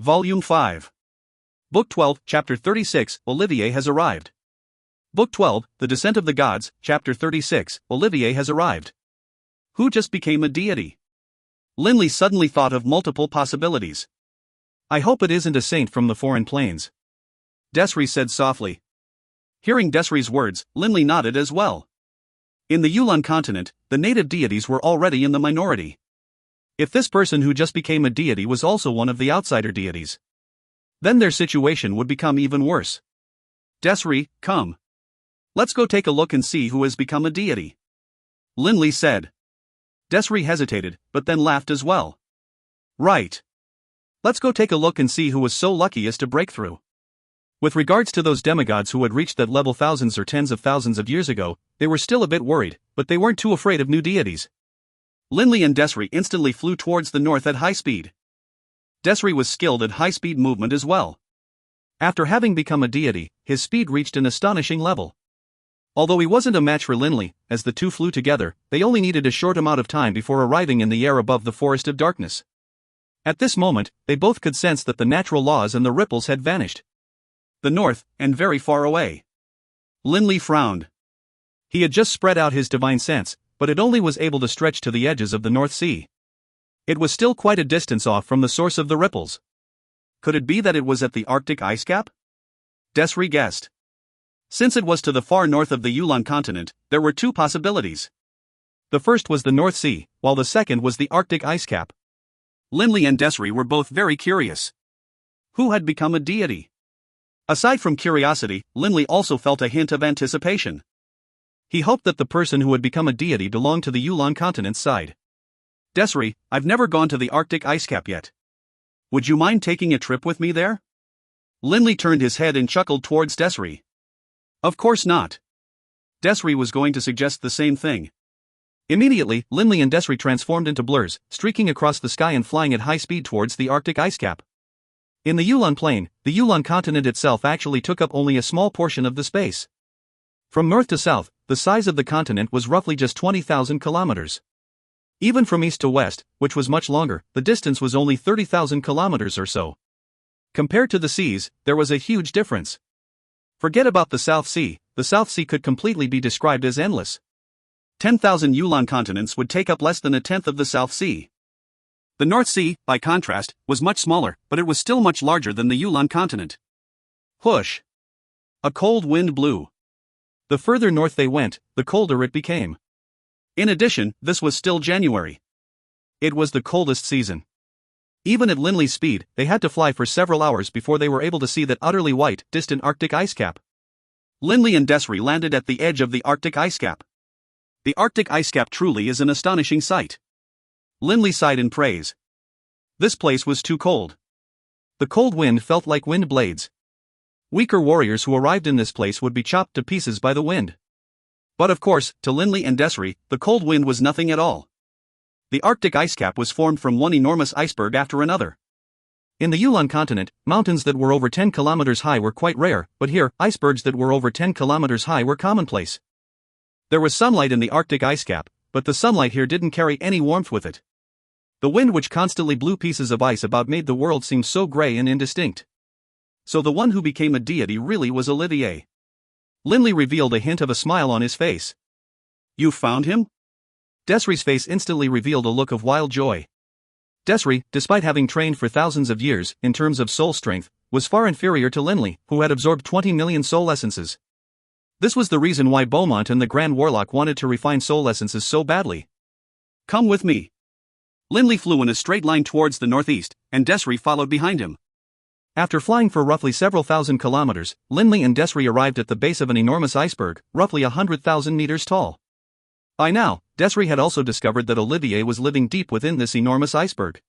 Volume 5. Book 12, Chapter 36, Olivier has arrived. Book 12, The Descent of the Gods, Chapter 36, Olivier has arrived. Who just became a deity? Linley suddenly thought of multiple possibilities. I hope it isn't a saint from the foreign plains. Desri said softly. Hearing Desri's words, Linley nodded as well. In the Yulan continent, the native deities were already in the minority. If this person who just became a deity was also one of the outsider deities, then their situation would become even worse. Desri, come. Let's go take a look and see who has become a deity. Linley said. Desri hesitated, but then laughed as well. Right. Let's go take a look and see who was so lucky as to break through. With regards to those demigods who had reached that level thousands or tens of thousands of years ago, they were still a bit worried, but they weren't too afraid of new deities. Linley and Desri instantly flew towards the north at high speed. Desri was skilled at high-speed movement as well. After having become a deity, his speed reached an astonishing level. Although he wasn't a match for Linley, as the two flew together, they only needed a short amount of time before arriving in the air above the forest of darkness. At this moment, they both could sense that the natural laws and the ripples had vanished. The north, and very far away. Linley frowned. He had just spread out his divine sense, but it only was able to stretch to the edges of the North Sea. It was still quite a distance off from the source of the ripples. Could it be that it was at the Arctic ice cap? Desri guessed. Since it was to the far north of the Yulan continent, there were two possibilities. The first was the North Sea, while the second was the Arctic ice cap. Linley and Desri were both very curious. Who had become a deity? Aside from curiosity, Linley also felt a hint of anticipation. He hoped that the person who had become a deity belonged to the Yulan continent's side. Desri, I've never gone to the Arctic ice cap yet. Would you mind taking a trip with me there? Linley turned his head and chuckled towards Desri. Of course not. Desri was going to suggest the same thing. Immediately, Linley and Desri transformed into blurs, streaking across the sky and flying at high speed towards the Arctic ice cap. In the Yulan plain, the Yulan continent itself actually took up only a small portion of the space. From north to south, the size of the continent was roughly just 20,000 kilometers. Even from east to west, which was much longer, the distance was only 30,000 kilometers or so. Compared to the seas, there was a huge difference. Forget about the South Sea could completely be described as endless. 10,000 Yulan continents would take up less than a tenth of the South Sea. The North Sea, by contrast, was much smaller, but it was still much larger than the Yulan continent. Whoosh! A cold wind blew. The further north they went, the colder it became. In addition, this was still January. It was the coldest season. Even at Linley's speed, they had to fly for several hours before they were able to see that utterly white, distant Arctic ice cap. Linley and Desri landed at the edge of the Arctic ice cap. The Arctic ice cap truly is an astonishing sight. Linley sighed in praise. This place was too cold. The cold wind felt like wind blades. Weaker warriors who arrived in this place would be chopped to pieces by the wind. But of course, to Linley and Desri, the cold wind was nothing at all. The Arctic ice cap was formed from one enormous iceberg after another. In the Yulan continent, mountains that were over 10 kilometers high were quite rare, but here, icebergs that were over 10 kilometers high were commonplace. There was sunlight in the Arctic ice cap, but the sunlight here didn't carry any warmth with it. The wind which constantly blew pieces of ice about made the world seem so gray and indistinct. So the one who became a deity really was Olivier. Linley revealed a hint of a smile on his face. You found him? Desri's face instantly revealed a look of wild joy. Desri, despite having trained for thousands of years, in terms of soul strength, was far inferior to Linley, who had absorbed 20 million soul essences. This was the reason why Beaumont and the Grand Warlock wanted to refine soul essences so badly. Come with me. Linley flew in a straight line towards the northeast, and Desri followed behind him. After flying for roughly several thousand kilometers, Linley and Desri arrived at the base of an enormous iceberg, roughly 100,000 meters tall. By now, Desri had also discovered that Olivier was living deep within this enormous iceberg.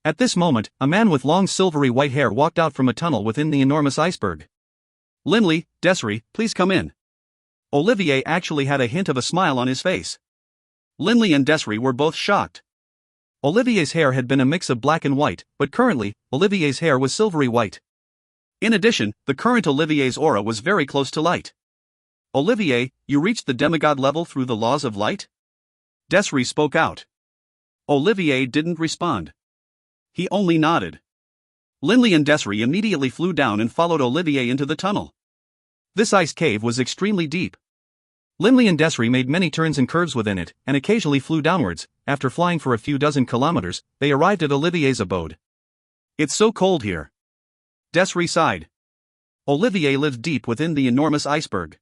At this moment, a man with long silvery white hair walked out from a tunnel within the enormous iceberg. Linley, Desri, please come in. Olivier actually had a hint of a smile on his face. Linley and Desri were both shocked. Olivier's hair had been a mix of black and white, but currently, Olivier's hair was silvery white. In addition, the current Olivier's aura was very close to light. Olivier, you reached the demigod level through the laws of light? Desri spoke out. Olivier didn't respond. He only nodded. Linley and Desiree immediately flew down and followed Olivier into the tunnel. This ice cave was extremely deep. Linley and Desiree made many turns and curves within it, and occasionally flew downwards. After flying for a few dozen kilometers, they arrived at Olivier's abode. "It's so cold here." Desiree sighed. Olivier lived deep within the enormous iceberg.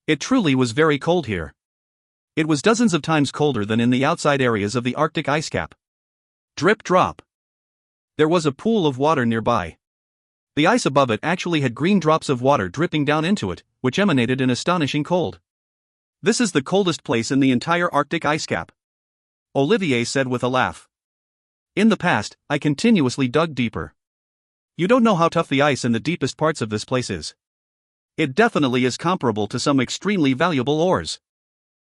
It truly was very cold here. It was dozens of times colder than in the outside areas of the Arctic ice cap. Drip drop. There was a pool of water nearby. The ice above it actually had green drops of water dripping down into it, which emanated an astonishing cold. "This is the coldest place in the entire Arctic ice cap," Olivier said with a laugh. "In the past, I continuously dug deeper. You don't know how tough the ice in the deepest parts of this place is. It definitely is comparable to some extremely valuable ores.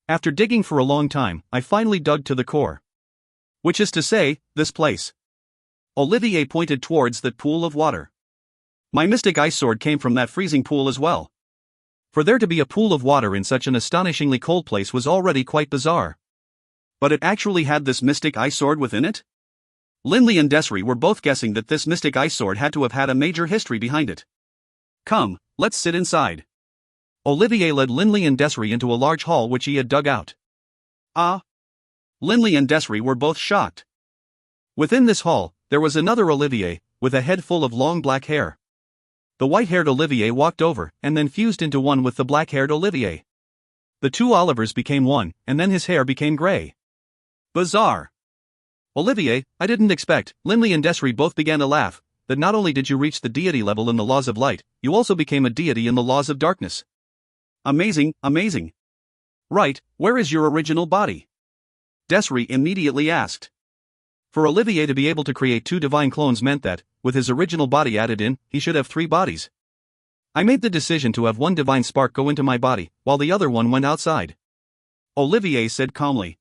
After digging for a long time, I finally dug to the core. Which is to say, this place." Olivier pointed towards that pool of water. "My mystic ice sword came from that freezing pool as well." For there to be a pool of water in such an astonishingly cold place was already quite bizarre. But it actually had this mystic ice sword within it? Linley and Desiree were both guessing that this mystic ice sword had to have had a major history behind it. "Come, let's sit inside." Olivier led Linley and Desiree into a large hall which he had dug out. Ah! Linley and Desiree were both shocked. Within this hall, there was another Olivier, with a head full of long black hair. The white-haired Olivier walked over, and then fused into one with the black-haired Olivier. The two Olivers became one, and then his hair became grey. Bizarre. "Olivier, I didn't expect," Linley and Desiree both began to laugh, "that not only did you reach the deity level in the laws of light, you also became a deity in the laws of darkness. Amazing, amazing. Right, where is your original body?" Desiree immediately asked. For Olivier to be able to create two divine clones meant that, with his original body added in, he should have 3 bodies. "I made the decision to have one divine spark go into my body, while the other one went outside," Olivier said calmly.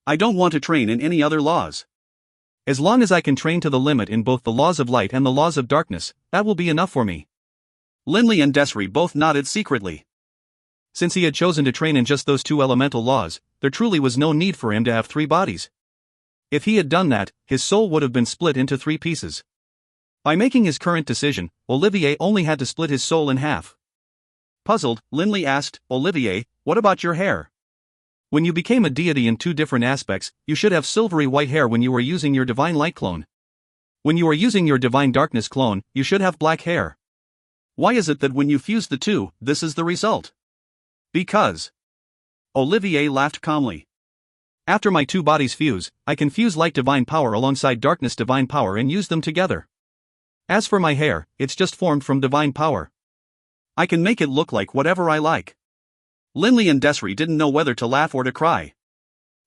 "I don't want to train in any other laws. As long as I can train to the limit in both the laws of light and the laws of darkness, that will be enough for me." Linley and Desiree both nodded secretly. Since he had chosen to train in just those 2 elemental laws, there truly was no need for him to have 3 bodies. If he had done that, his soul would have been split into 3 pieces. By making his current decision, Olivier only had to split his soul in half. Puzzled, Linley asked, "Olivier, what about your hair? When you became a deity in 2 different aspects, you should have silvery white hair when you were using your divine light clone. When you are using your divine darkness clone, you should have black hair. Why is it that when you fuse the 2, this is the result?" "Because." Olivier laughed calmly. "After my 2 bodies fuse, I can fuse light divine power alongside darkness divine power and use them together. As for my hair, it's just formed from divine power. I can make it look like whatever I like." Linley and Desiree didn't know whether to laugh or to cry.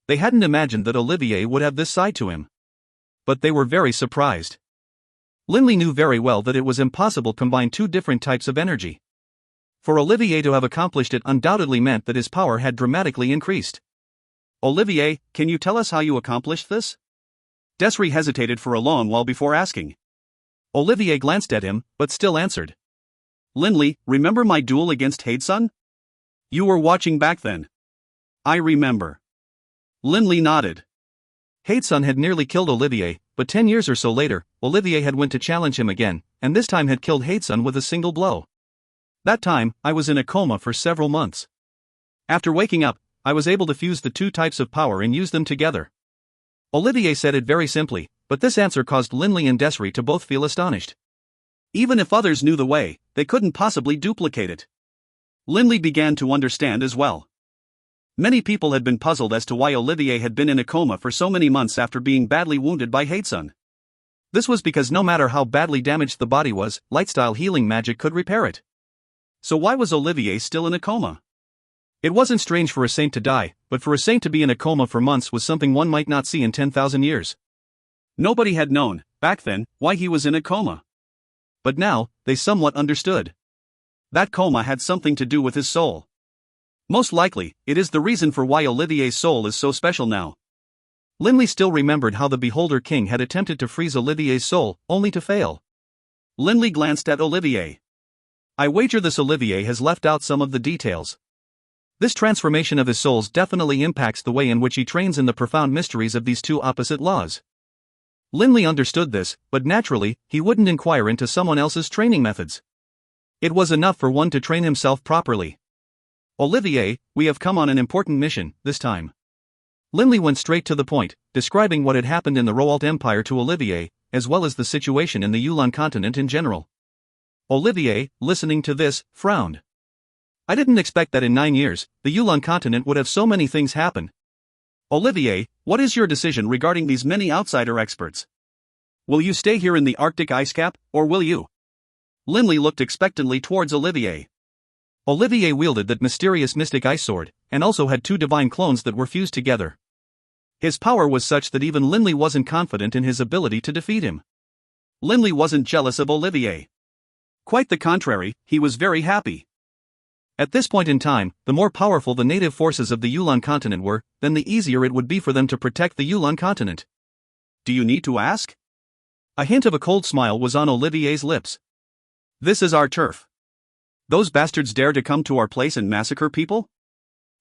They hadn't imagined that Olivier would have this side to him. But they were very surprised. Linley knew very well that it was impossible to combine 2 different types of energy. For Olivier to have accomplished it undoubtedly meant that his power had dramatically increased. "Olivier, can you tell us how you accomplished this?" Desiree hesitated for a long while before asking. Olivier glanced at him, but still answered. "Linley, remember my duel against Hadesun? You were watching back then." "I remember." Linley nodded. Hadesun had nearly killed Olivier, but 10 years or so later, Olivier had went to challenge him again, and this time had killed Hadesun with a single blow. "That time, I was in a coma for several months. After waking up, I was able to fuse the 2 types of power and use them together." Olivier said it very simply, but this answer caused Linley and Desiree to both feel astonished. Even if others knew the way, they couldn't possibly duplicate it. Linley began to understand as well. Many people had been puzzled as to why Olivier had been in a coma for so many months after being badly wounded by Hadesun. This was because no matter how badly damaged the body was, lightstyle healing magic could repair it. So why was Olivier still in a coma? It wasn't strange for a saint to die, but for a saint to be in a coma for months was something one might not see in 10,000 years. Nobody had known, back then, why he was in a coma. But now, they somewhat understood. That coma had something to do with his soul. Most likely, it is the reason for why Olivier's soul is so special now. Linley still remembered how the Beholder King had attempted to freeze Olivier's soul, only to fail. Linley glanced at Olivier. "I wager this Olivier has left out some of the details. This transformation of his souls definitely impacts the way in which he trains in the profound mysteries of these 2 opposite laws. Linley understood this, but naturally, he wouldn't inquire into someone else's training methods. It was enough for one to train himself properly. Olivier, we have come on an important mission, this time. Linley went straight to the point, describing what had happened in the Roalt Empire to Olivier, as well as the situation in the Yulan continent in general. Olivier, listening to this, frowned. I didn't expect that in 9 years, the Yulan continent would have so many things happen. Olivier, what is your decision regarding these many outsider experts? Will you stay here in the Arctic ice cap, or will you? Linley looked expectantly towards Olivier. Olivier wielded that mysterious mystic ice sword, and also had 2 divine clones that were fused together. His power was such that even Linley wasn't confident in his ability to defeat him. Linley wasn't jealous of Olivier. Quite the contrary, he was very happy. At this point in time, the more powerful the native forces of the Yulan continent were, then the easier it would be for them to protect the Yulan continent. Do you need to ask? A hint of a cold smile was on Olivier's lips. This is our turf. Those bastards dare to come to our place and massacre people?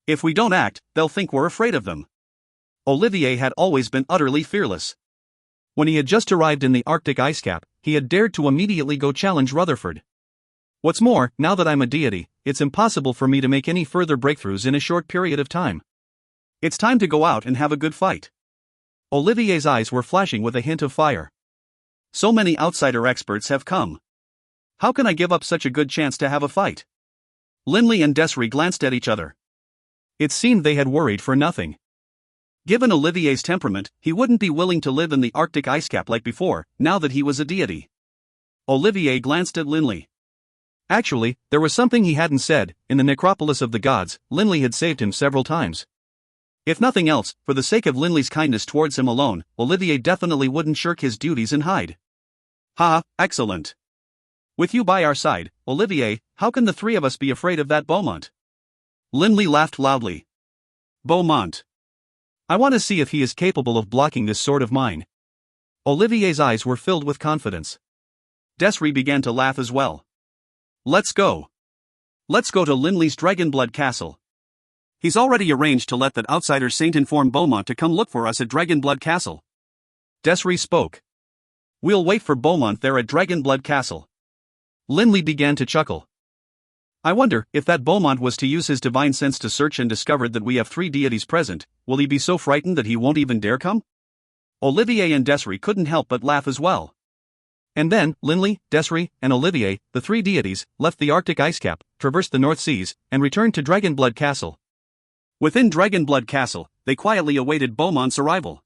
If we don't act, they'll think we're afraid of them. Olivier had always been utterly fearless. When he had just arrived in the Arctic ice cap, he had dared to immediately go challenge Rutherford. What's more, now that I'm a deity, it's impossible for me to make any further breakthroughs in a short period of time. It's time to go out and have a good fight. Olivier's eyes were flashing with a hint of fire. So many outsider experts have come. How can I give up such a good chance to have a fight? Linley and Desri glanced at each other. It seemed they had worried for nothing. Given Olivier's temperament, he wouldn't be willing to live in the Arctic ice cap like before, now that he was a deity. Olivier glanced at Linley. Actually, there was something he hadn't said. In the necropolis of the gods, Linley had saved him several times. If nothing else, for the sake of Linley's kindness towards him alone, Olivier definitely wouldn't shirk his duties and hide. Ha, excellent. With you by our side, Olivier, how can the 3 of us be afraid of that Beaumont? Linley laughed loudly. Beaumont. I want to see if he is capable of blocking this sword of mine. Olivier's eyes were filled with confidence. Desri began to laugh as well. Let's go. Let's go to Linley's Dragonblood castle. He's already arranged to let that outsider saint inform Beaumont to come look for us at Dragonblood castle. Desri spoke. We'll wait for Beaumont there at Dragonblood castle. Linley began to chuckle. I wonder, if that Beaumont was to use his divine sense to search and discovered that we have 3 deities present, will he be so frightened that he won't even dare come? Olivier and Desri couldn't help but laugh as well. And then, Linley, Desri, and Olivier, the 3 deities, left the Arctic ice cap, traversed the North Seas, and returned to Dragonblood castle. Within Dragonblood castle, they quietly awaited Beaumont's arrival.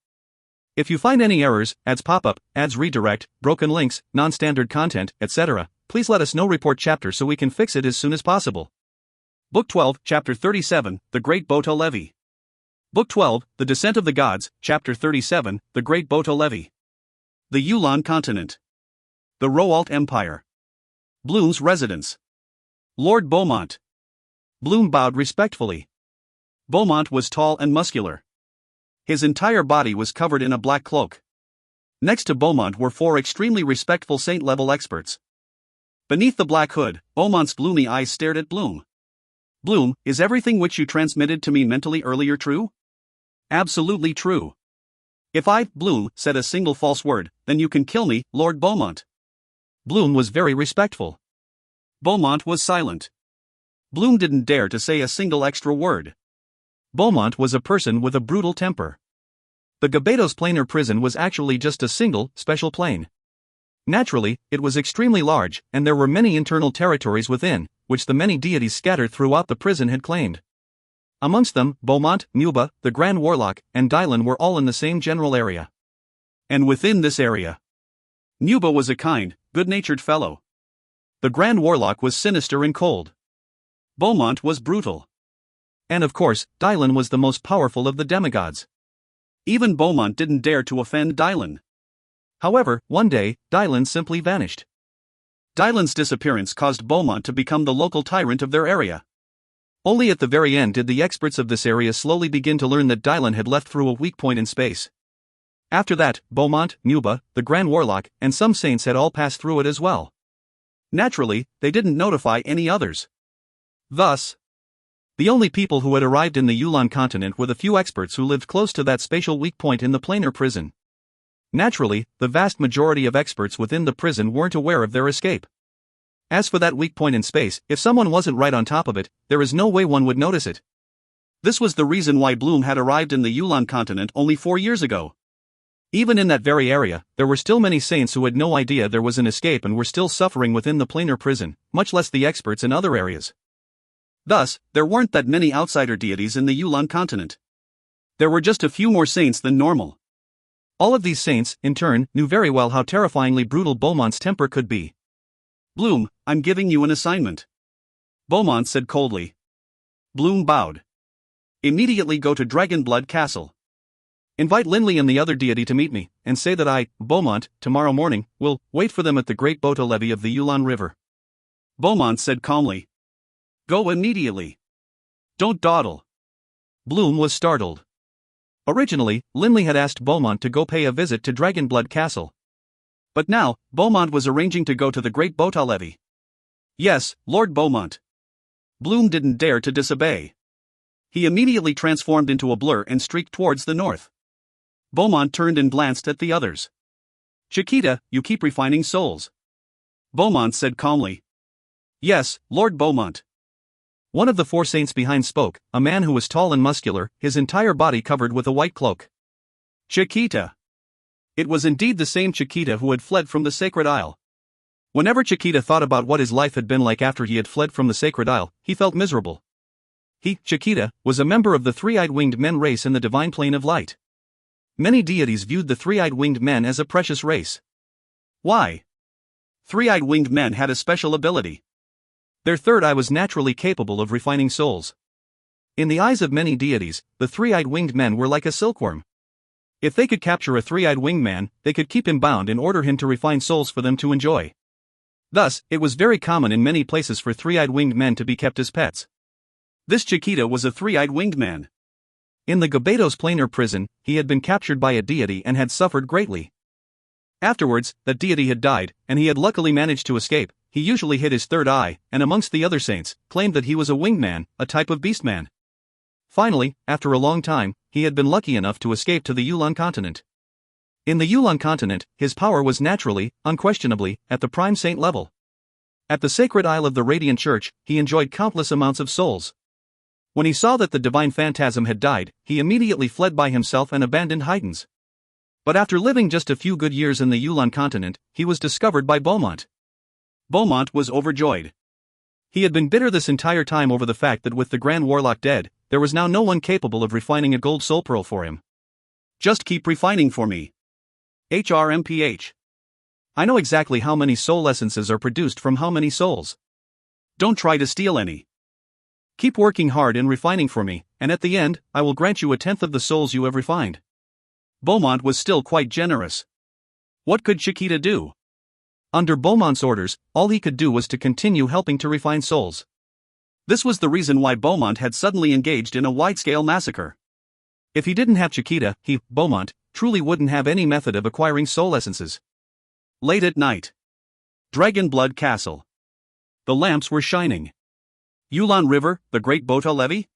If you find any errors, ads pop up, ads redirect, broken links, non-standard content, etc., please let us know. Report chapter so we can fix it as soon as possible. Book 12, Chapter 37, The Great Boto Levy. Book 12, The Descent of the Gods, Chapter 37, The Great Boto Levy. The Yulan Continent. The Roalt Empire. Bloom's residence. Lord Beaumont. Bloom bowed respectfully. Beaumont was tall and muscular. His entire body was covered in a black cloak. Next to Beaumont were 4 extremely respectful saint-level experts. Beneath the black hood, Beaumont's gloomy eyes stared at Bloom. Bloom, is everything which you transmitted to me mentally earlier true? Absolutely true. If I, Bloom, said a single false word, then you can kill me, Lord Beaumont. Bloom was very respectful. Beaumont was silent. Bloom didn't dare to say a single extra word. Beaumont was a person with a brutal temper. The Gabados planar prison was actually just a single, special plane. Naturally, it was extremely large, and there were many internal territories within, which the many deities scattered throughout the prison had claimed. Amongst them, Beaumont, Nuba, the Grand Warlock, and Dylan were all in the same general area. And within this area, Nuba was a kind, good-natured fellow. The Grand Warlock was sinister and cold. Beaumont was brutal. And of course, Dylan was the most powerful of the demigods. Even Beaumont didn't dare to offend Dylan. However, one day, Dylan simply vanished. Dylan's disappearance caused Beaumont to become the local tyrant of their area. Only at the very end did the experts of this area slowly begin to learn that Dylan had left through a weak point in space. After that, Beaumont, Nuba, the Grand Warlock, and some saints had all passed through it as well. Naturally, they didn't notify any others. Thus, the only people who had arrived in the Yulan continent were the few experts who lived close to that spatial weak point in the planar prison. Naturally, the vast majority of experts within the prison weren't aware of their escape. As for that weak point in space, if someone wasn't right on top of it, there is no way one would notice it. This was the reason why Bloom had arrived in the Yulan continent only 4 years ago. Even in that very area, there were still many saints who had no idea there was an escape and were still suffering within the planar prison, much less the experts in other areas. Thus, there weren't that many outsider deities in the Yulan continent. There were just a few more saints than normal. All of these saints, in turn, knew very well how terrifyingly brutal Beaumont's temper could be. "Bloom, I'm giving you an assignment," Beaumont said coldly. Bloom bowed. "Immediately go to Dragonblood Castle. Invite Linley and the other deity to meet me, and say that I, Beaumont, tomorrow morning, will wait for them at the great Bota levee of the Yulan River." Beaumont said calmly. "Go immediately. Don't dawdle." Bloom was startled. Originally, Linley had asked Beaumont to go pay a visit to Dragonblood Castle. But now, Beaumont was arranging to go to the great Bota levee. "Yes, Lord Beaumont." Bloom didn't dare to disobey. He immediately transformed into a blur and streaked towards the north. Beaumont turned and glanced at the others. "Chiquita, you keep refining souls," Beaumont said calmly. "Yes, Lord Beaumont." One of the 4 saints behind spoke, a man who was tall and muscular, his entire body covered with a white cloak. Chiquita. It was indeed the same Chiquita who had fled from the Sacred Isle. Whenever Chiquita thought about what his life had been like after he had fled from the Sacred Isle, he felt miserable. He, Chiquita, was a member of the three-eyed winged men race in the divine plane of light. Many deities viewed the three-eyed winged men as a precious race. Why? Three-eyed winged men had a special ability. Their third eye was naturally capable of refining souls. In the eyes of many deities, the three-eyed winged men were like a silkworm. If they could capture a three-eyed winged man, they could keep him bound and order him to refine souls for them to enjoy. Thus, it was very common in many places for three-eyed winged men to be kept as pets. This Chiquita was a three-eyed winged man. In the Gabados planar prison, he had been captured by a deity and had suffered greatly. Afterwards, that deity had died, and he had luckily managed to escape. He usually hid his third eye, and amongst the other saints, claimed that he was a winged man, a type of beast man. Finally, after a long time, he had been lucky enough to escape to the Yulan continent. In the Yulan continent, his power was naturally, unquestionably, at the prime saint level. At the sacred isle of the Radiant Church, he enjoyed countless amounts of souls. When he saw that the divine phantasm had died, he immediately fled by himself and abandoned Haydn's. But after living just a few good years in the Yulan continent, he was discovered by Beaumont. Beaumont was overjoyed. He had been bitter this entire time over the fact that with the Grand Warlock dead, there was now no one capable of refining a gold soul pearl for him. "Just keep refining for me. HRMPH. I know exactly how many soul essences are produced from how many souls. Don't try to steal any. Keep working hard and refining for me, and at the end, I will grant you 1/10 of the souls you have refined." Beaumont was still quite generous. What could Chiquita do? Under Beaumont's orders, all he could do was to continue helping to refine souls. This was the reason why Beaumont had suddenly engaged in a wide-scale massacre. If he didn't have Chiquita, he, Beaumont, truly wouldn't have any method of acquiring soul essences. Late at night. Dragonblood Castle. The lamps were shining. Yulan River, the Great Bota levee?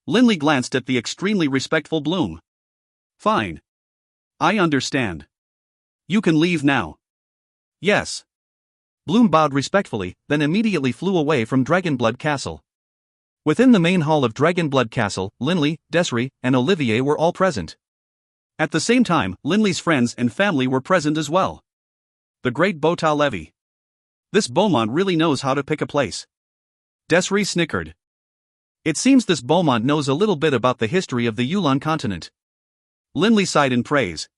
Linley glanced at the extremely respectful Bloom. "Fine. I understand. You can leave now." "Yes." Bloom bowed respectfully, then immediately flew away from Dragonblood Castle. Within the main hall of Dragonblood Castle, Linley, Desiree, and Olivier were all present. At the same time, Linley's friends and family were present as well. The Great Bota levee. This Beaumont really knows how to pick a place. Desiree snickered. It seems this Beaumont knows a little bit about the history of the Yulan continent. Linley sighed in praise.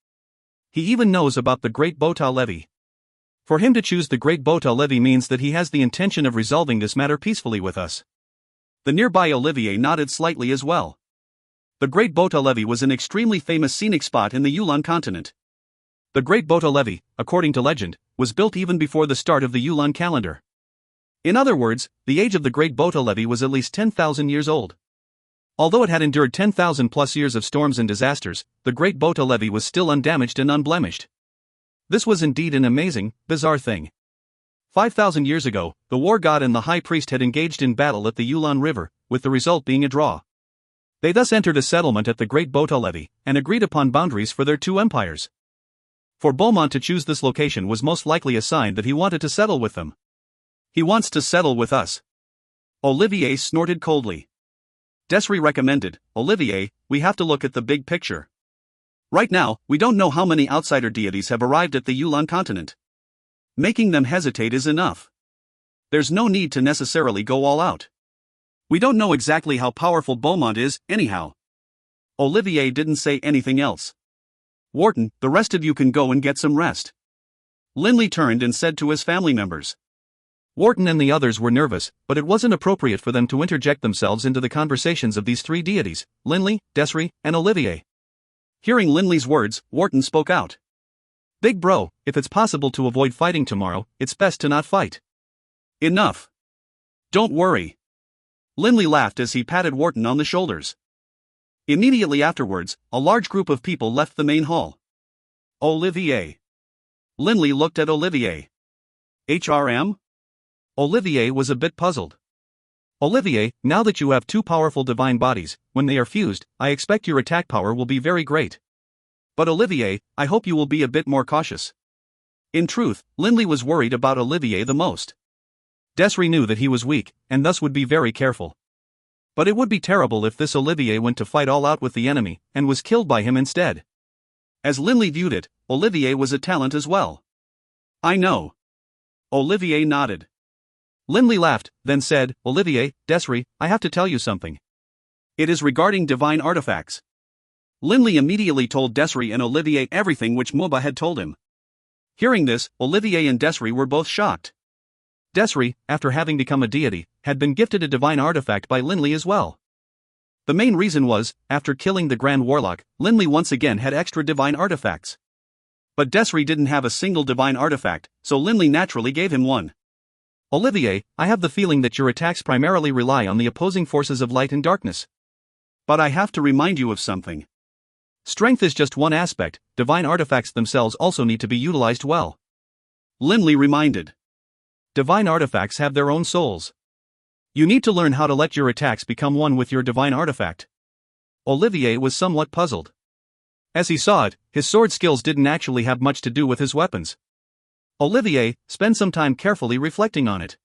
He even knows about the Great Bota levee. For him to choose the Great Bota levee means that he has the intention of resolving this matter peacefully with us. The nearby Olivier nodded slightly as well. The Great Bota levee was an extremely famous scenic spot in the Yulan continent. The Great Bota levee, according to legend, was built even before the start of the Yulan calendar. In other words, the age of the Great Bota levee was at least 10,000 years old. Although it had endured 10,000 plus years of storms and disasters, the Great Bota levee was still undamaged and unblemished. This was indeed an amazing, bizarre thing. 5,000 years ago, the war god and the high priest had engaged in battle at the Yulan River, with the result being a draw. They thus entered a settlement at the Great Bota levee, and agreed upon boundaries for their two empires. For Beaumont to choose this location was most likely a sign that he wanted to settle with them. He wants to settle with us. Olivier snorted coldly. Desri recommended, Olivier, we have to look at the big picture. Right now, we don't know how many outsider deities have arrived at the Yulan continent. Making them hesitate is enough. There's no need to necessarily go all out. We don't know exactly how powerful Beaumont is, anyhow. Olivier didn't say anything else. Wharton, the rest of you can go and get some rest. Linley turned and said to his family members. Wharton and the others were nervous, but it wasn't appropriate for them to interject themselves into the conversations of these three deities, Linley, Desri, and Olivier. Hearing Linley's words, Wharton spoke out. Big bro, if it's possible to avoid fighting tomorrow, it's best to not fight. Enough. Don't worry. Linley laughed as he patted Wharton on the shoulders. Immediately afterwards, a large group of people left the main hall. Olivier. Linley looked at Olivier. HRM? Olivier was a bit puzzled. Olivier, now that you have two powerful divine bodies, when they are fused, I expect your attack power will be very great. But Olivier, I hope you will be a bit more cautious. In truth, Linley was worried about Olivier the most. Desri knew that he was weak, and thus would be very careful. But it would be terrible if this Olivier went to fight all out with the enemy, and was killed by him instead. As Linley viewed it, Olivier was a talent as well. I know. Olivier nodded. Linley laughed, then said, Olivier, Desri, I have to tell you something. It is regarding divine artifacts. Linley immediately told Desri and Olivier everything which Moba had told him. Hearing this, Olivier and Desri were both shocked. Desri, after having become a deity, had been gifted a divine artifact by Linley as well. The main reason was, after killing the Grand Warlock, Linley once again had extra divine artifacts. But Desri didn't have a single divine artifact, so Linley naturally gave him one. Olivier, I have the feeling that your attacks primarily rely on the opposing forces of light and darkness. But I have to remind you of something. Strength is just one aspect, divine artifacts themselves also need to be utilized well. Linley reminded. Divine artifacts have their own souls. You need to learn how to let your attacks become one with your divine artifact. Olivier was somewhat puzzled. As he saw it, his sword skills didn't actually have much to do with his weapons. Olivier, spend some time carefully reflecting on it.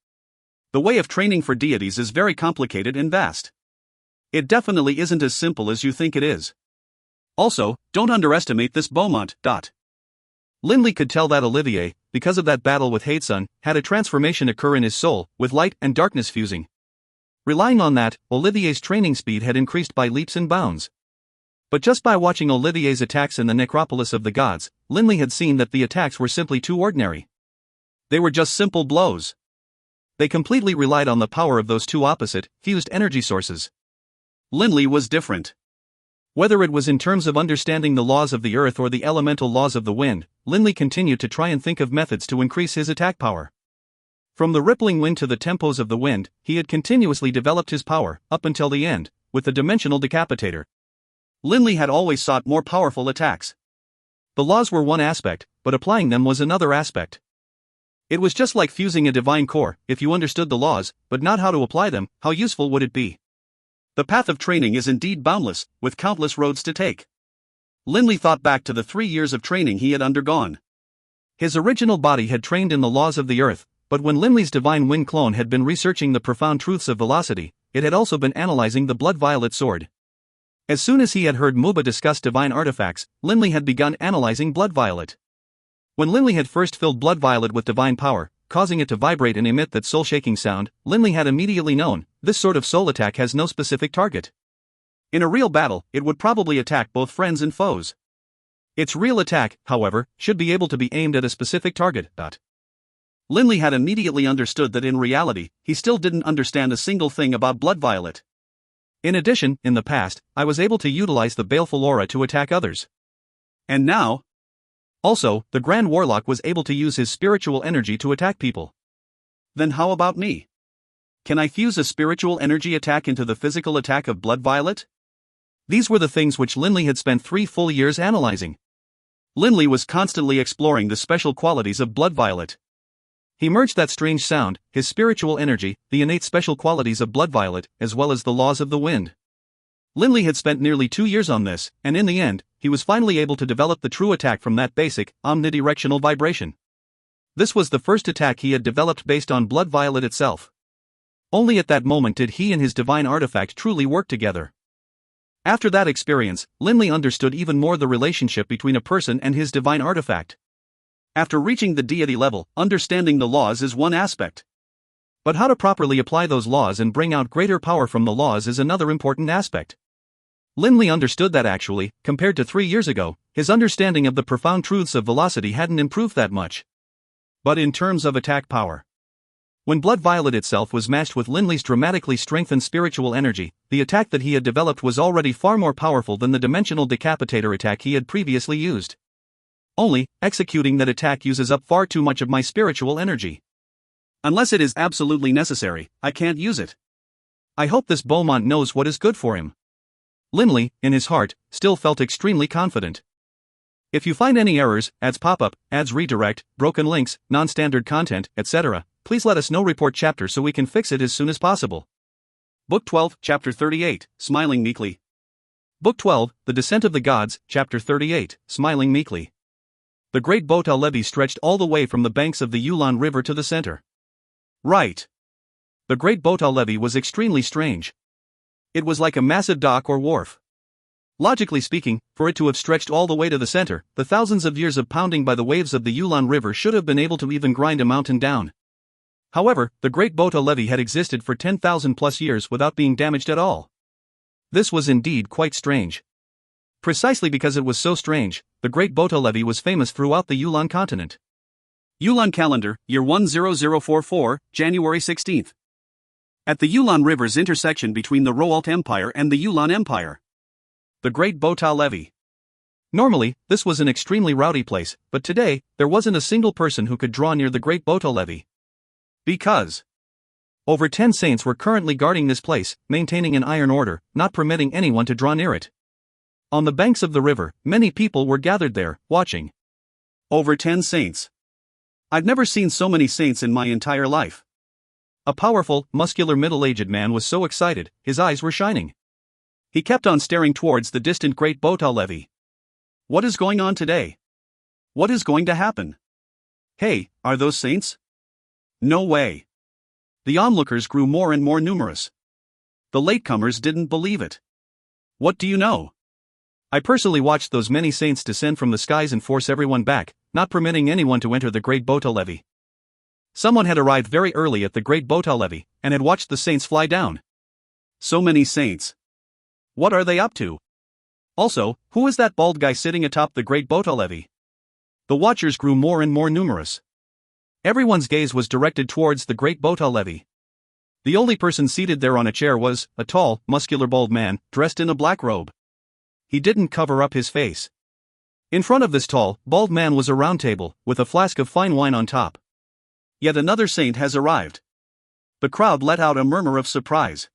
The way of training for deities is very complicated and vast. It definitely isn't as simple as you think it is. Also, don't underestimate this Beaumont. Linley could tell that Olivier, because of that battle with Hadesun, had a transformation occur in his soul, with light and darkness fusing. Relying on that, Olivier's training speed had increased by leaps and bounds. But just by watching Olivier's attacks in the Necropolis of the Gods, Linley had seen that the attacks were simply too ordinary. They were just simple blows. They completely relied on the power of those two opposite, fused energy sources. Linley was different. Whether it was in terms of understanding the laws of the earth or the elemental laws of the wind, Linley continued to try and think of methods to increase his attack power. From the rippling wind to the tempos of the wind, he had continuously developed his power, up until the end, with the dimensional decapitator. Linley had always sought more powerful attacks. The laws were one aspect, but applying them was another aspect. It was just like fusing a divine core. If you understood the laws, but not how to apply them, how useful would it be? The path of training is indeed boundless, with countless roads to take. Linley thought back to the 3 years of training he had undergone. His original body had trained in the laws of the earth, but when Linley's divine wind clone had been researching the profound truths of velocity, it had also been analyzing the blood-violet sword. As soon as he had heard Muba discuss divine artifacts, Linley had begun analyzing blood-violet. When Linley had first filled blood-violet with divine power, causing it to vibrate and emit that soul-shaking sound, Linley had immediately known, this sort of soul attack has no specific target. In a real battle, it would probably attack both friends and foes. Its real attack, however, should be able to be aimed at a specific target. Linley had immediately understood that in reality, he still didn't understand a single thing about blood-violet. In addition, in the past, I was able to utilize the baleful aura to attack others. And now? Also, the Grand Warlock was able to use his spiritual energy to attack people. Then how about me? Can I fuse a spiritual energy attack into the physical attack of blood-violet? These were the things which Linley had spent 3 full years analyzing. Linley was constantly exploring the special qualities of blood-violet. He merged that strange sound, his spiritual energy, the innate special qualities of blood-violet, as well as the laws of the wind. Linley had spent nearly 2 years on this, and in the end, he he was finally able to develop the true attack from that basic, omnidirectional vibration. This was the first attack he had developed based on Blood Violet itself. Only at that moment did he and his divine artifact truly work together. After that experience, Linley understood even more the relationship between a person and his divine artifact. After reaching the deity level, understanding the laws is one aspect. But how to properly apply those laws and bring out greater power from the laws is another important aspect. Linley understood that actually, compared to 3 years ago, his understanding of the profound truths of velocity hadn't improved that much. But in terms of attack power, when Blood Violet itself was matched with Linley's dramatically strengthened spiritual energy, the attack that he had developed was already far more powerful than the dimensional decapitator attack he had previously used. Only, executing that attack uses up far too much of my spiritual energy. Unless it is absolutely necessary, I can't use it. I hope this Beaumont knows what is good for him. Linley, in his heart, still felt extremely confident. If you find any errors, ads pop up, ads redirect, broken links, non-standard content, etc., please let us know. Report chapter so we can fix it as soon as possible. Book 12, Chapter 38, Smiling Meekly. Book 12, The Descent of the Gods, Chapter 38, Smiling Meekly. The Great Botal Levee stretched all the way from the banks of the Yulon River to the center. Right. The Great Botal Levee was extremely strange. It was like a massive dock or wharf. Logically speaking, for it to have stretched all the way to the center, the thousands of years of pounding by the waves of the Yulon River should have been able to even grind a mountain down. However, the Great Botal Levee had existed for 10,000 plus years without being damaged at all. This was indeed quite strange. Precisely because it was so strange, the Great Botal Levee was famous throughout the Yulon continent. Yulon calendar, year 10044, January 16th. At the Yulon River's intersection between the Roalt Empire and the Yulon Empire. The Great Botal Levee. Normally, this was an extremely rowdy place, but today, there wasn't a single person who could draw near the Great Botal Levee. Because over 10 saints were currently guarding this place, maintaining an iron order, not permitting anyone to draw near it. On the banks of the river, many people were gathered there, watching. Over 10 saints. I've never seen so many saints in my entire life. A powerful, muscular middle-aged man was so excited, his eyes were shining. He kept on staring towards the distant Great Botal Levee. What is going on today? What is going to happen? Hey, are those saints? No way. The onlookers grew more and more numerous. The latecomers didn't believe it. What do you know? I personally watched those many saints descend from the skies and force everyone back, not permitting anyone to enter the Great Botal Levee. Someone had arrived very early at the Great Botal Levee, and had watched the saints fly down. So many saints. What are they up to? Also, who is that bald guy sitting atop the Great Botal Levee? The watchers grew more and more numerous. Everyone's gaze was directed towards the Great Botal Levee. The only person seated there on a chair was a tall, muscular bald man, dressed in a black robe. He didn't cover up his face. In front of this tall, bald man was a round table, with a flask of fine wine on top. Yet another saint has arrived. The crowd let out a murmur of surprise.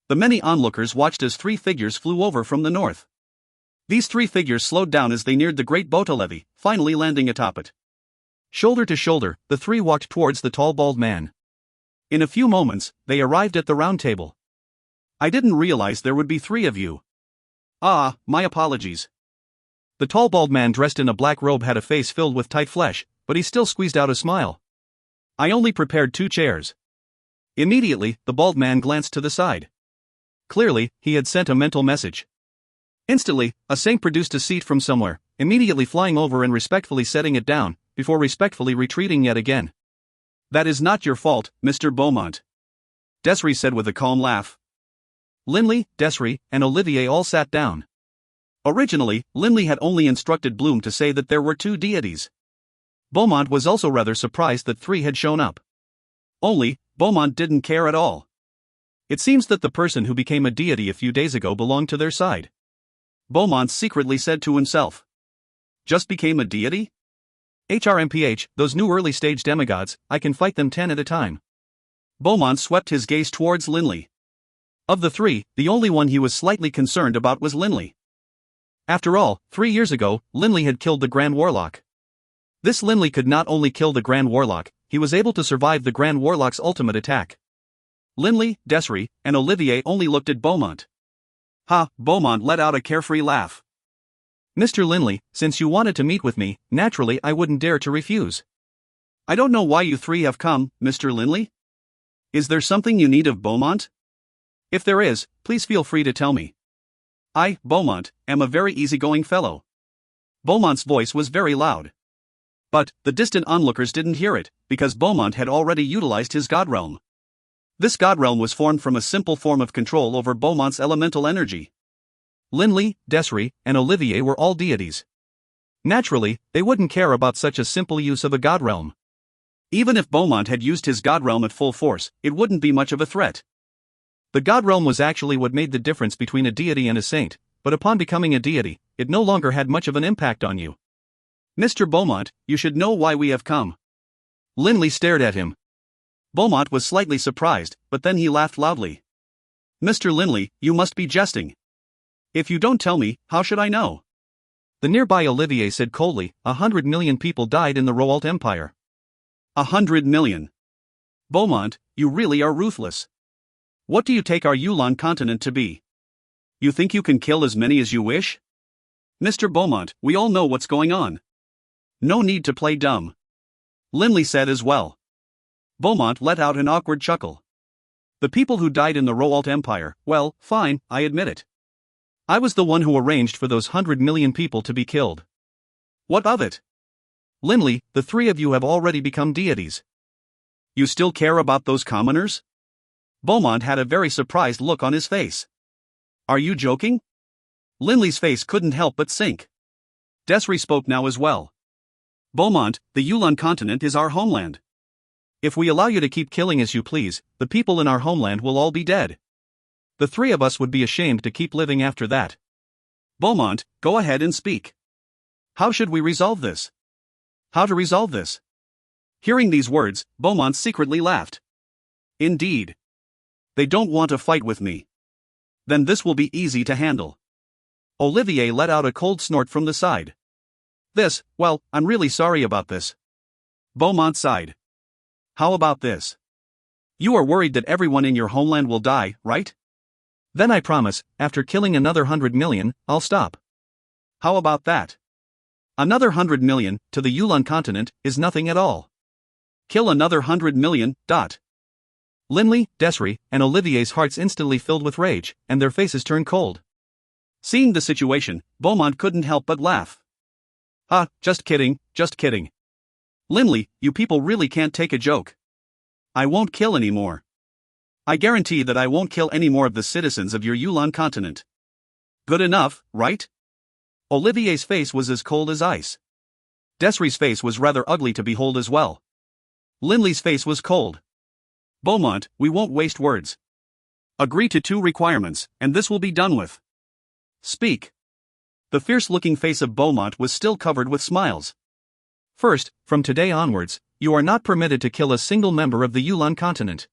The many onlookers watched as 3 figures flew over from the north. These 3 figures slowed down as they neared the Great Botal Levee, finally landing atop it. Shoulder to shoulder, the 3 walked towards the tall bald man. In a few moments, they arrived at the round table. I didn't realize there would be 3 of you. Ah, my apologies. The tall bald man dressed in a black robe had a face filled with tight flesh, but he still squeezed out a smile. I only prepared 2 chairs. Immediately, the bald man glanced to the side. Clearly, he had sent a mental message. Instantly, a saint produced a seat from somewhere, immediately flying over and respectfully setting it down, before respectfully retreating yet again. That is not your fault, Mr. Beaumont. Desri said with a calm laugh. Linley, Desri, and Olivier all sat down. Originally, Linley had only instructed Bloom to say that there were 2 deities. Beaumont was also rather surprised that 3 had shown up. Only, Beaumont didn't care at all. It seems that the person who became a deity a few days ago belonged to their side. Beaumont secretly said to himself. Just became a deity? HRMPH, those new early-stage demigods, I can fight them 10 at a time. Beaumont swept his gaze towards Linley. Of the 3, the only one he was slightly concerned about was Linley. After all, 3 years ago, Linley had killed the Grand Warlock. This Linley could not only kill the Grand Warlock, he was able to survive the Grand Warlock's ultimate attack. Linley, Desri, and Olivier only looked at Beaumont. Ha, Beaumont let out a carefree laugh. Mr. Linley, since you wanted to meet with me, naturally I wouldn't dare to refuse. I don't know why you three have come, Mr. Linley. Is there something you need of Beaumont? If there is, please feel free to tell me. I, Beaumont, am a very easygoing fellow. Beaumont's voice was very loud. But the distant onlookers didn't hear it, because Beaumont had already utilized his God Realm. This God Realm was formed from a simple form of control over Beaumont's elemental energy. Linley, Desri, and Olivier were all deities. Naturally, they wouldn't care about such a simple use of a God Realm. Even if Beaumont had used his God Realm at full force, it wouldn't be much of a threat. The God Realm was actually what made the difference between a deity and a saint, but upon becoming a deity, it no longer had much of an impact on you. Mr. Beaumont, you should know why we have come. Linley stared at him. Beaumont was slightly surprised, but then he laughed loudly. Mr. Linley, you must be jesting. If you don't tell me, how should I know? The nearby Olivier said coldly, 100 million people died in the Roalt Empire. 100 million. Beaumont, you really are ruthless. What do you take our Yulon continent to be? You think you can kill as many as you wish? Mr. Beaumont, we all know what's going on. No need to play dumb. Linley said as well. Beaumont let out an awkward chuckle. The people who died in the Roalt Empire, well, fine, I admit it. I was the one who arranged for those 100 million people to be killed. What of it? Linley, the three of you have already become deities. You still care about those commoners? Beaumont had a very surprised look on his face. Are you joking? Linley's face couldn't help but sink. Desri spoke now as well. Beaumont, the Yulon continent is our homeland. If we allow you to keep killing as you please, the people in our homeland will all be dead. The three of us would be ashamed to keep living after that. Beaumont, go ahead and speak. How should we resolve this? How to resolve this? Hearing these words, Beaumont secretly laughed. Indeed. They don't want to fight with me. Then this will be easy to handle. Olivier let out a cold snort from the side. Well, I'm really sorry about this. Beaumont sighed. How about this? You are worried that everyone in your homeland will die, right? Then I promise, after killing another 100 million, I'll stop. How about that? Another 100 million, to the Yulon continent, is nothing at all. Kill another 100 million, Linley, Desri, and Olivier's hearts instantly filled with rage, and their faces turned cold. Seeing the situation, Beaumont couldn't help but laugh. Just kidding, just kidding. Linley, you people really can't take a joke. I won't kill any more. I guarantee that I won't kill any more of the citizens of your Yulon continent. Good enough, right? Olivier's face was as cold as ice. Desri's face was rather ugly to behold as well. Linley's face was cold. Beaumont, we won't waste words. Agree to 2 requirements, and this will be done with. Speak. The fierce-looking face of Beaumont was still covered with smiles. First, from today onwards, you are not permitted to kill a single member of the Yulon continent.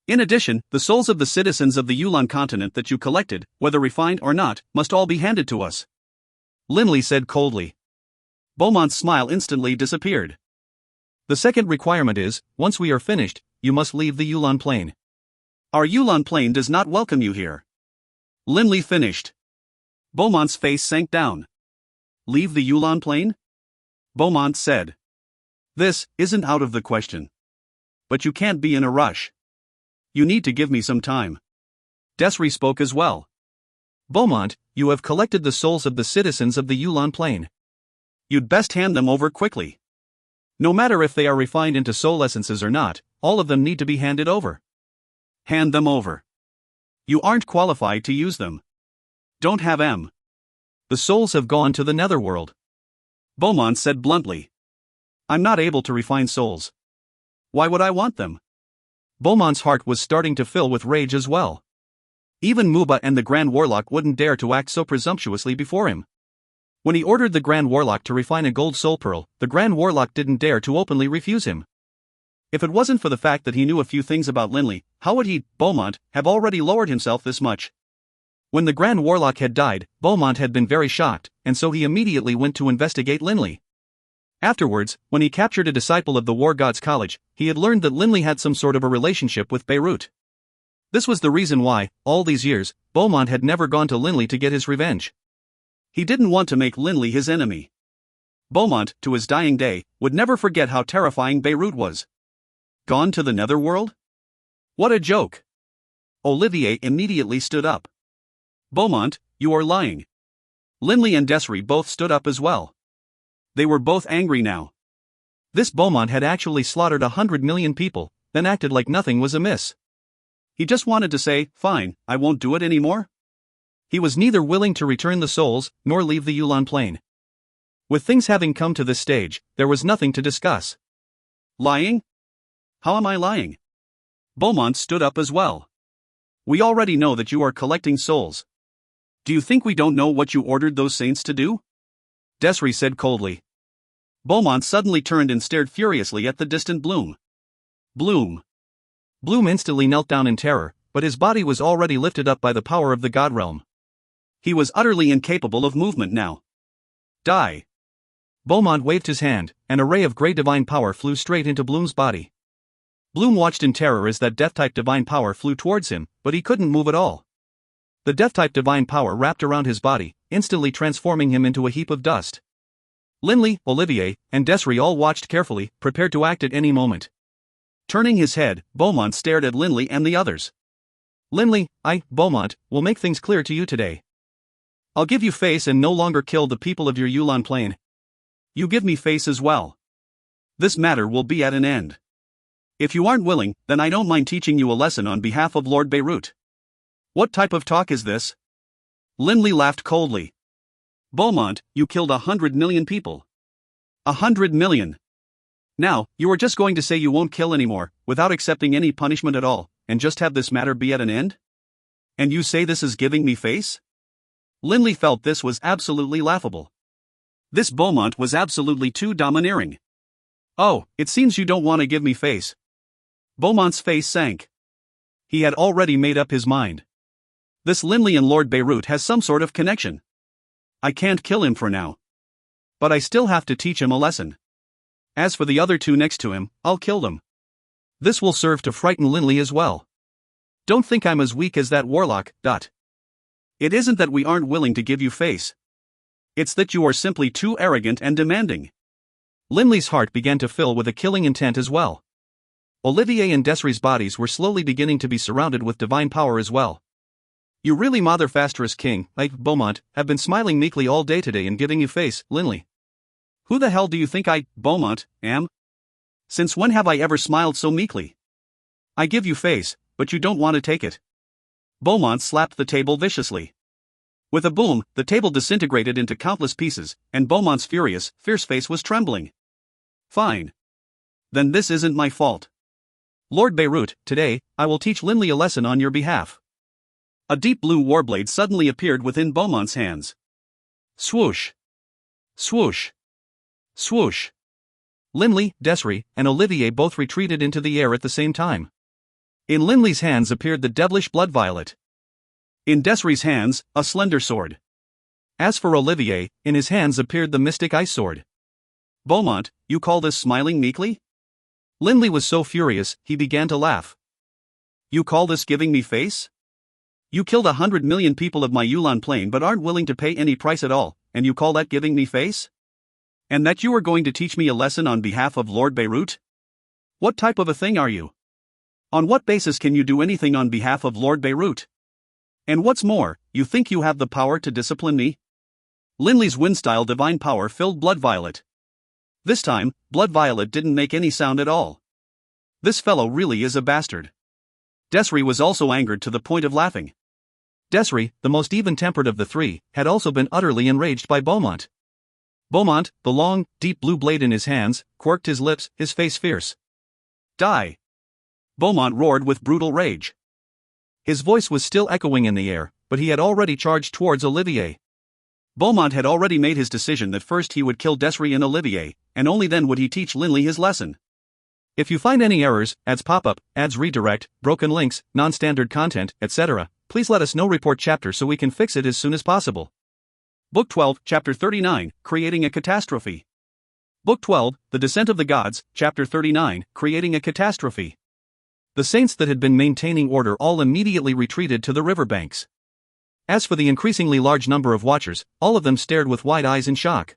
In addition, the souls of the citizens of the Yulon continent that you collected, whether refined or not, must all be handed to us. Linley said coldly. Beaumont's smile instantly disappeared. The second requirement is, once we are finished, you must leave the Yulon Plain. Our Yulon Plain does not welcome you here. Linley finished. Beaumont's face sank down. Leave the Yulon Plain? Beaumont said. This isn't out of the question. But you can't be in a rush. You need to give me some time. Desri spoke as well. Beaumont, you have collected the souls of the citizens of the Yulon Plain. You'd best hand them over quickly. No matter if they are refined into soul essences or not, all of them need to be handed over. Hand them over. You aren't qualified to use them. Don't have them. The souls have gone to the netherworld. Beaumont said bluntly. I'm not able to refine souls. Why would I want them? Beaumont's heart was starting to fill with rage as well. Even Muba and the Grand Warlock wouldn't dare to act so presumptuously before him. When he ordered the Grand Warlock to refine a gold soul pearl, the Grand Warlock didn't dare to openly refuse him. If it wasn't for the fact that he knew a few things about Linley, how would he, Beaumont, have already lowered himself this much? When the Grand Warlock had died, Beaumont had been very shocked, and so he immediately went to investigate Linley. Afterwards, when he captured a disciple of the War Gods College, he had learned that Linley had some sort of a relationship with Beirut. This was the reason why, all these years, Beaumont had never gone to Linley to get his revenge. He didn't want to make Linley his enemy. Beaumont, to his dying day, would never forget how terrifying Beirut was. Gone to the netherworld? What a joke! Olivier immediately stood up. Beaumont, you are lying. Linley and Desri both stood up as well. They were both angry now. This Beaumont had actually slaughtered 100 million people, then acted like nothing was amiss. He just wanted to say, fine, I won't do it anymore. He was neither willing to return the souls, nor leave the Yulon Plain. With things having come to this stage, there was nothing to discuss. Lying? How am I lying? Beaumont stood up as well. We already know that you are collecting souls. Do you think we don't know what you ordered those saints to do? Desri said coldly. Beaumont suddenly turned and stared furiously at the distant Bloom. Bloom instantly knelt down in terror, but his body was already lifted up by the power of the God realm. He was utterly incapable of movement now. Die! Beaumont waved his hand, and a ray of great divine power flew straight into Bloom's body. Bloom watched in terror as that death-type divine power flew towards him, but he couldn't move at all. The death-type divine power wrapped around his body, instantly transforming him into a heap of dust. Linley, Olivier, and Desri all watched carefully, prepared to act at any moment. Turning his head, Beaumont stared at Linley and the others. Linley, Beaumont, will make things clear to you today. I'll give you face and no longer kill the people of your Yulon Plain. You give me face as well. This matter will be at an end. If you aren't willing, then I don't mind teaching you a lesson on behalf of Lord Beirut. What type of talk is this? Linley laughed coldly. Beaumont, you killed 100 million people. 100 million. Now, you are just going to say you won't kill anymore, without accepting any punishment at all, and just have this matter be at an end? And you say this is giving me face? Linley felt this was absolutely laughable. This Beaumont was absolutely too domineering. Oh, it seems you don't want to give me face. Beaumont's face sank. He had already made up his mind. This Linley and Lord Beirut has some sort of connection. I can't kill him for now. But I still have to teach him a lesson. As for the other two next to him, I'll kill them. This will serve to frighten Linley as well. Don't think I'm as weak as that warlock. It isn't that we aren't willing to give you face. It's that you are simply too arrogant and demanding. Linley's heart began to fill with a killing intent as well. Olivier and Desri's bodies were slowly beginning to be surrounded with divine power as well. You really Mother Fastress King, Beaumont, have been smiling meekly all day today and giving you face, Linley. Who the hell do you think I, Beaumont, am? Since when have I ever smiled so meekly? I give you face, but you don't want to take it. Beaumont slapped the table viciously. With a boom, the table disintegrated into countless pieces, and Beaumont's fierce face was trembling. Fine. Then this isn't my fault. Lord Beirut, today, I will teach Linley a lesson on your behalf. A deep blue warblade suddenly appeared within Beaumont's hands. Swoosh. Swoosh. Swoosh. Linley, Desri, and Olivier both retreated into the air at the same time. In Linley's hands appeared the devilish blood violet. In Desri's hands, a slender sword. As for Olivier, in his hands appeared the mystic ice sword. Beaumont, you call this smiling meekly? Linley was so furious, he began to laugh. You call this giving me face? You killed 100 million people of my Yulon Plain but aren't willing to pay any price at all, and you call that giving me face? And that you are going to teach me a lesson on behalf of Lord Beirut? What type of a thing are you? On what basis can you do anything on behalf of Lord Beirut? And what's more, you think you have the power to discipline me? Linley's wind-style divine power filled Blood Violet. This time, Blood Violet didn't make any sound at all. This fellow really is a bastard. Desri was also angered to the point of laughing. Desri, the most even-tempered of the three, had also been utterly enraged by Beaumont. Beaumont, the long, deep blue blade in his hands, quirked his lips, his face fierce. Die! Beaumont roared with brutal rage. His voice was still echoing in the air, but he had already charged towards Olivier. Beaumont had already made his decision that first he would kill Desri and Olivier, and only then would he teach Linley his lesson. If you find any errors, ads pop up, ads redirect, broken links, non-standard content, etc., please let us know. Report chapter so we can fix it as soon as possible. Book 12, Chapter 39, Creating a Catastrophe. Book 12, The Descent of the Gods, Chapter 39, Creating a Catastrophe. The saints that had been maintaining order all immediately retreated to the riverbanks. As for the increasingly large number of watchers, all of them stared with wide eyes in shock.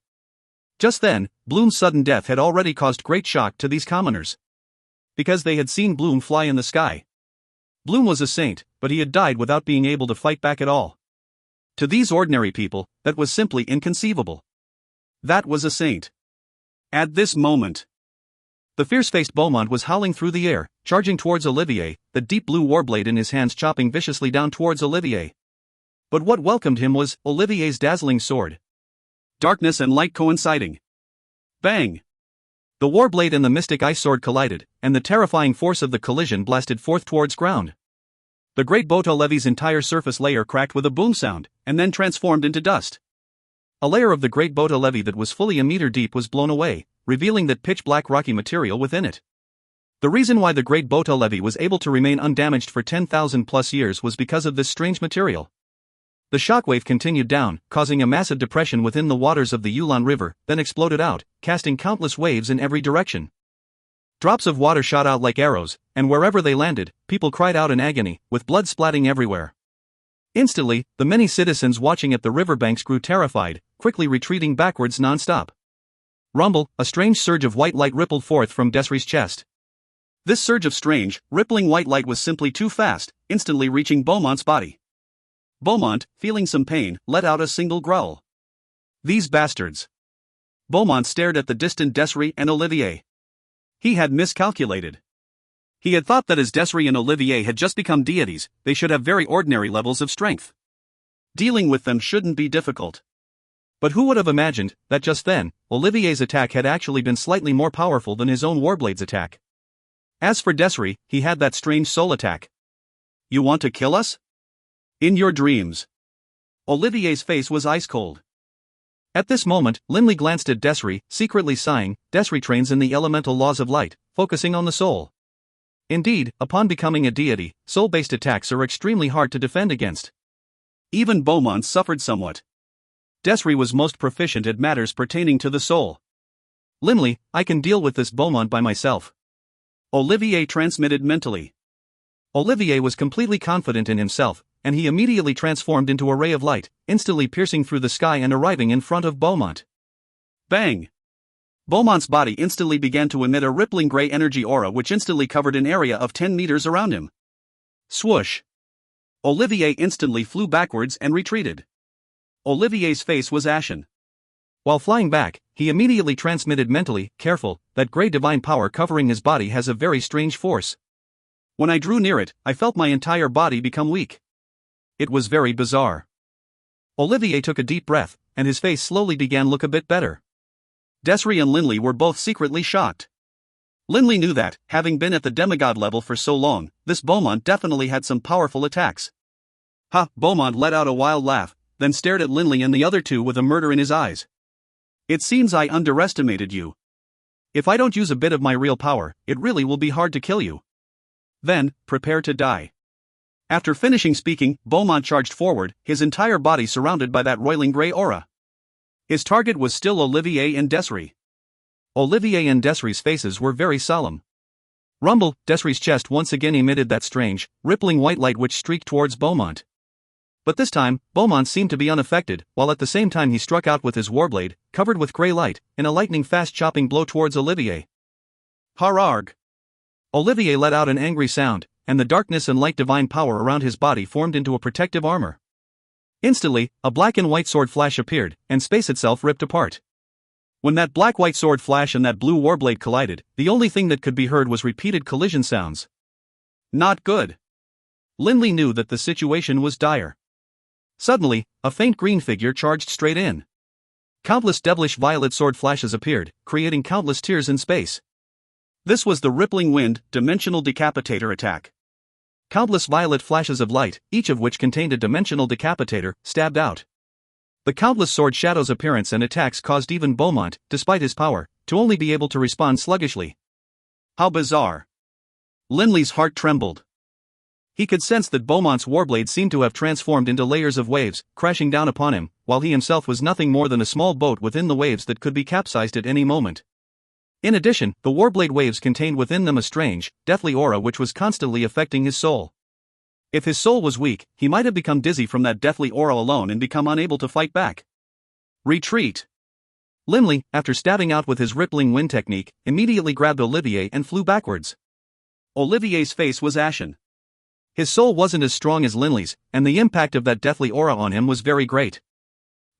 Just then, Bloom's sudden death had already caused great shock to these commoners. Because they had seen Bloom fly in the sky. Bloom was a saint, but he had died without being able to fight back at all. To these ordinary people, that was simply inconceivable. That was a saint. At this moment, the fierce-faced Beaumont was howling through the air, charging towards Olivier, the deep blue warblade in his hands chopping viciously down towards Olivier. But what welcomed him was Olivier's dazzling sword. Darkness and light coinciding. Bang! The warblade and the mystic ice sword collided, and the terrifying force of the collision blasted forth towards ground. The great Beaujolais' entire surface layer cracked with a boom sound, and then transformed into dust. A layer of the great Beaujolais that was fully a meter deep was blown away, revealing that pitch-black rocky material within it. The reason why the great Beaujolais was able to remain undamaged for 10,000 plus years was because of this strange material. The shockwave continued down, causing a massive depression within the waters of the Yulon River, then exploded out, casting countless waves in every direction. Drops of water shot out like arrows, and wherever they landed, people cried out in agony, with blood splatting everywhere. Instantly, the many citizens watching at the riverbanks grew terrified, quickly retreating backwards non-stop. Rumble, a strange surge of white light rippled forth from Desri's chest. This surge of strange, rippling white light was simply too fast, instantly reaching Beaumont's body. Beaumont, feeling some pain, let out a single growl. These bastards. Beaumont stared at the distant Desri and Olivier. He had miscalculated. He had thought that as Desri and Olivier had just become deities, they should have very ordinary levels of strength. Dealing with them shouldn't be difficult. But who would have imagined that just then, Olivier's attack had actually been slightly more powerful than his own Warblade's attack. As for Desri, he had that strange soul attack. You want to kill us? In your dreams. Olivier's face was ice cold. At this moment, Linley glanced at Desri, secretly sighing. Desri trains in the elemental laws of light, focusing on the soul. Indeed, upon becoming a deity, soul-based attacks are extremely hard to defend against. Even Beaumont suffered somewhat. Desri was most proficient at matters pertaining to the soul. Linley, I can deal with this Beaumont by myself. Olivier transmitted mentally. Olivier was completely confident in himself, and he immediately transformed into a ray of light, instantly piercing through the sky and arriving in front of Beaumont. Bang! Beaumont's body instantly began to emit a rippling gray energy aura which instantly covered an area of 10 meters around him. Swoosh! Olivier instantly flew backwards and retreated. Olivier's face was ashen. While flying back, he immediately transmitted mentally, careful, that gray divine power covering his body has a very strange force. When I drew near it, I felt my entire body become weak. It was very bizarre. Olivier took a deep breath, and his face slowly began to look a bit better. Desri and Linley were both secretly shocked. Linley knew that, having been at the demigod level for so long, this Beaumont definitely had some powerful attacks. Ha! Beaumont let out a wild laugh, then stared at Linley and the other two with a murder in his eyes. It seems I underestimated you. If I don't use a bit of my real power, it really will be hard to kill you. Then, prepare to die. After finishing speaking, Beaumont charged forward, his entire body surrounded by that roiling grey aura. His target was still Olivier and Desri. Olivier and Desri's faces were very solemn. Rumble, Desri's chest once again emitted that strange, rippling white light which streaked towards Beaumont. But this time, Beaumont seemed to be unaffected, while at the same time he struck out with his warblade, covered with grey light, in a lightning-fast chopping blow towards Olivier. Hararg! Olivier let out an angry sound, and the darkness and light divine power around his body formed into a protective armor. Instantly, a black and white sword flash appeared, and space itself ripped apart. When that black-white sword flash and that blue warblade collided, the only thing that could be heard was repeated collision sounds. Not good. Linley knew that the situation was dire. Suddenly, a faint green figure charged straight in. Countless devilish violet sword flashes appeared, creating countless tears in space. This was the Rippling Wind, Dimensional Decapitator attack. Countless violet flashes of light, each of which contained a dimensional decapitator, stabbed out. The countless sword shadows' appearance and attacks caused even Beaumont, despite his power, to only be able to respond sluggishly. How bizarre. Linley's heart trembled. He could sense that Beaumont's warblade seemed to have transformed into layers of waves, crashing down upon him, while he himself was nothing more than a small boat within the waves that could be capsized at any moment. In addition, the warblade waves contained within them a strange, deathly aura which was constantly affecting his soul. If his soul was weak, he might have become dizzy from that deathly aura alone and become unable to fight back. Retreat. Linley, after stabbing out with his rippling wind technique, immediately grabbed Olivier and flew backwards. Olivier's face was ashen. His soul wasn't as strong as Linley's, and the impact of that deathly aura on him was very great.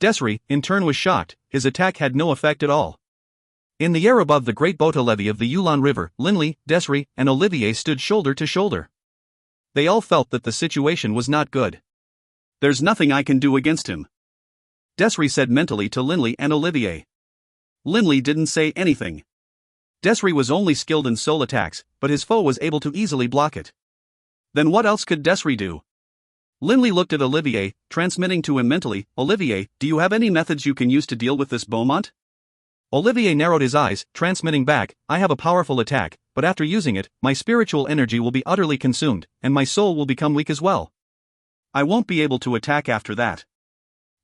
Desri, in turn, was shocked. His attack had no effect at all. In the air above the great Bota levee of the Yulon River, Linley, Desri, and Olivier stood shoulder to shoulder. They all felt that the situation was not good. There's nothing I can do against him, Desri said mentally to Linley and Olivier. Linley didn't say anything. Desri was only skilled in soul attacks, but his foe was able to easily block it. Then what else could Desri do? Linley looked at Olivier, transmitting to him mentally, Olivier, do you have any methods you can use to deal with this Beaumont? Olivier narrowed his eyes, transmitting back, I have a powerful attack, but after using it, my spiritual energy will be utterly consumed, and my soul will become weak as well. I won't be able to attack after that.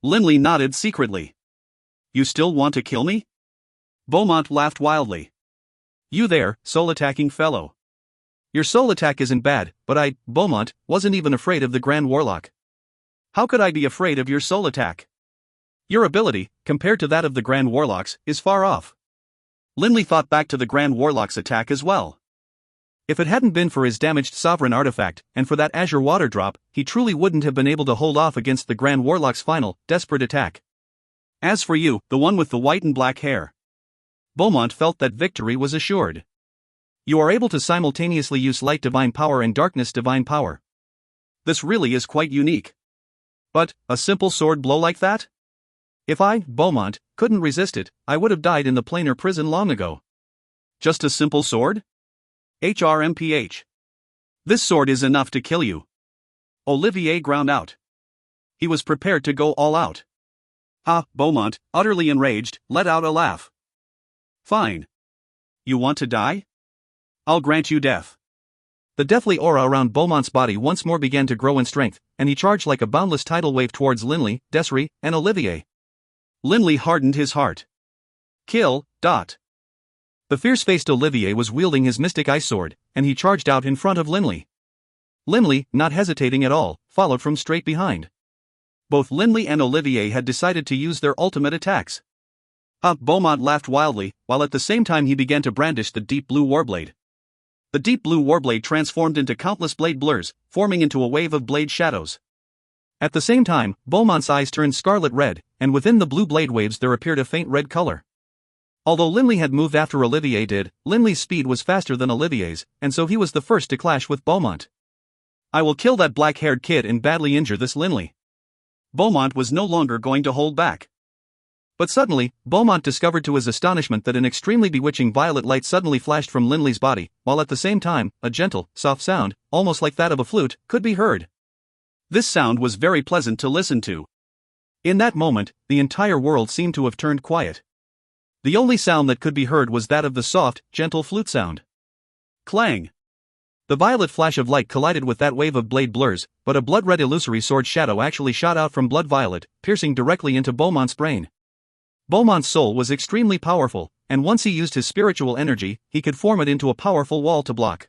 Linley nodded secretly. You still want to kill me? Beaumont laughed wildly. You there, soul-attacking fellow. Your soul attack isn't bad, but I, Beaumont, wasn't even afraid of the Grand Warlock. How could I be afraid of your soul attack? Your ability, compared to that of the Grand Warlock's, is far off. Linley thought back to the Grand Warlock's attack as well. If it hadn't been for his damaged sovereign artifact, and for that azure water drop, he truly wouldn't have been able to hold off against the Grand Warlock's final, desperate attack. As for you, the one with the white and black hair. Beaumont felt that victory was assured. You are able to simultaneously use light divine power and darkness divine power. This really is quite unique. But, a simple sword blow like that? If I, Beaumont, couldn't resist it, I would have died in the planar prison long ago. Just a simple sword? HRMPH. This sword is enough to kill you. Olivier ground out. He was prepared to go all out. Beaumont, utterly enraged, let out a laugh. Fine. You want to die? I'll grant you death. The deathly aura around Beaumont's body once more began to grow in strength, and he charged like a boundless tidal wave towards Linley, Desri, and Olivier. Linley hardened his heart. Kill. The fierce-faced Olivier was wielding his mystic ice sword, and he charged out in front of Linley. Linley, not hesitating at all, followed from straight behind. Both Linley and Olivier had decided to use their ultimate attacks. Beaumont laughed wildly, while at the same time he began to brandish the deep blue warblade. The deep blue warblade transformed into countless blade blurs, forming into a wave of blade shadows. At the same time, Beaumont's eyes turned scarlet red, and within the blue blade waves there appeared a faint red color. Although Linley had moved after Olivier did, Linley's speed was faster than Olivier's, and so he was the first to clash with Beaumont. I will kill that black-haired kid and badly injure this Linley. Beaumont was no longer going to hold back. But suddenly, Beaumont discovered to his astonishment that an extremely bewitching violet light suddenly flashed from Linley's body, while at the same time, a gentle, soft sound, almost like that of a flute, could be heard. This sound was very pleasant to listen to. In that moment, the entire world seemed to have turned quiet. The only sound that could be heard was that of the soft, gentle flute sound. Clang! The violet flash of light collided with that wave of blade blurs, but a blood-red illusory sword shadow actually shot out from blood violet, piercing directly into Beaumont's brain. Beaumont's soul was extremely powerful, and once he used his spiritual energy, he could form it into a powerful wall to block.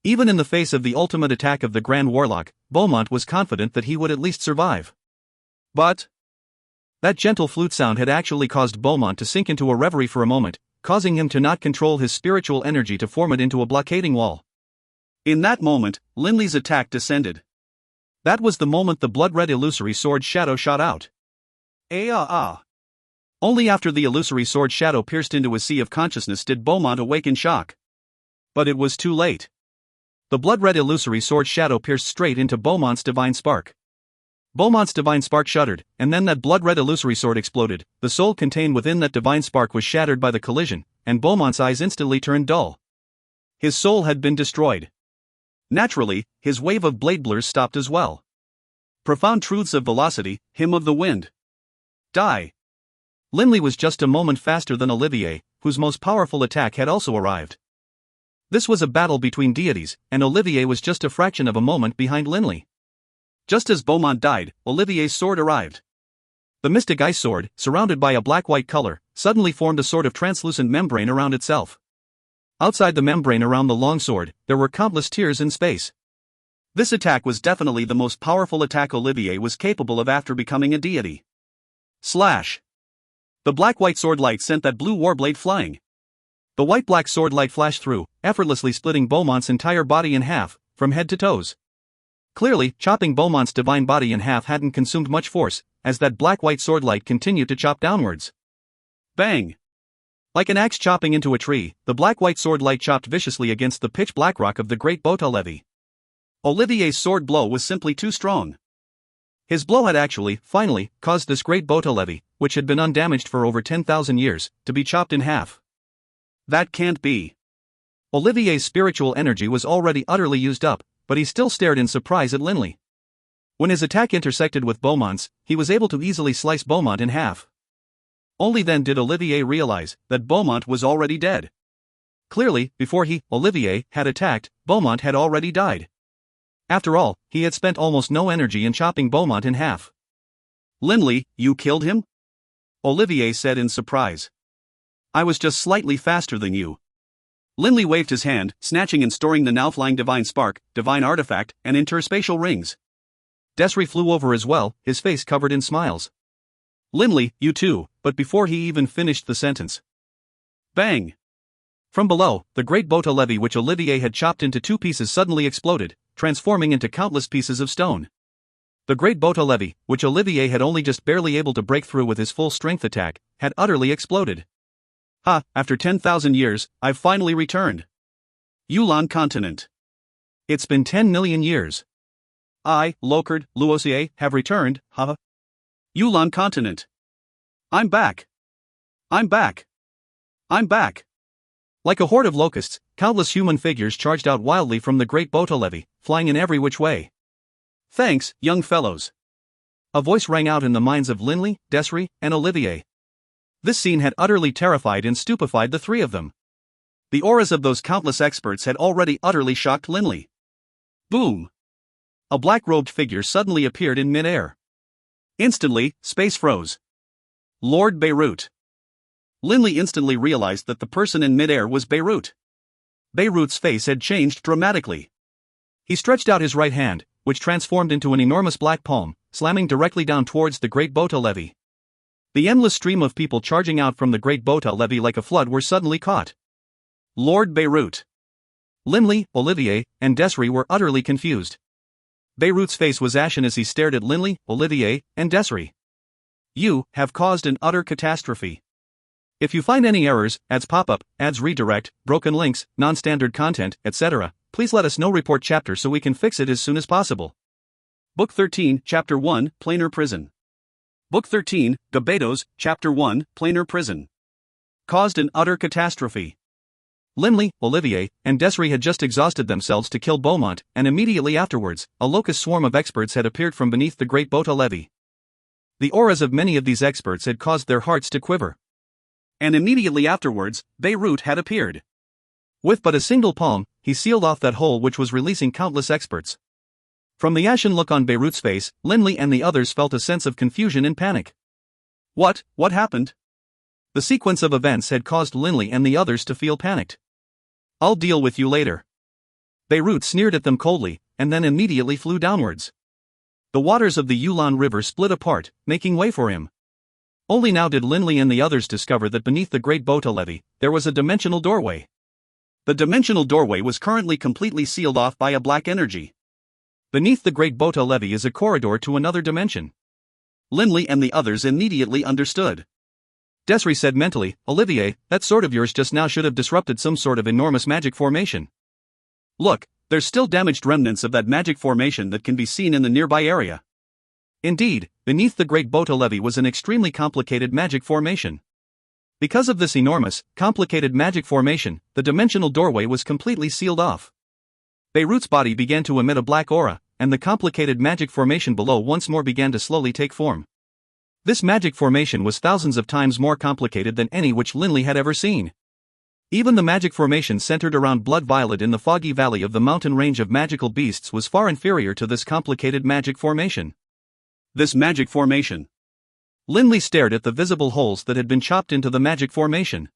Even in the face of the ultimate attack of the Grand Warlock, Beaumont was confident that he would at least survive. But that gentle flute sound had actually caused Beaumont to sink into a reverie for a moment, causing him to not control his spiritual energy to form it into a blockading wall. In that moment, Linley's attack descended. That was the moment the blood-red illusory sword shadow shot out. Only after the illusory sword shadow pierced into his sea of consciousness did Beaumont awake in shock. But it was too late. The blood-red illusory sword shadow pierced straight into Beaumont's divine spark. Beaumont's divine spark shuddered, and then that blood-red illusory sword exploded. The soul contained within that divine spark was shattered by the collision, and Beaumont's eyes instantly turned dull. His soul had been destroyed. Naturally, his wave of blade blurs stopped as well. Profound truths of velocity, hymn of the wind. Die. Linley was just a moment faster than Olivier, whose most powerful attack had also arrived. This was a battle between deities, and Olivier was just a fraction of a moment behind Linley. Just as Beaumont died, Olivier's sword arrived. The mystic ice sword, surrounded by a black-white color, suddenly formed a sort of translucent membrane around itself. Outside the membrane around the long sword, there were countless tears in space. This attack was definitely the most powerful attack Olivier was capable of after becoming a deity. Slash! The black-white sword light sent that blue warblade flying. The white-black sword light flashed through, effortlessly splitting Beaumont's entire body in half, from head to toes. Clearly, chopping Beaumont's divine body in half hadn't consumed much force, as that black-white sword light continued to chop downwards. Bang! Like an axe chopping into a tree, the black-white sword light chopped viciously against the pitch-black rock of the Great Bota Levee. Olivier's sword blow was simply too strong. His blow had actually, finally, caused this Great Bota Levee, which had been undamaged for over 10,000 years, to be chopped in half. That can't be. Olivier's spiritual energy was already utterly used up, but he still stared in surprise at Linley. When his attack intersected with Beaumont's, he was able to easily slice Beaumont in half. Only then did Olivier realize that Beaumont was already dead. Clearly, before he, Olivier, had attacked, Beaumont had already died. After all, he had spent almost no energy in chopping Beaumont in half. Linley, you killed him? Olivier said in surprise. I was just slightly faster than you. Linley waved his hand, snatching and storing the now flying divine spark, divine artifact, and interspatial rings. Desri flew over as well, his face covered in smiles. Linley, you too, but before he even finished the sentence. Bang! From below, the Great Bota Levee which Olivier had chopped into two pieces suddenly exploded, transforming into countless pieces of stone. The Great Bota Levee, which Olivier had only just barely able to break through with his full strength attack, had utterly exploded. Ha, after 10,000 years, I've finally returned. Yulan continent. It's been 10 million years. I, Locard, Luosier, have returned, haha. Yulan continent. I'm back. I'm back. I'm back. Like a horde of locusts, countless human figures charged out wildly from the Great Bota Levee, flying in every which way. Thanks, young fellows. A voice rang out in the minds of Linley, Desri, and Olivier. This scene had utterly terrified and stupefied the three of them. The auras of those countless experts had already utterly shocked Linley. Boom! A black-robed figure suddenly appeared in mid-air. Instantly, space froze. Lord Beirut. Linley instantly realized that the person in mid-air was Beirut. Beirut's face had changed dramatically. He stretched out his right hand, which transformed into an enormous black palm, slamming directly down towards the Great Bota Levee. The endless stream of people charging out from the Great Bota Levee like a flood were suddenly caught. Lord Beirut. Linley, Olivier, and Desri were utterly confused. Beirut's face was ashen as he stared at Linley, Olivier, and Desri. You have caused an utter catastrophe. If you find any errors, ads pop-up, ads redirect, broken links, non-standard content, etc., please let us know. Report chapter so we can fix it as soon as possible. Book 13, Chapter 1, Planar Prison. Book 13, Gabedos, Chapter 1, Planar Prison. Caused an utter catastrophe. Linley, Olivier, and Desri had just exhausted themselves to kill Beaumont, and immediately afterwards, a locust swarm of experts had appeared from beneath the Great Bota Levee. The auras of many of these experts had caused their hearts to quiver. And immediately afterwards, Beirut had appeared. With but a single palm, he sealed off that hole which was releasing countless experts. From the ashen look on Beirut's face, Linley and the others felt a sense of confusion and panic. What happened? The sequence of events had caused Linley and the others to feel panicked. I'll deal with you later. Beirut sneered at them coldly, and then immediately flew downwards. The waters of the Yulan River split apart, making way for him. Only now did Linley and the others discover that beneath the Great Bota Levee, there was a dimensional doorway. The dimensional doorway was currently completely sealed off by a black energy. Beneath the Great Bota Levee is a corridor to another dimension. Linley and the others immediately understood. Desri said mentally, Olivier, that sword of yours just now should have disrupted some sort of enormous magic formation. Look, there's still damaged remnants of that magic formation that can be seen in the nearby area. Indeed, beneath the Great Bota Levee was an extremely complicated magic formation. Because of this enormous, complicated magic formation, the dimensional doorway was completely sealed off. Beirut's body began to emit a black aura, and the complicated magic formation below once more began to slowly take form. This magic formation was thousands of times more complicated than any which Linley had ever seen. Even the magic formation centered around Blood Violet in the foggy valley of the mountain range of magical beasts was far inferior to this complicated magic formation. This magic formation. Linley stared at the visible holes that had been chopped into the magic formation.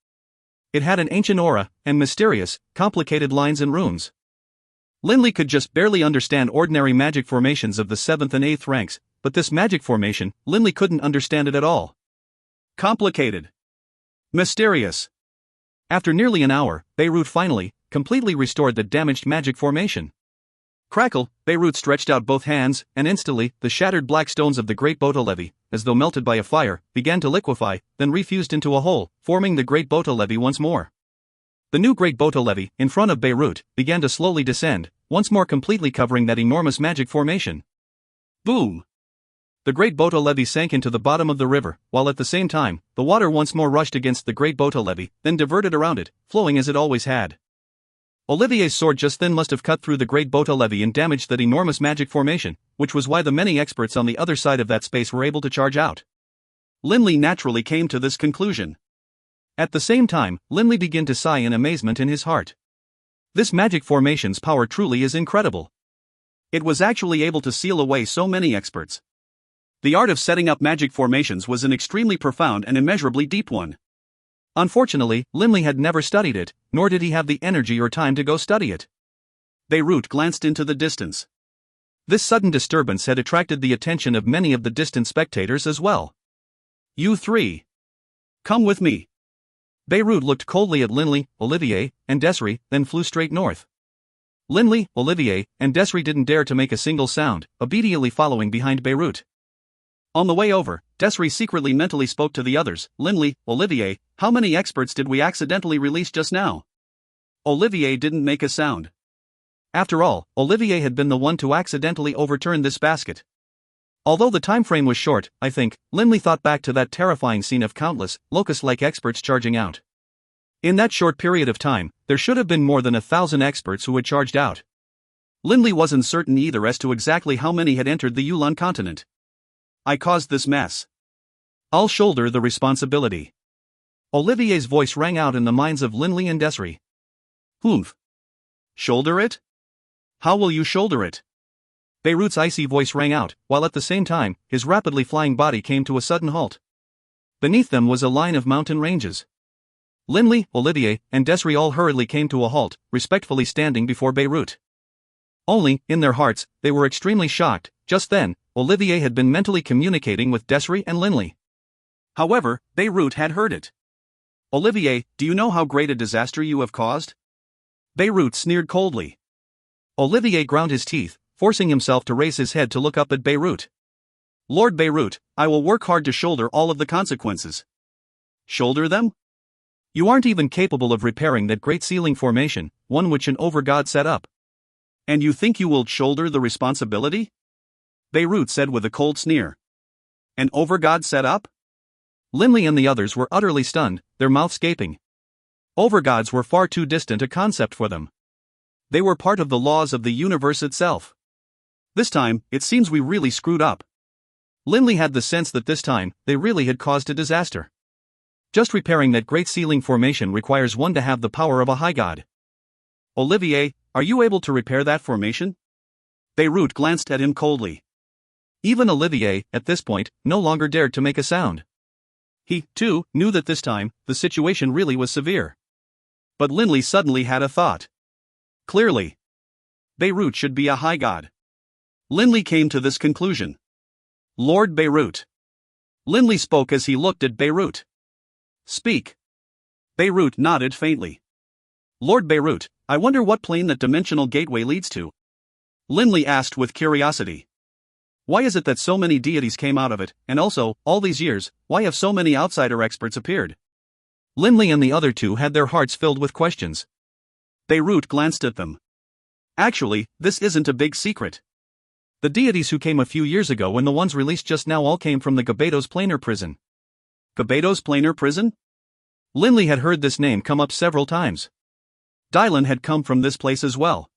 It had an ancient aura, and mysterious, complicated lines and runes. Linley could just barely understand ordinary magic formations of the 7th and 8th ranks, but this magic formation, Linley couldn't understand it at all. Complicated. Mysterious. After nearly an hour, Beirut finally, completely restored the damaged magic formation. Crackle, Beirut stretched out both hands, and instantly, the shattered black stones of the great Bota levee, as though melted by a fire, began to liquefy, then refused into a hole, forming the great Bota levee once more. The new great Bota levee, in front of Beirut, began to slowly descend, once more completely covering that enormous magic formation. Boom! The great Bota levee sank into the bottom of the river, while at the same time, the water once more rushed against the great Bota levee, then diverted around it, flowing as it always had. Olivier's sword just then must have cut through the great Bota levee and damaged that enormous magic formation, which was why the many experts on the other side of that space were able to charge out. Linley naturally came to this conclusion. At the same time, Linley began to sigh in amazement in his heart. This magic formation's power truly is incredible. It was actually able to seal away so many experts. The art of setting up magic formations was an extremely profound and immeasurably deep one. Unfortunately, Linley had never studied it, nor did he have the energy or time to go study it. Beirut glanced into the distance. This sudden disturbance had attracted the attention of many of the distant spectators as well. "You three. Come with me." Beirut looked coldly at Linley, Olivier, and Desiree, then flew straight north. Linley, Olivier, and Desiree didn't dare to make a single sound, obediently following behind Beirut. On the way over, Desiree secretly mentally spoke to the others. "Linley, Olivier, how many experts did we accidentally release just now?" Olivier didn't make a sound. After all, Olivier had been the one to accidentally overturn this basket. Although the time frame was short, I think, Linley thought back to that terrifying scene of countless, locust-like experts charging out. In that short period of time, there should have been more than 1,000 experts who had charged out. Linley wasn't certain either as to exactly how many had entered the Yulan continent. "I caused this mess. I'll shoulder the responsibility." Olivier's voice rang out in the minds of Linley and Desiree. "Humph. Shoulder it? How will you shoulder it?" Beirut's icy voice rang out, while at the same time, his rapidly flying body came to a sudden halt. Beneath them was a line of mountain ranges. Linley, Olivier, and Desiree all hurriedly came to a halt, respectfully standing before Beirut. Only, in their hearts, they were extremely shocked. Just then, Olivier had been mentally communicating with Desiree and Linley. However, Beirut had heard it. "Olivier, do you know how great a disaster you have caused?" Beirut sneered coldly. Olivier ground his teeth, forcing himself to raise his head to look up at Beirut. "Lord Beirut, I will work hard to shoulder all of the consequences." "Shoulder them? You aren't even capable of repairing that great ceiling formation, one which an overgod set up. And you think you will shoulder the responsibility?" Beirut said with a cold sneer. "An overgod set up?" Linley and the others were utterly stunned, their mouths gaping. Overgods were far too distant a concept for them. They were part of the laws of the universe itself. This time, it seems we really screwed up. Linley had the sense that this time, they really had caused a disaster. Just repairing that great ceiling formation requires one to have the power of a high god. "Olivier, are you able to repair that formation?" Beirut glanced at him coldly. Even Olivier, at this point, no longer dared to make a sound. He, too, knew that this time, the situation really was severe. But Linley suddenly had a thought. Clearly, Beirut should be a high god. Linley came to this conclusion. "Lord Beirut." Linley spoke as he looked at Beirut. "Speak." Beirut nodded faintly. "Lord Beirut, I wonder what plane that dimensional gateway leads to?" Linley asked with curiosity. "Why is it that so many deities came out of it, and also, all these years, why have so many outsider experts appeared?" Linley and the other two had their hearts filled with questions. Beirut glanced at them. "Actually, this isn't a big secret. The deities who came a few years ago and the ones released just now all came from the Gabados planar prison." Gabados planar prison? Linley had heard this name come up several times. Dylan had come from this place as well.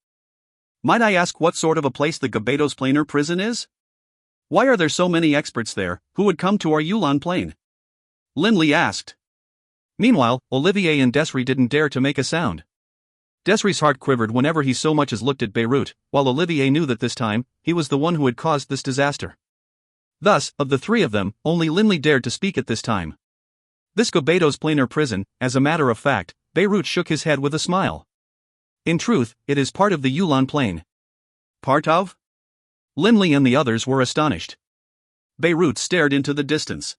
"Might I ask what sort of a place the Gabados planar prison is? Why are there so many experts there, who would come to our Yulan plane?" Linley asked. Meanwhile, Olivier and Desiree didn't dare to make a sound. Desiree's heart quivered whenever he so much as looked at Beirut, while Olivier knew that this time, he was the one who had caused this disaster. Thus, of the three of them, only Linley dared to speak at this time. This Gabados planar prison, as a matter of fact, Beirut shook his head with a smile. In truth, it is part of the Yulon Plain. Part of? Linley and the others were astonished. Beirut stared into the distance.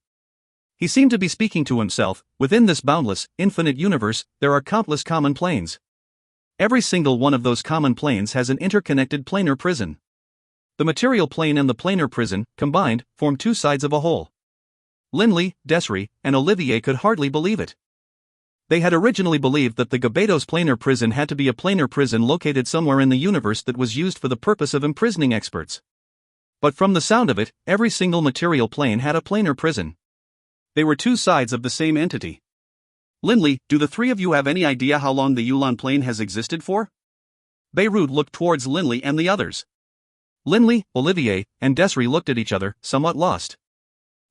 He seemed to be speaking to himself. Within this boundless, infinite universe, there are countless common planes. Every single one of those common planes has an interconnected planar prison. The material plane and the planar prison, combined, form two sides of a whole. Linley, Desri, and Olivier could hardly believe it. They had originally believed that the Gabedos planar prison had to be a planar prison located somewhere in the universe that was used for the purpose of imprisoning experts. But from the sound of it, every single material plane had a planar prison. They were two sides of the same entity. Linley, do the three of you have any idea how long the Yulon Plain has existed for? Beirut looked towards Linley and the others. Linley, Olivier, and Desri looked at each other, somewhat lost.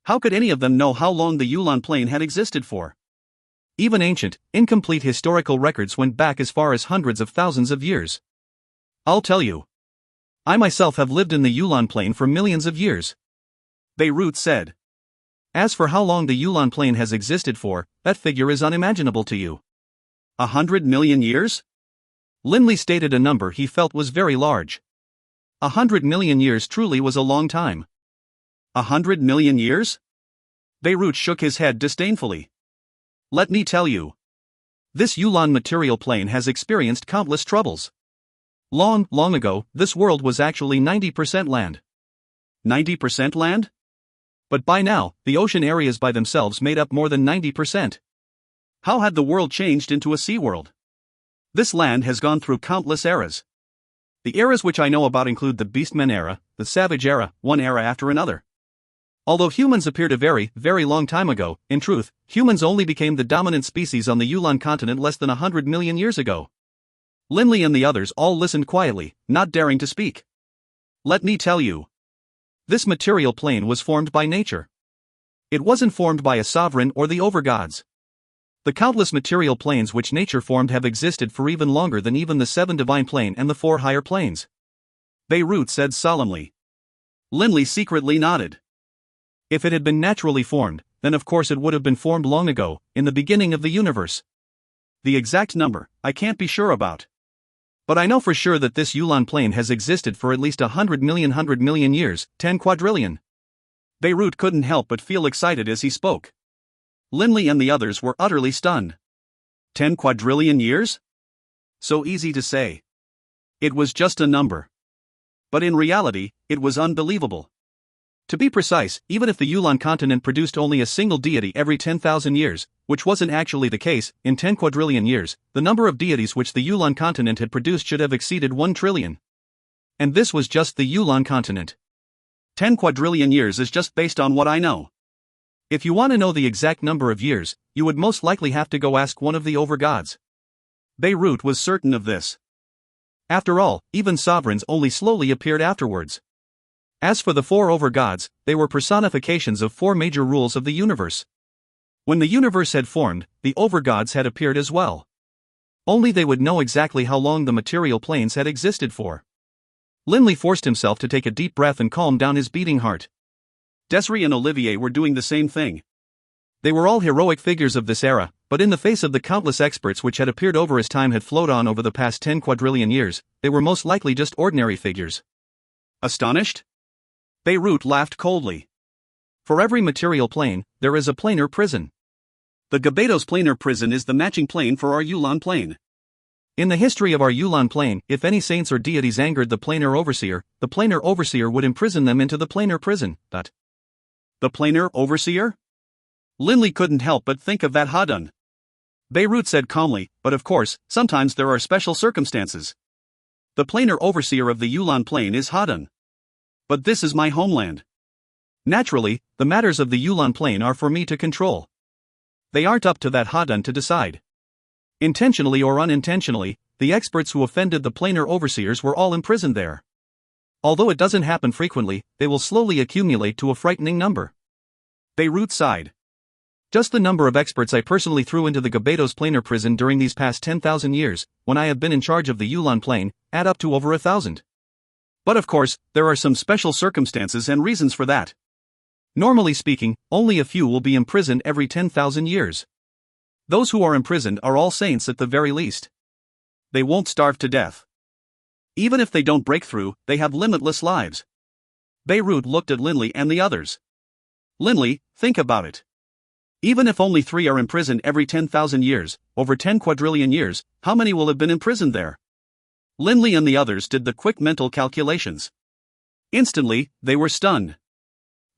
How could any of them know how long the Yulon Plain had existed for? Even ancient, incomplete historical records went back as far as hundreds of thousands of years. I'll tell you. I myself have lived in the Yulon Plain for millions of years. Beirut said. As for how long the Yulon Plain has existed for, that figure is unimaginable to you. 100 million years? Linley stated a number he felt was very large. 100 million years truly was a long time. 100 million years? Beirut shook his head disdainfully. Let me tell you. This Yulon material plane has experienced countless troubles. Long, long ago, this world was actually 90% land. 90% land? But by now, the ocean areas by themselves made up more than 90%. How had the world changed into a sea world? This land has gone through countless eras. The eras which I know about include the Beastmen era, the Savage era, one era after another. Although humans appeared a very, very long time ago, in truth, humans only became the dominant species on the Yulon continent less than 100 million years ago. Linley and the others all listened quietly, not daring to speak. Let me tell you. This material plane was formed by nature. It wasn't formed by a sovereign or the overgods. The countless material planes which nature formed have existed for even longer than even the 7 divine plane and the 4 higher planes. Beirut said solemnly. Linley secretly nodded. If it had been naturally formed, then of course it would have been formed long ago, in the beginning of the universe. The exact number, I can't be sure about. But I know for sure that this Yulon Plain has existed for at least 100 million years, 10 quadrillion. Beirut couldn't help but feel excited as he spoke. Linley and the others were utterly stunned. 10 quadrillion years? So easy to say. It was just a number. But in reality, it was unbelievable. To be precise, even if the Yulon continent produced only a single deity every 10,000 years, which wasn't actually the case, in 10 quadrillion years, the number of deities which the Yulon continent had produced should have exceeded 1 trillion. And this was just the Yulon continent. 10 quadrillion years is just based on what I know. If you want to know the exact number of years, you would most likely have to go ask one of the overgods. Beirut was certain of this. After all, even sovereigns only slowly appeared afterwards. As for the 4 overgods, they were personifications of 4 major rules of the universe. When the universe had formed, the overgods had appeared as well. Only they would know exactly how long the material planes had existed for. Linley forced himself to take a deep breath and calm down his beating heart. Desri and Olivier were doing the same thing. They were all heroic figures of this era, but in the face of the countless experts which had appeared over as time had flowed on over the past 10 quadrillion years, they were most likely just ordinary figures. Astonished? Beirut laughed coldly. For every material plane, there is a planar prison. The Gabedos planar prison is the matching plane for our Yulon plane. In the history of our Yulon plane, if any saints or deities angered the planar overseer would imprison them into the planar prison. The planar overseer? Linley couldn't help but think of that Hadun. Beirut said calmly, but of course, sometimes there are special circumstances. The planar overseer of the Yulon plane is Hadun. But this is my homeland. Naturally, the matters of the Yulon Plain are for me to control. They aren't up to that Hadun to decide. Intentionally or unintentionally, the experts who offended the planar overseers were all imprisoned there. Although it doesn't happen frequently, they will slowly accumulate to a frightening number. Beirut sighed. Just the number of experts I personally threw into the Gabedos planar prison during these past 10,000 years, when I have been in charge of the Yulon Plain, add up to over 1,000. But of course, there are some special circumstances and reasons for that. Normally speaking, only a few will be imprisoned every 10,000 years. Those who are imprisoned are all saints at the very least. they won't starve to death. Even if they don't break through, they have limitless lives. Beirut looked at Linley and the others. Linley, think about it. Even if only 3 are imprisoned every 10,000 years, over 10 quadrillion years, how many will have been imprisoned there? Linley and the others did the quick mental calculations. Instantly, they were stunned.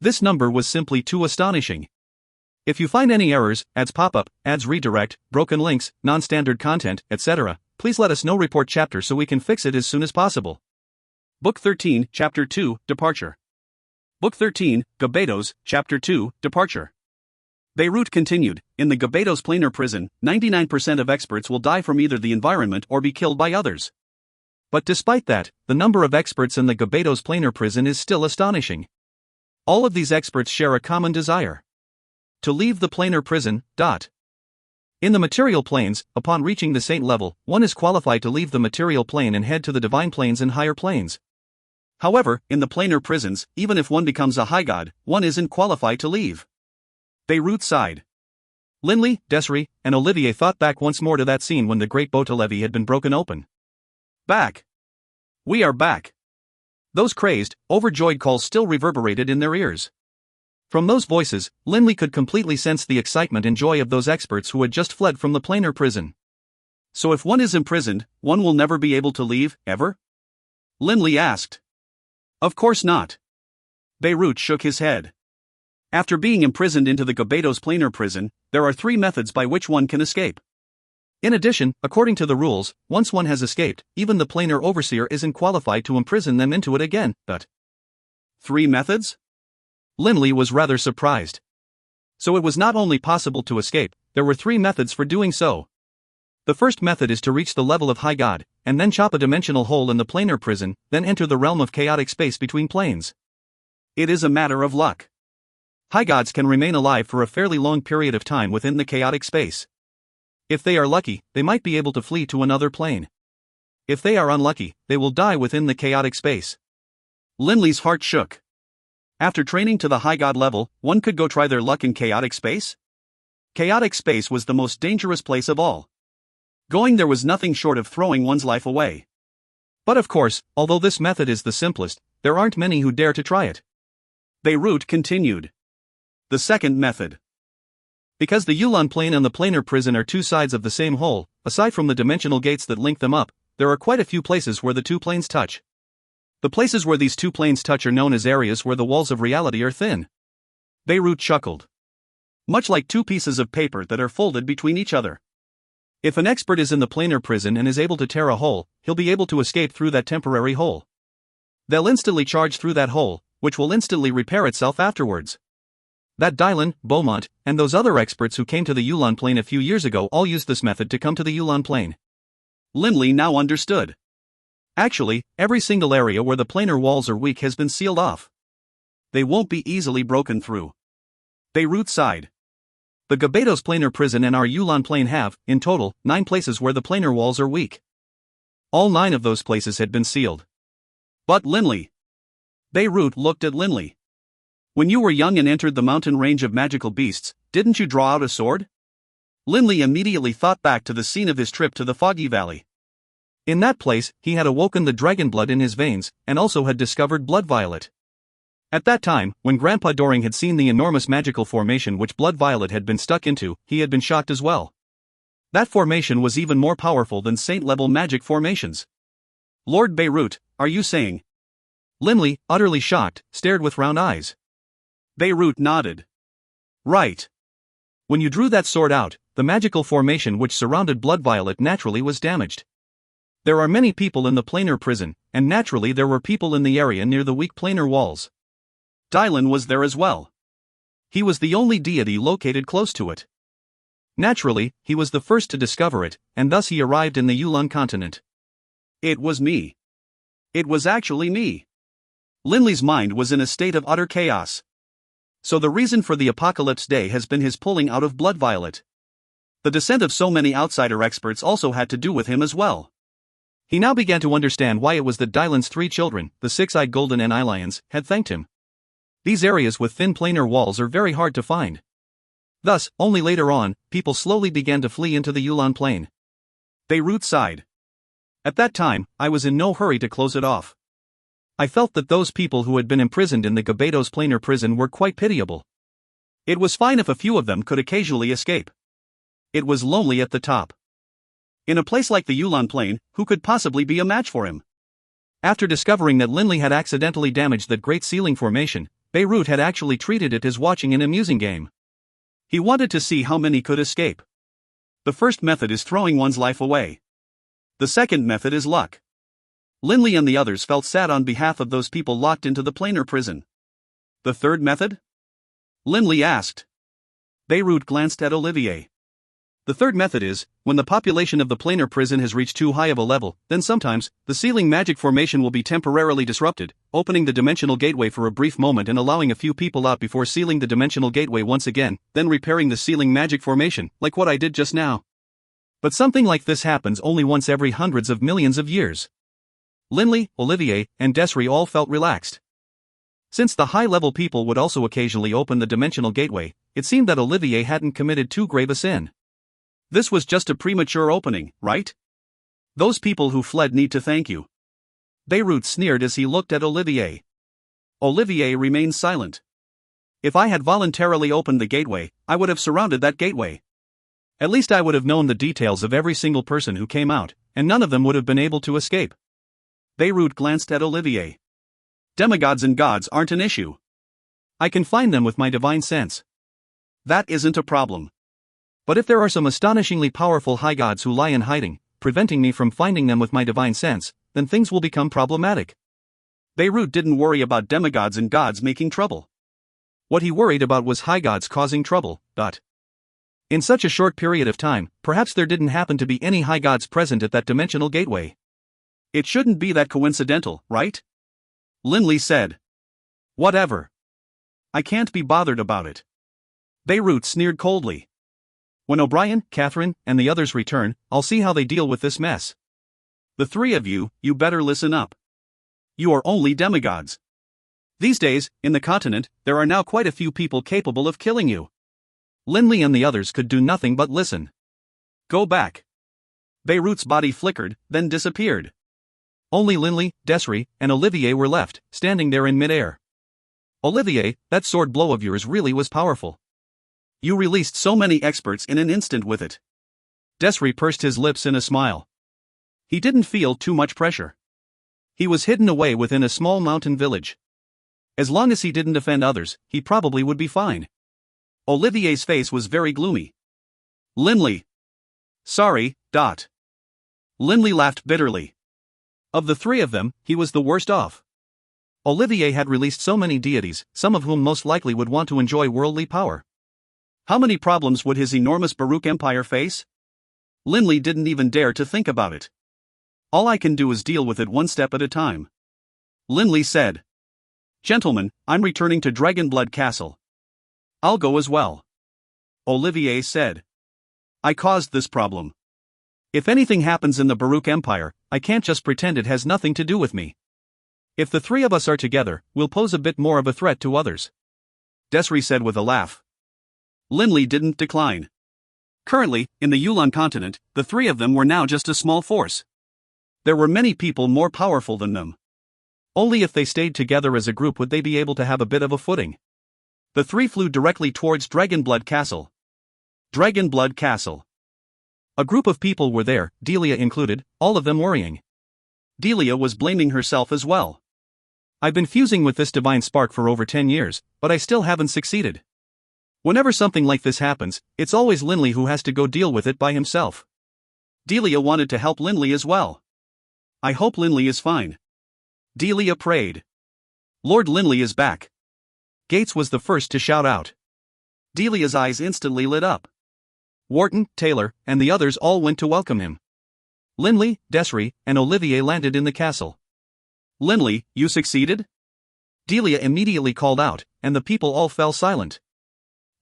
This number was simply too astonishing. If you find any errors, ads pop up, ads redirect, broken links, non-standard content, etc., please let us know. Report chapter so we can fix it as soon as possible. Book 13, Chapter 2, Departure. Book 13, Gabados, Chapter 2, Departure. Beirut continued, in the Gabados planar prison, 99% of experts will die from either the environment or be killed by others. But despite that, the number of experts in the Gabados planar prison is still astonishing. All of these experts share a common desire: to leave the planar prison. In the material planes, upon reaching the saint level, one is qualified to leave the material plane and head to the divine planes and higher planes. However, in the planar prisons, even if one becomes a high god, one isn't qualified to leave. Beirut sighed. Linley, Desiree, and Olivier thought back once more to that scene when the great boat levee had been broken open. Back. We are back. Those crazed, overjoyed calls still reverberated in their ears. From those voices, Linley could completely sense the excitement and joy of those experts who had just fled from the planar prison. So if one is imprisoned, one will never be able to leave, ever? Linley asked. Of course not. Beirut shook his head. After being imprisoned into the Gabados planar prison, there are 3 methods by which one can escape. In addition, according to the rules, once one has escaped, even the planar overseer isn't qualified to imprison them into it again. But 3 methods? Linley was rather surprised. So it was not only possible to escape, there were 3 methods for doing so. The first method is to reach the level of high god, and then chop a dimensional hole in the planar prison, then enter the realm of chaotic space between planes. It is a matter of luck. High gods can remain alive for a fairly long period of time within the chaotic space. If they are lucky, they might be able to flee to another plane. If they are unlucky, they will die within the chaotic space. Linley's heart shook. After training to the high god level, one could go try their luck in chaotic space? Chaotic space was the most dangerous place of all. Going there was nothing short of throwing one's life away. But of course, although this method is the simplest, there aren't many who dare to try it. Beirut continued. The second method. Because the Yulan plane and the planar prison are 2 sides of the same whole, aside from the dimensional gates that link them up, there are quite a few places where the 2 planes touch. The places where these 2 planes touch are known as areas where the walls of reality are thin. Beirut chuckled. Much like 2 pieces of paper that are folded between each other. If an expert is in the planar prison and is able to tear a hole, he'll be able to escape through that temporary hole. They'll instantly charge through that hole, which will instantly repair itself afterwards. That Dylan, Beaumont, and those other experts who came to the Yulan plane a few years ago all used this method to come to the Yulan plane. Linley now understood. Actually, every single area where the planar walls are weak has been sealed off. They won't be easily broken through. Beirut sighed. The Gabados planar prison and our Yulan plane have, in total, 9 places where the planar walls are weak. All 9 of those places had been sealed. But Linley. Beirut looked at Linley. When you were young and entered the mountain range of magical beasts, didn't you draw out a sword? Linley immediately thought back to the scene of his trip to the Foggy Valley. In that place, he had awoken the Dragonblood in his veins, and also had discovered Blood Violet. At that time, when Grandpa Doring had seen the enormous magical formation which Blood Violet had been stuck into, he had been shocked as well. That formation was even more powerful than saint-level magic formations. Lord Beirut, are you saying? Linley, utterly shocked, stared with round eyes. Beirut nodded. Right. When you drew that sword out, the magical formation which surrounded Blood Violet naturally was damaged. There are many people in the planar prison, and naturally there were people in the area near the weak planar walls. Dylan was there as well. He was the only deity located close to it. Naturally, he was the first to discover it, and thus he arrived in the Yulan continent. It was me. It was actually me. Linley's mind was in a state of utter chaos. So the reason for the Apocalypse Day has been his pulling out of Blood Violet. The descent of so many outsider experts also had to do with him as well. He now began to understand why it was that Dylan's 3 children, the 6-eyed golden Lions, had thanked him. These areas with thin planar walls are very hard to find. Thus, only later on, people slowly began to flee into the Yulan plane. Beirut sighed. At that time, I was in no hurry to close it off. I felt that those people who had been imprisoned in the Gabados planar prison were quite pitiable. It was fine if a few of them could occasionally escape. It was lonely at the top. In a place like the Yulon Plain, who could possibly be a match for him? After discovering that Linley had accidentally damaged that great ceiling formation, Beirut had actually treated it as watching an amusing game. He wanted to see how many could escape. The first method is throwing one's life away. The second method is luck. Linley and the others felt sad on behalf of those people locked into the planar prison. The third method? Linley asked. Beirut glanced at Olivier. The third method is, when the population of the planar prison has reached too high of a level, then sometimes, the ceiling magic formation will be temporarily disrupted, opening the dimensional gateway for a brief moment and allowing a few people out before sealing the dimensional gateway once again, then repairing the ceiling magic formation, like what I did just now. But something like this happens only once every hundreds of millions of years. Linley, Olivier, and Desri all felt relaxed. Since the high-level people would also occasionally open the dimensional gateway, it seemed that Olivier hadn't committed too grave a sin. This was just a premature opening, right? Those people who fled need to thank you. Beirut sneered as he looked at Olivier. Olivier remained silent. If I had voluntarily opened the gateway, I would have surrounded that gateway. At least I would have known the details of every single person who came out, and none of them would have been able to escape. Beirut glanced at Olivier. Demigods and gods aren't an issue. I can find them with my divine sense. That isn't a problem. But if there are some astonishingly powerful high gods who lie in hiding, preventing me from finding them with my divine sense, then things will become problematic. Beirut didn't worry about demigods and gods making trouble. What he worried about was high gods causing trouble. In such a short period of time, perhaps there didn't happen to be any high gods present at that dimensional gateway. It shouldn't be that coincidental, right? Linley said. Whatever. I can't be bothered about it. Beirut sneered coldly. When O'Brien, Catherine, and the others return, I'll see how they deal with this mess. The three of you better listen up. You are only demigods. These days, in the continent, there are now quite a few people capable of killing you. Linley and the others could do nothing but listen. Go back. Beirut's body flickered, then disappeared. Only Linley, Desri, and Olivier were left, standing there in midair. Olivier, that sword blow of yours really was powerful. You released so many experts in an instant with it. Desri pursed his lips in a smile. He didn't feel too much pressure. He was hidden away within a small mountain village. As long as he didn't offend others, he probably would be fine. Olivier's face was very gloomy. Linley. Sorry. Linley laughed bitterly. Of the three of them, he was the worst off. Olivier had released so many deities, some of whom most likely would want to enjoy worldly power. How many problems would his enormous Baruch empire face? Linley didn't even dare to think about it. All I can do is deal with it one step at a time. Linley said. Gentlemen, I'm returning to Dragonblood Castle. I'll go as well. Olivier said. I caused this problem. If anything happens in the Baruch Empire, I can't just pretend it has nothing to do with me. If the three of us are together, we'll pose a bit more of a threat to others. Desri said with a laugh. Linley didn't decline. Currently, in the Yulon continent, the three of them were now just a small force. There were many people more powerful than them. Only if they stayed together as a group would they be able to have a bit of a footing. The three flew directly towards Dragonblood Castle. Dragonblood Castle. A group of people were there, Delia included, all of them worrying. Delia was blaming herself as well. I've been fusing with this divine spark for over 10 years, but I still haven't succeeded. Whenever something like this happens, it's always Linley who has to go deal with it by himself. Delia wanted to help Linley as well. I hope Linley is fine. Delia prayed. Lord Linley is back. Gates was the first to shout out. Delia's eyes instantly lit up. Wharton, Taylor, and the others all went to welcome him. Linley, Desri, and Olivier landed in the castle. Linley, you succeeded? Delia immediately called out, and the people all fell silent.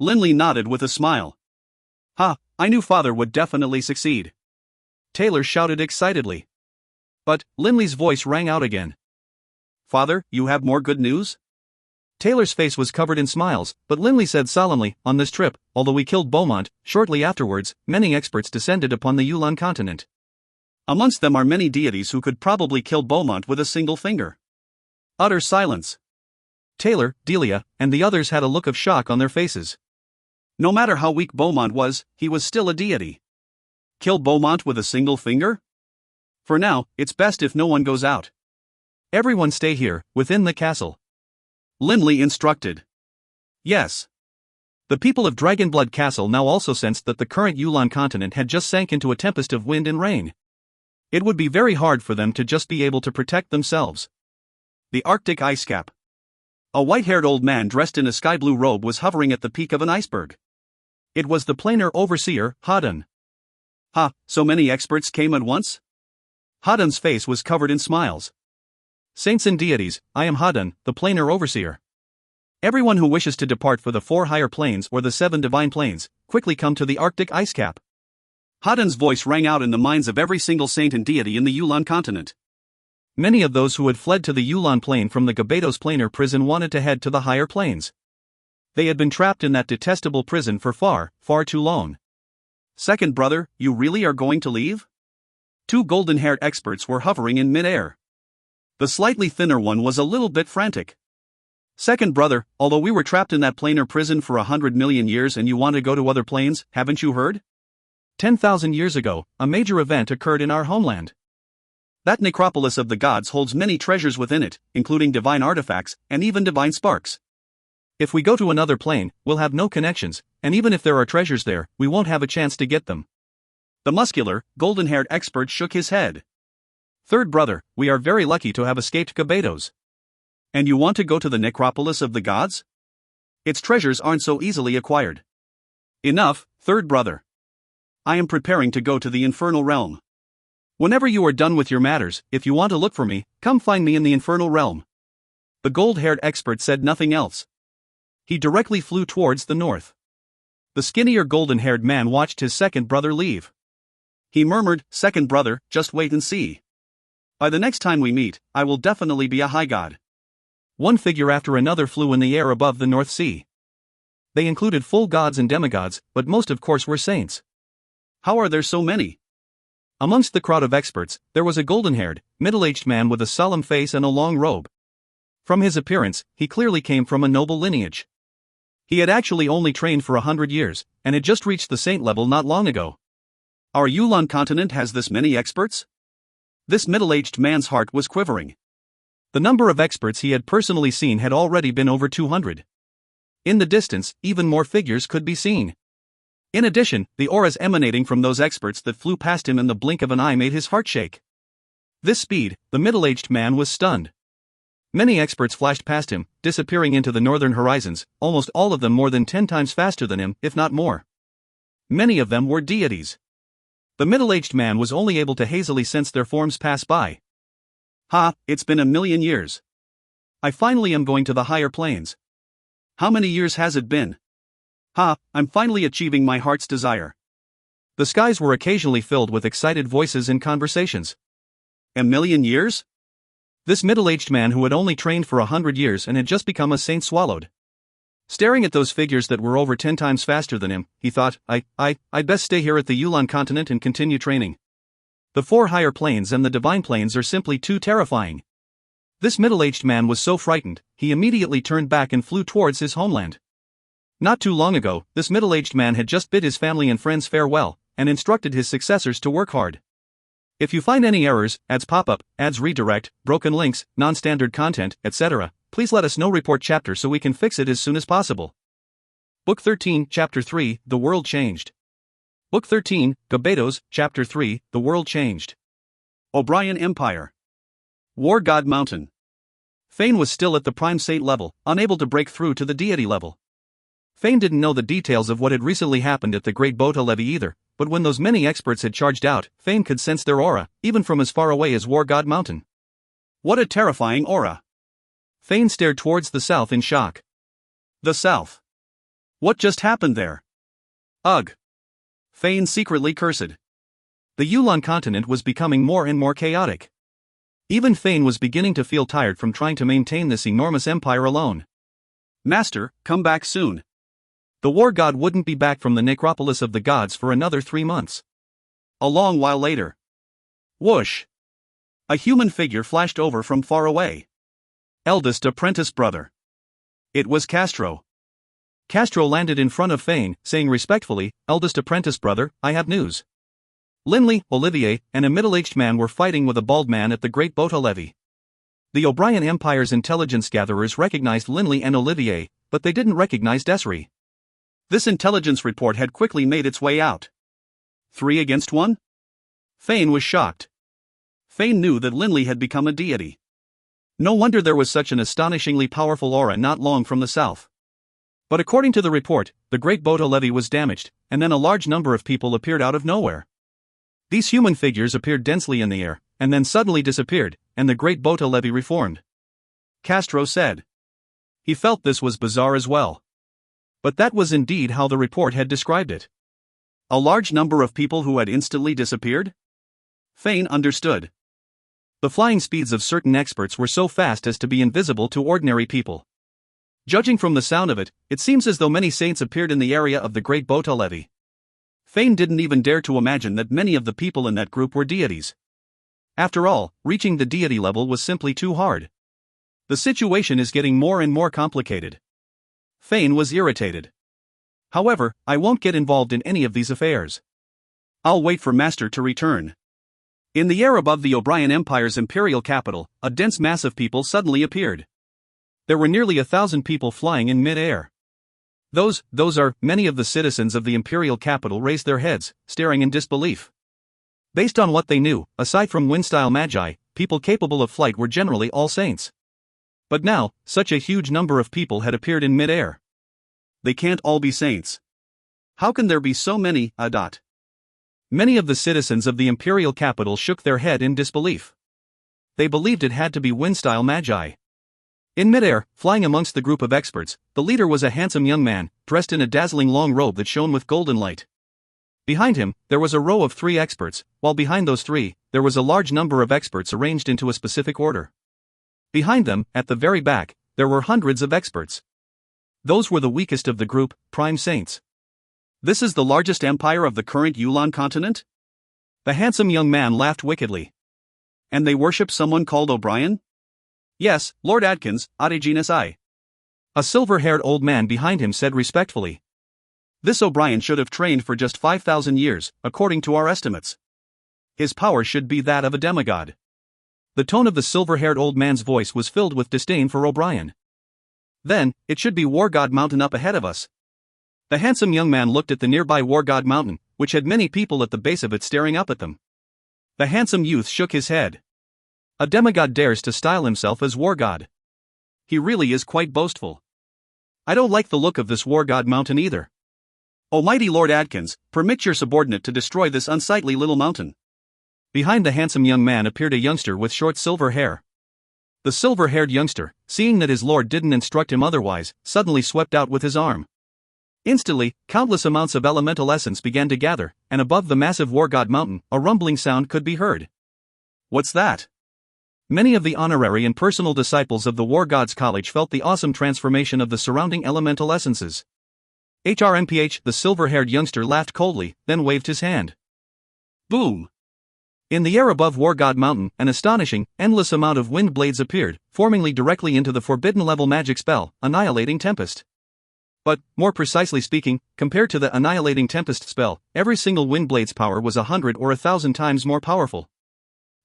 Linley nodded with a smile. I knew Father would definitely succeed. Taylor shouted excitedly. But, Linley's voice rang out again. Father, you have more good news? Taylor's face was covered in smiles, but Linley said solemnly, on this trip, although we killed Beaumont, shortly afterwards, many experts descended upon the Yulon continent. Amongst them are many deities who could probably kill Beaumont with a single finger. Utter silence. Taylor, Delia, and the others had a look of shock on their faces. No matter how weak Beaumont was, he was still a deity. Kill Beaumont with a single finger? For now, it's best if no one goes out. Everyone stay here, within the castle. Linley instructed. Yes. The people of Dragonblood Castle now also sensed that the current Yulon continent had just sank into a tempest of wind and rain. It would be very hard for them to just be able to protect themselves. The Arctic ice cap. A white-haired old man dressed in a sky-blue robe was hovering at the peak of an iceberg. It was the planar overseer, Hadan. Ha, so many experts came at once? Hadan's face was covered in smiles. Saints and deities, I am Hadan, the planar overseer. Everyone who wishes to depart for the 4 higher planes or the 7 divine planes, quickly come to the Arctic ice cap. Hadan's voice rang out in the minds of every single saint and deity in the Yulon continent. Many of those who had fled to the Yulon plane from the Gabados planar prison wanted to head to the higher planes. They had been trapped in that detestable prison for far, far too long. Second brother, you really are going to leave? 2 golden-haired experts were hovering in mid-air. The slightly thinner one was a little bit frantic. Second brother, although we were trapped in that planar prison for 100 million years and you want to go to other planes, haven't you heard? 10,000 years ago, a major event occurred in our homeland. That necropolis of the gods holds many treasures within it, including divine artifacts, and even divine sparks. If we go to another plane, we'll have no connections, and even if there are treasures there, we won't have a chance to get them. The muscular, golden-haired expert shook his head. Third brother, we are very lucky to have escaped Gabados. And you want to go to the necropolis of the gods? Its treasures aren't so easily acquired. Enough, third brother. I am preparing to go to the infernal realm. Whenever you are done with your matters, if you want to look for me, come find me in the infernal realm. The gold-haired expert said nothing else. He directly flew towards the north. The skinnier golden-haired man watched his second brother leave. He murmured, second brother, just wait and see. By the next time we meet, I will definitely be a high god. One figure after another flew in the air above the North Sea. They included full gods and demigods, but most of course were saints. How are there so many? Amongst the crowd of experts, there was a golden-haired, middle-aged man with a solemn face and a long robe. From his appearance, he clearly came from a noble lineage. He had actually only trained for 100 years, and had just reached the saint level not long ago. Our Yulon continent has this many experts? This middle-aged man's heart was quivering. The number of experts he had personally seen had already been over 200. In the distance, even more figures could be seen. In addition, the auras emanating from those experts that flew past him in the blink of an eye made his heart shake. This speed, the middle-aged man was stunned. Many experts flashed past him, disappearing into the northern horizons, almost all of them more than 10 times faster than him, if not more. Many of them were deities. The middle-aged man was only able to hazily sense their forms pass by. Ha, it's been 1,000,000 years. I finally am going to the higher planes. How many years has it been? Ha, I'm finally achieving my heart's desire. The skies were occasionally filled with excited voices and conversations. 1,000,000 years? This middle-aged man who had only trained for 100 years and had just become a saint swallowed. Staring at those figures that were over 10 times faster than him, he thought, I'd best stay here at the Yulon continent and continue training. The 4 higher planes and the divine planes are simply too terrifying. This middle-aged man was so frightened, he immediately turned back and flew towards his homeland. Not too long ago, this middle-aged man had just bid his family and friends farewell, and instructed his successors to work hard. If you find any errors, ads pop up, ads redirect, broken links, non-standard content, etc., please let us know. Report chapter so we can fix it as soon as possible. Book 13, Chapter 3, The World Changed. Book 13, Gabados, Chapter 3, The World Changed. O'Brien Empire. War God Mountain. Fane was still at the Prime Saint level, unable to break through to the deity level. Fane didn't know the details of what had recently happened at the Great Bota Levy either, but when those many experts had charged out, Fane could sense their aura, even from as far away as War God Mountain. What a terrifying aura! Fane stared towards the south in shock. The south. What just happened there? Ugh. Fane secretly cursed. The Yulon continent was becoming more and more chaotic. Even Fane was beginning to feel tired from trying to maintain this enormous empire alone. Master, come back soon. The war god wouldn't be back from the necropolis of the gods for another 3 months. A long while later. Whoosh! A human figure flashed over from far away. Eldest apprentice brother. It was Castro. Castro landed in front of Fane, saying respectfully, "Eldest apprentice brother, I have news." Linley, Olivier, and a middle-aged man were fighting with a bald man at the Great Bota levee. The O'Brien Empire's intelligence gatherers recognized Linley and Olivier, but they didn't recognize Desiree. This intelligence report had quickly made its way out. 3 against 1? Fane was shocked. Fane knew that Linley had become a deity. No wonder there was such an astonishingly powerful aura not long from the south. But according to the report, the Great Bota levee was damaged, and then a large number of people appeared out of nowhere. These human figures appeared densely in the air, and then suddenly disappeared, and the Great Bota levee reformed. Castro said. He felt this was bizarre as well. But that was indeed how the report had described it. A large number of people who had instantly disappeared? Fane understood. The flying speeds of certain experts were so fast as to be invisible to ordinary people. Judging from the sound of it, it seems as though many saints appeared in the area of the Great Bota levee. Fane didn't even dare to imagine that many of the people in that group were deities. After all, reaching the deity level was simply too hard. The situation is getting more and more complicated. Fane was irritated. However, I won't get involved in any of these affairs. I'll wait for Master to return. In the air above the O'Brien Empire's imperial capital, a dense mass of people suddenly appeared. There were nearly 1,000 people flying in mid-air. Those are, many of the citizens of the imperial capital raised their heads, staring in disbelief. Based on what they knew, aside from wind-style magi, people capable of flight were generally all saints. But now, such a huge number of people had appeared in mid-air. They can't all be saints. How can there be so many? Many of the citizens of the imperial capital shook their head in disbelief. They believed it had to be wind-style magi. In midair, flying amongst the group of experts, the leader was a handsome young man, dressed in a dazzling long robe that shone with golden light. Behind him, there was a row of 3 experts, while behind those 3, there was a large number of experts arranged into a specific order. Behind them, at the very back, there were hundreds of experts. Those were the weakest of the group, prime saints. This is the largest empire of the current Yulan continent? The handsome young man laughed wickedly. And they worship someone called O'Brien? Yes, Lord Adkins, Adegenus I. A silver-haired old man behind him said respectfully. This O'Brien should have trained for just 5,000 years, according to our estimates. His power should be that of a demigod. The tone of the silver-haired old man's voice was filled with disdain for O'Brien. Then, it should be War God Mountain up ahead of us. The handsome young man looked at the nearby War God Mountain, which had many people at the base of it staring up at them. The handsome youth shook his head. A demigod dares to style himself as War God. He really is quite boastful. I don't like the look of this War God Mountain either. Almighty Lord Adkins, permit your subordinate to destroy this unsightly little mountain. Behind the handsome young man appeared a youngster with short silver hair. The silver-haired youngster, seeing that his lord didn't instruct him otherwise, suddenly swept out with his arm. Instantly, countless amounts of elemental essence began to gather, and above the massive War God Mountain, a rumbling sound could be heard. What's that? Many of the honorary and personal disciples of the War Gods College felt the awesome transformation of the surrounding elemental essences. HRMPH, the silver-haired youngster laughed coldly, then waved his hand. Boom! In the air above War God Mountain, an astonishing, endless amount of wind blades appeared, forming directly into the forbidden-level magic spell, Annihilating Tempest. But, more precisely speaking, compared to the Annihilating Tempest spell, every single wind blade's power was 100 or 1,000 times more powerful.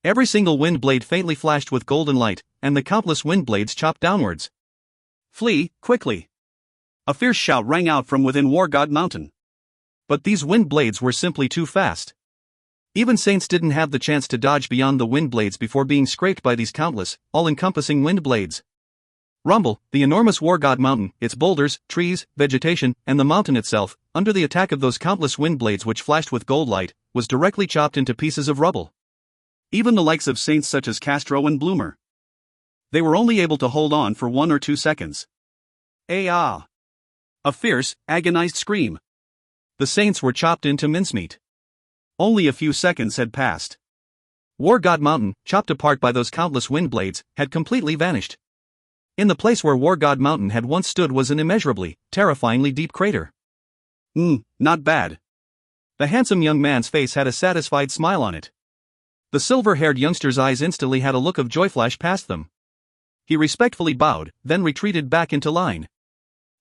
Every single wind blade faintly flashed with golden light, and the countless wind blades chopped downwards. Flee, quickly! A fierce shout rang out from within War God Mountain. But these wind blades were simply too fast. Even saints didn't have the chance to dodge beyond the wind blades before being scraped by these countless, all-encompassing wind blades. Rumble, the enormous War God Mountain, its boulders, trees, vegetation, and the mountain itself, under the attack of those countless wind blades which flashed with gold light, was directly chopped into pieces of rubble. Even the likes of saints such as Castro and Bloomer. They were only able to hold on for 1 or 2 seconds. A fierce, agonized scream. The saints were chopped into mincemeat. Only a few seconds had passed. War God Mountain, chopped apart by those countless wind blades, had completely vanished. In the place where War God Mountain had once stood was an immeasurably, terrifyingly deep crater. Not bad. The handsome young man's face had a satisfied smile on it. The silver-haired youngster's eyes instantly had a look of joy flash past them. He respectfully bowed, then retreated back into line.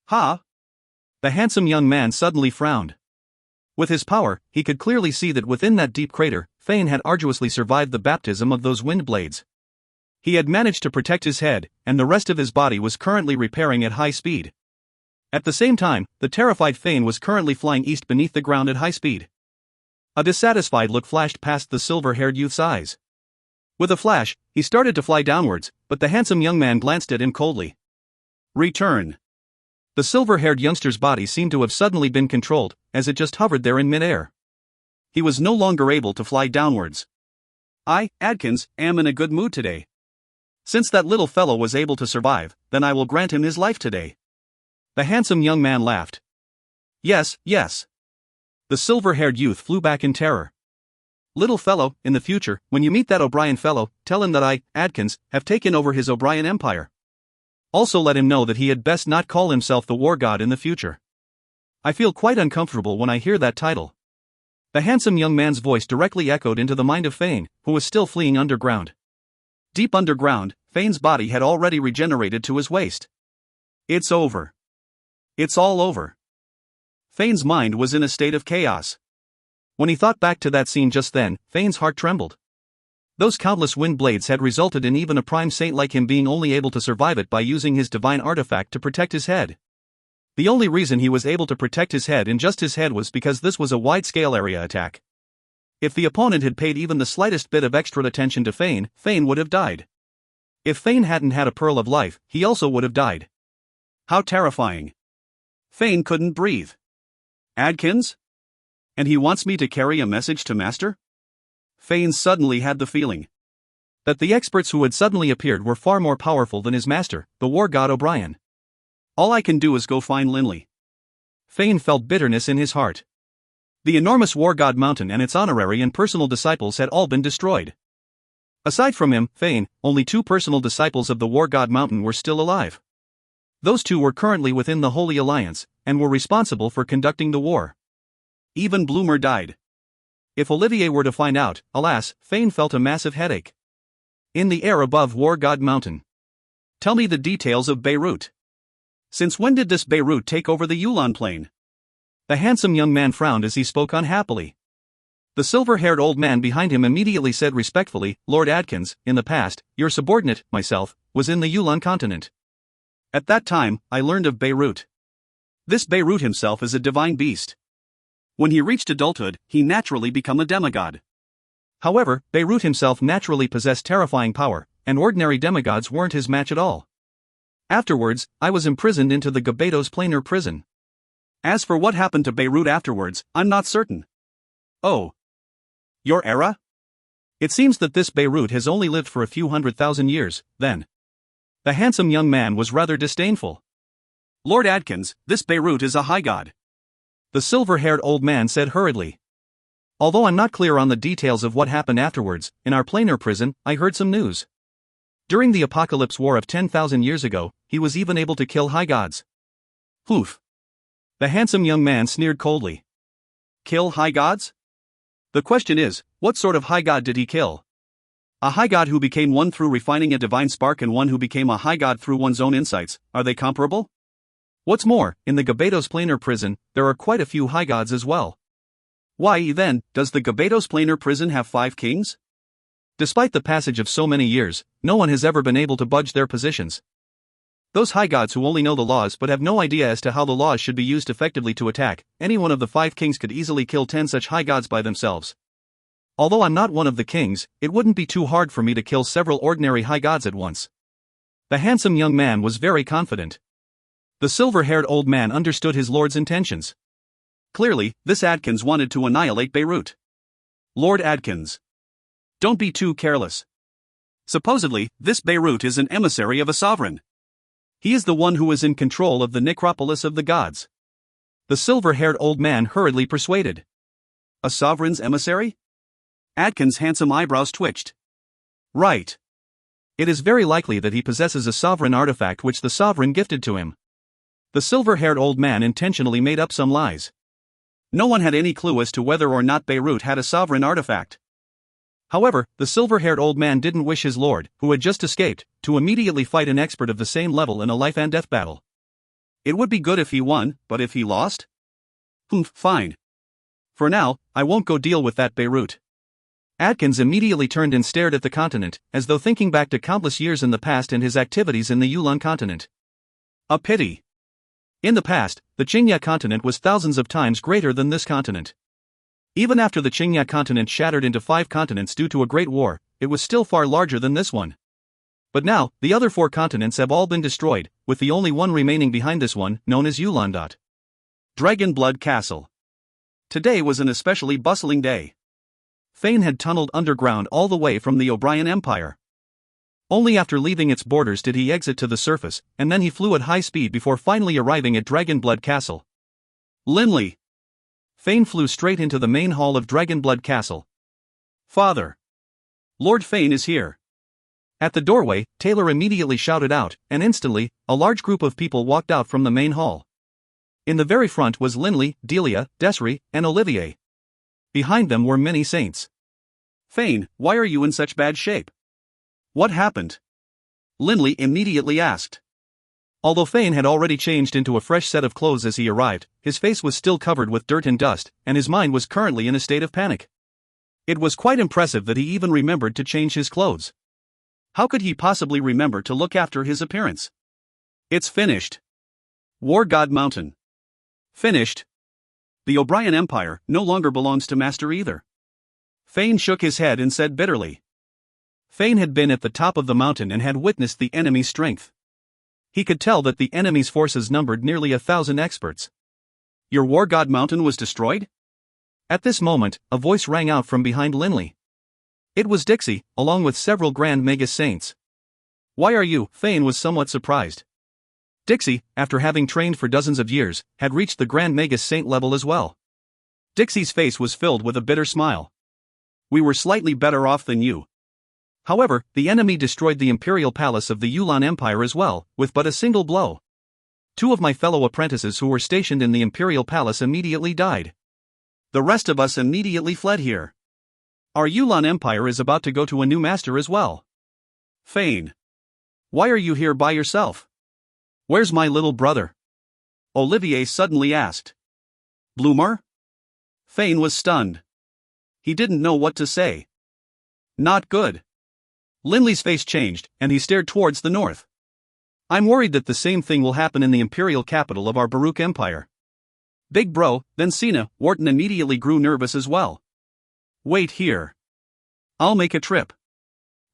Ha! The handsome young man suddenly frowned. With his power, he could clearly see that within that deep crater, Fane had arduously survived the baptism of those wind blades. He had managed to protect his head, and the rest of his body was currently repairing at high speed. At the same time, the terrified Fane was currently flying east beneath the ground at high speed. A dissatisfied look flashed past the silver-haired youth's eyes. With a flash, he started to fly downwards, but the handsome young man glanced at him coldly. Return. The silver-haired youngster's body seemed to have suddenly been controlled, as it just hovered there in midair. He was no longer able to fly downwards. I, Adkins, am in a good mood today. Since that little fellow was able to survive, then I will grant him his life today. The handsome young man laughed. Yes, yes. The silver-haired youth flew back in terror. Little fellow, in the future, when you meet that O'Brien fellow, tell him that I, Adkins, have taken over his O'Brien empire. Also let him know that he had best not call himself the war god in the future. I feel quite uncomfortable when I hear that title. The handsome young man's voice directly echoed into the mind of Fane, who was still fleeing underground. Deep underground, Fane's body had already regenerated to his waist. It's over. It's all over. Fane's mind was in a state of chaos. When he thought back to that scene just then, Fane's heart trembled. Those countless wind blades had resulted in even a prime saint like him being only able to survive it by using his divine artifact to protect his head. The only reason he was able to protect his head and just his head was because this was a wide-scale area attack. If the opponent had paid even the slightest bit of extra attention to Fane, Fane would have died. If Fane hadn't had a pearl of life, he also would have died. How terrifying. Fane couldn't breathe. Adkins? And he wants me to carry a message to Master? Fane suddenly had the feeling that the experts who had suddenly appeared were far more powerful than his master, the war god O'Brien. All I can do is go find Linley. Fane felt bitterness in his heart. The enormous war god mountain and its honorary and personal disciples had all been destroyed. Aside from him, Fane, only 2 personal disciples of the war god mountain were still alive. Those 2 were currently within the Holy Alliance, and were responsible for conducting the war. Even Bloomer died. If Olivier were to find out, alas, Fane felt a massive headache. In the air above War God Mountain. Tell me the details of Beirut. Since when did this Beirut take over the Yulon Plain? The handsome young man frowned as he spoke unhappily. The silver-haired old man behind him immediately said respectfully, Lord Adkins, in the past, your subordinate, myself, was in the Yulon continent. At that time, I learned of Beirut. This Beirut himself is a divine beast. When he reached adulthood, he naturally became a demigod. However, Beirut himself naturally possessed terrifying power, and ordinary demigods weren't his match at all. Afterwards, I was imprisoned into the Gabados planar prison. As for what happened to Beirut afterwards, I'm not certain. Oh. Your era? It seems that this Beirut has only lived for a few 100,000 years, then. The handsome young man was rather disdainful. Lord Adkins, this Beirut is a high god. The silver-haired old man said hurriedly. Although I'm not clear on the details of what happened afterwards, in our planar prison, I heard some news. During the Apocalypse War of 10,000 years ago, he was even able to kill high gods. Poof. The handsome young man sneered coldly. Kill high gods? The question is, what sort of high god did he kill? A high god who became one through refining a divine spark and one who became a high god through one's own insights, are they comparable? What's more, in the Gabados planar prison, there are quite a few high gods as well. Why, then, does the Gabados planar prison have 5 kings? Despite the passage of so many years, no one has ever been able to budge their positions. Those high gods who only know the laws but have no idea as to how the laws should be used effectively to attack, any one of the 5 kings could easily kill 10 such high gods by themselves. Although I'm not one of the kings, it wouldn't be too hard for me to kill several ordinary high gods at once. The handsome young man was very confident. The silver-haired old man understood his lord's intentions. Clearly, this Adkins wanted to annihilate Beirut. Lord Adkins. Don't be too careless. Supposedly, this Beirut is an emissary of a sovereign. He is the one who is in control of the necropolis of the gods. The silver-haired old man hurriedly persuaded. A sovereign's emissary? Adkins' handsome eyebrows twitched. Right. It is very likely that he possesses a sovereign artifact which the sovereign gifted to him. The silver-haired old man intentionally made up some lies. No one had any clue as to whether or not Beirut had a sovereign artifact. However, the silver-haired old man didn't wish his lord, who had just escaped, to immediately fight an expert of the same level in a life-and-death battle. It would be good if he won, but if he lost? Fine. For now, I won't go deal with that Beirut. Atkins immediately turned and stared at the continent, as though thinking back to countless years in the past and his activities in the Yulan continent. A pity. In the past, the Qingya continent was thousands of times greater than this continent. Even after the Qingya continent shattered into 5 continents due to a great war, it was still far larger than this one. But now, the other 4 continents have all been destroyed, with the only one remaining behind this one, known as Yulan. Dragonblood Castle. Today was an especially bustling day. Fane had tunneled underground all the way from the O'Brien Empire. Only after leaving its borders did he exit to the surface, and then he flew at high speed before finally arriving at Dragonblood Castle. Linley. Fane flew straight into the main hall of Dragonblood Castle. Father. Lord Fane is here. At the doorway, Taylor immediately shouted out, and instantly, a large group of people walked out from the main hall. In the very front was Linley, Delia, Desiree, and Olivier. Behind them were many saints. Fane, why are you in such bad shape? What happened? Linley immediately asked. Although Fane had already changed into a fresh set of clothes as he arrived, his face was still covered with dirt and dust, and his mind was currently in a state of panic. It was quite impressive that he even remembered to change his clothes. How could he possibly remember to look after his appearance? It's finished. War God Mountain. Finished. The O'Brien Empire no longer belongs to Master either. Fane shook his head and said bitterly. Fane had been at the top of the mountain and had witnessed the enemy's strength. He could tell that the enemy's forces numbered nearly 1,000 experts. Your War God Mountain was destroyed? At this moment, a voice rang out from behind Linley. It was Dixie, along with several Grand Magus saints. Why are you? Fane was somewhat surprised. Dixie, after having trained for dozens of years, had reached the Grand Magus saint level as well. Dixie's face was filled with a bitter smile. We were slightly better off than you. However, the enemy destroyed the imperial palace of the Yulan Empire as well, with but a single blow. 2 of my fellow apprentices who were stationed in the imperial palace immediately died. The rest of us immediately fled here. Our Yulan Empire is about to go to a new master as well. Fane. Why are you here by yourself? Where's my little brother? Olivier suddenly asked. Bloomer? Fane was stunned. He didn't know what to say. Not good. Linley's face changed, and he stared towards the north. I'm worried that the same thing will happen in the imperial capital of our Baruch Empire. Big bro, then Sina, Wharton immediately grew nervous as well. Wait here. I'll make a trip.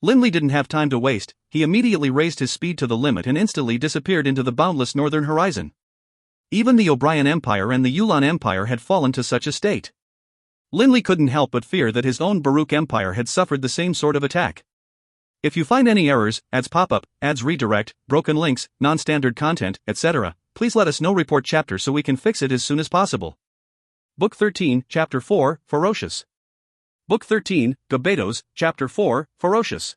Linley didn't have time to waste, he immediately raised his speed to the limit and instantly disappeared into the boundless northern horizon. Even the O'Brien Empire and the Yulan Empire had fallen to such a state. Linley couldn't help but fear that his own Baruch Empire had suffered the same sort of attack. If you find any errors, ads pop-up, ads redirect, broken links, non-standard content, etc., please let us know. Report chapter so we can fix it as soon as possible. Book 13, Chapter 4, Ferocious. Book 13, Gabetos, Chapter 4, Ferocious.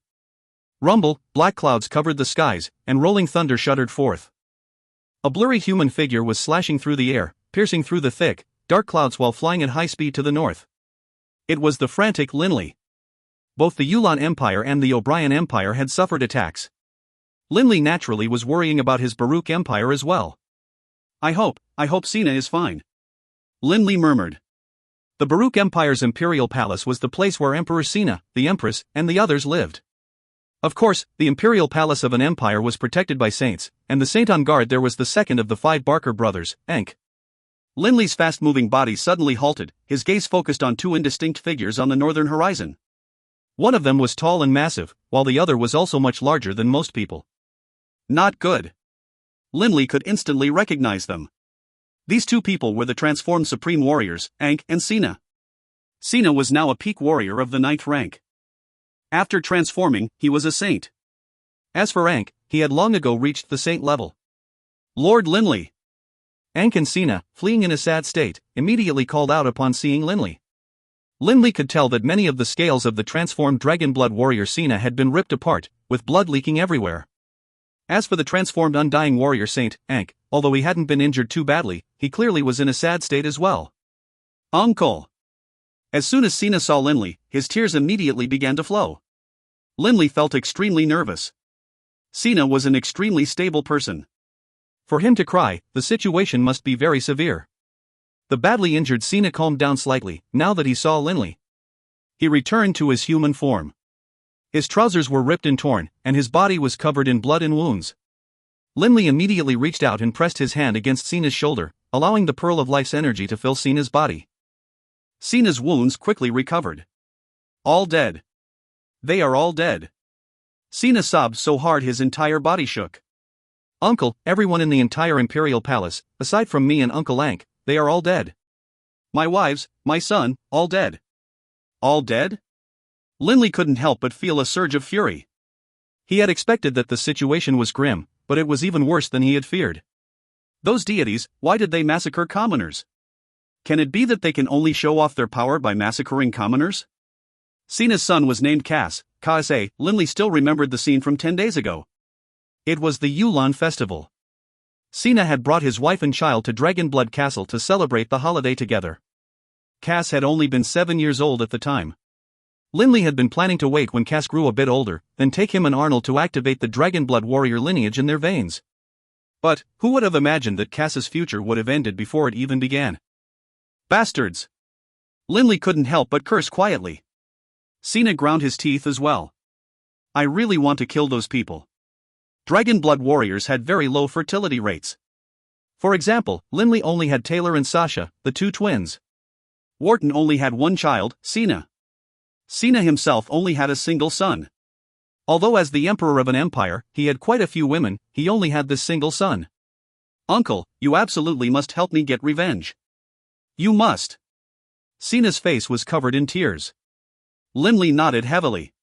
Rumble, black clouds covered the skies, and rolling thunder shuddered forth. A blurry human figure was slashing through the air, piercing through the thick, dark clouds while flying at high speed to the north. It was the frantic Linley. Both the Yulan Empire and the O'Brien Empire had suffered attacks. Linley naturally was worrying about his Baruch Empire as well. I hope Sina is fine. Linley murmured. The Baruch Empire's imperial palace was the place where Emperor Sina, the Empress, and the others lived. Of course, the imperial palace of an empire was protected by saints, and the saint on guard there was the second of the 5 Barker brothers, Enk. Linley's fast-moving body suddenly halted, his gaze focused on 2 indistinct figures on the northern horizon. One of them was tall and massive, while the other was also much larger than most people. Not good. Linley could instantly recognize them. These 2 people were the transformed supreme warriors, Enk and Sina. Sina was now a peak warrior of the 9th rank. After transforming, he was a saint. As for Enk, he had long ago reached the saint level. Lord Linley. Enk and Sina, fleeing in a sad state, immediately called out upon seeing Linley. Linley could tell that many of the scales of the transformed Dragonblood warrior Sina had been ripped apart, with blood leaking everywhere. As for the transformed Undying warrior saint, Enk, although he hadn't been injured too badly, he clearly was in a sad state as well. Uncle! As soon as Sina saw Linley, his tears immediately began to flow. Linley felt extremely nervous. Sina was an extremely stable person. For him to cry, the situation must be very severe. The badly injured Sina calmed down slightly, now that he saw Linley. He returned to his human form. His trousers were ripped and torn, and his body was covered in blood and wounds. Linley immediately reached out and pressed his hand against Sina's shoulder, allowing the pearl of life's energy to fill Sina's body. Sina's wounds quickly recovered. All dead. They are all dead. Sina sobbed so hard his entire body shook. Uncle, everyone in the entire Imperial Palace, aside from me and Uncle Ankh, they are all dead. My wives, my son, all dead. All dead? Linley couldn't help but feel a surge of fury. He had expected that the situation was grim, but it was even worse than he had feared. Those deities, why did they massacre commoners? Can it be that they can only show off their power by massacring commoners? Sina's son was named Cass. Linley still remembered the scene from 10 days ago. It was the Yulan festival. Sina had brought his wife and child to Dragonblood Castle to celebrate the holiday together. Cass had only been 7 years old at the time. Linley had been planning to wait when Cass grew a bit older, then take him and Arnold to activate the Dragonblood warrior lineage in their veins. But, who would have imagined that Cass's future would have ended before it even began? Bastards! Linley couldn't help but curse quietly. Sina ground his teeth as well. I really want to kill those people. Dragonblood warriors had very low fertility rates. For example, Linley only had Taylor and Sasha, the two twins. Wharton only had one child, Sina. Sina himself only had a single son. Although as the emperor of an empire, he had quite a few women, he only had this single son. Uncle, you absolutely must help me get revenge. You must. Sina's face was covered in tears. Linley nodded heavily.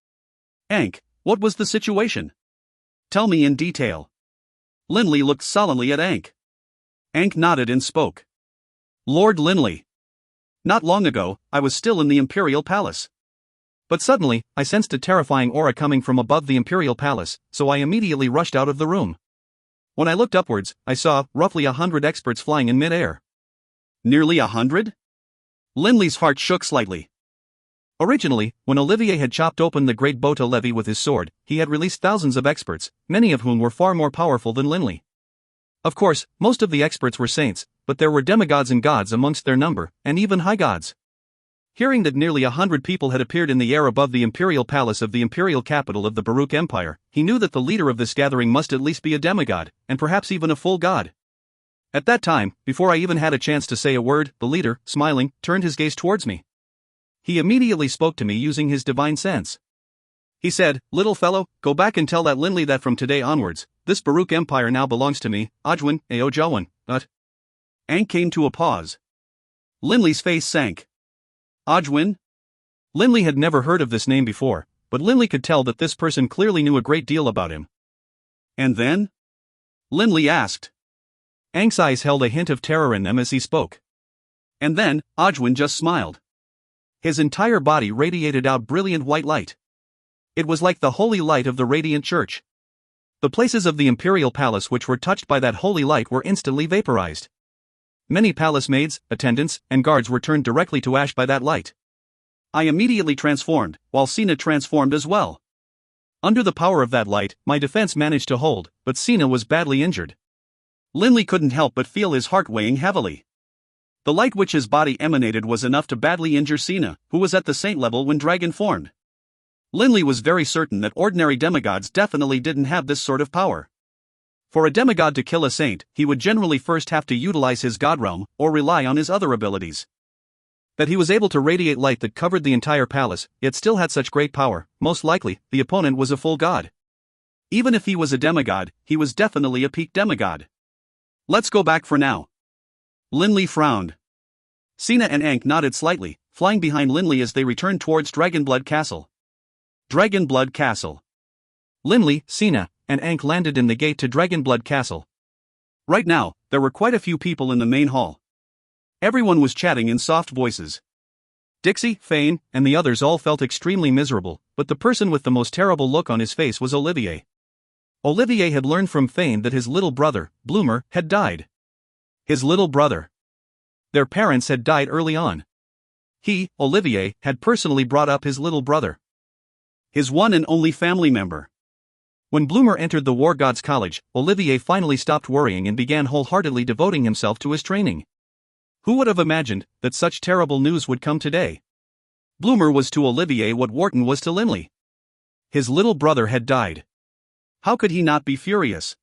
Ankh, what was the situation? Tell me in detail. Linley looked sullenly at Ankh. Ankh nodded and spoke. Lord Linley. Not long ago, I was still in the Imperial Palace. But suddenly, I sensed a terrifying aura coming from above the Imperial Palace, so I immediately rushed out of the room. When I looked upwards, I saw roughly 100 experts flying in mid-air. Nearly 100? Linley's heart shook slightly. Originally, when Olivier had chopped open the Great Bota Levy with his sword, he had released thousands of experts, many of whom were far more powerful than Linley. Of course, most of the experts were saints, but there were demigods and gods amongst their number, and even high gods. Hearing that nearly 100 people had appeared in the air above the Imperial Palace of the imperial capital of the Baruch Empire, he knew that the leader of this gathering must at least be a demigod, and perhaps even a full god. At that time, before I even had a chance to say a word, the leader, smiling, turned his gaze towards me. He immediately spoke to me using his divine sense. He said, "Little fellow, go back and tell that Linley that from today onwards, this Baruch Empire now belongs to me, Ajwin, Aojawan, but." Ankh came to a pause. Linley's face sank. Ajwin? Linley had never heard of this name before, but Linley could tell that this person clearly knew a great deal about him. And then? Linley asked. Ankh's eyes held a hint of terror in them as he spoke. And then, Ajwin just smiled. His entire body radiated out brilliant white light. It was like the holy light of the radiant church. The places of the imperial palace which were touched by that holy light were instantly vaporized. Many palace maids, attendants, and guards were turned directly to ash by that light. I immediately transformed, while Sina transformed as well. Under the power of that light, my defense managed to hold, but Sina was badly injured. Linley couldn't help but feel his heart weighing heavily. The light which his body emanated was enough to badly injure Sina, who was at the saint level when Dragon formed. Linley was very certain that ordinary demigods definitely didn't have this sort of power. For a demigod to kill a saint, he would generally first have to utilize his god realm, or rely on his other abilities. That he was able to radiate light that covered the entire palace, yet still had such great power, most likely, the opponent was a full god. Even if he was a demigod, he was definitely a peak demigod. Let's go back for now. Linley frowned. Sina and Ankh nodded slightly, flying behind Linley as they returned towards Dragonblood Castle. Dragonblood Castle. Linley, Sina, and Ankh landed in the gate to Dragonblood Castle. Right now, there were quite a few people in the main hall. Everyone was chatting in soft voices. Dixie, Fane, and the others all felt extremely miserable, but the person with the most terrible look on his face was Olivier. Olivier had learned from Fane that his little brother, Bloomer, had died. His little brother. Their parents had died early on. He, Olivier, had personally brought up his little brother. His one and only family member. When Bloomer entered the War Gods College, Olivier finally stopped worrying and began wholeheartedly devoting himself to his training. Who would have imagined that such terrible news would come today? Bloomer was to Olivier what Wharton was to Linley. His little brother had died. How could he not be furious?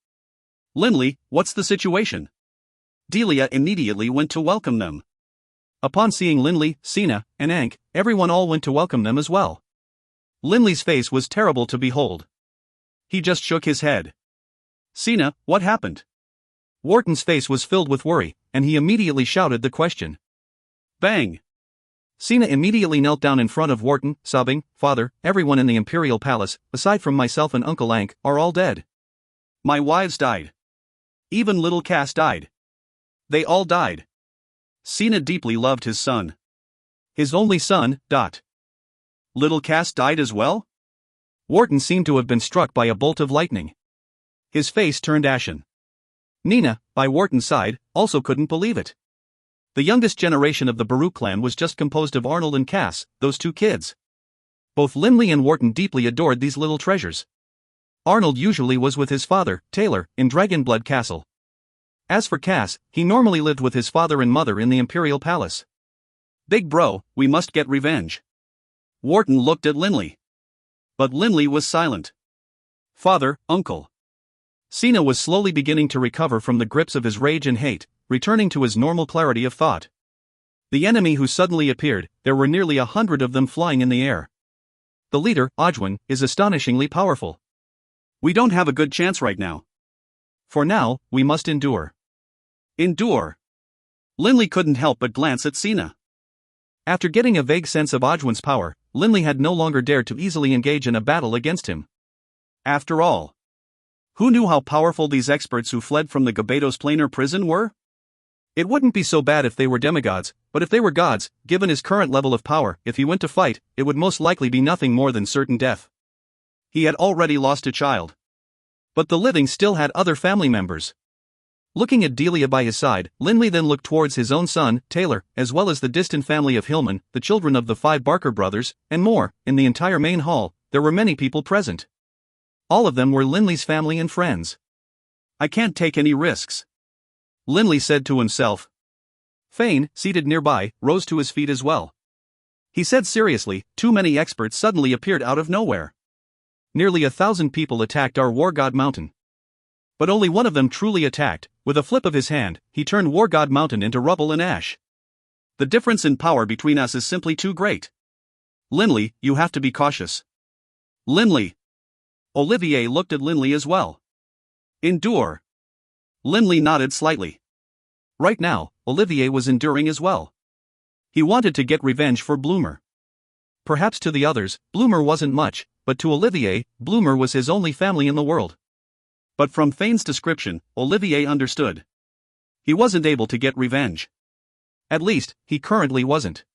Linley, what's the situation? Delia immediately went to welcome them. Upon seeing Linley, Sina, and Ank, everyone all went to welcome them as well. Linley's face was terrible to behold. He just shook his head. Sina, what happened? Wharton's face was filled with worry, and he immediately shouted the question. Bang! Sina immediately knelt down in front of Wharton, sobbing, Father, everyone in the Imperial Palace, aside from myself and Uncle Ank, are all dead. My wives died. Even little Cass died. They all died. Sina deeply loved his son. His only son. Little Cass died as well? Wharton seemed to have been struck by a bolt of lightning. His face turned ashen. Nina, by Wharton's side, also couldn't believe it. The youngest generation of the Baruch clan was just composed of Arnold and Cass, those two kids. Both Linley and Wharton deeply adored these little treasures. Arnold usually was with his father, Taylor, in Dragonblood Castle. As for Cass, he normally lived with his father and mother in the Imperial Palace. Big bro, we must get revenge. Wharton looked at Linley. But Linley was silent. Father, uncle. Sina was slowly beginning to recover from the grips of his rage and hate, returning to his normal clarity of thought. The enemy who suddenly appeared, there were nearly 100 of them flying in the air. The leader, Ojwin, is astonishingly powerful. We don't have a good chance right now. For now, we must endure. Endure. Linley couldn't help but glance at Sina. After getting a vague sense of Ojwin's power, Linley had no longer dared to easily engage in a battle against him. After all, who knew how powerful these experts who fled from the Gabados planar prison were? It wouldn't be so bad if they were demigods, but if they were gods, given his current level of power, if he went to fight, it would most likely be nothing more than certain death. He had already lost a child. But the living still had other family members. Looking at Delia by his side, Linley then looked towards his own son, Taylor, as well as the distant family of Hillman, the children of the 5 Barker brothers, and more. In the entire main hall, there were many people present. All of them were Linley's family and friends. I can't take any risks, Linley said to himself. Fane, seated nearby, rose to his feet as well. He said seriously, too many experts suddenly appeared out of nowhere. Nearly 1,000 people attacked our War God Mountain. But only one of them truly attacked. With a flip of his hand, he turned War God Mountain into rubble and ash. The difference in power between us is simply too great. Linley, you have to be cautious. Linley. Olivier looked at Linley as well. Endure. Linley nodded slightly. Right now, Olivier was enduring as well. He wanted to get revenge for Bloomer. Perhaps to the others, Bloomer wasn't much, but to Olivier, Bloomer was his only family in the world. But from Fane's description, Olivier understood. He wasn't able to get revenge. At least, he currently wasn't.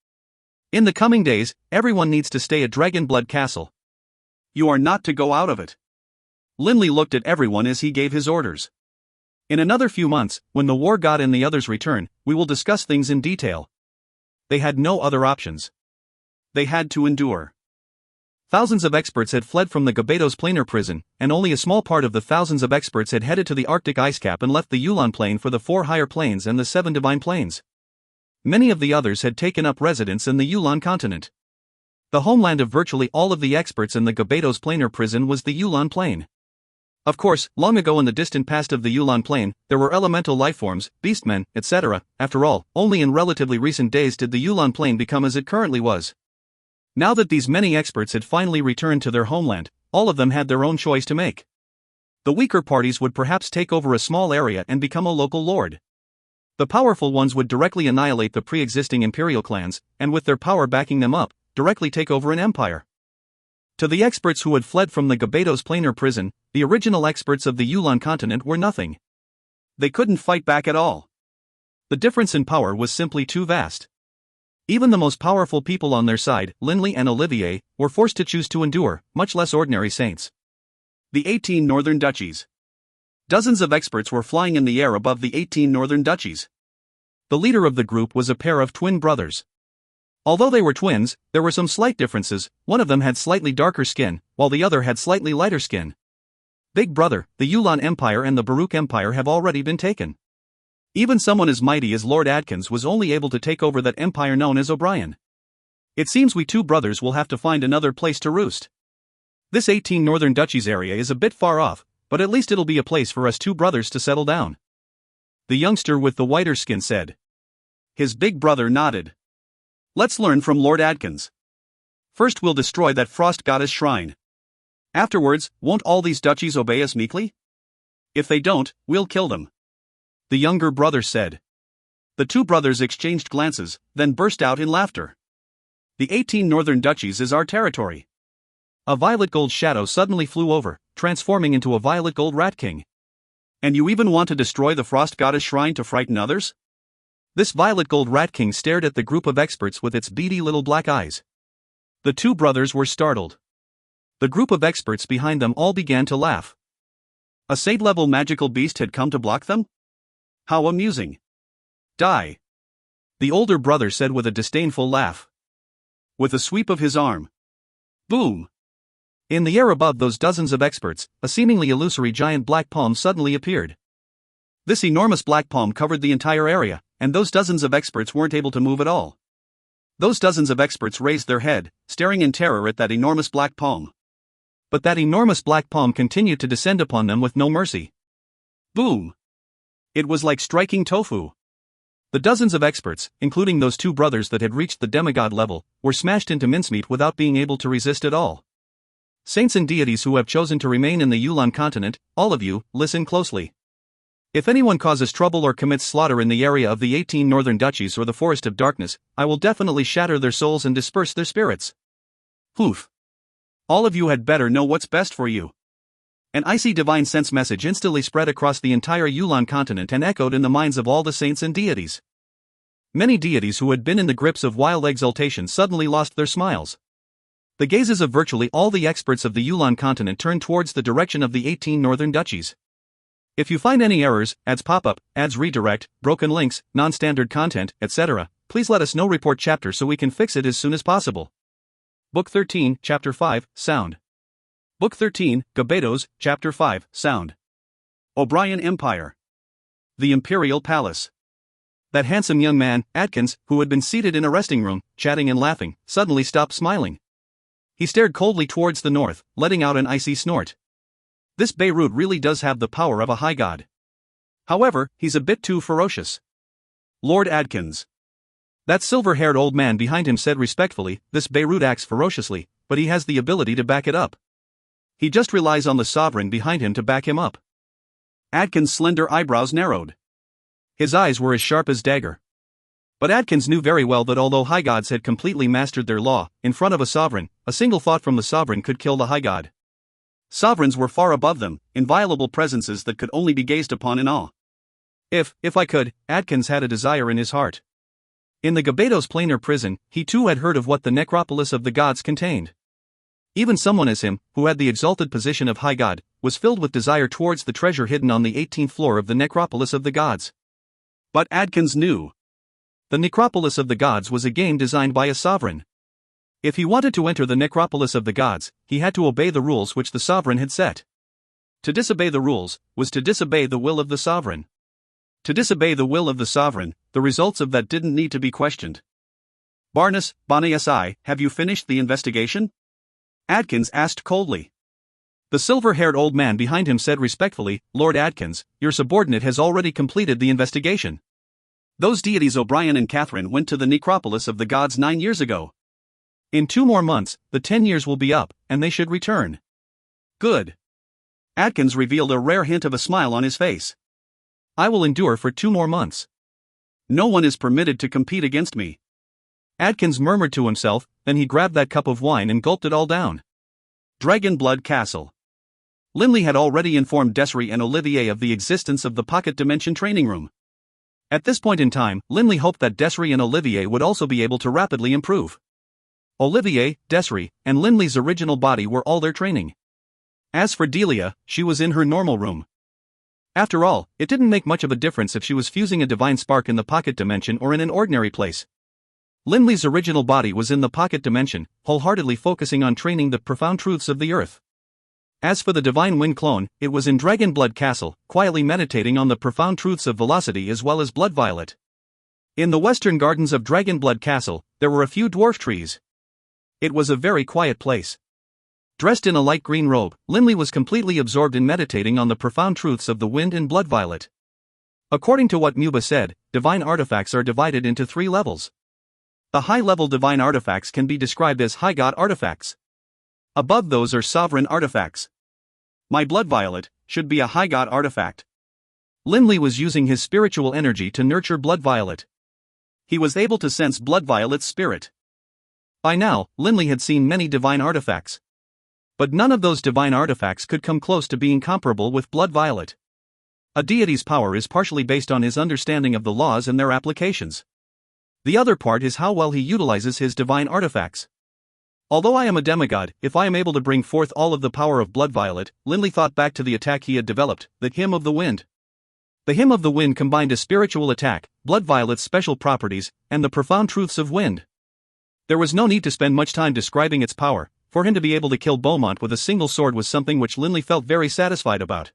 In the coming days, everyone needs to stay at Dragonblood Castle. You are not to go out of it. Linley looked at everyone as he gave his orders. In another few months, when the War God and the others return, we will discuss things in detail. They had no other options. They had to endure. Thousands of experts had fled from the Gabados planar prison, and only a small part of the thousands of experts had headed to the Arctic ice cap and left the Yulon Plain for the 4 higher planes and the 7 divine planes. Many of the others had taken up residence in the Yulon continent. The homeland of virtually all of the experts in the Gabados planar prison was the Yulon Plain. Of course, long ago in the distant past of the Yulon Plain, there were elemental lifeforms, beastmen, etc. After all, only in relatively recent days did the Yulon Plain become as it currently was. Now that these many experts had finally returned to their homeland, all of them had their own choice to make. The weaker parties would perhaps take over a small area and become a local lord. The powerful ones would directly annihilate the pre-existing imperial clans, and with their power backing them up, directly take over an empire. To the experts who had fled from the Gabados planar prison, the original experts of the Yulon continent were nothing. They couldn't fight back at all. The difference in power was simply too vast. Even the most powerful people on their side, Linley and Olivier, were forced to choose to endure, much less ordinary saints. The 18 northern duchies. Dozens of experts were flying in the air above the 18 northern duchies. The leader of the group was a pair of twin brothers. Although they were twins, there were some slight differences. One of them had slightly darker skin, while the other had slightly lighter skin. Big brother, the Yulan Empire and the Baruch Empire have already been taken. Even someone as mighty as Lord Adkins was only able to take over that empire known as O'Brien. It seems we two brothers will have to find another place to roost. This 18 Northern Duchies area is a bit far off, but at least it'll be a place for us two brothers to settle down. The youngster with the whiter skin said. His big brother nodded. Let's learn from Lord Adkins. First we'll destroy that frost goddess shrine. Afterwards, won't all these duchies obey us meekly? If they don't, we'll kill them. The younger brother said. The two brothers exchanged glances, then burst out in laughter. The 18 Northern Duchies is our territory. A violet gold shadow suddenly flew over, transforming into a violet gold rat king. And you even want to destroy the frost goddess shrine to frighten others? This violet gold rat king stared at the group of experts with its beady little black eyes. The two brothers were startled. The group of experts behind them all began to laugh. A Sade-level magical beast had come to block them? How amusing. Die. The older brother said with a disdainful laugh. With a sweep of his arm. Boom. In the air above those dozens of experts, a seemingly illusory giant black palm suddenly appeared. This enormous black palm covered the entire area, and those dozens of experts weren't able to move at all. Those dozens of experts raised their head, staring in terror at that enormous black palm. But that enormous black palm continued to descend upon them with no mercy. Boom! It was like striking tofu. The dozens of experts, including those two brothers that had reached the demigod level, were smashed into mincemeat without being able to resist at all. Saints and deities who have chosen to remain in the Yulan continent, all of you, listen closely. If anyone causes trouble or commits slaughter in the area of the 18 Northern Duchies or the Forest of Darkness, I will definitely shatter their souls and disperse their spirits. Poof. All of you had better know what's best for you. An icy divine sense message instantly spread across the entire Yulan continent and echoed in the minds of all the saints and deities. Many deities who had been in the grips of wild exultation suddenly lost their smiles. The gazes of virtually all the experts of the Yulan continent turned towards the direction of the 18 Northern Duchies. If you find any errors, ads pop up, ads redirect, broken links, non-standard content, etc., please let us know. Report chapter so we can fix it as soon as possible. Book 13, Chapter 5, Sound. Book 13, Gabedos, Chapter 5, Sound. O'Brien Empire. The Imperial Palace. That handsome young man, Adkins, who had been seated in a resting room, chatting and laughing, suddenly stopped smiling. He stared coldly towards the north, letting out an icy snort. This Beirut really does have the power of a high god. However, he's a bit too ferocious. Lord Adkins. That silver-haired old man behind him said respectfully, this Beirut acts ferociously, but he has the ability to back it up. He just relies on the sovereign behind him to back him up. Adkins' slender eyebrows narrowed. His eyes were as sharp as dagger. But Adkins knew very well that although high gods had completely mastered their law, in front of a sovereign, a single thought from the sovereign could kill the high god. Sovereigns were far above them, inviolable presences that could only be gazed upon in awe. If I could, Adkins had a desire in his heart. In the Gabedos planar prison, he too had heard of what the necropolis of the gods contained. Even someone as him, who had the exalted position of high god, was filled with desire towards the treasure hidden on the 18th floor of the necropolis of the gods. But Adkins knew. The necropolis of the gods was a game designed by a sovereign. If he wanted to enter the necropolis of the gods, he had to obey the rules which the sovereign had set. To disobey the rules was to disobey the will of the sovereign. To disobey the will of the sovereign, the results of that didn't need to be questioned. Barnes, Bonnie SI, have you finished the investigation? Adkins asked coldly. The silver-haired old man behind him said respectfully, Lord Adkins, your subordinate has already completed the investigation. Those deities O'Brien and Catherine went to the necropolis of the gods 9 years ago. In 2 more months, the 10 years will be up, and they should return. Good. Adkins revealed a rare hint of a smile on his face. I will endure for 2 more months. No one is permitted to compete against me. Adkins murmured to himself, then he grabbed that cup of wine and gulped it all down. Dragonblood Castle. Linley had already informed Desiree and Olivier of the existence of the Pocket Dimension training room. At this point in time, Linley hoped that Desiree and Olivier would also be able to rapidly improve. Olivier, Desiree, and Linley's original body were all their training. As for Delia, she was in her normal room. After all, it didn't make much of a difference if she was fusing a divine spark in the Pocket Dimension or in an ordinary place. Linley's original body was in the pocket dimension, wholeheartedly focusing on training the profound truths of the earth. As for the Divine Wind clone, it was in Dragonblood Castle, quietly meditating on the profound truths of velocity as well as blood violet. In the western gardens of Dragonblood Castle, there were a few dwarf trees. It was a very quiet place. Dressed in a light green robe, Linley was completely absorbed in meditating on the profound truths of the wind and blood violet. According to what Muba said, divine artifacts are divided into 3 levels. The high-level divine artifacts can be described as high god artifacts. Above those are sovereign artifacts. My blood violet should be a high god artifact. Linley was using his spiritual energy to nurture blood violet. He was able to sense blood violet's spirit. By now, Linley had seen many divine artifacts. But none of those divine artifacts could come close to being comparable with blood violet. A deity's power is partially based on his understanding of the laws and their applications. The other part is how well he utilizes his divine artifacts. Although I am a demigod, if I am able to bring forth all of the power of blood violet, Linley thought back to the attack he had developed, the Hymn of the Wind. The Hymn of the Wind combined a spiritual attack, blood violet's special properties, and the profound truths of wind. There was no need to spend much time describing its power. For him to be able to kill Beaumont with a single sword was something which Linley felt very satisfied about.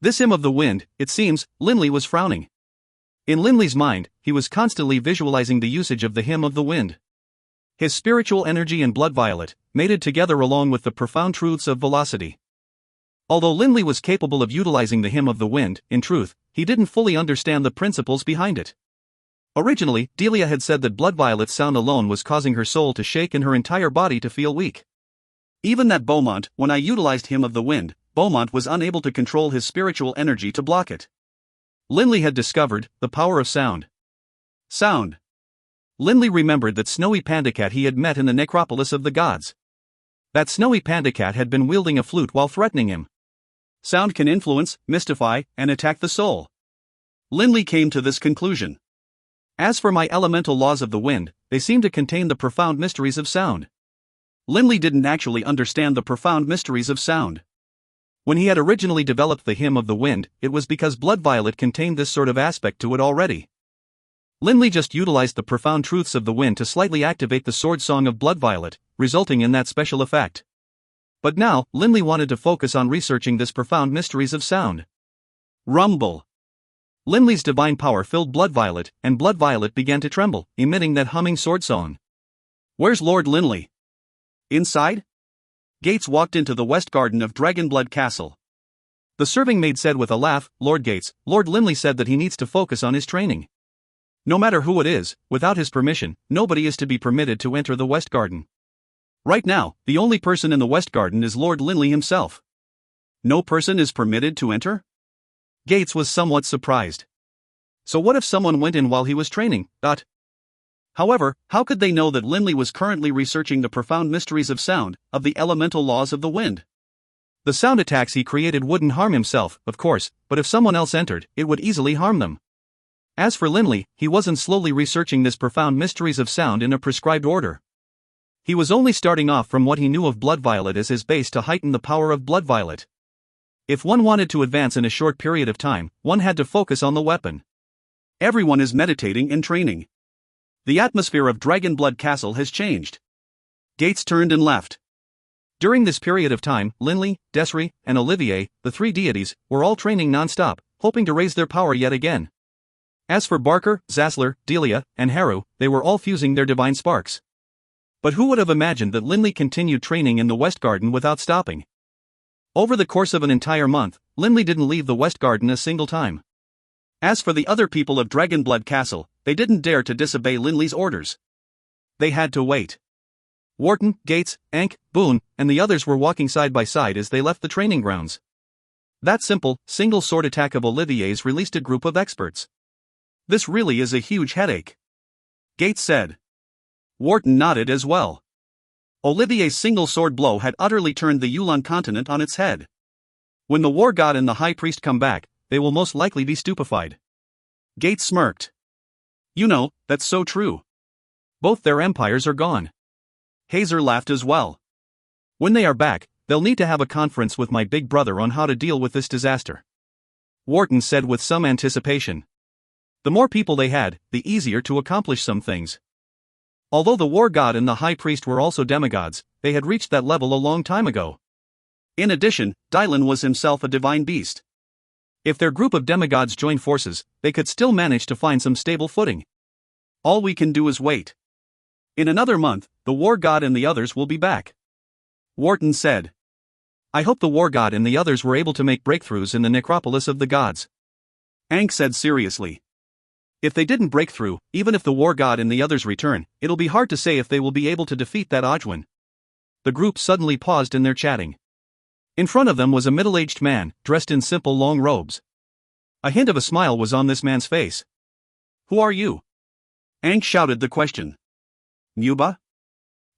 This Hymn of the Wind, it seems, Linley was frowning. In Linley's mind, he was constantly visualizing the usage of the Hymn of the Wind. His spiritual energy and blood violet, mated together along with the profound truths of velocity. Although Linley was capable of utilizing the Hymn of the Wind, in truth, he didn't fully understand the principles behind it. Originally, Delia had said that blood violet's sound alone was causing her soul to shake and her entire body to feel weak. Even that Beaumont, when I utilized Hymn of the Wind, Beaumont was unable to control his spiritual energy to block it. Linley had discovered the power of sound. Sound. Linley remembered that snowy panda cat he had met in the necropolis of the gods. That snowy panda cat had been wielding a flute while threatening him. Sound can influence, mystify, and attack the soul. Linley came to this conclusion. As for my elemental laws of the wind, they seem to contain the profound mysteries of sound. Linley didn't actually understand the profound mysteries of sound. When he had originally developed the Hymn of the Wind, it was because blood violet contained this sort of aspect to it already. Linley just utilized the profound truths of the wind to slightly activate the sword song of blood violet, resulting in that special effect. But now, Linley wanted to focus on researching this profound mysteries of sound. Rumble. Linley's divine power filled blood violet, and blood violet began to tremble, emitting that humming sword song. Where's Lord Linley? Inside? Gates walked into the west garden of Dragonblood Castle. The serving maid said with a laugh, Lord Gates, Lord Linley said that he needs to focus on his training. No matter who it is, without his permission, nobody is to be permitted to enter the west garden. Right now, the only person in the west garden is Lord Linley himself. No person is permitted to enter? Gates was somewhat surprised. So what if someone went in while he was training? However, how could they know that Linley was currently researching the profound mysteries of sound, of the elemental laws of the wind? The sound attacks he created wouldn't harm himself, of course, but if someone else entered, it would easily harm them. As for Linley, he wasn't slowly researching this profound mysteries of sound in a prescribed order. He was only starting off from what he knew of blood violet as his base to heighten the power of blood violet. If one wanted to advance in a short period of time, one had to focus on the weapon. Everyone is meditating and training. The atmosphere of Dragonblood Castle has changed. Gates turned and left. During this period of time, Linley, Desri, and Olivier, the 3 deities, were all training non-stop, hoping to raise their power yet again. As for Barker, Zassler, Delia, and Haru, they were all fusing their divine sparks. But who would have imagined that Linley continued training in the West Garden without stopping? Over the course of an entire month, Linley didn't leave the West Garden a single time. As for the other people of Dragonblood Castle, they didn't dare to disobey Linley's orders. They had to wait. Wharton, Gates, Ank, Boone, and the others were walking side by side as they left the training grounds. That simple, single sword attack of Olivier's released a group of experts. This really is a huge headache. Gates said. Wharton nodded as well. Olivier's single sword blow had utterly turned the Yulan continent on its head. When the war god and the high priest come back, they will most likely be stupefied. Gates smirked. You know, that's so true. Both their empires are gone. Hazer laughed as well. When they are back, they'll need to have a conference with my big brother on how to deal with this disaster. Wharton said with some anticipation. The more people they had, the easier to accomplish some things. Although the war god and the high priest were also demigods, they had reached that level a long time ago. In addition, Dylan was himself a divine beast. If their group of demigods joined forces, they could still manage to find some stable footing. All we can do is wait. In another month, the war god and the others will be back. Wharton said. I hope the war god and the others were able to make breakthroughs in the necropolis of the gods. Ankh said seriously. If they didn't break through, even if the war god and the others return, it'll be hard to say if they will be able to defeat that Ojwin. The group suddenly paused in their chatting. In front of them was a middle-aged man, dressed in simple long robes. A hint of a smile was on this man's face. Who are you? Ankh shouted the question. Nuba?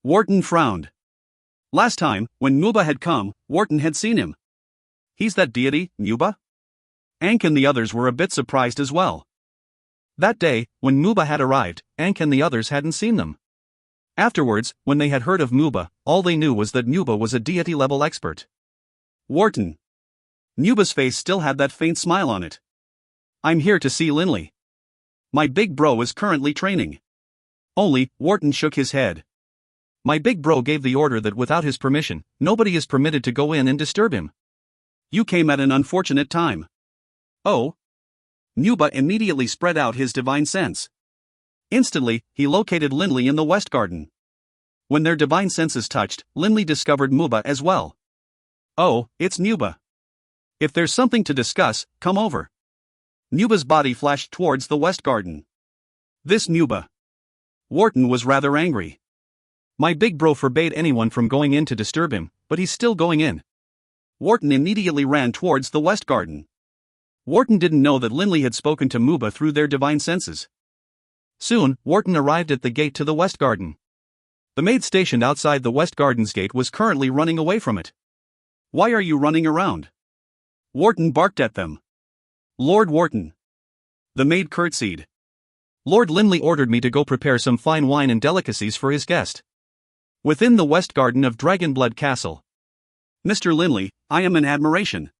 Wharton frowned. Last time, when Nuba had come, Wharton had seen him. He's that deity, Nuba? Ankh and the others were a bit surprised as well. That day, when Nuba had arrived, Ankh and the others hadn't seen them. Afterwards, when they had heard of Nuba, all they knew was that Nuba was a deity-level expert. Wharton. Nuba's face still had that faint smile on it. I'm here to see Linley. My big bro is currently training. Only, Wharton shook his head. My big bro gave the order that without his permission, nobody is permitted to go in and disturb him. You came at an unfortunate time. Oh? Nuba immediately spread out his divine sense. Instantly, he located Linley in the West Garden. When their divine senses touched, Linley discovered Nuba as well. Oh, it's Nuba. If there's something to discuss, come over. Nuba's body flashed towards the West Garden. This Nuba. Wharton was rather angry. My big bro forbade anyone from going in to disturb him, but he's still going in. Wharton immediately ran towards the West Garden. Wharton didn't know that Linley had spoken to Nuba through their divine senses. Soon, Wharton arrived at the gate to the West Garden. The maid stationed outside the West Garden's gate was currently running away from it. Why are you running around? Wharton barked at them. Lord Wharton. The maid curtsied. Lord Linley ordered me to go prepare some fine wine and delicacies for his guest. Within the West Garden of Dragonblood Castle. Mr. Linley, I am in admiration.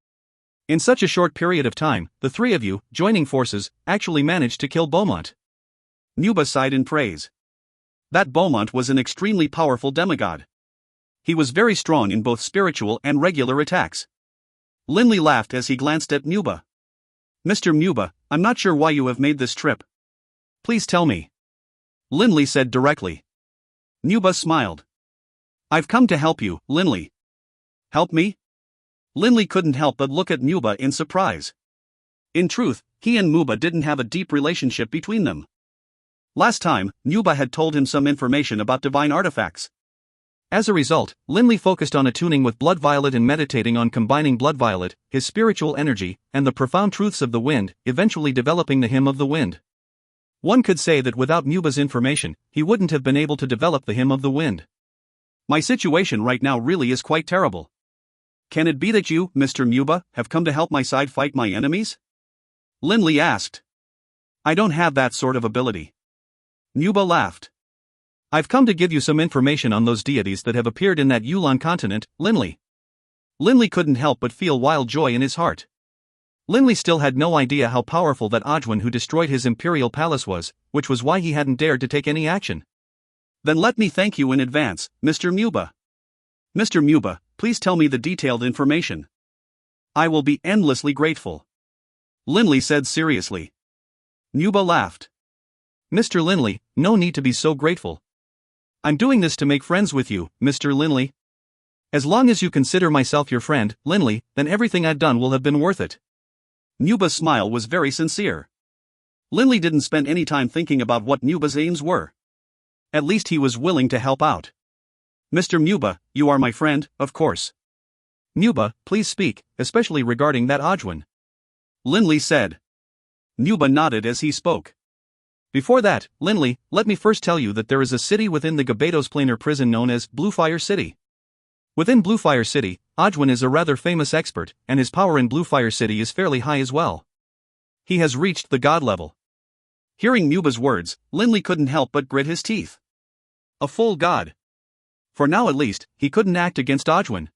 In such a short period of time, the three of you, joining forces, actually managed to kill Beaumont. Nuba sighed in praise. That Beaumont was an extremely powerful demigod. He was very strong in both spiritual and regular attacks. Linley laughed as he glanced at Nuba. Mr. Nuba, I'm not sure why you have made this trip. Please tell me. Linley said directly. Nuba smiled. I've come to help you, Linley. Help me? Linley couldn't help but look at Nuba in surprise. In truth, he and Nuba didn't have a deep relationship between them. Last time, Nuba had told him some information about divine artifacts. As a result, Linley focused on attuning with Blood Violet and meditating on combining Blood Violet, his spiritual energy, and the profound truths of the wind, eventually developing the Hymn of the Wind. One could say that without Nuba's information, he wouldn't have been able to develop the Hymn of the Wind. My situation right now really is quite terrible. Can it be that you, Mr. Nuba, have come to help my side fight my enemies? Linley asked. I don't have that sort of ability. Nuba laughed. I've come to give you some information on those deities that have appeared in that Yulan continent, Linley. Linley couldn't help but feel wild joy in his heart. Linley still had no idea how powerful that Ojwin who destroyed his imperial palace was, which was why he hadn't dared to take any action. Then let me thank you in advance, Mr. Nuba. Mr. Nuba, please tell me the detailed information. I will be endlessly grateful. Linley said seriously. Nuba laughed. Mr. Linley, no need to be so grateful. I'm doing this to make friends with you, Mr. Linley. As long as you consider myself your friend, Linley, then everything I've done will have been worth it. Nuba's smile was very sincere. Linley didn't spend any time thinking about what Nuba's aims were. At least he was willing to help out. Mr. Nuba, you are my friend, of course. Nuba, please speak, especially regarding that Ojwin. Linley said. Nuba nodded as he spoke. Before that, Linley, let me first tell you that there is a city within the Gabados Planar prison known as Bluefire City. Within Bluefire City, Ojwin is a rather famous expert, and his power in Bluefire City is fairly high as well. He has reached the god level. Hearing Nuba's words, Linley couldn't help but grit his teeth. A full god. For now at least, he couldn't act against Ojwin.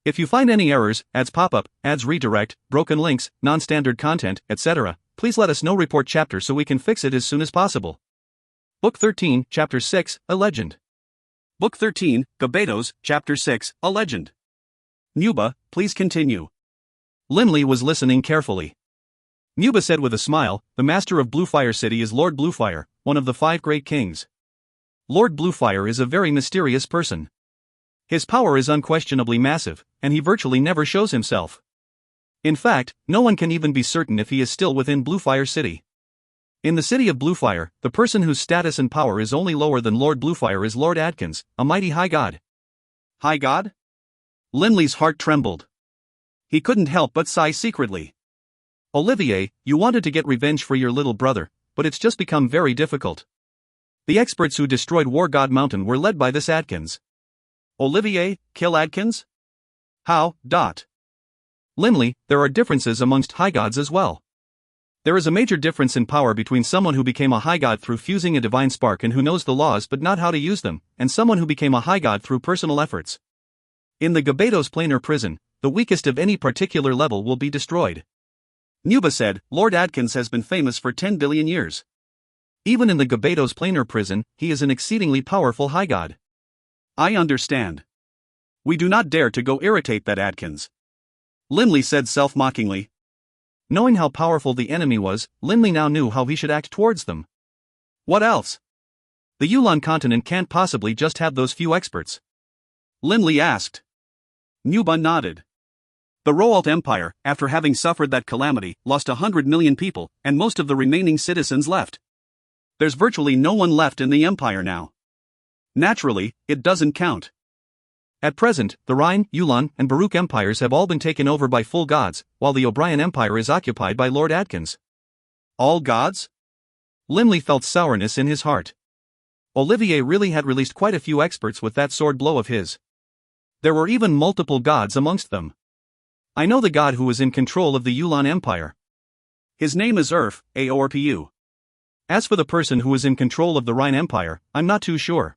If you find any errors, ads pop-up, ads redirect, broken links, non-standard content, etc., please let us know. Report chapter so we can fix it as soon as possible. Book 13, Chapter 6, A Legend. Book 13, Gabados, Chapter 6, A Legend. Nuba, please continue. Limley was listening carefully. Nuba said with a smile, the master of Bluefire City is Lord Bluefire, one of the 5 great kings. Lord Bluefire is a very mysterious person. His power is unquestionably massive, and he virtually never shows himself. In fact, no one can even be certain if he is still within Bluefire City. In the city of Bluefire, the person whose status and power is only lower than Lord Bluefire is Lord Adkins, a mighty high god. High god? Limley's heart trembled. He couldn't help but sigh secretly. Olivier, you wanted to get revenge for your little brother, but it's just become very difficult. The experts who destroyed War God Mountain were led by this Adkins. Olivier, kill Adkins? How? Limley, there are differences amongst high gods as well. There is a major difference in power between someone who became a high god through fusing a divine spark and who knows the laws but not how to use them, and someone who became a high god through personal efforts. In the Gabados planar prison, the weakest of any particular level will be destroyed. Nuba said, Lord Adkins has been famous for 10 billion years. Even in the Gabados planar prison, he is an exceedingly powerful high god. I understand. We do not dare to go irritate that Adkins. Limley said self-mockingly. Knowing how powerful the enemy was, Limley now knew how he should act towards them. What else? The Yulan continent can't possibly just have those few experts. Limley asked. Nuba nodded. The Roalt Empire, after having suffered that calamity, lost 100 million people, and most of the remaining citizens left. There's virtually no one left in the empire now. Naturally, it doesn't count. At present, the Rhine, Yulan, and Baruch empires have all been taken over by full gods, while the O'Brien Empire is occupied by Lord Adkins. All gods? Limley felt sourness in his heart. Olivier really had released quite a few experts with that sword blow of his. There were even multiple gods amongst them. I know the god who is in control of the Yulan Empire. His name is Aorpu. As for the person who is in control of the Rhine Empire, I'm not too sure.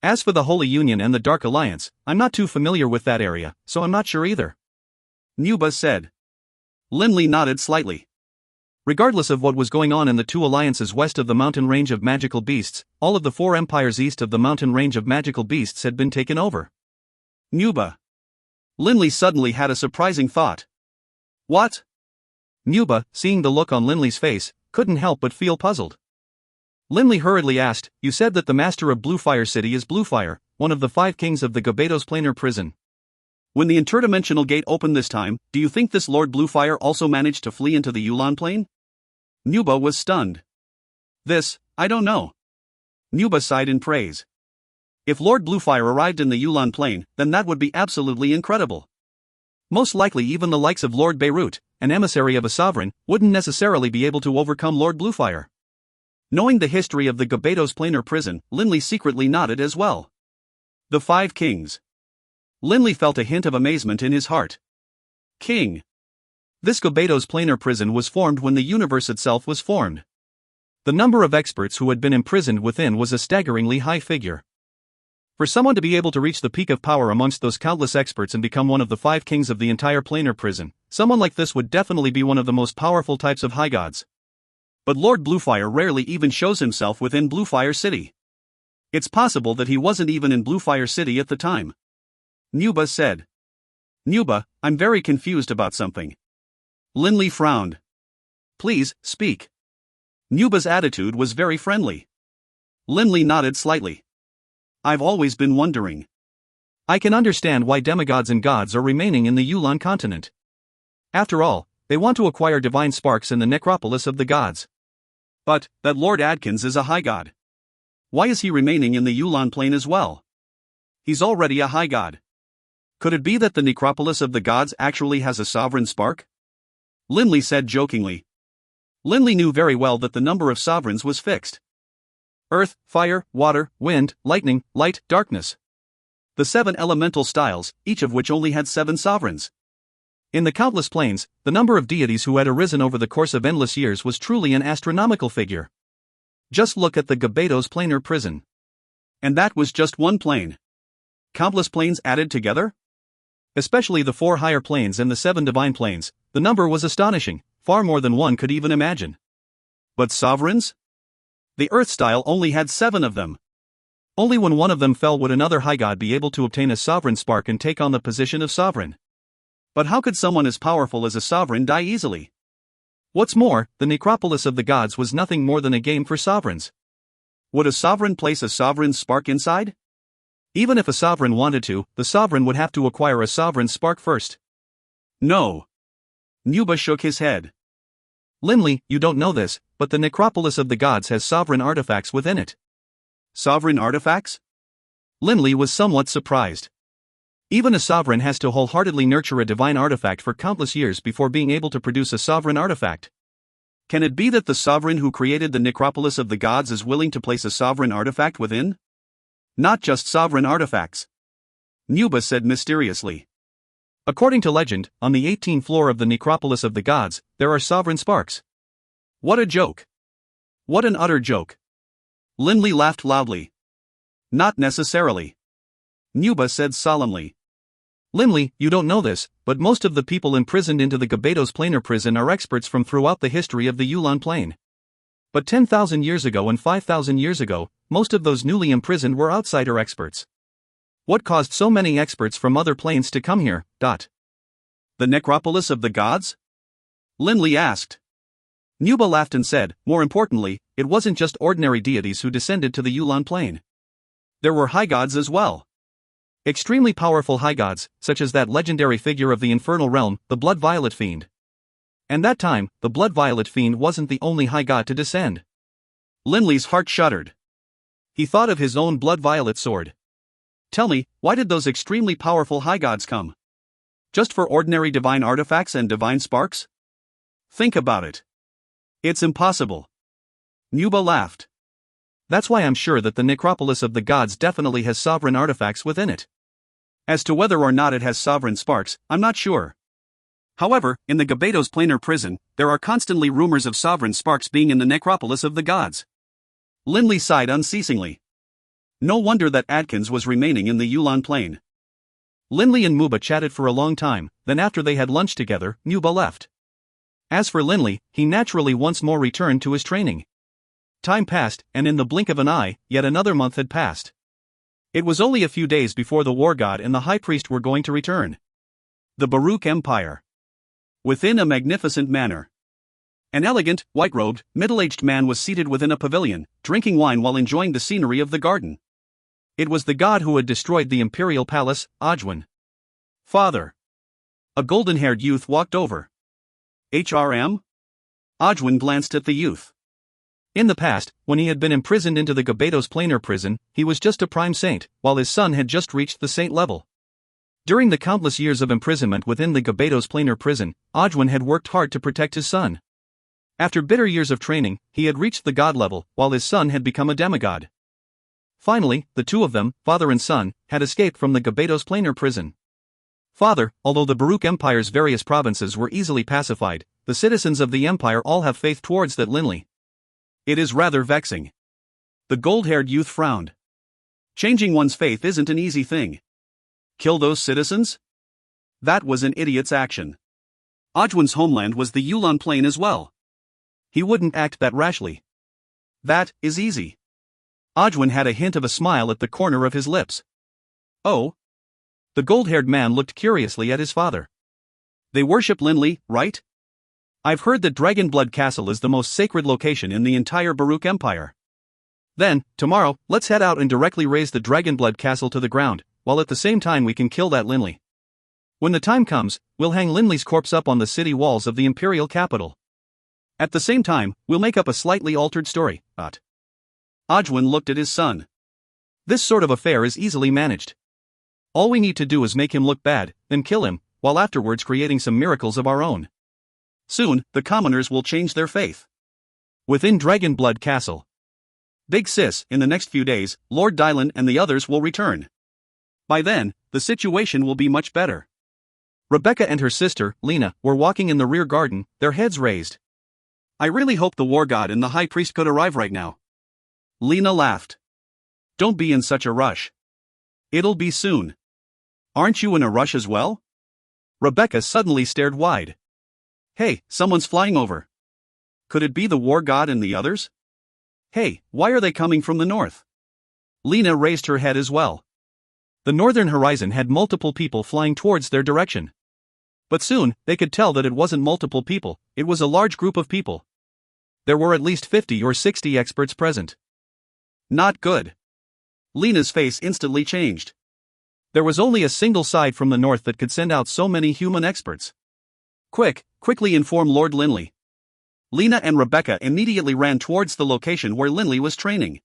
As for the Holy Union and the Dark Alliance, I'm not too familiar with that area, so I'm not sure either. Nuba said. Limley nodded slightly. Regardless of what was going on in the 2 alliances west of the mountain range of magical beasts, all of the 4 empires east of the mountain range of magical beasts had been taken over. Nuba. Limley suddenly had a surprising thought. What? Nuba, seeing the look on Limley's face, couldn't help but feel puzzled. Limley hurriedly asked, you said that the master of Bluefire City is Bluefire, one of the 5 kings of the Gabados planar prison. When the interdimensional gate opened this time, do you think this Lord Bluefire also managed to flee into the Yulan plane? Nuba was stunned. I don't know. Nuba sighed in praise. If Lord Bluefire arrived in the Yulan plane, then that would be absolutely incredible. Most likely even the likes of Lord Beirut, an emissary of a sovereign, wouldn't necessarily be able to overcome Lord Bluefire. Knowing the history of the Gabados planar prison, Limley secretly nodded as well. The 5 kings. Limley felt a hint of amazement in his heart. King. This Gabados planar prison was formed when the universe itself was formed. The number of experts who had been imprisoned within was a staggeringly high figure. For someone to be able to reach the peak of power amongst those countless experts and become one of the 5 kings of the entire planar prison, someone like this would definitely be one of the most powerful types of high gods. But Lord Bluefire rarely even shows himself within Bluefire City. It's possible that he wasn't even in Bluefire City at the time. Nuba said. Nuba, I'm very confused about something. Limley frowned. Please, speak. Nuba's attitude was very friendly. Limley nodded slightly. I've always been wondering. I can understand why demigods and gods are remaining in the Yulan continent. After all, they want to acquire divine sparks in the necropolis of the gods. But, that Lord Adkins is a high god. Why is he remaining in the Yulan plane as well? He's already a high god. Could it be that the necropolis of the gods actually has a sovereign spark? Limley said jokingly. Limley knew very well that the number of sovereigns was fixed. Earth, fire, water, wind, lightning, light, darkness. The 7 elemental styles, each of which only had 7 sovereigns. In the countless planes, the number of deities who had arisen over the course of endless years was truly an astronomical figure. Just look at the Gabados planar prison. And that was just one plane. Countless planes added together? Especially the 4 higher planes and the 7 divine planes, the number was astonishing, far more than one could even imagine. But sovereigns? The Earth style only had 7 of them. Only when one of them fell would another high god be able to obtain a sovereign spark and take on the position of sovereign. But how could someone as powerful as a sovereign die easily? What's more, the necropolis of the gods was nothing more than a game for sovereigns. Would a sovereign place a sovereign's spark inside? Even if a sovereign wanted to, the sovereign would have to acquire a sovereign spark first. No. Nuba shook his head. Linley, you don't know this, but the necropolis of the gods has sovereign artifacts within it. Sovereign artifacts? Linley was somewhat surprised. Even a sovereign has to wholeheartedly nurture a divine artifact for countless years before being able to produce a sovereign artifact. Can it be that the sovereign who created the necropolis of the gods is willing to place a sovereign artifact within? Not just sovereign artifacts. Nuba said mysteriously. According to legend, on the 18th floor of the necropolis of the gods, there are sovereign sparks. What a joke. What an utter joke. Linley laughed loudly. Not necessarily. Nuba said solemnly. Linley, you don't know this, but most of the people imprisoned into the Gabados planar prison are experts from throughout the history of the Yulan plane. But 10,000 years ago and 5,000 years ago, most of those newly imprisoned were outsider experts. What caused so many experts from other planes to come here? The necropolis of the gods? Linley asked. Nuba laughed and said, more importantly, it wasn't just ordinary deities who descended to the Yulan plane. There were high gods as well. Extremely powerful high gods, such as that legendary figure of the infernal realm, the Blood Violet Fiend. And that time, the Blood Violet Fiend wasn't the only high god to descend. Linley's heart shuddered. He thought of his own Blood Violet sword. Tell me, why did those extremely powerful high gods come? Just for ordinary divine artifacts and divine sparks? Think about it. It's impossible. Nuba laughed. That's why I'm sure that the necropolis of the gods definitely has sovereign artifacts within it. As to whether or not it has sovereign sparks, I'm not sure. However, in the Gabados planar prison, there are constantly rumors of sovereign sparks being in the necropolis of the gods. Linley sighed unceasingly. No wonder that Adkins was remaining in the Yulan plane. Linley and Nuba chatted for a long time, then after they had lunch together, Nuba left. As for Linley, he naturally once more returned to his training. Time passed, and in the blink of an eye, yet another month had passed. It was only a few days before the war god and the high priest were going to return. The Baruch Empire. Within a magnificent manor. An elegant, white-robed, middle-aged man was seated within a pavilion, drinking wine while enjoying the scenery of the garden. It was the god who had destroyed the imperial palace, Ajwan. Father. A golden-haired youth walked over. HRM? Ajwan glanced at the youth. In the past, when he had been imprisoned into the Gabados planar prison, he was just a prime saint, while his son had just reached the saint level. During the countless years of imprisonment within the Gabados planar prison, Ajwan had worked hard to protect his son. After bitter years of training, he had reached the god level, while his son had become a demigod. Finally, the two of them, father and son, had escaped from the Gabados planar prison. Father, although the Baruch Empire's various provinces were easily pacified, the citizens of the empire all have faith towards that Linley. It is rather vexing. The gold-haired youth frowned. Changing one's faith isn't an easy thing. Kill those citizens? That was an idiot's action. Ajwan's homeland was the Yulan plain as well. He wouldn't act that rashly. That is easy. Ajwan had a hint of a smile at the corner of his lips. Oh? The gold-haired man looked curiously at his father. They worship Linley, right? I've heard that Dragonblood Castle is the most sacred location in the entire Baruch Empire. Then, tomorrow, let's head out and directly raze the Dragonblood Castle to the ground, while at the same time we can kill that Linley. When the time comes, we'll hang Linley's corpse up on the city walls of the imperial capital. At the same time, we'll make up a slightly altered story. Ajwan looked at his son. This sort of affair is easily managed. All we need to do is make him look bad, then kill him, while afterwards creating some miracles of our own. Soon, the commoners will change their faith. Within Dragonblood Castle. Big Sis, in the next few days, Lord Dylan and the others will return. By then, the situation will be much better. Rebecca and her sister, Lena, were walking in the rear garden, their heads raised. I really hope the war god and the high priest could arrive right now. Lena laughed. Don't be in such a rush. It'll be soon. Aren't you in a rush as well? Rebecca suddenly stared wide. Hey, someone's flying over. Could it be the war god and the others? Hey, why are they coming from the north? Lena raised her head as well. The northern horizon had multiple people flying towards their direction. But soon, they could tell that it wasn't multiple people, it was a large group of people. There were at least 50 or 60 experts present. Not good. Lena's face instantly changed. There was only a single side from the north that could send out so many human experts. Quickly inform Lord Linley. Lena and Rebecca immediately ran towards the location where Linley was training.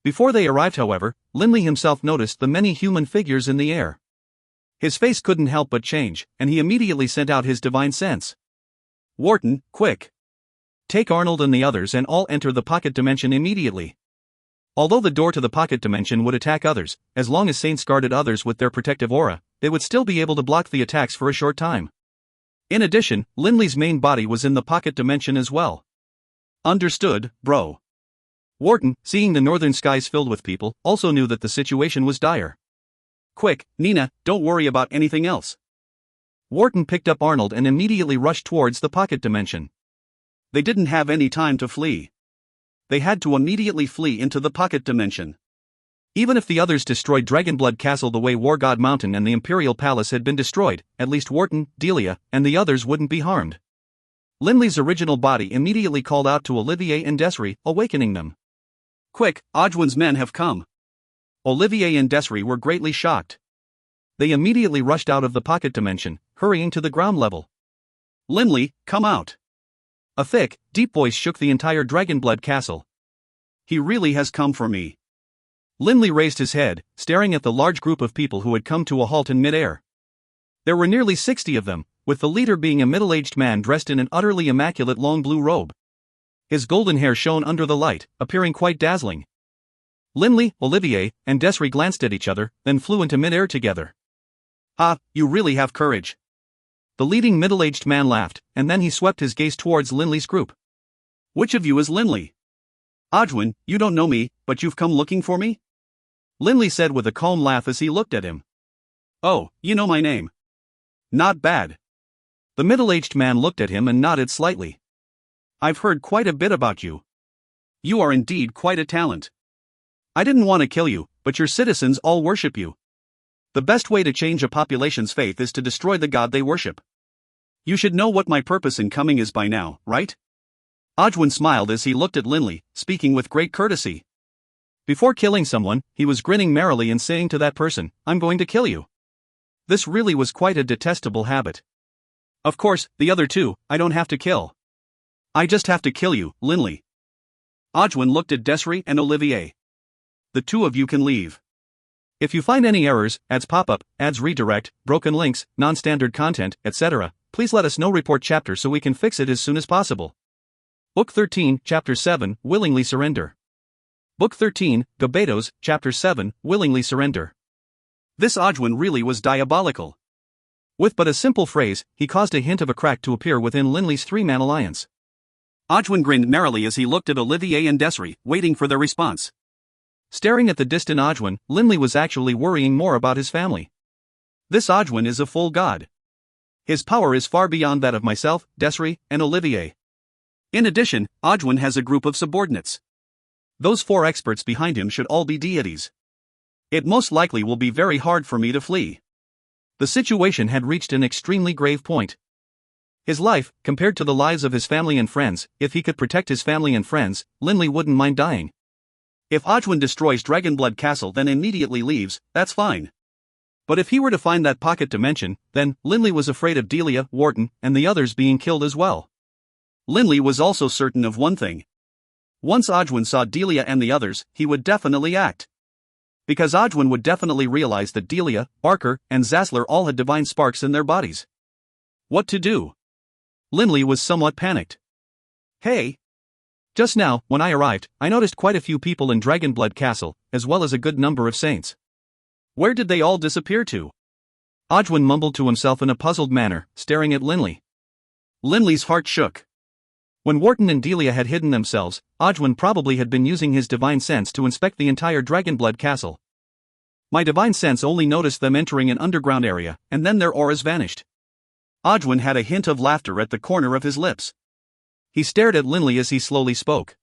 Before they arrived, however, Linley himself noticed the many human figures in the air. His face couldn't help but change, and he immediately sent out his divine sense. Wharton, quick! Take Arnold and the others and all enter the pocket dimension immediately. Although the door to the pocket dimension would attack others, as long as Saints guarded others with their protective aura, they would still be able to block the attacks for a short time. In addition, Linley's main body was in the pocket dimension as well. Understood, bro. Wharton, seeing the northern skies filled with people, also knew that the situation was dire. Quick, Nina, don't worry about anything else. Wharton picked up Arnold and immediately rushed towards the pocket dimension. They didn't have any time to flee. They had to immediately flee into the pocket dimension. Even if the others destroyed Dragonblood Castle the way War God Mountain and the Imperial Palace had been destroyed, at least Wharton, Delia, and the others wouldn't be harmed. Linley's original body immediately called out to Olivier and Desiree, awakening them. Quick, Ojwin's men have come. Olivier and Desiree were greatly shocked. They immediately rushed out of the pocket dimension, hurrying to the ground level. Linley, come out. A thick, deep voice shook the entire Dragonblood castle. He really has come for me. Linley raised his head, staring at the large group of people who had come to a halt in midair. There were nearly 60 of them, with the leader being a middle-aged man dressed in an utterly immaculate long blue robe. His golden hair shone under the light, appearing quite dazzling. Linley, Olivier, and Desiree glanced at each other, then flew into midair together. Ah, you really have courage. The leading middle-aged man laughed, and then he swept his gaze towards Linley's group. Which of you is Linley? Ojwin, you don't know me, but you've come looking for me? Linley said with a calm laugh as he looked at him. Oh, you know my name. Not bad. The middle-aged man looked at him and nodded slightly. I've heard quite a bit about you. You are indeed quite a talent. I didn't want to kill you, but your citizens all worship you. The best way to change a population's faith is to destroy the god they worship. You should know what my purpose in coming is by now, right? Ojwin smiled as he looked at Linley, speaking with great courtesy. Before killing someone, he was grinning merrily and saying to that person, I'm going to kill you. This really was quite a detestable habit. Of course, the other two, I don't have to kill. I just have to kill you, Linley. Ojwin looked at Desiree and Olivier. The two of you can leave. If you find any errors, ads pop-up, ads redirect, broken links, non-standard content, etc., please let us know. Report chapter so we can fix it as soon as possible. Book 13, Chapter 7, Willingly Surrender. Book 13, Gabetos, Chapter 7, Willingly Surrender. This Ojwin really was diabolical. With but a simple phrase, he caused a hint of a crack to appear within Linley's three-man alliance. Ojwin grinned merrily as he looked at Olivier and Desiree, waiting for their response. Staring at the distant Ojwin, Linley was actually worrying more about his family. This Ojwin is a full god. His power is far beyond that of myself, Desiree, and Olivier. In addition, Ojwin has a group of subordinates. Those 4 experts behind him should all be deities. It most likely will be very hard for me to flee. The situation had reached an extremely grave point. His life, compared to the lives of his family and friends, if he could protect his family and friends, Linley wouldn't mind dying. If Ojwin destroys Dragonblood Castle then immediately leaves, that's fine. But if he were to find that pocket dimension, then Linley was afraid of Delia, Wharton, and the others being killed as well. Linley was also certain of one thing. Once Ojwin saw Delia and the others, he would definitely act. Because Ojwin would definitely realize that Delia, Barker, and Zassler all had divine sparks in their bodies. What to do? Linley was somewhat panicked. Hey! Just now, when I arrived, I noticed quite a few people in Dragonblood Castle, as well as a good number of saints. Where did they all disappear to? Ojwin mumbled to himself in a puzzled manner, staring at Linley. Linley's heart shook. When Wharton and Delia had hidden themselves, Ojwin probably had been using his divine sense to inspect the entire Dragonblood Castle. My divine sense only noticed them entering an underground area, and then their auras vanished. Ojwin had a hint of laughter at the corner of his lips. He stared at Linley as he slowly spoke.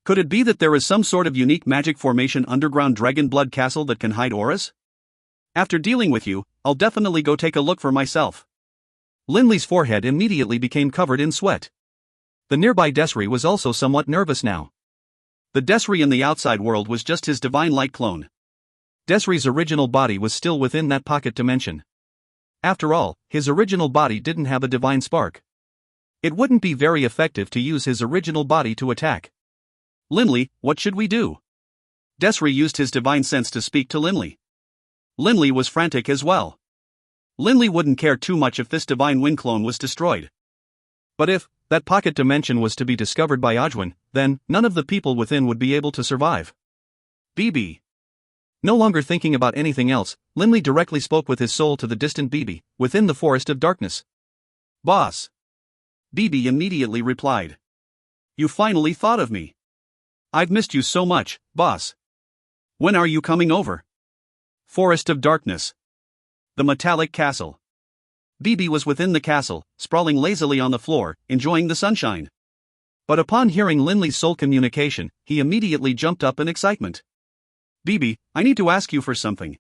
Could it be that there is some sort of unique magic formation underground Dragonblood castle that can hide auras? After dealing with you, I'll definitely go take a look for myself. Linley's forehead immediately became covered in sweat. The nearby Desri was also somewhat nervous now. The Desri in the outside world was just his divine light clone. Desri's original body was still within that pocket dimension. After all, his original body didn't have a divine spark. It wouldn't be very effective to use his original body to attack. Linley, what should we do? Desri used his divine sense to speak to Linley. Linley was frantic as well. Linley wouldn't care too much if this divine wind clone was destroyed. But if that pocket dimension was to be discovered by Ajwin, then none of the people within would be able to survive. BB. No longer thinking about anything else, Linley directly spoke with his soul to the distant BB, within the forest of darkness. Boss. BB immediately replied. You finally thought of me. I've missed you so much, boss. When are you coming over? Forest of Darkness. The metallic castle. BB was within the castle, sprawling lazily on the floor, enjoying the sunshine. But upon hearing Linley's soul communication, he immediately jumped up in excitement. BB, I need to ask you for something.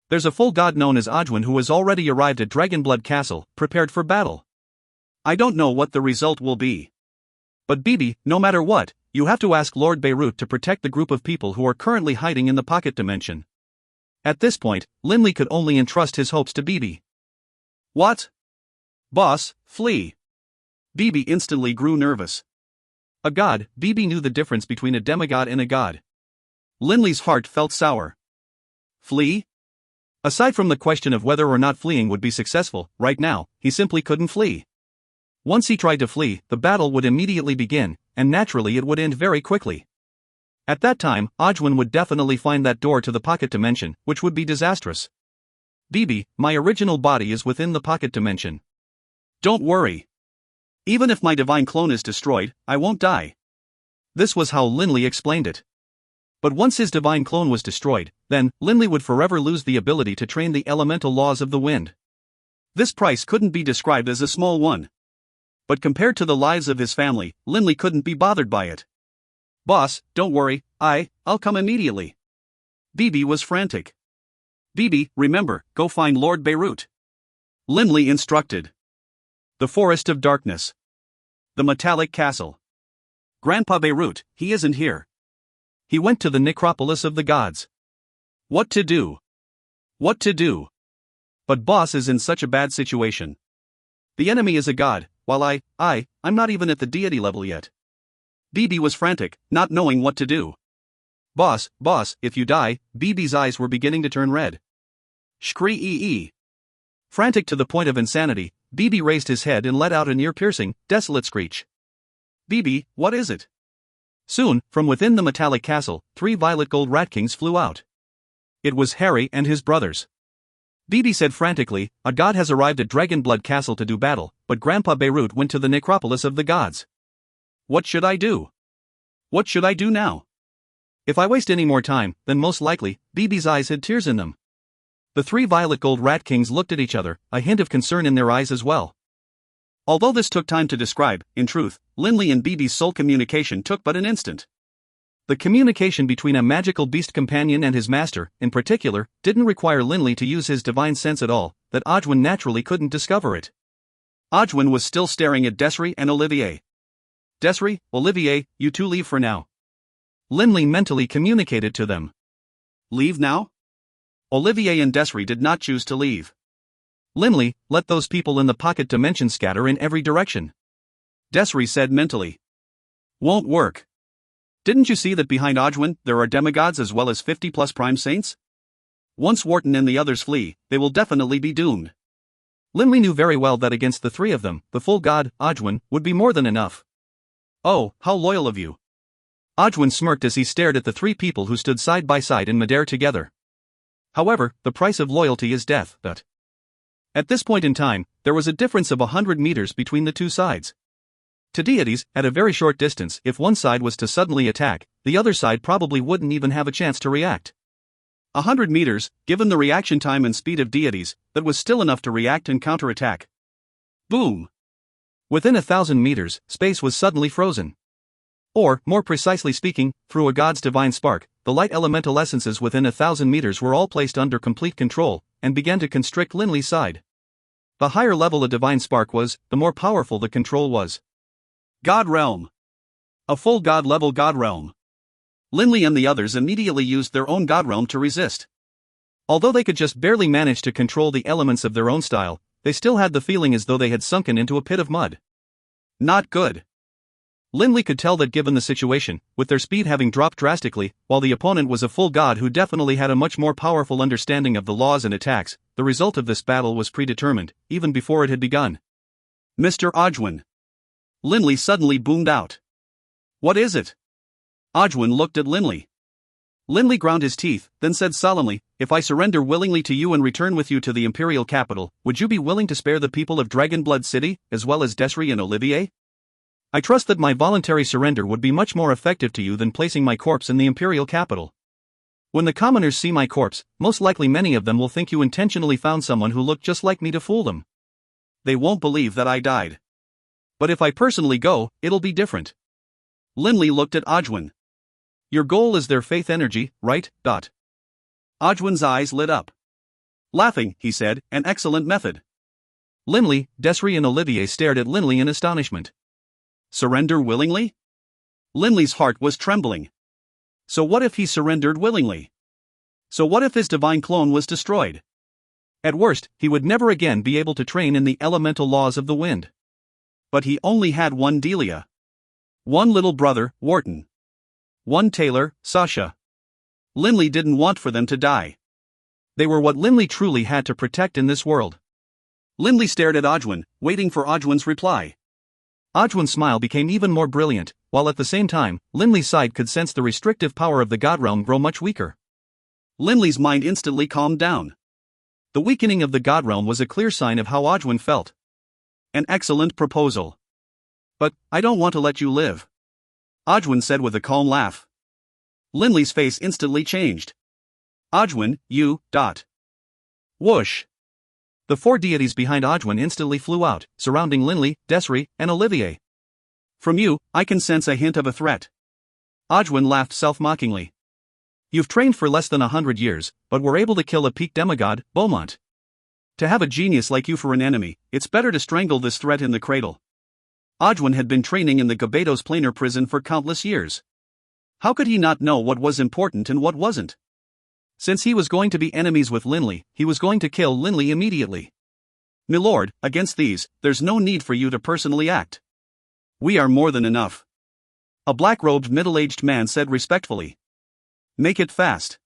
There's a full god known as Ajwin who has already arrived at Dragonblood Castle, prepared for battle. I don't know what the result will be. But BB, no matter what, you have to ask Lord Beirut to protect the group of people who are currently hiding in the pocket dimension. At this point, Linley could only entrust his hopes to BB. What? Boss, flee. BB instantly grew nervous. A god, BB knew the difference between a demigod and a god. Linley's heart felt sour. Flee? Aside from the question of whether or not fleeing would be successful, right now, he simply couldn't flee. Once he tried to flee, the battle would immediately begin, and naturally it would end very quickly. At that time, Ajwin would definitely find that door to the pocket dimension, which would be disastrous. BB, my original body is within the pocket dimension. Don't worry. Even if my divine clone is destroyed, I won't die. This was how Linley explained it. But once his divine clone was destroyed, then Linley would forever lose the ability to train the elemental laws of the wind. This price couldn't be described as a small one. But compared to the lives of his family, Linley couldn't be bothered by it. Boss, don't worry, I'll come immediately. BB was frantic. BB, remember, go find Lord Beirut. Linley instructed. The Forest of Darkness. The Metallic Castle. Grandpa Beirut, he isn't here. He went to the necropolis of the gods. What to do? What to do? But boss is in such a bad situation. The enemy is a god, while I'm not even at the deity level yet. BB was frantic, not knowing what to do. Boss, if you die, BB's eyes were beginning to turn red. Scree-ee. Frantic to the point of insanity, BB raised his head and let out an ear-piercing, desolate screech. BB, what is it? Soon, from within the metallic castle, 3 violet gold rat kings flew out. It was Harry and his brothers. BB said frantically, a god has arrived at Dragonblood Castle to do battle, but Grandpa Beirut went to the necropolis of the gods. What should I do? What should I do now? If I waste any more time, then most likely, BB's eyes had tears in them. The 3 violet gold rat kings looked at each other, a hint of concern in their eyes as well. Although this took time to describe, in truth, Linley and BB's soul communication took but an instant. The communication between a magical beast companion and his master, in particular, didn't require Linley to use his divine sense at all, that Ajwin naturally couldn't discover it. Ajwin was still staring at Desri and Olivier. Desri, Olivier, you two leave for now. Linley mentally communicated to them. Leave now? Olivier and Desri did not choose to leave. Linley, let those people in the pocket dimension scatter in every direction. Desri said mentally. Won't work. Didn't you see that behind Ajwin there are demigods as well as 50+ prime saints? Once Wharton and the others flee, they will definitely be doomed. Linley knew very well that against the 3 of them, the full god, Ajwin, would be more than enough. Oh, how loyal of you. Ajwin smirked as he stared at the 3 people who stood side by side in midair together. However, the price of loyalty is death, but... At this point in time, there was a difference of 100 meters between the 2 sides. To deities, at a very short distance, if one side was to suddenly attack, the other side probably wouldn't even have a chance to react. 100 meters, given the reaction time and speed of deities, that was still enough to react and counterattack. Boom! Within 1,000 meters, space was suddenly frozen. Or, more precisely speaking, through a god's divine spark, the light elemental essences within 1,000 meters were all placed under complete control, and began to constrict Linley's side. The higher level a divine spark was, the more powerful the control was. God realm. A full god-level god realm. Linley and the others immediately used their own god realm to resist. Although they could just barely manage to control the elements of their own style, they still had the feeling as though they had sunken into a pit of mud. Not good. Linley could tell that given the situation, with their speed having dropped drastically, while the opponent was a full god who definitely had a much more powerful understanding of the laws and attacks, the result of this battle was predetermined, even before it had begun. Mr. Ojwin. Linley suddenly boomed out. What is it? Ojwin looked at Linley. Linley ground his teeth, then said solemnly, if I surrender willingly to you and return with you to the imperial capital, would you be willing to spare the people of Dragonblood City, as well as Desri and Olivier? I trust that my voluntary surrender would be much more effective to you than placing my corpse in the imperial capital. When the commoners see my corpse, most likely many of them will think you intentionally found someone who looked just like me to fool them. They won't believe that I died. But if I personally go, it'll be different. Linley looked at Ojwin. Your goal is their faith energy, right? Ojwin's eyes lit up. Laughing, he said, an excellent method. Linley, Desri and Olivier stared at Linley in astonishment. Surrender willingly? Linley's heart was trembling. So what if he surrendered willingly? So what if his divine clone was destroyed? At worst, he would never again be able to train in the elemental laws of the wind. But he only had one Delia. One little brother, Wharton. One tailor, Sasha. Linley didn't want for them to die. They were what Linley truly had to protect in this world. Linley stared at Ojwin, waiting for Ojwin's reply. Ojwin's smile became even more brilliant, while at the same time, Linley's side could sense the restrictive power of the god realm grow much weaker. Linley's mind instantly calmed down. The weakening of the god realm was a clear sign of how Ojwin felt. An excellent proposal. But, I don't want to let you live. Ojwin said with a calm laugh. Linley's face instantly changed. Ojwin, you. Whoosh. The four deities behind Ojwin instantly flew out, surrounding Linley, Desri, and Olivier. From you, I can sense a hint of a threat. Ojwin laughed self-mockingly. You've trained for less than 100 years, but were able to kill a peak demigod, Beaumont. To have a genius like you for an enemy, it's better to strangle this threat in the cradle. Ojwin had been training in the Gabedos planar prison for countless years. How could he not know what was important and what wasn't? Since he was going to be enemies with Linley, he was going to kill Linley immediately. Milord, against these, there's no need for you to personally act. We are more than enough. A black-robed middle-aged man said respectfully. Make it fast.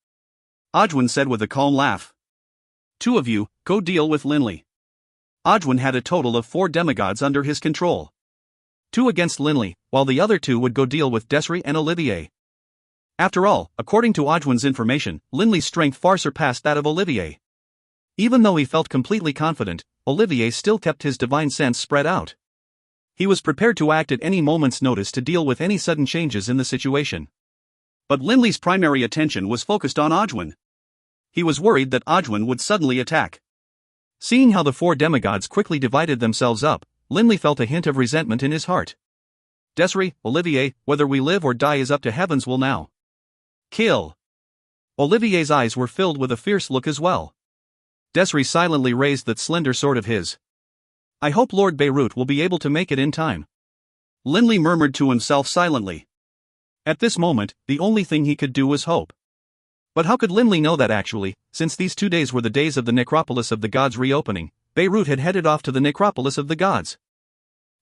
Ojwin said with a calm laugh. Two of you, go deal with Linley. Ojwin had a total of 4 demigods under his control. 2 against Linley, while the other 2 would go deal with Desri and Olivier. After all, according to Ojwin's information, Linley's strength far surpassed that of Olivier. Even though he felt completely confident, Olivier still kept his divine sense spread out. He was prepared to act at any moment's notice to deal with any sudden changes in the situation. But Linley's primary attention was focused on Ojwin. He was worried that Ojwin would suddenly attack. Seeing how the 4 demigods quickly divided themselves up, Linley felt a hint of resentment in his heart. Desri, Olivier, whether we live or die is up to heavens will now. Kill. Olivier's eyes were filled with a fierce look as well. Desri silently raised that slender sword of his. I hope Lord Beirut will be able to make it in time. Linley murmured to himself silently. At this moment, the only thing he could do was hope. But how could Linley know that actually, since these 2 days were the days of the necropolis of the gods reopening, Beirut had headed off to the necropolis of the gods?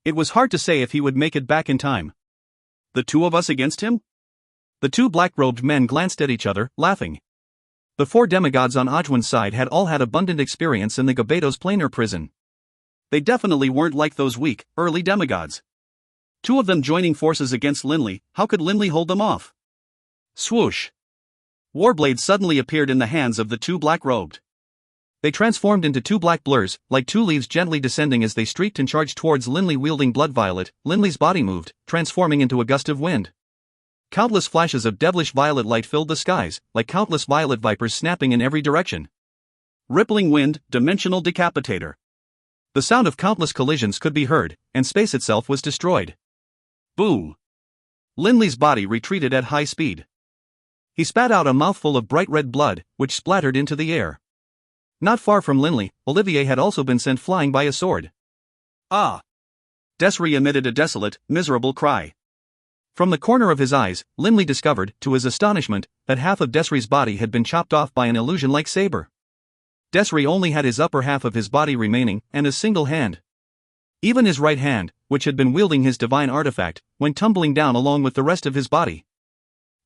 It was hard to say if he would make it back in time. The 2 of us against him? The 2 black-robed men glanced at each other, laughing. The 4 demigods on Ojwin's side had all had abundant experience in the Gabedos planar prison. They definitely weren't like those weak, early demigods. 2 of them joining forces against Linley, how could Linley hold them off? Swoosh! Warblades suddenly appeared in the hands of the 2 black-robed. They transformed into 2 black blurs, like 2 leaves gently descending as they streaked and charged towards Linley wielding Blood Violet. Linley's body moved, transforming into a gust of wind. Countless flashes of devilish violet light filled the skies, like countless violet vipers snapping in every direction. Rippling wind, dimensional decapitator. The sound of countless collisions could be heard, and space itself was destroyed. Boom! Linley's body retreated at high speed. He spat out a mouthful of bright red blood, which splattered into the air. Not far from Linley, Olivier had also been sent flying by a sword. Ah! Desri emitted a desolate, miserable cry. From the corner of his eyes, Linley discovered, to his astonishment, that half of Desri's body had been chopped off by an illusion-like saber. Desri only had his upper half of his body remaining, and a single hand. Even his right hand, which had been wielding his divine artifact, went tumbling down along with the rest of his body.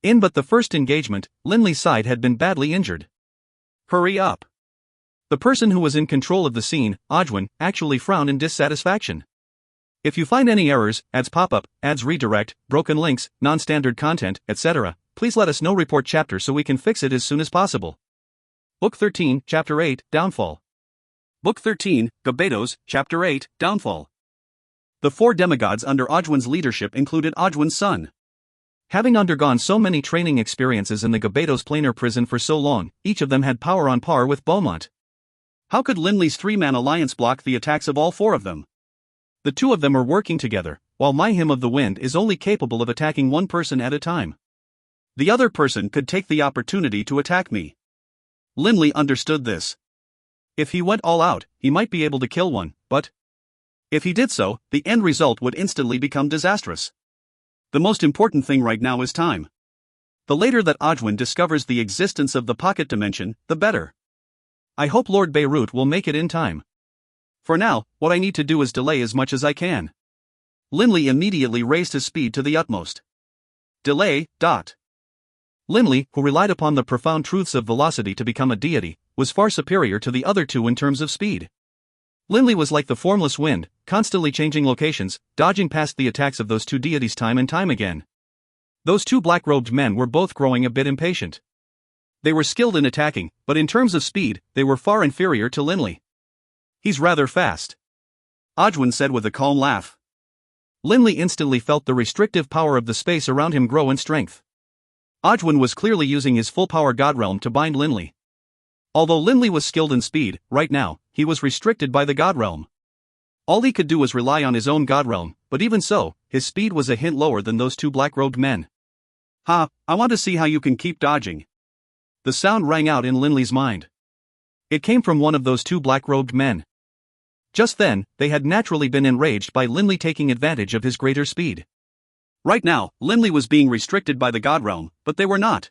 In but the first engagement, Linley's side had been badly injured. Hurry up! The person who was in control of the scene, Ojwin, actually frowned in dissatisfaction. If you find any errors, ads pop-up, ads redirect, broken links, non-standard content, etc., please let us know. Report chapter so we can fix it as soon as possible. Book 13, Chapter 8, Downfall. Book 13, Gabedos, Chapter 8, Downfall. The four demigods under Ojwin's leadership included Ojwin's son. Having undergone so many training experiences in the Gabedos planar prison for so long, each of them had power on par with Beaumont. How could Linley's three-man alliance block the attacks of all four of them? The two of them are working together, while my Hymn of the Wind is only capable of attacking one person at a time. The other person could take the opportunity to attack me. Linley understood this. If he went all out, he might be able to kill one, but if he did so, the end result would instantly become disastrous. The most important thing right now is time. The later that Ojwin discovers the existence of the pocket dimension, the better. I hope Lord Beirut will make it in time. For now, what I need to do is delay as much as I can. Linley immediately raised his speed to the utmost. Delay. Linley, who relied upon the profound truths of velocity to become a deity, was far superior to the other two in terms of speed. Linley was like the formless wind, constantly changing locations, dodging past the attacks of those two deities time and time again. Those two black-robed men were both growing a bit impatient. They were skilled in attacking, but in terms of speed, they were far inferior to Linley. He's rather fast, Ojwin said with a calm laugh. Linley instantly felt the restrictive power of the space around him grow in strength. Ojwin was clearly using his full-power God Realm to bind Linley. Although Linley was skilled in speed, right now, he was restricted by the God Realm. All he could do was rely on his own God Realm, but even so, his speed was a hint lower than those two black-robed men. I want to see how you can keep dodging. The sound rang out in Linley's mind. It came from one of those two black-robed men. Just then, they had naturally been enraged by Linley taking advantage of his greater speed. Right now, Linley was being restricted by the God Realm, but they were not.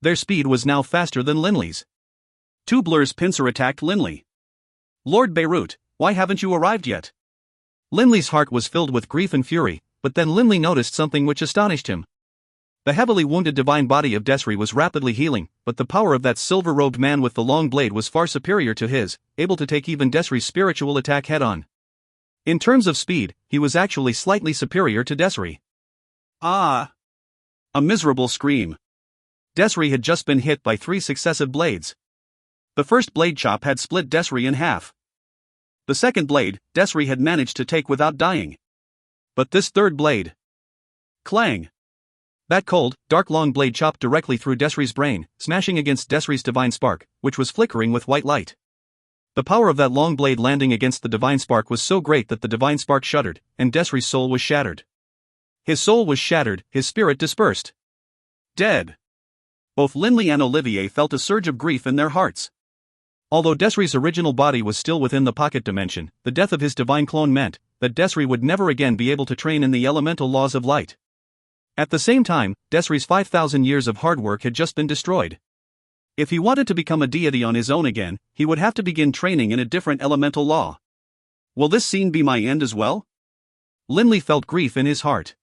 Their speed was now faster than Linley's. Two Blur's pincer attacked Linley. Lord Beirut, why haven't you arrived yet? Linley's heart was filled with grief and fury, but then Linley noticed something which astonished him. The heavily wounded divine body of Desri was rapidly healing, but the power of that silver-robed man with the long blade was far superior to his, able to take even Desri's spiritual attack head-on. In terms of speed, he was actually slightly superior to Desri. A miserable scream. Desri had just been hit by 3 successive blades. The first blade chop had split Desri in half. The second blade, Desri had managed to take without dying. But this third blade... Clang! That cold, dark long blade chopped directly through Desri's brain, smashing against Desri's divine spark, which was flickering with white light. The power of that long blade landing against the divine spark was so great that the divine spark shuddered, and Desri's soul was shattered. His soul was shattered, his spirit dispersed. Dead. Both Linley and Olivier felt a surge of grief in their hearts. Although Desri's original body was still within the pocket dimension, the death of his divine clone meant that Desri would never again be able to train in the elemental laws of light. At the same time, Desri's 5,000 years of hard work had just been destroyed. If he wanted to become a deity on his own again, he would have to begin training in a different elemental law. Will this scene be my end as well? Linley felt grief in his heart.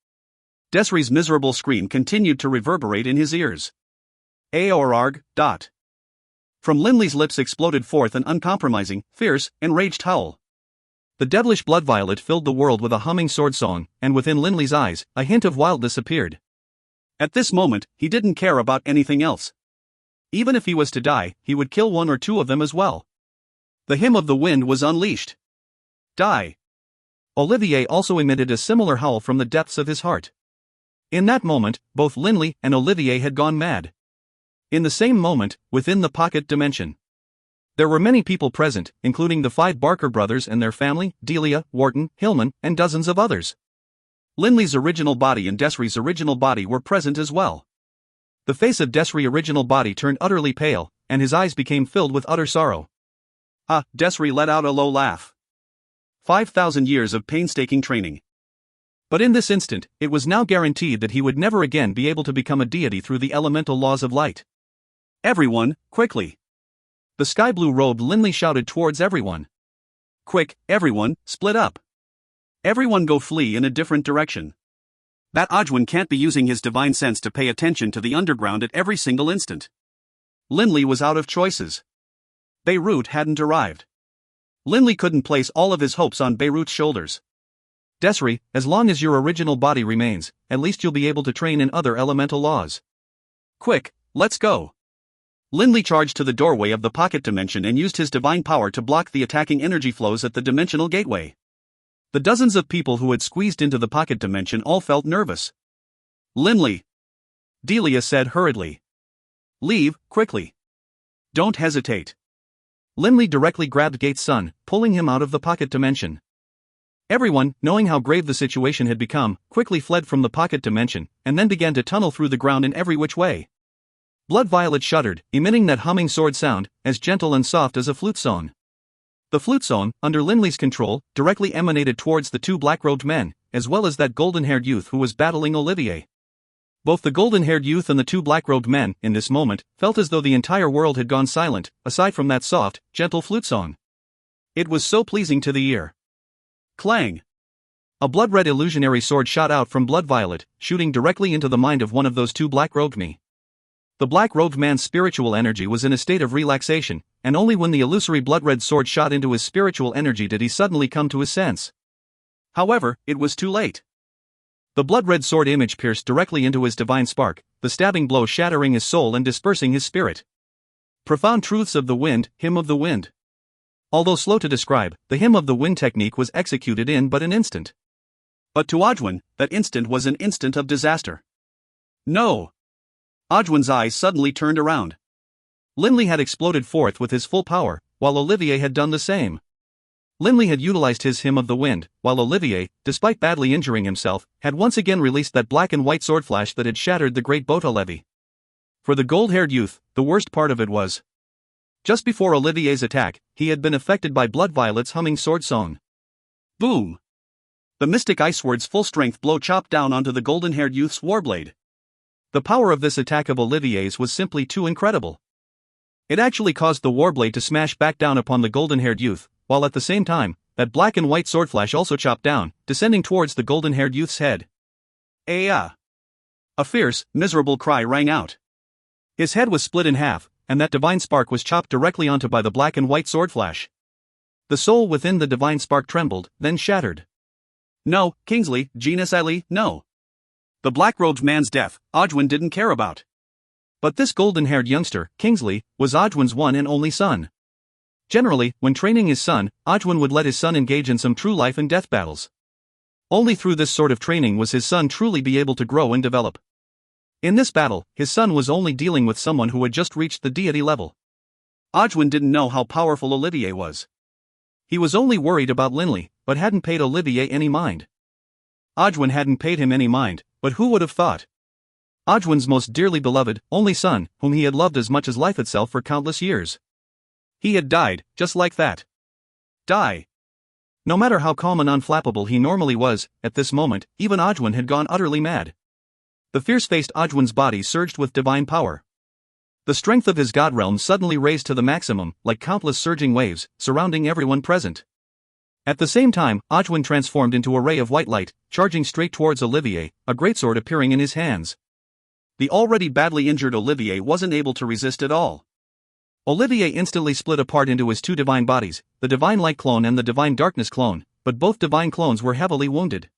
Desri's miserable scream continued to reverberate in his ears. Aorarg. From Linley's lips exploded forth an uncompromising, fierce, enraged howl. The devilish blood violet filled the world with a humming sword song, and within Linley's eyes, a hint of wildness appeared. At this moment, he didn't care about anything else. Even if he was to die, he would kill one or two of them as well. The Hymn of the Wind was unleashed. Die! Olivier also emitted a similar howl from the depths of his heart. In that moment, both Linley and Olivier had gone mad. In the same moment, within the pocket dimension, there were many people present, including the 5 Barker brothers and their family, Delia, Wharton, Hillman, and dozens of others. Linley's original body and Desri's original body were present as well. The face of Desri's original body turned utterly pale, and his eyes became filled with utter sorrow. Desri let out a low laugh. 5,000 years of painstaking training. But in this instant, it was now guaranteed that he would never again be able to become a deity through the elemental laws of light. Everyone, quickly! The sky-blue-robed Linley shouted towards everyone. Quick, everyone, split up. Everyone go flee in a different direction. That Ojwin can't be using his divine sense to pay attention to the underground at every single instant. Linley was out of choices. Beirut hadn't arrived. Linley couldn't place all of his hopes on Beirut's shoulders. Desri, as long as your original body remains, at least you'll be able to train in other elemental laws. Quick, let's go. Linley charged to the doorway of the pocket dimension and used his divine power to block the attacking energy flows at the dimensional gateway. The dozens of people who had squeezed into the pocket dimension all felt nervous. Linley, Delia said hurriedly. Leave, quickly. Don't hesitate. Linley directly grabbed Gate's son, pulling him out of the pocket dimension. Everyone, knowing how grave the situation had become, quickly fled from the pocket dimension, and then began to tunnel through the ground in every which way. Blood Violet shuddered, emitting that humming sword sound, as gentle and soft as a flute song. The flute song, under Linley's control, directly emanated towards the two black-robed men, as well as that golden-haired youth who was battling Olivier. Both the golden-haired youth and the two black-robed men, in this moment, felt as though the entire world had gone silent, aside from that soft, gentle flute song. It was so pleasing to the ear. Clang! A blood-red illusionary sword shot out from Blood Violet, shooting directly into the mind of one of those two black-robed men. The black-robed man's spiritual energy was in a state of relaxation, and only when the illusory blood-red sword shot into his spiritual energy did he suddenly come to his sense. However, it was too late. The blood-red sword image pierced directly into his divine spark, the stabbing blow shattering his soul and dispersing his spirit. Profound truths of the wind, hymn of the wind. Although slow to describe, the hymn of the wind technique was executed in but an instant. But to Ojwin, that instant was an instant of disaster. No! Ojwin's eyes suddenly turned around. Linley had exploded forth with his full power, while Olivier had done the same. Linley had utilized his hymn of the wind, while Olivier, despite badly injuring himself, had once again released that black and white sword flash that had shattered the great Bota levy. For the gold-haired youth, the worst part of it was, just before Olivier's attack, he had been affected by Blood Violet's humming sword song. Boom! The mystic ice sword's full-strength blow chopped down onto the golden-haired youth's warblade. The power of this attack of Olivier's was simply too incredible. It actually caused the warblade to smash back down upon the golden-haired youth, while at the same time, that black and white sword flash also chopped down, descending towards the golden-haired youth's head. A fierce, miserable cry rang out. His head was split in half, and that divine spark was chopped directly onto by the black and white sword flash. The soul within the divine spark trembled, then shattered. No, Kingsley, Genus Ali, no. The black-robed man's death, Ojwin didn't care about. But this golden-haired youngster, Kingsley, was Ojwin's one and only son. Generally, when training his son, Ojwin would let his son engage in some true life and death battles. Only through this sort of training was his son truly be able to grow and develop. In this battle, his son was only dealing with someone who had just reached the deity level. Ojwin didn't know how powerful Olivier was. He was only worried about Linley, but hadn't paid Olivier any mind. Ojwin hadn't paid him any mind, but who would have thought? Ojwin's most dearly beloved, only son, whom he had loved as much as life itself for countless years. He had died, just like that. Die. No matter how calm and unflappable he normally was, at this moment, even Ojwin had gone utterly mad. The fierce-faced Ojwin's body surged with divine power. The strength of his god realm suddenly raised to the maximum, like countless surging waves, surrounding everyone present. At the same time, Ojwin transformed into a ray of white light, charging straight towards Olivier, a greatsword appearing in his hands. The already badly injured Olivier wasn't able to resist at all. Olivier instantly split apart into his two divine bodies, the divine light clone and the divine darkness clone, but both divine clones were heavily wounded.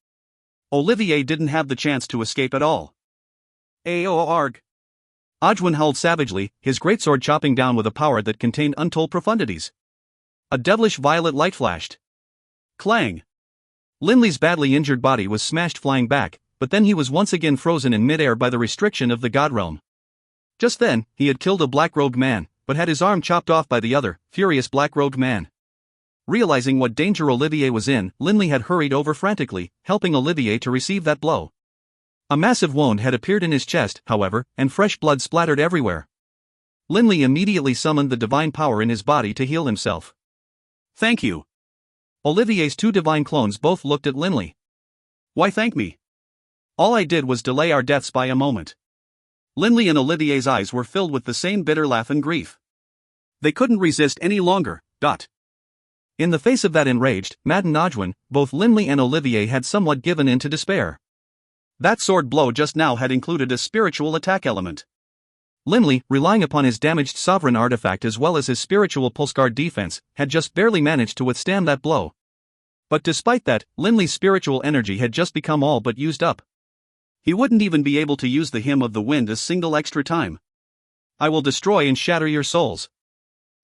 Olivier didn't have the chance to escape at all. Arg! Ojwin howled savagely, his greatsword chopping down with a power that contained untold profundities. A devilish violet light flashed. Clang! Linley's badly injured body was smashed flying back, but then he was once again frozen in midair by the restriction of the god realm. Just then, he had killed a black-robed man, but had his arm chopped off by the other, furious black-robed man. Realizing what danger Olivier was in, Linley had hurried over frantically, helping Olivier to receive that blow. A massive wound had appeared in his chest, however, and fresh blood splattered everywhere. Linley immediately summoned the divine power in his body to heal himself. "Thank you." Olivier's two divine clones both looked at Linley. "Why thank me? All I did was delay our deaths by a moment." Linley and Olivier's eyes were filled with the same bitter laugh and grief. They couldn't resist any longer. In the face of that enraged, maddened Audouin, both Linley and Olivier had somewhat given in to despair. That sword blow just now had included a spiritual attack element. Linley, relying upon his damaged sovereign artifact as well as his spiritual pulseguard defense, had just barely managed to withstand that blow. But despite that, Linley's spiritual energy had just become all but used up. He wouldn't even be able to use the Hymn of the Wind a single extra time. "I will destroy and shatter your souls."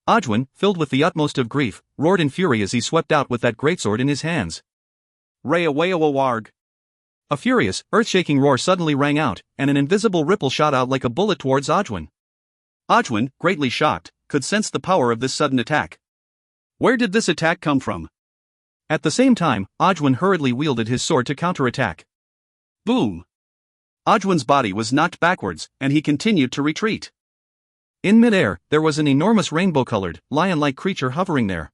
Audouin, filled with the utmost of grief, roared in fury as he swept out with that greatsword in his hands. "Ray-a-way-a-warg." A furious, earth-shaking roar suddenly rang out, and an invisible ripple shot out like a bullet towards Audouin. Audouin, greatly shocked, could sense the power of this sudden attack. Where did this attack come from? At the same time, Audouin hurriedly wielded his sword to counterattack. Boom! Audouin's body was knocked backwards, and he continued to retreat. In midair, there was an enormous rainbow-colored, lion-like creature hovering there.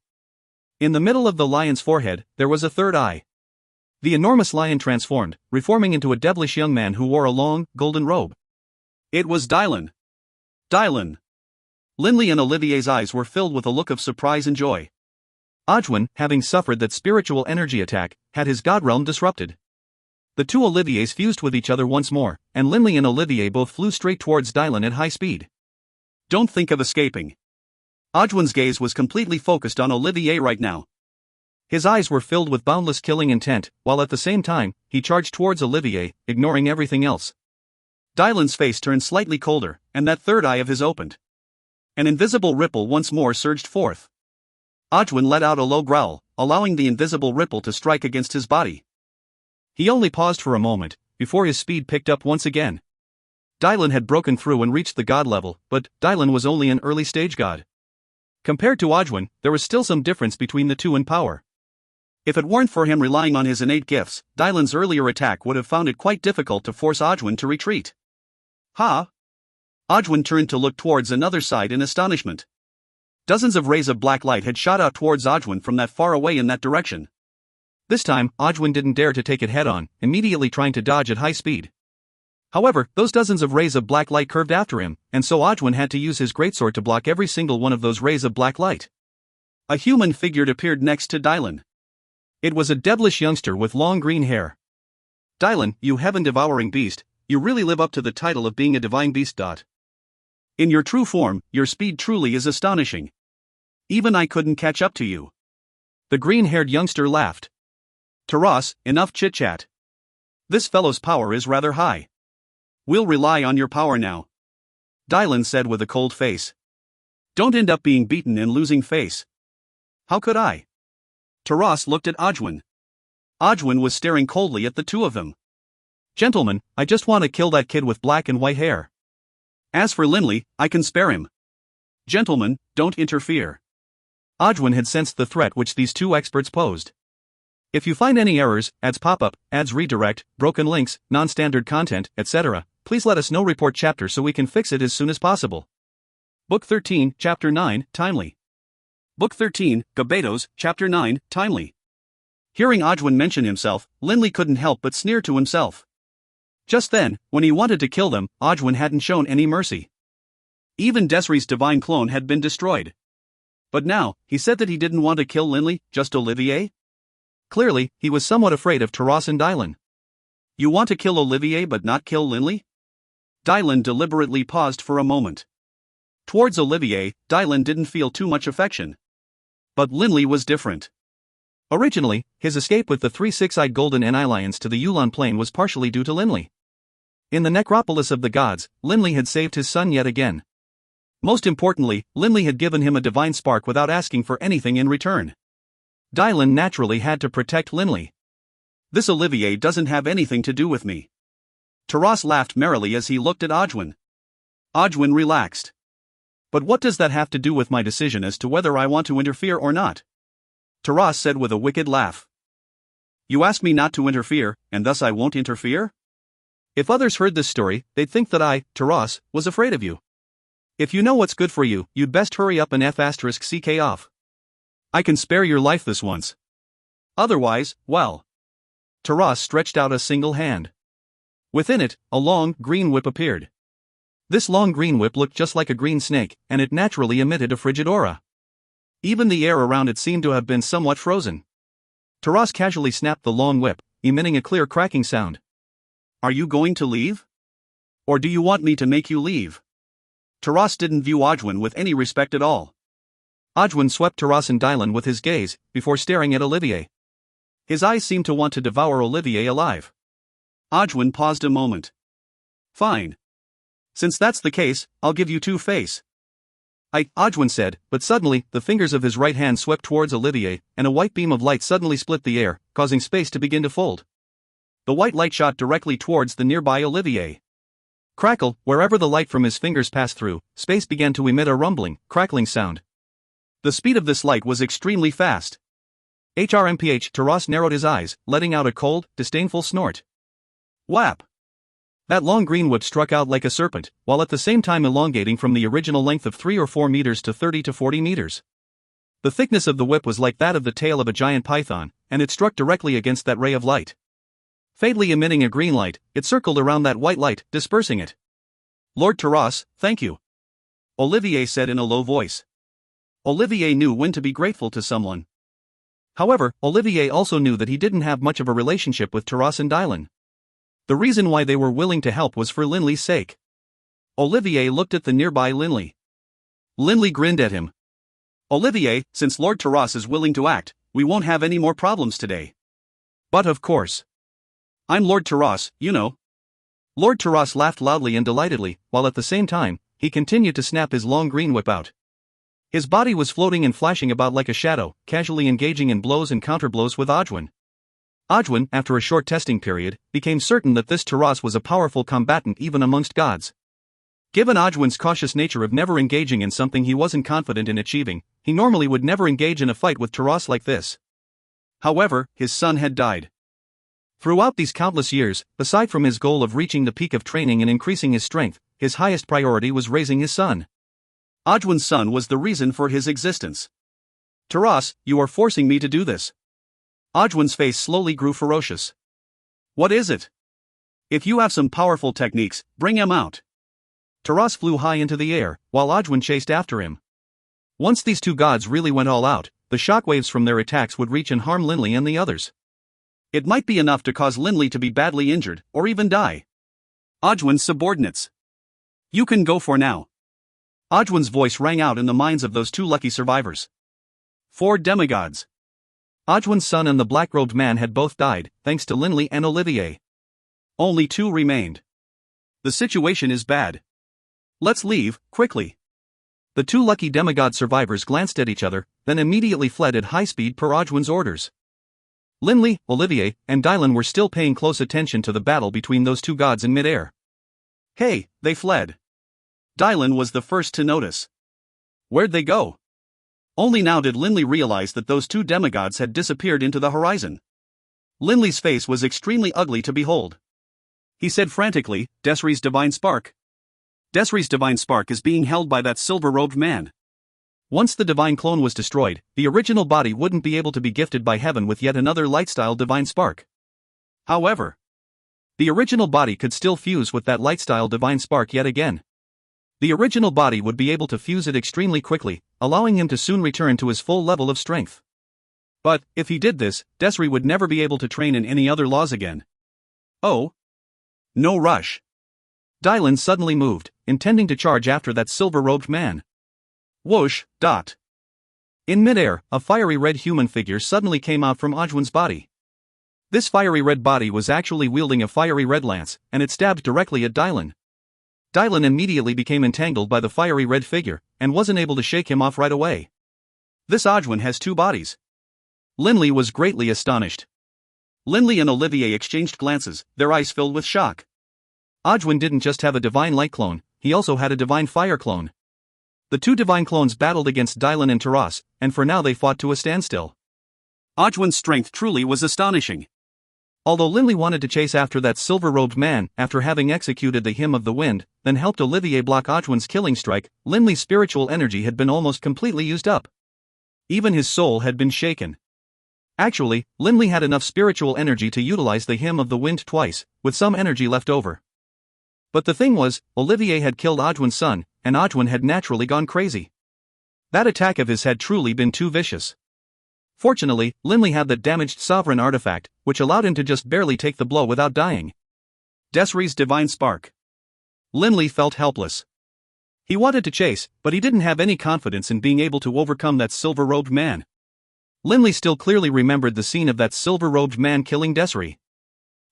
In the middle of the lion's forehead, there was a third eye. The enormous lion transformed, reforming into a devilish young man who wore a long, golden robe. It was Dylan. Dylan! Linley and Olivier's eyes were filled with a look of surprise and joy. Audouin, having suffered that spiritual energy attack, had his god realm disrupted. The two Oliviers fused with each other once more, and Linley and Olivier both flew straight towards Dylan at high speed. "Don't think of escaping." Audouin's gaze was completely focused on Olivier right now. His eyes were filled with boundless killing intent, while at the same time, he charged towards Olivier, ignoring everything else. Dylan's face turned slightly colder, and that third eye of his opened. An invisible ripple once more surged forth. Audouin let out a low growl, allowing the invisible ripple to strike against his body. He only paused for a moment, before his speed picked up once again. Dylan had broken through and reached the god level, but Dylan was only an early-stage god. Compared to Audouin, there was still some difference between the two in power. If it weren't for him relying on his innate gifts, Dylan's earlier attack would have found it quite difficult to force Audouin to retreat. Ha! Audouin turned to look towards another side in astonishment. Dozens of rays of black light had shot out towards Audouin from that far away in that direction. This time, Audouin didn't dare to take it head-on, immediately trying to dodge at high speed. However, those dozens of rays of black light curved after him, and so Audouin had to use his greatsword to block every single one of those rays of black light. A human figure appeared next to Dylan. It was a devilish youngster with long green hair. "Dylan, you heaven-devouring beast, you really live up to the title of being a divine beast. In your true form, your speed truly is astonishing. Even I couldn't catch up to you." The green-haired youngster laughed. "Taras, enough chit-chat. This fellow's power is rather high. We'll rely on your power now," Dylan said with a cold face. "Don't end up being beaten and losing face." "How could I?" Taras looked at Audouin. Audouin was staring coldly at the two of them. "Gentlemen, I just want to kill that kid with black and white hair. As for Linley, I can spare him. Gentlemen, don't interfere." Audouin had sensed the threat which these two experts posed. If you find any errors, ads pop up, ads redirect, broken links, non-standard content, etc., please let us know. Report chapter so we can fix it as soon as possible. Book 13, Chapter 9, Timely. Book 13, Gabetos, Chapter 9, Timely. Hearing Audouin mention himself, Linley couldn't help but sneer to himself. Just then, when he wanted to kill them, Audouin hadn't shown any mercy. Even Desri's divine clone had been destroyed. But now, he said that he didn't want to kill Linley, just Olivier? Clearly, he was somewhat afraid of Taras and Dylan. You want to kill Olivier but not kill Linley? Dylan deliberately paused for a moment. Towards Olivier, Dylan didn't feel too much affection. But Linley was different. Originally, his escape with the 3 six-eyed golden Lions to the Yulon Plain was partially due to Linley. In the necropolis of the gods, Linley had saved his son yet again. Most importantly, Linley had given him a divine spark without asking for anything in return. Dylan naturally had to protect Linley. This Olivier doesn't have anything to do with me. Taras laughed merrily as he looked at Audouin. Audouin relaxed. But what does that have to do with my decision as to whether I want to interfere or not? Taras said with a wicked laugh. You asked me not to interfere, and thus I won't interfere? If others heard this story, they'd think that I, Taras, was afraid of you. If you know what's good for you, you'd best hurry up and *CK off. I can spare your life this once. Otherwise, well. Taras stretched out a single hand. Within it, a long, green whip appeared. This long green whip looked just like a green snake, and it naturally emitted a frigid aura. Even the air around it seemed to have been somewhat frozen. Taras casually snapped the long whip, emitting a clear cracking sound. Are you going to leave? Or do you want me to make you leave? Taras didn't view Ojwin with any respect at all. Ojwin swept Taras and Dylan with his gaze, before staring at Olivier. His eyes seemed to want to devour Olivier alive. Ojwin paused a moment. Fine. Since that's the case, I'll give you two face. Ojwin said, but suddenly, the fingers of his right hand swept towards Olivier, and a white beam of light suddenly split the air, causing space to begin to fold. The white light shot directly towards the nearby Olivier. Crackle, wherever the light from his fingers passed through, space began to emit a rumbling, crackling sound. The speed of this light was extremely fast. HRMPH. Taras narrowed his eyes, letting out a cold, disdainful snort. Whap! That long green whip struck out like a serpent, while at the same time elongating from the original length of 3 or 4 meters to 30 to 40 meters. The thickness of the whip was like that of the tail of a giant python, and it struck directly against that ray of light. Faintly emitting a green light, it circled around that white light, dispersing it. Lord Taras, thank you. Olivier said in a low voice. Olivier knew when to be grateful to someone. However, Olivier also knew that he didn't have much of a relationship with Taras and Dylan. The reason why they were willing to help was for Linley's sake. Olivier looked at the nearby Linley. Linley grinned at him. Olivier, since Lord Taras is willing to act, we won't have any more problems today. But of course. I'm Lord Taras, you know. Lord Taras laughed loudly and delightedly, while at the same time, he continued to snap his long green whip out. His body was floating and flashing about like a shadow, casually engaging in blows and counterblows with Ojwin. Ojwin, after a short testing period, became certain that this Taras was a powerful combatant even amongst gods. Given Ojwin's cautious nature of never engaging in something he wasn't confident in achieving, he normally would never engage in a fight with Taras like this. However, his son had died. Throughout these countless years, aside from his goal of reaching the peak of training and increasing his strength, his highest priority was raising his son. Ojwin's son was the reason for his existence. Taras, you are forcing me to do this. Ojwin's face slowly grew ferocious. What is it? If you have some powerful techniques, bring them out. Taras flew high into the air, while Ojwin chased after him. Once these two gods really went all out, the shockwaves from their attacks would reach and harm Linley and the others. It might be enough to cause Linley to be badly injured, or even die. Ojwin's subordinates. You can go for now. Ojwin's voice rang out in the minds of those two lucky survivors. 4 demigods. Ojwin's son and the black-robed man had both died, thanks to Linley and Olivier. Only 2 remained. The situation is bad. Let's leave, quickly. The 2 lucky demigod survivors glanced at each other, then immediately fled at high speed per Ojwin's orders. Linley, Olivier, and Dylan were still paying close attention to the battle between those 2 gods in midair. Hey, they fled. Dylan was the first to notice. Where'd they go? Only now did Linley realize that those 2 demigods had disappeared into the horizon. Linley's face was extremely ugly to behold. He said frantically, Desri's divine spark. Desri's divine spark is being held by that silver-robed man. Once the divine clone was destroyed, the original body wouldn't be able to be gifted by heaven with yet another light-style divine spark. However, the original body could still fuse with that light-style divine spark yet again. The original body would be able to fuse it extremely quickly, allowing him to soon return to his full level of strength. But, if he did this, Desri would never be able to train in any other laws again. Oh. No rush. Dylan suddenly moved, intending to charge after that silver-robed man. Whoosh, dot. In midair, a fiery red human figure suddenly came out from Ojwin's body. This fiery red body was actually wielding a fiery red lance, and it stabbed directly at Dylan. Dylan immediately became entangled by the fiery red figure, and wasn't able to shake him off right away. This Ojwin has 2 bodies. Linley was greatly astonished. Linley and Olivier exchanged glances, their eyes filled with shock. Ojwin didn't just have a divine light clone, he also had a divine fire clone. The 2 divine clones battled against Dylan and Taras, and for now they fought to a standstill. Ajwin's strength truly was astonishing. Although Linley wanted to chase after that silver-robed man after having executed the Hymn of the Wind, then helped Olivier block Ajwin's killing strike, Linley's spiritual energy had been almost completely used up. Even his soul had been shaken. Actually, Linley had enough spiritual energy to utilize the Hymn of the Wind twice, with some energy left over. But the thing was, Olivier had killed Ajwin's son, and Ajwin had naturally gone crazy. That attack of his had truly been too vicious. Fortunately, Linley had that damaged sovereign artifact, which allowed him to just barely take the blow without dying. Desri's divine spark. Linley felt helpless. He wanted to chase, but he didn't have any confidence in being able to overcome that silver-robed man. Linley still clearly remembered the scene of that silver-robed man killing Desri.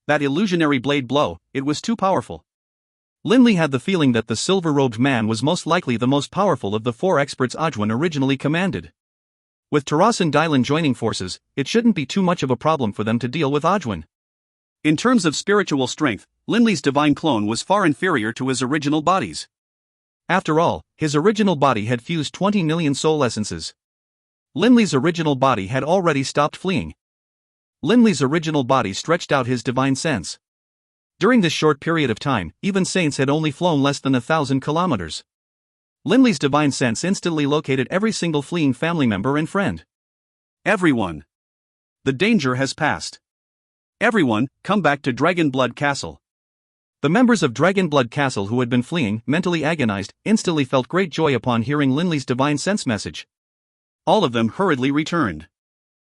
That illusionary blade blow, it was too powerful. Linley had the feeling that the silver-robed man was most likely the most powerful of the 4 experts Ajwin originally commanded. With Taras and Dylan joining forces, it shouldn't be too much of a problem for them to deal with Ajwin. In terms of spiritual strength, Linley's divine clone was far inferior to his original bodies. After all, his original body had fused 20 million soul essences. Linley's original body had already stopped fleeing. Linley's original body stretched out his divine sense. During this short period of time, even saints had only flown less than 1,000 kilometers. Linley's divine sense instantly located every single fleeing family member and friend. Everyone. The danger has passed. Everyone, come back to Dragonblood Castle. The members of Dragonblood Castle who had been fleeing, mentally agonized, instantly felt great joy upon hearing Linley's divine sense message. All of them hurriedly returned.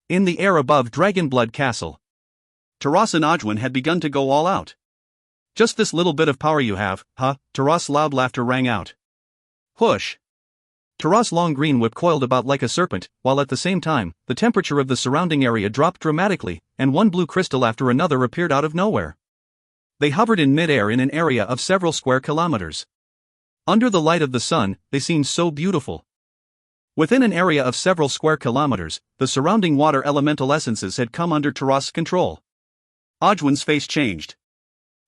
In the air above Dragonblood Castle, Taras and Ajwin had begun to go all out. Just this little bit of power you have, huh? Taras' loud laughter rang out. Whoosh! Taras' long green whip coiled about like a serpent, while at the same time, the temperature of the surrounding area dropped dramatically, and one blue crystal after another appeared out of nowhere. They hovered in mid-air in an area of several square kilometers. Under the light of the sun, they seemed so beautiful. Within an area of several square kilometers, the surrounding water elemental essences had come under Taras' control. Ajwin's face changed.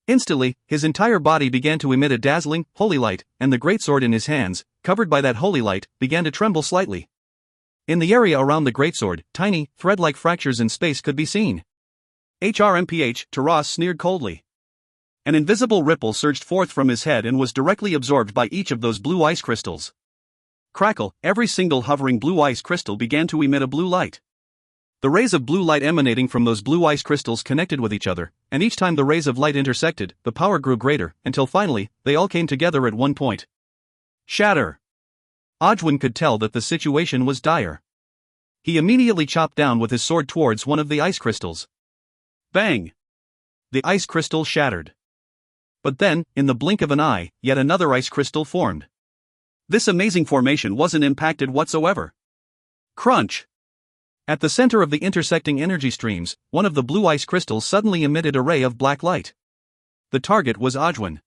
Instantly, his entire body began to emit a dazzling, holy light, and the greatsword in his hands, covered by that holy light, began to tremble slightly. In the area around the greatsword, tiny, thread-like fractures in space could be seen. HRMPH, Taras sneered coldly. An invisible ripple surged forth from his head and was directly absorbed by each of those blue ice crystals. Crackle, every single hovering blue ice crystal began to emit a blue light. The rays of blue light emanating from those blue ice crystals connected with each other, and each time the rays of light intersected, the power grew greater, until finally, they all came together at one point. Shatter! Ajwin could tell that the situation was dire. He immediately chopped down with his sword towards one of the ice crystals. Bang! The ice crystal shattered. But then, in the blink of an eye, yet another ice crystal formed. This amazing formation wasn't impacted whatsoever. Crunch! At the center of the intersecting energy streams, one of the blue ice crystals suddenly emitted a ray of black light. The target was Ajwin.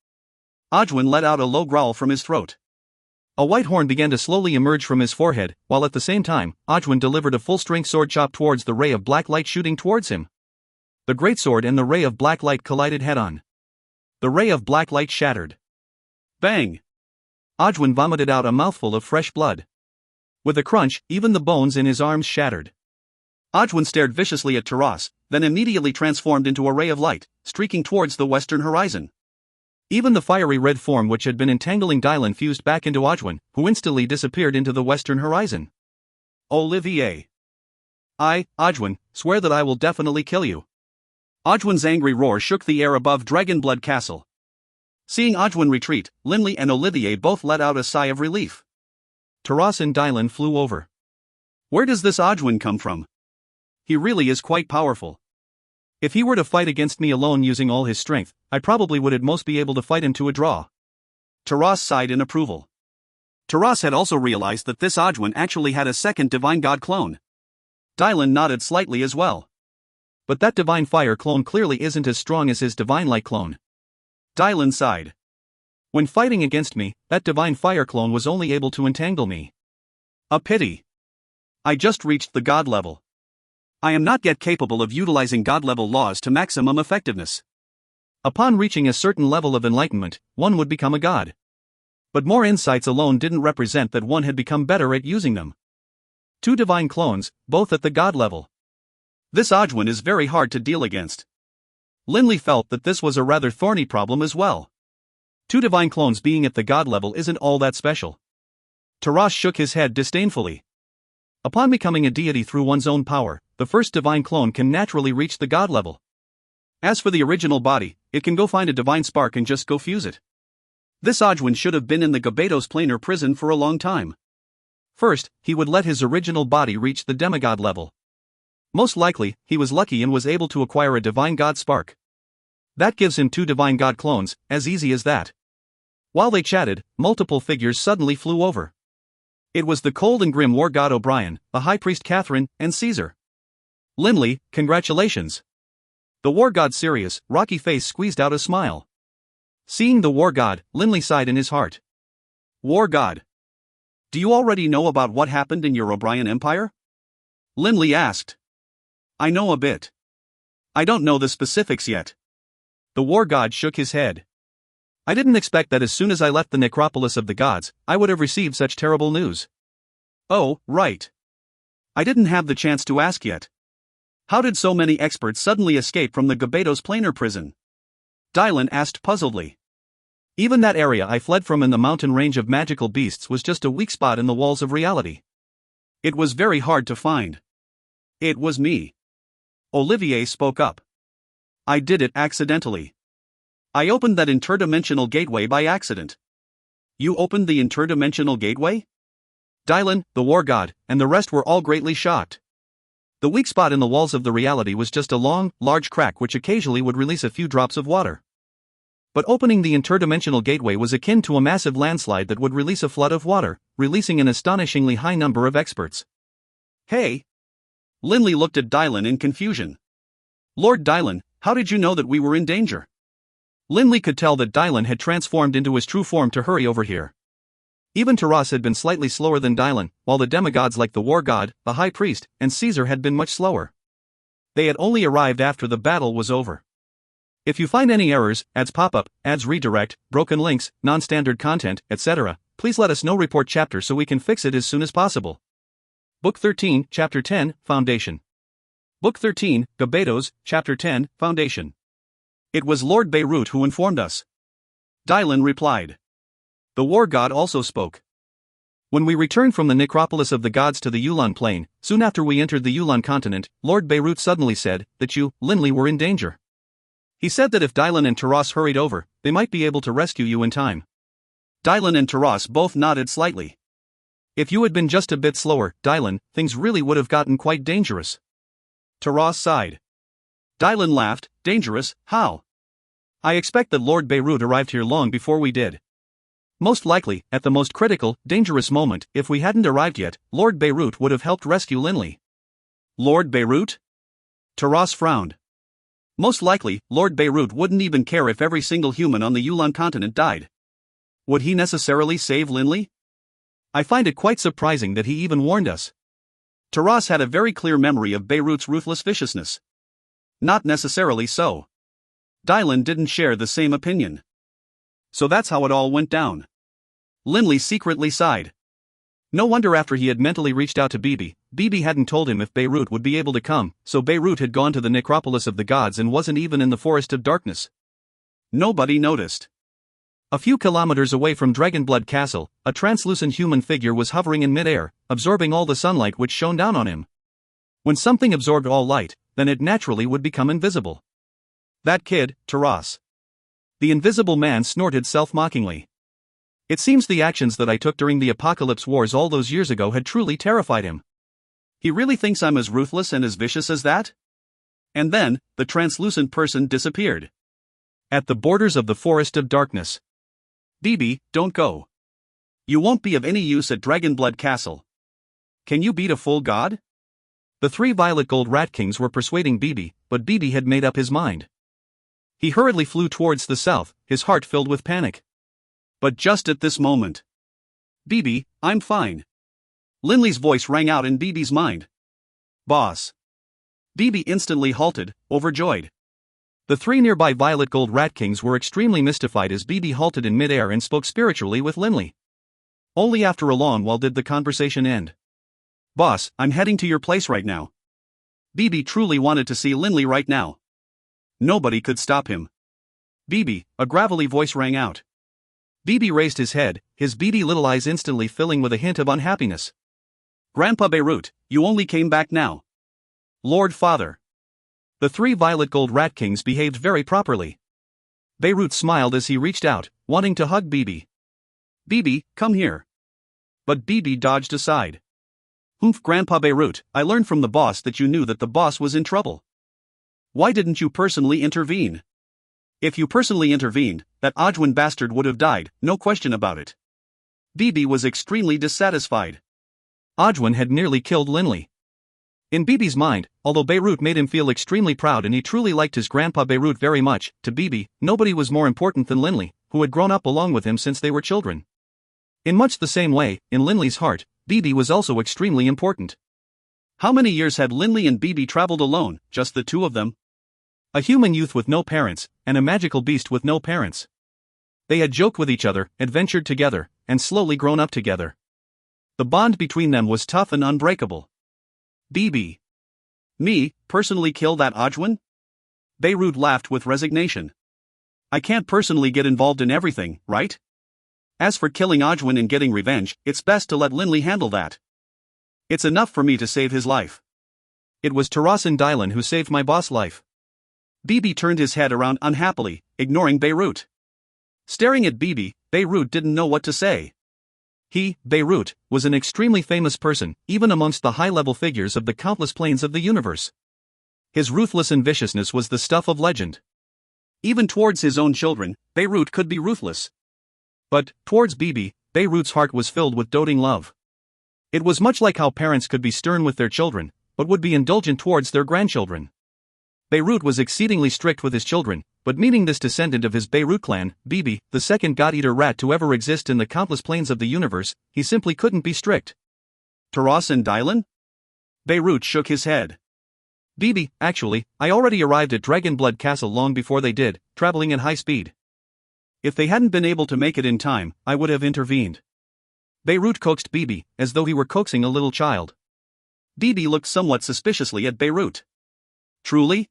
Ajwin let out a low growl from his throat. A white horn began to slowly emerge from his forehead, while at the same time, Ajwin delivered a full-strength sword chop towards the ray of black light shooting towards him. The greatsword and the ray of black light collided head-on. The ray of black light shattered. Bang! Ajwin vomited out a mouthful of fresh blood. With a crunch, even the bones in his arms shattered. Ajwin stared viciously at Taras, then immediately transformed into a ray of light, streaking towards the western horizon. Even the fiery red form which had been entangling Dylan fused back into Ajwin, who instantly disappeared into the western horizon. Olivier. Ajwin, swear that I will definitely kill you. Ajwin's angry roar shook the air above Dragonblood Castle. Seeing Ajwin retreat, Linley and Olivier both let out a sigh of relief. Taras and Dylan flew over. Where does this Ajwin come from? He really is quite powerful. If he were to fight against me alone using all his strength, I probably would at most be able to fight him to a draw. Taras sighed in approval. Taras had also realized that this Ajwin actually had a second divine god clone. Dylan nodded slightly as well. But that divine fire clone clearly isn't as strong as his divine light clone. Dylan sighed. When fighting against me, that divine fire clone was only able to entangle me. A pity. I just reached the god level. I am not yet capable of utilizing god-level laws to maximum effectiveness. Upon reaching a certain level of enlightenment, one would become a god. But more insights alone didn't represent that one had become better at using them. Two divine clones, both at the god level. This Ojwin is very hard to deal against. Linley felt that this was a rather thorny problem as well. 2 divine clones being at the god level isn't all that special. Taras shook his head disdainfully. Upon becoming a deity through one's own power, the first divine clone can naturally reach the god level. As for the original body, it can go find a divine spark and just go fuse it. This Ojwin should have been in the Gabados planar prison for a long time. First, he would let his original body reach the demigod level. Most likely, he was lucky and was able to acquire a divine god spark. That gives him 2 divine god clones, as easy as that. While they chatted, multiple figures suddenly flew over. It was the cold and grim war god O'Brien, the high priest Catherine, and Caesar. Linley, congratulations. The war god's serious, rocky face squeezed out a smile. Seeing the war god, Linley sighed in his heart. War god. Do you already know about what happened in your O'Brien empire? Linley asked. I know a bit. I don't know the specifics yet. The war god shook his head. I didn't expect that as soon as I left the necropolis of the gods, I would have received such terrible news. Oh, right. I didn't have the chance to ask yet. How did so many experts suddenly escape from the Gabados planar prison? Dylan asked puzzledly. Even that area I fled from in the mountain range of magical beasts was just a weak spot in the walls of reality. It was very hard to find. It was me. Olivier spoke up. I did it accidentally. I opened that interdimensional gateway by accident. You opened the interdimensional gateway? Dylan, the war god, and the rest were all greatly shocked. The weak spot in the walls of the reality was just a long, large crack which occasionally would release a few drops of water. But opening the interdimensional gateway was akin to a massive landslide that would release a flood of water, releasing an astonishingly high number of experts. Hey! Linley looked at Dylan in confusion. Lord Dylan, how did you know that we were in danger? Linley could tell that Dylan had transformed into his true form to hurry over here. Even Taras had been slightly slower than Dylan, while the demigods like the war god, the high priest, and Caesar had been much slower. They had only arrived after the battle was over. If you find any errors, ads pop-up, ads redirect, broken links, non-standard content, etc., please let us know. Report chapter so we can fix it as soon as possible. Book 13, Chapter 10, Foundation. Book 13, Gabados, Chapter 10, Foundation. It was Lord Beirut who informed us. Dylan replied. The war god also spoke. When we returned from the necropolis of the gods to the Yulan plain, soon after we entered the Yulan continent, Lord Beirut suddenly said that you, Linley, were in danger. He said that if Dylan and Taras hurried over, they might be able to rescue you in time. Dylan and Taras both nodded slightly. If you had been just a bit slower, Dylan, things really would have gotten quite dangerous. Taras sighed. Dylan laughed. Dangerous, how? I expect that Lord Beirut arrived here long before we did. Most likely, at the most critical, dangerous moment, if we hadn't arrived yet, Lord Beirut would have helped rescue Linley. Lord Beirut? Taras frowned. Most likely, Lord Beirut wouldn't even care if every single human on the Yulan continent died. Would he necessarily save Linley? I find it quite surprising that he even warned us. Taras had a very clear memory of Beirut's ruthless viciousness. Not necessarily so. Dylan didn't share the same opinion. So that's how it all went down. Linley secretly sighed. No wonder after he had mentally reached out to Bibi hadn't told him if Beirut would be able to come, so Beirut had gone to the necropolis of the gods and wasn't even in the forest of darkness. Nobody noticed. A few kilometers away from Dragonblood Castle, a translucent human figure was hovering in midair, absorbing all the sunlight which shone down on him. When something absorbed all light, then it naturally would become invisible. That kid, Taras. The invisible man snorted self-mockingly. It seems the actions that I took during the Apocalypse Wars all those years ago had truly terrified him. He really thinks I'm as ruthless and as vicious as that? And then, the translucent person disappeared. At the borders of the forest of darkness. Bibi, don't go. You won't be of any use at Dragonblood Castle. Can you beat a full god? The 3 violet gold rat kings were persuading Bibi, but Bibi had made up his mind. He hurriedly flew towards the south, his heart filled with panic. But just at this moment. Bibi, I'm fine. Linley's voice rang out in Bibi's mind. Boss. Bibi instantly halted, overjoyed. The 3 nearby violet gold rat kings were extremely mystified as Bibi halted in midair and spoke spiritually with Linley. Only after a long while did the conversation end. Boss, I'm heading to your place right now. Bibi truly wanted to see Linley right now. Nobody could stop him. Bibi, a gravelly voice rang out. Bibi raised his head, his beady little eyes instantly filling with a hint of unhappiness. Grandpa Beirut, you only came back now. Lord Father. The three violet gold rat kings behaved very properly. Beirut smiled as he reached out, wanting to hug Bibi. Bibi, come here. But Bibi dodged aside. Humph, Grandpa Beirut, I learned from the boss that you knew that the boss was in trouble. Why didn't you personally intervene? If you personally intervened, that Ojwin bastard would have died, no question about it. Bibi was extremely dissatisfied. Ojwin had nearly killed Linley. In Bibi's mind, although Beirut made him feel extremely proud and he truly liked his grandpa Beirut very much, to Bibi, nobody was more important than Linley, who had grown up along with him since they were children. In much the same way, in Linley's heart, Bibi was also extremely important. How many years had Linley and Bibi traveled alone, just the two of them? A human youth with no parents, and a magical beast with no parents. They had joked with each other, adventured together, and slowly grown up together. The bond between them was tough and unbreakable. Bibi. Me, personally kill that Ojwin? Beirut laughed with resignation. I can't personally get involved in everything, right? As for killing Ojwin and getting revenge, it's best to let Linley handle that. It's enough for me to save his life. It was Tarasin Dylan who saved my boss' life. Bibi turned his head around unhappily, ignoring Beirut. Staring at Bibi, Beirut didn't know what to say. He, Beirut, was an extremely famous person, even amongst the high-level figures of the countless planes of the universe. His ruthless and viciousness was the stuff of legend. Even towards his own children, Beirut could be ruthless. But, towards Bibi, Beirut's heart was filled with doting love. It was much like how parents could be stern with their children, but would be indulgent towards their grandchildren. Beirut was exceedingly strict with his children, but meeting this descendant of his Beirut clan, Bibi, the second god-eater rat to ever exist in the countless planes of the universe, he simply couldn't be strict. Tarasin Dylan? Beirut shook his head. Bibi, actually, I already arrived at Dragonblood Castle long before they did, traveling at high speed. If they hadn't been able to make it in time, I would have intervened. Beirut coaxed Bibi, as though he were coaxing a little child. Bibi looked somewhat suspiciously at Beirut. Truly?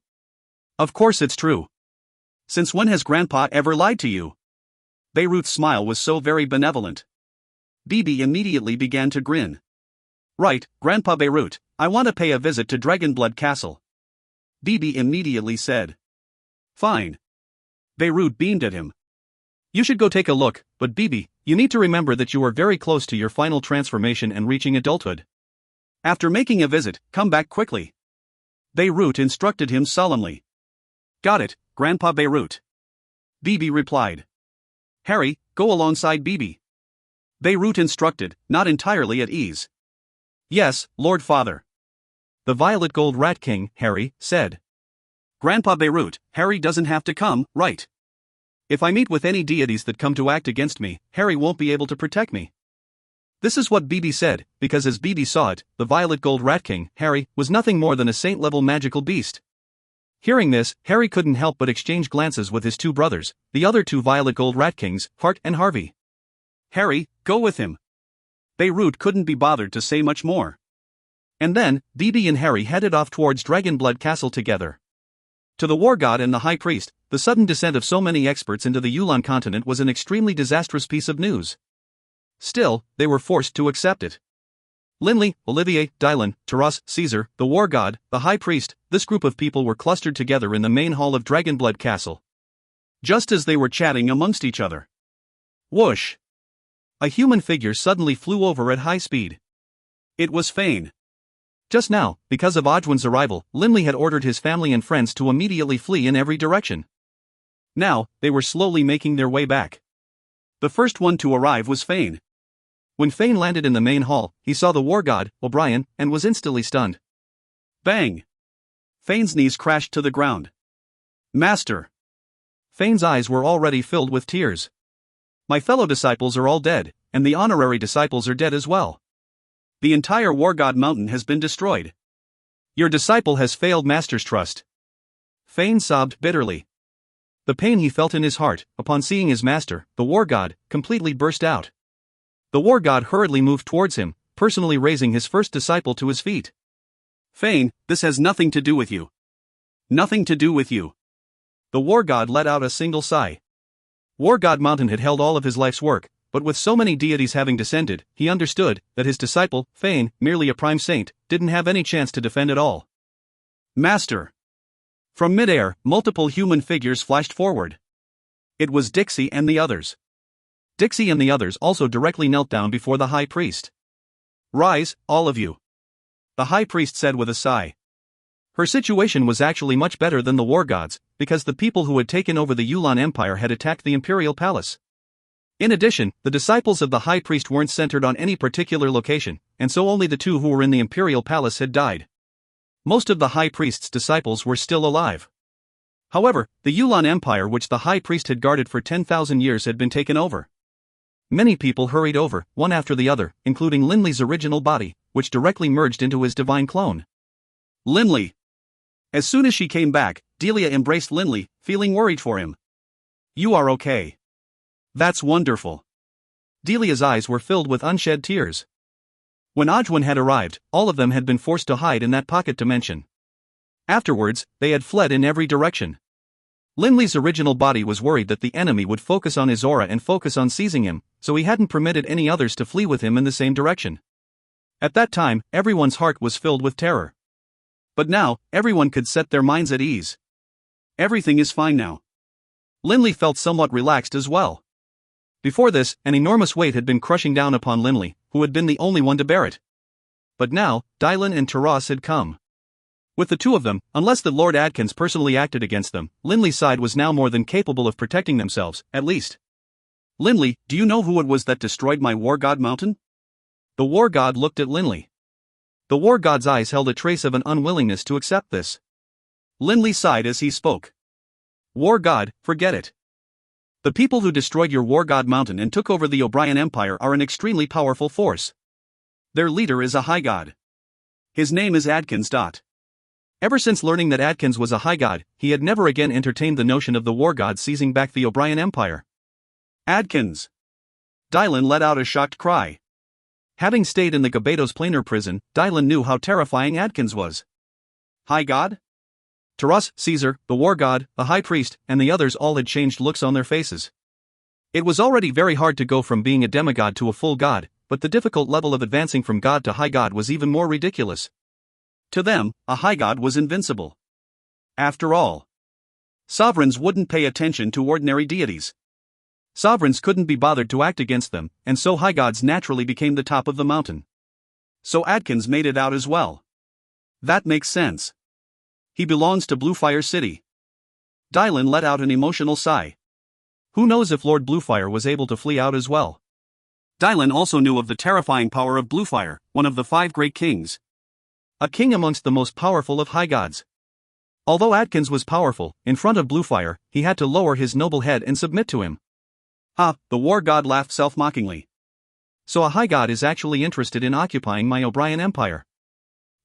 Of course it's true. Since when has Grandpa ever lied to you? Beirut's smile was so very benevolent. Bibi immediately began to grin. Right, Grandpa Beirut, I want to pay a visit to Dragonblood Castle. Bibi immediately said. Fine. Beirut beamed at him. You should go take a look, but Bibi, you need to remember that you are very close to your final transformation and reaching adulthood. After making a visit, come back quickly. Beirut instructed him solemnly. Got it, Grandpa Beirut. Bibi replied. Harry, go alongside Bibi. Beirut instructed, not entirely at ease. Yes, Lord Father. The Violet Gold Rat King, Harry, said. Grandpa Beirut, Harry doesn't have to come, right? If I meet with any deities that come to act against me, Harry won't be able to protect me. This is what Bibi said, because as Bibi saw it, the Violet Gold Rat King, Harry, was nothing more than a saint-level magical beast. Hearing this, Harry couldn't help but exchange glances with his two brothers, the other two Violet Gold Rat Kings, Hart and Harvey. Harry, go with him. Beirut couldn't be bothered to say much more. And then, Bibi and Harry headed off towards Dragonblood Castle together. To the War God and the High Priest, the sudden descent of so many experts into the Yulan continent was an extremely disastrous piece of news. Still, they were forced to accept it. Linley, Olivier, Dylan, Taras, Caesar, the War God, the High Priest, this group of people were clustered together in the main hall of Dragonblood Castle. Just as they were chatting amongst each other. Whoosh! A human figure suddenly flew over at high speed. It was Fane. Just now, because of Ojwin's arrival, Linley had ordered his family and friends to immediately flee in every direction. Now, they were slowly making their way back. The first one to arrive was Fane. When Fane landed in the main hall, he saw the War God, O'Brien, and was instantly stunned. Bang! Fane's knees crashed to the ground. Master! Fane's eyes were already filled with tears. My fellow disciples are all dead, and the honorary disciples are dead as well. The entire War God Mountain has been destroyed. Your disciple has failed Master's trust. Fane sobbed bitterly. The pain he felt in his heart, upon seeing his master, the War God, completely burst out. The War God hurriedly moved towards him, personally raising his first disciple to his feet. Fane, this has nothing to do with you. Nothing to do with you. The war god let out a single sigh. War God Mountain had held all of his life's work, but with so many deities having descended, he understood that his disciple, Fane, merely a prime saint, didn't have any chance to defend at all. Master! From midair, multiple human figures flashed forward. It was Dixie and the others. Dixie and the others also directly knelt down before the high priest. Rise, all of you. The high priest said with a sigh. Her situation was actually much better than the war gods, because the people who had taken over the Yulan Empire had attacked the imperial palace. In addition, the disciples of the high priest weren't centered on any particular location, and so only the two who were in the imperial palace had died. Most of the high priest's disciples were still alive. However, the Yulan Empire, which the high priest had guarded for 10,000 years, had been taken over. Many people hurried over, one after the other, including Linley's original body, which directly merged into his divine clone. Linley! As soon as she came back, Delia embraced Linley, feeling worried for him. You are okay. That's wonderful. Delia's eyes were filled with unshed tears. When Ajwin had arrived, all of them had been forced to hide in that pocket dimension. Afterwards, they had fled in every direction. Linley's original body was worried that the enemy would focus on his aura and focus on seizing him, so he hadn't permitted any others to flee with him in the same direction. At that time, everyone's heart was filled with terror. But now, everyone could set their minds at ease. Everything is fine now. Linley felt somewhat relaxed as well. Before this, an enormous weight had been crushing down upon Linley, who had been the only one to bear it. But now, Dylan and Taras had come. With the two of them, unless the Lord Adkins personally acted against them, Linley's side was now more than capable of protecting themselves, at least. Linley, do you know who it was that destroyed my war god mountain? The war god looked at Linley. The war god's eyes held a trace of an unwillingness to accept this. Linley sighed as he spoke. War god, forget it. The people who destroyed your war god mountain and took over the O'Brien Empire are an extremely powerful force. Their leader is a high god. His name is Adkins. Ever since learning that Adkins was a high god, he had never again entertained the notion of the war god seizing back the O'Brien Empire. Adkins! Dylan let out a shocked cry. Having stayed in the Gabados planar prison, Dylan knew how terrifying Adkins was. High god? Taras, Caesar, the war god, the high priest, and the others all had changed looks on their faces. It was already very hard to go from being a demigod to a full god, but the difficult level of advancing from god to high god was even more ridiculous. To them, a high god was invincible. After all, sovereigns wouldn't pay attention to ordinary deities. Sovereigns couldn't be bothered to act against them, and so high gods naturally became the top of the mountain. So Adkins made it out as well. That makes sense. He belongs to Bluefire City. Dylan let out an emotional sigh. Who knows if Lord Bluefire was able to flee out as well. Dylan also knew of the terrifying power of Bluefire, one of the 5 great kings. A king amongst the most powerful of high gods. Although Adkins was powerful, in front of Bluefire, he had to lower his noble head and submit to him. The war god laughed self-mockingly. So a high god is actually interested in occupying my O'Brien Empire.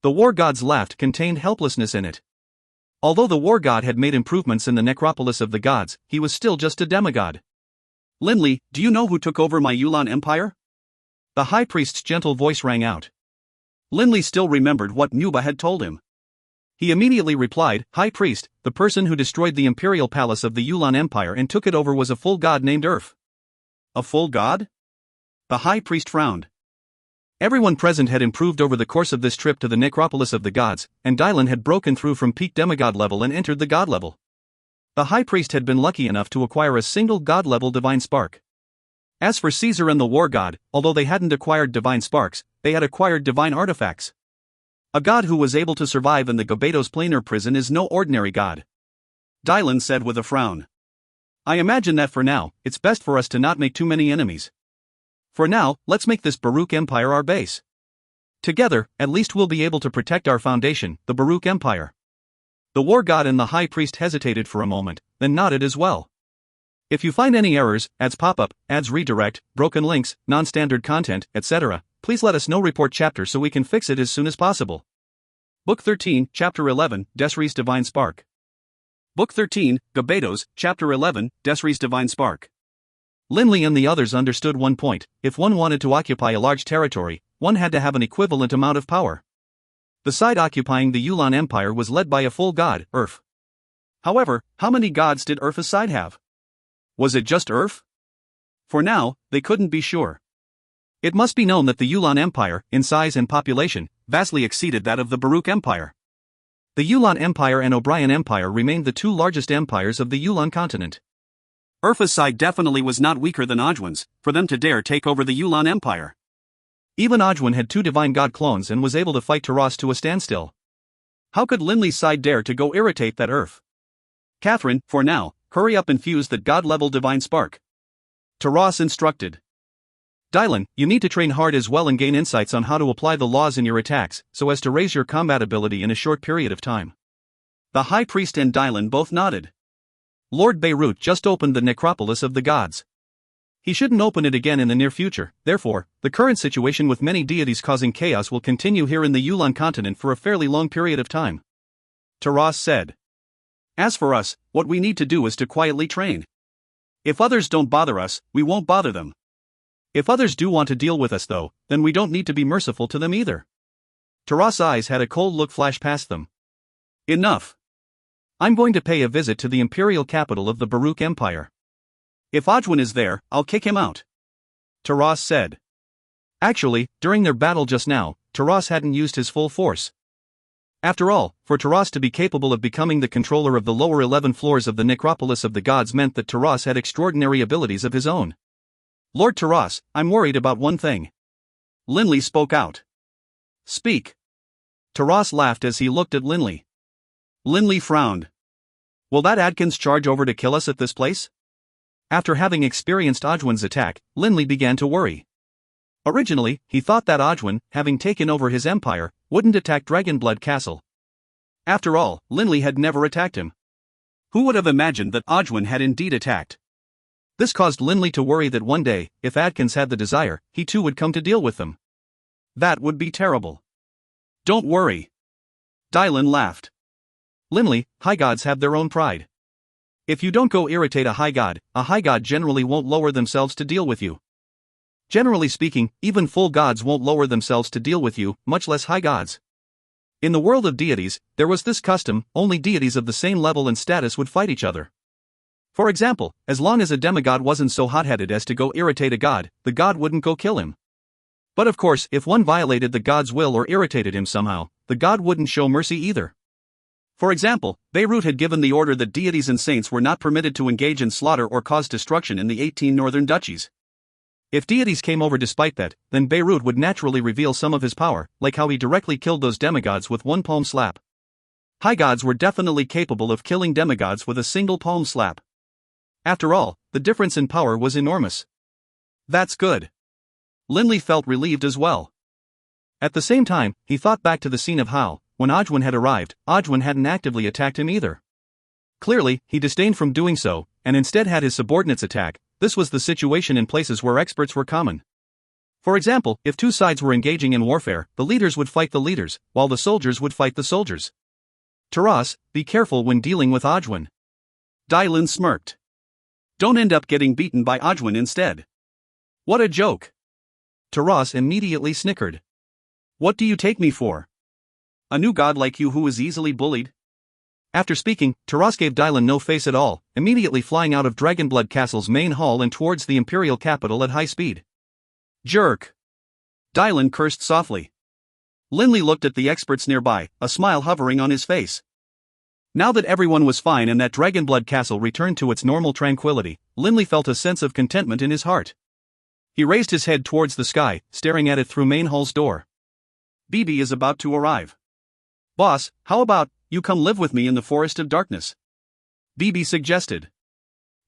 The war god's laugh contained helplessness in it. Although the war god had made improvements in the necropolis of the gods, he was still just a demigod. Linley, do you know who took over my Yulan Empire? The high priest's gentle voice rang out. Linley still remembered what Nuba had told him. He immediately replied, High priest, the person who destroyed the imperial palace of the Yulan Empire and took it over was a full god named Urf. A full god? The high priest frowned. Everyone present had improved over the course of this trip to the necropolis of the gods, and Dylan had broken through from peak demigod level and entered the god level. The high priest had been lucky enough to acquire a single god level divine spark. As for Caesar and the war god, although they hadn't acquired divine sparks, they had acquired divine artifacts. A god who was able to survive in the Gabados planar prison is no ordinary god. Dylan said with a frown. I imagine that for now, it's best for us to not make too many enemies. For now, let's make this Baruch Empire our base. Together, at least we'll be able to protect our foundation, the Baruch Empire. The war god and the high priest hesitated for a moment, then nodded as well. If you find any errors, ads pop up, ads redirect, broken links, non-standard content, etc., please let us know. Report chapter so we can fix it as soon as possible. Book 13, Chapter 11, Desri's Divine Spark. Book 13, Gabados, Chapter 11, Desri's Divine Spark. Linley and the others understood one point: if one wanted to occupy a large territory, one had to have an equivalent amount of power. The side occupying the Yulan Empire was led by a full god, Urf. However, how many gods did Urfa's side have? Was it just Urf? For now, they couldn't be sure. It must be known that the Yulan Empire, in size and population, vastly exceeded that of the Baruch Empire. The Yulan Empire and O'Brien Empire remained the two largest empires of the Yulan continent. Urfa's side definitely was not weaker than Ojwin's, for them to dare take over the Yulan Empire. Even Ojwin had 2 divine god clones and was able to fight Taras to a standstill. How could Linley's side dare to go irritate that Urf? Catherine, for now, hurry up and fuse that god-level divine spark. Taras instructed. Dylan, you need to train hard as well and gain insights on how to apply the laws in your attacks, so as to raise your combat ability in a short period of time. The High Priest and Dylan both nodded. Lord Beirut just opened the Necropolis of the Gods. He shouldn't open it again in the near future, therefore, the current situation with many deities causing chaos will continue here in the Yulan continent for a fairly long period of time. Taras said. As for us, what we need to do is to quietly train. If others don't bother us, we won't bother them. If others do want to deal with us though, then we don't need to be merciful to them either. Taras' eyes had a cold look flash past them. Enough. I'm going to pay a visit to the imperial capital of the Baruch Empire. If Ojwin is there, I'll kick him out. Taras said. Actually, during their battle just now, Taras hadn't used his full force. After all, for Taras to be capable of becoming the controller of the lower 11 floors of the Necropolis of the Gods meant that Taras had extraordinary abilities of his own. Lord Taras, I'm worried about one thing. Linley spoke out. Speak. Taras laughed as he looked at Linley. Linley frowned. Will that Adkins charge over to kill us at this place? After having experienced Ojwin's attack, Linley began to worry. Originally, he thought that Ojwin, having taken over his empire, wouldn't attack Dragonblood Castle. After all, Linley had never attacked him. Who would have imagined that Ojwin had indeed attacked? This caused Linley to worry that one day, if Adkins had the desire, he too would come to deal with them. That would be terrible. Don't worry. Dylan laughed. Linley, high gods have their own pride. If you don't go irritate a high god generally won't lower themselves to deal with you. Generally speaking, even full gods won't lower themselves to deal with you, much less high gods. In the world of deities, there was this custom: only deities of the same level and status would fight each other. For example, as long as a demigod wasn't so hot-headed as to go irritate a god, the god wouldn't go kill him. But of course, if one violated the god's will or irritated him somehow, the god wouldn't show mercy either. For example, Beirut had given the order that deities and saints were not permitted to engage in slaughter or cause destruction in the 18 northern duchies. If deities came over despite that, then Beirut would naturally reveal some of his power, like how he directly killed those demigods with one palm slap. High gods were definitely capable of killing demigods with a single palm slap. After all, the difference in power was enormous. That's good. Linley felt relieved as well. At the same time, he thought back to the scene of how, when Ojwin had arrived, Ojwin hadn't actively attacked him either. Clearly, he disdained from doing so, and instead had his subordinates attack. This was the situation in places where experts were common. For example, if two sides were engaging in warfare, the leaders would fight the leaders, while the soldiers would fight the soldiers. Taras, be careful when dealing with Ojwin. Dylan smirked. Don't end up getting beaten by Ojwin instead. What a joke. Taras immediately snickered. What do you take me for? A new god like you who is easily bullied? After speaking, Taras gave Dylan no face at all, immediately flying out of Dragonblood Castle's main hall and towards the imperial capital at high speed. Jerk. Dylan cursed softly. Linley looked at the experts nearby, a smile hovering on his face. Now that everyone was fine and that Dragonblood Castle returned to its normal tranquility, Linley felt a sense of contentment in his heart. He raised his head towards the sky, staring at it through main hall's door. Bibi is about to arrive. Boss, how about you come live with me in the Forest of Darkness? Bibi suggested.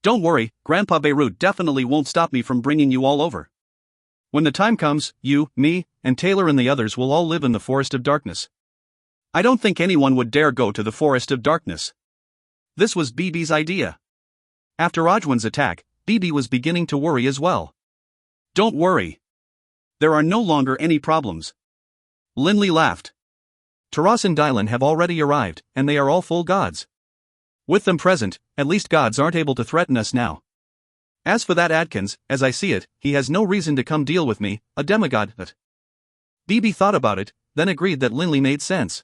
Don't worry, Grandpa Beirut definitely won't stop me from bringing you all over. When the time comes, you, me, and Taylor and the others will all live in the Forest of Darkness. I don't think anyone would dare go to the Forest of Darkness. This was Bibi's idea. After Ojwin's attack, Bibi was beginning to worry as well. Don't worry. There are no longer any problems. Linley laughed. Taras and Dylan have already arrived, and they are all full gods. With them present, at least gods aren't able to threaten us now. As for that Adkins, as I see it, he has no reason to come deal with me, a demigod. Bibi thought about it, then agreed that Linley made sense.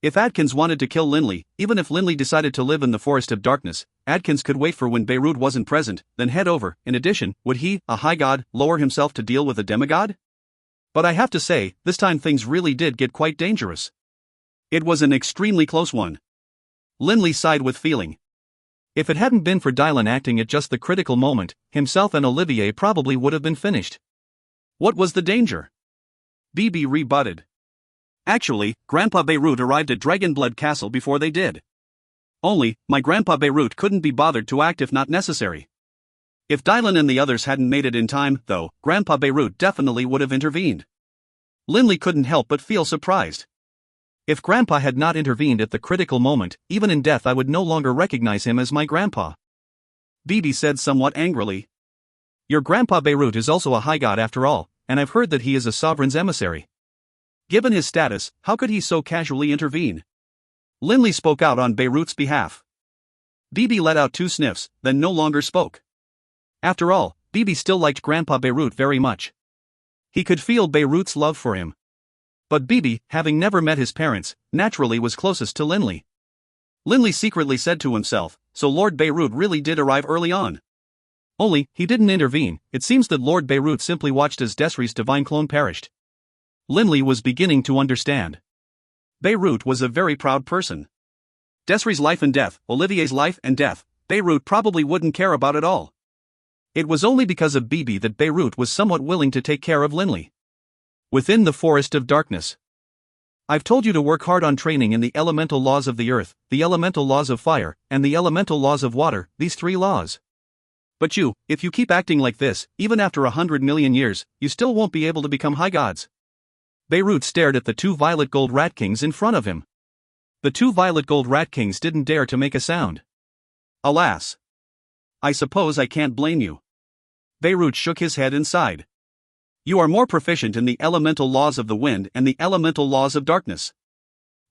If Adkins wanted to kill Linley, even if Linley decided to live in the Forest of Darkness, Adkins could wait for when Beirut wasn't present, then head over. In addition, would he, a high god, lower himself to deal with a demigod? But I have to say, this time things really did get quite dangerous. It was an extremely close one. Linley sighed with feeling. If it hadn't been for Dylan acting at just the critical moment, himself and Olivier probably would have been finished. What was the danger? BB rebutted. Actually, Grandpa Beirut arrived at Dragonblood Castle before they did. Only, my Grandpa Beirut couldn't be bothered to act if not necessary. If Dylan and the others hadn't made it in time, though, Grandpa Beirut definitely would have intervened. Linley couldn't help but feel surprised. If Grandpa had not intervened at the critical moment, even in death I would no longer recognize him as my grandpa. BB said somewhat angrily. Your Grandpa Beirut is also a high god after all, and I've heard that he is a sovereign's emissary. Given his status, how could he so casually intervene? Linley spoke out on Beirut's behalf. BB let out 2 sniffs, then no longer spoke. After all, BB still liked Grandpa Beirut very much. He could feel Beirut's love for him. But BB, having never met his parents, naturally was closest to Linley. Linley secretly said to himself, so Lord Beirut really did arrive early on. Only, he didn't intervene. It seems that Lord Beirut simply watched as Desri's divine clone perished. Linley was beginning to understand. Beirut was a very proud person. Desri's life and death, Olivier's life and death, Beirut probably wouldn't care about at all. It was only because of BB that Beirut was somewhat willing to take care of Linley. Within the Forest of Darkness. I've told you to work hard on training in the elemental laws of the earth, the elemental laws of fire, and the elemental laws of water, these 3 laws. But if you keep acting like this, even after 100 million years, you still won't be able to become high gods. Beirut stared at the 2 violet gold rat kings in front of him. The 2 violet gold rat kings didn't dare to make a sound. Alas. I suppose I can't blame you. Beirut shook his head and sighed. You are more proficient in the elemental laws of the wind and the elemental laws of darkness.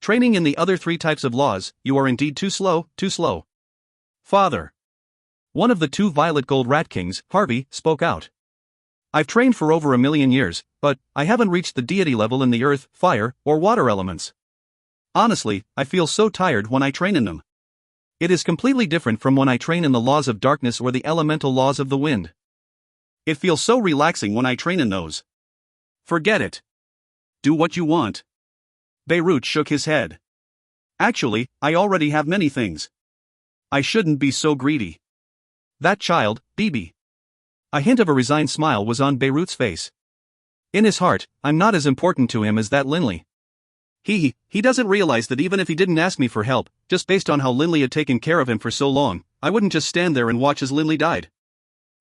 Training in the other 3 types of laws, you are indeed too slow. Father. One of the 2 violet gold rat kings, Harvey, spoke out. I've trained for over 1 million years, but I haven't reached the deity level in the earth, fire, or water elements. Honestly, I feel so tired when I train in them. It is completely different from when I train in the laws of darkness or the elemental laws of the wind. It feels so relaxing when I train in those. Forget it. Do what you want. Beirut shook his head. Actually, I already have many things. I shouldn't be so greedy. That child, BB. A hint of a resigned smile was on Beirut's face. In his heart, I'm not as important to him as that Linley. He doesn't realize that even if he didn't ask me for help, just based on how Linley had taken care of him for so long, I wouldn't just stand there and watch as Linley died.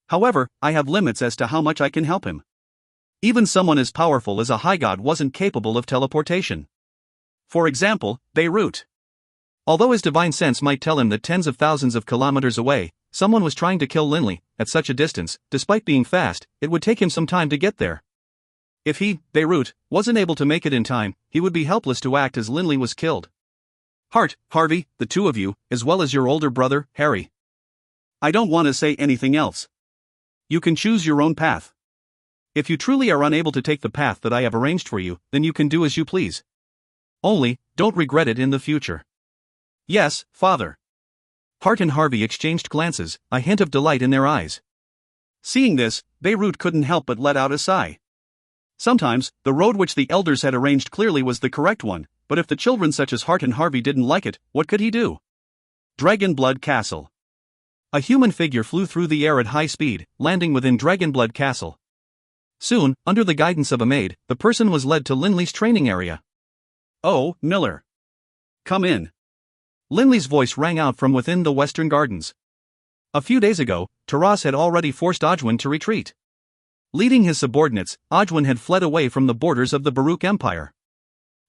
However, I have limits as to how much I can help him. Even someone as powerful as a high god wasn't capable of teleportation. For example, Beirut. Although his divine sense might tell him that tens of thousands of kilometers away, someone was trying to kill Linley, at such a distance, despite being fast, it would take him some time to get there. If he, Beirut, wasn't able to make it in time, he would be helpless to act as Linley was killed. Harvey, the 2 of you, as well as your older brother, Harry. I don't want to say anything else. You can choose your own path. If you truly are unable to take the path that I have arranged for you, then you can do as you please. Only, don't regret it in the future. Yes, Father. Hart and Harvey exchanged glances, a hint of delight in their eyes. Seeing this, Beirut couldn't help but let out a sigh. Sometimes, the road which the elders had arranged clearly was the correct one, but if the children such as Hart and Harvey didn't like it, what could he do? Dragonblood Castle. A human figure flew through the air at high speed, landing within Dragonblood Castle. Soon, under the guidance of a maid, the person was led to Linley's training area. Oh, Miller. Come in. Linley's voice rang out from within the Western Gardens. A few days ago, Taras had already forced Ojwin to retreat. Leading his subordinates, Ojwin had fled away from the borders of the Baruch Empire.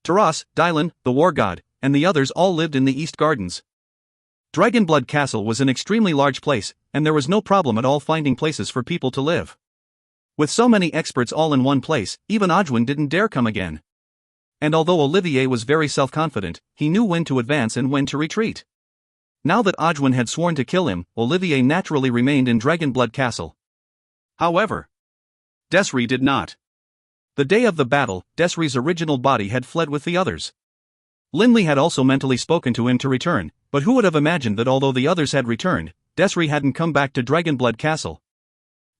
Taras, Dylan, the war god, and the others all lived in the East Gardens. Dragonblood Castle was an extremely large place, and there was no problem at all finding places for people to live. With so many experts all in one place, even Ojwin didn't dare come again. And although Olivier was very self-confident, he knew when to advance and when to retreat. Now that Ojwin had sworn to kill him, Olivier naturally remained in Dragonblood Castle. However, Desri did not. The day of the battle, Desri's original body had fled with the others. Linley had also mentally spoken to him to return, but who would have imagined that although the others had returned, Desri hadn't come back to Dragonblood Castle.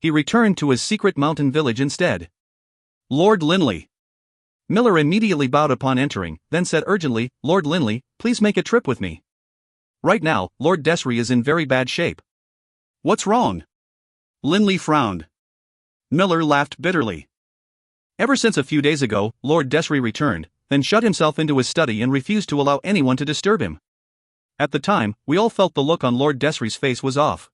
He returned to his secret mountain village instead. Lord Linley. Miller immediately bowed upon entering, then said urgently, "Lord Linley, please make a trip with me. Right now, Lord Desri is in very bad shape." "What's wrong?" Linley frowned. Miller laughed bitterly. Ever since a few days ago, Lord Desri returned, then shut himself into his study and refused to allow anyone to disturb him. At the time, we all felt the look on Lord Desri's face was off.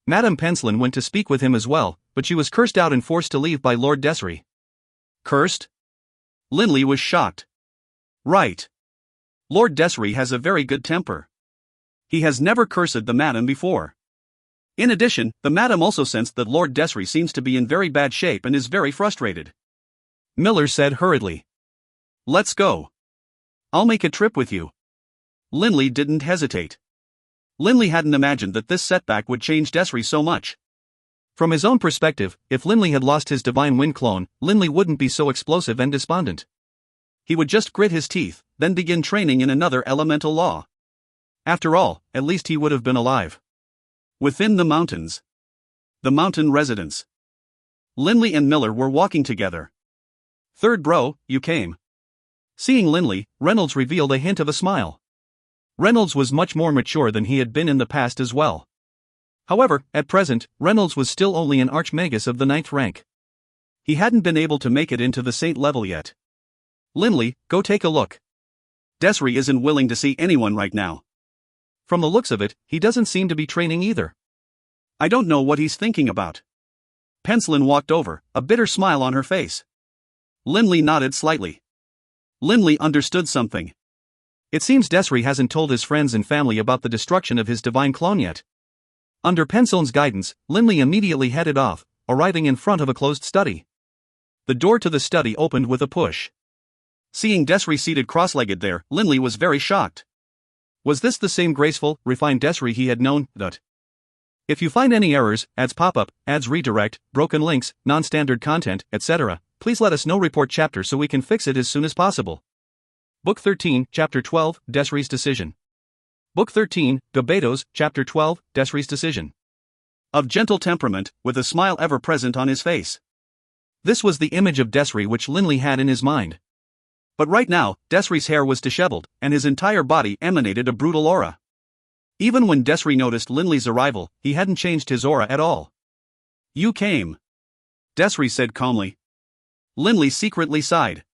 Madame Pensland went to speak with him as well, but she was cursed out and forced to leave by Lord Desri. Cursed? Linley was shocked. Right. Lord Desri has a very good temper. He has never cursed the madam before. In addition, the madam also sensed that Lord Desri seems to be in very bad shape and is very frustrated. Miller said hurriedly. "Let's go. I'll make a trip with you." Linley didn't hesitate. Linley hadn't imagined that this setback would change Desri so much. From his own perspective, if Linley had lost his Divine Wind clone, Linley wouldn't be so explosive and despondent. He would just grit his teeth, then begin training in another elemental law. After all, at least he would have been alive. Within the mountains. The mountain residence. Linley and Miller were walking together. "Third bro, you came." Seeing Linley, Reynolds revealed a hint of a smile. Reynolds was much more mature than he had been in the past as well. However, at present, Reynolds was still only an Archmagus of the 9th rank. He hadn't been able to make it into the Saint level yet. "Linley, go take a look. Desri isn't willing to see anyone right now. From the looks of it, he doesn't seem to be training either. I don't know what he's thinking about." Pensland walked over, a bitter smile on her face. Linley nodded slightly. Linley understood something. It seems Desri hasn't told his friends and family about the destruction of his divine clone yet. Under Pensland's guidance, Linley immediately headed off, arriving in front of a closed study. The door to the study opened with a push. Seeing Desri seated cross-legged there, Linley was very shocked. Was this the same graceful, refined Desri he had known? If you find any errors, ads pop-up, ads redirect, broken links, non-standard content, etc., please let us know. Report chapter so we can fix it as soon as possible. Book 13, Chapter 12, Desri's Decision. Book 13, Gabetos, Chapter 12, Desri's Decision. Of gentle temperament, with a smile ever present on his face. This was the image of Desri which Linley had in his mind. But right now, Desri's hair was disheveled, and his entire body emanated a brutal aura. Even when Desri noticed Linley's arrival, he hadn't changed his aura at all. "You came," Desri said calmly. Linley secretly sighed.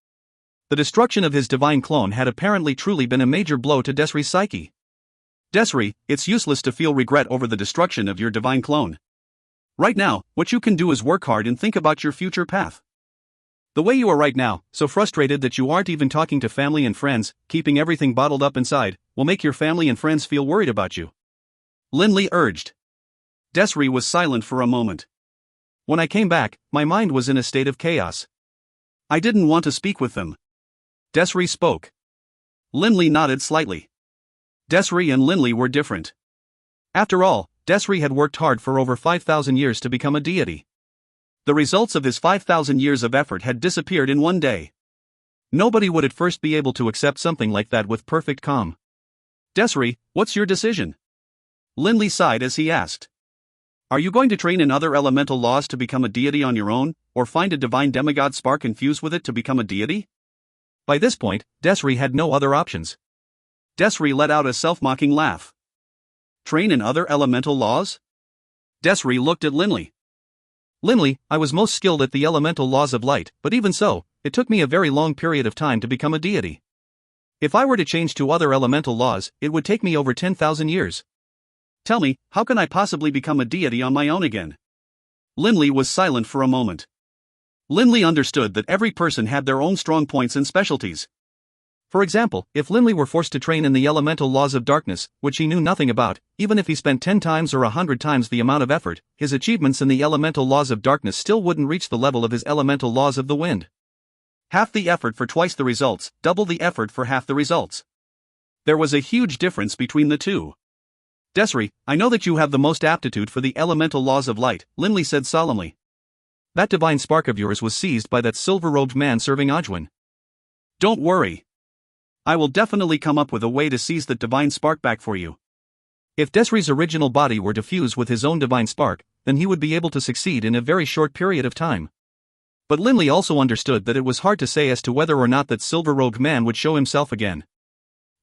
The destruction of his divine clone had apparently truly been a major blow to Desri's psyche. "Desri, it's useless to feel regret over the destruction of your divine clone. Right now, what you can do is work hard and think about your future path. The way you are right now, so frustrated that you aren't even talking to family and friends, keeping everything bottled up inside, will make your family and friends feel worried about you," Linley urged. Desri was silent for a moment. "When I came back, my mind was in a state of chaos. I didn't want to speak with them." Desri spoke. Linley nodded slightly. Desri and Linley were different. After all, Desri had worked hard for over 5,000 years to become a deity. The results of his 5,000 years of effort had disappeared in one day. Nobody would at first be able to accept something like that with perfect calm. "Desri, what's your decision?" Linley sighed as he asked. "Are you going to train in other elemental laws to become a deity on your own, or find a divine demigod spark and fuse with it to become a deity?" By this point, Desri had no other options. Desri let out a self-mocking laugh. "Train in other elemental laws?" Desri looked at Linley. "Linley, I was most skilled at the elemental laws of light, but even so, it took me a very long period of time to become a deity. If I were to change to other elemental laws, it would take me over 10,000 years. Tell me, how can I possibly become a deity on my own again?" Linley was silent for a moment. Linley understood that every person had their own strong points and specialties. For example, if Linley were forced to train in the elemental laws of darkness, which he knew nothing about, even if he spent 10 times or 100 times the amount of effort, his achievements in the elemental laws of darkness still wouldn't reach the level of his elemental laws of the wind. Half the effort for twice the results, double the effort for half the results. There was a huge difference between the two. "Desri, I know that you have the most aptitude for the elemental laws of light," Linley said solemnly. That divine spark of yours was seized by that silver-robed man serving Ajwin. Don't worry. I will definitely come up with a way to seize that divine spark back for you. If Desri's original body were to fuse with his own divine spark, then he would be able to succeed in a very short period of time. But Linley also understood that it was hard to say as to whether or not that silver-robed man would show himself again.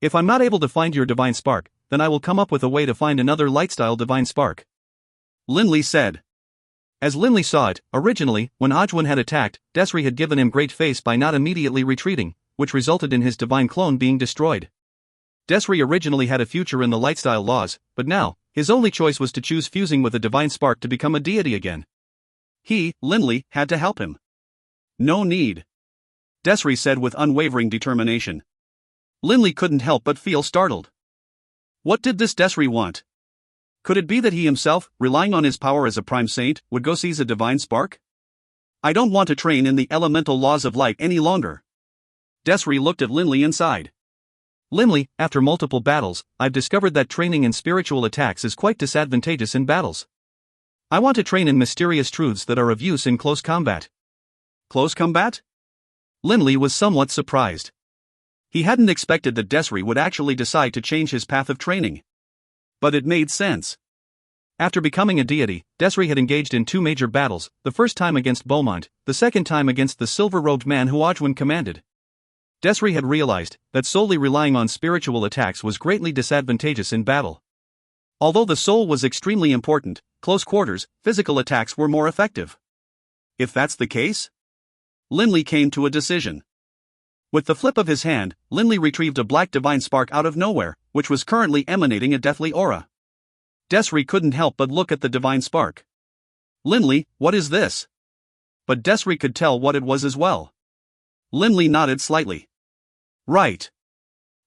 If I'm not able to find your divine spark, then I will come up with a way to find another light-style divine spark. Linley said. As Linley saw it, originally, when Ajwin had attacked, Desri had given him great face by not immediately retreating, which resulted in his divine clone being destroyed. Desri originally had a future in the Lightstyle laws, but now, his only choice was to choose fusing with a divine spark to become a deity again. He, Linley, had to help him. No need. Desri said with unwavering determination. Linley couldn't help but feel startled. What did this Desri want? Could it be that he himself, relying on his power as a prime saint, would go seize a divine spark? I don't want to train in the elemental laws of light any longer. Desri looked at Linley and sighed. Linley, after multiple battles, I've discovered that training in spiritual attacks is quite disadvantageous in battles. I want to train in mysterious truths that are of use in close combat. Close combat? Linley was somewhat surprised. He hadn't expected that Desri would actually decide to change his path of training. But it made sense. After becoming a deity, Desri had engaged in 2 major battles, the first time against Beaumont, the second time against the silver-robed man who Ajwin commanded. Desri had realized that solely relying on spiritual attacks was greatly disadvantageous in battle. Although the soul was extremely important, close quarters, physical attacks were more effective. If that's the case? Linley came to a decision. With the flip of his hand, Linley retrieved a black divine spark out of nowhere, which was currently emanating a deathly aura. Desri couldn't help but look at the divine spark. Linley, what is this? But Desri could tell what it was as well. Linley nodded slightly. Right.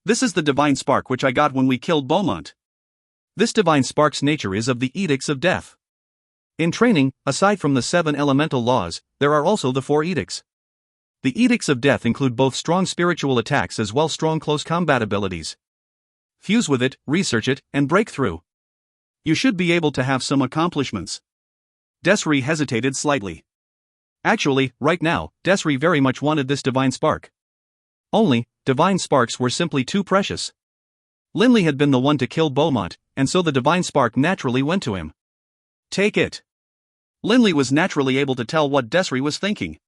This is the divine spark which I got when we killed Beaumont. This divine spark's nature is of the edicts of death. In training, aside from the 7 elemental laws, there are also the 4 edicts. The edicts of death include both strong spiritual attacks as well as strong close combat abilities. Fuse with it, research it, and break through. You should be able to have some accomplishments. Desri hesitated slightly. Actually, right now, Desri very much wanted this divine spark. Only, divine sparks were simply too precious. Linley had been the one to kill Beaumont, and so the divine spark naturally went to him. Take it. Linley was naturally able to tell what Desri was thinking.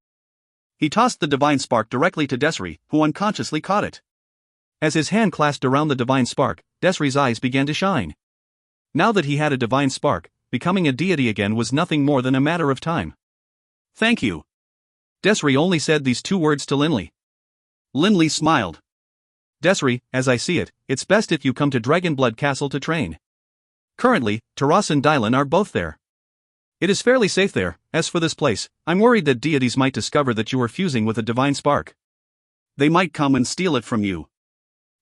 He tossed the divine spark directly to Desri, who unconsciously caught it. As his hand clasped around the divine spark, Desri's eyes began to shine. Now that he had a divine spark, becoming a deity again was nothing more than a matter of time. Thank you. Desri only said these 2 words to Linley. Linley smiled. Desri, as I see it, it's best if you come to Dragonblood Castle to train. Currently, Taras and Dylan are both there. It is fairly safe there. As for this place, I'm worried that deities might discover that you are fusing with a divine spark. They might come and steal it from you.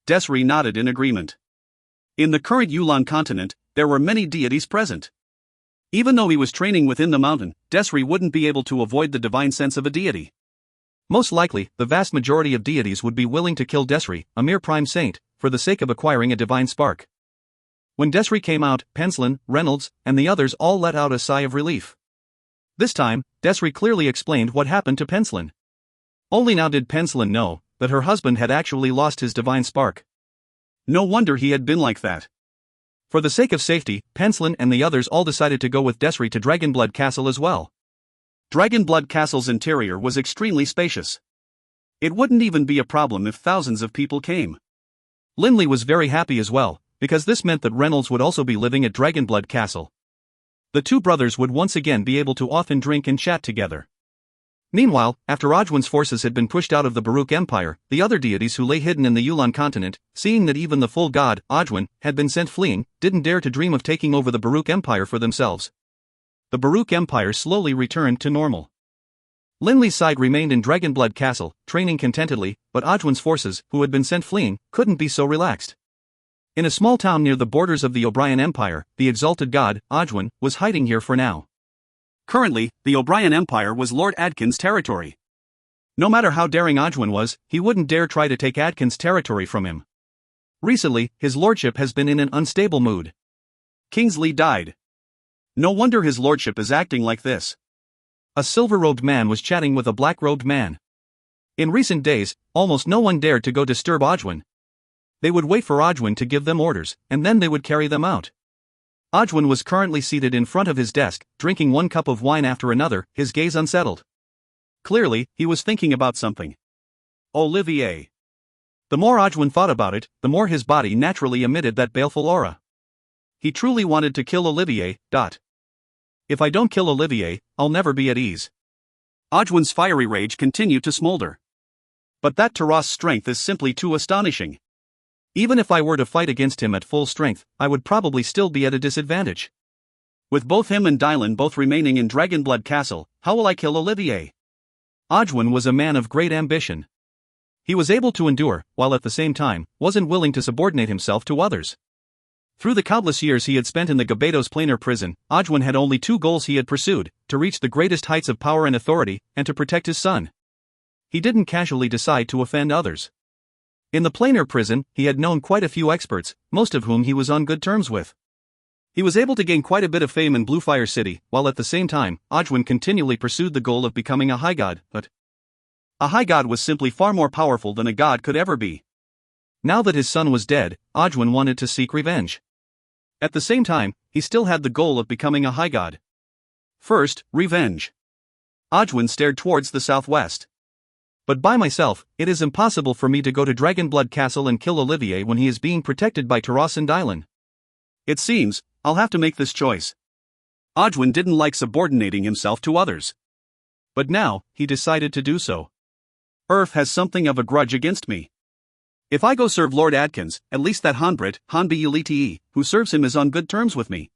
Desri nodded in agreement. In the current Yulan continent, there were many deities present. Even though he was training within the mountain, Desri wouldn't be able to avoid the divine sense of a deity. Most likely, the vast majority of deities would be willing to kill Desri, a mere prime saint, for the sake of acquiring a divine spark. When Desri came out, Penslin, Reynolds, and the others all let out a sigh of relief. This time, Desri clearly explained what happened to Penslin. Only now did Penslin know that her husband had actually lost his divine spark. No wonder he had been like that. For the sake of safety, Penslin and the others all decided to go with Desri to Dragonblood Castle as well. Dragonblood Castle's interior was extremely spacious. It wouldn't even be a problem if thousands of people came. Linley was very happy as well, because this meant that Reynolds would also be living at Dragonblood Castle. The 2 brothers would once again be able to often drink and chat together. Meanwhile, after Ajwin's forces had been pushed out of the Baruch Empire, the other deities who lay hidden in the Yulan continent, seeing that even the full god, Ajwin, had been sent fleeing, didn't dare to dream of taking over the Baruch Empire for themselves. The Baruch Empire slowly returned to normal. Linley's side remained in Dragonblood Castle, training contentedly, but Ajwin's forces, who had been sent fleeing, couldn't be so relaxed. In a small town near the borders of the O'Brien Empire, the exalted god, Ajwin, was hiding here for now. Currently, the O'Brien Empire was Lord Adkin's territory. No matter how daring Ajwin was, he wouldn't dare try to take Adkin's territory from him. Recently, his lordship has been in an unstable mood. Kingsley died. No wonder his lordship is acting like this. A silver-robed man was chatting with a black-robed man. In recent days, almost no one dared to go disturb Ojwin. They would wait for Ojwin to give them orders, and then they would carry them out. Ojwin was currently seated in front of his desk, drinking one cup of wine after another, his gaze unsettled. Clearly, he was thinking about something. Olivier. The more Ojwin thought about it, the more his body naturally emitted that baleful aura. He truly wanted to kill Olivier. If I don't kill Olivier, I'll never be at ease. Ojwin's fiery rage continued to smolder. But that Taras' strength is simply too astonishing. Even if I were to fight against him at full strength, I would probably still be at a disadvantage. With both him and Dylan both remaining in Dragonblood Castle, how will I kill Olivier? Ojwin was a man of great ambition. He was able to endure, while at the same time, wasn't willing to subordinate himself to others. Through the countless years he had spent in the Gabedos planar prison, Ojwin had only two goals he had pursued: to reach the greatest heights of power and authority, and to protect his son. He didn't casually decide to offend others. In the planar prison, he had known quite a few experts, most of whom he was on good terms with. He was able to gain quite a bit of fame in Bluefire City, while at the same time, Ojwin continually pursued the goal of becoming a high god, but a high god was simply far more powerful than a god could ever be. Now that his son was dead, Ojwin wanted to seek revenge. At the same time, he still had the goal of becoming a high god. First, revenge. Ojwin stared towards the southwest. But by myself, it is impossible for me to go to Dragonblood Castle and kill Olivier when he is being protected by Taras and Dylan. It seems, I'll have to make this choice. Ojwin didn't like subordinating himself to others. But now, he decided to do so. Earth has something of a grudge against me. If I go serve Lord Adkins, at least that Hanbrit, Hanbi who serves him is on good terms with me.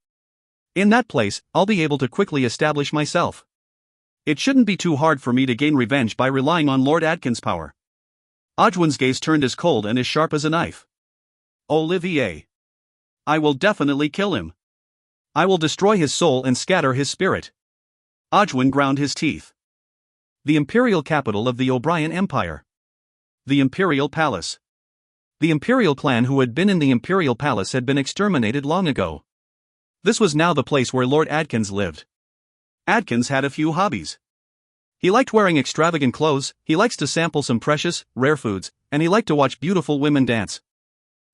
In that place, I'll be able to quickly establish myself. It shouldn't be too hard for me to gain revenge by relying on Lord Adkins' power. Ojwin's gaze turned as cold and as sharp as a knife. Olivier. I will definitely kill him. I will destroy his soul and scatter his spirit. Ojwin ground his teeth. The imperial capital of the O'Brien Empire. The Imperial Palace. The Imperial clan who had been in the Imperial Palace had been exterminated long ago. This was now the place where Lord Adkins lived. Adkins had a few hobbies. He liked wearing extravagant clothes, he likes to sample some precious, rare foods, and he liked to watch beautiful women dance.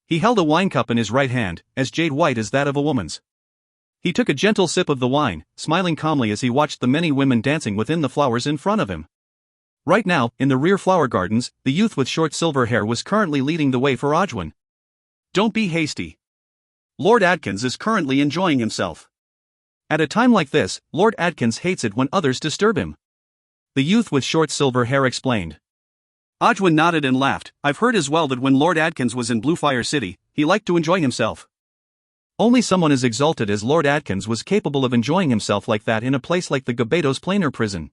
He held a wine cup in his right hand, as jade white as that of a woman's. He took a gentle sip of the wine, smiling calmly as he watched the many women dancing within the flowers in front of him. Right now, in the rear flower gardens, the youth with short silver hair was currently leading the way for Ojwin. Don't be hasty. Lord Adkins is currently enjoying himself. At a time like this, Lord Adkins hates it when others disturb him. The youth with short silver hair explained. Ojwin nodded and laughed. I've heard as well that when Lord Adkins was in Bluefire City, he liked to enjoy himself. Only someone as exalted as Lord Adkins was capable of enjoying himself like that in a place like the Gabedos planar prison.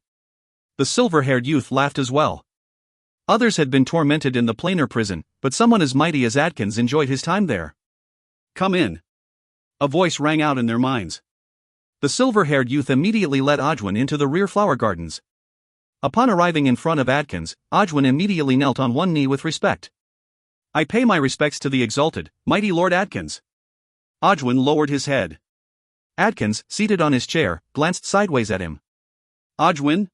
The silver-haired youth laughed as well. Others had been tormented in the planar prison, but someone as mighty as Adkins enjoyed his time there. Come in. A voice rang out in their minds. The silver-haired youth immediately led Ojwin into the rear flower gardens. Upon arriving in front of Adkins, Ojwin immediately knelt on one knee with respect. I pay my respects to the exalted, mighty Lord Adkins. Ojwin lowered his head. Adkins, seated on his chair, glanced sideways at him. Ojwin?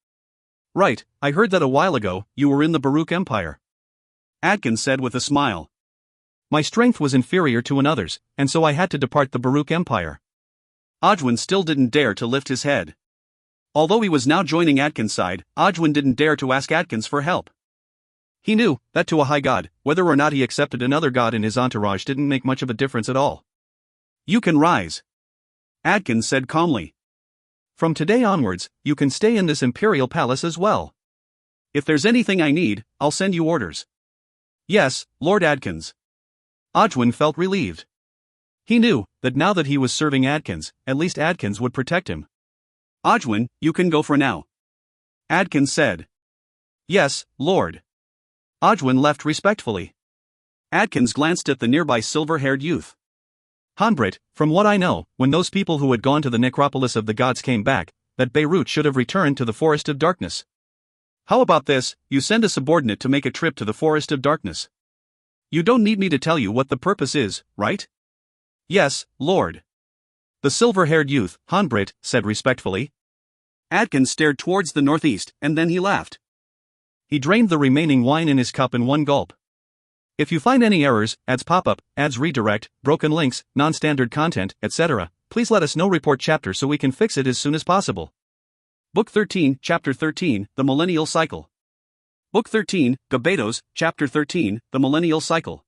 Right, I heard that a while ago, you were in the Baruch Empire. Adkins said with a smile. My strength was inferior to another's, and so I had to depart the Baruch Empire. Ojwin still didn't dare to lift his head. Although he was now joining Adkins' side, Ojwin didn't dare to ask Adkins for help. He knew that to a high god, whether or not he accepted another god in his entourage didn't make much of a difference at all. You can rise. Adkins said calmly. From today onwards, you can stay in this imperial palace as well. If there's anything I need, I'll send you orders. Yes, Lord Adkins. Ojwin felt relieved. He knew that now that he was serving Adkins, at least Adkins would protect him. Ojwin, you can go for now. Adkins said. Yes, Lord. Ojwin left respectfully. Adkins glanced at the nearby silver-haired youth. Hanbrit, from what I know, when those people who had gone to the necropolis of the gods came back, that Beirut should have returned to the Forest of Darkness. How about this, you send a subordinate to make a trip to the Forest of Darkness. You don't need me to tell you what the purpose is, right? Yes, Lord. The silver-haired youth, Hanbrit, said respectfully. Adkins stared towards the northeast, and then he laughed. He drained the remaining wine in his cup in one gulp. If you find any errors, ads pop up, ads redirect, broken links, non-standard content, etc., please let us know. Report chapter so we can fix it as soon as possible. Book 13, Chapter 13, The Millennial Cycle. Book 13, Gabados, Chapter 13, The Millennial Cycle.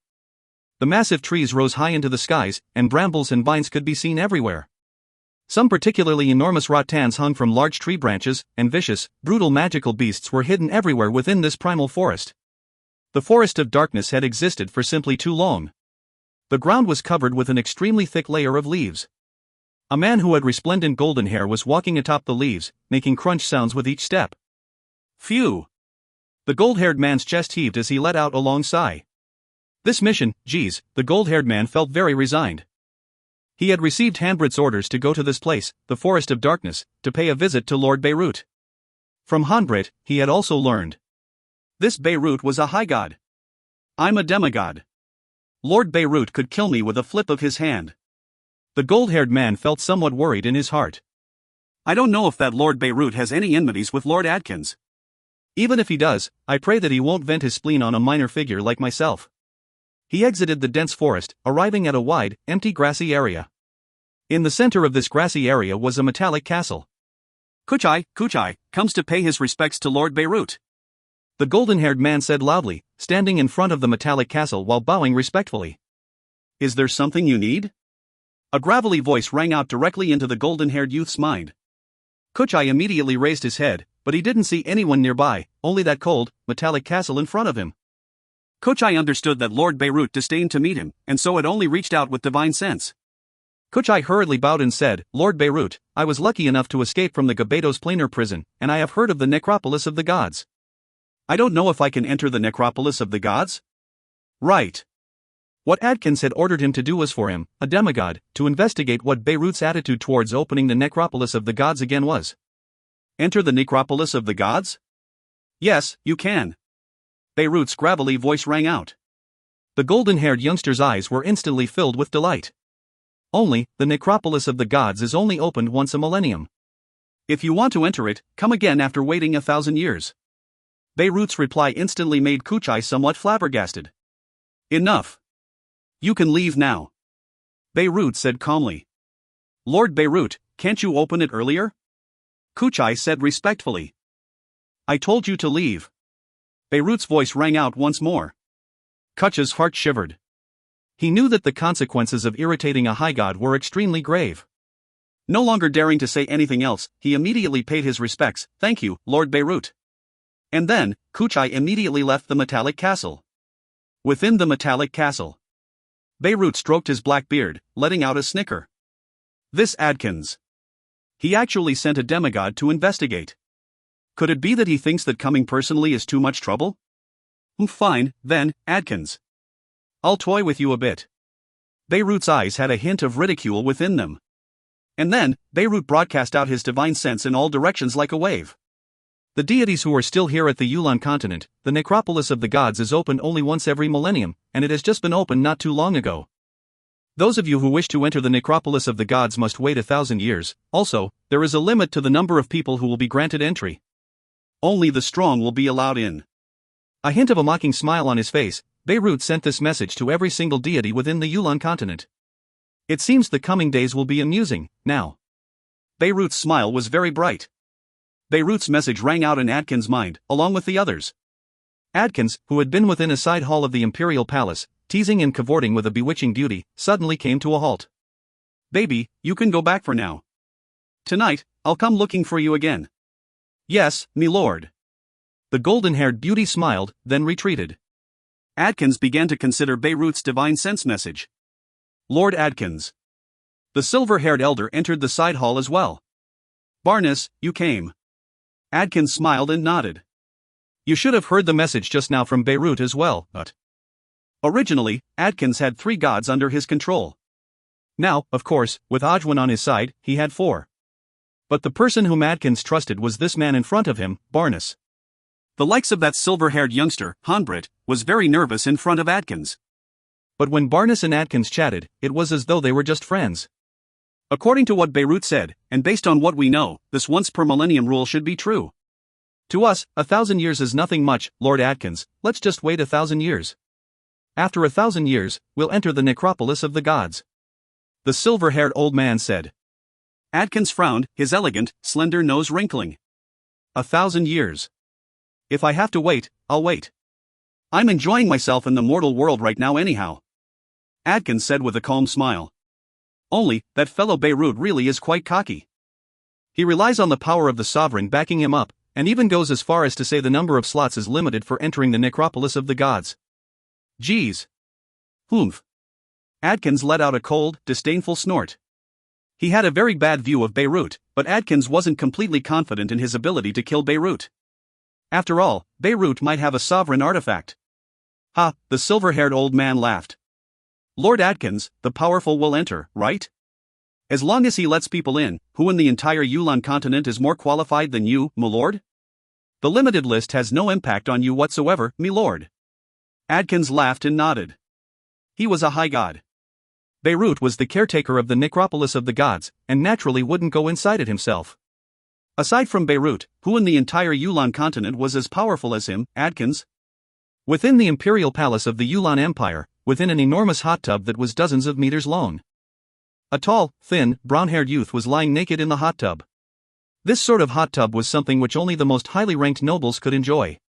The massive trees rose high into the skies, and brambles and vines could be seen everywhere. Some particularly enormous rattans hung from large tree branches, and vicious, brutal magical beasts were hidden everywhere within this primal forest. The forest of darkness had existed for simply too long. The ground was covered with an extremely thick layer of leaves. A man who had resplendent golden hair was walking atop the leaves, making crunch sounds with each step. Phew! The gold-haired man's chest heaved as he let out a long sigh. This mission, geez, the gold-haired man felt very resigned. He had received Hanbrit's orders to go to this place, the Forest of Darkness, to pay a visit to Lord Beirut. From Hanbrit, he had also learned. This Beirut was a high god. I'm a demigod. Lord Beirut could kill me with a flip of his hand. The gold-haired man felt somewhat worried in his heart. I don't know if that Lord Beirut has any enmities with Lord Adkins. Even if he does, I pray that he won't vent his spleen on a minor figure like myself. He exited the dense forest, arriving at a wide, empty grassy area. In the center of this grassy area was a metallic castle. Kuchai comes to pay his respects to Lord Beirut. The golden-haired man said loudly, standing in front of the metallic castle while bowing respectfully. Is there something you need? A gravelly voice rang out directly into the golden-haired youth's mind. Kuchai immediately raised his head, but he didn't see anyone nearby, only that cold, metallic castle in front of him. Kuchai understood that Lord Beirut disdained to meet him, and so had only reached out with divine sense. Kuchai hurriedly bowed and said, Lord Beirut, I was lucky enough to escape from the Gabados planar prison, and I have heard of the necropolis of the gods. I don't know if I can enter the necropolis of the gods? Right. What Adkins had ordered him to do was for him, a demigod, to investigate what Beirut's attitude towards opening the necropolis of the gods again was. Enter the necropolis of the gods? Yes, you can. Beirut's gravelly voice rang out. The golden-haired youngster's eyes were instantly filled with delight. Only, the necropolis of the gods is only opened once a millennium. If you want to enter it, come again after waiting 1,000 years. Beirut's reply instantly made Kuchai somewhat flabbergasted. Enough. You can leave now. Beirut said calmly. Lord Beirut, can't you open it earlier? Kuchai said respectfully. I told you to leave. Beirut's voice rang out once more. Kuchai's heart shivered. He knew that the consequences of irritating a high god were extremely grave. No longer daring to say anything else, he immediately paid his respects. Thank you, Lord Beirut. And then, Kuchai immediately left the metallic castle. Within the metallic castle, Beirut stroked his black beard, letting out a snicker. This Adkins. He actually sent a demigod to investigate. Could it be that he thinks that coming personally is too much trouble? Fine, then, Adkins. I'll toy with you a bit. Beirut's eyes had a hint of ridicule within them. And then, Beirut broadcast out his divine sense in all directions like a wave. The deities who are still here at the Yulan continent, the necropolis of the gods is opened only once every millennium, and it has just been opened not too long ago. Those of you who wish to enter the necropolis of the gods must wait 1,000 years. Also, there is a limit to the number of people who will be granted entry. Only the strong will be allowed in. A hint of a mocking smile on his face, Beirut sent this message to every single deity within the Yulan continent. It seems the coming days will be amusing, now. Beirut's smile was very bright. Beirut's message rang out in Adkins' mind, along with the others. Adkins, who had been within a side hall of the imperial palace, teasing and cavorting with a bewitching beauty, suddenly came to a halt. Baby, you can go back for now. Tonight, I'll come looking for you again. Yes, me lord. The golden-haired beauty smiled, then retreated. Adkins began to consider Beirut's divine sense message. Lord Adkins. The silver-haired elder entered the side hall as well. Barnes, you came. Adkins smiled and nodded. You should have heard the message just now from Beirut as well, but... Originally, Adkins had 3 gods under his control. Now, of course, with Ajwan on his side, he had 4. But the person whom Adkins trusted was this man in front of him, Barnes. The likes of that silver-haired youngster, Hanbrit, was very nervous in front of Adkins. But when Barnes and Adkins chatted, it was as though they were just friends. According to what Beirut said, and based on what we know, this once per millennium rule should be true. To us, 1,000 years is nothing much, Lord Atkins, let's just wait 1,000 years. After 1,000 years, we'll enter the necropolis of the gods. The silver-haired old man said. Atkins frowned, his elegant, slender nose wrinkling. 1,000 years. If I have to wait, I'll wait. I'm enjoying myself in the mortal world right now anyhow. Atkins said with a calm smile. Only, that fellow Beirut really is quite cocky. He relies on the power of the sovereign backing him up, and even goes as far as to say the number of slots is limited for entering the necropolis of the gods. Geez. Humph. Atkins let out a cold, disdainful snort. He had a very bad view of Beirut, but Atkins wasn't completely confident in his ability to kill Beirut. After all, Beirut might have a sovereign artifact. Ha, the silver-haired old man laughed. Lord Atkins, the powerful will enter, right? As long as he lets people in, who in the entire Yulan continent is more qualified than you, m'lord? The limited list has no impact on you whatsoever, m'lord. Atkins laughed and nodded. He was a high god. Beirut was the caretaker of the necropolis of the gods, and naturally wouldn't go inside it himself. Aside from Beirut, who in the entire Yulan continent was as powerful as him, Atkins? Within the imperial palace of the Yulan Empire, within an enormous hot tub that was dozens of meters long. A tall, thin, brown-haired youth was lying naked in the hot tub. This sort of hot tub was something which only the most highly ranked nobles could enjoy.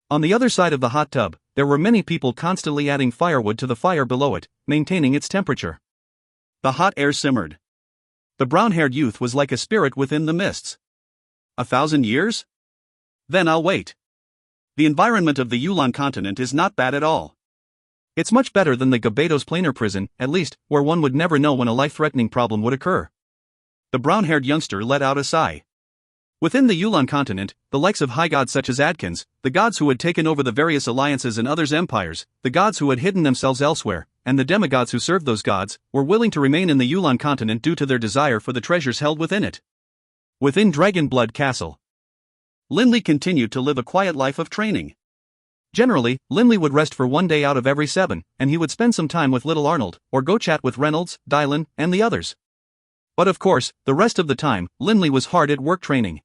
On the other side of the hot tub, there were many people constantly adding firewood to the fire below it, maintaining its temperature. The hot air simmered. The brown-haired youth was like a spirit within the mists. 1,000 years? Then I'll wait. The environment of the Yulan continent is not bad at all. It's much better than the Gabados planar prison, at least, where one would never know when a life-threatening problem would occur. The brown-haired youngster let out a sigh. Within the Yulan continent, the likes of high gods such as Atkins, the gods who had taken over the various alliances and others' empires, the gods who had hidden themselves elsewhere, and the demigods who served those gods, were willing to remain in the Yulan continent due to their desire for the treasures held within it. Within Dragonblood Castle, Lindley continued to live a quiet life of training. Generally, Lindley would rest for 1 day out of every 7, and he would spend some time with little Arnold, or go chat with Reynolds, Dylan, and the others. But of course, the rest of the time, Lindley was hard at work training.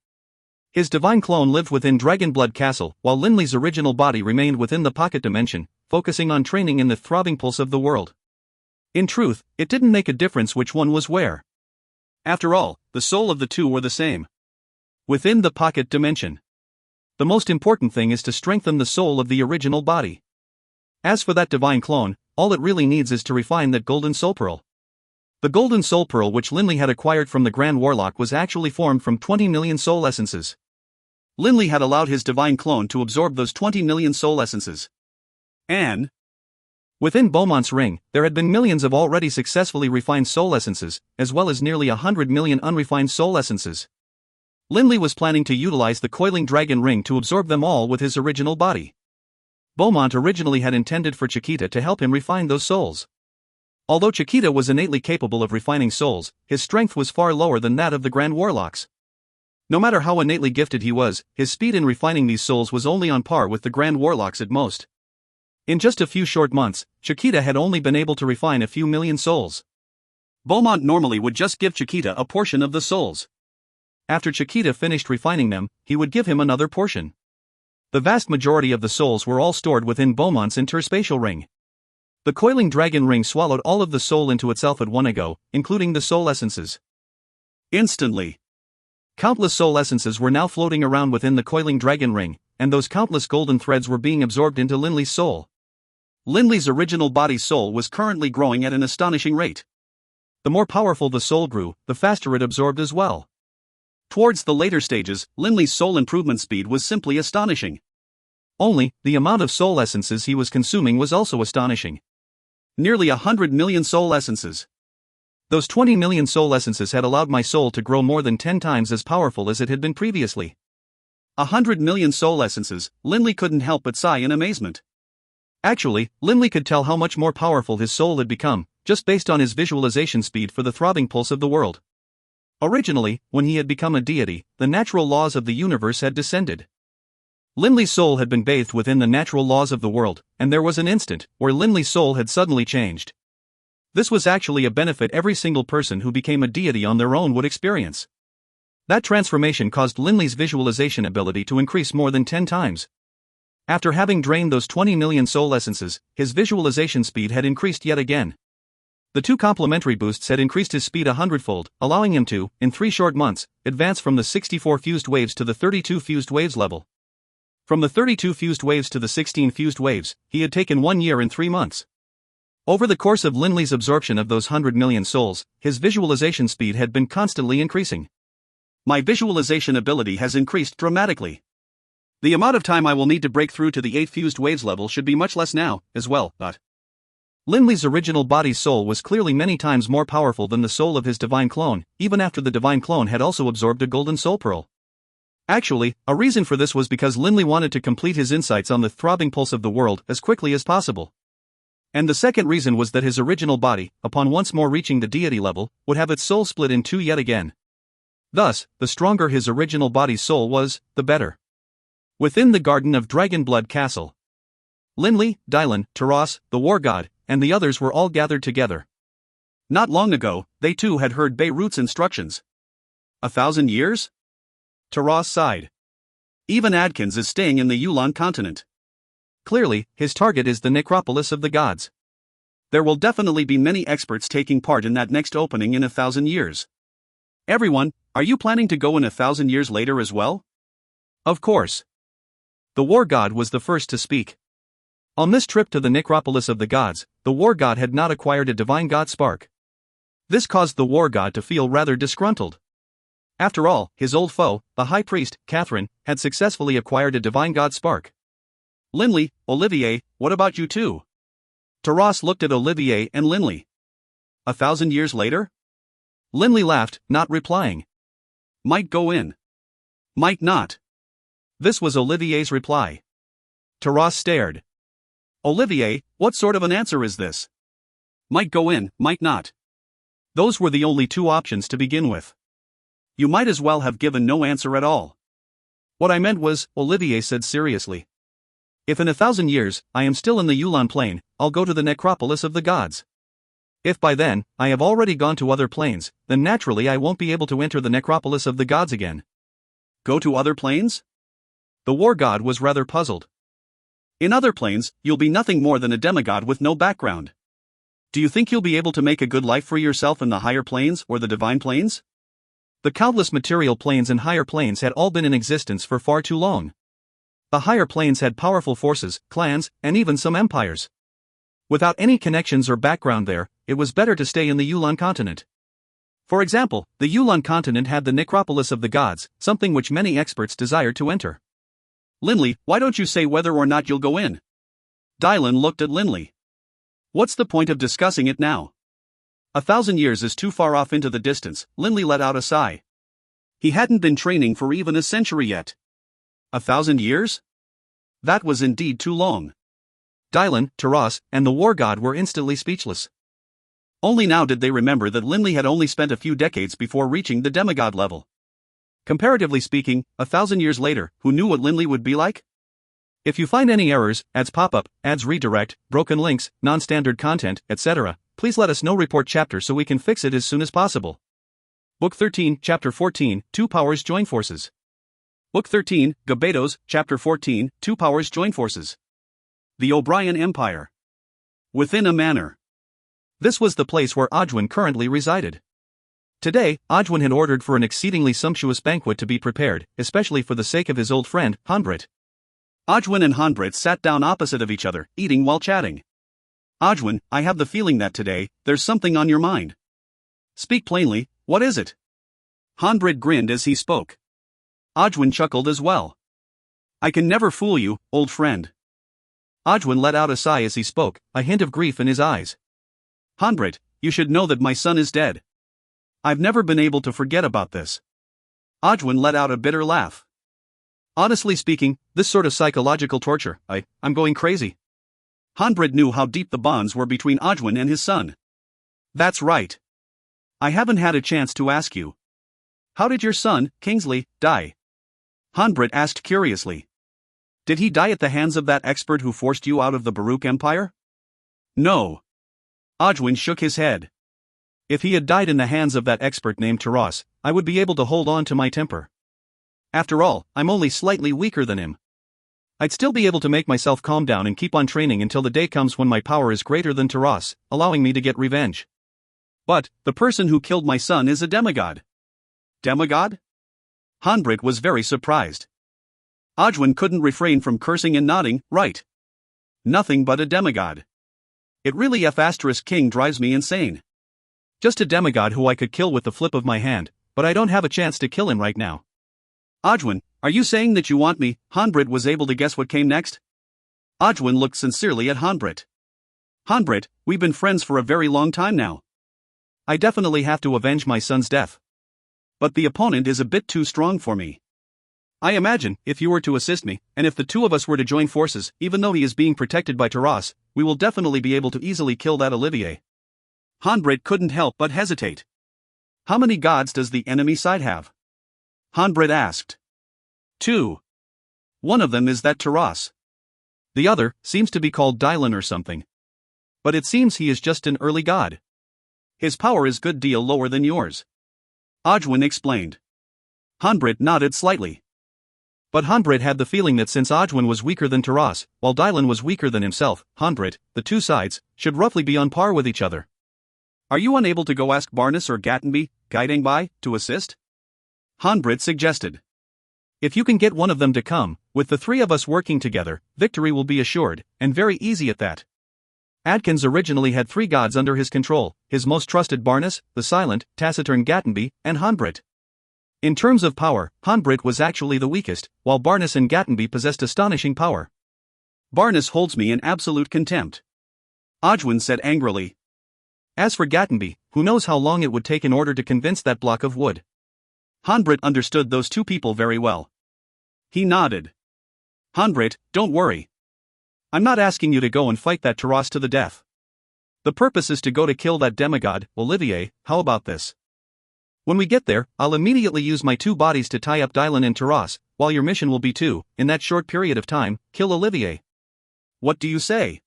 His divine clone lived within Dragonblood Castle, while Lindley's original body remained within the pocket dimension, focusing on training in the throbbing pulse of the world. In truth, it didn't make a difference which one was where. After all, the soul of the two were the same. Within the pocket dimension. The most important thing is to strengthen the soul of the original body. As for that divine clone, all it really needs is to refine that golden soul pearl. The golden soul pearl which Lindley had acquired from the Grand Warlock was actually formed from 20 million soul essences. Lindley had allowed his divine clone to absorb those 20 million soul essences. And within Beaumont's ring, there had been millions of already successfully refined soul essences, as well as nearly 100 million unrefined soul essences. Lindley was planning to utilize the coiling dragon ring to absorb them all with his original body. Beaumont originally had intended for Chiquita to help him refine those souls. Although Chiquita was innately capable of refining souls, his strength was far lower than that of the Grand Warlocks. No matter how innately gifted he was, his speed in refining these souls was only on par with the Grand Warlocks at most. In just a few short months, Chiquita had only been able to refine a few million souls. Beaumont normally would just give Chiquita a portion of the souls. After Chiquita finished refining them, he would give him another portion. The vast majority of the souls were all stored within Beaumont's interspatial ring. The coiling dragon ring swallowed all of the soul into itself at one go, including the soul essences. Instantly, countless soul essences were now floating around within the coiling dragon ring, and those countless golden threads were being absorbed into Lindley's soul. Lindley's original body's soul was currently growing at an astonishing rate. The more powerful the soul grew, the faster it absorbed as well. Towards the later stages, Lindley's soul improvement speed was simply astonishing. Only, the amount of soul essences he was consuming was also astonishing. Nearly 100 million soul essences. Those 20 million soul essences had allowed my soul to grow more than 10 times as powerful as it had been previously. 100 million soul essences, Lindley couldn't help but sigh in amazement. Actually, Lindley could tell how much more powerful his soul had become, just based on his visualization speed for the throbbing pulse of the world. Originally, when he had become a deity, the natural laws of the universe had descended. Lindley's soul had been bathed within the natural laws of the world, and there was an instant where Lindley's soul had suddenly changed. This was actually a benefit every single person who became a deity on their own would experience. That transformation caused Linley's visualization ability to increase more than 10 times. After having drained those 20 million soul essences, his visualization speed had increased yet again. The two complementary boosts had increased his speed 100-fold, allowing him to, in 3 short months, advance from the 64 fused waves to the 32 fused waves level. From the 32 fused waves to the 16 fused waves, he had taken 1 year and 3 months. Over the course of Linley's absorption of those 100 million souls, his visualization speed had been constantly increasing. My visualization ability has increased dramatically. The amount of time I will need to break through to the 8 fused waves level should be much less now, as well. Linley's original body's soul was clearly many times more powerful than the soul of his divine clone, even after the divine clone had also absorbed a golden soul pearl. Actually, a reason for this was because Linley wanted to complete his insights on the throbbing pulse of the world as quickly as possible. And the second reason was that his original body, upon once more reaching the deity level, would have its soul split in 2 yet again. Thus, the stronger his original body's soul was, the better. Within the garden of Dragonblood Castle, Linley, Dylan, Taras, the war god, and the others were all gathered together. Not long ago, they too had heard Beirut's instructions. 1,000 years? Taras sighed. Even Adkins is staying in the Yulan continent. Clearly, his target is the necropolis of the gods. There will definitely be many experts taking part in that next opening in 1,000 years. Everyone, are you planning to go in 1,000 years later as well? Of course. The war god was the first to speak. On this trip to the necropolis of the gods, the war god had not acquired a divine god spark. This caused the war god to feel rather disgruntled. After all, his old foe, the high priest, Catherine, had successfully acquired a divine god spark. Linley, Olivier, what about you two? Taras looked at Olivier and Linley. 1,000 years later? Linley laughed, not replying. Might go in. Might not. This was Olivier's reply. Taras stared. Olivier, what sort of an answer is this? Might go in, might not. Those were the only 2 options to begin with. You might as well have given no answer at all. What I meant was, Olivier said seriously. If in 1,000 years, I am still in the Yulan plane, I'll go to the necropolis of the gods. If by then, I have already gone to other planes, then naturally I won't be able to enter the necropolis of the gods again. Go to other planes? The war god was rather puzzled. In other planes, you'll be nothing more than a demigod with no background. Do you think you'll be able to make a good life for yourself in the higher planes or the divine planes? The countless material planes and higher planes had all been in existence for far too long. The higher planes had powerful forces, clans, and even some empires. Without any connections or background there, it was better to stay in the Yulan continent. For example, the Yulan continent had the necropolis of the gods, something which many experts desired to enter. Linley, why don't you say whether or not you'll go in? Dylan looked at Linley. What's the point of discussing it now? 1,000 years is too far off into the distance, Linley let out a sigh. He hadn't been training for even a century yet. 1,000 years? That was indeed too long. Dylan, Taras, and the war god were instantly speechless. Only now did they remember that Linley had only spent a few decades before reaching the demigod level. Comparatively speaking, 1,000 years later, who knew what Linley would be like? If you find any errors, ads pop up, ads redirect, broken links, non-standard content, etc., please let us know. Report chapter so we can fix it as soon as possible. Book 13, Chapter 14, 2 Powers Join Forces. Book 13, Gabetos, Chapter 14, 2 Powers Join Forces. The O'Brien Empire. Within a manor. This was the place where Odwin currently resided. Today, Odwin had ordered for an exceedingly sumptuous banquet to be prepared, especially for the sake of his old friend, Hanbrit. Odwin and Hanbrit sat down opposite of each other, eating while chatting. Odwin, I have the feeling that today, there's something on your mind. Speak plainly, what is it? Hanbrit grinned as he spoke. Odwin chuckled as well. I can never fool you, old friend. Odwin let out a sigh as he spoke, a hint of grief in his eyes. Hanbrit, you should know that my son is dead. I've never been able to forget about this. Odwin let out a bitter laugh. Honestly speaking, this sort of psychological torture, I'm going crazy. Hanbrit knew how deep the bonds were between Odwin and his son. That's right. I haven't had a chance to ask you. How did your son, Kingsley, die? Hanbrit asked curiously. Did he die at the hands of that expert who forced you out of the Baruch Empire? No. Ojwin shook his head. If he had died in the hands of that expert named Taras, I would be able to hold on to my temper. After all, I'm only slightly weaker than him. I'd still be able to make myself calm down and keep on training until the day comes when my power is greater than Taras, allowing me to get revenge. But, the person who killed my son is a demigod. Demigod? Hanbrit was very surprised. Ojwin couldn't refrain from cursing and nodding, right. Nothing but a demigod. It really F***king drives me insane. Just a demigod who I could kill with the flip of my hand, but I don't have a chance to kill him right now. Ojwin, are you saying that you want me? Hanbrit was able to guess what came next. Ojwin looked sincerely at Hanbrit. Hanbrit, we've been friends for a very long time now. I definitely have to avenge my son's death. But the opponent is a bit too strong for me. I imagine, if you were to assist me, and if the two of us were to join forces, even though he is being protected by Taras, we will definitely be able to easily kill that Olivier. Hanbrit couldn't help but hesitate. How many gods does the enemy side have? Hanbrit asked. 2. One of them is that Taras. The other seems to be called Dylan or something. But it seems he is just an early god. His power is good deal lower than yours. Ojwin explained. Hanbrit nodded slightly. But Hanbrit had the feeling that since Ojwin was weaker than Taras, while Dylan was weaker than himself, Hanbrit, the two sides, should roughly be on par with each other. Are you unable to go ask Barnes or Gattenby, guiding by, to assist? Hanbrit suggested. If you can get one of them to come, with the three of us working together, victory will be assured, and very easy at that. Adkins originally had 3 gods under his control, his most trusted Barnes, the silent, taciturn Gattenby, and Hanbrit. In terms of power, Hanbrit was actually the weakest, while Barnes and Gattenby possessed astonishing power. Barnes holds me in absolute contempt. Ojwin said angrily. As for Gattenby, who knows how long it would take in order to convince that block of wood. Hanbrit understood those two people very well. He nodded. Hanbrit, don't worry. I'm not asking you to go and fight that Taras to the death. The purpose is to go to kill that demigod, Olivier. How about this? When we get there, I'll immediately use my 2 bodies to tie up Dylan and Taras, while your mission will be to, in that short period of time, kill Olivier. What do you say?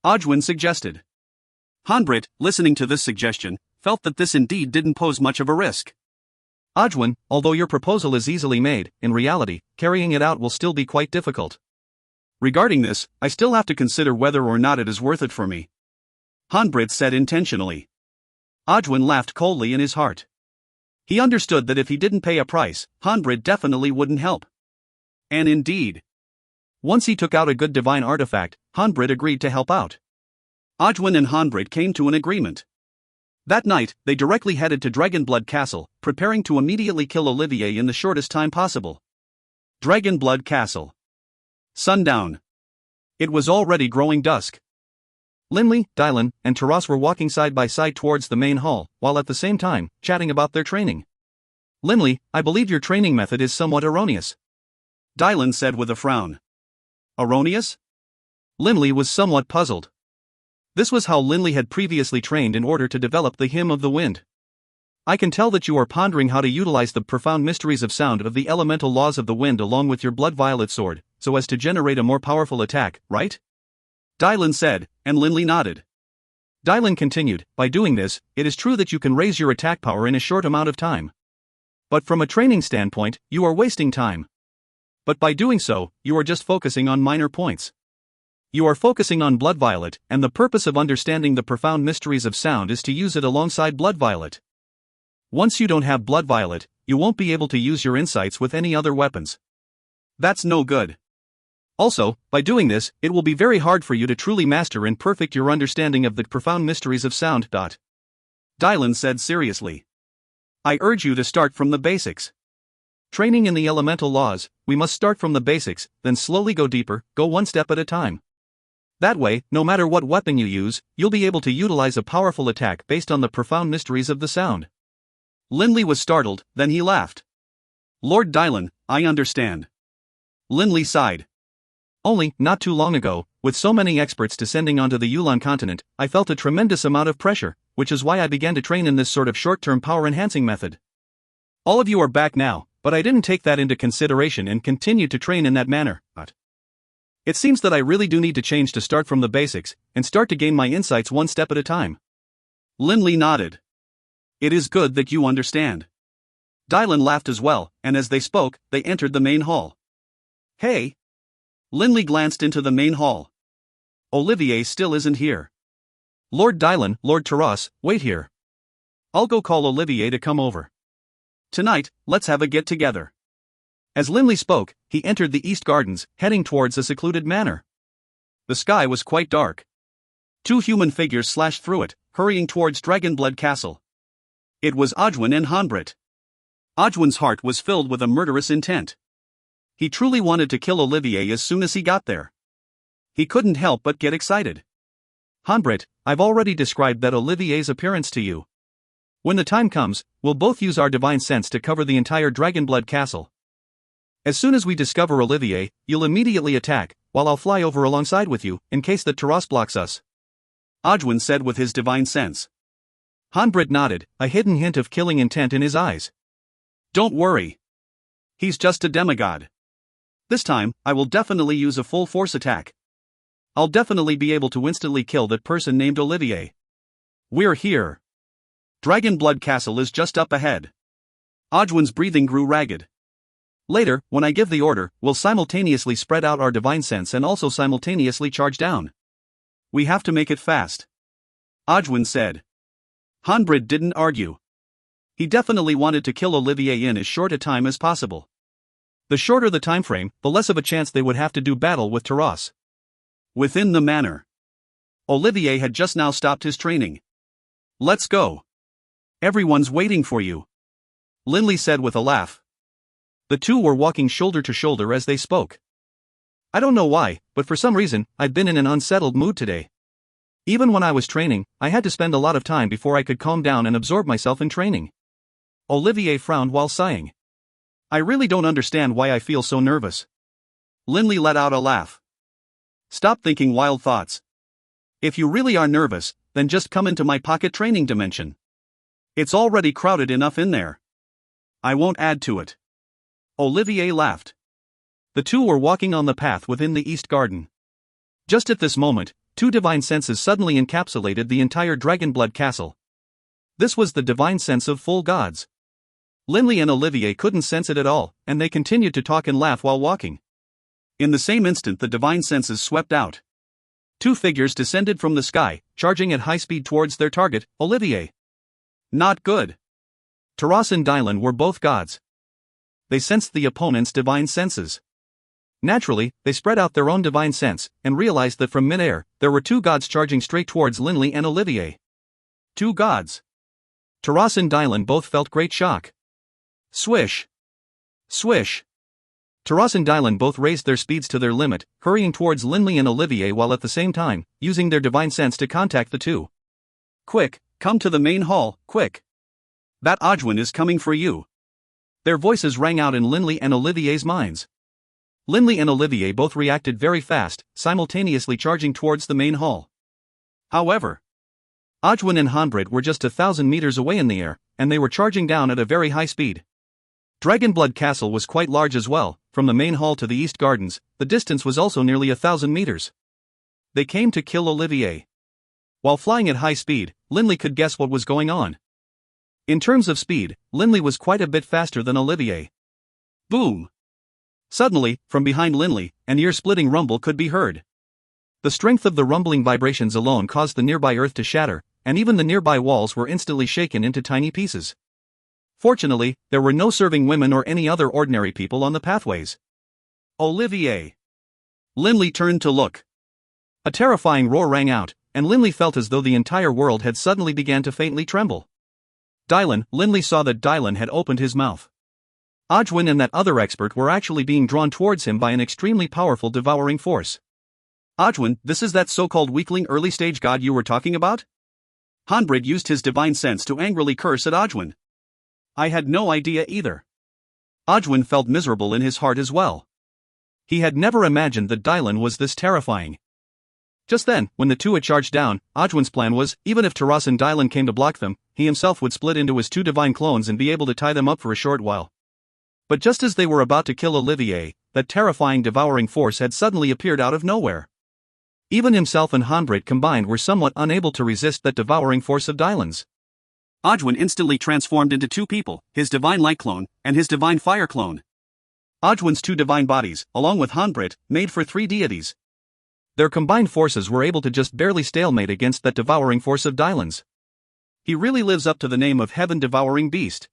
Ojwin suggested. Hanbrit, listening to this suggestion, felt that this indeed didn't pose much of a risk. Ojwin, although your proposal is easily made, in reality, carrying it out will still be quite difficult. Regarding this, I still have to consider whether or not it is worth it for me. Hanbrit said intentionally. Ojwin laughed coldly in his heart. He understood that if he didn't pay a price, Hanbrit definitely wouldn't help. And indeed. Once he took out a good divine artifact, Hanbrit agreed to help out. Ojwin and Hanbrit came to an agreement. That night, they directly headed to Dragonblood Castle, preparing to immediately kill Olivier in the shortest time possible. Dragonblood Castle. Sundown. It was already growing dusk. Linley, Dylan, and Taras were walking side by side towards the main hall, while at the same time, chatting about their training. Linley, I believe your training method is somewhat erroneous. Dylan said with a frown. Erroneous? Linley was somewhat puzzled. This was how Linley had previously trained in order to develop the Hymn of the Wind. I can tell that you are pondering how to utilize the profound mysteries of sound of the elemental laws of the wind along with your blood violet sword, so as to generate a more powerful attack, right? Dylan said, and Linley nodded. Dylan continued, by doing this, it is true that you can raise your attack power in a short amount of time. But from a training standpoint, you are wasting time. But by doing so, you are just focusing on minor points. You are focusing on blood violet, and the purpose of understanding the profound mysteries of sound is to use it alongside blood violet. Once you don't have blood violet, you won't be able to use your insights with any other weapons. That's no good. Also, by doing this, it will be very hard for you to truly master and perfect your understanding of the profound mysteries of sound. Dylan said seriously. I urge you to start from the basics. Training in the elemental laws, we must start from the basics, then slowly go deeper, go one step at a time. That way, no matter what weapon you use, you'll be able to utilize a powerful attack based on the profound mysteries of the sound. Linley was startled, then he laughed. Lord Dylan, I understand. Linley sighed. Only, not too long ago, with so many experts descending onto the Yulan continent, I felt a tremendous amount of pressure, which is why I began to train in this sort of short-term power-enhancing method. All of you are back now, but I didn't take that into consideration and continued to train in that manner. It seems that I really do need to change to start from the basics, and start to gain my insights one step at a time. Linley nodded. It is good that you understand. Dylan laughed as well, and as they spoke, they entered the main hall. Hey! Linley glanced into the main hall. Olivier still isn't here. Lord Dylan, Lord Taras, wait here. I'll go call Olivier to come over. Tonight, let's have a get-together. As Linley spoke, he entered the East Gardens, heading towards a secluded manor. The sky was quite dark. Two human figures slashed through it, hurrying towards Dragonblood Castle. It was Audwin and Honbrit. Audwin's heart was filled with a murderous intent. He truly wanted to kill Olivier as soon as he got there. He couldn't help but get excited. Honbrit, I've already described that Olivier's appearance to you. When the time comes, we'll both use our divine sense to cover the entire Dragonblood Castle. As soon as we discover Olivier, you'll immediately attack, while I'll fly over alongside with you, in case that Taras blocks us. Audwin said with his divine sense. Honbrit nodded, a hidden hint of killing intent in his eyes. Don't worry. He's just a demigod. This time, I will definitely use a full force attack. I'll definitely be able to instantly kill that person named Olivier. We're here. Dragonblood Castle is just up ahead. Audwin's breathing grew ragged. Later, when I give the order, we'll simultaneously spread out our divine sense and also simultaneously charge down. We have to make it fast. Audwin said. Honbrit didn't argue. He definitely wanted to kill Olivier in as short a time as possible. The shorter the time frame, the less of a chance they would have to do battle with Taras. Within the manor, Olivier had just now stopped his training. Let's go. Everyone's waiting for you, Linley said with a laugh. The two were walking shoulder to shoulder as they spoke. I don't know why, but for some reason, I've been in an unsettled mood today. Even when I was training, I had to spend a lot of time before I could calm down and absorb myself in training. Olivier frowned while sighing. I really don't understand why I feel so nervous. Linley let out a laugh. Stop thinking wild thoughts. If you really are nervous, then just come into my pocket training dimension. It's already crowded enough in there. I won't add to it. Olivier laughed. The two were walking on the path within the East Garden. Just at this moment, two divine senses suddenly encapsulated the entire Dragonblood Castle. This was the divine sense of full gods. Linley and Olivier couldn't sense it at all, and they continued to talk and laugh while walking. In the same instant, the divine senses swept out. Two figures descended from the sky, charging at high speed towards their target, Olivier. Not good. Taras and Dylan were both gods. They sensed the opponent's divine senses. Naturally, they spread out their own divine sense, and realized that from mid-air, there were two gods charging straight towards Linley and Olivier. Two gods. Taras and Dylan both felt great shock. Swish. Swish. Taras and Dylan both raised their speeds to their limit, hurrying towards Linley and Olivier while at the same time, using their divine sense to contact the two. Quick, come to the main hall, quick. That Audwin is coming for you. Their voices rang out in Linley and Olivier's minds. Linley and Olivier both reacted very fast, simultaneously charging towards the main hall. However, Audwin and Honbrit were just 1,000 meters away in the air, and they were charging down at a very high speed. Dragonblood Castle was quite large as well. From the main hall to the East Gardens, the distance was also nearly 1,000 meters. They came to kill Olivier. While flying at high speed, Linley could guess what was going on. In terms of speed, Linley was quite a bit faster than Olivier. Boom! Suddenly, from behind Linley, an ear-splitting rumble could be heard. The strength of the rumbling vibrations alone caused the nearby earth to shatter, and even the nearby walls were instantly shaken into tiny pieces. Fortunately, there were no serving women or any other ordinary people on the pathways. Olivier! Linley turned to look. A terrifying roar rang out, and Linley felt as though the entire world had suddenly began to faintly tremble. Dylan, Linley saw that Dylan had opened his mouth. Audwin and that other expert were actually being drawn towards him by an extremely powerful devouring force. Audwin, this is that so-called weakling early-stage god you were talking about? Honbrit used his divine sense to angrily curse at Audwin. I had no idea either. Audwin felt miserable in his heart as well. He had never imagined that Dylan was this terrifying. Just then, when the two had charged down, Audwin's plan was, even if Taras and Dylan came to block them, he himself would split into his two divine clones and be able to tie them up for a short while. But just as they were about to kill Olivier, that terrifying devouring force had suddenly appeared out of nowhere. Even himself and Hanbrit combined were somewhat unable to resist that devouring force of Dylan's. Ojwin instantly transformed into two people, his divine light clone, and his divine fire clone. Ojwin's two divine bodies, along with Hanbrit, made for three deities. Their combined forces were able to just barely stalemate against that devouring force of Dylan's. He really lives up to the name of heaven-devouring beast.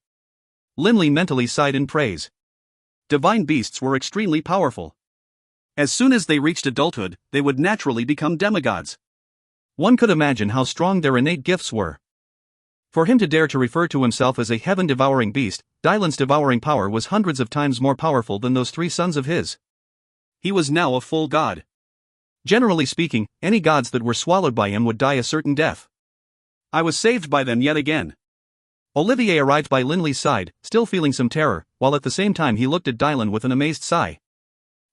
Linley mentally sighed in praise. Divine beasts were extremely powerful. As soon as they reached adulthood, they would naturally become demigods. One could imagine how strong their innate gifts were. For him to dare to refer to himself as a heaven-devouring beast, Dylan's devouring power was hundreds of times more powerful than those three sons of his. He was now a full god. Generally speaking, any gods that were swallowed by him would die a certain death. I was saved by them yet again. Olivier arrived by Linley's side, still feeling some terror, while at the same time he looked at Dylan with an amazed sigh.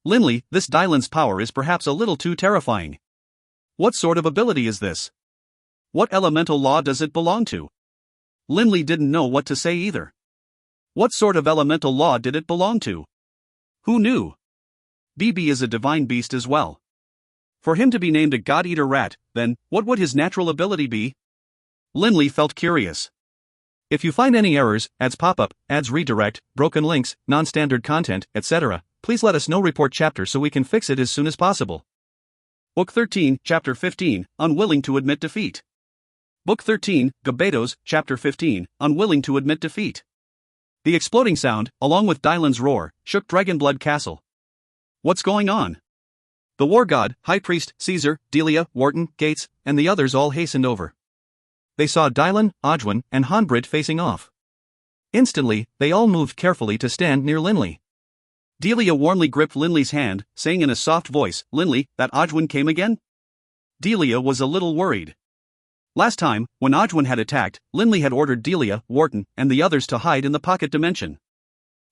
Linley, this Dylan's power is perhaps a little too terrifying. What sort of ability is this? What elemental law does it belong to? Linley didn't know what to say either. What sort of elemental law did it belong to? Who knew? BB is a divine beast as well. For him to be named a god-eater rat, then, what would his natural ability be? Linley felt curious. If you find any errors, ads pop-up, ads redirect, broken links, non-standard content, etc., please let us know. Report chapter so we can fix it as soon as possible. Book 13, Chapter 15, Unwilling to Admit Defeat. Book 13, Gabetos, Chapter 15, Unwilling to Admit Defeat. The exploding sound, along with Dylan's roar, shook Dragonblood Castle. What's going on? The war god, high priest, Caesar, Delia, Wharton, Gates, and the others all hastened over. They saw Dylan, Ojwin, and Hanbrit facing off. Instantly, they all moved carefully to stand near Linley. Delia warmly gripped Linley's hand, saying in a soft voice, "Linley, that Ojwin came again?" Delia was a little worried. Last time, when Ojwin had attacked, Linley had ordered Delia, Wharton, and the others to hide in the pocket dimension.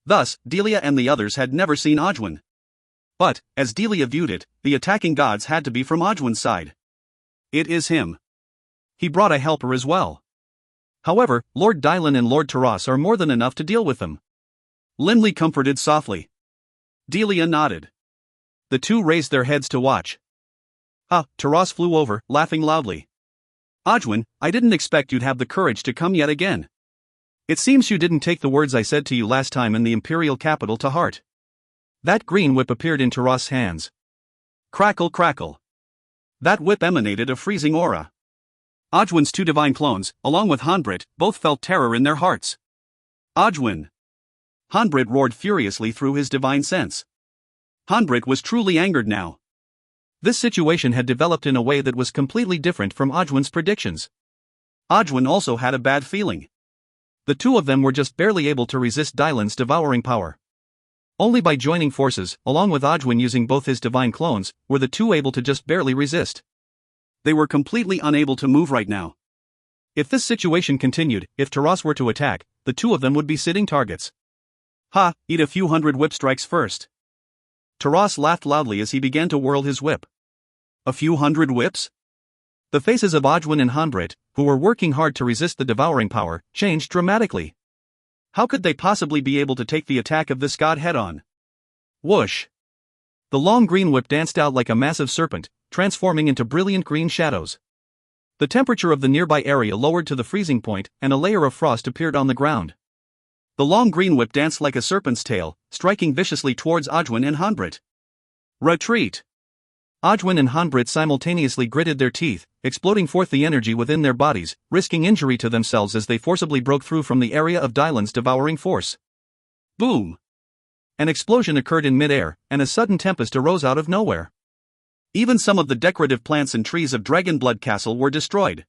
Thus, Delia and the others had never seen Ojwin. But, as Delia viewed it, the attacking gods had to be from Ojwin's side. It is him. He brought a helper as well. However, Lord Dylan and Lord Taras are more than enough to deal with them. Linley comforted softly. Delia nodded. The two raised their heads to watch. Taras flew over, laughing loudly. Ojwin, I didn't expect you'd have the courage to come yet again. It seems you didn't take the words I said to you last time in the Imperial capital to heart. That green whip appeared in Taras' hands. Crackle crackle. That whip emanated a freezing aura. Ojwin's two divine clones, along with Hanbrit, both felt terror in their hearts. Ojwin! Hanbrit roared furiously through his divine sense. Hanbrit was truly angered now. This situation had developed in a way that was completely different from Ojwin's predictions. Ojwin also had a bad feeling. The two of them were just barely able to resist Dylan's devouring power. Only by joining forces, along with Ojwin using both his divine clones, were the two able to just barely resist. They were completely unable to move right now. If this situation continued, if Taras were to attack, the two of them would be sitting targets. Eat a few hundred whip strikes first. Taras laughed loudly as he began to whirl his whip. A few hundred whips? The faces of Ojwin and Hanbrit, who were working hard to resist the devouring power, changed dramatically. How could they possibly be able to take the attack of this god head-on? Whoosh! The long green whip danced out like a massive serpent, transforming into brilliant green shadows. The temperature of the nearby area lowered to the freezing point, and a layer of frost appeared on the ground. The long green whip danced like a serpent's tail, striking viciously towards Ojwin and Hanbrit. Retreat! Ojwin and Hanbrit simultaneously gritted their teeth, exploding forth the energy within their bodies, risking injury to themselves as they forcibly broke through from the area of Dylan's devouring force. Boom! An explosion occurred in mid-air, and a sudden tempest arose out of nowhere. Even some of the decorative plants and trees of Dragonblood Castle were destroyed.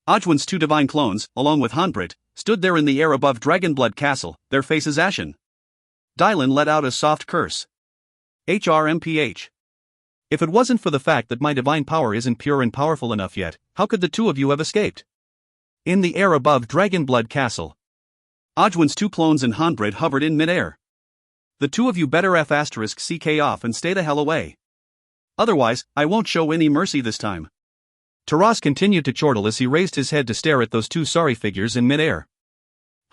Ojwin's two divine clones, along with Hanbrit, stood there in the air above Dragonblood Castle, their faces ashen. Dylan let out a soft curse. HRMPH. If it wasn't for the fact that my divine power isn't pure and powerful enough yet, how could the two of you have escaped? In the air above Dragonblood Castle, Ojwin's two clones and Hanbrit hovered in midair. The two of you better *CK off and stay the hell away. Otherwise, I won't show any mercy this time. Taras continued to chortle as he raised his head to stare at those two sorry figures in midair.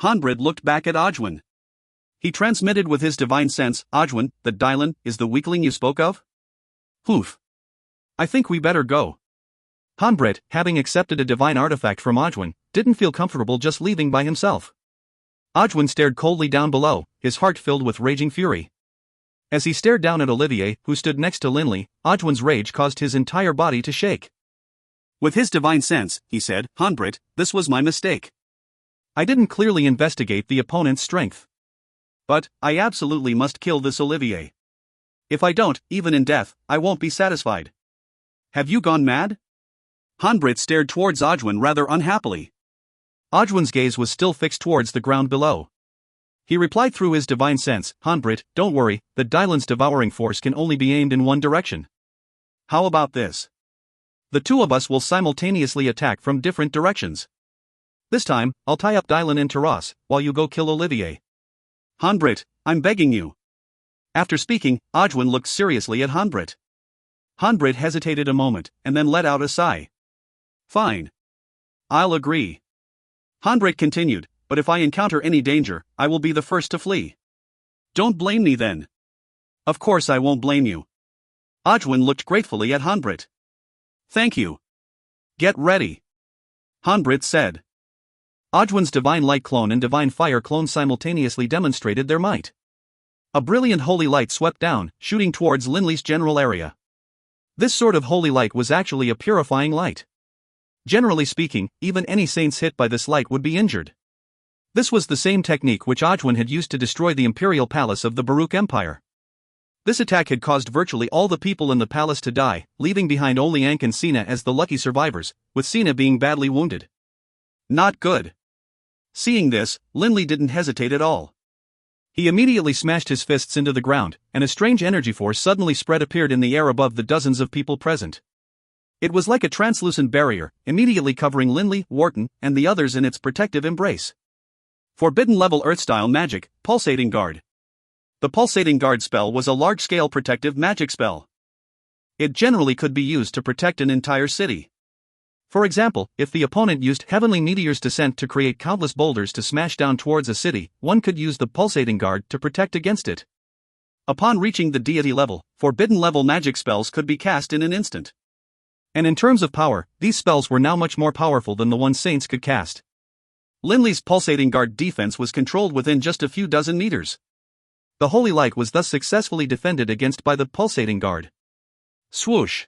Hanbrit looked back at Ojwin. He transmitted with his divine sense, Ojwin, that Dylan is the weakling you spoke of? Hoof. I think we better go. Hanbrit, having accepted a divine artifact from Ojwin, didn't feel comfortable just leaving by himself. Ojwin stared coldly down below, his heart filled with raging fury. As he stared down at Olivier, who stood next to Linley, Ojwin's rage caused his entire body to shake. With his divine sense, he said, Hanbrit, this was my mistake. I didn't clearly investigate the opponent's strength. But, I absolutely must kill this Olivier. If I don't, even in death, I won't be satisfied. Have you gone mad? Hanbrit stared towards Ojwin rather unhappily. Ojwin's gaze was still fixed towards the ground below. He replied through his divine sense, Hanbrit, don't worry, that Dylan's devouring force can only be aimed in one direction. How about this? The two of us will simultaneously attack from different directions. This time, I'll tie up Dylan and Taras, while you go kill Olivier. Hanbrit, I'm begging you. After speaking, Ojwin looked seriously at Hanbrit. Hanbrit hesitated a moment, and then let out a sigh. Fine. I'll agree. Hanbrit continued, but if I encounter any danger, I will be the first to flee. Don't blame me then. Of course I won't blame you. Ojwin looked gratefully at Hanbrit. Thank you. Get ready. Hanbrit said. Ojwin's divine light clone and divine fire clone simultaneously demonstrated their might. A brilliant holy light swept down, shooting towards Linley's general area. This sort of holy light was actually a purifying light. Generally speaking, even any saints hit by this light would be injured. This was the same technique which Ojwin had used to destroy the imperial palace of the Baruch Empire. This attack had caused virtually all the people in the palace to die, leaving behind only Ankh and Sina as the lucky survivors, with Sina being badly wounded. Not good. Seeing this, Linley didn't hesitate at all. He immediately smashed his fists into the ground, and a strange energy force suddenly appeared in the air above the dozens of people present. It was like a translucent barrier, immediately covering Linley, Wharton, and the others in its protective embrace. Forbidden level Earth-style magic, Pulsating Guard. The Pulsating Guard spell was a large-scale protective magic spell. It generally could be used to protect an entire city. For example, if the opponent used Heavenly Meteor's Descent to create countless boulders to smash down towards a city, one could use the Pulsating Guard to protect against it. Upon reaching the deity level, forbidden level magic spells could be cast in an instant. And in terms of power, these spells were now much more powerful than the ones saints could cast. Linley's Pulsating Guard defense was controlled within just a few dozen meters. The holy light was thus successfully defended against by the Pulsating Guard. Swoosh!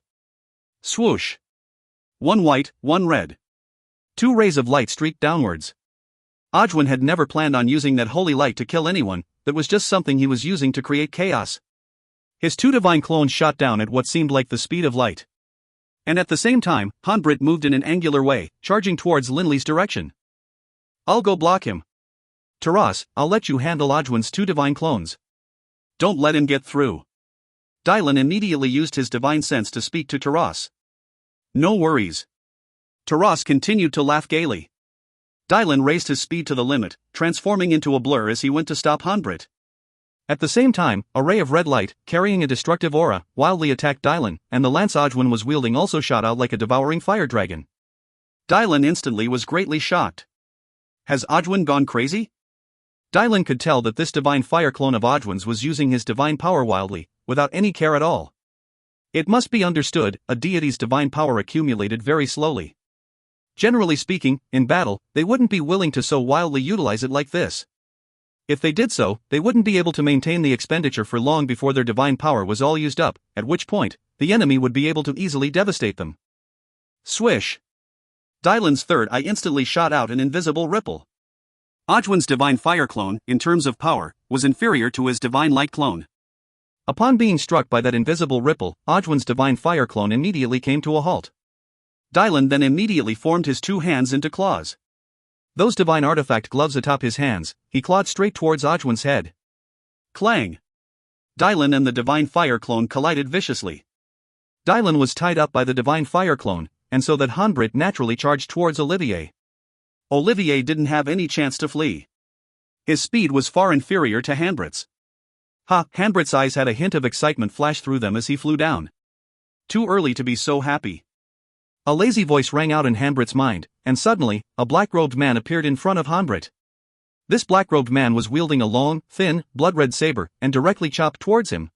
Swoosh! One white, one red. Two rays of light streaked downwards. Ojwin had never planned on using that holy light to kill anyone, that was just something he was using to create chaos. His two divine clones shot down at what seemed like the speed of light. And at the same time, Hanbrit moved in an angular way, charging towards Linley's direction. I'll go block him. Taras, I'll let you handle Ojwin's two divine clones. Don't let him get through. Dylan immediately used his divine sense to speak to Taras. No worries. Taras continued to laugh gaily. Dylan raised his speed to the limit, transforming into a blur as he went to stop Hanbrit. At the same time, a ray of red light, carrying a destructive aura, wildly attacked Dylan, and the lance Ojwin was wielding also shot out like a devouring fire dragon. Dylan instantly was greatly shocked. Has Ojwin gone crazy? Dylan could tell that this divine fire clone of Ojwin's was using his divine power wildly, without any care at all. It must be understood, a deity's divine power accumulated very slowly. Generally speaking, in battle, they wouldn't be willing to so wildly utilize it like this. If they did so, they wouldn't be able to maintain the expenditure for long before their divine power was all used up, at which point, the enemy would be able to easily devastate them. Swish! Dylan's third eye instantly shot out an invisible ripple. Ojwin's divine fire clone, in terms of power, was inferior to his divine light clone. Upon being struck by that invisible ripple, Ojwin's divine fire clone immediately came to a halt. Dylan then immediately formed his two hands into claws. Those divine artifact gloves atop his hands, he clawed straight towards Ojwin's head. Clang! Dylan and the divine fire clone collided viciously. Dylan was tied up by the divine fire clone, and so that Hanbrit naturally charged towards Olivier. Olivier didn't have any chance to flee. His speed was far inferior to Hanbrit's. Hanbrit's eyes had a hint of excitement flash through them as he flew down. Too early to be so happy. A lazy voice rang out in Hanbrit's mind, and suddenly, a black-robed man appeared in front of Hanbrit. This black-robed man was wielding a long, thin, blood-red saber and directly chopped towards him.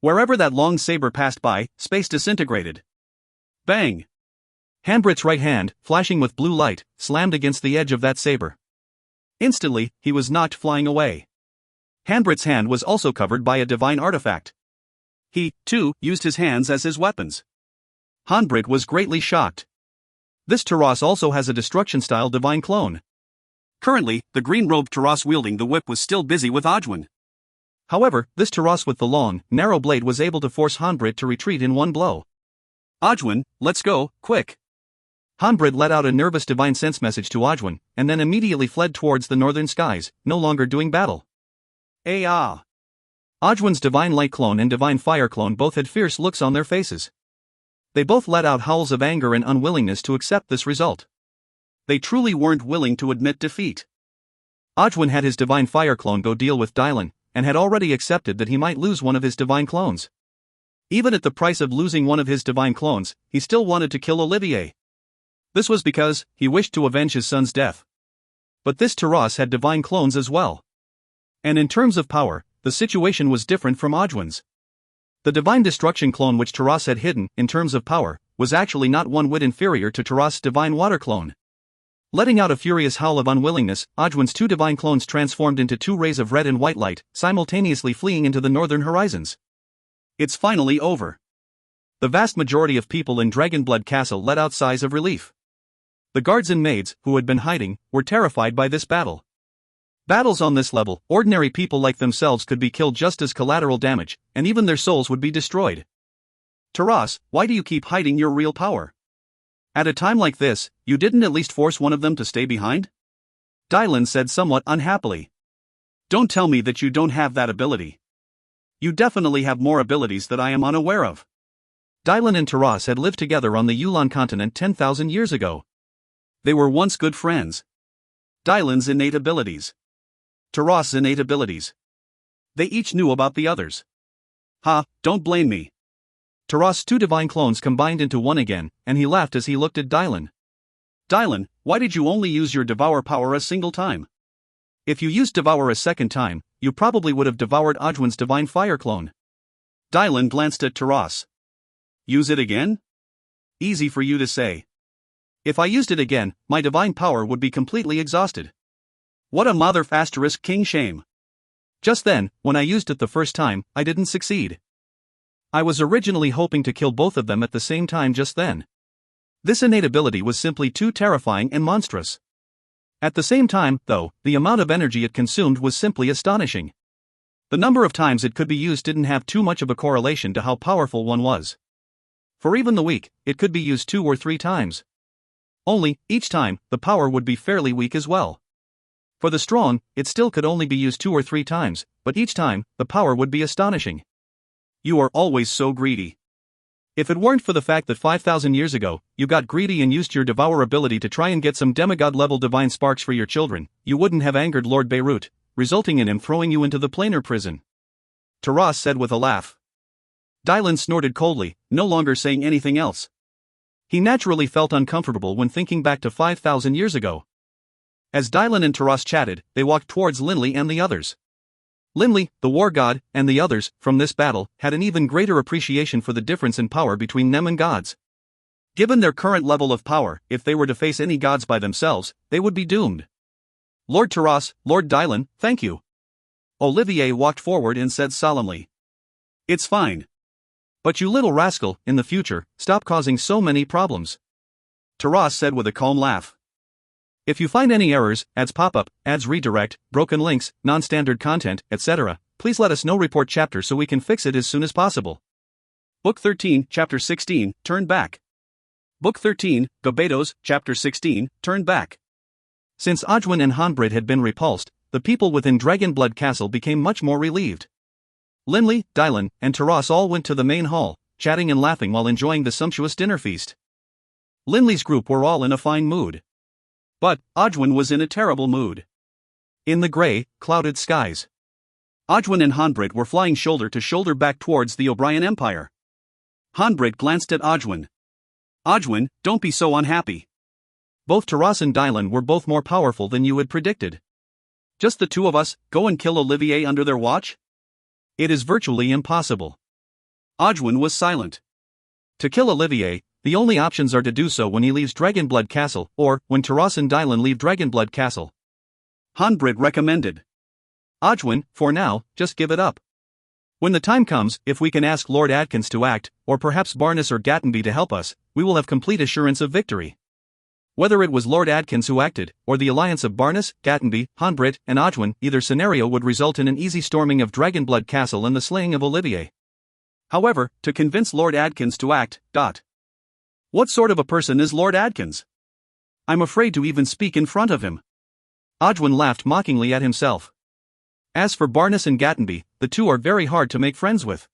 Wherever that long saber passed by, space disintegrated. Bang! Hanbrit's right hand, flashing with blue light, slammed against the edge of that saber. Instantly, he was knocked flying away. Hanbrit's hand was also covered by a divine artifact. He, too, used his hands as his weapons. Hanbrit was greatly shocked. This Taras also has a destruction-style divine clone. Currently, the green-robed Taras wielding the whip was still busy with Ojwin. However, this Taras with the long, narrow blade was able to force Hanbrit to retreat in one blow. Ojwin, let's go, quick! Hanbrit let out a nervous divine sense message to Ojwin, and then immediately fled towards the northern skies, no longer doing battle. Ojwin's divine light clone and divine fire clone both had fierce looks on their faces. They both let out howls of anger and unwillingness to accept this result. They truly weren't willing to admit defeat. Ojwin had his divine fire clone go deal with Dylan, and had already accepted that he might lose one of his divine clones. Even at the price of losing one of his divine clones, he still wanted to kill Olivier. This was because he wished to avenge his son's death. But this Taras had divine clones as well. And in terms of power, the situation was different from Ojwin's. The divine destruction clone which Taras had hidden, in terms of power, was actually not one whit inferior to Taras' divine water clone. Letting out a furious howl of unwillingness, Ojwin's two divine clones transformed into two rays of red and white light, simultaneously fleeing into the northern horizons. It's finally over. The vast majority of people in Dragonblood Castle let out sighs of relief. The guards and maids, who had been hiding, were terrified by this battle. Battles on this level, ordinary people like themselves could be killed just as collateral damage, and even their souls would be destroyed. Taras, why do you keep hiding your real power? At a time like this, you didn't at least force one of them to stay behind? Dylan said somewhat unhappily. Don't tell me that you don't have that ability. You definitely have more abilities that I am unaware of. Dylan and Taras had lived together on the Yulan continent 10,000 years ago. They were once good friends. Dylan's innate abilities. Taras' innate abilities. They each knew about the others. Don't blame me. Taras' two divine clones combined into one again, and he laughed as he looked at Dylan. Dylan, why did you only use your devour power a single time? If you used devour a second time, you probably would have devoured Ojwin's divine fire clone. Dylan glanced at Taras. Use it again? Easy for you to say. If I used it again, my divine power would be completely exhausted. What a king shame. Just then, when I used it the first time, I didn't succeed. I was originally hoping to kill both of them at the same time just then. This innate ability was simply too terrifying and monstrous. At the same time, though, the amount of energy it consumed was simply astonishing. The number of times it could be used didn't have too much of a correlation to how powerful one was. For even the weak, it could be used 2 or 3 times. Only, each time, the power would be fairly weak as well. For the strong, it still could only be used 2 or 3 times, but each time, the power would be astonishing. You are always so greedy. If it weren't for the fact that 5,000 years ago, you got greedy and used your devour ability to try and get some demigod-level divine sparks for your children, you wouldn't have angered Lord Beirut, resulting in him throwing you into the planar prison. Taras said with a laugh. Dylan snorted coldly, no longer saying anything else. He naturally felt uncomfortable when thinking back to 5,000 years ago. As Dylan and Taras chatted, they walked towards Linley and the others. Linley, the war god, and the others, from this battle, had an even greater appreciation for the difference in power between them and gods. Given their current level of power, if they were to face any gods by themselves, they would be doomed. Lord Taras, Lord Dylan, thank you. Olivier walked forward and said solemnly. It's fine. But you little rascal, in the future, stop causing so many problems. Taras said with a calm laugh. If you find any errors, ads pop up, ads redirect, broken links, non-standard content, etc., please let us know. Report chapter so we can fix it as soon as possible. Book 13, Chapter 16, Turn Back. Book 13, Gobedos, Chapter 16, Turn Back. Since Ojwin and Hanbrit had been repulsed, the people within Dragonblood Castle became much more relieved. Linley, Dylan, and Taras all went to the main hall, chatting and laughing while enjoying the sumptuous dinner feast. Linley's group were all in a fine mood. But Ojwin was in a terrible mood. In the grey, clouded skies, Ojwin and Hanbrit were flying shoulder to shoulder back towards the O'Brien Empire. Hanbrit glanced at Ojwin. Ojwin, don't be so unhappy. Both Taras and Dylan were both more powerful than you had predicted. Just the two of us, go and kill Olivier under their watch? It is virtually impossible. Audwin was silent. To kill Olivier, the only options are to do so when he leaves Dragonblood Castle, or when Taras and Dylan leave Dragonblood Castle. Hanbrit recommended. Audwin, for now, just give it up. When the time comes, if we can ask Lord Adkins to act, or perhaps Barnes or Gattenby to help us, we will have complete assurance of victory. Whether it was Lord Adkins who acted, or the alliance of Barnes, Gattenby, Hanbrit, and Audwin, either scenario would result in an easy storming of Dragonblood Castle and the slaying of Olivier. However, to convince Lord Adkins to act. What sort of a person is Lord Adkins? I'm afraid to even speak in front of him. Audwin laughed mockingly at himself. As for Barnes and Gattenby, the two are very hard to make friends with.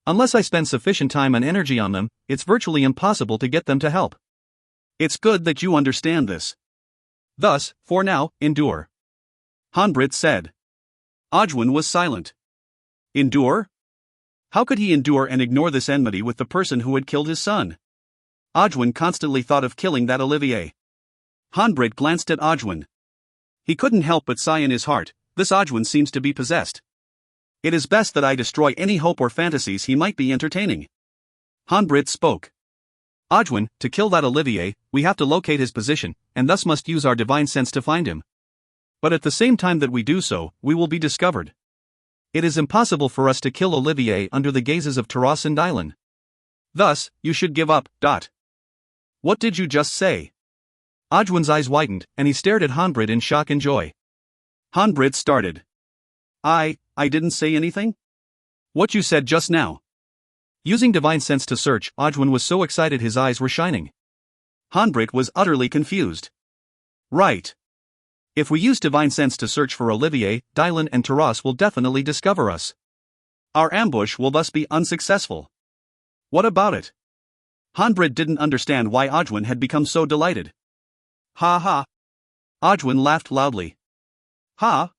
Unless I spend sufficient time and energy on them, it's virtually impossible to get them to help. It's good that you understand this. Thus, for now, endure. Hanbrit said. Audwin was silent. Endure? How could he endure and ignore this enmity with the person who had killed his son? Audwin constantly thought of killing that Olivier. Hanbrit glanced at Audwin. He couldn't help but sigh in his heart. This Audwin seems to be possessed. It is best that I destroy any hope or fantasies he might be entertaining. Hanbrit spoke. Audwin, to kill that Olivier, we have to locate his position, and thus must use our divine sense to find him. But at the same time that we do so, we will be discovered. It is impossible for us to kill Olivier under the gazes of Taras and Dylan. Thus, you should give up. What did you just say? Audwin's eyes widened, and he stared at Hanbrit in shock and joy. Hanbrit started. I didn't say anything? What you said just now. Using divine sense to search, Audwin was so excited his eyes were shining. Hanbrit was utterly confused. Right. If we use divine sense to search for Olivier, Dylan and Taras will definitely discover us. Our ambush will thus be unsuccessful. What about it? Hanbrit didn't understand why Audwin had become so delighted. Ha ha. Audwin laughed loudly. Ha?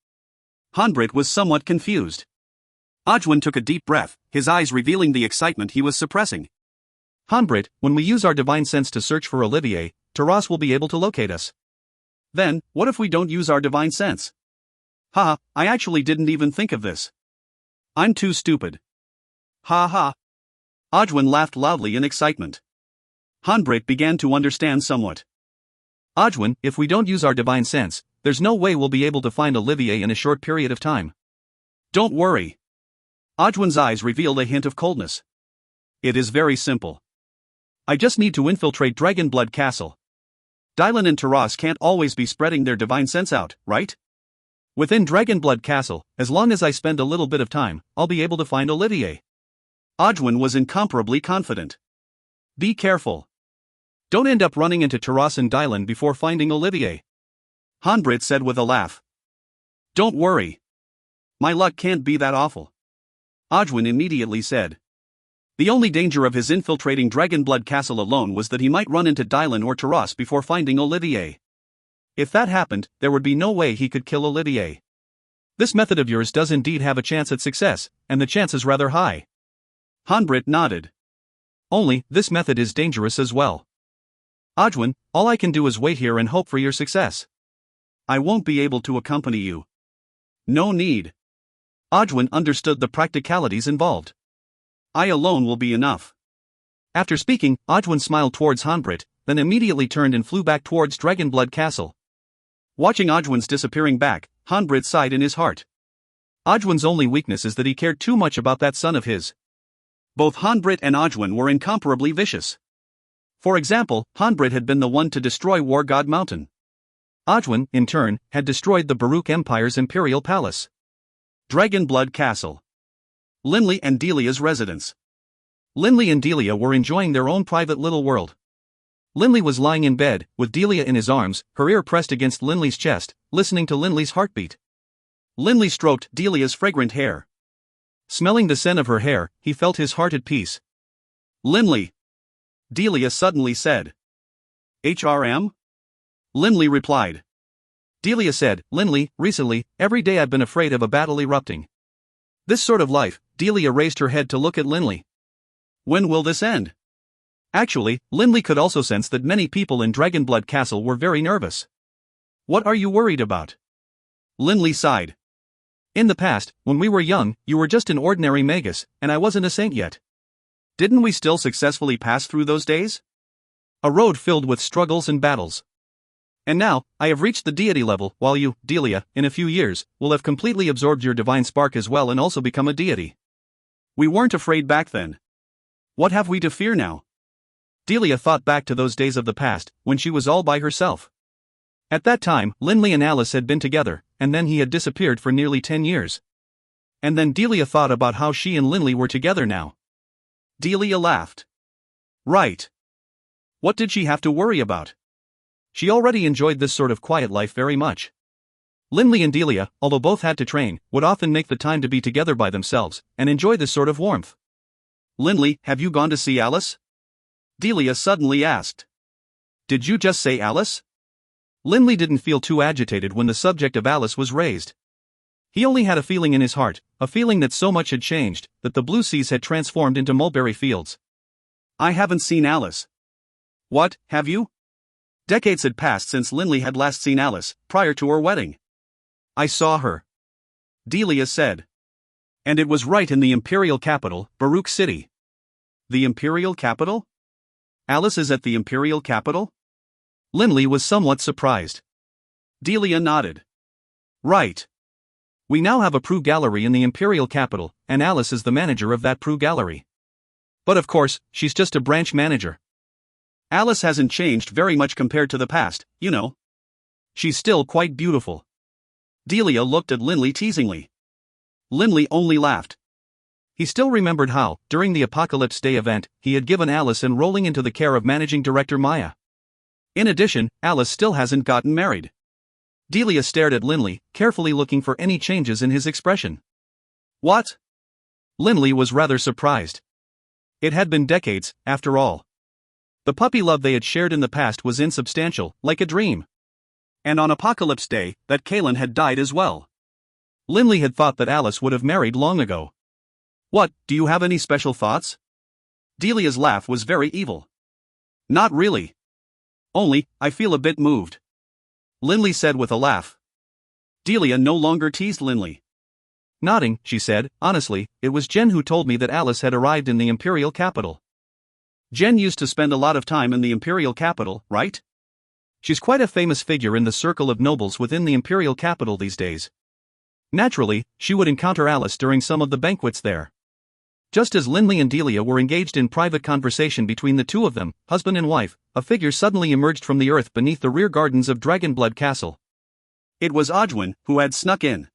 Hanbrit was somewhat confused. Audwin took a deep breath, his eyes revealing the excitement he was suppressing. Hanbrit, when we use our divine sense to search for Olivier, Taras will be able to locate us. Then, what if we don't use our divine sense? Ha, I actually didn't even think of this. I'm too stupid. Ha ha. Audwin laughed loudly in excitement. Hanbrit began to understand somewhat. Audwin, if we don't use our divine sense, there's no way we'll be able to find Olivier in a short period of time. Don't worry. Audwin's eyes revealed a hint of coldness. It is very simple. I just need to infiltrate Dragonblood Castle. Dylan and Taras can't always be spreading their divine sense out, right? Within Dragonblood Castle, as long as I spend a little bit of time, I'll be able to find Olivier. Audwin was incomparably confident. Be careful. Don't end up running into Taras and Dylan before finding Olivier. Hanbrit said with a laugh. Don't worry. My luck can't be that awful. Audwin immediately said. The only danger of his infiltrating Dragonblood Castle alone was that he might run into Dylan or Taras before finding Olivier. If that happened, there would be no way he could kill Olivier. This method of yours does indeed have a chance at success, and the chance is rather high. Hanbrit nodded. Only, this method is dangerous as well. Audwin, all I can do is wait here and hope for your success. I won't be able to accompany you. No need. Audwin understood the practicalities involved. I alone will be enough. After speaking, Audwin smiled towards Hanbrit, then immediately turned and flew back towards Dragonblood Castle. Watching Audwin's disappearing back, Hanbrit sighed in his heart. Audwin's only weakness is that he cared too much about that son of his. Both Hanbrit and Audwin were incomparably vicious. For example, Hanbrit had been the one to destroy War God Mountain. Audwin, in turn, had destroyed the Baruch Empire's imperial palace. Dragonblood Castle. Linley and Delia's residence. Linley and Delia were enjoying their own private little world. Linley was lying in bed, with Delia in his arms, her ear pressed against Linley's chest, listening to Linley's heartbeat. Linley stroked Delia's fragrant hair. Smelling the scent of her hair, he felt his heart at peace. Linley! Delia suddenly said. HRM? Linley replied. Delia said, Linley, recently, every day I've been afraid of a battle erupting. This sort of life. Delia raised her head to look at Linley. When will this end? Actually, Linley could also sense that many people in Dragonblood Castle were very nervous. What are you worried about? Linley sighed. In the past, when we were young, you were just an ordinary magus, and I wasn't a saint yet. Didn't we still successfully pass through those days? A road filled with struggles and battles. And now, I have reached the deity level, while you, Delia, in a few years, will have completely absorbed your divine spark as well and also become a deity. We weren't afraid back then. What have we to fear now? Delia thought back to those days of the past, when she was all by herself. At that time, Linley and Alice had been together, and then he had disappeared for nearly 10 years. And then Delia thought about how she and Linley were together now. Delia laughed. Right. What did she have to worry about? She already enjoyed this sort of quiet life very much. Linley and Delia, although both had to train, would often make the time to be together by themselves, and enjoy this sort of warmth. Linley, have you gone to see Alice? Delia suddenly asked. Did you just say Alice? Linley didn't feel too agitated when the subject of Alice was raised. He only had a feeling in his heart, a feeling that so much had changed, that the blue seas had transformed into mulberry fields. I haven't seen Alice. What, have you? Decades had passed since Linley had last seen Alice, prior to her wedding. I saw her. Delia said. And it was right in the imperial capital, Baruch City. The imperial capital? Alice is at the imperial capital? Linley was somewhat surprised. Delia nodded. Right. We now have a Prue gallery in the imperial capital, and Alice is the manager of that Prue gallery. But of course, she's just a branch manager. Alice hasn't changed very much compared to the past, you know. She's still quite beautiful. Delia looked at Linley teasingly. Linley only laughed. He still remembered how, during the Apocalypse Day event, he had given Alice enrolling into the care of managing director Maya. In addition, Alice still hasn't gotten married. Delia stared at Linley, carefully looking for any changes in his expression. What? Linley was rather surprised. It had been decades, after all. The puppy love they had shared in the past was insubstantial, like a dream. And on Apocalypse Day, that Kaelin had died as well. Linley had thought that Alice would have married long ago. What, do you have any special thoughts? Delia's laugh was very evil. Not really. Only, I feel a bit moved. Linley said with a laugh. Delia no longer teased Linley. Nodding, she said, honestly, it was Jen who told me that Alice had arrived in the imperial capital. Jen used to spend a lot of time in the imperial capital, right? She's quite a famous figure in the circle of nobles within the imperial capital these days. Naturally, she would encounter Alice during some of the banquets there. Just as Linley and Delia were engaged in private conversation between the two of them, husband and wife, a figure suddenly emerged from the earth beneath the rear gardens of Dragonblood Castle. It was Odwin, who had snuck in.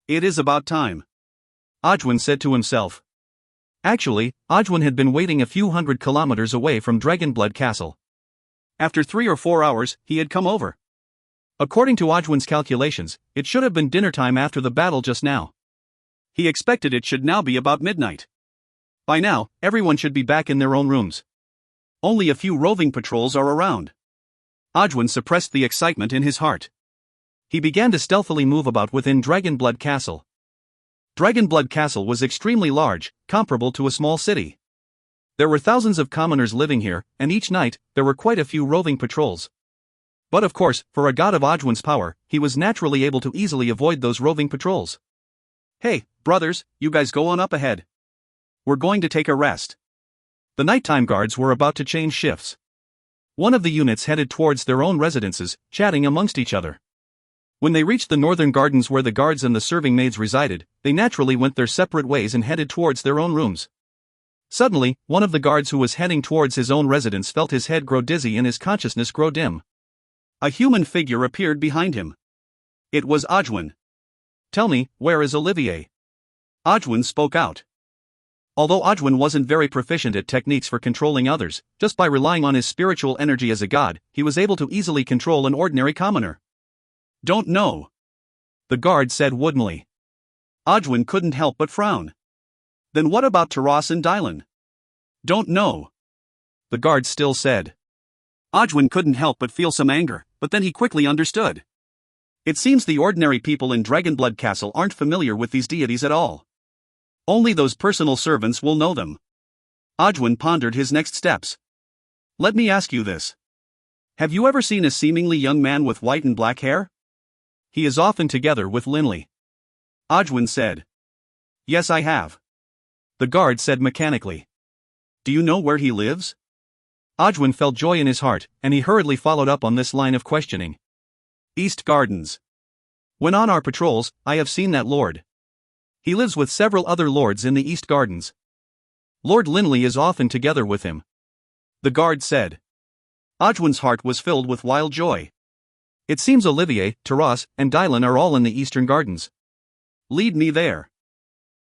It is about time. Odwin said to himself. Actually, Odwin had been waiting a few hundred kilometers away from Dragonblood Castle. After 3 or 4 hours, he had come over. According to Odwin's calculations, it should have been dinner time after the battle just now. He expected it should now be about midnight. By now, everyone should be back in their own rooms. Only a few roving patrols are around. Odwin suppressed the excitement in his heart. He began to stealthily move about within Dragonblood Castle. Dragonblood Castle was extremely large, comparable to a small city. There were thousands of commoners living here, and each night, there were quite a few roving patrols. But of course, for a god of Odwin's power, he was naturally able to easily avoid those roving patrols. Hey, brothers, you guys go on up ahead. We're going to take a rest. The nighttime guards were about to change shifts. One of the units headed towards their own residences, chatting amongst each other. When they reached the northern gardens where the guards and the serving maids resided, they naturally went their separate ways and headed towards their own rooms. Suddenly, one of the guards who was heading towards his own residence felt his head grow dizzy and his consciousness grow dim. A human figure appeared behind him. It was Odwin. Tell me, where is Olivier? Odwin spoke out. Although Odwin wasn't very proficient at techniques for controlling others, just by relying on his spiritual energy as a god, he was able to easily control an ordinary commoner. Don't know. The guard said woodenly. Odwin couldn't help but frown. Then what about Taras and Dylan? Don't know. The guard still said. Odwin couldn't help but feel some anger, but then he quickly understood. It seems the ordinary people in Dragonblood Castle aren't familiar with these deities at all. Only those personal servants will know them. Odwin pondered his next steps. Let me ask you this. Have you ever seen a seemingly young man with white and black hair? He is often together with Linley. Odwin said. Yes, I have. The guard said mechanically. Do you know where he lives? Odwin felt joy in his heart, and he hurriedly followed up on this line of questioning. East Gardens. When on our patrols, I have seen that lord. He lives with several other lords in the East Gardens. Lord Linley is often together with him. The guard said. Odwin's heart was filled with wild joy. It seems Olivier, Taras, and Dylan are all in the Eastern Gardens. Lead me there.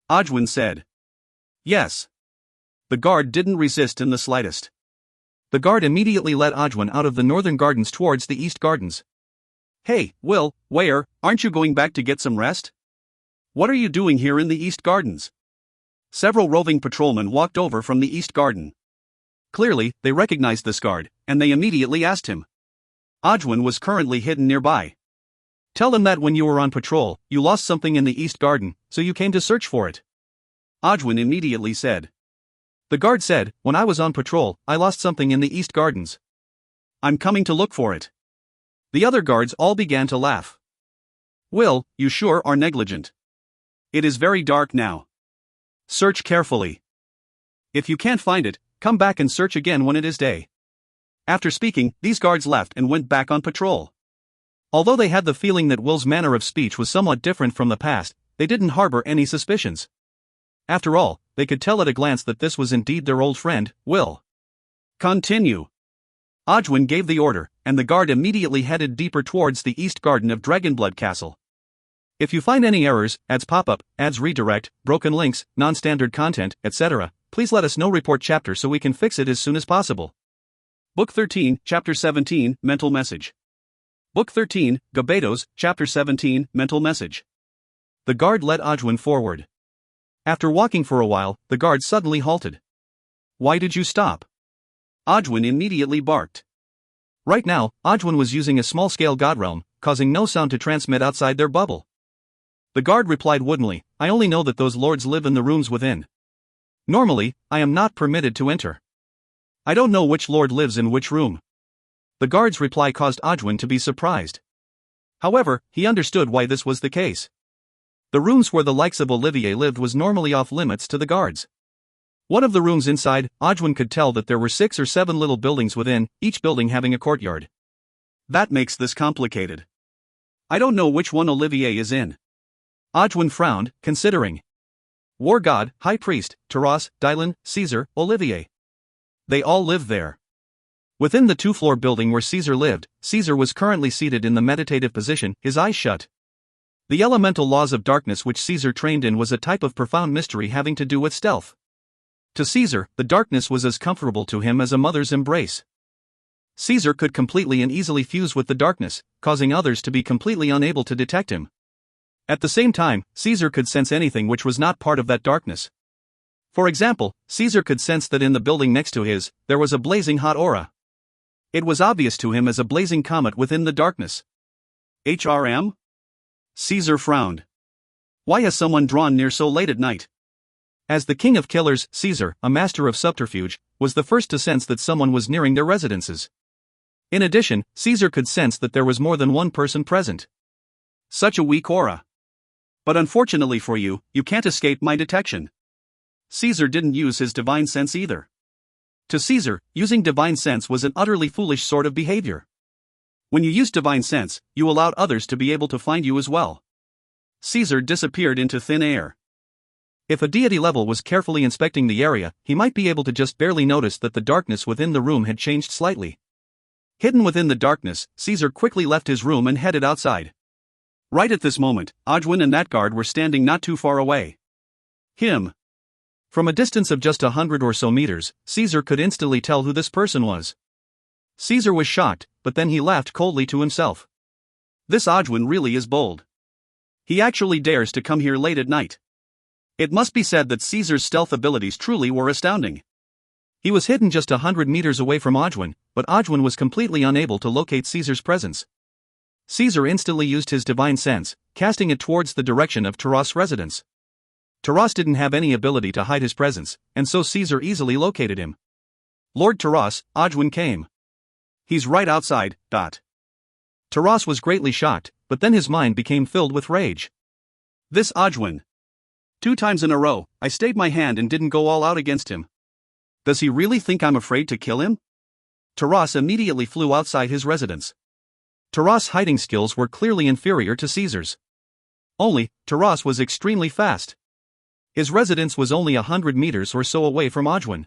Odwin said. Yes. The guard didn't resist in the slightest. The guard immediately led Odwin out of the Northern Gardens towards the East Gardens. Hey, Will, where, aren't you going back to get some rest? What are you doing here in the East Gardens? Several roving patrolmen walked over from the East Garden. Clearly, they recognized this guard, and they immediately asked him. Odwin was currently hidden nearby. Tell them that when you were on patrol, you lost something in the East Garden, so you came to search for it. Odwin immediately said. The guard said, when I was on patrol, I lost something in the East Gardens. I'm coming to look for it. The other guards all began to laugh. Will, you sure are negligent. It is very dark now. Search carefully. If you can't find it, come back and search again when it is day. After speaking, these guards left and went back on patrol. Although they had the feeling that Will's manner of speech was somewhat different from the past, they didn't harbor any suspicions. After all, they could tell at a glance that this was indeed their old friend, Will. Continue. Odwin gave the order, and the guard immediately headed deeper towards the East Garden of Dragonblood Castle. If you find any errors, ads pop-up, ads redirect, broken links, non-standard content, etc., please let us know. Report chapter so we can fix it as soon as possible. Book 13, Chapter 17, Mental Message. Book 13, Gabetos, Chapter 17, Mental Message. The guard led Odwin forward. After walking for a while, the guard suddenly halted. Why did you stop? Odwin immediately barked. Right now, Odwin was using a small-scale godrealm, causing no sound to transmit outside their bubble. The guard replied woodenly, I only know that those lords live in the rooms within. Normally, I am not permitted to enter. I don't know which lord lives in which room. The guard's reply caused Odwin to be surprised. However, he understood why this was the case. The rooms where the likes of Olivier lived was normally off limits to the guards. One of the rooms inside, Odwin could tell that there were 6 or 7 little buildings within, each building having a courtyard. That makes this complicated. I don't know which one Olivier is in. Odwin frowned, considering. War God, High Priest, Taras, Dylan, Caesar, Olivier. They all live there. Within the 2-floor building where Caesar lived, Caesar was currently seated in the meditative position, his eyes shut. The elemental laws of darkness which Caesar trained in was a type of profound mystery having to do with stealth. To Caesar, the darkness was as comfortable to him as a mother's embrace. Caesar could completely and easily fuse with the darkness, causing others to be completely unable to detect him. At the same time, Caesar could sense anything which was not part of that darkness. For example, Caesar could sense that in the building next to his, there was a blazing hot aura. It was obvious to him as a blazing comet within the darkness. HRM? Caesar frowned. Why has someone drawn near so late at night? As the king of killers, Caesar, a master of subterfuge, was the first to sense that someone was nearing their residences. In addition, Caesar could sense that there was more than one person present. Such a weak aura. But unfortunately for you, you can't escape my detection. Caesar didn't use his divine sense either. To Caesar, using divine sense was an utterly foolish sort of behavior. When you used divine sense, you allowed others to be able to find you as well. Caesar disappeared into thin air. If a deity level was carefully inspecting the area, he might be able to just barely notice that the darkness within the room had changed slightly. Hidden within the darkness, Caesar quickly left his room and headed outside. Right at this moment, Odwin and that guard were standing not too far away. Him. From a distance of just 100 or so meters, Caesar could instantly tell who this person was. Caesar was shocked, but then he laughed coldly to himself. This Odwin really is bold. He actually dares to come here late at night. It must be said that Caesar's stealth abilities truly were astounding. He was hidden just 100 meters away from Odwin, but Odwin was completely unable to locate Caesar's presence. Caesar instantly used his divine sense, casting it towards the direction of Taras' residence. Taras didn't have any ability to hide his presence, and so Caesar easily located him. Lord Taras, Odwin came. He's right outside, Taras was greatly shocked, but then his mind became filled with rage. This Ajwin. 2 times in a row, I stayed my hand and didn't go all out against him. Does he really think I'm afraid to kill him? Taras immediately flew outside his residence. Taras' hiding skills were clearly inferior to Caesar's. Only, Taras was extremely fast. His residence was only 100 meters or so away from Ajwin.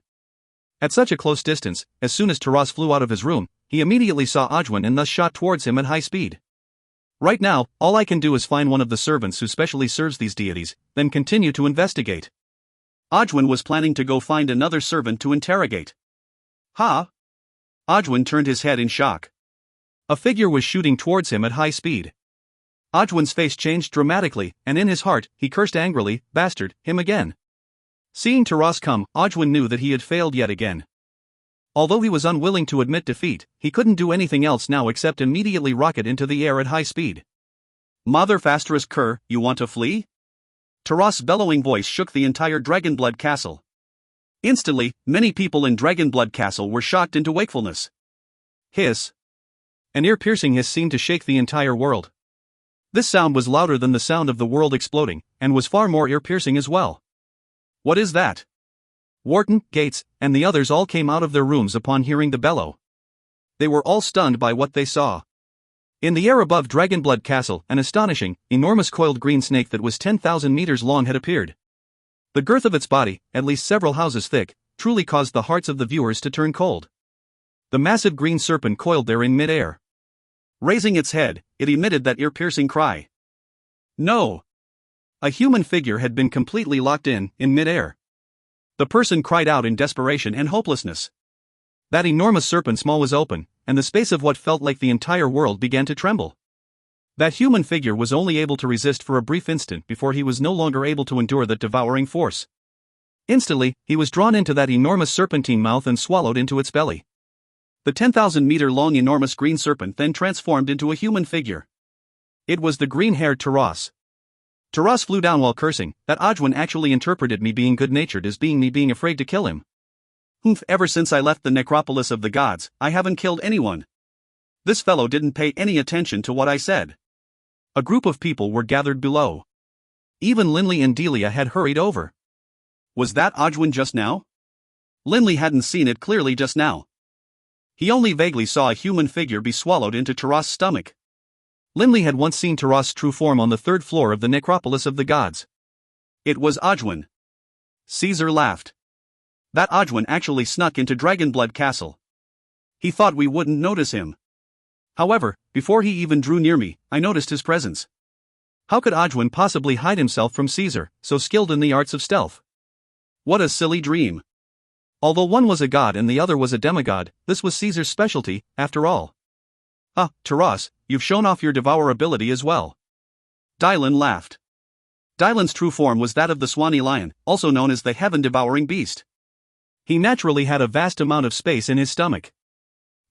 At such a close distance, as soon as Taras flew out of his room, he immediately saw Ajwin and thus shot towards him at high speed. Right now, all I can do is find one of the servants who specially serves these deities, then continue to investigate. Ajwin was planning to go find another servant to interrogate. Ha! Ajwin turned his head in shock. A figure was shooting towards him at high speed. Ajwin's face changed dramatically, and in his heart, he cursed angrily, "Bastard, him again." Seeing Taras come, Ajwin knew that he had failed yet again. Although he was unwilling to admit defeat, he couldn't do anything else now except immediately rocket into the air at high speed. Mother Fasterus Cur, you want to flee? Taras' bellowing voice shook the entire Dragonblood castle. Instantly, many people in Dragonblood castle were shocked into wakefulness. Hiss. An ear-piercing hiss seemed to shake the entire world. This sound was louder than the sound of the world exploding, and was far more ear-piercing as well. What is that? Wharton, Gates, and the others all came out of their rooms upon hearing the bellow. They were all stunned by what they saw. In the air above Dragonblood Castle, an astonishing, enormous coiled green snake that was 10,000 meters long had appeared. The girth of its body, at least several houses thick, truly caused the hearts of the viewers to turn cold. The massive green serpent coiled there in mid-air. Raising its head, it emitted that ear-piercing cry. No! A human figure had been completely locked in mid-air. The person cried out in desperation and hopelessness. That enormous serpent's maw was open, and the space of what felt like the entire world began to tremble. That human figure was only able to resist for a brief instant before he was no longer able to endure that devouring force. Instantly, he was drawn into that enormous serpentine mouth and swallowed into its belly. The 10,000-meter-long enormous green serpent then transformed into a human figure. It was the green-haired Taras. Taras flew down while cursing, that Ajwin actually interpreted me being good-natured as being me being afraid to kill him. Ever since I left the necropolis of the gods, I haven't killed anyone. This fellow didn't pay any attention to what I said. A group of people were gathered below. Even Linley and Delia had hurried over. Was that Ajwin just now? Linley hadn't seen it clearly just now. He only vaguely saw a human figure be swallowed into Taras' stomach. Linley had once seen Taras' true form on the 3rd floor of the necropolis of the gods. It was Ajwin. Caesar laughed. That Ajwin actually snuck into Dragonblood Castle. He thought we wouldn't notice him. However, before he even drew near me, I noticed his presence. How could Ajwin possibly hide himself from Caesar, so skilled in the arts of stealth? What a silly dream. Although one was a god and the other was a demigod, this was Caesar's specialty, after all. Ah, Taras, you've shown off your devourability as well. Dylan laughed. Dylan's true form was that of the Swanee lion, also known as the heaven-devouring beast. He naturally had a vast amount of space in his stomach.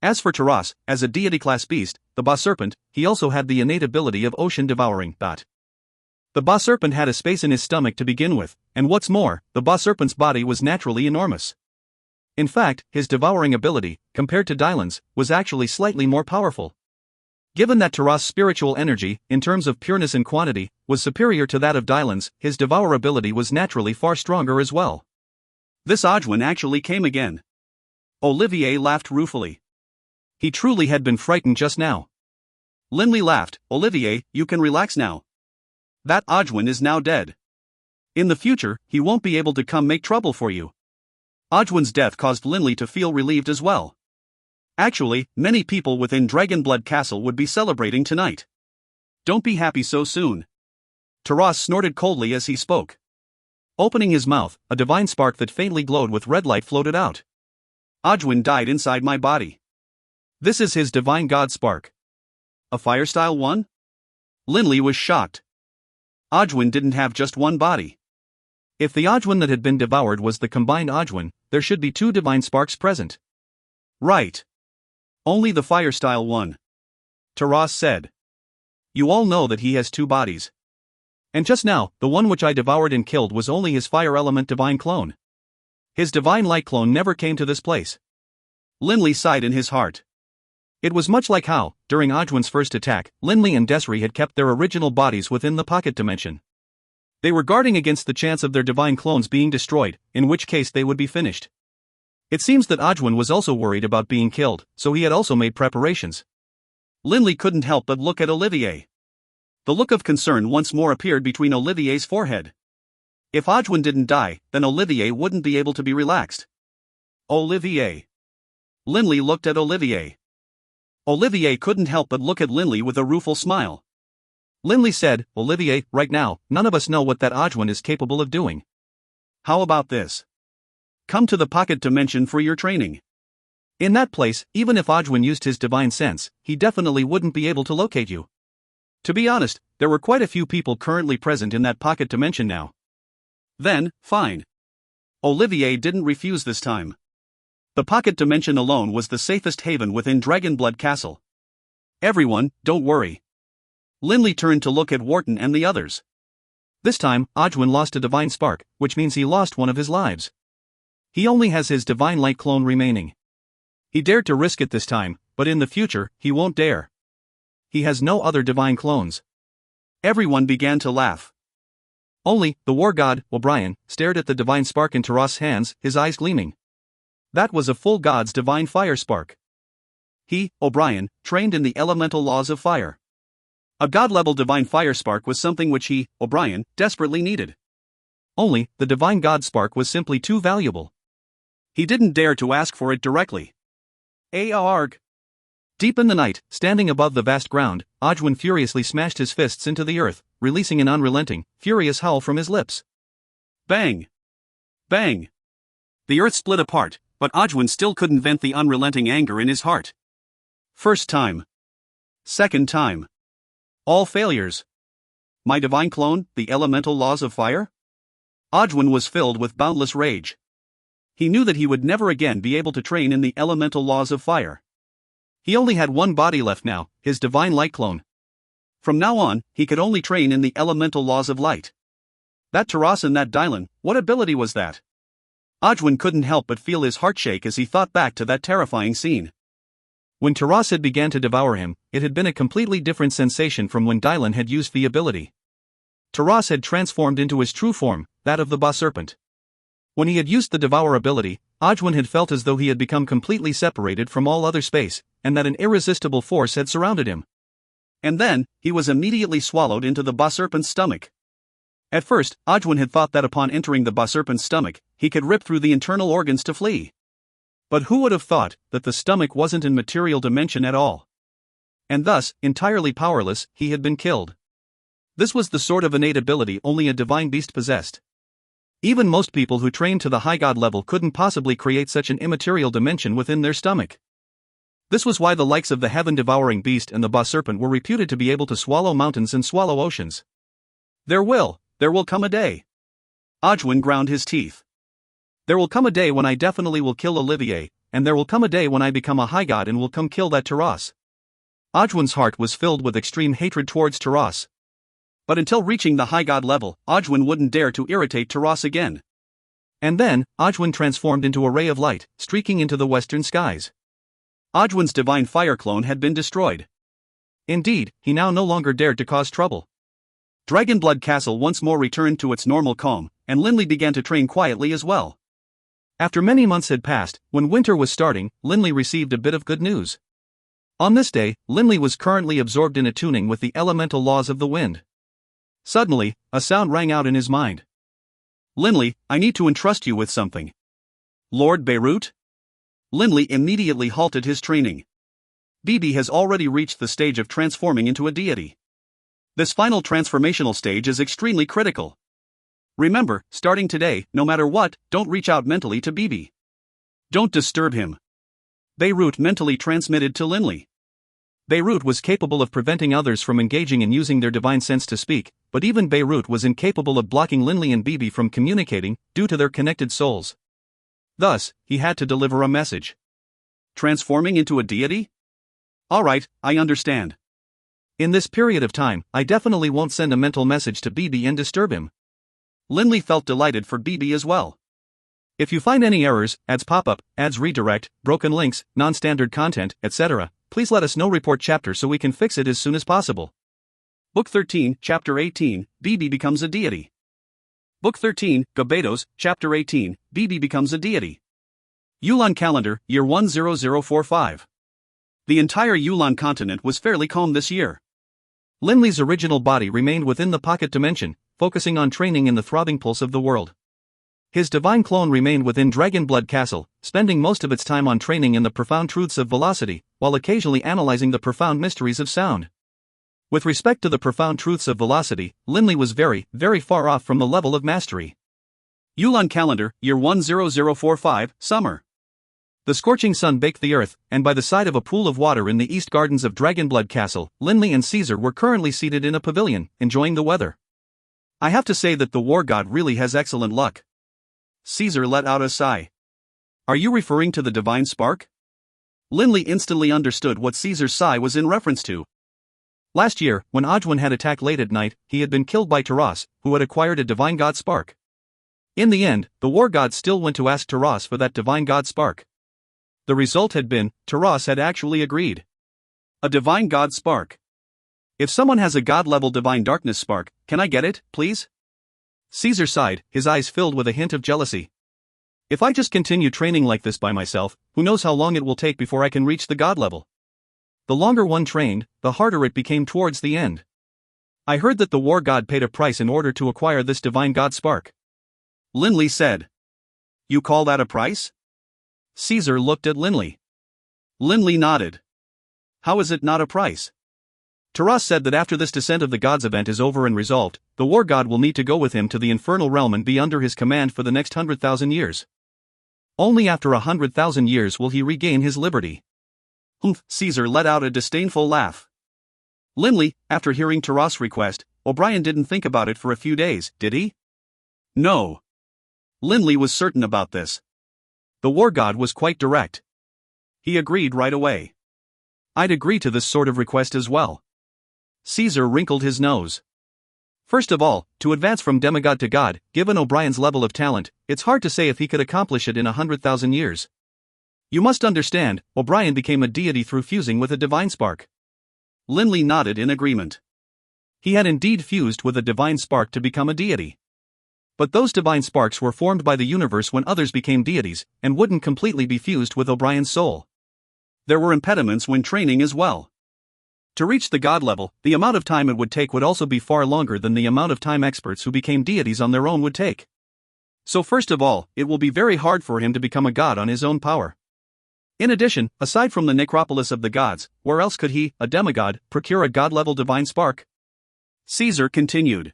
As for Taras, as a deity-class beast, the boss serpent, he also had the innate ability of ocean-devouring. The boss serpent had a space in his stomach to begin with, and what's more, the boss serpent's body was naturally enormous. In fact, his devouring ability, compared to Dylan's, was actually slightly more powerful. Given that Taras' spiritual energy, in terms of pureness and quantity, was superior to that of Dylan's, his devourability was naturally far stronger as well. This Ajwin actually came again. Olivier laughed ruefully. He truly had been frightened just now. Linley laughed. Olivier, you can relax now. That Ajwin is now dead. In the future, he won't be able to come make trouble for you. Ajwin's death caused Linley to feel relieved as well. Actually, many people within Dragonblood Castle would be celebrating tonight. Don't be happy so soon. Taras snorted coldly as he spoke. Opening his mouth, a divine spark that faintly glowed with red light floated out. Ajwin died inside my body. This is his divine god spark. A fire-style one? Linley was shocked. Ajwin didn't have just one body. If the Ajwin that had been devoured was the combined Ajwin, there should be 2 divine sparks present. Right. Only the fire-style one. Taras said. You all know that he has 2 bodies. And just now, the one which I devoured and killed was only his fire element divine clone. His divine light clone never came to this place. Linley sighed in his heart. It was much like how, during Ajwin's first attack, Linley and Desri had kept their original bodies within the pocket dimension. They were guarding against the chance of their divine clones being destroyed, in which case they would be finished. It seems that Ajwin was also worried about being killed, so he had also made preparations. Linley couldn't help but look at Olivier. The look of concern once more appeared between Olivier's forehead. If Ajwin didn't die, then Olivier wouldn't be able to be relaxed. Olivier. Linley looked at Olivier. Olivier couldn't help but look at Linley with a rueful smile. Linley said, "Olivier, right now, none of us know what that Ajwin is capable of doing. How about this? Come to the pocket dimension for your training. In that place, even if Ajwin used his divine sense, he definitely wouldn't be able to locate you." To be honest, there were quite a few people currently present in that pocket dimension now. Then, fine. Olivier didn't refuse this time. The pocket dimension alone was the safest haven within Dragonblood Castle. "Everyone, don't worry." Linley turned to look at Wharton and the others. This time, Ajwin lost a divine spark, which means he lost one of his lives. He only has his divine light clone remaining. He dared to risk it this time, but in the future, he won't dare. He has no other divine clones. Everyone began to laugh. Only, the war god, O'Brien, stared at the divine spark in Taras' hands, his eyes gleaming. That was a full god's divine fire spark. He, O'Brien, trained in the elemental laws of fire. A god-level divine fire spark was something which he, O'Brien, desperately needed. Only, the divine god spark was simply too valuable. He didn't dare to ask for it directly. Arg. Deep in the night, standing above the vast ground, Ajwin furiously smashed his fists into the earth, releasing an unrelenting, furious howl from his lips. Bang! Bang! The earth split apart, but Ajwin still couldn't vent the unrelenting anger in his heart. First time. Second time. All failures. My divine clone, the elemental laws of fire? Ajwin was filled with boundless rage. He knew that he would never again be able to train in the elemental laws of fire. He only had one body left now, his divine light clone. From now on, he could only train in the elemental laws of light. That Taras and that Dylan, what ability was that? Ajwin couldn't help but feel his heart shake as he thought back to that terrifying scene. When Taras had began to devour him, it had been a completely different sensation from when Dylan had used the ability. Taras had transformed into his true form, that of the boss serpent. When he had used the devour ability, Ajwin had felt as though he had become completely separated from all other space, and that an irresistible force had surrounded him. And then, he was immediately swallowed into the boss serpent's stomach. At first, Ajwin had thought that upon entering the boss serpent's stomach, he could rip through the internal organs to flee. But who would have thought that the stomach wasn't in material dimension at all? And thus, entirely powerless, he had been killed. This was the sort of innate ability only a divine beast possessed. Even most people who trained to the high god level couldn't possibly create such an immaterial dimension within their stomach. This was why the likes of the heaven-devouring beast and the boss serpent were reputed to be able to swallow mountains and swallow oceans. There will come a day. Ajwin ground his teeth. There will come a day when I definitely will kill Olivier, and there will come a day when I become a high god and will come kill that Taras. Ajwin's heart was filled with extreme hatred towards Taras. But until reaching the high god level, Ajwin wouldn't dare to irritate Taras again. And then, Ajwin transformed into a ray of light, streaking into the western skies. Ajwin's divine fire clone had been destroyed. Indeed, he now no longer dared to cause trouble. Dragonblood Castle once more returned to its normal calm, and Linley began to train quietly as well. After many months had passed, when winter was starting, Linley received a bit of good news. On this day, Linley was currently absorbed in attuning with the elemental laws of the wind. Suddenly, a sound rang out in his mind. Linley, I need to entrust you with something. Lord Beirut? Linley immediately halted his training. Bibi has already reached the stage of transforming into a deity. This final transformational stage is extremely critical. Remember, starting today, no matter what, don't reach out mentally to Bibi. Don't disturb him. Beirut mentally transmitted to Linley. Beirut was capable of preventing others from engaging in using their divine sense to speak, but even Beirut was incapable of blocking Linley and Bibi from communicating, due to their connected souls. Thus, he had to deliver a message. Transforming into a deity? Alright, I understand. In this period of time, I definitely won't send a mental message to Bibi and disturb him. Linley felt delighted for Bibi as well. If you find any errors, ads pop up, ads redirect, broken links, non-standard content, etc., please let us know report chapter so we can fix it as soon as possible. Book 13, Chapter 18, BB becomes a deity. Book 13, Gabados, Chapter 18, BB becomes a deity. Yulan calendar, year 10045. The entire Yulan continent was fairly calm this year. Linley's original body remained within the pocket dimension, focusing on training in the throbbing pulse of the world. His divine clone remained within Dragonblood Castle, spending most of its time on training in the profound truths of velocity, while occasionally analyzing the profound mysteries of sound. With respect to the profound truths of velocity, Linley was very, very far off from the level of mastery. Yulan calendar, year 10045, summer. The scorching sun baked the earth, and by the side of a pool of water in the east gardens of Dragonblood Castle, Linley and Caesar were currently seated in a pavilion, enjoying the weather. I have to say that the war god really has excellent luck. Caesar let out a sigh. Are you referring to the divine spark? Linley instantly understood what Caesar's sigh was in reference to. Last year, when Ojwin had attacked late at night, he had been killed by Taras, who had acquired a divine god spark. In the end, the war god still went to ask Taras for that divine god spark. The result had been, Taras had actually agreed. A divine god spark. If someone has a god-level divine darkness spark, can I get it, please? Caesar sighed, his eyes filled with a hint of jealousy. If I just continue training like this by myself, who knows how long it will take before I can reach the god level. The longer one trained, the harder it became towards the end. I heard that the war god paid a price in order to acquire this divine god spark. Linley said. You call that a price? Caesar looked at Linley. Linley nodded. How is it not a price? Taras said that after this Descent of the Gods event is over and resolved, the war god will need to go with him to the infernal realm and be under his command for the next 100,000 years. Only after 100,000 years will he regain his liberty. Humph, Caesar let out a disdainful laugh. Linley, after hearing Taras' request, O'Brien didn't think about it for a few days, did he? No. Linley was certain about this. The war god was quite direct. He agreed right away. I'd agree to this sort of request as well. Caesar wrinkled his nose. First of all, to advance from demigod to god, given O'Brien's level of talent, it's hard to say if he could accomplish it in 100,000 years. You must understand, O'Brien became a deity through fusing with a divine spark. Linley nodded in agreement. He had indeed fused with a divine spark to become a deity. But those divine sparks were formed by the universe when others became deities, and wouldn't completely be fused with O'Brien's soul. There were impediments when training as well. To reach the god level, the amount of time it would take would also be far longer than the amount of time experts who became deities on their own would take. So first of all, it will be very hard for him to become a god on his own power. In addition, aside from the necropolis of the gods, where else could he, a demigod, procure a god-level divine spark? Caesar continued.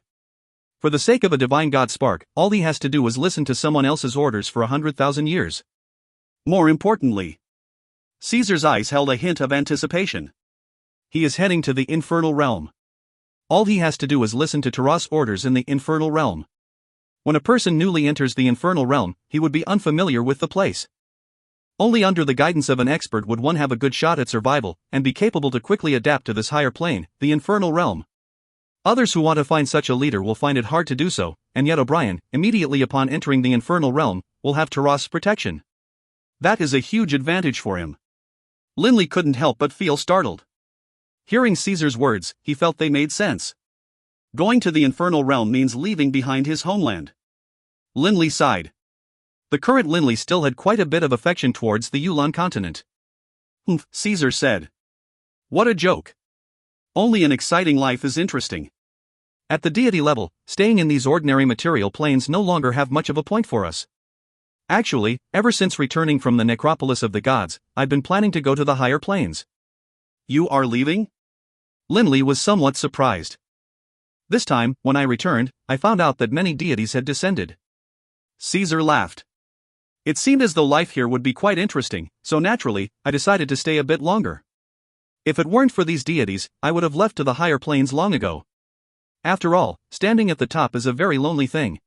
For the sake of a divine god spark, all he has to do is listen to someone else's orders for 100,000 years. More importantly, Caesar's eyes held a hint of anticipation. He is heading to the infernal realm. All he has to do is listen to Taras' orders in the infernal realm. When a person newly enters the infernal realm, he would be unfamiliar with the place. Only under the guidance of an expert would one have a good shot at survival, and be capable to quickly adapt to this higher plane, the infernal realm. Others who want to find such a leader will find it hard to do so, and yet O'Brien, immediately upon entering the infernal realm, will have Taras' protection. That is a huge advantage for him. Linley couldn't help but feel startled. Hearing Caesar's words, he felt they made sense. Going to the infernal realm means leaving behind his homeland. Linley sighed. The current Linley still had quite a bit of affection towards the Yulan continent. Humph, Caesar said. What a joke. Only an exciting life is interesting. At the deity level, staying in these ordinary material planes no longer have much of a point for us. Actually, ever since returning from the necropolis of the gods, I've been planning to go to the higher planes. You are leaving? Linley was somewhat surprised. This time, when I returned, I found out that many deities had descended. Caesar laughed. It seemed as though life here would be quite interesting, so naturally, I decided to stay a bit longer. If it weren't for these deities, I would have left to the higher planes long ago. After all, standing at the top is a very lonely thing.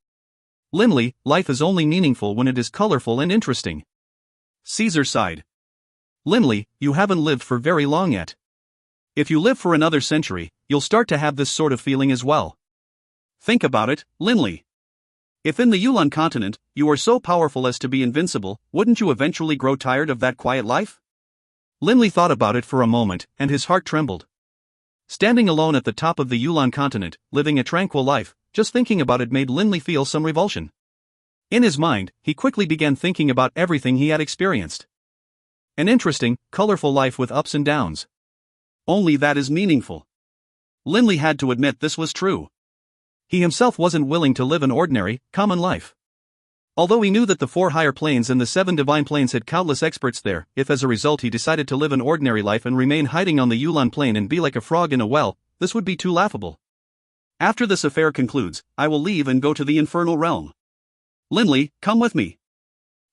Linley, life is only meaningful when it is colorful and interesting. Caesar sighed. Linley, you haven't lived for very long yet. If you live for another century, you'll start to have this sort of feeling as well. Think about it, Linley. If in the Yulan continent, you are so powerful as to be invincible, wouldn't you eventually grow tired of that quiet life? Linley thought about it for a moment, and his heart trembled. Standing alone at the top of the Yulan continent, living a tranquil life, just thinking about it made Linley feel some revulsion. In his mind, he quickly began thinking about everything he had experienced. An interesting, colorful life with ups and downs. Only that is meaningful. Linley had to admit this was true. He himself wasn't willing to live an ordinary, common life. Although he knew that the 4 higher planes and the 7 divine planes had countless experts there, if as a result he decided to live an ordinary life and remain hiding on the Yulan plane and be like a frog in a well, this would be too laughable. After this affair concludes, I will leave and go to the infernal realm. Linley, come with me.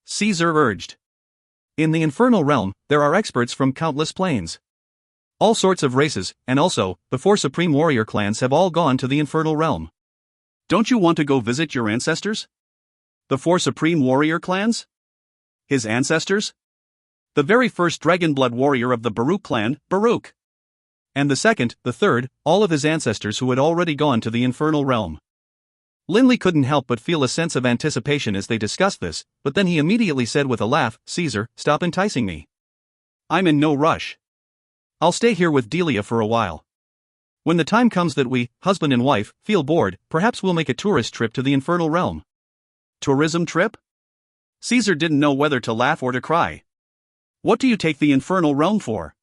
Caesar urged. In the infernal realm, there are experts from countless planes. All sorts of races, and also, the 4 supreme warrior clans have all gone to the infernal realm. Don't you want to go visit your ancestors? The 4 supreme warrior clans? His ancestors? The very first Dragonblood warrior of the Baruch clan, Baruch. And the second, the third, all of his ancestors who had already gone to the infernal realm. Linley couldn't help but feel a sense of anticipation as they discussed this, but then he immediately said with a laugh, Caesar, stop enticing me. I'm in no rush. I'll stay here with Delia for a while. When the time comes that we, husband and wife, feel bored, perhaps we'll make a tourist trip to the infernal realm. Tourism trip? Caesar didn't know whether to laugh or to cry. What do you take the infernal realm for?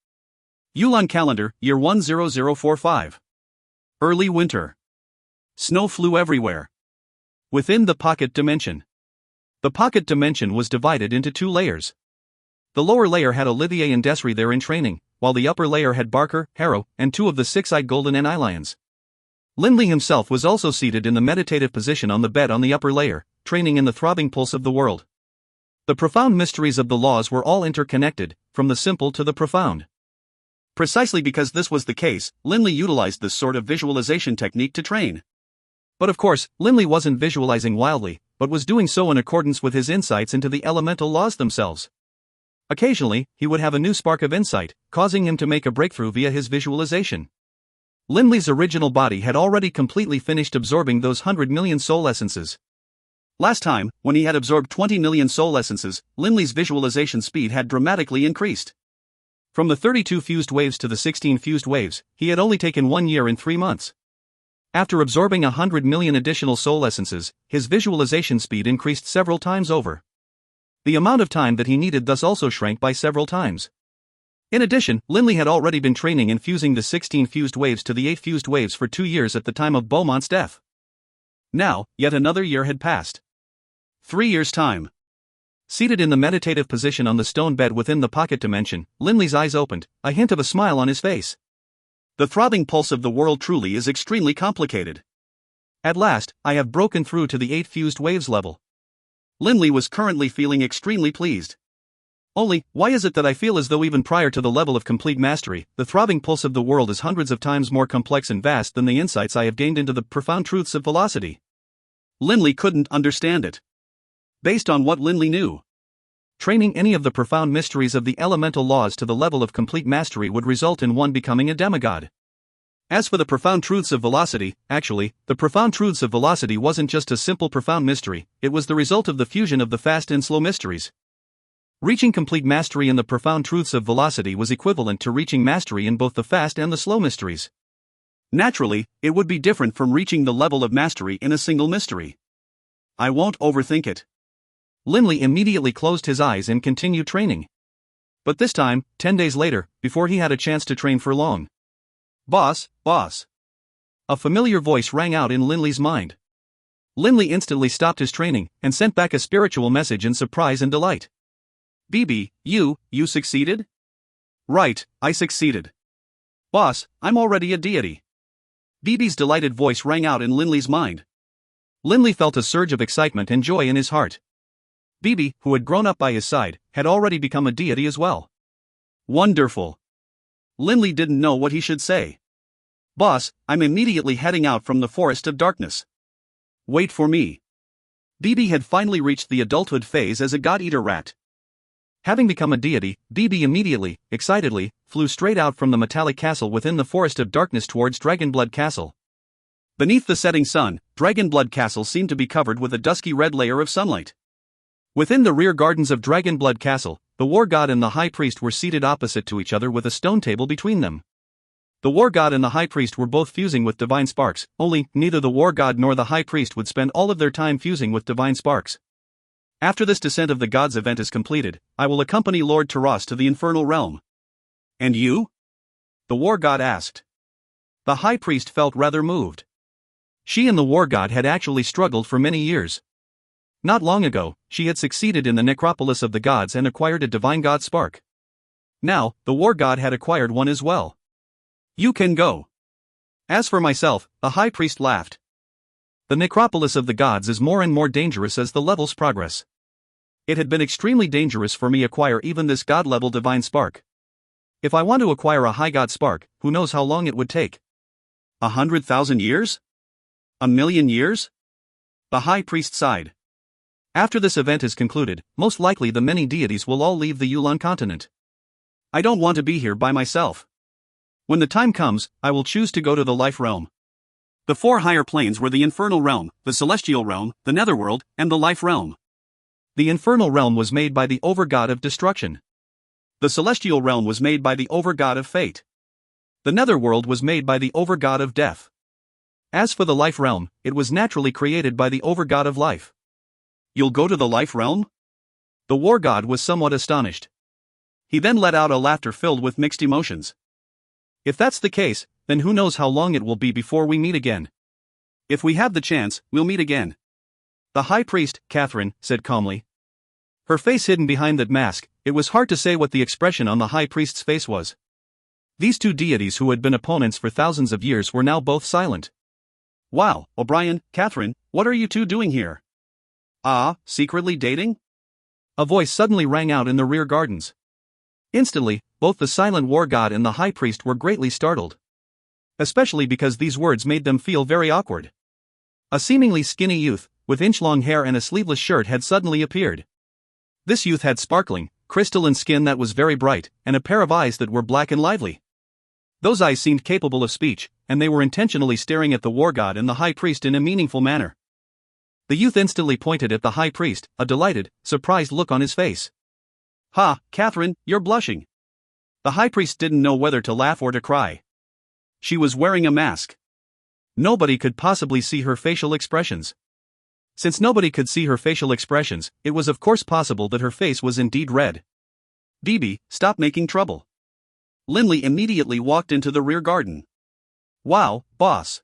Yulan calendar, year 10045. Early winter. Snow flew everywhere. Within the pocket dimension. The pocket dimension was divided into 2 layers. The lower layer had Olivier and Desri there in training, while the upper layer had Barker, Harrow, and 2 of the 6-eyed golden Lions. Linley himself was also seated in the meditative position on the bed on the upper layer, training in the throbbing pulse of the world. The profound mysteries of the laws were all interconnected, from the simple to the profound. Precisely because this was the case, Linley utilized this sort of visualization technique to train. But of course, Linley wasn't visualizing wildly, but was doing so in accordance with his insights into the elemental laws themselves. Occasionally, he would have a new spark of insight, causing him to make a breakthrough via his visualization. Linley's original body had already completely finished absorbing those 100 million soul essences. Last time, when he had absorbed 20 million soul essences, Linley's visualization speed had dramatically increased. From the 32 fused waves to the 16 fused waves, he had only taken 1 year and 3 months. After absorbing 100 million additional soul essences, his visualization speed increased several times over. The amount of time that he needed thus also shrank by several times. In addition, Linley had already been training in fusing the 16 fused waves to the 8 fused waves for 2 years at the time of Beaumont's death. Now, yet another year had passed. 3 years' time. Seated in the meditative position on the stone bed within the pocket dimension, Linley's eyes opened, a hint of a smile on his face. The throbbing pulse of the world truly is extremely complicated. At last, I have broken through to the 8 fused waves level. Linley was currently feeling extremely pleased. Only, why is it that I feel as though even prior to the level of complete mastery, the throbbing pulse of the world is hundreds of times more complex and vast than the insights I have gained into the profound truths of velocity? Linley couldn't understand it. Based on what Linley knew, training any of the profound mysteries of the elemental laws to the level of complete mastery would result in one becoming a demigod. As for the profound truths of velocity, actually, the profound truths of velocity wasn't just a simple profound mystery, it was the result of the fusion of the fast and slow mysteries. Reaching complete mastery in the profound truths of velocity was equivalent to reaching mastery in both the fast and the slow mysteries. Naturally, it would be different from reaching the level of mastery in a single mystery. I won't overthink it. Linley immediately closed his eyes and continued training. But this time, 10 days later, before he had a chance to train for long. Boss, boss. A familiar voice rang out in Linley's mind. Linley instantly stopped his training and sent back a spiritual message in surprise and delight. BB, you succeeded? Right, I succeeded. Boss, I'm already a deity. BB's delighted voice rang out in Linley's mind. Linley felt a surge of excitement and joy in his heart. BB, who had grown up by his side, had already become a deity as well. Wonderful. Linley didn't know what he should say. Boss, I'm immediately heading out from the forest of darkness. Wait for me. BB had finally reached the adulthood phase as a god-eater rat. Having become a deity, BB immediately, excitedly, flew straight out from the metallic castle within the forest of darkness towards Dragonblood Castle. Beneath the setting sun, Dragonblood Castle seemed to be covered with a dusky red layer of sunlight. Within the rear gardens of Dragonblood Castle, the war god and the high priest were seated opposite to each other with a stone table between them. The war god and the high priest were both fusing with divine sparks, only neither the war god nor the high priest would spend all of their time fusing with divine sparks. After this Descent of the Gods event is completed, I will accompany Lord Taras to the infernal realm. And you? The war god asked. The high priest felt rather moved. She and the war god had actually struggled for many years. Not long ago, she had succeeded in the necropolis of the gods and acquired a divine god spark. Now, the war god had acquired one as well. You can go. As for myself, the high priest laughed. The necropolis of the gods is more and more dangerous as the levels progress. It had been extremely dangerous for me to acquire even this god-level divine spark. If I want to acquire a high god spark, who knows how long it would take? 100,000 years? 1,000,000 years? The high priest sighed. After this event is concluded, most likely the many deities will all leave the Yulan continent. I don't want to be here by myself. When the time comes, I will choose to go to the life realm. The four higher planes were the infernal realm, the celestial realm, the netherworld, and the life realm. The infernal realm was made by the overgod of destruction. The celestial realm was made by the overgod of fate. The netherworld was made by the overgod of death. As for the life realm, it was naturally created by the overgod of life. You'll go to the life realm? The war god was somewhat astonished. He then let out a laughter filled with mixed emotions. If that's the case, then who knows how long it will be before we meet again. If we have the chance, we'll meet again. The high priest, Catherine, said calmly. Her face hidden behind that mask, it was hard to say what the expression on the high priest's face was. These two deities who had been opponents for thousands of years were now both silent. Wow, O'Brien, Catherine, what are you two doing here? Ah, secretly dating? A voice suddenly rang out in the rear gardens. Instantly, both the silent war god and the high priest were greatly startled. Especially because these words made them feel very awkward. A seemingly skinny youth, with inch-long hair and a sleeveless shirt had suddenly appeared. This youth had sparkling, crystalline skin that was very bright, and a pair of eyes that were black and lively. Those eyes seemed capable of speech, and they were intentionally staring at the war god and the high priest in a meaningful manner. The youth instantly pointed at the high priest, a delighted, surprised look on his face. Ha, Catherine, you're blushing. The high priest didn't know whether to laugh or to cry. She was wearing a mask. Nobody could possibly see her facial expressions. Since nobody could see her facial expressions, it was of course possible that her face was indeed red. Bibi, stop making trouble. Linley immediately walked into the rear garden. Wow, boss.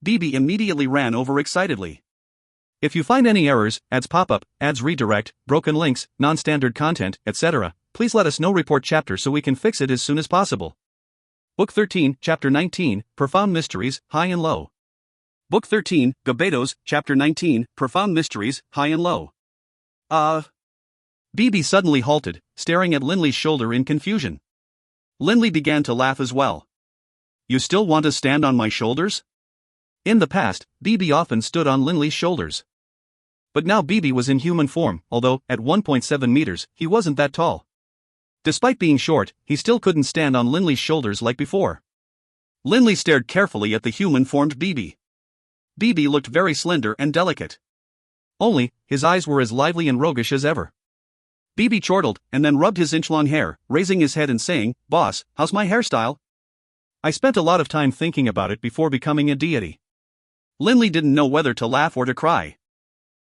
Bibi immediately ran over excitedly. If you find any errors, ads pop-up, ads redirect, broken links, non-standard content, etc., please let us know. Report chapter so we can fix it as soon as possible. Book 13, Chapter 19, Profound Mysteries, High and Low. Book 13, Gabetos, Chapter 19, Profound Mysteries, High and Low. Bibi suddenly halted, staring at Linley's shoulder in confusion. Linley began to laugh as well. You still want to stand on my shoulders? In the past, Bibi often stood on Linley's shoulders. But now Bibi was in human form, although, at 1.7 meters, he wasn't that tall. Despite being short, he still couldn't stand on Linley's shoulders like before. Linley stared carefully at the human-formed Bibi. Bibi looked very slender and delicate. Only, his eyes were as lively and roguish as ever. Bibi chortled, and then rubbed his inch-long hair, raising his head and saying, Boss, how's my hairstyle? I spent a lot of time thinking about it before becoming a deity. Linley didn't know whether to laugh or to cry.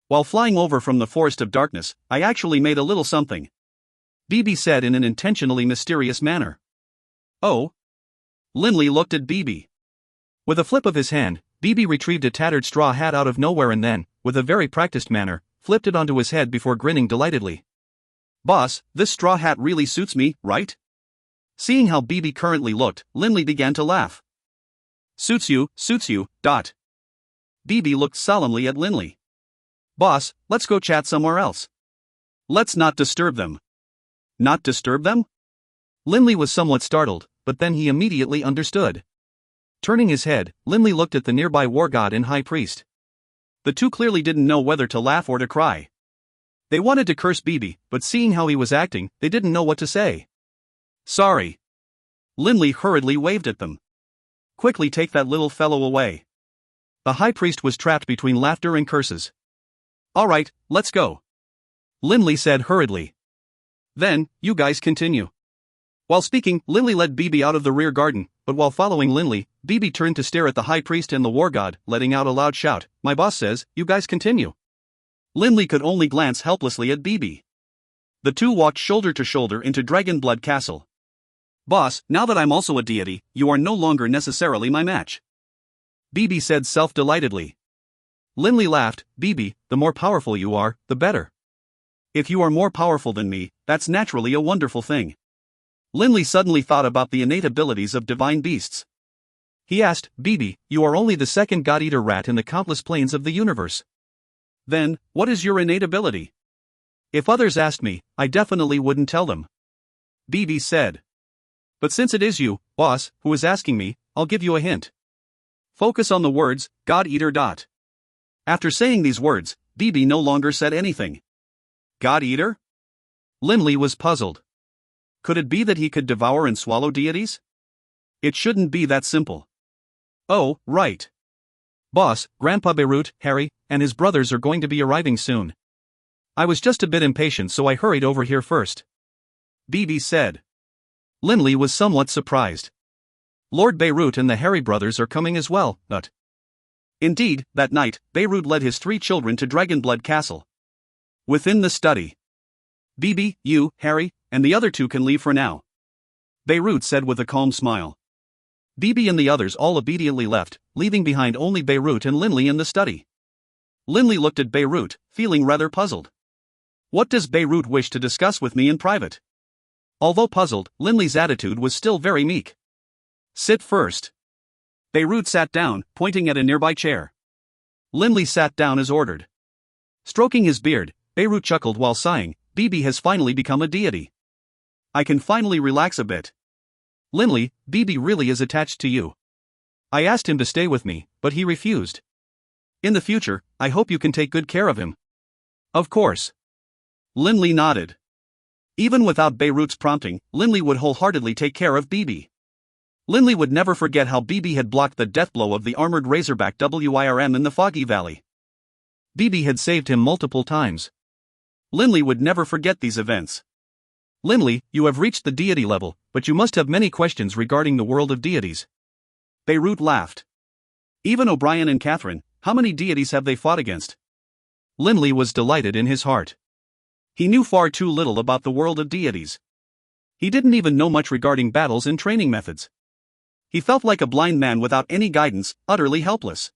While flying over from the forest of darkness, I actually made a little something. Bibi said in an intentionally mysterious manner. Oh? Linley looked at Bibi. With a flip of his hand, Bibi retrieved a tattered straw hat out of nowhere and then, with a very practiced manner, flipped it onto his head before grinning delightedly. Boss, this straw hat really suits me, right? Seeing how Bibi currently looked, Linley began to laugh. Suits you, dot. Bibi looked solemnly at Linley. Boss, let's go chat somewhere else. Let's not disturb them. Not disturb them? Linley was somewhat startled, but then he immediately understood. Turning his head, Linley looked at the nearby war god and high priest. The two clearly didn't know whether to laugh or to cry. They wanted to curse Bibi, but seeing how he was acting, they didn't know what to say. Sorry. Linley hurriedly waved at them. Quickly take that little fellow away. The high priest was trapped between laughter and curses. All right, let's go. Linley said hurriedly. Then, you guys continue. While speaking, Linley led Bibi out of the rear garden, but while following Linley, Bibi turned to stare at the high priest and the war god, letting out a loud shout, "My boss says, you guys continue." Linley could only glance helplessly at Bibi. The two walked shoulder to shoulder into Dragonblood Castle. "Boss, now that I'm also a deity, you are no longer necessarily my match," Bibi said self-delightedly. Linley laughed. "Bibi, the more powerful you are, the better. If you are more powerful than me, that's naturally a wonderful thing." Linley suddenly thought about the innate abilities of divine beasts. He asked, "Bibi, you are only the second god-eater rat in the countless planes of the universe. Then, what is your innate ability?" "If others asked me, I definitely wouldn't tell them," Bibi said. "But since it is you, boss, who is asking me, I'll give you a hint. Focus on the words, God-eater. After saying these words, Bibi no longer said anything. God-eater? Linley was puzzled. Could it be that he could devour and swallow deities? It shouldn't be that simple. Oh, right. Boss, Grandpa Beirut, Harry, and his brothers are going to be arriving soon. I was just a bit impatient, so I hurried over here first," Bibi said. Linley was somewhat surprised. Lord Beirut and the Harry brothers are coming as well, but... Indeed, that night, Beirut led his 3 children to Dragonblood Castle. Within the study. "Bibi, you, Harry, and the other 2 can leave for now," Beirut said with a calm smile. Bibi and the others all obediently left, leaving behind only Beirut and Linley in the study. Linley looked at Beirut, feeling rather puzzled. What does Beirut wish to discuss with me in private? Although puzzled, Linley's attitude was still very meek. "Sit first." Beirut sat down, pointing at a nearby chair. Linley sat down as ordered. Stroking his beard, Beirut chuckled while sighing, "Bibi has finally become a deity. I can finally relax a bit. Linley, Bibi really is attached to you. I asked him to stay with me, but he refused. In the future, I hope you can take good care of him." "Of course." Linley nodded. Even without Beirut's prompting, Linley would wholeheartedly take care of Bibi. Linley would never forget how Bibi had blocked the death blow of the armored razorback Wirm in the Foggy Valley. Bibi had saved him multiple times. Linley would never forget these events. "Linley, you have reached the deity level, but you must have many questions regarding the world of deities." Beirut laughed. "Even O'Brien and Catherine, how many deities have they fought against?" Linley was delighted in his heart. He knew far too little about the world of deities. He didn't even know much regarding battles and training methods. He felt like a blind man without any guidance, utterly helpless.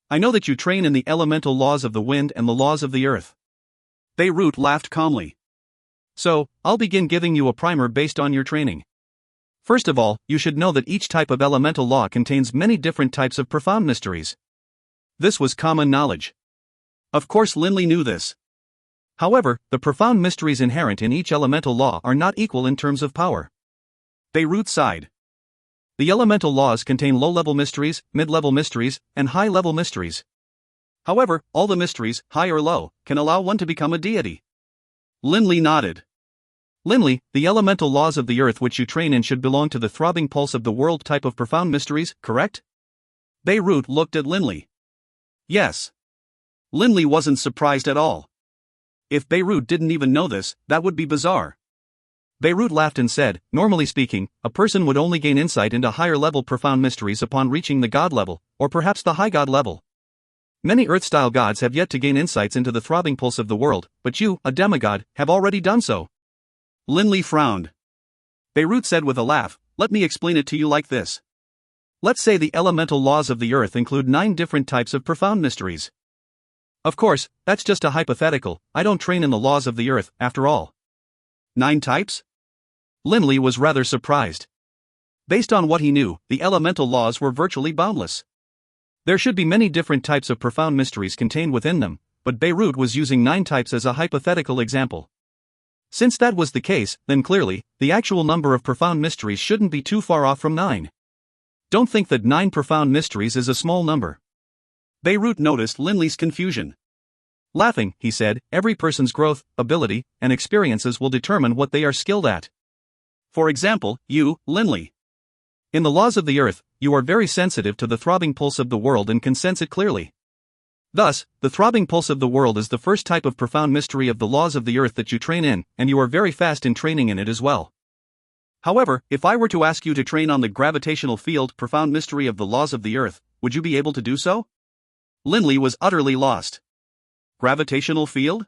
"I know that you train in the elemental laws of the wind and the laws of the earth." Beirut laughed calmly. "So, I'll begin giving you a primer based on your training. First of all, you should know that each type of elemental law contains many different types of profound mysteries." This was common knowledge. Of course Linley knew this. However, the profound mysteries inherent in each elemental law are not equal in terms of power. Beirut sighed. The elemental laws contain low-level mysteries, mid-level mysteries, and high-level mysteries. However, all the mysteries, high or low, can allow one to become a deity. Linley nodded. "Linley, the elemental laws of the earth which you train in should belong to the throbbing pulse of the world type of profound mysteries, correct?" Beirut looked at Linley. Yes. Linley wasn't surprised at all. If Beirut didn't even know this, that would be bizarre. Beirut laughed and said, "Normally speaking, a person would only gain insight into higher-level profound mysteries upon reaching the god level, or perhaps the high god level. Many Earth-style gods have yet to gain insights into the throbbing pulse of the world, but you, a demigod, have already done so." Linley frowned. Beirut said with a laugh, "Let me explain it to you like this. Let's say the elemental laws of the earth include 9 different types of profound mysteries. Of course, that's just a hypothetical. I don't train in the laws of the earth, after all." 9 types? Linley was rather surprised. Based on what he knew, the elemental laws were virtually boundless. There should be many different types of profound mysteries contained within them, but Beirut was using 9 types as a hypothetical example. Since that was the case, then clearly, the actual number of profound mysteries shouldn't be too far off from 9. Don't think that 9 profound mysteries is a small number. Beirut noticed Linley's confusion. Laughing, he said, "Every person's growth, ability, and experiences will determine what they are skilled at. For example, you, Linley. In the laws of the earth, you are very sensitive to the throbbing pulse of the world and can sense it clearly. Thus, the throbbing pulse of the world is the first type of profound mystery of the laws of the earth that you train in, and you are very fast in training in it as well. However, if I were to ask you to train on the gravitational field profound mystery of the laws of the earth, would you be able to do so? Linley was utterly lost. Gravitational field?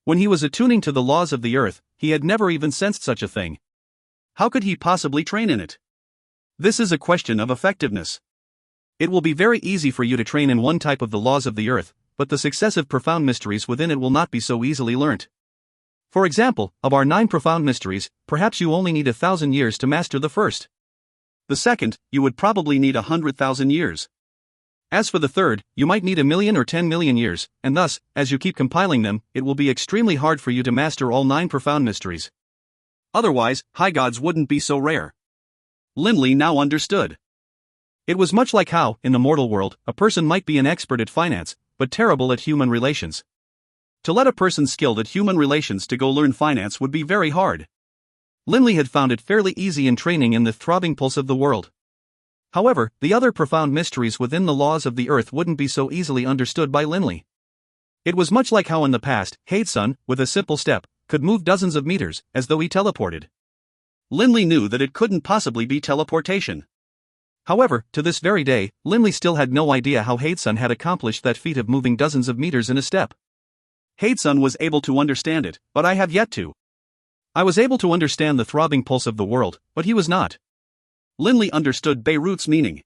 When he was attuning to the laws of the earth, he had never even sensed such a thing. How could he possibly train in it? This is a question of effectiveness. It will be very easy for you to train in one type of the laws of the earth, but the successive profound mysteries within it will not be so easily learnt. For example, of our 9 profound mysteries, perhaps you only need 1,000 years to master the first. The second, you would probably need 100,000 years. As for the third, you might need 1,000,000 or 10 million years, and thus, as you keep compiling them, it will be extremely hard for you to master all 9 profound mysteries. Otherwise, high gods wouldn't be so rare. Linley now understood. It was much like how, in the mortal world, a person might be an expert at finance, but terrible at human relations. To let a person skilled at human relations to go learn finance would be very hard. Linley had found it fairly easy in training in the throbbing pulse of the world. However, the other profound mysteries within the laws of the earth wouldn't be so easily understood by Linley. It was much like how in the past, Hadesun, with a simple step, could move dozens of meters, as though he teleported. Linley knew that it couldn't possibly be teleportation. However, to this very day, Linley still had no idea how Hadesun had accomplished that feat of moving dozens of meters in a step. Hadesun was able to understand it, but I have yet to. I was able to understand the throbbing pulse of the world, but he was not. Linley understood Beirut's meaning.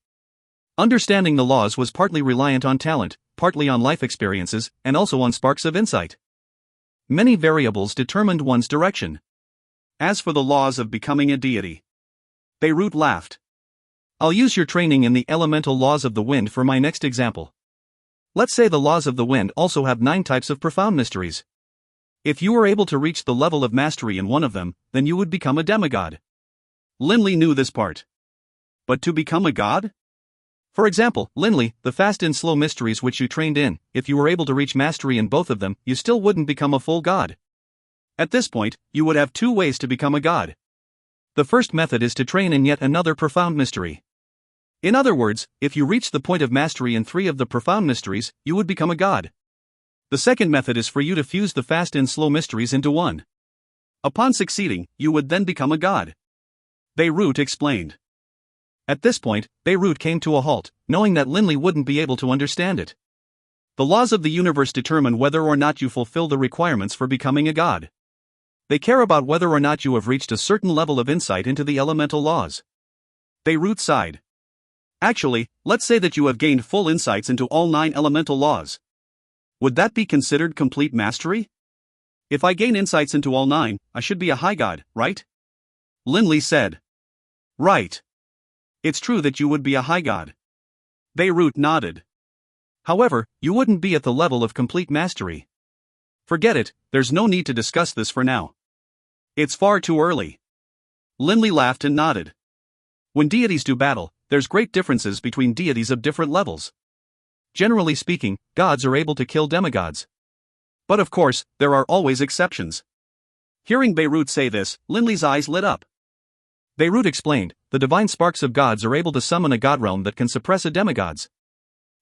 Understanding the laws was partly reliant on talent, partly on life experiences, and also on sparks of insight. Many variables determined one's direction. As for the laws of becoming a deity, Beirut laughed. I'll use your training in the elemental laws of the wind for my next example. Let's say the laws of the wind also have 9 types of profound mysteries. If you were able to reach the level of mastery in one of them, then you would become a demigod. Linley knew this part. But to become a god? For example, Linley, the fast and slow mysteries which you trained in, if you were able to reach mastery in both of them, you still wouldn't become a full god. At this point, you would have 2 ways to become a god. The first method is to train in yet another profound mystery. In other words, if you reach the point of mastery in 3 of the profound mysteries, you would become a god. The second method is for you to fuse the fast and slow mysteries into one. Upon succeeding, you would then become a god. Beirut explained. At this point, Beirut came to a halt, knowing that Linley wouldn't be able to understand it. The laws of the universe determine whether or not you fulfill the requirements for becoming a god. They care about whether or not you have reached a certain level of insight into the elemental laws. Beirut sighed. Actually, let's say that you have gained full insights into all 9 elemental laws. Would that be considered complete mastery? If I gain insights into all 9, I should be a high god, right? Linley said. Right. It's true that you would be a high god. Beirut nodded. However, you wouldn't be at the level of complete mastery. Forget it, there's no need to discuss this for now. It's far too early. Linley laughed and nodded. When deities do battle, there's great differences between deities of different levels. Generally speaking, gods are able to kill demigods. But of course, there are always exceptions. Hearing Beirut say this, Linley's eyes lit up. Beirut explained, the divine sparks of gods are able to summon a god realm that can suppress a demigod's.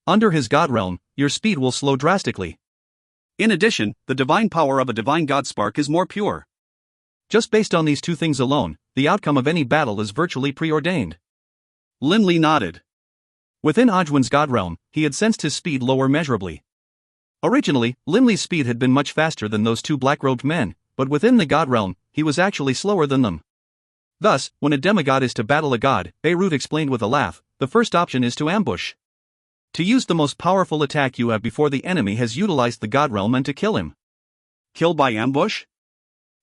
Under his god realm, your speed will slow drastically. In addition, the divine power of a divine god spark is more pure. Just based on these 2 things alone, the outcome of any battle is virtually preordained. Linley nodded. Within Ojwin's god realm, he had sensed his speed lower measurably. Originally, Linley's speed had been much faster than those 2 black-robed men, but within the god realm, he was actually slower than them. Thus, when a demigod is to battle a god, Beirut explained with a laugh, the first option is to ambush. To use the most powerful attack you have before the enemy has utilized the god realm and to kill him. Kill by ambush?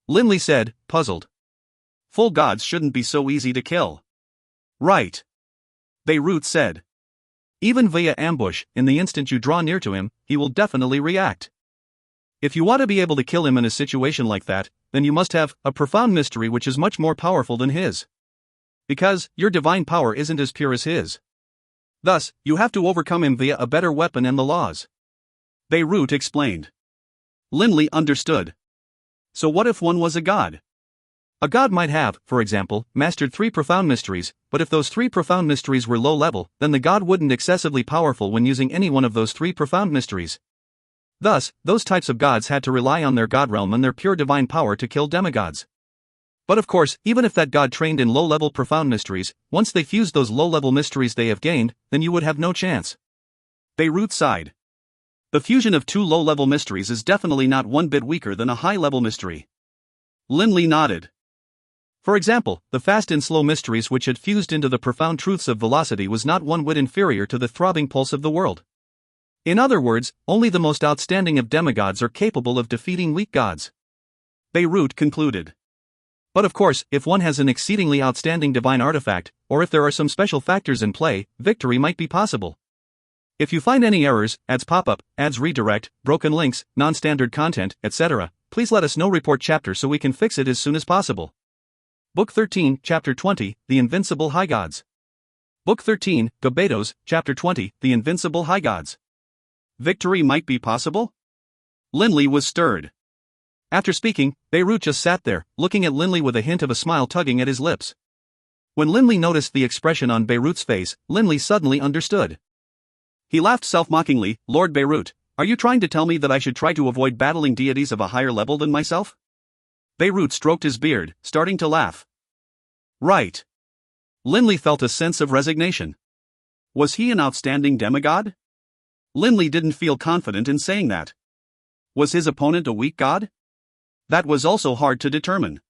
Linley said, puzzled. Full gods shouldn't be so easy to kill. Right. Beirut said. Even via ambush, in the instant you draw near to him, he will definitely react. If you want to be able to kill him in a situation like that, then you must have a profound mystery which is much more powerful than his. Because your divine power isn't as pure as his. Thus, you have to overcome him via a better weapon and the laws. Beirut explained. Linley understood. So what if one was a god? A god might have, for example, mastered 3 profound mysteries, but if those 3 profound mysteries were low level, then the god wouldn't be excessively powerful when using any one of those 3 profound mysteries. Thus, those types of gods had to rely on their god realm and their pure divine power to kill demigods. But of course, even if that god trained in low-level profound mysteries, once they fused those low-level mysteries they have gained, then you would have no chance. Beirut sighed. The fusion of 2 low-level mysteries is definitely not one bit weaker than a high-level mystery. Linley nodded. For example, the fast and slow mysteries which had fused into the profound truths of velocity was not one whit inferior to the throbbing pulse of the world. In other words, only the most outstanding of demigods are capable of defeating weak gods. Beirut concluded. But of course, if one has an exceedingly outstanding divine artifact, or if there are some special factors in play, victory might be possible. If you find any errors, ads pop up, ads redirect, broken links, non-standard content, etc., please let us know. Report chapter so we can fix it as soon as possible. Book 13, Chapter 20, The Invincible High Gods. Book 13, Gabetos, Chapter 20, The Invincible High Gods. Victory might be possible? Linley was stirred. After speaking, Beirut just sat there, looking at Linley with a hint of a smile tugging at his lips. When Linley noticed the expression on Beirut's face, Linley suddenly understood. He laughed self-mockingly. Lord Beirut, are you trying to tell me that I should try to avoid battling deities of a higher level than myself? Beirut stroked his beard, starting to laugh. Right. Linley felt a sense of resignation. Was he an outstanding demigod? Linley didn't feel confident in saying that. Was his opponent a weak god? That was also hard to determine.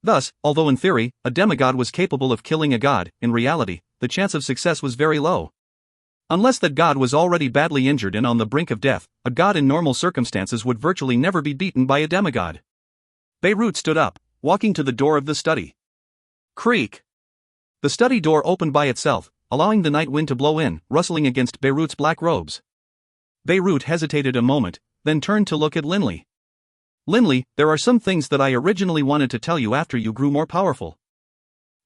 Thus, although in theory, a demigod was capable of killing a god, in reality, the chance of success was very low. Unless that god was already badly injured and on the brink of death, a god in normal circumstances would virtually never be beaten by a demigod. Beirut stood up, walking to the door of the study. Creak! The study door opened by itself, allowing the night wind to blow in, rustling against Beirut's black robes. Beirut hesitated a moment, then turned to look at Linley. Linley, there are some things that I originally wanted to tell you after you grew more powerful.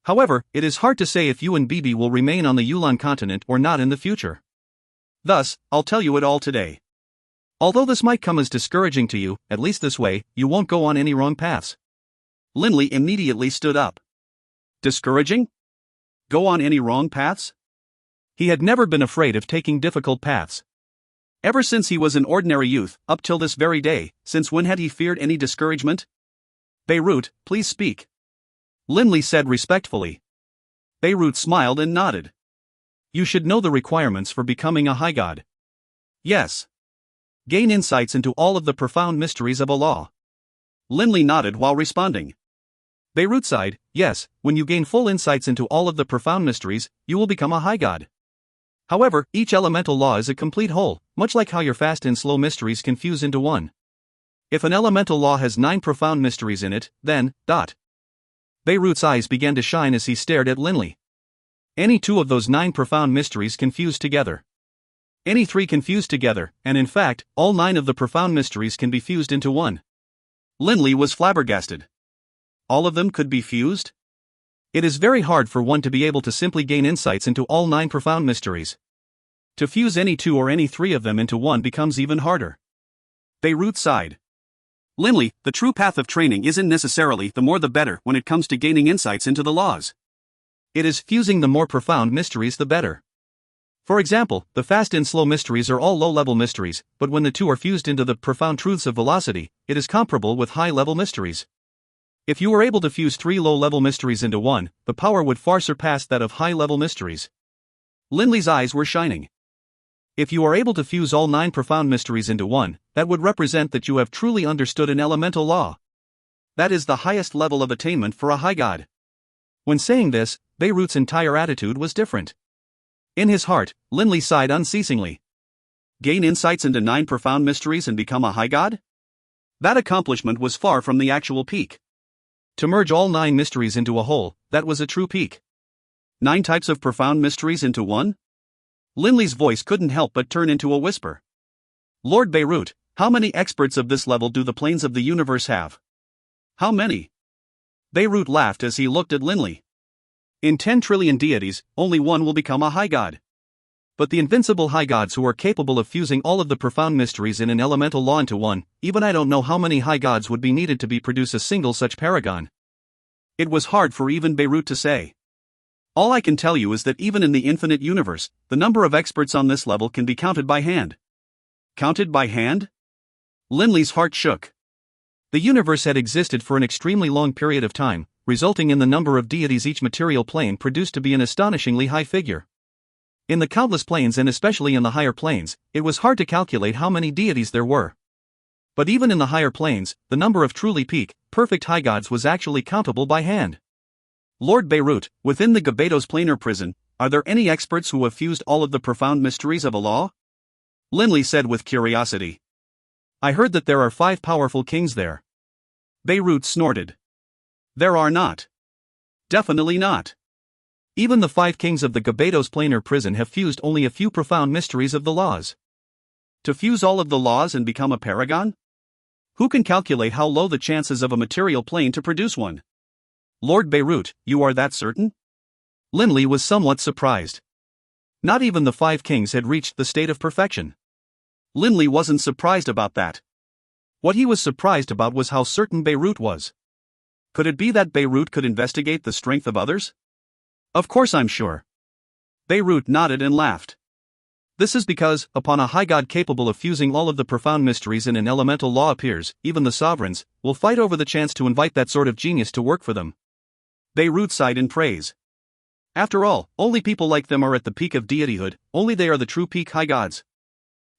However, it is hard to say if you and Bibi will remain on the Yulan continent or not in the future. Thus, I'll tell you it all today. Although this might come as discouraging to you, at least this way, you won't go on any wrong paths. Linley immediately stood up. Discouraging? Go on any wrong paths? He had never been afraid of taking difficult paths. Ever since he was an ordinary youth, up till this very day, since when had he feared any discouragement? Beirut, please speak. Linley said respectfully. Beirut smiled and nodded. You should know the requirements for becoming a high god. Yes. Gain insights into all of the profound mysteries of Allah. Linley nodded while responding. Beirut sighed. Yes, when you gain full insights into all of the profound mysteries, you will become a high god. However, each elemental law is a complete whole, much like how your fast and slow mysteries can fuse into one. If an elemental law has 9 profound mysteries in it, then, Beirut's eyes began to shine as he stared at Linley. Any 2 of those 9 profound mysteries can fuse together. Any 3 can fuse together, and in fact, all 9 of the profound mysteries can be fused into one. Linley was flabbergasted. All of them could be fused? It is very hard for one to be able to simply gain insights into all 9 profound mysteries. To fuse any 2 or any 3 of them into one becomes even harder. Beirut sighed. Linley, the true path of training isn't necessarily the more the better when it comes to gaining insights into the laws. It is fusing the more profound mysteries the better. For example, the fast and slow mysteries are all low-level mysteries, but when the 2 are fused into the profound truths of velocity, it is comparable with high-level mysteries. If you were able to fuse 3 low-level mysteries into one, the power would far surpass that of high-level mysteries. Linley's eyes were shining. If you are able to fuse all 9 profound mysteries into one, that would represent that you have truly understood an elemental law. That is the highest level of attainment for a high god. When saying this, Beirut's entire attitude was different. In his heart, Linley sighed unceasingly. Gain insights into 9 profound mysteries and become a high god? That accomplishment was far from the actual peak. To merge all 9 mysteries into a whole, that was a true peak. 9 types of profound mysteries into one? Linley's voice couldn't help but turn into a whisper. Lord Beirut, how many experts of this level do the planes of the universe have? How many? Beirut laughed as he looked at Linley. In 10 trillion deities, only one will become a high god. But the invincible high gods who are capable of fusing all of the profound mysteries in an elemental law into one, even I don't know how many high gods would be needed to produce a single such paragon. It was hard for even Beirut to say. All I can tell you is that even in the infinite universe, the number of experts on this level can be counted by hand. Counted by hand? Linley's heart shook. The universe had existed for an extremely long period of time, resulting in the number of deities each material plane produced to be an astonishingly high figure. In the countless planes and especially in the higher planes, it was hard to calculate how many deities there were. But even in the higher planes, the number of truly peak, perfect high gods was actually countable by hand. Lord Beirut, within the Gabados planar prison, are there any experts who have fused all of the profound mysteries of Allah? Linley said with curiosity. I heard that there are 5 powerful kings there. Beirut snorted. There are not. Definitely not. Even the 5 kings of the Gabados planar prison have fused only a few profound mysteries of the laws. To fuse all of the laws and become a paragon? Who can calculate how low the chances of a material plane to produce one? Lord Beirut, you are that certain? Linley was somewhat surprised. Not even the 5 kings had reached the state of perfection. Linley wasn't surprised about that. What he was surprised about was how certain Beirut was. Could it be that Beirut could investigate the strength of others? Of course I'm sure. Beirut nodded and laughed. This is because, upon a high god capable of fusing all of the profound mysteries in an elemental law appears, even the sovereigns will fight over the chance to invite that sort of genius to work for them. Beirut sighed in praise. After all, only people like them are at the peak of deityhood, only they are the true peak high gods.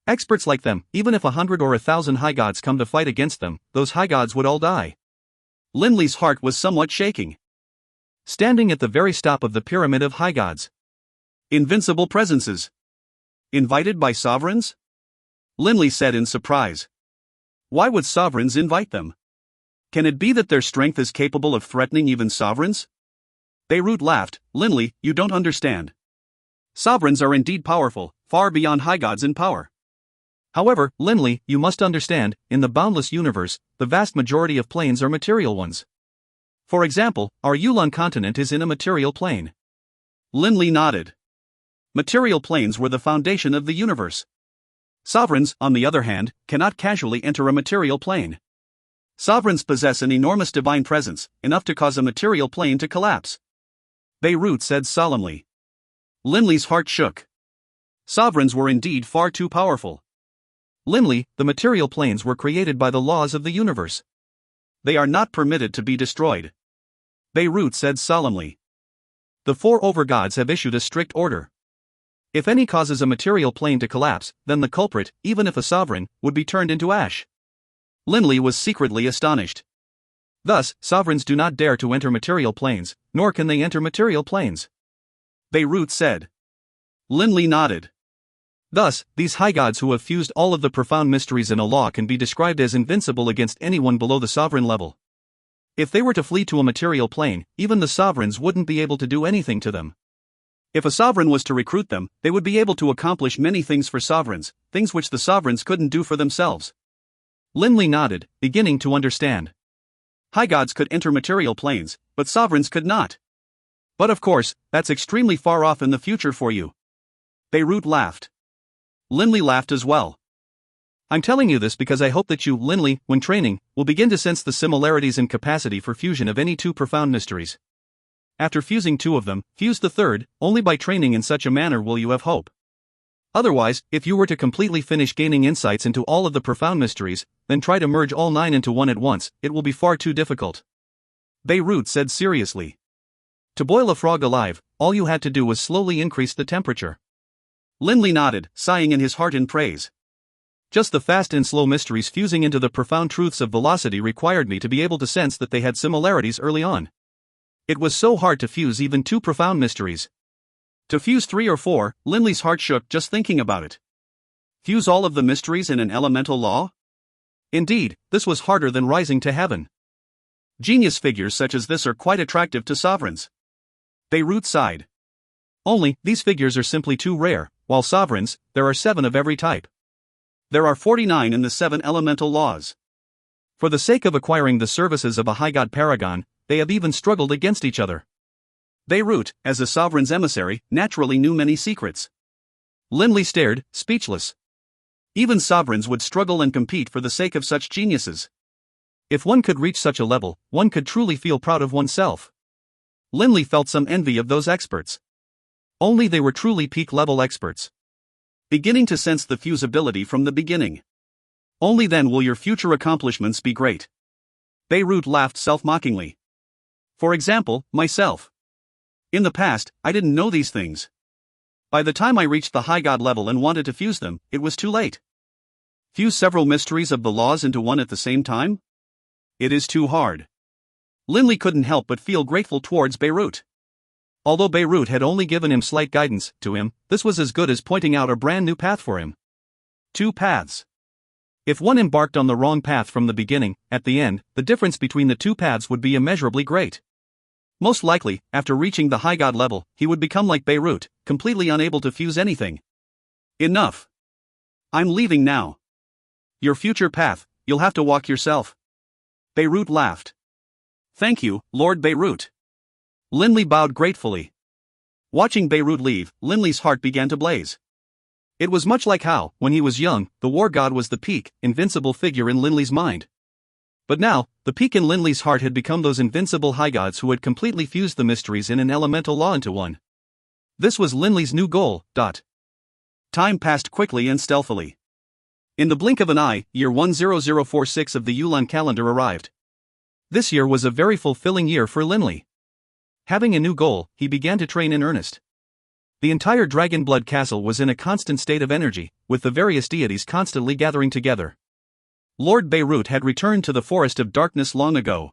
Experts like them, even if 100 or 1,000 high gods come to fight against them, those high gods would all die. Linley's heart was somewhat shaking. Standing at the very top of the pyramid of high gods. Invincible presences. Invited by sovereigns? Linley said in surprise. Why would sovereigns invite them? Can it be that their strength is capable of threatening even sovereigns? Beirut laughed. Linley, you don't understand. Sovereigns are indeed powerful, far beyond high gods in power. However, Linley, you must understand, in the boundless universe, the vast majority of planes are material ones. For example, our Yulon continent is in a material plane. Linley nodded. Material planes were the foundation of the universe. Sovereigns, on the other hand, cannot casually enter a material plane. Sovereigns possess an enormous divine presence, enough to cause a material plane to collapse. Beirut said solemnly. Linley's heart shook. Sovereigns were indeed far too powerful. Linley, the material planes were created by the laws of the universe. They are not permitted to be destroyed. Beirut said solemnly. The 4 overgods have issued a strict order. If any causes a material plane to collapse, then the culprit, even if a sovereign, would be turned into ash. Linley was secretly astonished. Thus, sovereigns do not dare to enter material planes, nor can they enter material planes. Beirut said. Linley nodded. Thus, these high gods who have fused all of the profound mysteries in a law can be described as invincible against anyone below the sovereign level. If they were to flee to a material plane, even the sovereigns wouldn't be able to do anything to them. If a sovereign was to recruit them, they would be able to accomplish many things for sovereigns, things which the sovereigns couldn't do for themselves. Linley nodded, beginning to understand. High gods could enter material planes, but sovereigns could not. But of course, that's extremely far off in the future for you. Beirut laughed. Linley laughed as well. I'm telling you this because I hope that you, Linley, when training, will begin to sense the similarities in capacity for fusion of any 2 profound mysteries. After fusing 2 of them, fuse the 3rd, only by training in such a manner will you have hope. Otherwise, if you were to completely finish gaining insights into all of the profound mysteries, then try to merge all 9 into one at once, it will be far too difficult. Beirut said seriously. To boil a frog alive, all you had to do was slowly increase the temperature. Linley nodded, sighing in his heart in praise. Just the fast and slow mysteries fusing into the profound truths of velocity required me to be able to sense that they had similarities early on. It was so hard to fuse even 2 profound mysteries. To fuse 3 or 4, Linley's heart shook just thinking about it. Fuse all of the mysteries in an elemental law? Indeed, this was harder than rising to heaven. Genius figures such as this are quite attractive to sovereigns. Beirut sighed. Only, these figures are simply too rare, while sovereigns, there are 7 of every type. There are 49 in the 7 elemental laws. For the sake of acquiring the services of a high god paragon, they have even struggled against each other. Beirut, as a sovereign's emissary, naturally knew many secrets. Linley stared, speechless. Even sovereigns would struggle and compete for the sake of such geniuses. If one could reach such a level, one could truly feel proud of oneself. Linley felt some envy of those experts. Only they were truly peak-level experts. Beginning to sense the fusibility from the beginning. Only then will your future accomplishments be great. Beirut laughed self-mockingly. For example, myself. In the past, I didn't know these things. By the time I reached the high god level and wanted to fuse them, it was too late. Fuse several mysteries of the laws into one at the same time? It is too hard. Linley couldn't help but feel grateful towards Beirut. Although Beirut had only given him slight guidance, to him, this was as good as pointing out a brand new path for him. 2 paths. If one embarked on the wrong path from the beginning, at the end, the difference between the 2 paths would be immeasurably great. Most likely, after reaching the high god level, he would become like Beirut, completely unable to fuse anything. Enough. I'm leaving now. Your future path, you'll have to walk yourself. Beirut laughed. Thank you, Lord Beirut. Linley bowed gratefully. Watching Beirut leave, Linley's heart began to blaze. It was much like how, when he was young, the war god was the peak, invincible figure in Linley's mind. But now, the peak in Linley's heart had become those invincible high gods who had completely fused the mysteries in an elemental law into one. This was Linley's new goal. Time passed quickly and stealthily. In the blink of an eye, year 10046 of the Yulan calendar arrived. This year was a very fulfilling year for Linley. Having a new goal, he began to train in earnest. The entire Dragonblood castle was in a constant state of energy, with the various deities constantly gathering together. Lord Beirut had returned to the Forest of Darkness long ago.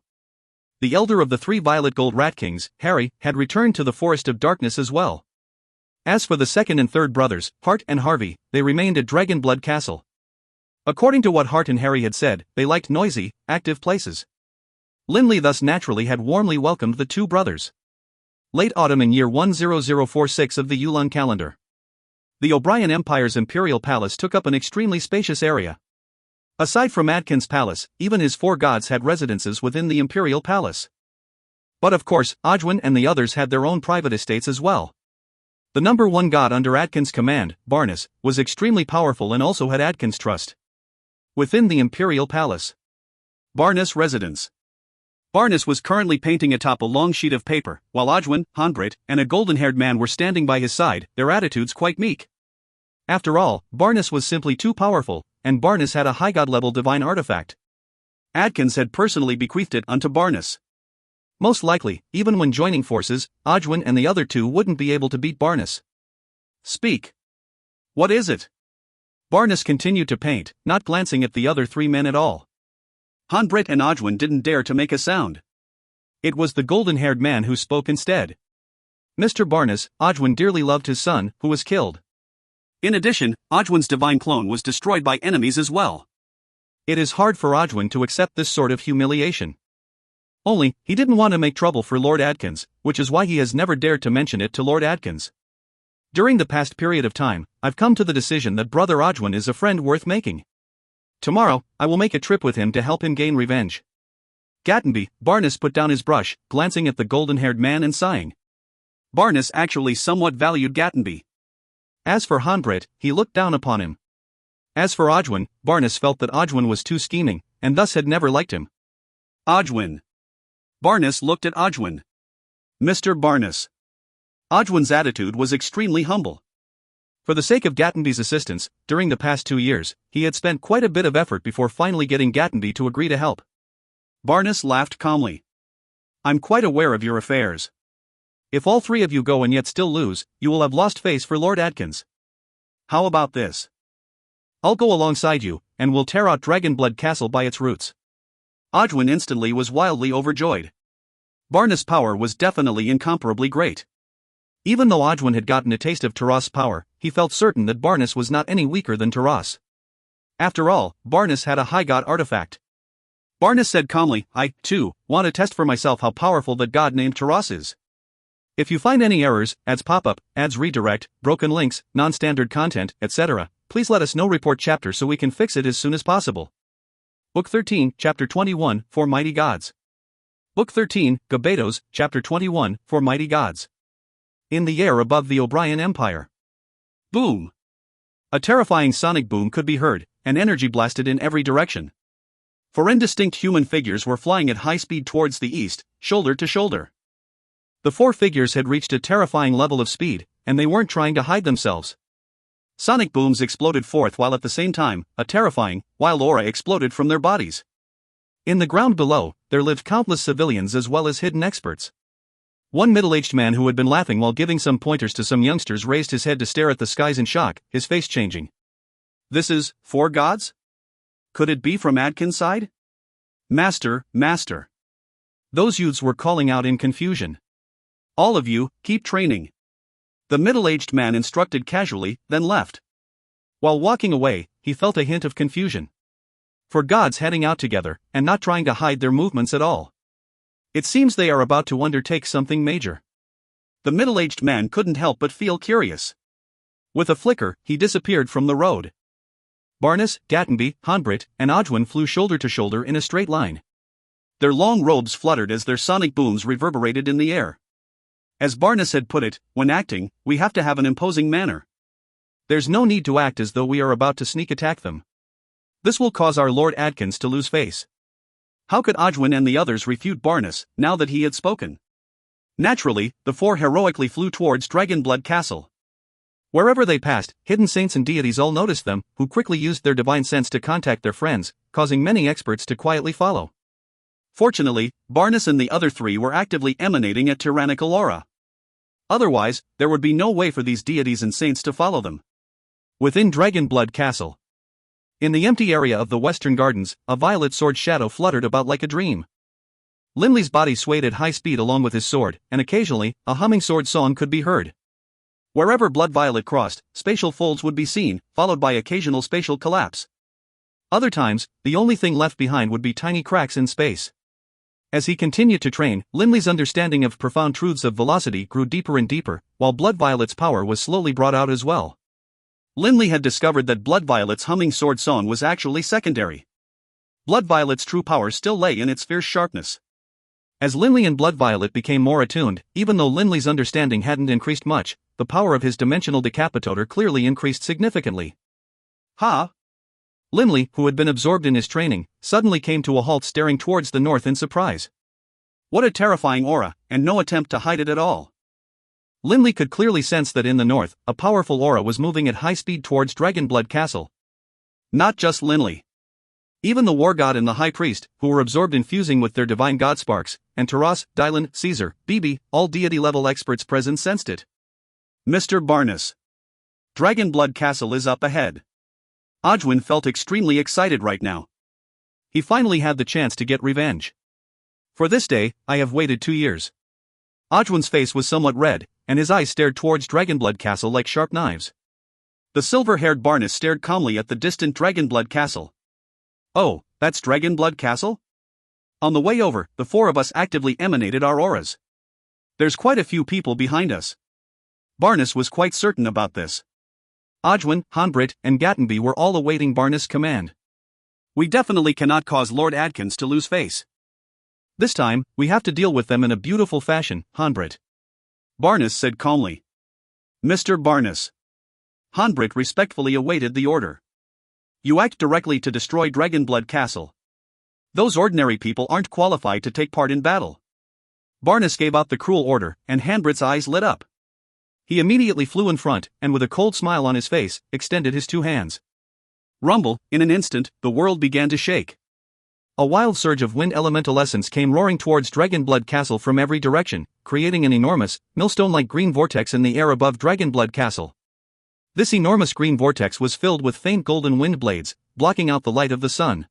The elder of the 3 violet gold rat kings, Harry, had returned to the Forest of Darkness as well. As for the second and third brothers, Hart and Harvey, they remained at Dragonblood Castle. According to what Hart and Harry had said, they liked noisy, active places. Linley thus naturally had warmly welcomed the 2 brothers. Late autumn in year 10046 of the Yulan calendar. The O'Brien Empire's imperial palace took up an extremely spacious area. Aside from Adkin's palace, even his 4 gods had residences within the imperial palace. But of course, Ojwin and the others had their own private estates as well. The number 1 god under Adkin's command, Barnes, was extremely powerful and also had Adkin's trust. Within the imperial palace. Barnes' residence. Barnes was currently painting atop a long sheet of paper, while Ojwin, Hanbrit, and a golden-haired man were standing by his side, their attitudes quite meek. After all, Barnes was simply too powerful, and Barnes had a high god-level divine artifact. Adkins had personally bequeathed it unto Barnes. Most likely, even when joining forces, Ojwin and the other 2 wouldn't be able to beat Barnes. Speak. What is it? Barnes continued to paint, not glancing at the other 3 men at all. Hanbrit and Ojwin didn't dare to make a sound. It was the golden-haired man who spoke instead. Mr. Barnes, Ojwin dearly loved his son, who was killed. In addition, Ojwin's divine clone was destroyed by enemies as well. It is hard for Ojwin to accept this sort of humiliation. Only, he didn't want to make trouble for Lord Adkins, which is why he has never dared to mention it to Lord Adkins. During the past period of time, I've come to the decision that Brother Ojwin is a friend worth making. Tomorrow, I will make a trip with him to help him gain revenge. Gatenby, Barnes put down his brush, glancing at the golden-haired man and sighing. Barnes actually somewhat valued Gatenby. As for Hanbrit, he looked down upon him. As for Ojwin, Barnes felt that Ojwin was too scheming, and thus had never liked him. Ojwin. Barnes looked at Ojwin. Mr. Barnes. Ojwin's attitude was extremely humble. For the sake of Gatenby's assistance, during the past 2 years, he had spent quite a bit of effort before finally getting Gatenby to agree to help. Barnes laughed calmly. I'm quite aware of your affairs. If all 3 of you go and yet still lose, you will have lost face for Lord Adkins. How about this? I'll go alongside you, and we'll tear out Dragonblood Castle by its roots. Ojwin instantly was wildly overjoyed. Barnes' power was definitely incomparably great. Even though Ojwin had gotten a taste of Taras' power, he felt certain that Barnes was not any weaker than Taras. After all, Barnes had a high god artifact. Barnes said calmly, I, too, want to test for myself how powerful that god named Taras is. If you find any errors, ads pop-up, ads redirect, broken links, non-standard content, etc., please let us know. Report chapter so we can fix it as soon as possible. Book 13, Chapter 21, For Mighty Gods. Book 13, Gabetos, Chapter 21, For Mighty Gods. In the air above the O'Brien Empire. Boom! A terrifying sonic boom could be heard, and energy blasted in every direction. Four indistinct human figures were flying at high speed towards the east, shoulder to shoulder. The four figures had reached a terrifying level of speed, and they weren't trying to hide themselves. Sonic booms exploded forth while at the same time, a terrifying, wild aura exploded from their bodies. In the ground below, there lived countless civilians as well as hidden experts. One middle-aged man who had been laughing while giving some pointers to some youngsters raised his head to stare at the skies in shock, his face changing. This is, four gods? Could it be from Adkin's side? Master, master. Those youths were calling out in confusion. All of you, keep training. The middle-aged man instructed casually, then left. While walking away, he felt a hint of confusion. Four gods heading out together, and not trying to hide their movements at all. It seems they are about to undertake something major. The middle-aged man couldn't help but feel curious. With a flicker, he disappeared from the road. Barnes, Gatenby, Honbrit, and Odwin flew shoulder to shoulder in a straight line. Their long robes fluttered as their sonic booms reverberated in the air. As Barnes had put it, when acting, we have to have an imposing manner. There's no need to act as though we are about to sneak attack them. This will cause our Lord Adkins to lose face. How could Odwin and the others refute Barnes, now that he had spoken? Naturally, the four heroically flew towards Dragonblood Castle. Wherever they passed, hidden saints and deities all noticed them, who quickly used their divine sense to contact their friends, causing many experts to quietly follow. Fortunately, Barnes and the other three were actively emanating a tyrannical aura. Otherwise, there would be no way for these deities and saints to follow them. Within Dragonblood Castle. In the empty area of the Western Gardens, a violet sword shadow fluttered about like a dream. Limley's body swayed at high speed along with his sword, and occasionally, a humming sword song could be heard. Wherever Blood Violet crossed, spatial folds would be seen, followed by occasional spatial collapse. Other times, the only thing left behind would be tiny cracks in space. As he continued to train, Limley's understanding of profound truths of velocity grew deeper and deeper, while Blood Violet's power was slowly brought out as well. Limley had discovered that Blood Violet's humming sword song was actually secondary. Blood Violet's true power still lay in its fierce sharpness. As Limley and Blood Violet became more attuned, even though Limley's understanding hadn't increased much, the power of his dimensional decapitator clearly increased significantly. Ha! Limley, who had been absorbed in his training, suddenly came to a halt staring towards the north in surprise. What a terrifying aura, and no attempt to hide it at all. Limley could clearly sense that in the north, a powerful aura was moving at high speed towards Dragonblood Castle. Not just Limley. Even the War God and the High Priest, who were absorbed in fusing with their divine god sparks, and Taras, Dylan, Caesar, Bibi, all deity-level experts present sensed it. Mr. Barnes. Dragonblood Castle is up ahead. Odwin felt extremely excited right now. He finally had the chance to get revenge. For this day, I have waited 2 years. Odwin's face was somewhat red, and his eyes stared towards Dragonblood Castle like sharp knives. The silver-haired Barnes stared calmly at the distant Dragonblood Castle. Oh, that's Dragonblood Castle? On the way over, the four of us actively emanated our auras. There's quite a few people behind us. Barnes was quite certain about this. Odwin, Honbrit, and Gatenby were all awaiting Barnes' command. We definitely cannot cause Lord Adkins to lose face. This time, we have to deal with them in a beautiful fashion, Honbrit. Barnes said calmly. Mr. Barnes. Honbrit respectfully awaited the order. You act directly to destroy Dragonblood Castle. Those ordinary people aren't qualified to take part in battle. Barnes gave out the cruel order, and Honbrit's eyes lit up. He immediately flew in front, and with a cold smile on his face, extended his 2 hands. Rumble, in an instant, the world began to shake. A wild surge of wind elemental essence came roaring towards Dragonblood Castle from every direction, creating an enormous, millstone-like green vortex in the air above Dragonblood Castle. This enormous green vortex was filled with faint golden wind blades, blocking out the light of the sun.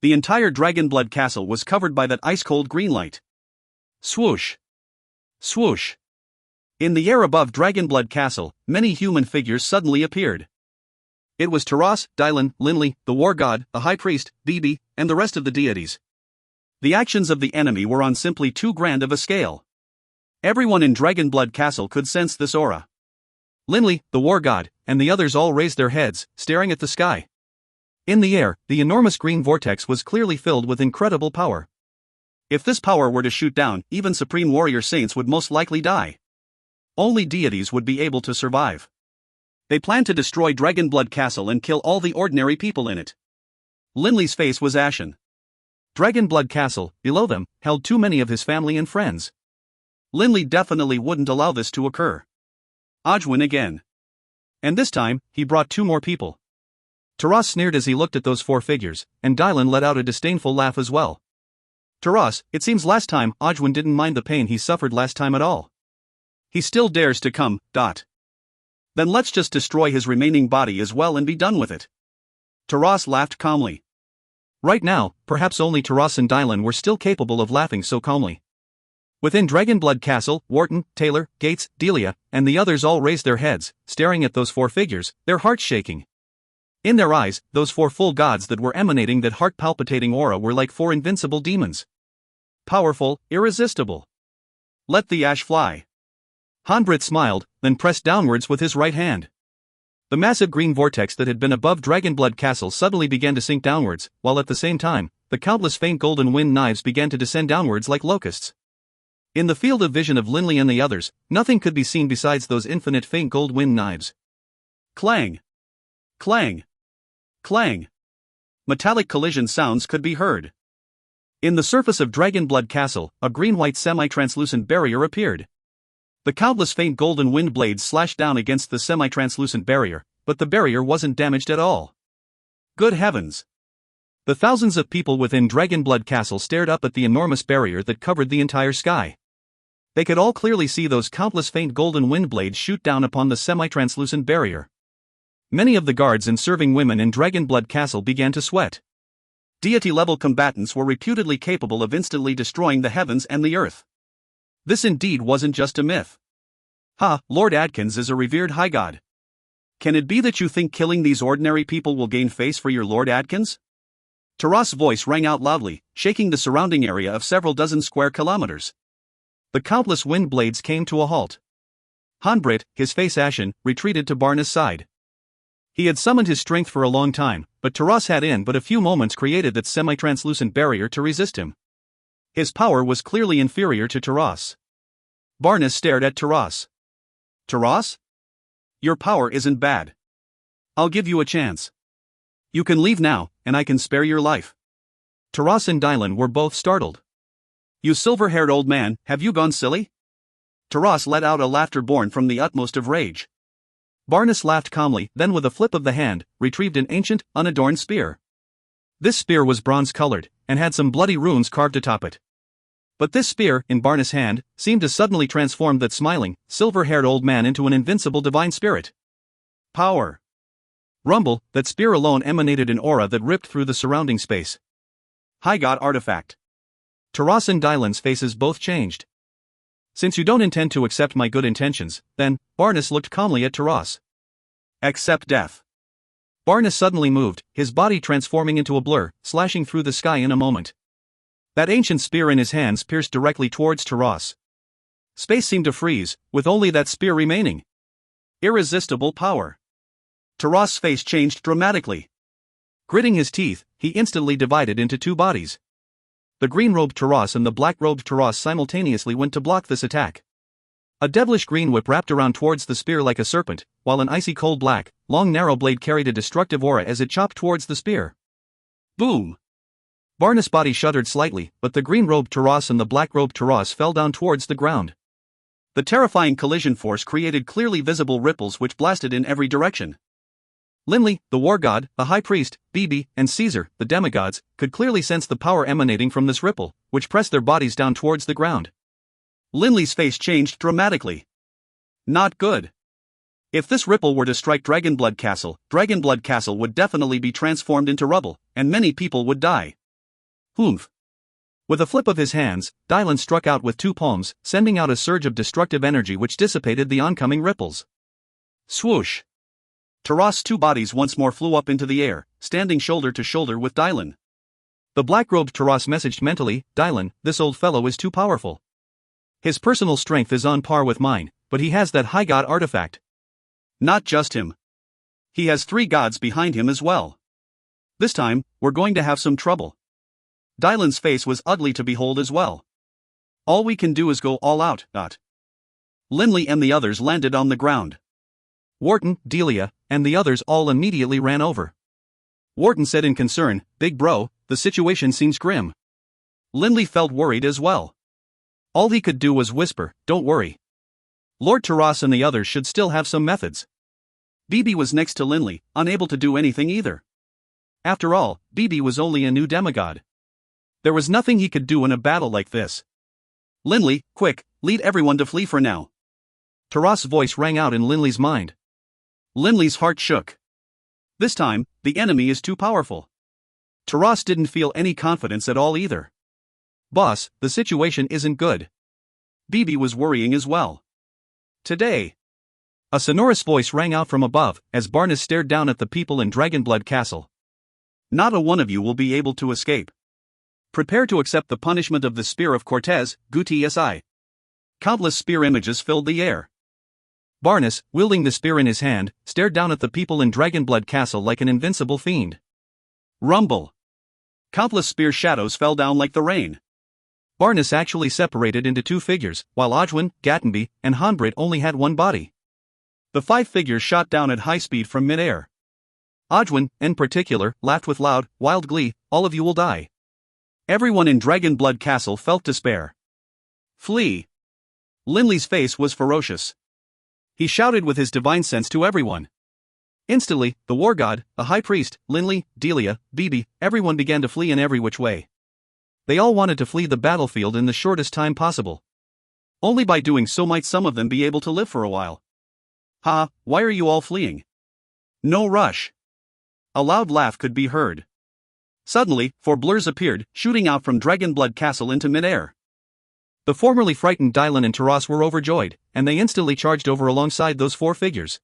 The entire Dragonblood Castle was covered by that ice-cold green light. Swoosh! Swoosh! In the air above Dragonblood Castle, many human figures suddenly appeared. It was Taras, Dylan, Limley, the War God, the High Priest, Bibi, and the rest of the deities. The actions of the enemy were on simply too grand of a scale. Everyone in Dragonblood Castle could sense this aura. Limley, the War God, and the others all raised their heads, staring at the sky. In the air, the enormous green vortex was clearly filled with incredible power. If this power were to shoot down, even Supreme Warrior Saints would most likely die. Only deities would be able to survive. They planned to destroy Dragonblood Castle and kill all the ordinary people in it. Limley's face was ashen. Dragonblood Castle, below them, held too many of his family and friends. Linley definitely wouldn't allow this to occur. Ojwin again. And this time, he brought 2 more people. Taras sneered as he looked at those 4 figures, and Dylan let out a disdainful laugh as well. Taras, it seems last time Ojwin didn't mind the pain he suffered last time at all. He still dares to come. Then let's just destroy his remaining body as well and be done with it. Taras laughed calmly. Right now, perhaps only Taras and Dylan were still capable of laughing so calmly. Within Dragonblood Castle, Wharton, Taylor, Gates, Delia, and the others all raised their heads, staring at those 4 figures, their hearts shaking. In their eyes, those 4 full gods that were emanating that heart-palpitating aura were like 4 invincible demons. Powerful, irresistible. Let the ash fly. Hanbrit smiled, then pressed downwards with his right hand. The massive green vortex that had been above Dragonblood Castle suddenly began to sink downwards, while at the same time, the countless faint golden wind knives began to descend downwards like locusts. In the field of vision of Linley and the others, nothing could be seen besides those infinite faint gold wind knives. Clang! Clang! Clang! Metallic collision sounds could be heard. In the surface of Dragonblood Castle, a green-white semi-translucent barrier appeared. The countless faint golden wind blades slashed down against the semi-translucent barrier, but the barrier wasn't damaged at all. Good heavens! The thousands of people within Dragonblood Castle stared up at the enormous barrier that covered the entire sky. They could all clearly see those countless faint golden wind blades shoot down upon the semi-translucent barrier. Many of the guards and serving women in Dragonblood Castle began to sweat. Deity-level combatants were reputedly capable of instantly destroying the heavens and the earth. This indeed wasn't just a myth. Lord Adkins is a revered high god. Can it be that you think killing these ordinary people will gain face for your Lord Adkins? Taras' voice rang out loudly, shaking the surrounding area of several dozen square kilometers. The countless wind blades came to a halt. Hanbrit, his face ashen, retreated to Barna's side. He had summoned his strength for a long time, but Taras had in but a few moments created that semi-translucent barrier to resist him. His power was clearly inferior to Taras. Barna stared at Taras. Taras? Your power isn't bad. I'll give you a chance. You can leave now, and I can spare your life. Taras and Dylan were both startled. You silver-haired old man, have you gone silly? Taras let out a laughter born from the utmost of rage. Barnas laughed calmly, then with a flip of the hand, retrieved an ancient, unadorned spear. This spear was bronze-colored, and had some bloody runes carved atop it. But this spear, in Barnas' hand, seemed to suddenly transform that smiling, silver-haired old man into an invincible divine spirit. Power! Rumble, that spear alone emanated an aura that ripped through the surrounding space. High God artifact. Taras and Dylan's faces both changed. Since you don't intend to accept my good intentions, then, Barnas looked calmly at Taras. Accept death. Barnas suddenly moved, his body transforming into a blur, slashing through the sky in a moment. That ancient spear in his hands pierced directly towards Taras. Space seemed to freeze, with only that spear remaining. Irresistible power. Taras' face changed dramatically. Gritting his teeth, he instantly divided into 2 bodies. The green-robed Taras and the black-robed Taras simultaneously went to block this attack. A devilish green whip wrapped around towards the spear like a serpent, while an icy cold black, long narrow blade carried a destructive aura as it chopped towards the spear. Boom! Barnas' body shuddered slightly, but the green-robed Taras and the black-robed Taras fell down towards the ground. The terrifying collision force created clearly visible ripples which blasted in every direction. Linley, the war god, the high priest, Bibi, and Caesar, the demigods, could clearly sense the power emanating from this ripple, which pressed their bodies down towards the ground. Linley's face changed dramatically. Not good. If this ripple were to strike Dragonblood Castle would definitely be transformed into rubble, and many people would die. Humph. With a flip of his hands, Dylan struck out with 2 palms, sending out a surge of destructive energy which dissipated the oncoming ripples. Swoosh. Taras' 2 bodies once more flew up into the air, standing shoulder to shoulder with Dylan. The black-robed Taras messaged mentally, Dylan, this old fellow is too powerful. His personal strength is on par with mine, but he has that high god artifact. Not just him. He has 3 gods behind him as well. This time, we're going to have some trouble. Dylan's face was ugly to behold as well. All we can do is go all out. Linley and the others landed on the ground. Wharton, Delia, and the others all immediately ran over. Wharton said in concern, Big bro, the situation seems grim. Linley felt worried as well. All he could do was whisper, "Don't worry. Lord Taras and the others should still have some methods." Bibi was next to Linley, unable to do anything either. After all, Bibi was only a new demigod. There was nothing he could do in a battle like this. "Linley, quick, lead everyone to flee for now." Taras' voice rang out in Linley's mind. Linley's heart shook. This time, the enemy is too powerful. Taras didn't feel any confidence at all either. "Boss, the situation isn't good." Bibi was worrying as well. "Today." A sonorous voice rang out from above as Barnes stared down at the people in Dragonblood Castle. "Not a one of you will be able to escape. Prepare to accept the punishment of the spear of Cortez, Gutsi." Countless spear images filled the air. Barnes, wielding the spear in his hand, stared down at the people in Dragonblood Castle like an invincible fiend. Rumble. Countless spear shadows fell down like the rain. Barnes actually separated into two figures, while Ojwin, Gatenby, and Hanbrit only had one body. The 5 figures shot down at high speed from mid-air. Ojwin, in particular, laughed with loud, wild glee, "All of you will die." Everyone in Dragonblood Castle felt despair. "Flee!" Linley's face was ferocious. He shouted with his divine sense to everyone. Instantly, the war god, the high priest, Linley, Delia, Bibi, everyone began to flee in every which way. They all wanted to flee the battlefield in the shortest time possible. Only by doing so might some of them be able to live for a while. "Ha, why are you all fleeing? No rush." A loud laugh could be heard. Suddenly, 4 blurs appeared, shooting out from Dragonblood Castle into mid-air. The formerly frightened Dylan and Taras were overjoyed, and they instantly charged over alongside those 4 figures.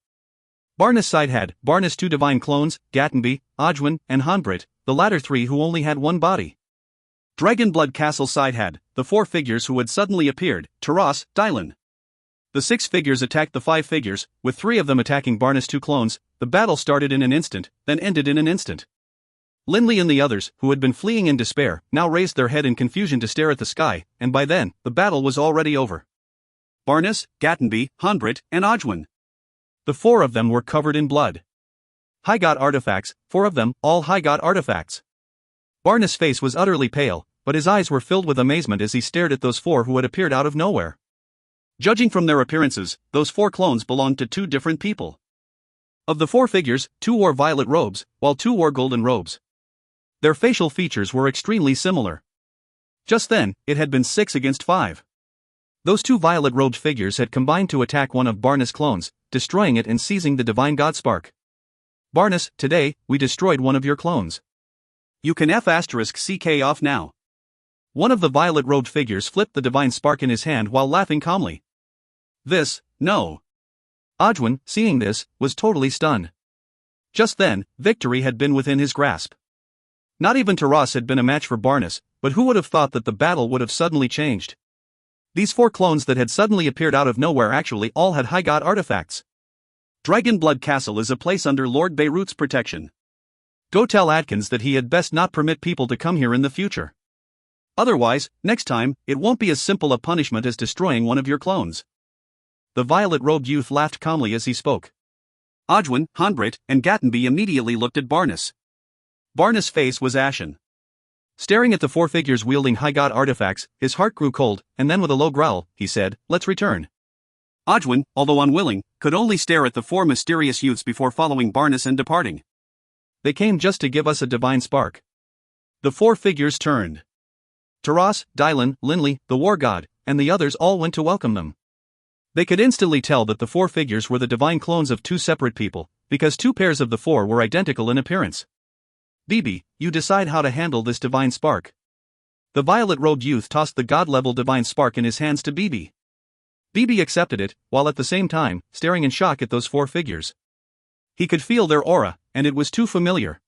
Barnes' side had Barnes' 2 divine clones, Gatenby, Ojwin, and Hanbrit, the latter 3 who only had one body. Dragonblood Castle side had the 4 figures who had suddenly appeared, Taras, Dylan. The 6 figures attacked the 5 figures, with 3 of them attacking Barnes' 2 clones. The battle started in an instant, then ended in an instant. Linley and the others, who had been fleeing in despair, now raised their head in confusion to stare at the sky, and by then, the battle was already over. Barnes, Gatenby, Hanbrit, and Ojwin. The 4 of them were covered in blood. High God artifacts, 4 of them, all High God artifacts. Barnes' face was utterly pale, but his eyes were filled with amazement as he stared at those 4 who had appeared out of nowhere. Judging from their appearances, those 4 clones belonged to 2 different people. Of the 4 figures, 2 wore violet robes, while 2 wore golden robes. Their facial features were extremely similar. Just then, it had been 6 against 5. Those 2 violet-robed figures had combined to attack one of Barnes' clones, destroying it and seizing the divine god spark. "Barnes, today, we destroyed one of your clones. You can F***CK off now." One of the violet-robed figures flipped the divine spark in his hand while laughing calmly. No. Ojwin, seeing this, was totally stunned. Just then, victory had been within his grasp. Not even Taras had been a match for Barnes, but who would have thought that the battle would have suddenly changed? These 4 clones that had suddenly appeared out of nowhere actually all had High God artifacts. Dragonblood Castle is a place under Lord Beirut's protection. Go tell Adkins that he had best not permit people to come here in the future. Otherwise, next time, it won't be as simple a punishment as destroying one of your clones. The violet-robed youth laughed calmly as he spoke. Ojwin, Hanbrit, and Gatenby immediately looked at Barnes. Barnes' face was ashen. Staring at the 4 figures wielding High God artifacts, his heart grew cold, and then with a low growl, he said, "Let's return." Ojwin, although unwilling, could only stare at the 4 mysterious youths before following Barnes and departing. "They came just to give us a divine spark." The 4 figures turned. Taras, Dylan, Linley, the war god, and the others all went to welcome them. They could instantly tell that the 4 figures were the divine clones of 2 separate people, because 2 pairs of the 4 were identical in appearance. "Bibi, you decide how to handle this divine spark." The violet-robed youth tossed the god-level divine spark in his hands to Bibi. Bibi accepted it, while at the same time, staring in shock at those 4 figures. He could feel their aura, and it was too familiar.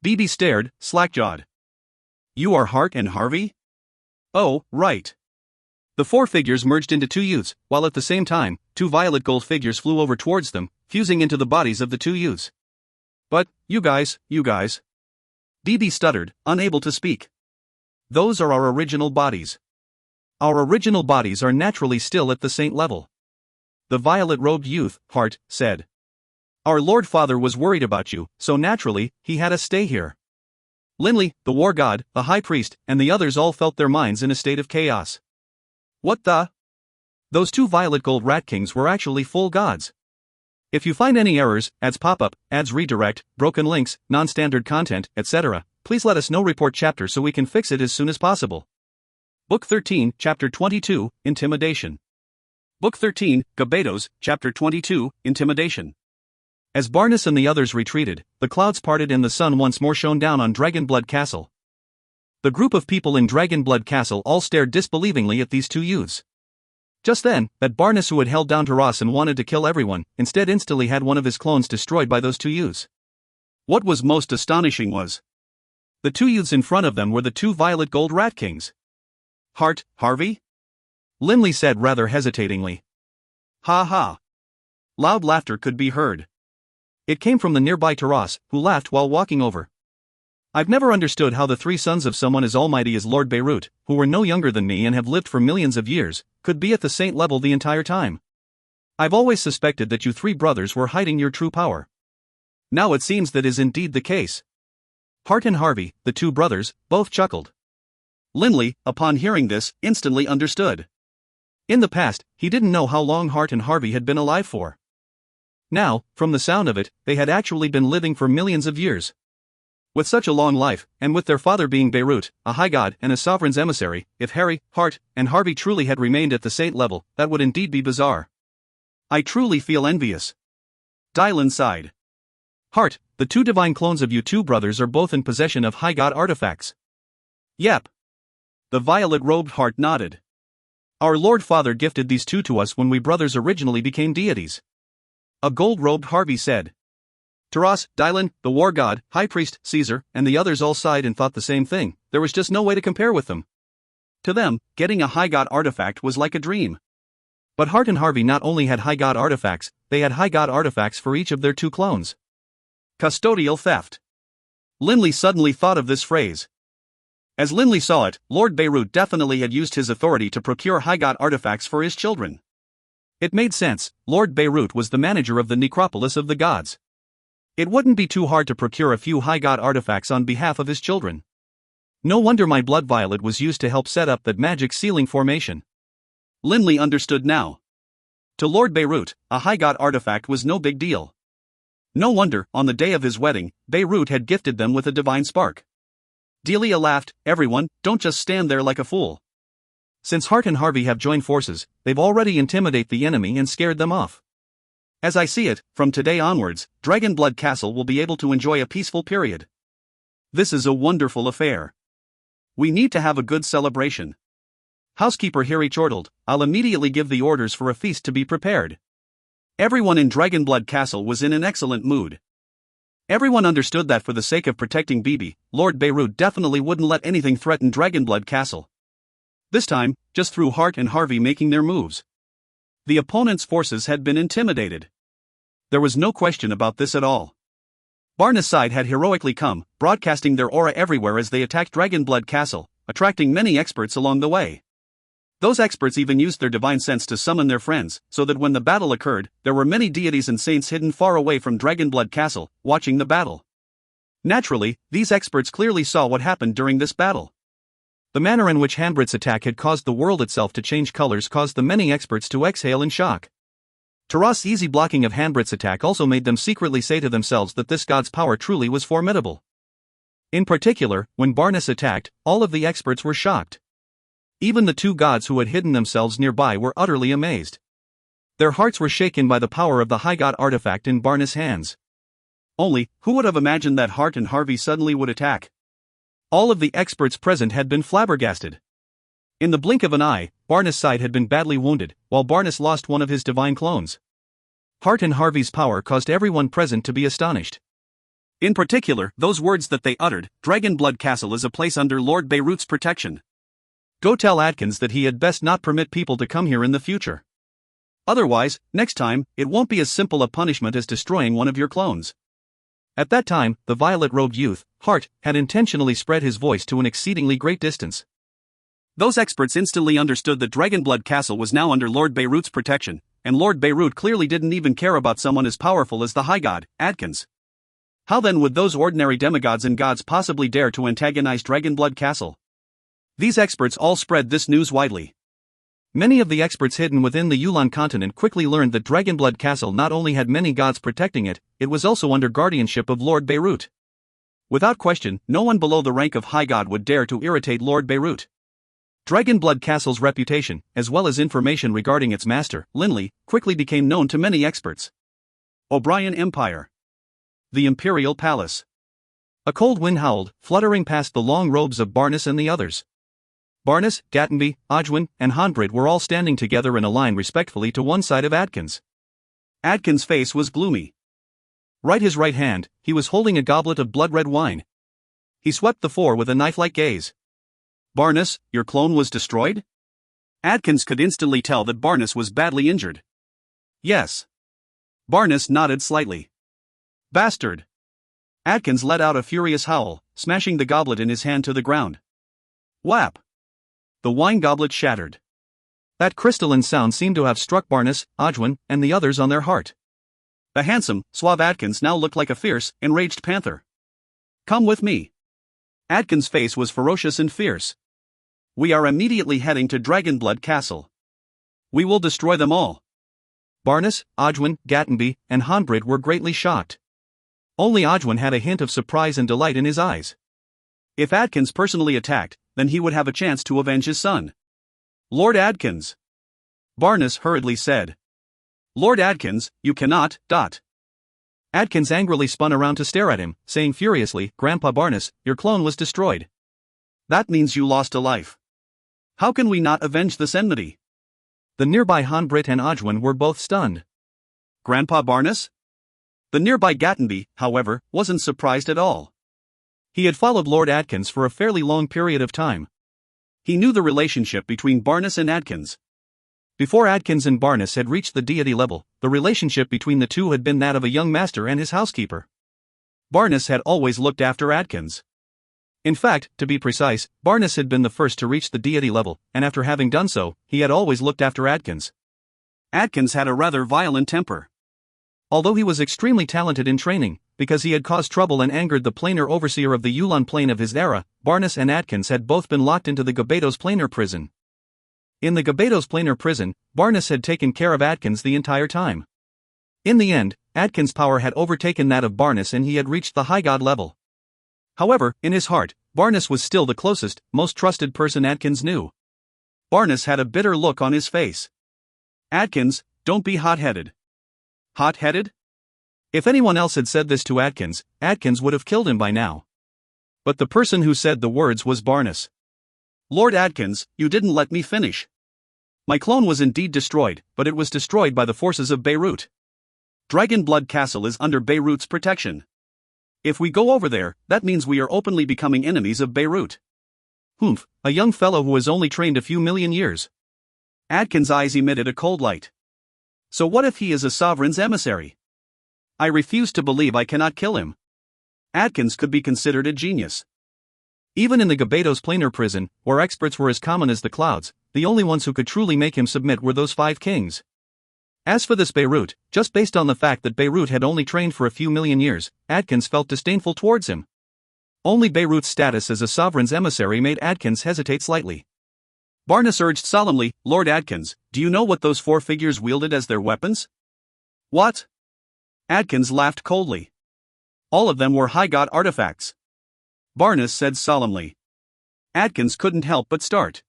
Bibi stared, slack-jawed. "You are Hart and Harvey?" "Oh, right." The 4 figures merged into 2 youths, while at the same time, 2 violet gold figures flew over towards them, fusing into the bodies of the 2 youths. "But, you guys. Bibi stuttered, unable to speak. "Those are our original bodies. Our original bodies are naturally still at the saint level." The violet-robed youth, Hart, said. "Our Lord Father was worried about you, so naturally, he had us stay here." Linley, the war god, the high priest, and the others all felt their minds in a state of chaos. What the? Those two violet gold rat kings were actually full gods. If you find any errors, ads pop up, ads redirect, broken links, non-standard content, etc., please let us know. Report chapter so we can fix it as soon as possible. Book 13, Chapter 22, Intimidation. Book 13, Gabados, Chapter 22, Intimidation. As Barnes and the others retreated, the clouds parted and the sun once more shone down on Dragonblood Castle. The group of people in Dragonblood Castle all stared disbelievingly at these two youths. Just then, that Barnes who had held down Taras and wanted to kill everyone, instead instantly had one of his clones destroyed by those two youths. What was most astonishing was the two youths in front of them were the two violet gold rat kings. Hart, Harvey? Linley said rather hesitatingly. Ha ha. Loud laughter could be heard. It came from the nearby Taras, who laughed while walking over. I've never understood how the three sons of someone as almighty as Lord Beirut, who were no younger than me and have lived for millions of years, could be at the saint level the entire time. I've always suspected that you three brothers were hiding your true power. Now it seems that is indeed the case. Hart and Harvey, the two brothers, both chuckled. Linley, upon hearing this, instantly understood. In the past, he didn't know how long Hart and Harvey had been alive for. Now, from the sound of it, they had actually been living for millions of years. With such a long life, and with their father being Beirut, a high god and a sovereign's emissary, if Harry, Hart, and Harvey truly had remained at the saint level, that would indeed be bizarre. I truly feel envious. Dylan sighed. Hart, the two divine clones of you two brothers are both in possession of high god artifacts. Yep. The violet-robed Hart nodded. Our Lord Father gifted these two to us when we brothers originally became deities. A gold-robed Harvey said. Taras, Dylan, the war god, high priest, Caesar, and the others all sighed and thought the same thing. There was just no way to compare with them. To them, getting a high god artifact was like a dream. But Hart and Harvey not only had high god artifacts, they had high god artifacts for each of their two clones. Custodial theft. Linley suddenly thought of this phrase. As Linley saw it, Lord Beirut definitely had used his authority to procure high god artifacts for his children. It made sense. Lord Beirut was the manager of the necropolis of the gods. It wouldn't be too hard to procure a few high god artifacts on behalf of his children. No wonder my blood violet was used to help set up that magic ceiling formation. Linley understood now. To Lord Beirut, a high god artifact was no big deal. No wonder, on the day of his wedding, Beirut had gifted them with a divine spark. Delia laughed. Everyone, don't just stand there like a fool. Since Hart and Harvey have joined forces, they've already intimidated the enemy and scared them off. As I see it, from today onwards, Dragonblood Castle will be able to enjoy a peaceful period. This is a wonderful affair. We need to have a good celebration. Housekeeper Harry chortled, I'll immediately give the orders for a feast to be prepared. Everyone in Dragonblood Castle was in an excellent mood. Everyone understood that for the sake of protecting Bibi, Lord Beirut definitely wouldn't let anything threaten Dragonblood Castle. This time, just through Hart and Harvey making their moves. The opponent's forces had been intimidated. There was no question about this at all. Barnes' side had heroically come, broadcasting their aura everywhere as they attacked Dragonblood Castle, attracting many experts along the way. Those experts even used their divine sense to summon their friends, so that when the battle occurred, there were many deities and saints hidden far away from Dragonblood Castle, watching the battle. Naturally, these experts clearly saw what happened during this battle. The manner in which Hanbrit's attack had caused the world itself to change colors caused the many experts to exhale in shock. Taras' easy blocking of Hanbrit's attack also made them secretly say to themselves that this god's power truly was formidable. In particular, when Barnes attacked, all of the experts were shocked. Even the two gods who had hidden themselves nearby were utterly amazed. Their hearts were shaken by the power of the high god artifact in Barnes' hands. Only, who would have imagined that Hart and Harvey suddenly would attack? All of the experts present had been flabbergasted. In the blink of an eye, Barnes' side had been badly wounded, while Barnes lost one of his divine clones. Hart and Harvey's power caused everyone present to be astonished. In particular, those words that they uttered, Dragonblood Castle is a place under Lord Beirut's protection. Go tell Atkins that he had best not permit people to come here in the future. Otherwise, next time, it won't be as simple a punishment as destroying one of your clones. At that time, the violet-robed youth, Hart, had intentionally spread his voice to an exceedingly great distance. Those experts instantly understood that Dragonblood Castle was now under Lord Beirut's protection, and Lord Beirut clearly didn't even care about someone as powerful as the High God, Atkins. How then would those ordinary demigods and gods possibly dare to antagonize Dragonblood Castle? These experts all spread this news widely. Many of the experts hidden within the Yulan continent quickly learned that Dragonblood Castle not only had many gods protecting it, it was also under guardianship of Lord Beirut. Without question, no one below the rank of High God would dare to irritate Lord Beirut. Dragonblood Castle's reputation, as well as information regarding its master, Linley, quickly became known to many experts. O'Brien Empire. The Imperial Palace. A cold wind howled, fluttering past the long robes of Barnes and the others. Barnes, Gatenby, Ojwin, and Honbrid were all standing together in a line respectfully to one side of Adkins. Adkins' face was gloomy. His right hand, he was holding a goblet of blood-red wine. He swept the four with a knife-like gaze. Barnes, your clone was destroyed? Adkins could instantly tell that Barnes was badly injured. Yes. Barnes nodded slightly. Bastard! Adkins let out a furious howl, smashing the goblet in his hand to the ground. Whap! The wine goblet shattered. That crystalline sound seemed to have struck Barnes, Ojwin, and the others on their heart. The handsome, suave Adkins now looked like a fierce, enraged panther. Come with me. Adkins' face was ferocious and fierce. We are immediately heading to Dragonblood Castle. We will destroy them all. Barnes, Ojwin, Gatenby, and Honbrid were greatly shocked. Only Ojwin had a hint of surprise and delight in his eyes. If Adkins personally attacked, then he would have a chance to avenge his son. Lord Adkins. Barnes hurriedly said. Lord Adkins, you cannot, ... Adkins angrily spun around to stare at him, saying furiously, Grandpa Barnes, your clone was destroyed. That means you lost a life. How can we not avenge this enmity? The nearby Honbrid and Ojwin were both stunned. Grandpa Barnes? The nearby Gatenby, however, wasn't surprised at all. He had followed Lord Adkins for a fairly long period of time. He knew the relationship between Barnes and Adkins. Before Adkins and Barnes had reached the deity level, the relationship between the two had been that of a young master and his housekeeper. Barnes had always looked after Adkins. In fact, to be precise, Barnes had been the first to reach the deity level, and after having done so, he had always looked after Adkins. Adkins had a rather violent temper. Although he was extremely talented in training, because he had caused trouble and angered the planar overseer of the Yulan plane of his era, Barnes and Adkins had both been locked into the Gabados planar prison. In the Gabados planar prison, Barnes had taken care of Adkins the entire time. In the end, Adkins' power had overtaken that of Barnes and he had reached the high god level. However, in his heart, Barnes was still the closest, most trusted person Adkins knew. Barnes had a bitter look on his face. Adkins, don't be hot-headed. Hot-headed? If anyone else had said this to Adkins, Adkins would have killed him by now. But the person who said the words was Barnes. Lord Adkins, you didn't let me finish. My clone was indeed destroyed, but it was destroyed by the forces of Beirut. Dragonblood Castle is under Beirut's protection. If we go over there, that means we are openly becoming enemies of Beirut. Humph, a young fellow who has only trained a few million years. Adkins' eyes emitted a cold light. So what if he is a sovereign's emissary? I refuse to believe I cannot kill him. Adkins could be considered a genius. Even in the Gabados planar prison, where experts were as common as the clouds, the only ones who could truly make him submit were those 5 kings. As for this Beirut, just based on the fact that Beirut had only trained for a few million years, Adkins felt disdainful towards him. Only Beirut's status as a sovereign's emissary made Adkins hesitate slightly. Barnes urged solemnly, Lord Adkins, do you know what those 4 figures wielded as their weapons? What? Adkins laughed coldly. All of them were high god artifacts. Barnes said solemnly. Adkins couldn't help but start.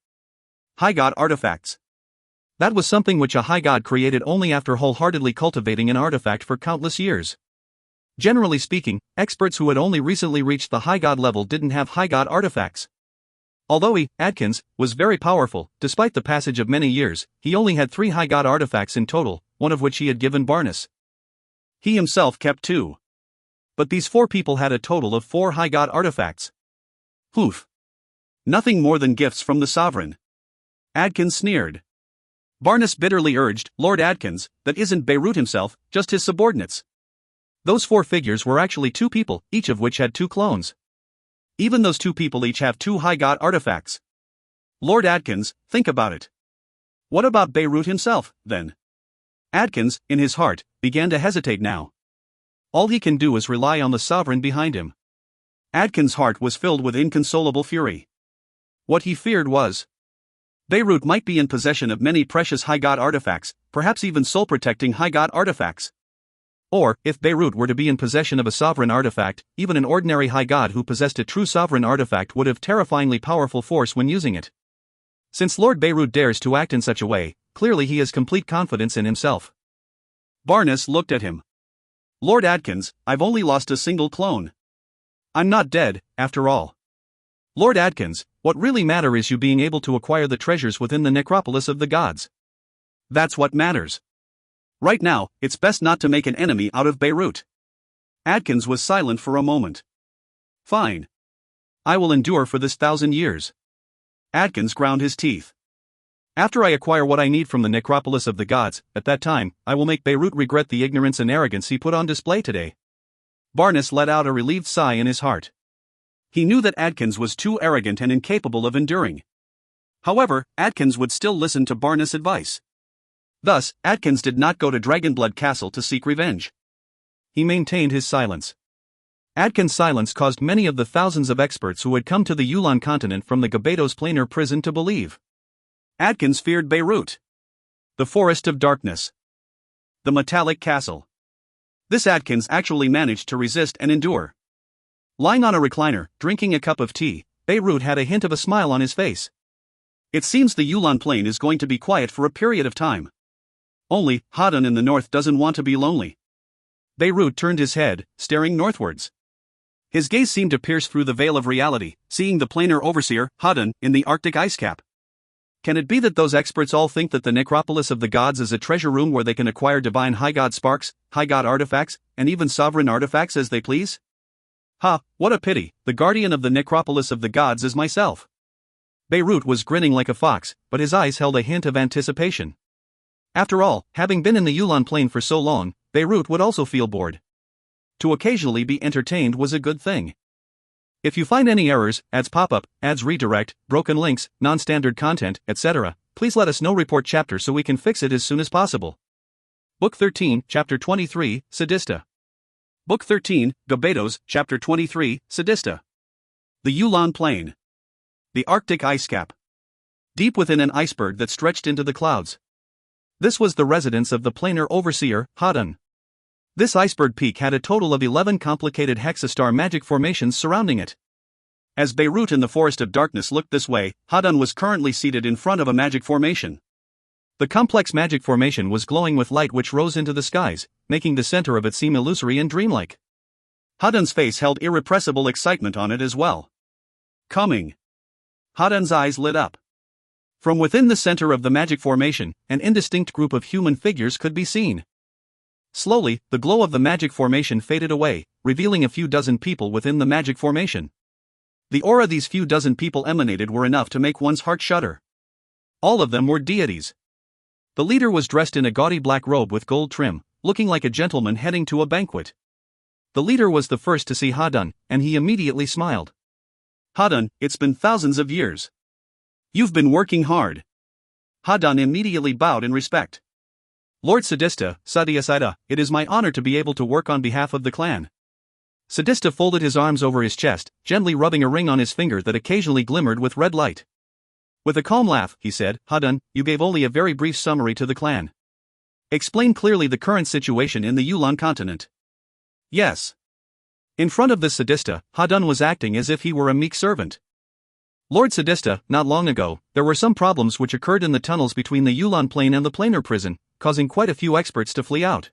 High god artifacts. That was something which a high god created only after wholeheartedly cultivating an artifact for countless years. Generally speaking, experts who had only recently reached the high god level didn't have high god artifacts. Although he, Adkins, was very powerful, despite the passage of many years, he only had 3 high god artifacts in total, one of which he had given Barnes. He himself kept 2. But these 4 people had a total of 4 high god artifacts. Hoof. Nothing more than gifts from the sovereign. Adkins sneered. Barnes bitterly urged, Lord Adkins, that isn't Beirut himself, just his subordinates. Those 4 figures were actually 2 people, each of which had 2 clones. Even those 2 people each have 2 high god artifacts. Lord Adkins, think about it. What about Beirut himself, then? Adkins, in his heart, began to hesitate now. All he can do is rely on the sovereign behind him. Adkins' heart was filled with inconsolable fury. What he feared was Beirut might be in possession of many precious High God artifacts, perhaps even soul-protecting High God artifacts. Or, if Beirut were to be in possession of a sovereign artifact, even an ordinary High God who possessed a true sovereign artifact would have terrifyingly powerful force when using it. Since Lord Beirut dares to act in such a way, clearly he has complete confidence in himself. Barnes looked at him. Lord Adkins, I've only lost a single clone. I'm not dead, after all. Lord Adkins, what really matters is you being able to acquire the treasures within the necropolis of the gods. That's what matters. Right now, it's best not to make an enemy out of Beirut. Adkins was silent for a moment. Fine. I will endure for this 1,000 years. Adkins ground his teeth. After I acquire what I need from the necropolis of the gods, at that time, I will make Beirut regret the ignorance and arrogance he put on display today. Barnes let out a relieved sigh in his heart. He knew that Adkins was too arrogant and incapable of enduring. However, Adkins would still listen to Barnes' advice. Thus, Adkins did not go to Dragonblood Castle to seek revenge. He maintained his silence. Adkins' silence caused many of the thousands of experts who had come to the Yulan continent from the Gabados planar prison to believe. Adkins feared Beirut. The Forest of Darkness. The Metallic Castle. This Adkins actually managed to resist and endure. Lying on a recliner, drinking a cup of tea, Beirut had a hint of a smile on his face. It seems the Yulan plain is going to be quiet for a period of time. Only, Hadan in the north doesn't want to be lonely. Beirut turned his head, staring northwards. His gaze seemed to pierce through the veil of reality, seeing the planar overseer, Hadan, in the Arctic ice cap. Can it be that those experts all think that the necropolis of the gods is a treasure room where they can acquire divine High God sparks, High God artifacts, and even sovereign artifacts as they please? Ha, what a pity, the guardian of the necropolis of the gods is myself. Beirut was grinning like a fox, but his eyes held a hint of anticipation. After all, having been in the Yulan plain for so long, Beirut would also feel bored. To occasionally be entertained was a good thing. If you find any errors, ads pop-up, ads redirect, broken links, non-standard content, etc., please let us know. Report chapter so we can fix it as soon as possible. Book 13, Chapter 23, Sadista. Book 13, Gabados, Chapter 23, Sadista. The Yulan Plain. The Arctic ice cap. Deep within an iceberg that stretched into the clouds. This was the residence of the planar overseer, Hadan. This iceberg peak had a total of 11 complicated hexastar magic formations surrounding it. As Beirut in the Forest of Darkness looked this way, Hadan was currently seated in front of a magic formation. The complex magic formation was glowing with light which rose into the skies, making the center of it seem illusory and dreamlike. Hadan's face held irrepressible excitement on it as well. Coming. Hadan's eyes lit up. From within the center of the magic formation, an indistinct group of human figures could be seen. Slowly, the glow of the magic formation faded away, revealing a few dozen people within the magic formation. The aura these few dozen people emanated were enough to make one's heart shudder. All of them were deities. The leader was dressed in a gaudy black robe with gold trim, looking like a gentleman heading to a banquet. The leader was the first to see Hadan, and he immediately smiled. Hadan, it's been thousands of years. You've been working hard. Hadan immediately bowed in respect. Lord Sadista, Sadiasaida, it is my honor to be able to work on behalf of the clan. Sadista folded his arms over his chest, gently rubbing a ring on his finger that occasionally glimmered with red light. With a calm laugh, he said, Hadan, you gave only a very brief summary to the clan. Explain clearly the current situation in the Yulan continent. Yes. In front of the Sadista, Hadan was acting as if he were a meek servant. Lord Sadista, not long ago, there were some problems which occurred in the tunnels between the Yulan plain and the planar prison, causing quite a few experts to flee out.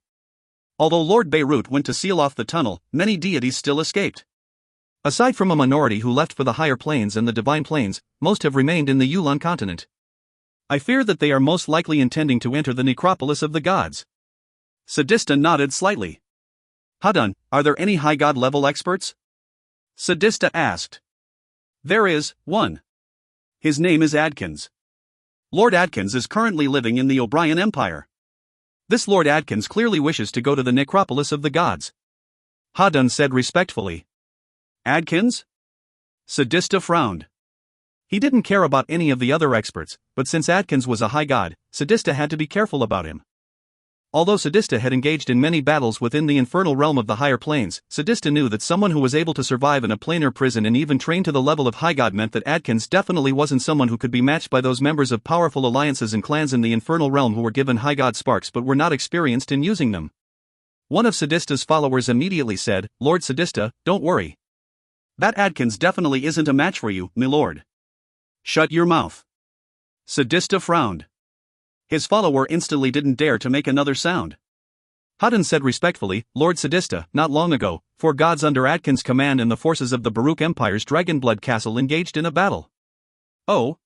Although Lord Beirut went to seal off the tunnel, many deities still escaped. Aside from a minority who left for the higher planes and the divine planes, most have remained in the Yulan continent. I fear that they are most likely intending to enter the necropolis of the gods. Sadista nodded slightly. Hadan, are there any high god level experts? Sadista asked. There is one. His name is Adkins. Lord Adkins is currently living in the O'Brien Empire. This Lord Adkins clearly wishes to go to the necropolis of the gods. Hadan said respectfully. Adkins? Sadista frowned. He didn't care about any of the other experts, but since Adkins was a high god, Sadista had to be careful about him. Although Sadista had engaged in many battles within the infernal realm of the higher planes, Sadista knew that someone who was able to survive in a planar prison and even train to the level of high god meant that Adkins definitely wasn't someone who could be matched by those members of powerful alliances and clans in the infernal realm who were given high god sparks but were not experienced in using them. One of Sadista's followers immediately said, "Lord Sadista, don't worry. That Adkins definitely isn't a match for you, my lord. Shut your mouth." Sadista frowned. His follower instantly didn't dare to make another sound. Hudden said respectfully, "Lord Sadista, not long ago, 4 gods under Adkins' command and the forces of the Baruch Empire's Dragonblood castle engaged in a battle." "Oh?"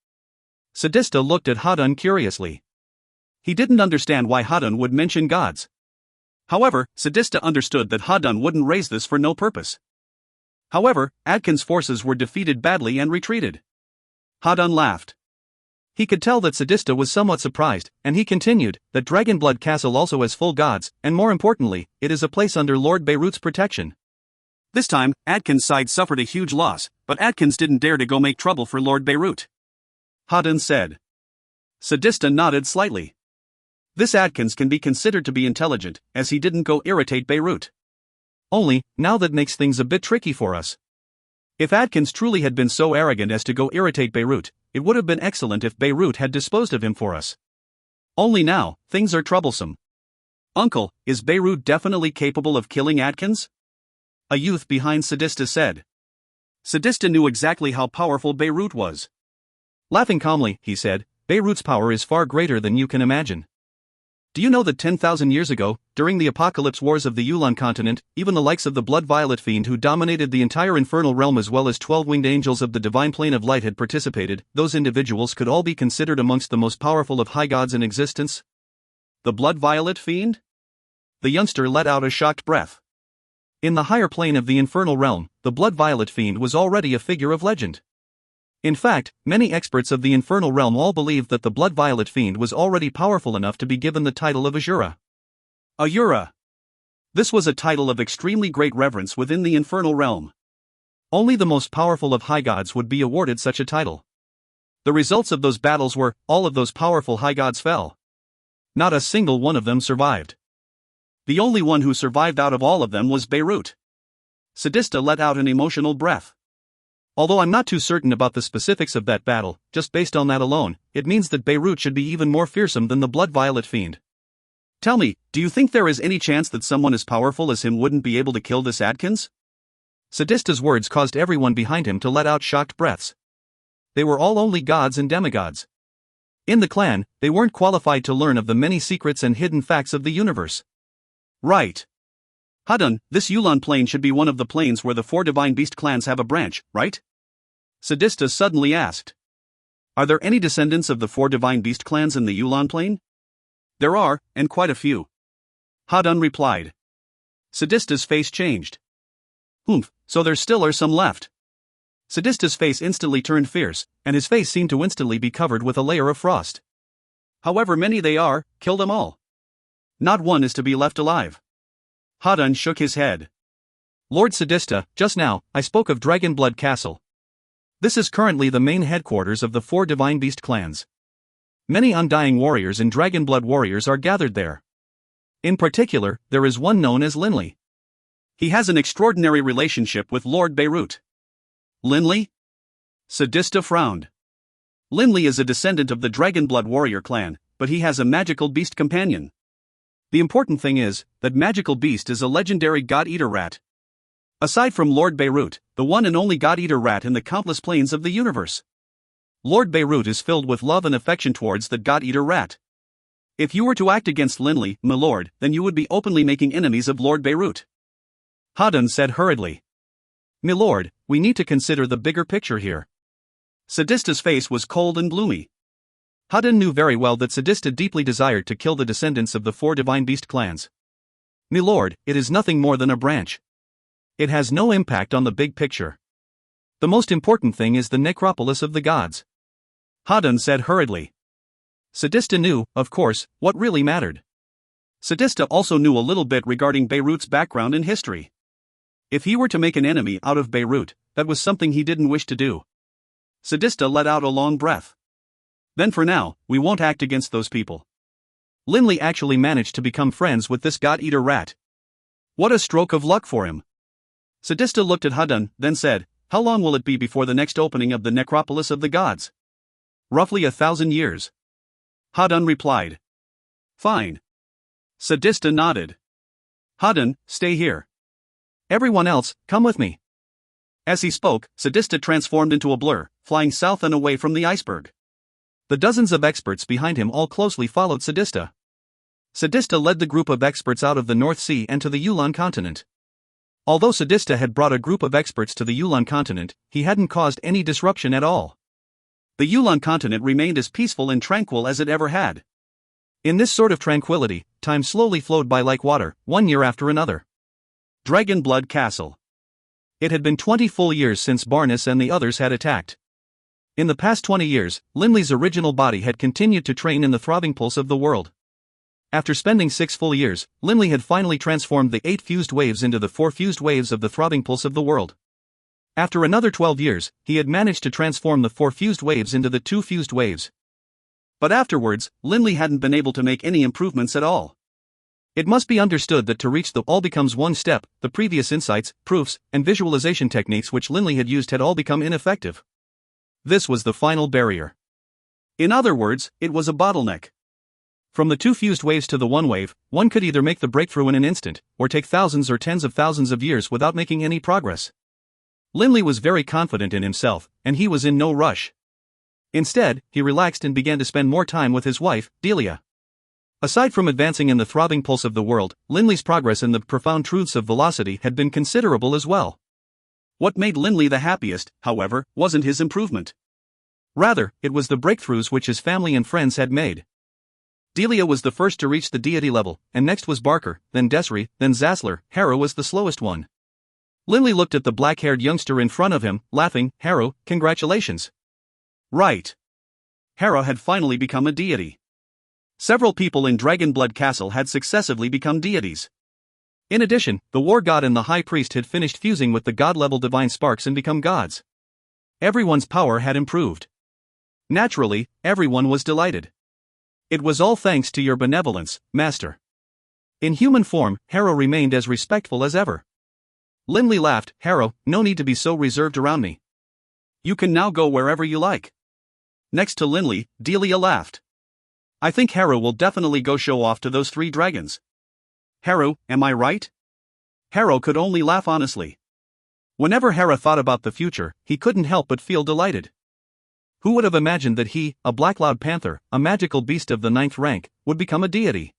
Sadista looked at Hudden curiously. He didn't understand why Hudden would mention gods. However, Sadista understood that Hudden wouldn't raise this for no purpose. However, Adkins' forces were defeated badly and retreated. Hudden laughed. He could tell that Sadista was somewhat surprised, and he continued, "That Dragonblood Castle also has full gods, and more importantly, it is a place under Lord Beirut's protection." This time, Adkins' side suffered a huge loss, but Adkins didn't dare to go make trouble for Lord Beirut. Hudden said. Sadista nodded slightly. This Adkins can be considered to be intelligent, as he didn't go irritate Beirut. Only, now that makes things a bit tricky for us. If Adkins truly had been so arrogant as to go irritate Beirut, it would have been excellent if Beirut had disposed of him for us. Only now, things are troublesome. "Uncle, is Beirut definitely capable of killing Adkins?" A youth behind Sadista said. Sadista knew exactly how powerful Beirut was. Laughing calmly, he said, "Beirut's power is far greater than you can imagine. Do you know that 10,000 years ago, during the apocalypse wars of the Yulan continent, even the likes of the blood-violet fiend who dominated the entire infernal realm as well as 12 winged angels of the divine plane of light had participated? Those individuals could all be considered amongst the most powerful of high gods in existence." "The blood-violet fiend?" The youngster let out a shocked breath. In the higher plane of the infernal realm, the blood-violet fiend was already a figure of legend. In fact, many experts of the infernal realm all believed that the blood-violet fiend was already powerful enough to be given the title of Azura. Azura. This was a title of extremely great reverence within the infernal realm. Only the most powerful of high gods would be awarded such a title. The results of those battles were, all of those powerful high gods fell. Not a single one of them survived. The only one who survived out of all of them was Beirut. Sadista let out an emotional breath. Although I'm not too certain about the specifics of that battle, just based on that alone, it means that Beirut should be even more fearsome than the blood-violet fiend. Tell me, do you think there is any chance that someone as powerful as him wouldn't be able to kill this Adkins? Sadista's words caused everyone behind him to let out shocked breaths. They were all only gods and demigods. In the clan, they weren't qualified to learn of the many secrets and hidden facts of the universe. Right. Hudden, this Yulan plane should be one of the planes where the 4 divine beast clans have a branch, right? Sadista suddenly asked. Are there any descendants of the 4 divine beast clans in the Yulan plane? There are, and quite a few. Hudden replied. Sadista's face changed. Humph, so there still are some left. Sadista's face instantly turned fierce, and his face seemed to instantly be covered with a layer of frost. However many they are, kill them all. Not one is to be left alive. Hudden shook his head. Lord Sadista, just now, I spoke of Dragonblood Castle. This is currently the main headquarters of the 4 divine beast clans. Many undying warriors and Dragonblood warriors are gathered there. In particular, there is one known as Linley. He has an extraordinary relationship with Lord Beirut. Linley? Sadista frowned. Linley is a descendant of the Dragonblood warrior clan, but he has a magical beast companion. The important thing is, that magical beast is a legendary god-eater rat. Aside from Lord Beirut, the one and only god-eater rat in the countless planes of the universe. Lord Beirut is filled with love and affection towards the god-eater rat. If you were to act against Linley, my lord, then you would be openly making enemies of Lord Beirut. Hudden said hurriedly. My lord, we need to consider the bigger picture here. Sadista's face was cold and gloomy. Hudden knew very well that Sadista deeply desired to kill the descendants of the 4 divine beast clans. My lord, it is nothing more than a branch. It has no impact on the big picture. The most important thing is the necropolis of the gods. Hudden said hurriedly. Sadista knew, of course, what really mattered. Sadista also knew a little bit regarding Beirut's background and history. If he were to make an enemy out of Beirut, that was something he didn't wish to do. Sadista let out a long breath. Then for now, we won't act against those people. Linley actually managed to become friends with this god-eater rat. What a stroke of luck for him. Sadista looked at Hadun, then said, "How long will it be before the next opening of the necropolis of the gods?" "Roughly 1,000 years. Hadun replied. "Fine." Sadista nodded. "Hadun, stay here. Everyone else, come with me." As he spoke, Sadista transformed into a blur, flying south and away from the iceberg. The dozens of experts behind him all closely followed Sadista. Sadista led the group of experts out of the North Sea and to the Yulan continent. Although Sadista had brought a group of experts to the Yulan continent, he hadn't caused any disruption at all. The Yulan continent remained as peaceful and tranquil as it ever had. In this sort of tranquility, time slowly flowed by like water, one year after another. Dragonblood Castle. It had been 20 full years since Barnes and the others had attacked. In the past 20 years, Linley's original body had continued to train in the throbbing pulse of the world. After spending 6 full years, Linley had finally transformed the 8 fused waves into the 4 fused waves of the throbbing pulse of the world. After another 12 years, he had managed to transform the 4 fused waves into the 2 fused waves. But afterwards, Linley hadn't been able to make any improvements at all. It must be understood that to reach the all becomes one step, the previous insights, proofs, and visualization techniques which Linley had used had all become ineffective. This was the final barrier. In other words, it was a bottleneck. From the 2 fused waves to the 1 wave, one could either make the breakthrough in an instant, or take thousands or tens of thousands of years without making any progress. Linley was very confident in himself, and he was in no rush. Instead, he relaxed and began to spend more time with his wife, Delia. Aside from advancing in the throbbing pulse of the world, Linley's progress in the profound truths of velocity had been considerable as well. What made Linley the happiest, however, wasn't his improvement. Rather, it was the breakthroughs which his family and friends had made. Delia was the first to reach the deity level, and next was Barker, then Desri, then Zassler. Harrow was the slowest one. Linley looked at the black-haired youngster in front of him, laughing. "Harrow, congratulations." Right. Harrow had finally become a deity. Several people in Dragonblood Castle had successively become deities. In addition, the war god and the high priest had finished fusing with the god-level divine sparks and become gods. Everyone's power had improved. Naturally, everyone was delighted. "It was all thanks to your benevolence, Master." In human form, Harrow remained as respectful as ever. Linley laughed. "Harrow, no need to be so reserved around me. You can now go wherever you like." Next to Linley, Delia laughed. "I think Harrow will definitely go show off to those 3 dragons. Harrow, am I right?" Harrow could only laugh honestly. Whenever Harrow thought about the future, he couldn't help but feel delighted. Who would have imagined that he, a black-cloud panther, a magical beast of the 9th rank, would become a deity?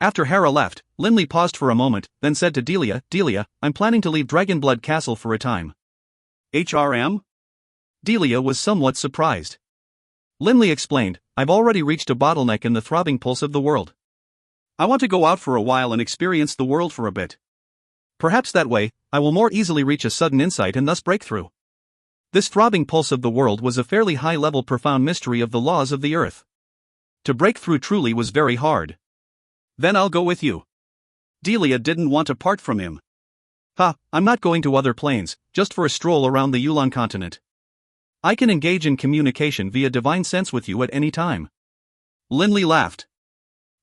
After Harrow left, Linley paused for a moment, then said to Delia, "Delia, I'm planning to leave Dragonblood Castle for a time." "HRM?" Delia was somewhat surprised. Linley explained, "I've already reached a bottleneck in the throbbing pulse of the world. I want to go out for a while and experience the world for a bit. Perhaps that way, I will more easily reach a sudden insight and thus break through." This throbbing pulse of the world was a fairly high-level profound mystery of the laws of the earth. To break through truly was very hard. "Then I'll go with you." Delia didn't want to part from him. I'm not going to other planes, just for a stroll around the Yulan continent. I can engage in communication via divine sense with you at any time." Linley laughed.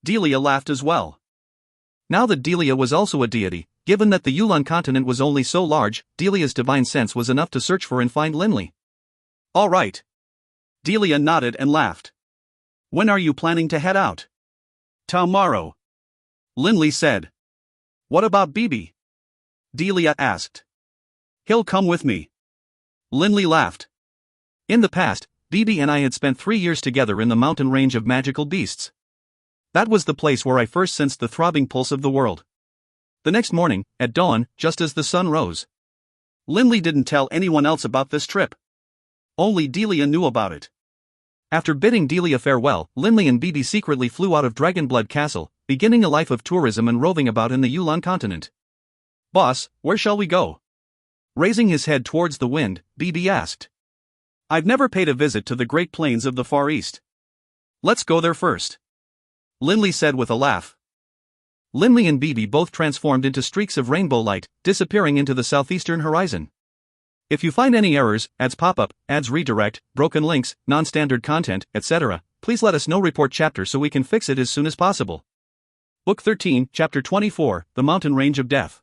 Delia laughed as well. Now that Delia was also a deity, given that the Yulan continent was only so large, Delia's divine sense was enough to search for and find Linley. "All right." Delia nodded and laughed. "When are you planning to head out?" "Tomorrow," Linley said. "What about Bibi?" Delia asked. "He'll come with me." Linley laughed. In the past, Bibi and I had spent 3 years together in the mountain range of magical beasts. That was the place where I first sensed the throbbing pulse of the world. The next morning, at dawn, just as the sun rose. Linley didn't tell anyone else about this trip. Only Delia knew about it. After bidding Delia farewell, Linley and Bibi secretly flew out of Dragonblood Castle, beginning a life of tourism and roving about in the Yulan continent. "Boss, where shall we go?" Raising his head towards the wind, Bibi asked. "I've never paid a visit to the Great Plains of the Far East. Let's go there first," Linley said with a laugh. Linley and Bibi both transformed into streaks of rainbow light, disappearing into the southeastern horizon. If you find any errors, ads pop-up, ads redirect, broken links, non-standard content, etc., please let us know report chapter so we can fix it as soon as possible. Book 13, Chapter 24, The Mountain Range of Death.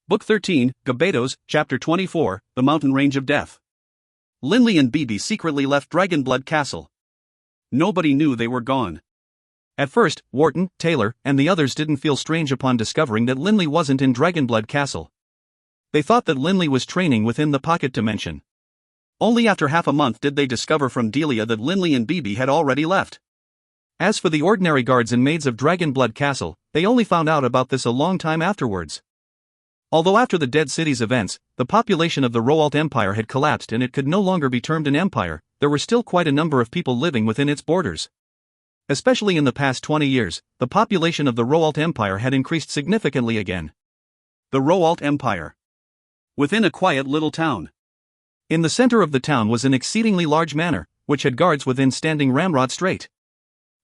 Book 13, Gabados, Chapter 24, The Mountain Range of Death. Linley and Bibi secretly left Dragonblood Castle. Nobody knew they were gone. At first, Wharton, Taylor, and the others didn't feel strange upon discovering that Linley wasn't in Dragonblood Castle. They thought that Linley was training within the pocket dimension. Only after half a month did they discover from Delia that Linley and Bibi had already left. As for the ordinary guards and maids of Dragonblood Castle, they only found out about this a long time afterwards. Although after the Dead City's events, the population of the Roalt Empire had collapsed and it could no longer be termed an empire, there were still quite a number of people living within its borders. Especially in the past 20 years, the population of the Roalt Empire had increased significantly again. The Roalt Empire. Within a quiet little town. In the center of the town was an exceedingly large manor, which had guards within standing ramrod straight.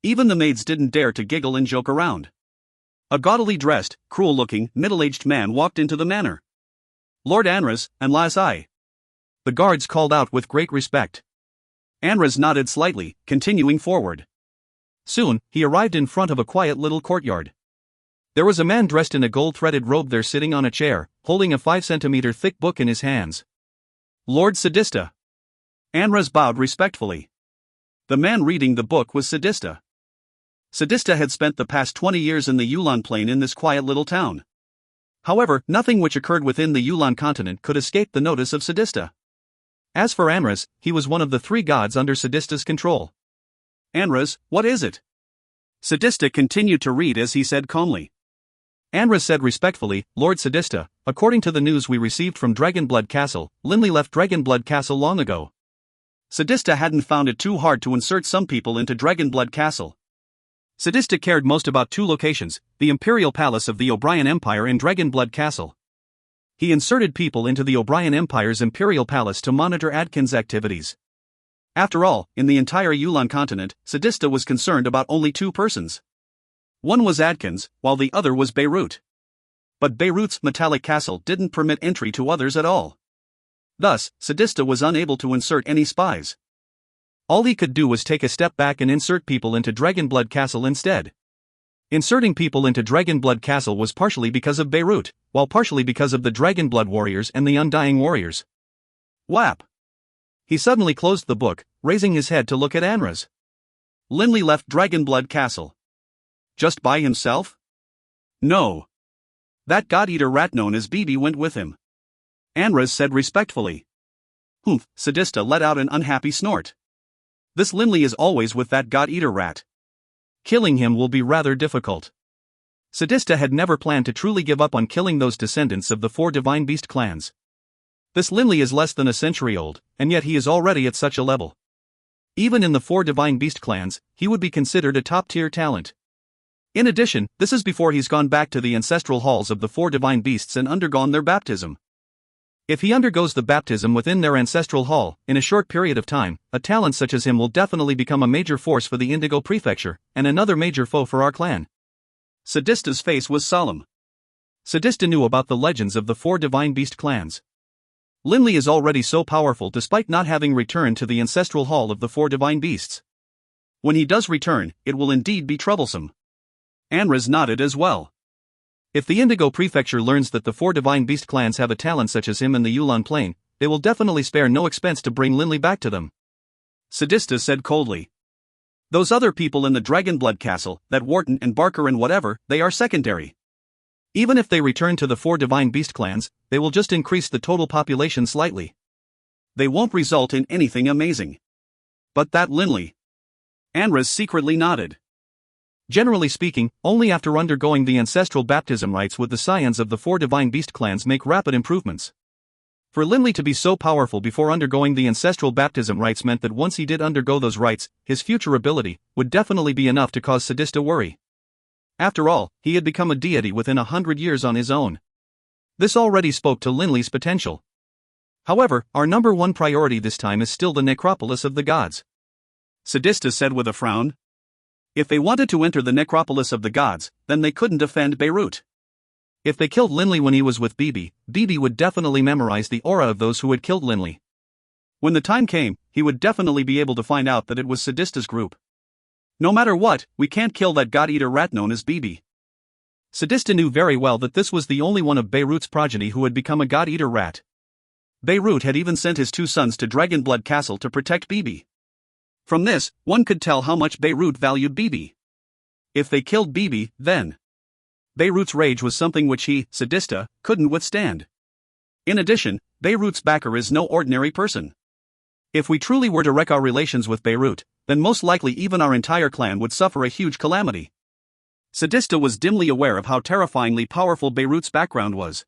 Even the maids didn't dare to giggle and joke around. A gaudily dressed, cruel-looking, middle-aged man walked into the manor. Lord Anras, and Lasai. The guards called out with great respect. Anras nodded slightly, continuing forward. Soon, he arrived in front of a quiet little courtyard. There was a man dressed in a gold-threaded robe there sitting on a chair, holding a 5-centimeter thick book in his hands. Lord Sadista. Anras bowed respectfully. The man reading the book was Sadista. Sadista had spent the past 20 years in the Yulan Plain in this quiet little town. However, nothing which occurred within the Yulan continent could escape the notice of Sadista. As for Anras, he was one of the 3 gods under Sadista's control. Anras, what is it? Sadista continued to read as he said calmly. Anras said respectfully, Lord Sadista, according to the news we received from Dragonblood Castle, Linley left Dragonblood Castle long ago. Sadista hadn't found it too hard to insert some people into Dragonblood Castle. Sadista cared most about 2 locations, the Imperial Palace of the O'Brien Empire and Dragonblood Castle. He inserted people into the O'Brien Empire's Imperial Palace to monitor Adkin's activities. After all, in the entire Yulan continent, Sadista was concerned about only 2 persons. One was Adkins, while the other was Beirut. But Beirut's metallic castle didn't permit entry to others at all. Thus, Sadista was unable to insert any spies. All he could do was take a step back and insert people into Dragonblood Castle instead. Inserting people into Dragonblood Castle was partially because of Beirut, while partially because of the Dragonblood warriors and the Undying warriors. Whap! He suddenly closed the book, raising his head to look at Anras. Linley left Dragonblood Castle. Just by himself? No. That god-eater rat known as Bibi went with him. Anras said respectfully. Humph, Sadista let out an unhappy snort. This Linley is always with that god-eater rat. Killing him will be rather difficult. Sadista had never planned to truly give up on killing those descendants of the 4 Divine Beast clans. This Linley is less than a century old, and yet he is already at such a level. Even in the 4 Divine Beast clans, he would be considered a top-tier talent. In addition, this is before he's gone back to the ancestral halls of the 4 Divine Beasts and undergone their baptism. If he undergoes the baptism within their ancestral hall, in a short period of time, a talent such as him will definitely become a major force for the Indigo Prefecture, and another major foe for our clan. Sadista's face was solemn. Sadista knew about the legends of the 4 Divine Beast clans. Linley is already so powerful despite not having returned to the ancestral hall of the 4 Divine Beasts. When he does return, it will indeed be troublesome. Anras nodded as well. If the Indigo Prefecture learns that the 4 Divine Beast clans have a talent such as him in the Yulan Plain, they will definitely spare no expense to bring Linley back to them. Sadista said coldly. Those other people in the Dragonblood Castle, that Wharton and Barker and whatever, they are secondary. Even if they return to the 4 Divine Beast clans, they will just increase the total population slightly. They won't result in anything amazing. But that Linley. Anras secretly nodded. Generally speaking, only after undergoing the ancestral baptism rites would the scions of the 4 Divine Beast clans make rapid improvements. For Linley to be so powerful before undergoing the ancestral baptism rites meant that once he did undergo those rites, his future ability would definitely be enough to cause Sadista worry. After all, he had become a deity within 100 years on his own. This already spoke to Linley's potential. However, our number 1 priority this time is still the necropolis of the gods. Sadista said with a frown. If they wanted to enter the necropolis of the gods, then they couldn't defend Beirut. If they killed Linley when he was with Bibi, Bibi would definitely memorize the aura of those who had killed Linley. When the time came, he would definitely be able to find out that it was Sadista's group. No matter what, we can't kill that god-eater rat known as Bibi. Sadista knew very well that this was the only one of Beirut's progeny who had become a god-eater rat. Beirut had even sent his two sons to Dragonblood Castle to protect Bibi. From this, one could tell how much Beirut valued Bibi. If they killed Bibi, then Beirut's rage was something which he, Sadista, couldn't withstand. In addition, Beirut's backer is no ordinary person. If we truly were to wreck our relations with Beirut, then most likely even our entire clan would suffer a huge calamity. Sadista was dimly aware of how terrifyingly powerful Beirut's background was.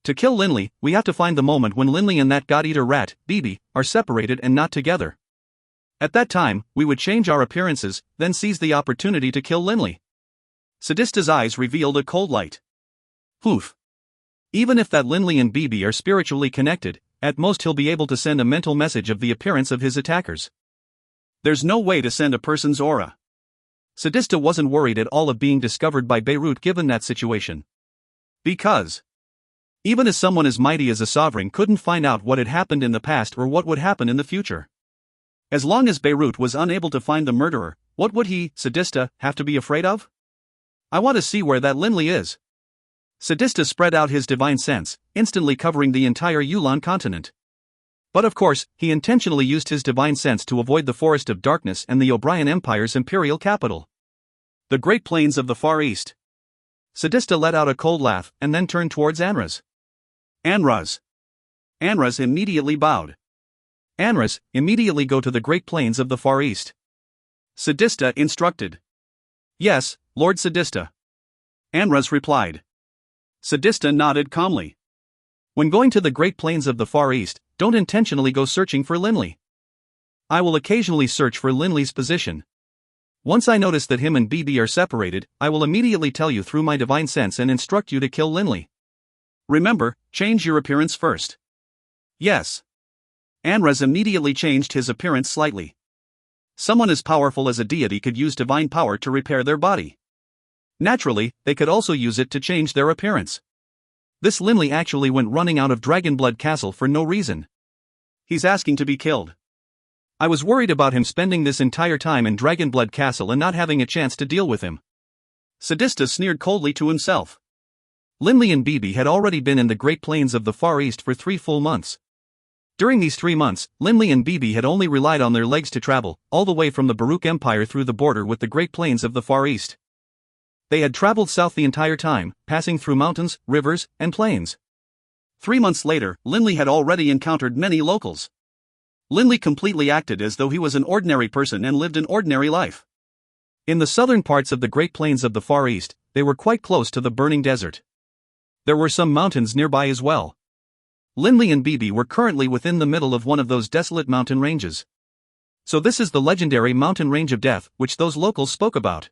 To kill Linley, we have to find the moment when Linley and that god-eater rat, Bibi, are separated and not together. At that time, we would change our appearances, then seize the opportunity to kill Linley. Sadista's eyes revealed a cold light. Oof. Even if that Linley and Bibi are spiritually connected, at most he'll be able to send a mental message of the appearance of his attackers. There's no way to send a person's aura. Sadista wasn't worried at all of being discovered by Beirut given that situation. Because even as someone as mighty as a sovereign couldn't find out what had happened in the past or what would happen in the future. As long as Beirut was unable to find the murderer, what would he, Sadista, have to be afraid of? I want to see where that Linley is. Sadista spread out his divine sense, instantly covering the entire Yulan continent. But of course, he intentionally used his divine sense to avoid the Forest of Darkness and the O'Brien Empire's imperial capital. The Great Plains of the Far East. Sadista let out a cold laugh and then turned towards Anraz. Anraz immediately bowed. Anraz, immediately go to the Great Plains of the Far East. Sadista instructed. Yes, Lord Sadista. Anraz replied. Sadista nodded calmly. When going to the Great Plains of the Far East, don't intentionally go searching for Linley. I will occasionally search for Linley's position. Once I notice that him and Bibi are separated, I will immediately tell you through my divine sense and instruct you to kill Linley. Remember, change your appearance first. Yes. Anraz immediately changed his appearance slightly. Someone as powerful as a deity could use divine power to repair their body. Naturally, they could also use it to change their appearance. This Linley actually went running out of Dragonblood Castle for no reason. He's asking to be killed. I was worried about him spending this entire time in Dragonblood Castle and not having a chance to deal with him. Sadista sneered coldly to himself. Linley and Bibi had already been in the Great Plains of the Far East for 3 full months. During these 3 months, Linley and Bibi had only relied on their legs to travel, all the way from the Baruch Empire through the border with the Great Plains of the Far East. They had traveled south the entire time, passing through mountains, rivers, and plains. 3 months later, Linley had already encountered many locals. Linley completely acted as though he was an ordinary person and lived an ordinary life. In the southern parts of the Great Plains of the Far East, they were quite close to the burning desert. There were some mountains nearby as well. Linley and Bibi were currently within the middle of one of those desolate mountain ranges. So this is the legendary mountain range of death, which those locals spoke about.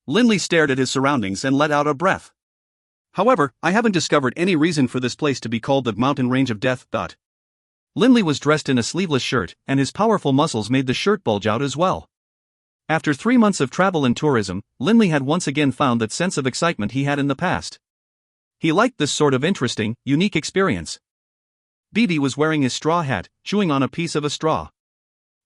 Linley stared at his surroundings and let out a breath. However, I haven't discovered any reason for this place to be called the mountain range of death. Linley was dressed in a sleeveless shirt, and his powerful muscles made the shirt bulge out as well. After 3 months of travel and tourism, Linley had once again found that sense of excitement he had in the past. He liked this sort of interesting, unique experience. Bibi was wearing his straw hat, chewing on a piece of a straw.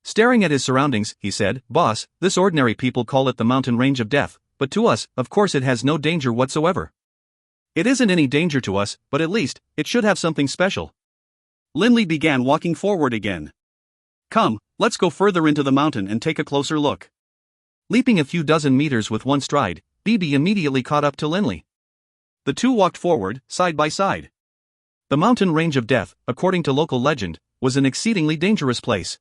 Staring at his surroundings, he said, "Boss, this ordinary people call it the mountain range of death, but to us, of course it has no danger whatsoever. It isn't any danger to us, but at least, it should have something special." Linley began walking forward again. "Come, let's go further into the mountain and take a closer look." Leaping a few dozen meters with one stride, Bibi immediately caught up to Linley. The two walked forward, side by side. The mountain range of death, according to local legend, was an exceedingly dangerous place.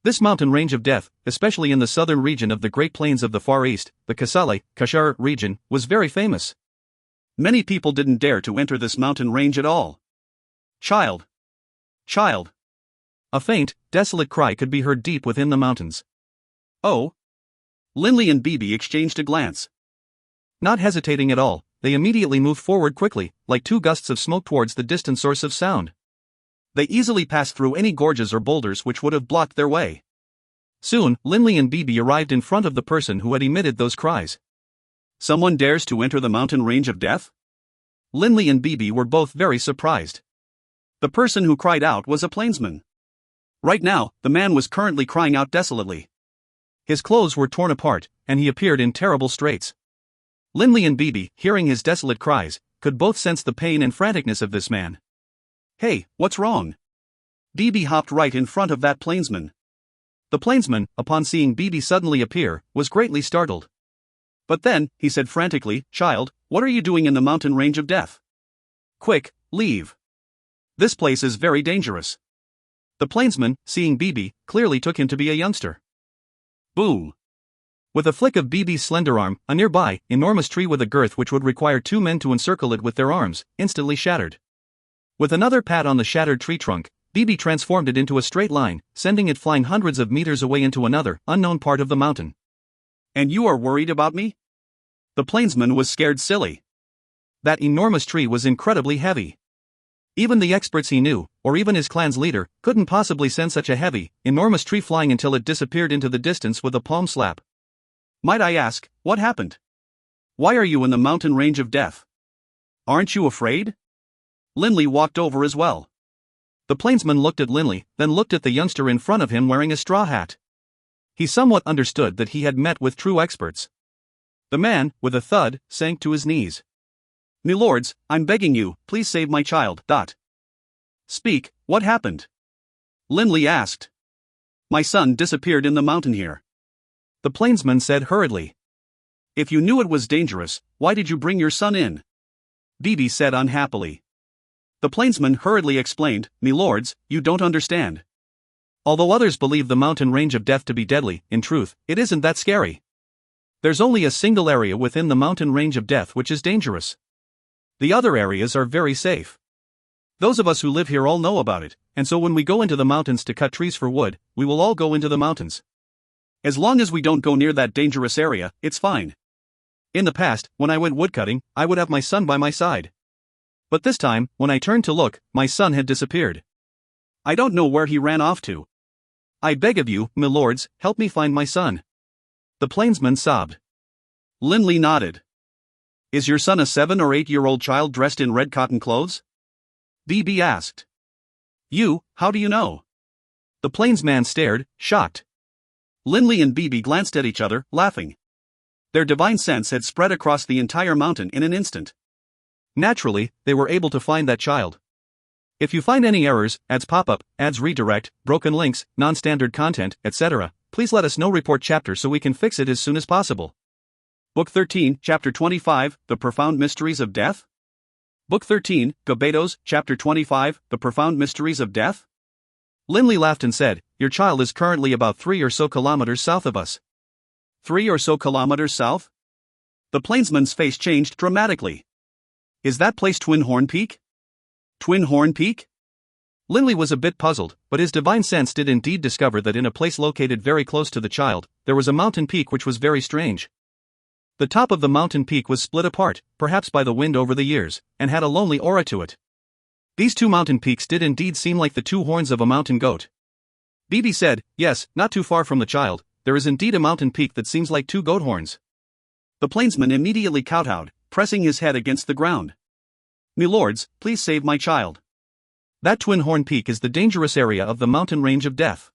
This mountain range of death, especially in the southern region of the Great Plains of the Far East, the Kashar region, was very famous. Many people didn't dare to enter this mountain range at all. Child! Child! A faint, desolate cry could be heard deep within the mountains. Oh! Linley and Bibi exchanged a glance. Not hesitating at all, they immediately moved forward quickly, like 2 gusts of smoke towards the distant source of sound. They easily passed through any gorges or boulders which would have blocked their way. Soon, Linley and Bibi arrived in front of the person who had emitted those cries. Someone dares to enter the mountain range of death? Linley and Bibi were both very surprised. The person who cried out was a plainsman. Right now, the man was currently crying out desolately. His clothes were torn apart, and he appeared in terrible straits. Linley and Bibi, hearing his desolate cries, could both sense the pain and franticness of this man. "Hey, what's wrong?" Bibi hopped right in front of that plainsman. The plainsman, upon seeing Bibi suddenly appear, was greatly startled. "But then," he said frantically, "child, what are you doing in the mountain range of death? Quick, leave. This place is very dangerous." The plainsman, seeing Bibi, clearly took him to be a youngster. Boom! With a flick of Bibi's slender arm, a nearby, enormous tree with a girth which would require 2 men to encircle it with their arms, instantly shattered. With another pat on the shattered tree trunk, Bibi transformed it into a straight line, sending it flying hundreds of meters away into another, unknown part of the mountain. "And you are worried about me?" The plainsman was scared silly. That enormous tree was incredibly heavy. Even the experts he knew, or even his clan's leader, couldn't possibly send such a heavy, enormous tree flying until it disappeared into the distance with a palm slap. "Might I ask, what happened? Why are you in the mountain range of death? Aren't you afraid?" Linley walked over as well. The plainsman looked at Linley, then looked at the youngster in front of him wearing a straw hat. He somewhat understood that he had met with true experts. The man, with a thud, sank to his knees. "Milords, I'm begging you, please save my child." "Speak, what happened?" Linley asked. "My son disappeared in the mountain here," the plainsman said hurriedly. "If you knew it was dangerous, why did you bring your son in?" Bibi said unhappily. The plainsman hurriedly explained, "Milords, you don't understand. Although others believe the mountain range of death to be deadly, in truth, it isn't that scary. There's only a single area within the mountain range of death which is dangerous. The other areas are very safe. Those of us who live here all know about it, and so when we go into the mountains to cut trees for wood, we will all go into the mountains. As long as we don't go near that dangerous area, it's fine. In the past, when I went woodcutting, I would have my son by my side. But this time, when I turned to look, my son had disappeared. I don't know where he ran off to. I beg of you, milords, help me find my son." The plainsman sobbed. Linley nodded. "Is your son a 7 or 8-year-old child dressed in red cotton clothes?" Bibi asked. How do you know?" The plainsman stared, shocked. Linley and Bibi glanced at each other, laughing. Their divine sense had spread across the entire mountain in an instant. Naturally, they were able to find that child. If you find any errors, ads pop up, ads redirect, broken links, non-standard content, etc., please let us know. Report chapter so we can fix it as soon as possible. Book 13, Chapter 25, The Profound Mysteries of Death? Book 13, Gabados, Chapter 25, The Profound Mysteries of Death? Linley laughed and said, "Your child is currently about 3 or so kilometers south of us." 3 or so kilometers south? The plainsman's face changed dramatically. "Is that place Twin Horn Peak?" "Twin Horn Peak?" Linley was a bit puzzled, but his divine sense did indeed discover that in a place located very close to the child, there was a mountain peak which was very strange. The top of the mountain peak was split apart, perhaps by the wind over the years, and had a lonely aura to it. These 2 mountain peaks did indeed seem like the 2 horns of a mountain goat. Bibi said, "Yes, not too far from the child, there is indeed a mountain peak that seems like 2 goat horns." The plainsman immediately kowtowed, pressing his head against the ground. "Milords, please save my child. That Twin Horn Peak is the dangerous area of the mountain range of death."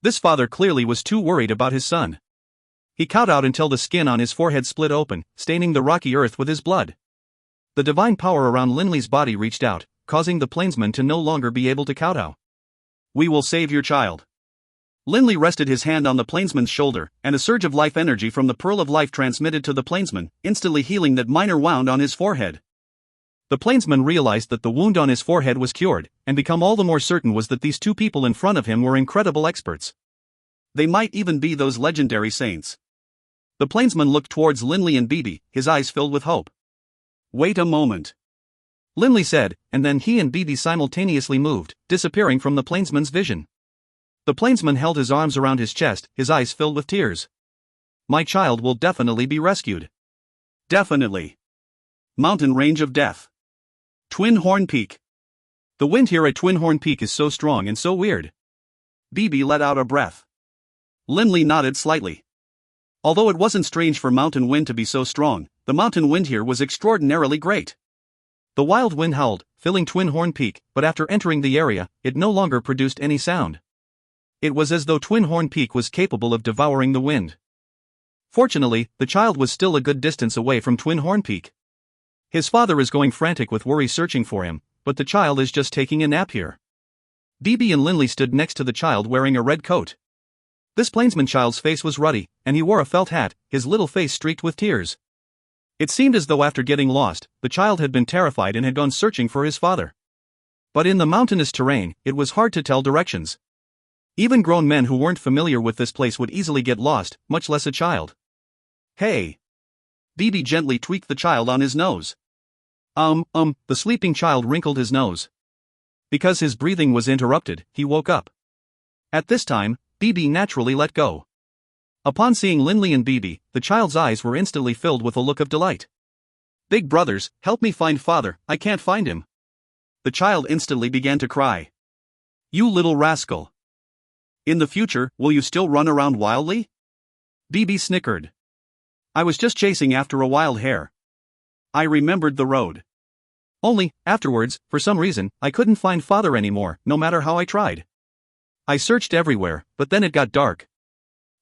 This father clearly was too worried about his son. He kowtowed until the skin on his forehead split open, staining the rocky earth with his blood. The divine power around Linley's body reached out, causing the plainsman to no longer be able to kowtow. "We will save your child." Linley rested his hand on the plainsman's shoulder, and a surge of life energy from the pearl of life transmitted to the plainsman, instantly healing that minor wound on his forehead. The plainsman realized that the wound on his forehead was cured, and become all the more certain was that these 2 people in front of him were incredible experts. They might even be those legendary saints. The plainsman looked towards Linley and Bibi, his eyes filled with hope. "Wait a moment," Linley said, and then he and Bibi simultaneously moved, disappearing from the plainsman's vision. The plainsman held his arms around his chest, his eyes filled with tears. "My child will definitely be rescued. Definitely. Mountain range of death. Twin Horn Peak. The wind here at Twin Horn Peak is so strong and so weird." Bibi let out a breath. Linley nodded slightly. Although it wasn't strange for mountain wind to be so strong, the mountain wind here was extraordinarily great. The wild wind howled, filling Twin Horn Peak, but after entering the area, it no longer produced any sound. It was as though Twin Horn Peak was capable of devouring the wind. Fortunately, the child was still a good distance away from Twin Horn Peak. His father is going frantic with worry searching for him, but the child is just taking a nap here. Bibi and Linley stood next to the child wearing a red coat. This plainsman child's face was ruddy, and he wore a felt hat, his little face streaked with tears. It seemed as though after getting lost, the child had been terrified and had gone searching for his father. But in the mountainous terrain, it was hard to tell directions. Even grown men who weren't familiar with this place would easily get lost, much less a child. Hey! Bibi gently tweaked the child on his nose. The sleeping child wrinkled his nose. Because his breathing was interrupted, he woke up. At this time, Bibi naturally let go. Upon seeing Linley and Bibi, the child's eyes were instantly filled with a look of delight. Big brothers, help me find father, I can't find him. The child instantly began to cry. You little rascal. In the future, will you still run around wildly? Bibi snickered. I was just chasing after a wild hare. I remembered the road. Only, afterwards, for some reason, I couldn't find father anymore, no matter how I tried. I searched everywhere, but then it got dark.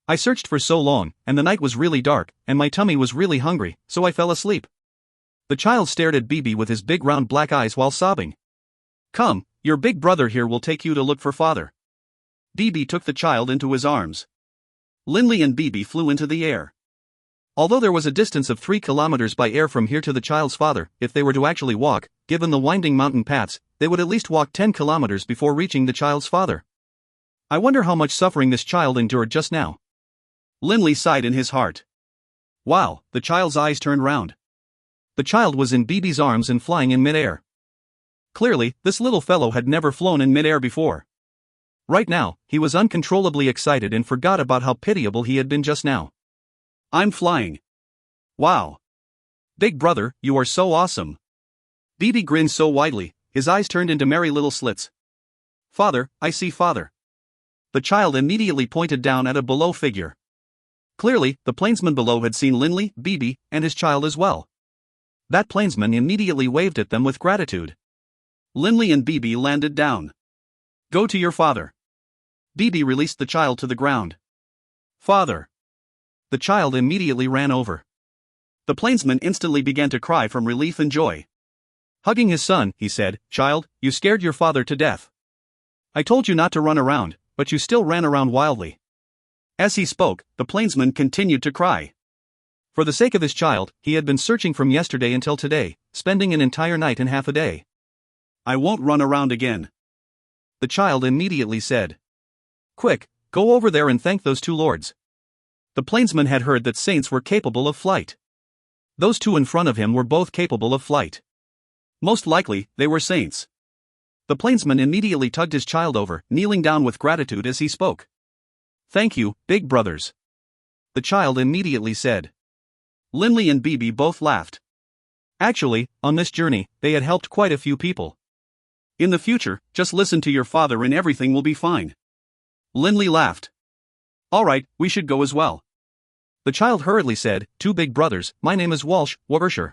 I searched for so long, and the night was really dark, and my tummy was really hungry, so I fell asleep. The child stared at Bibi with his big round black eyes while sobbing. Come, your big brother here will take you to look for father. Bibi took the child into his arms. Linley and Bibi flew into the air. Although there was a distance of 3 kilometers by air from here to the child's father, if they were to actually walk, given the winding mountain paths, they would at least walk 10 kilometers before reaching the child's father. I wonder how much suffering this child endured just now. Linley sighed in his heart. Wow, the child's eyes turned round. The child was in Bibi's arms and flying in midair. Clearly, this little fellow had never flown in midair before. Right now, he was uncontrollably excited and forgot about how pitiable he had been just now. I'm flying. Wow. Big brother, you are so awesome. Bibi grinned so widely, his eyes turned into merry little slits. Father, I see father. The child immediately pointed down at a below figure. Clearly, the plainsman below had seen Linley, Bibi, and his child as well. That plainsman immediately waved at them with gratitude. Linley and Bibi landed down. Go to your father. Bibi released the child to the ground. Father. The child immediately ran over. The plainsman instantly began to cry from relief and joy. Hugging his son, he said, Child, you scared your father to death. I told you not to run around, but you still ran around wildly. As he spoke, the plainsman continued to cry. For the sake of his child, he had been searching from yesterday until today, spending an entire night and half a day. I won't run around again. The child immediately said. Quick, go over there and thank those 2 lords. The plainsman had heard that saints were capable of flight. Those 2 in front of him were both capable of flight. Most likely, they were saints. The plainsman immediately tugged his child over, kneeling down with gratitude as he spoke. Thank you, big brothers. The child immediately said. Linley and Bibi both laughed. Actually, on this journey, they had helped quite a few people. In the future, just listen to your father and everything will be fine. Linley laughed. All right, we should go as well. The child hurriedly said, 2 big brothers, my name is Walsh, Wabersher.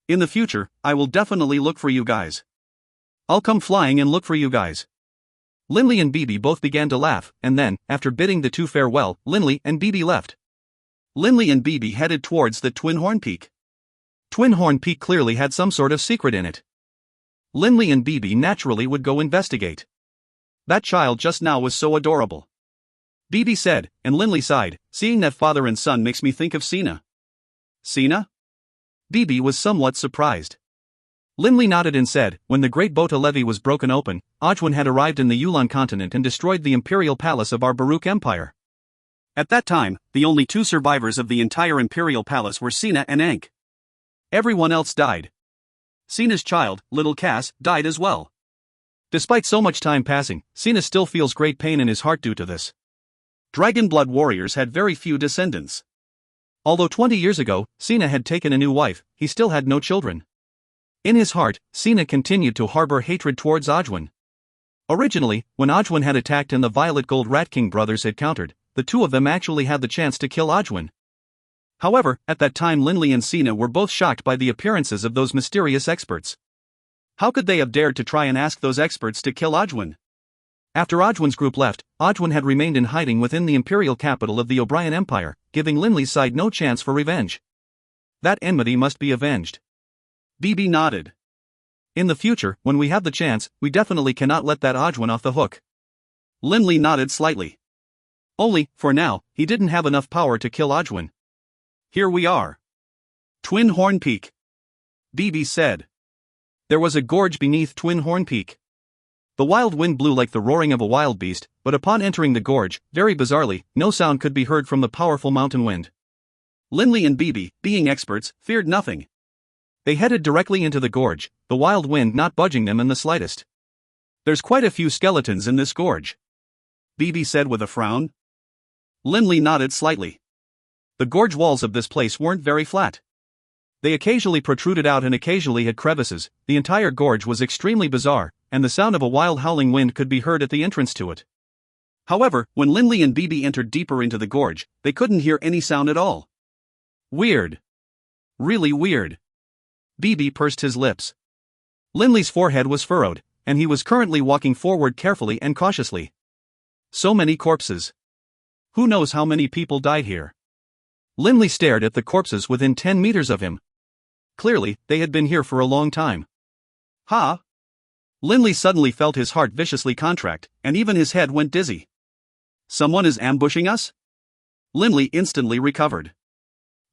In the future, I will definitely look for you guys. I'll come flying and look for you guys. Linley and Bibi both began to laugh, and then, after bidding the 2 farewell, Linley and Bibi left. Linley and Bibi headed towards the Twin Horn Peak. Twin Horn Peak clearly had some sort of secret in it. Linley and Bibi naturally would go investigate. That child just now was so adorable. Bibi said, and Linley sighed, seeing that father and son makes me think of Sina. Sina? Bibi was somewhat surprised. Linley nodded and said, when the great Bota levee was broken open, Ajwan had arrived in the Yulan continent and destroyed the imperial palace of our Baruch Empire. At that time, the only 2 survivors of the entire imperial palace were Sina and Ankh. Everyone else died. Sina's child, little Cass, died as well. Despite so much time passing, Sina still feels great pain in his heart due to this. Dragonblood warriors had very few descendants. Although 20 years ago, Sina had taken a new wife, he still had no children. In his heart, Sina continued to harbor hatred towards Ajwan. Originally, when Ajwan had attacked and the Violet Gold Rat King brothers had countered, the 2 of them actually had the chance to kill Ajwan. However, at that time Linley and Sina were both shocked by the appearances of those mysterious experts. How could they have dared to try and ask those experts to kill Ajwan? After Ojwin's group left, Ojwin had remained in hiding within the imperial capital of the O'Brien Empire, giving Linley's side no chance for revenge. That enmity must be avenged. BB nodded. In the future, when we have the chance, we definitely cannot let that Ojwin off the hook. Linley nodded slightly. Only, for now, he didn't have enough power to kill Ojwin. Here we are. Twin Horn Peak. BB said. There was a gorge beneath Twin Horn Peak. The wild wind blew like the roaring of a wild beast, but upon entering the gorge, very bizarrely, no sound could be heard from the powerful mountain wind. Linley and BB, being experts, feared nothing. They headed directly into the gorge, the wild wind not budging them in the slightest. There's quite a few skeletons in this gorge, BB said with a frown. Linley nodded slightly. The gorge walls of this place weren't very flat. They occasionally protruded out and occasionally had crevices. The entire gorge was extremely bizarre, and the sound of a wild howling wind could be heard at the entrance to it. However, when Linley and BB entered deeper into the gorge, they couldn't hear any sound at all. Weird. Really weird. BB pursed his lips. Linley's forehead was furrowed, and he was currently walking forward carefully and cautiously. So many corpses. Who knows how many people died here? Linley stared at the corpses within 10 meters of him. Clearly, they had been here for a long time. Ha! Linley suddenly felt his heart viciously contract, and even his head went dizzy. Someone is ambushing us? Linley instantly recovered.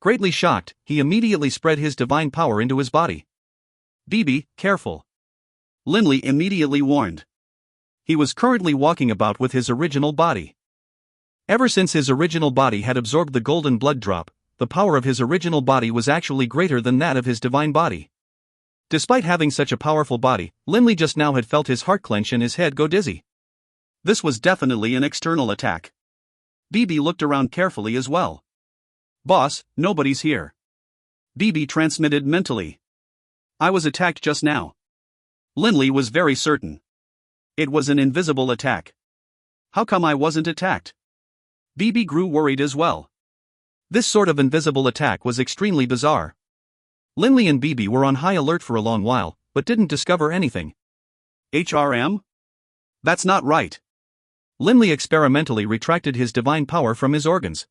Greatly shocked, he immediately spread his divine power into his body. BB, careful. Linley immediately warned. He was currently walking about with his original body. Ever since his original body had absorbed the golden blood drop, the power of his original body was actually greater than that of his divine body. Despite having such a powerful body, Linley just now had felt his heart clench and his head go dizzy. This was definitely an external attack. BB looked around carefully as well. Boss, nobody's here. BB transmitted mentally. I was attacked just now. Linley was very certain. It was an invisible attack. How come I wasn't attacked? BB grew worried as well. This sort of invisible attack was extremely bizarre. Linley and BB were on high alert for a long while, but didn't discover anything. HRM? That's not right. Linley experimentally retracted his divine power from his organs.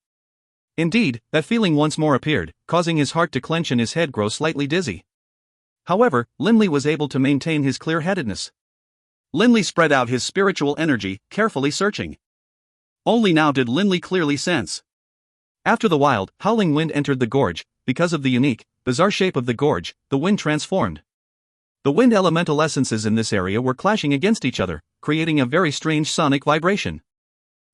Indeed, that feeling once more appeared, causing his heart to clench and his head grow slightly dizzy. However, Linley was able to maintain his clear-headedness. Linley spread out his spiritual energy, carefully searching. Only now did Linley clearly sense. After the wild, howling wind entered the gorge, because of the unique, bizarre shape of the gorge, the wind transformed. The wind elemental essences in this area were clashing against each other, creating a very strange sonic vibration.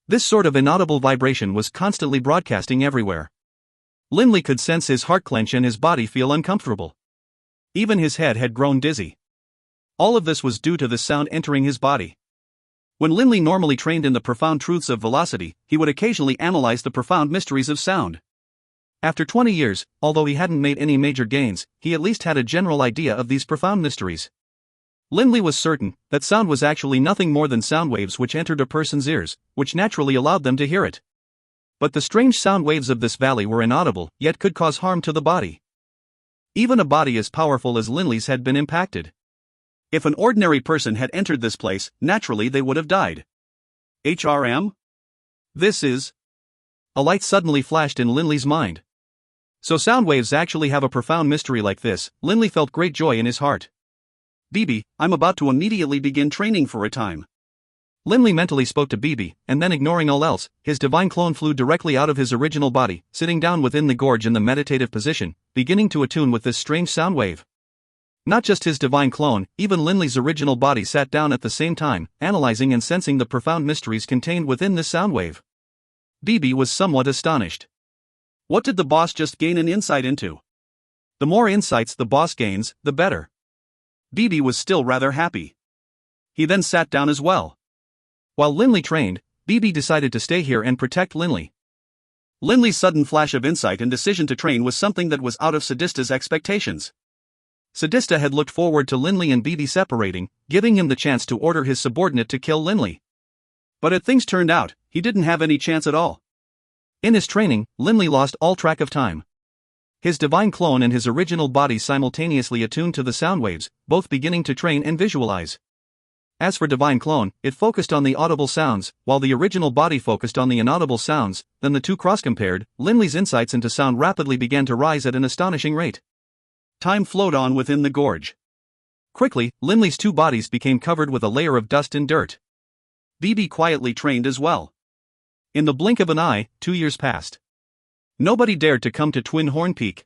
This sort of inaudible vibration was constantly broadcasting everywhere. Linley could sense his heart clench and his body feel uncomfortable. Even his head had grown dizzy. All of this was due to the sound entering his body. When Linley normally trained in the profound truths of velocity, he would occasionally analyze the profound mysteries of sound. After 20 years, although he hadn't made any major gains, he at least had a general idea of these profound mysteries. Linley was certain that sound was actually nothing more than sound waves which entered a person's ears, which naturally allowed them to hear it. But the strange sound waves of this valley were inaudible, yet could cause harm to the body. Even a body as powerful as Linley's had been impacted. If an ordinary person had entered this place, naturally they would have died. HRM? This is... A light suddenly flashed in Linley's mind. So sound waves actually have a profound mystery like this. Linley felt great joy in his heart. BB, I'm about to immediately begin training for a time. Linley mentally spoke to BB, and then ignoring all else, his divine clone flew directly out of his original body, sitting down within the gorge in the meditative position, beginning to attune with this strange sound wave. Not just his divine clone, even Linley's original body sat down at the same time, analyzing and sensing the profound mysteries contained within this sound wave. BB was somewhat astonished. What did the boss just gain an insight into? The more insights the boss gains, the better. BB was still rather happy. He then sat down as well. While Linley trained, BB decided to stay here and protect Linley. Linley's sudden flash of insight and decision to train was something that was out of Sadista's expectations. Sadista had looked forward to Linley and BB separating, giving him the chance to order his subordinate to kill Linley. But as things turned out, he didn't have any chance at all. In his training, Linley lost all track of time. His divine clone and his original body simultaneously attuned to the sound waves, both beginning to train and visualize. As for Divine Clone, it focused on the audible sounds, while the original body focused on the inaudible sounds. Then the two cross-compared. Linley's insights into sound rapidly began to rise at an astonishing rate. Time flowed on within the gorge. Quickly, Linley's two bodies became covered with a layer of dust and dirt. BB quietly trained as well. In the blink of an eye, 2 years passed. Nobody dared to come to Twin Horn Peak.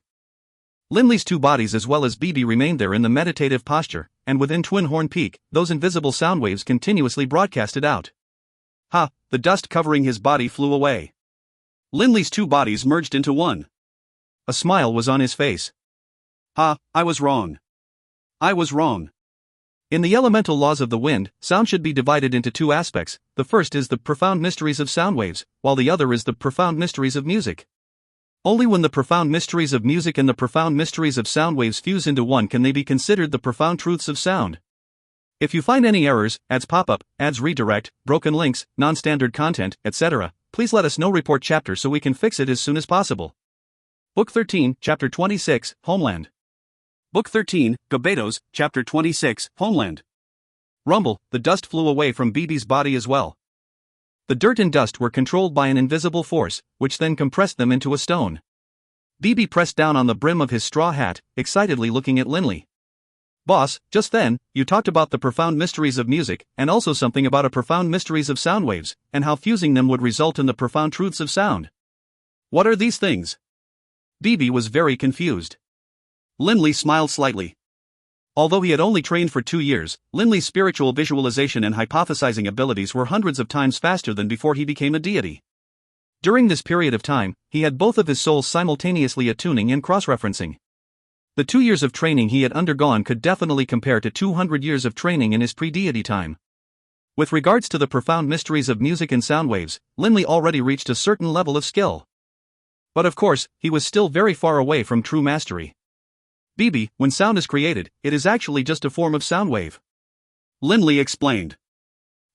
Linley's two bodies as well as BB remained there in the meditative posture, and within Twin Horn Peak, those invisible sound waves continuously broadcasted out. Ha! The dust covering his body flew away. Linley's two bodies merged into one. A smile was on his face. Ha! I was wrong. I was wrong. In the elemental laws of the wind, sound should be divided into two aspects. The first is the profound mysteries of sound waves, while the other is the profound mysteries of music. Only when the profound mysteries of music and the profound mysteries of sound waves fuse into one can they be considered the profound truths of sound. If you find any errors, ads pop up, ads redirect, broken links, non-standard content, etc., please let us know. Report chapter so we can fix it as soon as possible. Book 13, Chapter 26, Homeland. Book 13, Gabetos, Chapter 26, Homeland. Rumble, the dust flew away from BB's body as well. The dirt and dust were controlled by an invisible force, which then compressed them into a stone. BB pressed down on the brim of his straw hat, excitedly looking at Linley. Boss, just then, you talked about the profound mysteries of music, and also something about a profound mysteries of sound waves, and how fusing them would result in the profound truths of sound. What are these things? BB was very confused. Linley smiled slightly. Although he had only trained for 2 years, Linley's spiritual visualization and hypothesizing abilities were hundreds of times faster than before he became a deity. During this period of time, he had both of his souls simultaneously attuning and cross-referencing. The 2 years of training he had undergone could definitely compare to 200 years of training in his pre-deity time. With regards to the profound mysteries of music and sound waves, Linley already reached a certain level of skill. But of course, he was still very far away from true mastery. BB, when sound is created, it is actually just a form of sound wave. Linley explained.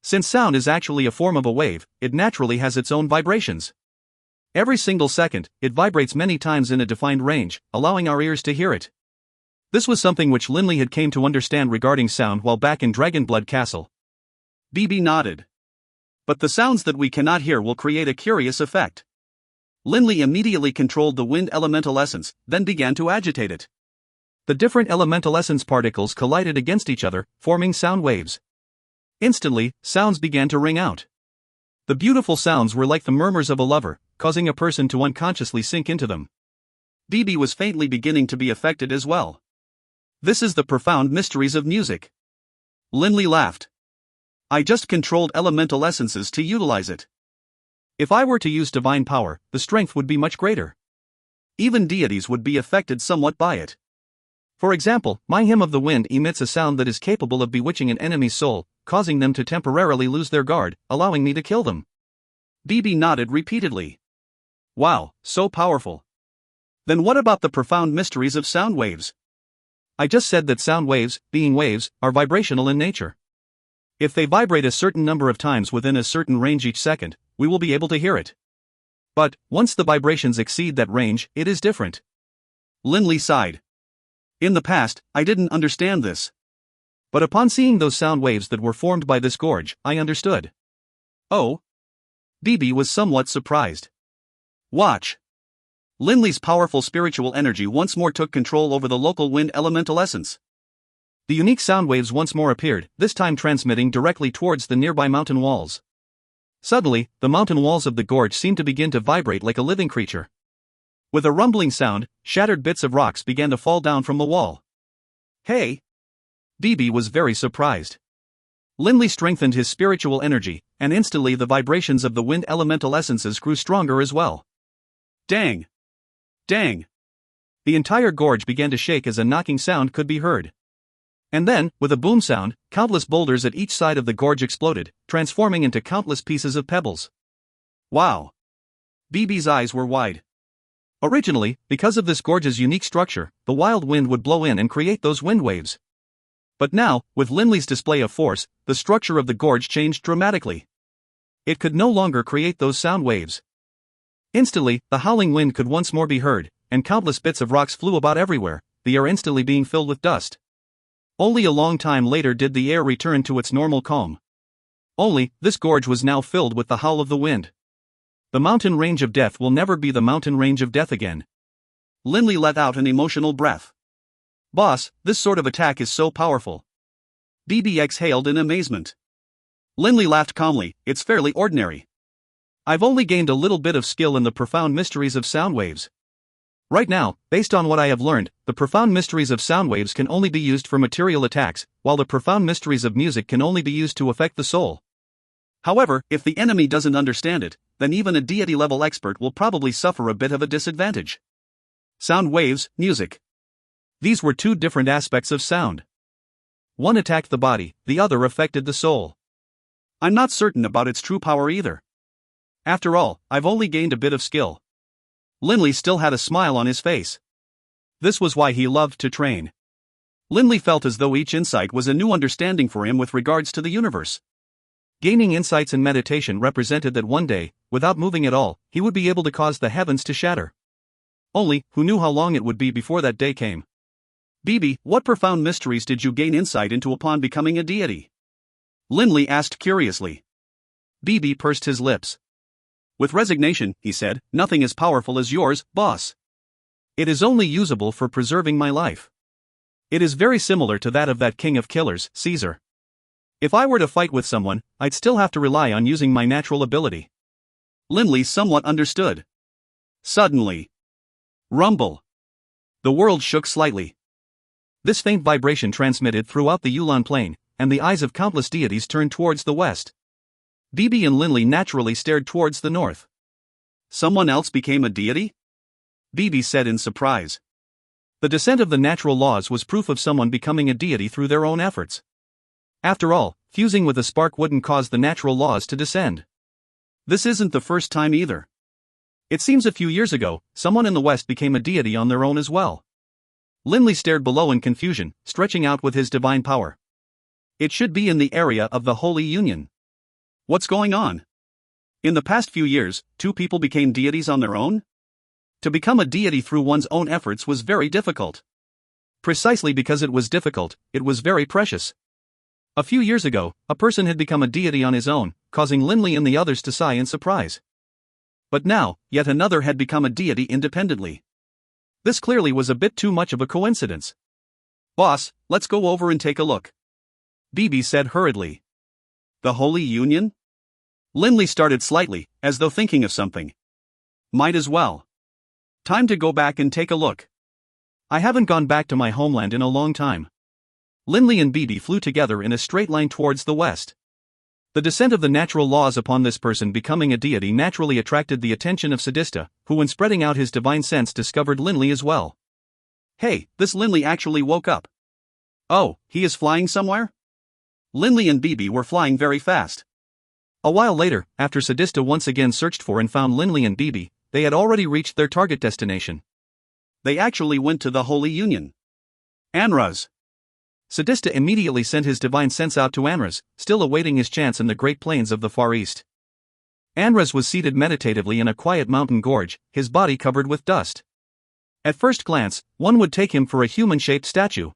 Since sound is actually a form of a wave, it naturally has its own vibrations. Every single second, it vibrates many times in a defined range, allowing our ears to hear it. This was something which Linley had came to understand regarding sound while back in Dragonblood Castle. BB nodded. But the sounds that we cannot hear will create a curious effect. Linley immediately controlled the wind elemental essence, then began to agitate it. The different elemental essence particles collided against each other, forming sound waves. Instantly, sounds began to ring out. The beautiful sounds were like the murmurs of a lover, causing a person to unconsciously sink into them. BB was faintly beginning to be affected as well. This is the profound mysteries of music. Linley laughed. I just controlled elemental essences to utilize it. If I were to use divine power, the strength would be much greater. Even deities would be affected somewhat by it. For example, my hymn of the wind emits a sound that is capable of bewitching an enemy's soul, causing them to temporarily lose their guard, allowing me to kill them. BB nodded repeatedly. Wow, so powerful. Then what about the profound mysteries of sound waves? I just said that sound waves, being waves, are vibrational in nature. If they vibrate a certain number of times within a certain range each second, we will be able to hear it. But, once the vibrations exceed that range, it is different. Linley sighed. In the past, I didn't understand this. But upon seeing those sound waves that were formed by this gorge, I understood. Oh? BB was somewhat surprised. Watch. Linley's powerful spiritual energy once more took control over the local wind elemental essence. The unique sound waves once more appeared, this time transmitting directly towards the nearby mountain walls. Suddenly, the mountain walls of the gorge seemed to begin to vibrate like a living creature. With a rumbling sound, shattered bits of rocks began to fall down from the wall. Hey! BB was very surprised. Linley strengthened his spiritual energy, and instantly the vibrations of the wind elemental essences grew stronger as well. Dang! Dang! The entire gorge began to shake as a knocking sound could be heard. And then, with a boom sound, countless boulders at each side of the gorge exploded, transforming into countless pieces of pebbles. Wow! BB's eyes were wide. Originally, because of this gorge's unique structure, the wild wind would blow in and create those wind waves. But now, with Linley's display of force, the structure of the gorge changed dramatically. It could no longer create those sound waves. Instantly, the howling wind could once more be heard, and countless bits of rocks flew about everywhere, the air instantly being filled with dust. Only a long time later did the air return to its normal calm. Only, this gorge was now filled with the howl of the wind. The mountain range of death will never be the mountain range of death again. Linley let out an emotional breath. Boss, this sort of attack is so powerful. BB exhaled in amazement. Linley laughed calmly, it's fairly ordinary. I've only gained a little bit of skill in the profound mysteries of sound waves. Right now, based on what I have learned, the profound mysteries of sound waves can only be used for material attacks, while the profound mysteries of music can only be used to affect the soul. However, if the enemy doesn't understand it, then even a deity-level expert will probably suffer a bit of a disadvantage. Sound waves, music. These were two different aspects of sound. One attacked the body, the other affected the soul. I'm not certain about its true power either. After all, I've only gained a bit of skill. Linley still had a smile on his face. This was why he loved to train. Linley felt as though each insight was a new understanding for him with regards to the universe. Gaining insights in meditation represented that one day, without moving at all, he would be able to cause the heavens to shatter. Only, who knew how long it would be before that day came? BB, what profound mysteries did you gain insight into upon becoming a deity? Linley asked curiously. BB pursed his lips. With resignation, he said, nothing as powerful as yours, boss. It is only usable for preserving my life. It is very similar to that of that king of killers, Caesar. If I were to fight with someone, I'd still have to rely on using my natural ability. Linley somewhat understood. Suddenly. Rumble. The world shook slightly. This faint vibration transmitted throughout the Yulon plain, and the eyes of countless deities turned towards the west. BB and Linley naturally stared towards the north. Someone else became a deity? BB said in surprise. The descent of the natural laws was proof of someone becoming a deity through their own efforts. After all, fusing with a spark wouldn't cause the natural laws to descend. This isn't the first time either. It seems a few years ago, someone in the West became a deity on their own as well. Linley stared below in confusion, stretching out with his divine power. It should be in the area of the Holy Union. What's going on? In the past few years, two people became deities on their own? To become a deity through one's own efforts was very difficult. Precisely because it was difficult, it was very precious. A few years ago, a person had become a deity on his own, causing Linley and the others to sigh in surprise. But now, yet another had become a deity independently. This clearly was a bit too much of a coincidence. Boss, let's go over and take a look. BB said hurriedly. The Holy Union? Linley started slightly, as though thinking of something. Might as well. Time to go back and take a look. I haven't gone back to my homeland in a long time. Linley and BB flew together in a straight line towards the west. The descent of the natural laws upon this person becoming a deity naturally attracted the attention of Sadista, who when spreading out his divine sense discovered Linley as well. Hey, this Linley actually woke up. Oh, he is flying somewhere? Linley and BB were flying very fast. A while later, after Sadista once again searched for and found Linley and BB, they had already reached their target destination. They actually went to the Holy Union. Anraz. Sadista immediately sent his divine sense out to Anraz, still awaiting his chance in the Great Plains of the Far East. Anraz was seated meditatively in a quiet mountain gorge, his body covered with dust. At first glance, one would take him for a human-shaped statue.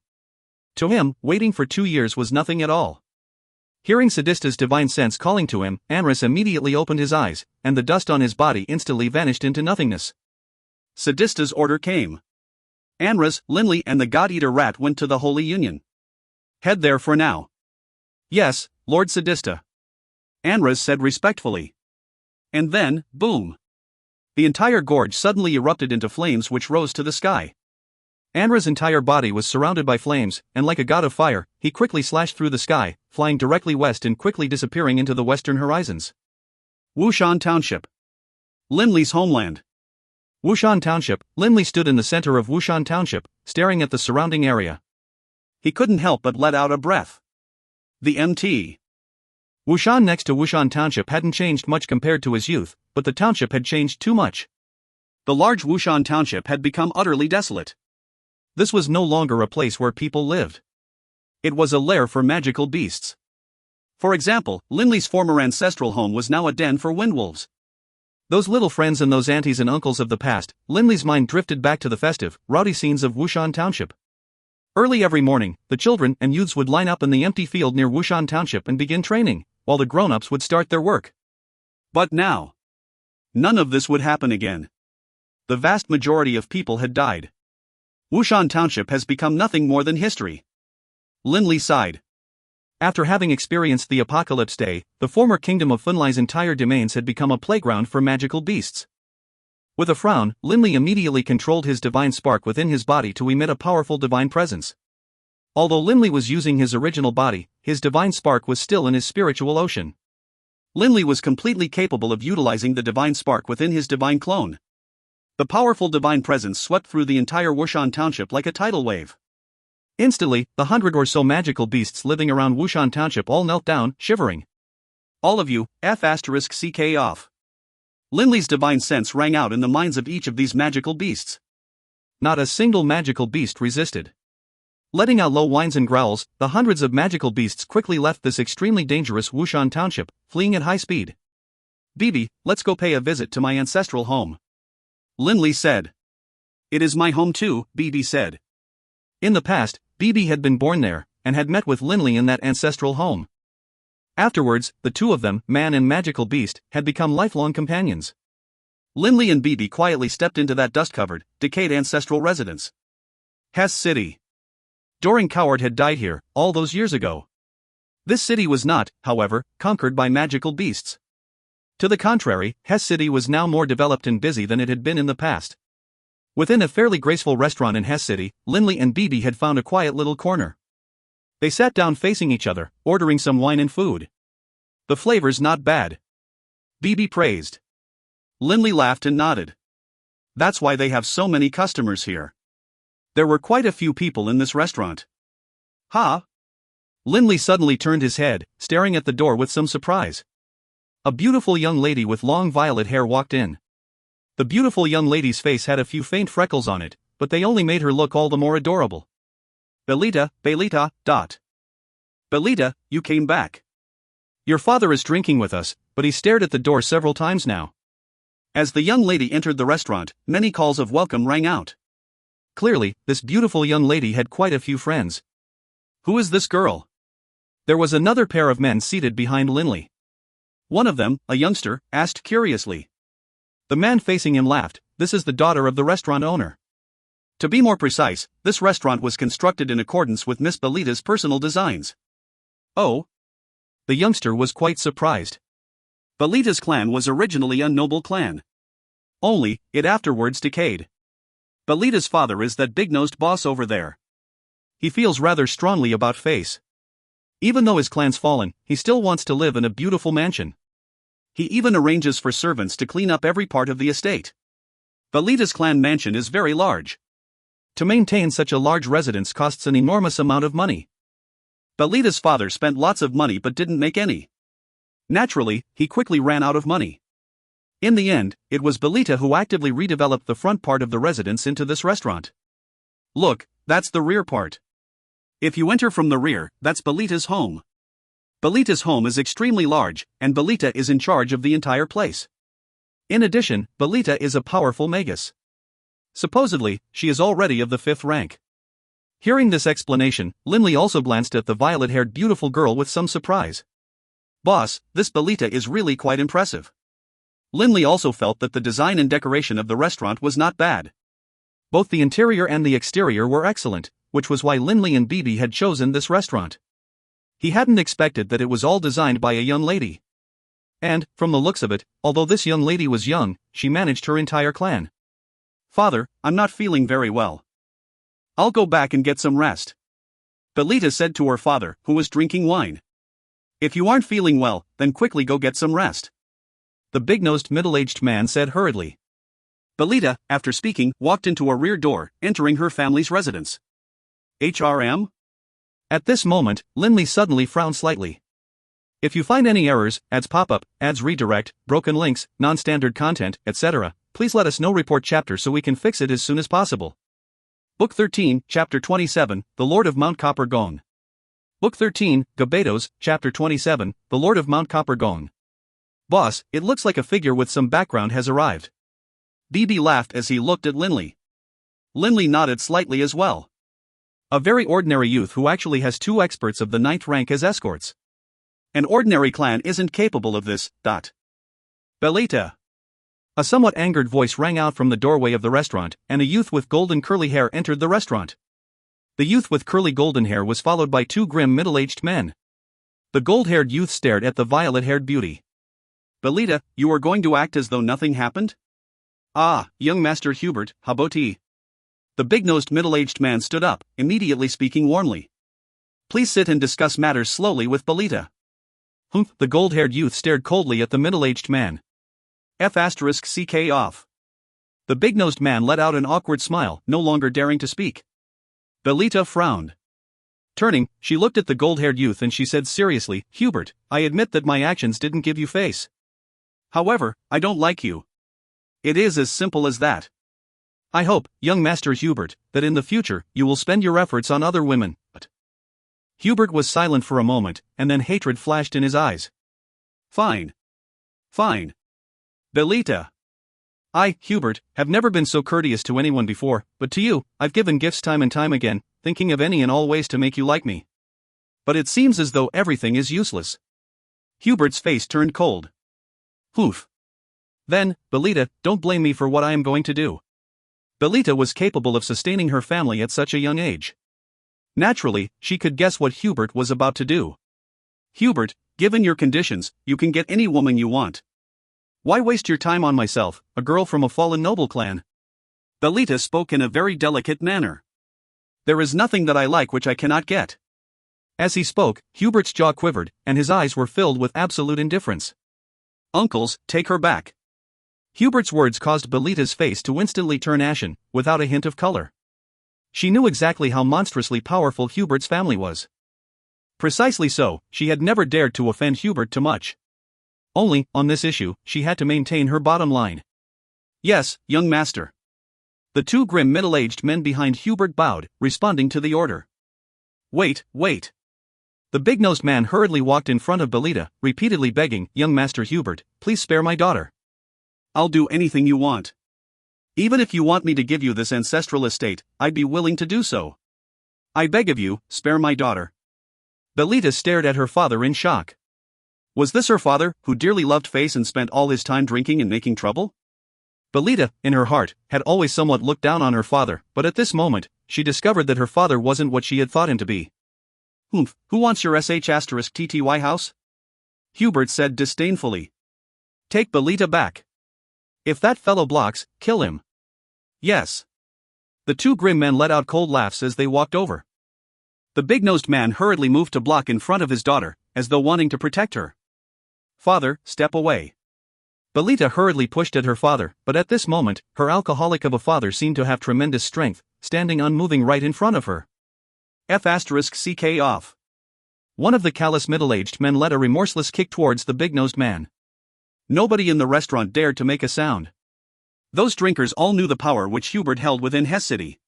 To him, waiting for 2 years was nothing at all. Hearing Sadista's divine sense calling to him, Anraz immediately opened his eyes, and the dust on his body instantly vanished into nothingness. Sadista's order came. Anraz, Linley and the God-Eater Rat went to the Holy Union. Head there for now. Yes, Lord Sadista. Anraz said respectfully. And then, boom. The entire gorge suddenly erupted into flames which rose to the sky. Anraz's entire body was surrounded by flames, and like a god of fire, he quickly slashed through the sky, flying directly west and quickly disappearing into the western horizons. Wushan Township. Linley's homeland. Wushan Township. Linley stood in the center of Wushan Township, staring at the surrounding area. He couldn't help but let out a breath. The MT. Wushan next to Wushan Township hadn't changed much compared to his youth, but the township had changed too much. The large Wushan Township had become utterly desolate. This was no longer a place where people lived. It was a lair for magical beasts. For example, Linley's former ancestral home was now a den for windwolves. Those little friends and those aunties and uncles of the past, Linley's mind drifted back to the festive, rowdy scenes of Wushan Township. Early every morning, the children and youths would line up in the empty field near Wushan Township and begin training, while the grown-ups would start their work. But now, none of this would happen again. The vast majority of people had died. Wushan Township has become nothing more than history. Linley sighed. After having experienced the Apocalypse Day, the former kingdom of Funlai's entire domains had become a playground for magical beasts. With a frown, Linley immediately controlled his divine spark within his body to emit a powerful divine presence. Although Linley was using his original body, his divine spark was still in his spiritual ocean. Linley was completely capable of utilizing the divine spark within his divine clone. The powerful divine presence swept through the entire Wushan Township like a tidal wave. Instantly, the 100 or so magical beasts living around Wushan Township all knelt down, shivering. All of you, F***ck off. Linley's divine sense rang out in the minds of each of these magical beasts. Not a single magical beast resisted. Letting out low whines and growls, the hundreds of magical beasts quickly left this extremely dangerous Wushan Township, fleeing at high speed. Bibi, let's go pay a visit to my ancestral home. Linley said. It is my home too, Bibi said. In the past, Bibi had been born there, and had met with Linley in that ancestral home. Afterwards, the two of them, man and magical beast, had become lifelong companions. Linley and Bibi quietly stepped into that dust-covered, decayed ancestral residence. Hess City. Doran Coward had died here, all those years ago. This city was not, however, conquered by magical beasts. To the contrary, Hess City was now more developed and busy than it had been in the past. Within a fairly graceful restaurant in Hess City, Linley and Bibi had found a quiet little corner. They sat down facing each other, ordering some wine and food. The flavor's not bad. Bibi praised. Linley laughed and nodded. That's why they have so many customers here. There were quite a few people in this restaurant. Huh? Linley suddenly turned his head, staring at the door with some surprise. A beautiful young lady with long violet hair walked in. The beautiful young lady's face had a few faint freckles on it, but they only made her look all the more adorable. Belita, dot. Belita, you came back. Your father is drinking with us, but he stared at the door several times now. As the young lady entered the restaurant, many calls of welcome rang out. Clearly, this beautiful young lady had quite a few friends. Who is this girl? There was another pair of men seated behind Linley. One of them, a youngster, asked curiously. The man facing him laughed. This is the daughter of the restaurant owner. To be more precise, this restaurant was constructed in accordance with Miss Belita's personal designs. Oh? The youngster was quite surprised. Belita's clan was originally a noble clan. Only, it afterwards decayed. Belita's father is that big-nosed boss over there. He feels rather strongly about face. Even though his clan's fallen, he still wants to live in a beautiful mansion. He even arranges for servants to clean up every part of the estate. Belita's clan mansion is very large. To maintain such a large residence costs an enormous amount of money. Belita's father spent lots of money but didn't make any. Naturally, he quickly ran out of money. In the end, it was Belita who actively redeveloped the front part of the residence into this restaurant. Look, that's the rear part. If you enter from the rear, that's Belita's home. Belita's home is extremely large, and Belita is in charge of the entire place. In addition, Belita is a powerful magus. Supposedly, she is already of the 5th rank. Hearing this explanation, Linley also glanced at the violet-haired beautiful girl with some surprise. Boss, this Belita is really quite impressive. Linley also felt that the design and decoration of the restaurant was not bad. Both the interior and the exterior were excellent, which was why Linley and Bibi had chosen this restaurant. He hadn't expected that it was all designed by a young lady. And, from the looks of it, although this young lady was young, she managed her entire clan. Father, I'm not feeling very well. I'll go back and get some rest. Belita said to her father, who was drinking wine. If you aren't feeling well, then quickly go get some rest. The big-nosed middle-aged man said hurriedly. Belita, after speaking, walked into a rear door, entering her family's residence. HRM? At this moment, Linley suddenly frowned slightly. If you find any errors, ads pop up, ads redirect, broken links, non-standard content, etc., please let us know. Report chapter so we can fix it as soon as possible. Book 13, Chapter 27, The Lord of Mount Copper Gong. Book 13, Gabetos, Chapter 27, The Lord of Mount Copper Gong. Boss, it looks like a figure with some background has arrived. Bibi laughed as he looked at Linley. Linley nodded slightly as well. A very ordinary youth who actually has 2 experts of the 9th rank as escorts. An ordinary clan isn't capable of this. Belita. A somewhat angered voice rang out from the doorway of the restaurant, and a youth with golden curly hair entered the restaurant. The youth with curly golden hair was followed by 2 grim middle-aged men. The gold-haired youth stared at the violet-haired beauty. Belita, you are going to act as though nothing happened? Ah, young Master Hubert, haboti. The big-nosed middle-aged man stood up, immediately speaking warmly. Please sit and discuss matters slowly with Belita. Humph, the gold-haired youth stared coldly at the middle-aged man. F***ck off. The big-nosed man let out an awkward smile, no longer daring to speak. Belita frowned. Turning, she looked at the gold-haired youth and she said seriously, Hubert, I admit that my actions didn't give you face. However, I don't like you. It is as simple as that. I hope, young Master Hubert, that in the future, you will spend your efforts on other women. But Hubert was silent for a moment, and then hatred flashed in his eyes. Fine. Fine. Belita. I, Hubert, have never been so courteous to anyone before, but to you, I've given gifts time and time again, thinking of any and all ways to make you like me. But it seems as though everything is useless. Hubert's face turned cold. Hoof. Then, Belita, don't blame me for what I am going to do. Belita was capable of sustaining her family at such a young age. Naturally, she could guess what Hubert was about to do. Hubert, given your conditions, you can get any woman you want. Why waste your time on myself, a girl from a fallen noble clan? Belita spoke in a very delicate manner. There is nothing that I like which I cannot get. As he spoke, Hubert's jaw quivered, and his eyes were filled with absolute indifference. Uncles, take her back. Hubert's words caused Belita's face to instantly turn ashen, without a hint of color. She knew exactly how monstrously powerful Hubert's family was. Precisely so, she had never dared to offend Hubert too much. Only, on this issue, she had to maintain her bottom line. Yes, young master. The 2 grim middle-aged men behind Hubert bowed, responding to the order. Wait. The big-nosed man hurriedly walked in front of Belita, repeatedly begging, Young Master Hubert, please spare my daughter. I'll do anything you want. Even if you want me to give you this ancestral estate, I'd be willing to do so. I beg of you, spare my daughter. Belita stared at her father in shock. Was this her father, who dearly loved face and spent all his time drinking and making trouble? Belita, in her heart, had always somewhat looked down on her father, but at this moment, she discovered that her father wasn't what she had thought him to be. Humph, who wants your sh*tty house? Hubert said disdainfully. Take Belita back. If that fellow blocks, kill him. Yes. The 2 grim men let out cold laughs as they walked over. The big-nosed man hurriedly moved to block in front of his daughter, as though wanting to protect her. Father, step away. Belita hurriedly pushed at her father, but at this moment, her alcoholic of a father seemed to have tremendous strength, standing unmoving right in front of her. F***ck off. One of the callous middle-aged men led a remorseless kick towards the big-nosed man. Nobody in the restaurant dared to make a sound. Those drinkers all knew the power which Hubert held within Hesse City.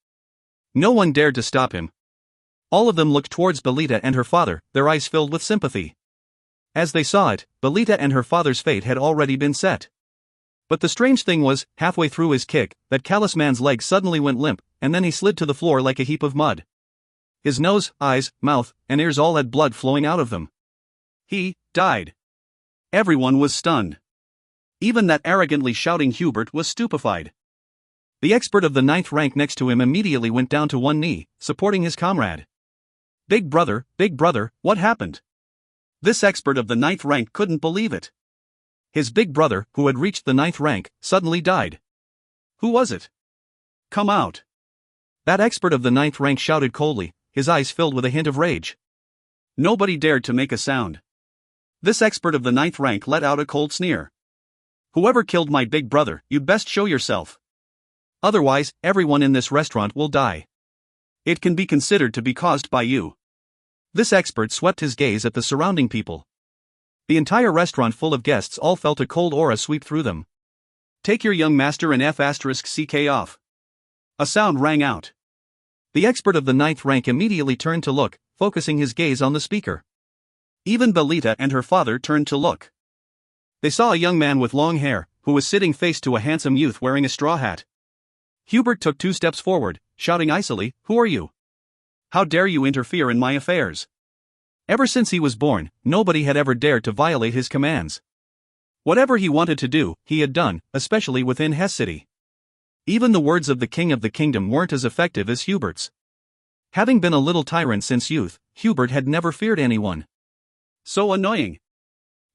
No one dared to stop him. All of them looked towards Belita and her father, their eyes filled with sympathy. As they saw it, Belita and her father's fate had already been set. But the strange thing was, halfway through his kick, that callous man's leg suddenly went limp, and then he slid to the floor like a heap of mud. His nose, eyes, mouth, and ears all had blood flowing out of them. He died. Everyone was stunned. Even that arrogantly shouting Hubert was stupefied. The expert of the 9th rank next to him immediately went down to one knee, supporting his comrade. Big brother, what happened? This expert of the 9th rank couldn't believe it. His big brother, who had reached the 9th rank, suddenly died. Who was it? Come out. That expert of the 9th rank shouted coldly, his eyes filled with a hint of rage. Nobody dared to make a sound. This expert of the 9th rank let out a cold sneer. Whoever killed my big brother, you'd best show yourself. Otherwise, everyone in this restaurant will die. It can be considered to be caused by you. This expert swept his gaze at the surrounding people. The entire restaurant full of guests all felt a cold aura sweep through them. Take your young master and F***ck off. A sound rang out. The expert of the 9th rank immediately turned to look, focusing his gaze on the speaker. Even Belita and her father turned to look. They saw a young man with long hair, who was sitting face to a handsome youth wearing a straw hat. Hubert took 2 steps forward, shouting icily, "Who are you?" How dare you interfere in my affairs? Ever since he was born, nobody had ever dared to violate his commands. Whatever he wanted to do, he had done, especially within Hesse City. Even the words of the king of the kingdom weren't as effective as Hubert's. Having been a little tyrant since youth, Hubert had never feared anyone. So annoying.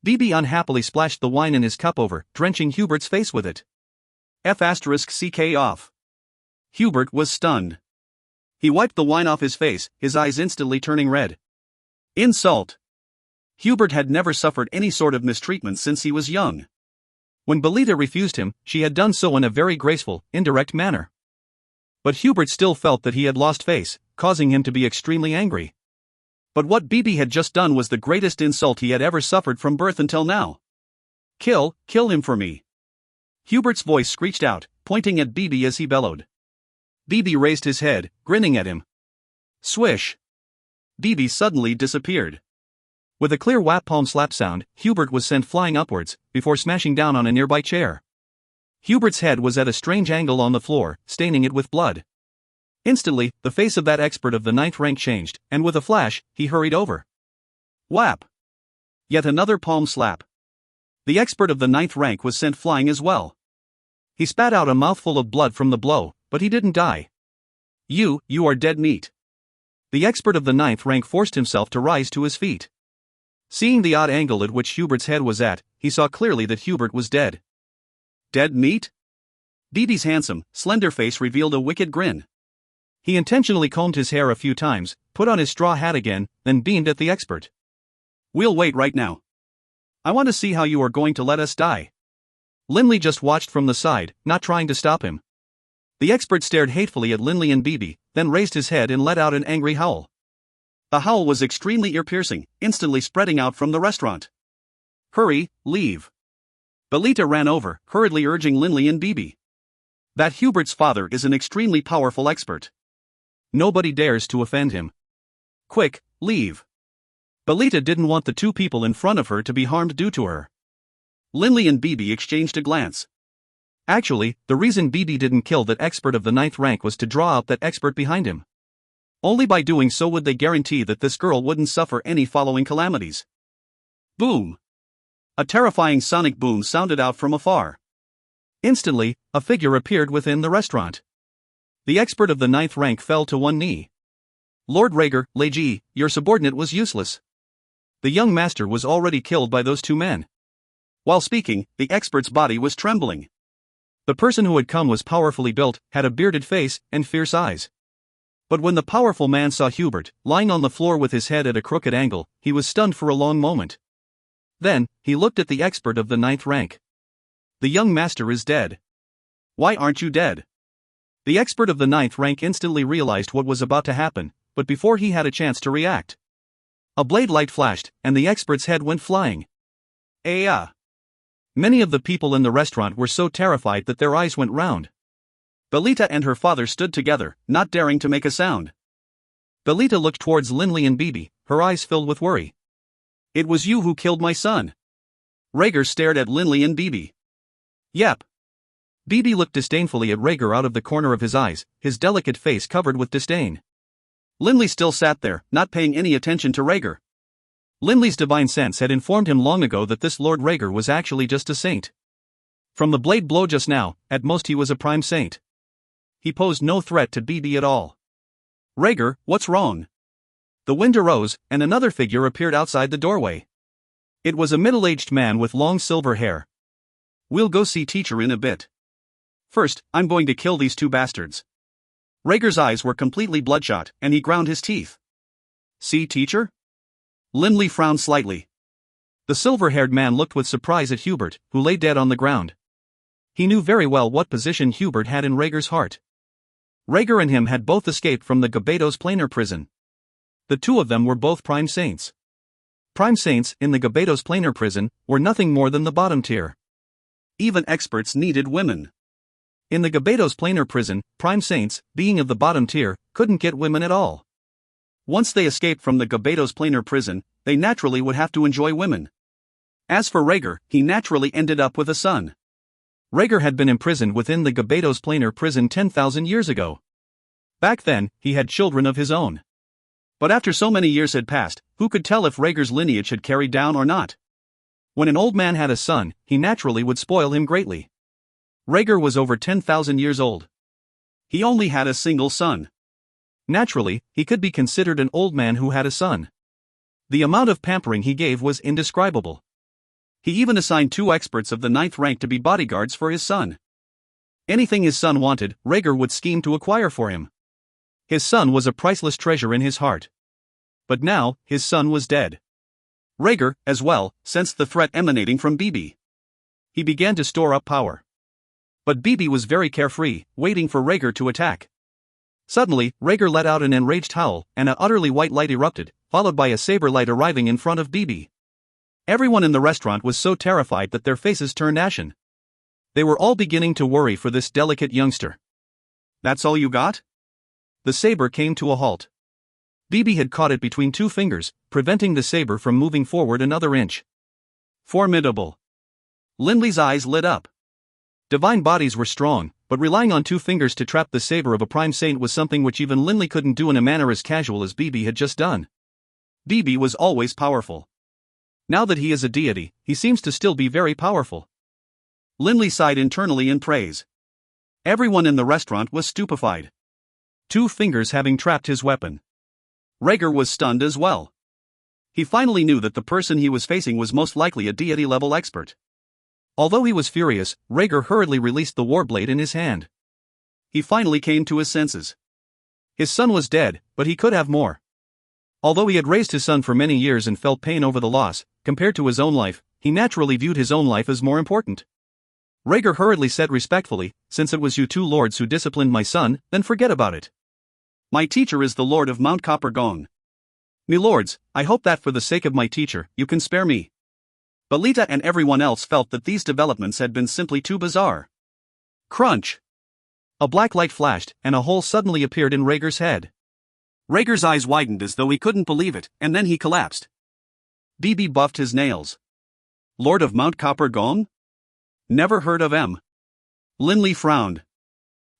Bibi unhappily splashed the wine in his cup over, drenching Hubert's face with it. F***ck off. Hubert was stunned. He wiped the wine off his face, his eyes instantly turning red. Insult. Hubert had never suffered any sort of mistreatment since he was young. When Belita refused him, she had done so in a very graceful, indirect manner. But Hubert still felt that he had lost face, causing him to be extremely angry. But what Bibi had just done was the greatest insult he had ever suffered from birth until now. Kill him for me. Hubert's voice screeched out, pointing at Bibi as he bellowed. Bibi raised his head, grinning at him. Swish. Bibi suddenly disappeared. With a clear whap palm slap sound, Hubert was sent flying upwards, before smashing down on a nearby chair. Hubert's head was at a strange angle on the floor, staining it with blood. Instantly, the face of that expert of the 9th rank changed, and with a flash, he hurried over. Whap! Yet another palm slap. The expert of the 9th rank was sent flying as well. He spat out a mouthful of blood from the blow, but he didn't die. You are dead meat. The expert of the 9th rank forced himself to rise to his feet. Seeing the odd angle at which Hubert's head was at, he saw clearly that Hubert was dead. Dead meat? Bibi's handsome, slender face revealed a wicked grin. He intentionally combed his hair a few times, put on his straw hat again, then beamed at the expert. We'll wait right now. I want to see how you are going to let us die. Linley just watched from the side, not trying to stop him. The expert stared hatefully at Linley and Bibi, then raised his head and let out an angry howl. The howl was extremely ear-piercing, instantly spreading out from the restaurant. Hurry, leave. Belita ran over, hurriedly urging Linley and Bibi. That Hubert's father is an extremely powerful expert. Nobody dares to offend him. Quick, leave. Belita didn't want the two people in front of her to be harmed due to her. Linley and Bibi exchanged a glance. Actually, the reason Bibi didn't kill that expert of the 9th rank was to draw out that expert behind him. Only by doing so would they guarantee that this girl wouldn't suffer any following calamities. Boom! A terrifying sonic boom sounded out from afar. Instantly, a figure appeared within the restaurant. The expert of the 9th rank fell to one knee. Lord Rhaegar, Leji, your subordinate was useless. The young master was already killed by those two men. While speaking, the expert's body was trembling. The person who had come was powerfully built, had a bearded face, and fierce eyes. But when the powerful man saw Hubert, lying on the floor with his head at a crooked angle, he was stunned for a long moment. Then, he looked at the expert of the 9th rank. The young master is dead. Why aren't you dead? The expert of the 9th rank instantly realized what was about to happen, but before he had a chance to react, a blade light flashed, and the expert's head went flying. Many of the people in the restaurant were so terrified that their eyes went round. Belita and her father stood together, not daring to make a sound. Belita looked towards Linley and Bibi, her eyes filled with worry. It was you who killed my son. Rhaegar stared at Linley and Bibi. Yep. Bibi looked disdainfully at Rhaegar out of the corner of his eyes, his delicate face covered with disdain. Linley still sat there, not paying any attention to Rhaegar. Linley's divine sense had informed him long ago that this Lord Rhaegar was actually just a saint. From the blade blow just now, at most he was a prime saint. He posed no threat to Bibi at all. Rhaegar, what's wrong? The wind arose, and another figure appeared outside the doorway. It was a middle-aged man with long silver hair. We'll go see teacher in a bit. First, I'm going to kill these two bastards. Rhaegar's eyes were completely bloodshot, and he ground his teeth. See teacher? Linley frowned slightly. The silver-haired man looked with surprise at Hubert, who lay dead on the ground. He knew very well what position Hubert had in Rhaegar's heart. Rhaegar and him had both escaped from the Gabados planar prison. The two of them were both prime saints. Prime saints, in the Gabados planar prison, were nothing more than the bottom tier. Even experts needed women. In the Gabados planar prison, prime saints, being of the bottom tier, couldn't get women at all. Once they escaped from the Gabados planar prison, they naturally would have to enjoy women. As for Rhaegar, he naturally ended up with a son. Rhaegar had been imprisoned within the Gabados planar prison 10,000 years ago. Back then, he had children of his own. But after so many years had passed, who could tell if Rhaegar's lineage had carried down or not? When an old man had a son, he naturally would spoil him greatly. Rhaegar was over 10,000 years old. He only had a single son. Naturally, he could be considered an old man who had a son. The amount of pampering he gave was indescribable. He even assigned 2 experts of the 9th rank to be bodyguards for his son. Anything his son wanted, Rhaegar would scheme to acquire for him. His son was a priceless treasure in his heart. But now, his son was dead. Rhaegar, as well, sensed the threat emanating from Bibi. He began to store up power. But Bibi was very carefree, waiting for Rhaegar to attack. Suddenly, Rhaegar let out an enraged howl, and an utterly white light erupted, followed by a saber light arriving in front of Bibi. Everyone in the restaurant was so terrified that their faces turned ashen. They were all beginning to worry for this delicate youngster. "That's all you got?" The saber came to a halt. Bibi had caught it between 2 fingers, preventing the saber from moving forward another inch. Formidable. Lindley's eyes lit up. Divine bodies were strong, but relying on 2 fingers to trap the saber of a prime saint was something which even Lindley couldn't do in a manner as casual as Bibi had just done. Bibi was always powerful. Now that he is a deity, he seems to still be very powerful. Lindley sighed internally in praise. Everyone in the restaurant was stupefied. 2 fingers having trapped his weapon. Rhaegar was stunned as well. He finally knew that the person he was facing was most likely a deity-level expert. Although he was furious, Rhaegar hurriedly released the warblade in his hand. He finally came to his senses. His son was dead, but he could have more. Although he had raised his son for many years and felt pain over the loss, compared to his own life, he naturally viewed his own life as more important. Rhaegar hurriedly said respectfully, "Since it was you 2 lords who disciplined my son, then forget about it. My teacher is the Lord of Mount Coppergone. Milords, I hope that for the sake of my teacher, you can spare me." Belita and everyone else felt that these developments had been simply too bizarre. Crunch! A black light flashed, and a hole suddenly appeared in Rhaegar's head. Rhaegar's eyes widened as though he couldn't believe it, and then he collapsed. Bibi buffed his nails. "Lord of Mount Coppergone? Never heard of him." Lindley frowned.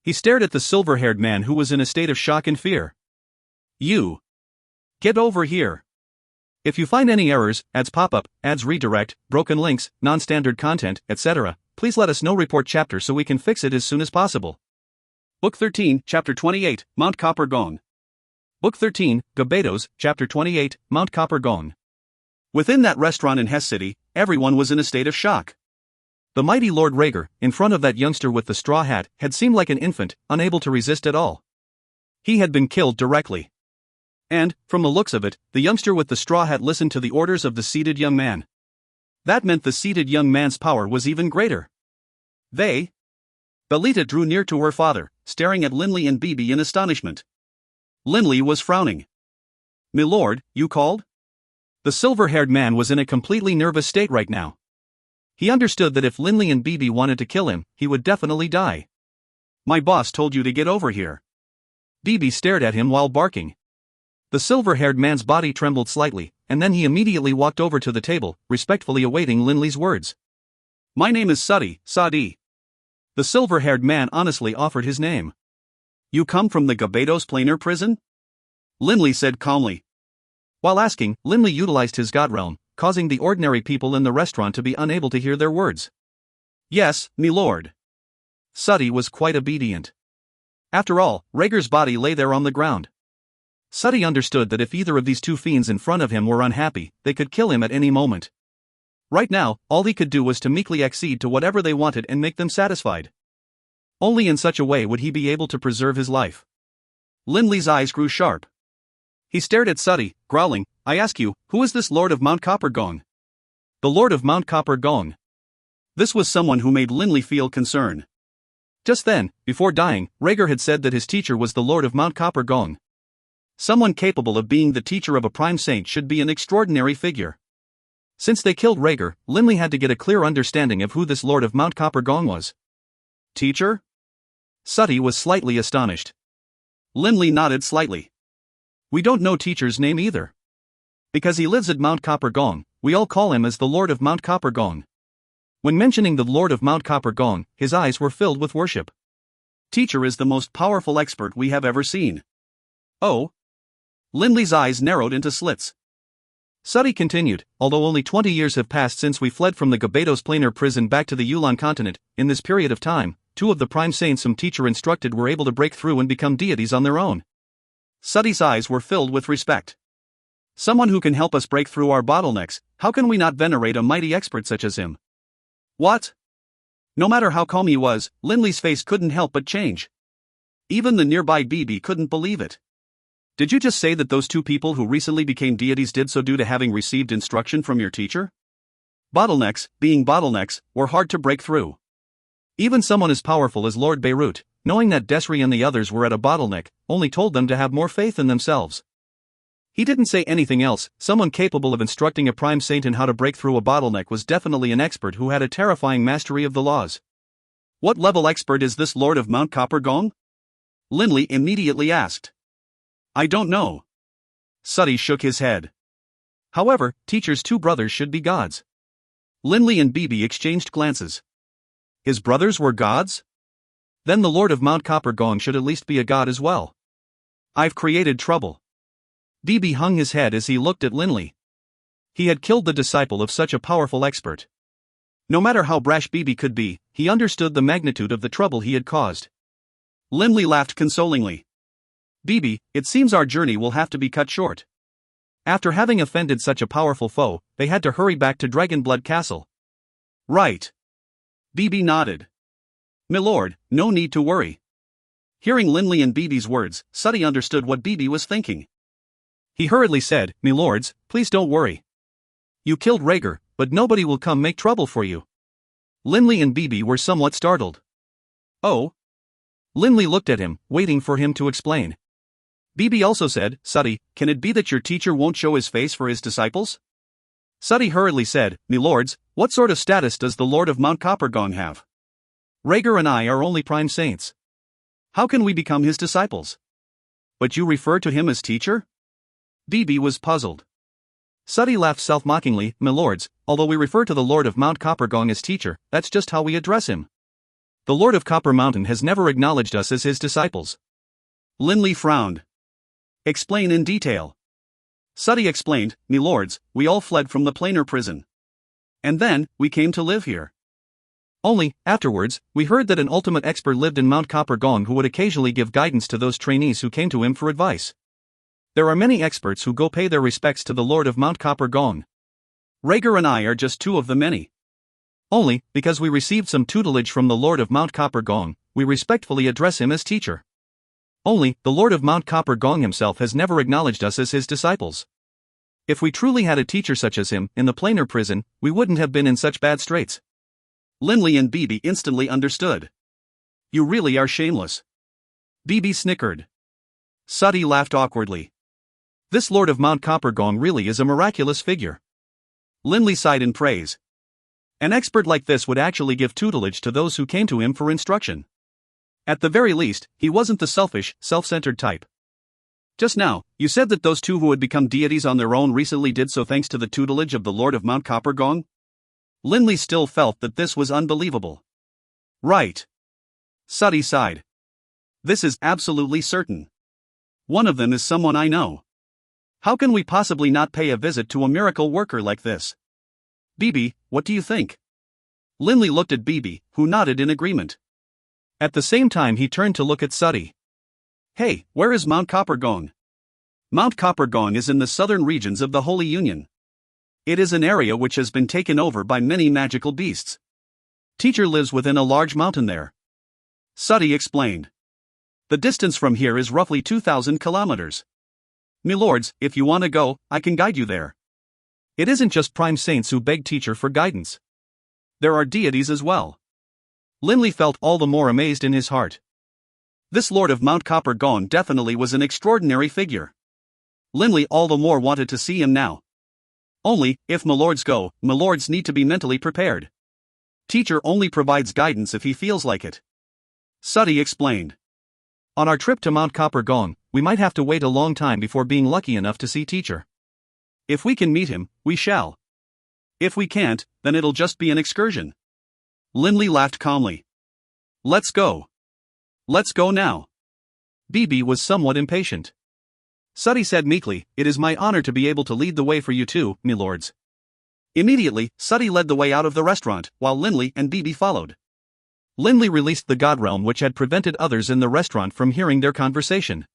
He stared at the silver-haired man who was in a state of shock and fear. "You! Get over here! If you find any errors, ads pop-up, ads redirect, broken links, non-standard content, etc., please let us know. Report chapter so we can fix it as soon as possible." Book 13, Chapter 28, Mount Coppergone. Book 13, Gabados, Chapter 28, Mount Coppergone. Within that restaurant in Hess City, everyone was in a state of shock. The mighty Lord Rhaegar, in front of that youngster with the straw hat, had seemed like an infant, unable to resist at all. He had been killed directly. And, from the looks of it, the youngster with the straw hat listened to the orders of the seated young man. That meant the seated young man's power was even greater. Belita drew near to her father, staring at Lindley and Bibi in astonishment. Lindley was frowning. "Milord, you called?" The silver-haired man was in a completely nervous state right now. He understood that if Lindley and Bibi wanted to kill him, he would definitely die. "My boss told you to get over here." Bibi stared at him while barking. The silver-haired man's body trembled slightly, and then he immediately walked over to the table, respectfully awaiting Lindley's words. "My name is Sadi. The silver-haired man honestly offered his name. "You come from the Gabados planar prison?" Lindley said calmly. While asking, Lindley utilized his god realm, causing the ordinary people in the restaurant to be unable to hear their words. "Yes, milord." Sadi was quite obedient. After all, Rhaegar's body lay there on the ground. Sadi understood that if either of these 2 fiends in front of him were unhappy, they could kill him at any moment. Right now, all he could do was to meekly accede to whatever they wanted and make them satisfied. Only in such a way would he be able to preserve his life. Lindley's eyes grew sharp. He stared at Sadi, growling, "I ask you, who is this Lord of Mount Coppergone?" The Lord of Mount Coppergone. This was someone who made Lindley feel concern. Just then, before dying, Rhaegar had said that his teacher was the Lord of Mount Coppergone. Someone capable of being the teacher of a prime saint should be an extraordinary figure. Since they killed Rhaegar, Lindley had to get a clear understanding of who this Lord of Mount Coppergone was. "Teacher?" Sadi was slightly astonished. Lindley nodded slightly. "We don't know teacher's name either. Because he lives at Mount Coppergone, we all call him as the Lord of Mount Coppergone." When mentioning the Lord of Mount Coppergone, his eyes were filled with worship. "Teacher is the most powerful expert we have ever seen." "Oh?" Lindley's eyes narrowed into slits. Suddy continued, although only 20 years have passed since we fled from the Gabados planar prison back to the Yulan continent, in this period of time, 2 of the prime saints whom teacher instructed were able to break through and become deities on their own. Suddy's eyes were filled with respect. Someone who can help us break through our bottlenecks, how can we not venerate a mighty expert such as him? What? No matter how calm he was, Lindley's face couldn't help but change. Even the nearby BB couldn't believe it. Did you just say that those 2 people who recently became deities did so due to having received instruction from your teacher? Bottlenecks, being bottlenecks, were hard to break through. Even someone as powerful as Lord Beirut, knowing that Desri and the others were at a bottleneck, only told them to have more faith in themselves. He didn't say anything else. Someone capable of instructing a prime saint in how to break through a bottleneck was definitely an expert who had a terrifying mastery of the laws. What level expert is this Lord of Mount Copper Gong? Lindley immediately asked. I don't know. Suddy shook his head. However, teacher's 2 brothers should be gods. Lindley and BB exchanged glances. His brothers were gods? Then the Lord of Mount Copper Gong should at least be a god as well. I've created trouble. BB hung his head as he looked at Lindley. He had killed the disciple of such a powerful expert. No matter how brash BB could be, he understood the magnitude of the trouble he had caused. Lindley laughed consolingly. BB, it seems our journey will have to be cut short. After having offended such a powerful foe, they had to hurry back to Dragonblood Castle. Right. BB nodded. Milord, no need to worry. Hearing Lindley and BB's words, Suddy understood what BB was thinking. He hurriedly said, Milords, please don't worry. You killed Rhaegar, but nobody will come make trouble for you. Lindley and BB were somewhat startled. Oh? Lindley looked at him, waiting for him to explain. BB also said, Suddy, can it be that your teacher won't show his face for his disciples? Suddy hurriedly said, Milords, what sort of status does the Lord of Mount Coppergong have? Rhaegar and I are only prime saints. How can we become his disciples? But you refer to him as teacher? BB was puzzled. Suddy laughed self-mockingly, Milords, although we refer to the Lord of Mount Coppergong as teacher, that's just how we address him. The Lord of Copper Mountain has never acknowledged us as his disciples. Lindley frowned. Explain in detail. Suddy explained, Milords, we all fled from the planar prison. And then, we came to live here. Only, afterwards, we heard that an ultimate expert lived in Mount Coppergong who would occasionally give guidance to those trainees who came to him for advice. There are many experts who go pay their respects to the Lord of Mount Coppergong. Rhaegar and I are just 2 of the many. Only, because we received some tutelage from the Lord of Mount Coppergong, we respectfully address him as teacher. Only, the Lord of Mount Coppergong himself has never acknowledged us as his disciples. If we truly had a teacher such as him in the planar prison, we wouldn't have been in such bad straits. Lindley and BB instantly understood. You really are shameless. BB snickered. Suddy laughed awkwardly. This Lord of Mount Coppergong really is a miraculous figure. Lindley sighed in praise. An expert like this would actually give tutelage to those who came to him for instruction. At the very least, he wasn't the selfish, self-centered type. Just now, you said that those 2 who had become deities on their own recently did so thanks to the tutelage of the Lord of Mount Coppergong? Lindley still felt that this was unbelievable. Right. Suddy sighed. This is absolutely certain. One of them is someone I know. How can we possibly not pay a visit to a miracle worker like this? BB, what do you think? Lindley looked at BB, who nodded in agreement. At the same time he turned to look at Suddy. Hey, where is Mount Coppergong? Mount Coppergong is in the southern regions of the Holy Union. It is an area which has been taken over by many magical beasts. Teacher lives within a large mountain there. Suddy explained. The distance from here is roughly 2,000 kilometers. Milords, if you want to go, I can guide you there. It isn't just prime saints who beg teacher for guidance. There are deities as well. Lindley felt all the more amazed in his heart. This Lord of Mount Coppergong definitely was an extraordinary figure. Lindley all the more wanted to see him now. Only, if milords go, milords need to be mentally prepared. Teacher only provides guidance if he feels like it. Suddy explained. On our trip to Mount Coppergong, we might have to wait a long time before being lucky enough to see teacher. If we can meet him, we shall. If we can't, then it'll just be an excursion. Lindley laughed calmly. Let's go. Let's go now. BB was somewhat impatient. Suddy said meekly, "It is my honor to be able to lead the way for you two, me lords." Immediately, Suddy led the way out of the restaurant, while Linley and Bibi followed. Linley released the god realm which had prevented others in the restaurant from hearing their conversation.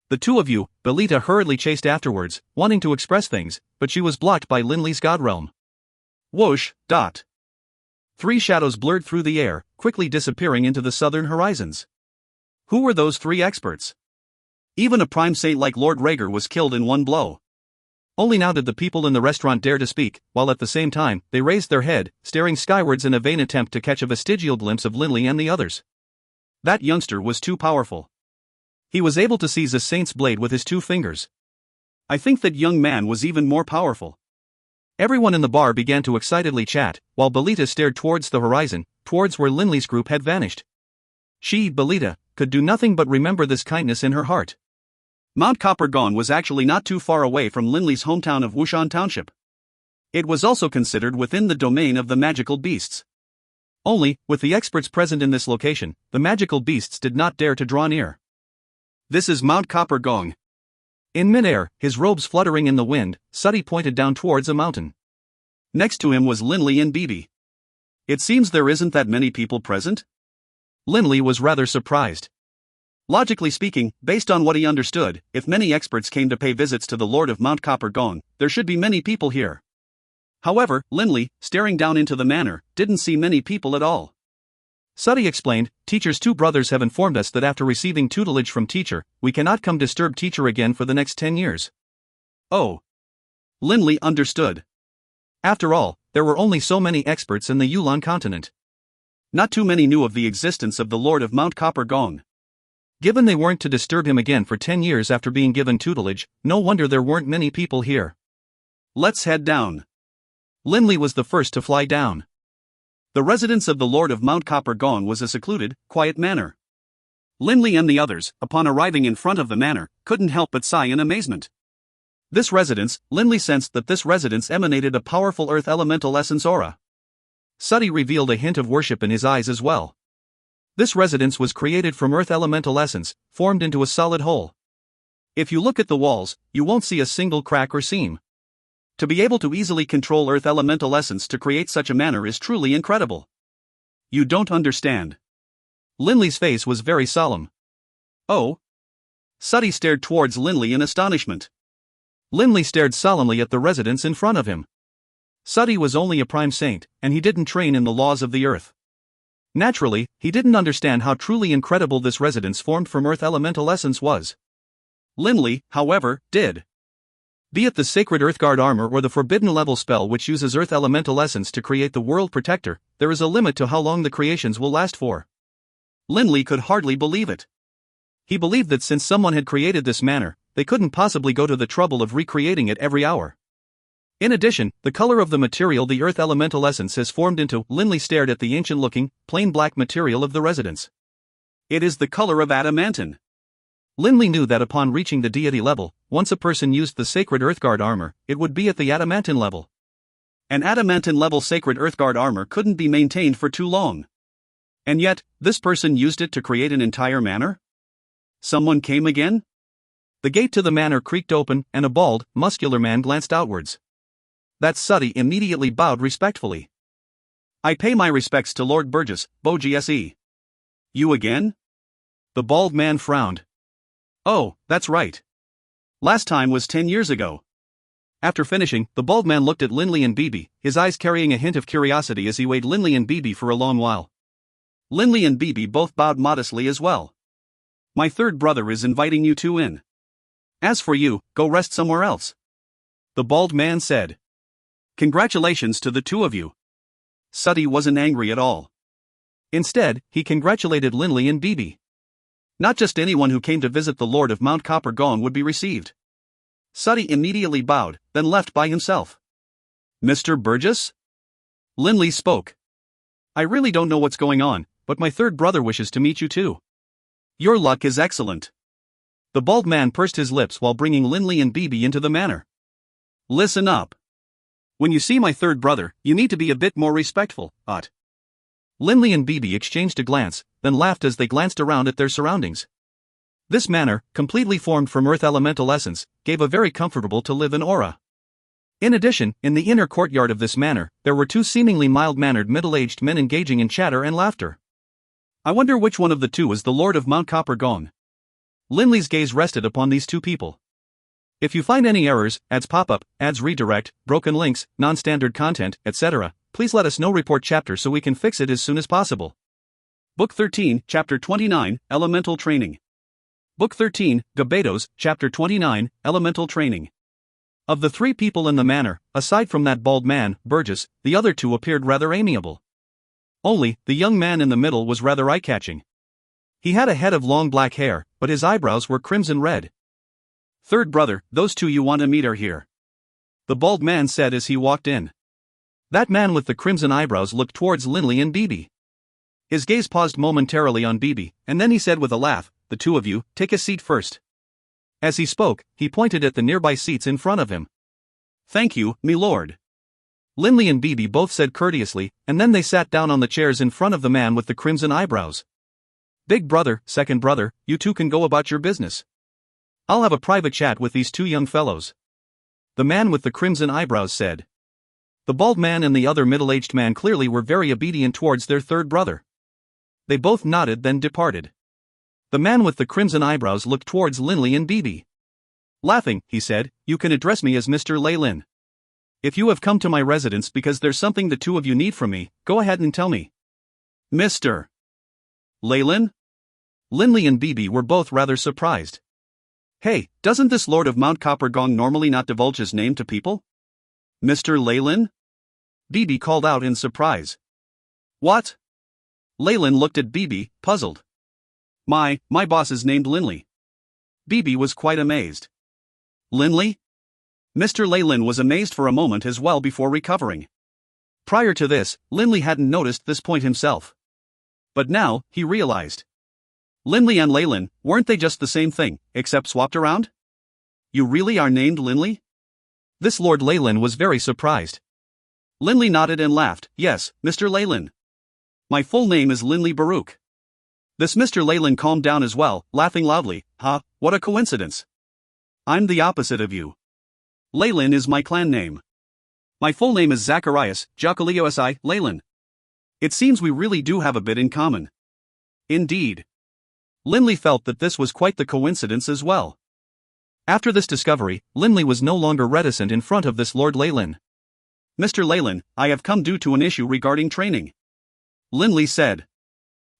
The two of you, Belita hurriedly chased afterwards, wanting to express things, but she was blocked by Linley's god realm. Whoosh, dot. 3 shadows blurred through the air, quickly disappearing into the southern horizons. Who were those 3 experts? Even a prime saint like Lord Rhaegar was killed in one blow. Only now did the people in the restaurant dare to speak, while at the same time, they raised their head, staring skywards in a vain attempt to catch a vestigial glimpse of Linley and the others. That youngster was too powerful. He was able to seize a saint's blade with his 2 fingers. I think that young man was even more powerful. Everyone in the bar began to excitedly chat, while Belita stared towards the horizon, towards where Linley's group had vanished. She, Belita, could do nothing but remember this kindness in her heart. Mount Coppergone was actually not too far away from Linley's hometown of Wushan Township. It was also considered within the domain of the magical beasts. Only, with the experts present in this location, the magical beasts did not dare to draw near. This is Mount Coppergone. In midair, his robes fluttering in the wind, Suddy pointed down towards a mountain. Next to him was Linley and Bibi. It seems there isn't that many people present? Linley was rather surprised. Logically speaking, based on what he understood, if many experts came to pay visits to the Lord of Mount Coppergone, there should be many people here. However, Linley, staring down into the manor, didn't see many people at all. Suddy explained, "Teacher's 2 brothers have informed us that after receiving tutelage from Teacher, we cannot come disturb Teacher again for the next 10 years. Oh. Linley understood. After all, there were only so many experts in the Yulan continent. Not too many knew of the existence of the Lord of Mount Coppergone. Given they weren't to disturb him again for 10 years after being given tutelage, no wonder there weren't many people here. Let's head down." Linley was the first to fly down. The residence of the Lord of Mount Coppergone was a secluded, quiet manor. Linley and the others, upon arriving in front of the manor, couldn't help but sigh in amazement. This residence, Linley sensed that this residence emanated a powerful earth elemental essence aura. Suddy revealed a hint of worship in his eyes as well. This residence was created from earth elemental essence, formed into a solid whole. If you look at the walls, you won't see a single crack or seam. To be able to easily control earth elemental essence to create such a manner is truly incredible. You don't understand. Linley's face was very solemn. Oh? Suddy stared towards Linley in astonishment. Linley stared solemnly at the residence in front of him. Suddy was only a prime saint, and he didn't train in the laws of the earth. Naturally, he didn't understand how truly incredible this residence formed from earth elemental essence was. Linley, however, did. Be it the sacred Earthguard armor or the forbidden level spell which uses earth elemental essence to create the world protector, there is a limit to how long the creations will last for. Linley could hardly believe it. He believed that since someone had created this manor, they couldn't possibly go to the trouble of recreating it every hour. In addition, the color of the material the earth elemental essence has formed into, Linley stared at the ancient-looking, plain black material of the residence. It is the color of adamantine. Linley knew that upon reaching the deity level, once a person used the sacred Earthguard armor, it would be at the adamantine level. An adamantine level sacred Earthguard armor couldn't be maintained for too long. And yet, this person used it to create an entire manor? Someone came again? The gate to the manor creaked open, and a bald, muscular man glanced outwards. That Suddy immediately bowed respectfully. "I pay my respects to Lord Burgess, Boji S.E. You again?" The bald man frowned. "Oh, that's right. Last time was 10 years ago." After finishing, the bald man looked at Linley and Bibi, his eyes carrying a hint of curiosity as he weighed Linley and Bibi for a long while. Linley and Bibi both bowed modestly as well. "My 3rd brother is inviting you two in. As for you, go rest somewhere else," the bald man said. "Congratulations to the 2 of you." Suddy wasn't angry at all. Instead, he congratulated Linley and Bibi. Not just anyone who came to visit the Lord of Mount Coppergone would be received. Suddy immediately bowed, then left by himself. "Mr. Burgess?" Linley spoke. "I really don't know what's going on, but my 3rd brother wishes to meet you too. Your luck is excellent." The bald man pursed his lips while bringing Linley and Bibi into the manor. "Listen up. When you see my 3rd brother, you need to be a bit more respectful, Ot." Linley and Bibi exchanged a glance, then laughed as they glanced around at their surroundings. This manor, completely formed from earth elemental essence, gave a very comfortable to live in aura. In addition, in the inner courtyard of this manor, there were two seemingly mild-mannered middle-aged men engaging in chatter and laughter. I wonder which one of the two is the Lord of Mount Copper Gong. Linley's gaze rested upon these two people. If you find any errors, ads pop-up, ads redirect, broken links, non-standard content, etc., please let us know. Report chapter so we can fix it as soon as possible. Book 13, Chapter 29, Elemental Training. Book 13, Gabados, Chapter 29, Elemental Training. Of the three people in the manor, aside from that bald man, Burgess, the other two appeared rather amiable. Only, the young man in the middle was rather eye-catching. He had a head of long black hair, but his eyebrows were crimson red. "Third brother, those two you want to meet are here," the bald man said as he walked in. That man with the crimson eyebrows looked towards Linley and Bibi. His gaze paused momentarily on Bibi, and then he said with a laugh, "The two of you, take a seat first." As he spoke, he pointed at the nearby seats in front of him. "Thank you, me lord." Linley and Bibi both said courteously, and then they sat down on the chairs in front of the man with the crimson eyebrows. "Big brother, second brother, you two can go about your business. I'll have a private chat with these two young fellows," the man with the crimson eyebrows said. The bald man and the other middle-aged man clearly were very obedient towards their third brother. They both nodded, then departed. The man with the crimson eyebrows looked towards Linley and Bibi. Laughing, he said, "You can address me as Mr. Leylin. If you have come to my residence because there's something the two of you need from me, go ahead and tell me." "Mr. Leylin?" Linley and Bibi were both rather surprised. "Hey, doesn't this Lord of Mount Copper Gong normally not divulge his name to people?" "Mr. Leylin?" Bibi called out in surprise. "What?" Leylin looked at Bibi, puzzled. My boss is named Linley." Bibi was quite amazed. "Linley?" Mr. Leylin was amazed for a moment as well before recovering. Prior to this, Linley hadn't noticed this point himself. But now, he realized. Linley and Leylin, weren't they just the same thing, except swapped around? "You really are named Linley?" This Lord Leylin was very surprised. Linley nodded and laughed. "Yes, Mr. Leylin. My full name is Linley Baruch." This Mr. Leylin calmed down as well, laughing loudly. What a coincidence. I'm the opposite of you. Leylin is my clan name. My full name is Zacharias, Jacolios Leylin. It seems we really do have a bit in common. Indeed. Linley felt that this was quite the coincidence as well. After this discovery, Linley was no longer reticent in front of this Lord Leylin. "Mr. Leylin, I have come due to an issue regarding training," Linley said.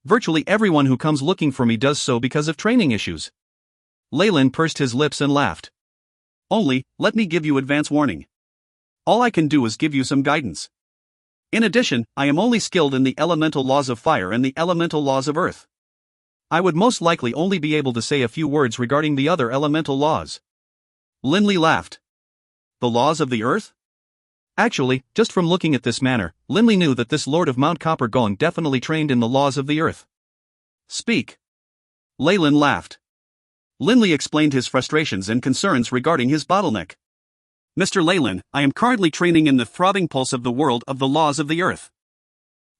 "Virtually everyone who comes looking for me does so because of training issues." Leylin pursed his lips and laughed. "Only, let me give you advance warning. All I can do is give you some guidance. In addition, I am only skilled in the elemental laws of fire and the elemental laws of earth. I would most likely only be able to say a few words regarding the other elemental laws." Linley laughed. "The laws of the earth?" Actually, just from looking at this manner, Linley knew that this Lord of Mount Copper Gong definitely trained in the laws of the earth. "Speak." Leylin laughed. Linley explained his frustrations and concerns regarding his bottleneck. "Mr. Leylin, I am currently training in the throbbing pulse of the world of the laws of the earth.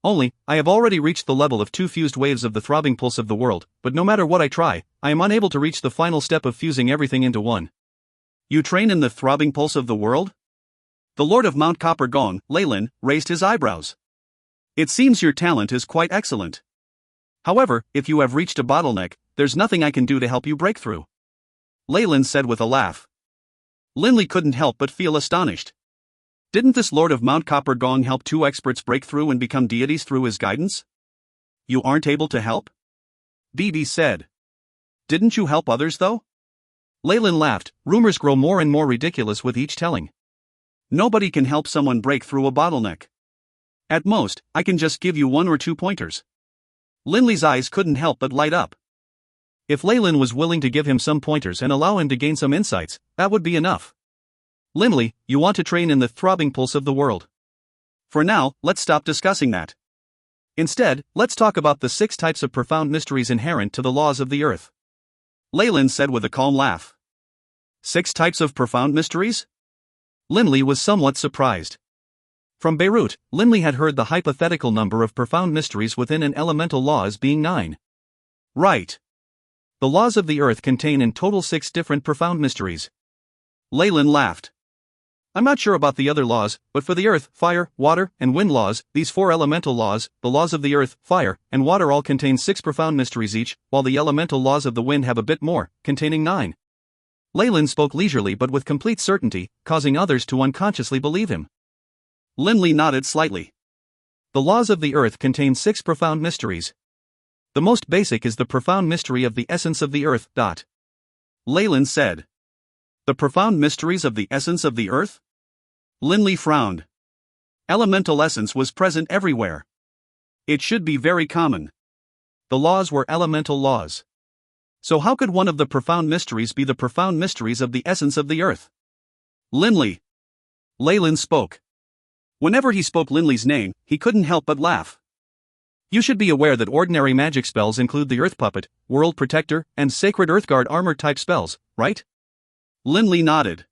Only, I have already reached the level of 2 fused waves of the throbbing pulse of the world, but no matter what I try, I am unable to reach the final step of fusing everything into one." "You train in the throbbing pulse of the world?" The Lord of Mount Copper Gong, Leylin, raised his eyebrows. "It seems your talent is quite excellent. However, if you have reached a bottleneck, there's nothing I can do to help you break through," Leylin said with a laugh. Linley couldn't help but feel astonished. Didn't this Lord of Mount Copper Gong help 2 experts break through and become deities through his guidance? "You aren't able to help?" Bibi said. "Didn't you help others though?" Leylin laughed. "Rumors grow more and more ridiculous with each telling. Nobody can help someone break through a bottleneck. At most, I can just give you 1 or 2 pointers." Linley's eyes couldn't help but light up. If Leylin was willing to give him some pointers and allow him to gain some insights, that would be enough. "Linley, you want to train in the throbbing pulse of the world. For now, let's stop discussing that. Instead, let's talk about the 6 types of profound mysteries inherent to the laws of the earth," Leylin said with a calm laugh. 6 types of profound mysteries? Linley was somewhat surprised. From Beirut, Linley had heard the hypothetical number of profound mysteries within an elemental law as being 9. Right. The laws of the earth contain in total 6 different profound mysteries. Leyland laughed. I'm not sure about the other laws, but for the earth, fire, water, and wind laws, these 4 elemental laws, the laws of the earth, fire, and water all contain 6 profound mysteries each, while the elemental laws of the wind have a bit more, containing 9. Leyland spoke leisurely but with complete certainty, causing others to unconsciously believe him. Linley nodded slightly. The laws of the earth contain 6 profound mysteries. The most basic is the profound mystery of the essence of the earth. Leyland said. The profound mysteries of the essence of the earth? Linley frowned. Elemental essence was present everywhere. It should be very common. The laws were elemental laws. So how could one of the profound mysteries be the profound mysteries of the essence of the earth? Linley. Leyland spoke. Whenever he spoke Linley's name, he couldn't help but laugh. You should be aware that ordinary magic spells include the Earth Puppet, World Protector, and Sacred Earthguard armor type spells, right? Linley nodded.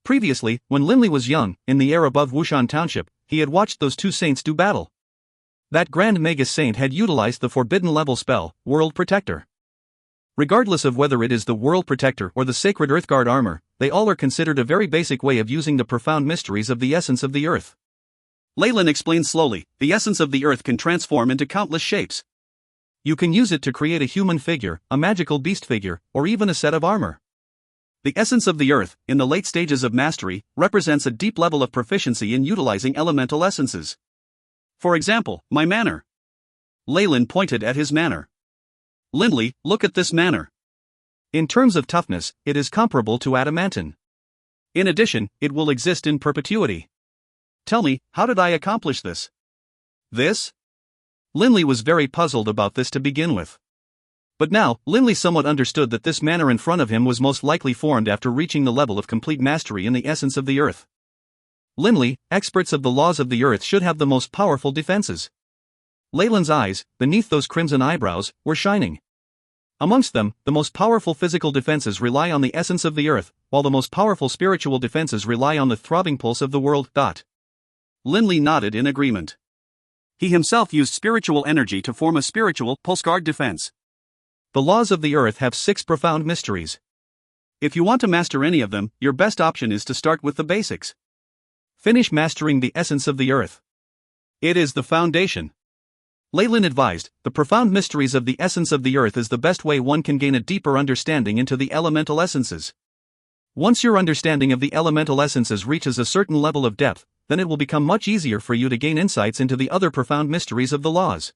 Previously, when Linley was young, in the air above Wushan Township, he had watched those 2 saints do battle. That Grand Magus Saint had utilized the forbidden level spell, World Protector. Regardless of whether it is the World Protector or the Sacred Earthguard armor, they all are considered a very basic way of using the profound mysteries of the essence of the earth. Leyland explained slowly, the essence of the earth can transform into countless shapes. You can use it to create a human figure, a magical beast figure, or even a set of armor. The essence of the earth, in the late stages of mastery, represents a deep level of proficiency in utilizing elemental essences. For example, my manner. Leyland pointed at his manner. Linley, look at this manner. In terms of toughness, it is comparable to adamantine. In addition, it will exist in perpetuity. Tell me, how did I accomplish this? This? Linley was very puzzled about this to begin with. But now, Linley somewhat understood that this manner in front of him was most likely formed after reaching the level of complete mastery in the essence of the earth. Linley, experts of the laws of the earth should have the most powerful defenses. Leyland's eyes, beneath those crimson eyebrows, were shining. Amongst them, the most powerful physical defenses rely on the essence of the earth, while the most powerful spiritual defenses rely on the throbbing pulse of the world. Linley nodded in agreement. He himself used spiritual energy to form a spiritual pulse guard defense. The laws of the earth have 6 profound mysteries. If you want to master any of them, your best option is to start with the basics. Finish mastering the essence of the earth. It is the foundation. Leyland advised, the profound mysteries of the essence of the earth is the best way one can gain a deeper understanding into the elemental essences. Once your understanding of the elemental essences reaches a certain level of depth, then it will become much easier for you to gain insights into the other profound mysteries of the laws.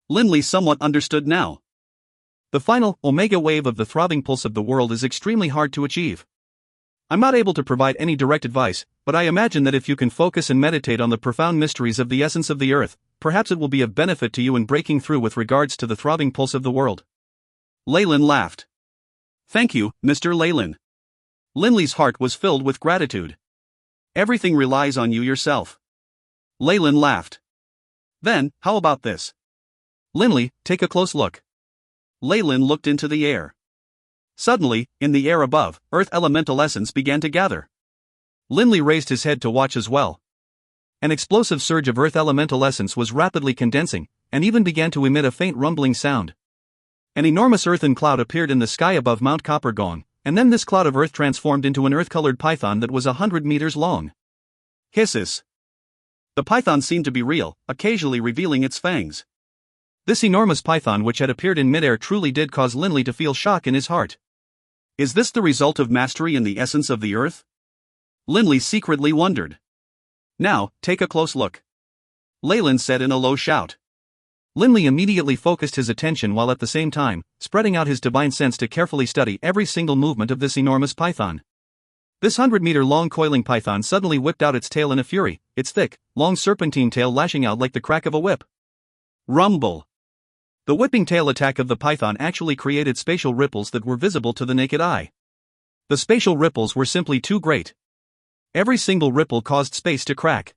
Linley somewhat understood now. The final, omega wave of the throbbing pulse of the world is extremely hard to achieve. I'm not able to provide any direct advice, but I imagine that if you can focus and meditate on the profound mysteries of the essence of the earth, perhaps it will be of benefit to you in breaking through with regards to the throbbing pulse of the world. Leyland laughed. Thank you, Mr. Leyland. Linley's heart was filled with gratitude. Everything relies on you yourself. Leyland laughed. Then, how about this? Linley, take a close look. Leyland looked into the air. Suddenly, in the air above, earth elemental essence began to gather. Linley raised his head to watch as well. An explosive surge of earth elemental essence was rapidly condensing, and even began to emit a faint rumbling sound. An enormous earthen cloud appeared in the sky above Mount Coppergong, and then this cloud of earth transformed into an earth-colored python that was 100 meters long. Hisses. The python seemed to be real, occasionally revealing its fangs. This enormous python which had appeared in midair truly did cause Linley to feel shock in his heart. Is this the result of mastery in the essence of the earth? Linley secretly wondered. Now, take a close look. Leyland said in a low shout. Linley immediately focused his attention while at the same time, spreading out his divine sense to carefully study every single movement of this enormous python. This 100-meter-long coiling python suddenly whipped out its tail in a fury, its thick, long serpentine tail lashing out like the crack of a whip. Rumble! The whipping tail attack of the python actually created spatial ripples that were visible to the naked eye. The spatial ripples were simply too great. Every single ripple caused space to crack.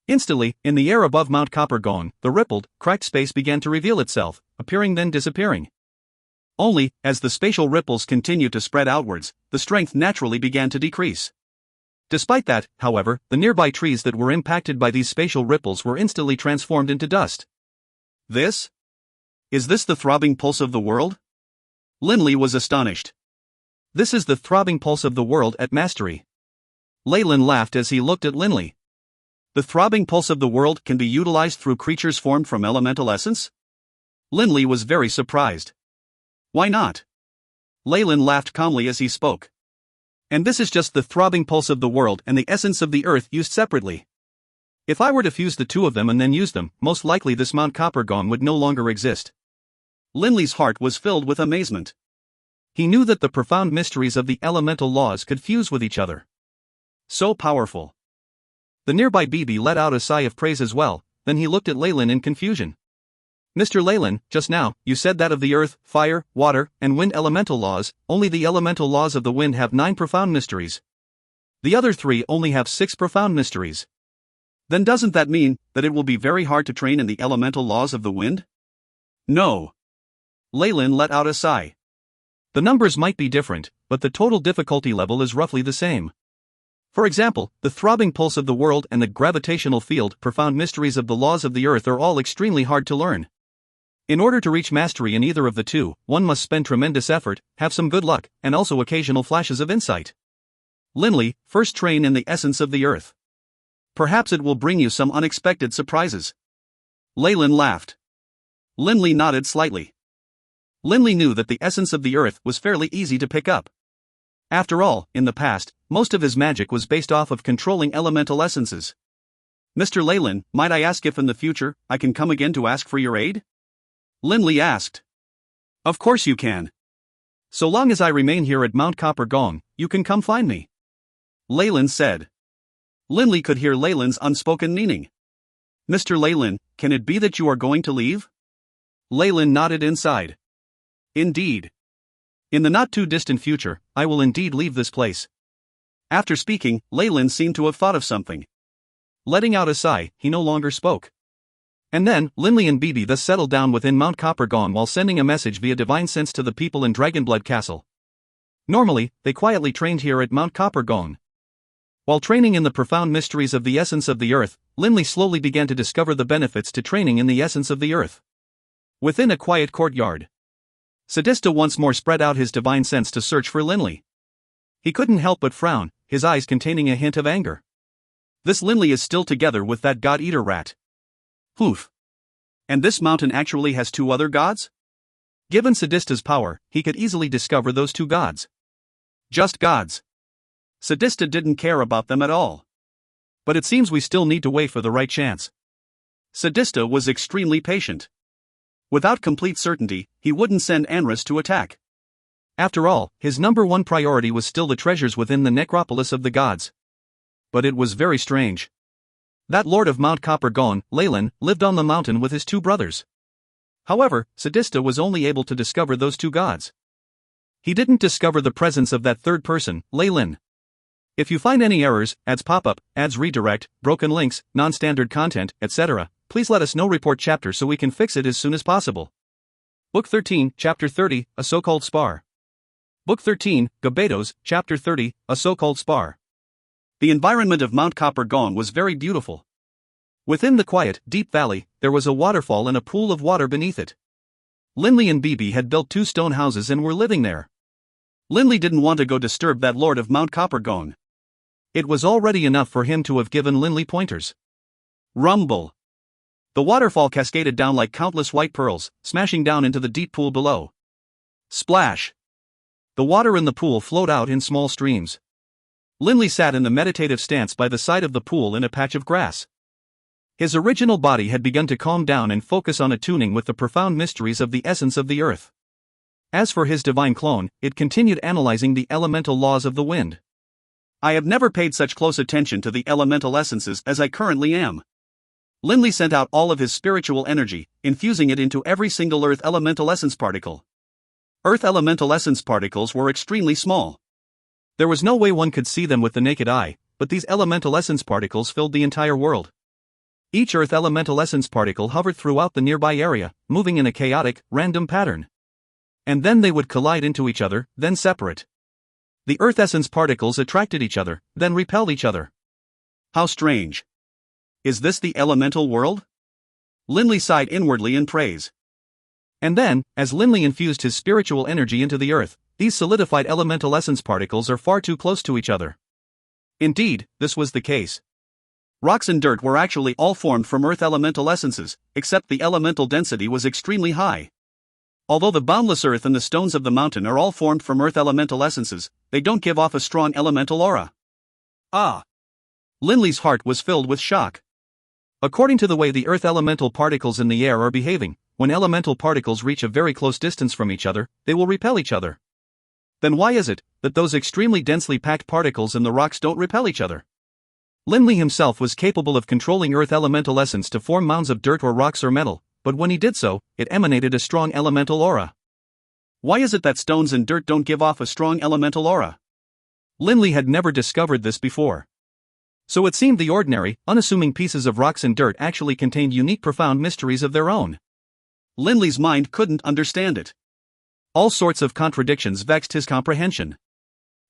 Instantly, in the air above Mount Coppergong, the rippled, cracked space began to reveal itself, appearing then disappearing. Only, as the spatial ripples continued to spread outwards, the strength naturally began to decrease. Despite that, however, the nearby trees that were impacted by these spatial ripples were instantly transformed into dust. Is this the throbbing pulse of the world? Linley was astonished. This is the throbbing pulse of the world at mastery. Leyland laughed as he looked at Linley. The throbbing pulse of the world can be utilized through creatures formed from elemental essence? Linley was very surprised. Why not? Leyland laughed calmly as he spoke. And this is just the throbbing pulse of the world and the essence of the earth used separately. If I were to fuse the two of them and then use them, most likely this Mount Coppergone would no longer exist. Linley's heart was filled with amazement. He knew that the profound mysteries of the elemental laws could fuse with each other. So powerful. The nearby BB let out a sigh of praise as well, then he looked at Leyland in confusion. Mr. Leyland, just now, you said that of the earth, fire, water, and wind elemental laws, only the elemental laws of the wind have 9 profound mysteries. The other 3 only have 6 profound mysteries. Then doesn't that mean that it will be very hard to train in the elemental laws of the wind? No. Leyland let out a sigh. The numbers might be different, but the total difficulty level is roughly the same. For example, the throbbing pulse of the world and the gravitational field profound mysteries of the laws of the earth are all extremely hard to learn. In order to reach mastery in either of the two, one must spend tremendous effort, have some good luck, and also occasional flashes of insight. Linley, first train in the essence of the earth. Perhaps it will bring you some unexpected surprises. Leyland laughed. Linley nodded slightly. Linley knew that the essence of the earth was fairly easy to pick up. After all, in the past, most of his magic was based off of controlling elemental essences. Mr. Leyland, might I ask if in the future, I can come again to ask for your aid? Linley asked. Of course you can. So long as I remain here at Mount Coppergone, you can come find me. Leyland said. Linley could hear Leyland's unspoken meaning. Mr. Leyland, can it be that you are going to leave? Leyland nodded inside. Indeed. In the not-too-distant future, I will indeed leave this place. After speaking, Leyland seemed to have thought of something. Letting out a sigh, he no longer spoke. And then, Linley and BB thus settled down within Mount Coppergone while sending a message via divine sense to the people in Dragonblood Castle. Normally, they quietly trained here at Mount Coppergone. While training in the profound mysteries of the essence of the earth, Linley slowly began to discover the benefits to training in the essence of the earth. Within a quiet courtyard, Sadista once more spread out his divine sense to search for Linley. He couldn't help but frown, his eyes containing a hint of anger. This Linley is still together with that god-eater rat. Poof. And this mountain actually has 2 other gods? Given Sadista's power, he could easily discover those 2 gods. Just gods. Sadista didn't care about them at all. But it seems we still need to wait for the right chance. Sadista was extremely patient. Without complete certainty, he wouldn't send Anris to attack. After all, his number 1 priority was still the treasures within the necropolis of the gods. But it was very strange. That lord of Mount Coppergone, Leyland, lived on the mountain with his 2 brothers. However, Sadista was only able to discover those 2 gods. He didn't discover the presence of that third person, Leyland. If you find any errors, ads pop-up, ads redirect, broken links, non-standard content, etc., please let us know. Report chapter so we can fix it as soon as possible. Book 13, Chapter 30, A So-Called Spar. Book 13, Gabetos, Chapter 30, A So-Called Spar. The environment of Mount Coppergone was very beautiful. Within the quiet, deep valley, there was a waterfall and a pool of water beneath it. Linley and BB had built 2 stone houses and were living there. Linley didn't want to go disturb that lord of Mount Coppergone. It was already enough for him to have given Linley pointers. Rumble. The waterfall cascaded down like countless white pearls, smashing down into the deep pool below. Splash. The water in the pool flowed out in small streams. Linley sat in the meditative stance by the side of the pool in a patch of grass. His original body had begun to calm down and focus on attuning with the profound mysteries of the essence of the earth. As for his divine clone, it continued analyzing the elemental laws of the wind. I have never paid such close attention to the elemental essences as I currently am. Linley sent out all of his spiritual energy, infusing it into every single earth elemental essence particle. Earth elemental essence particles were extremely small. There was no way one could see them with the naked eye, but these elemental essence particles filled the entire world. Each earth elemental essence particle hovered throughout the nearby area, moving in a chaotic, random pattern. And then they would collide into each other, then separate. The earth essence particles attracted each other, then repelled each other. How strange. Is this the elemental world? Linley sighed inwardly in praise. And then, as Linley infused his spiritual energy into the earth, these solidified elemental essence particles are far too close to each other. Indeed, this was the case. Rocks and dirt were actually all formed from earth elemental essences, except the elemental density was extremely high. Although the boundless earth and the stones of the mountain are all formed from earth elemental essences, they don't give off a strong elemental aura. Ah! Linley's heart was filled with shock. According to the way the earth elemental particles in the air are behaving, when elemental particles reach a very close distance from each other, they will repel each other. Then why is it that those extremely densely packed particles in the rocks don't repel each other? Linley himself was capable of controlling earth elemental essence to form mounds of dirt or rocks or metal, but when he did so, it emanated a strong elemental aura. Why is it that stones and dirt don't give off a strong elemental aura? Linley had never discovered this before. So it seemed the ordinary, unassuming pieces of rocks and dirt actually contained unique profound mysteries of their own. Linley's mind couldn't understand it. All sorts of contradictions vexed his comprehension.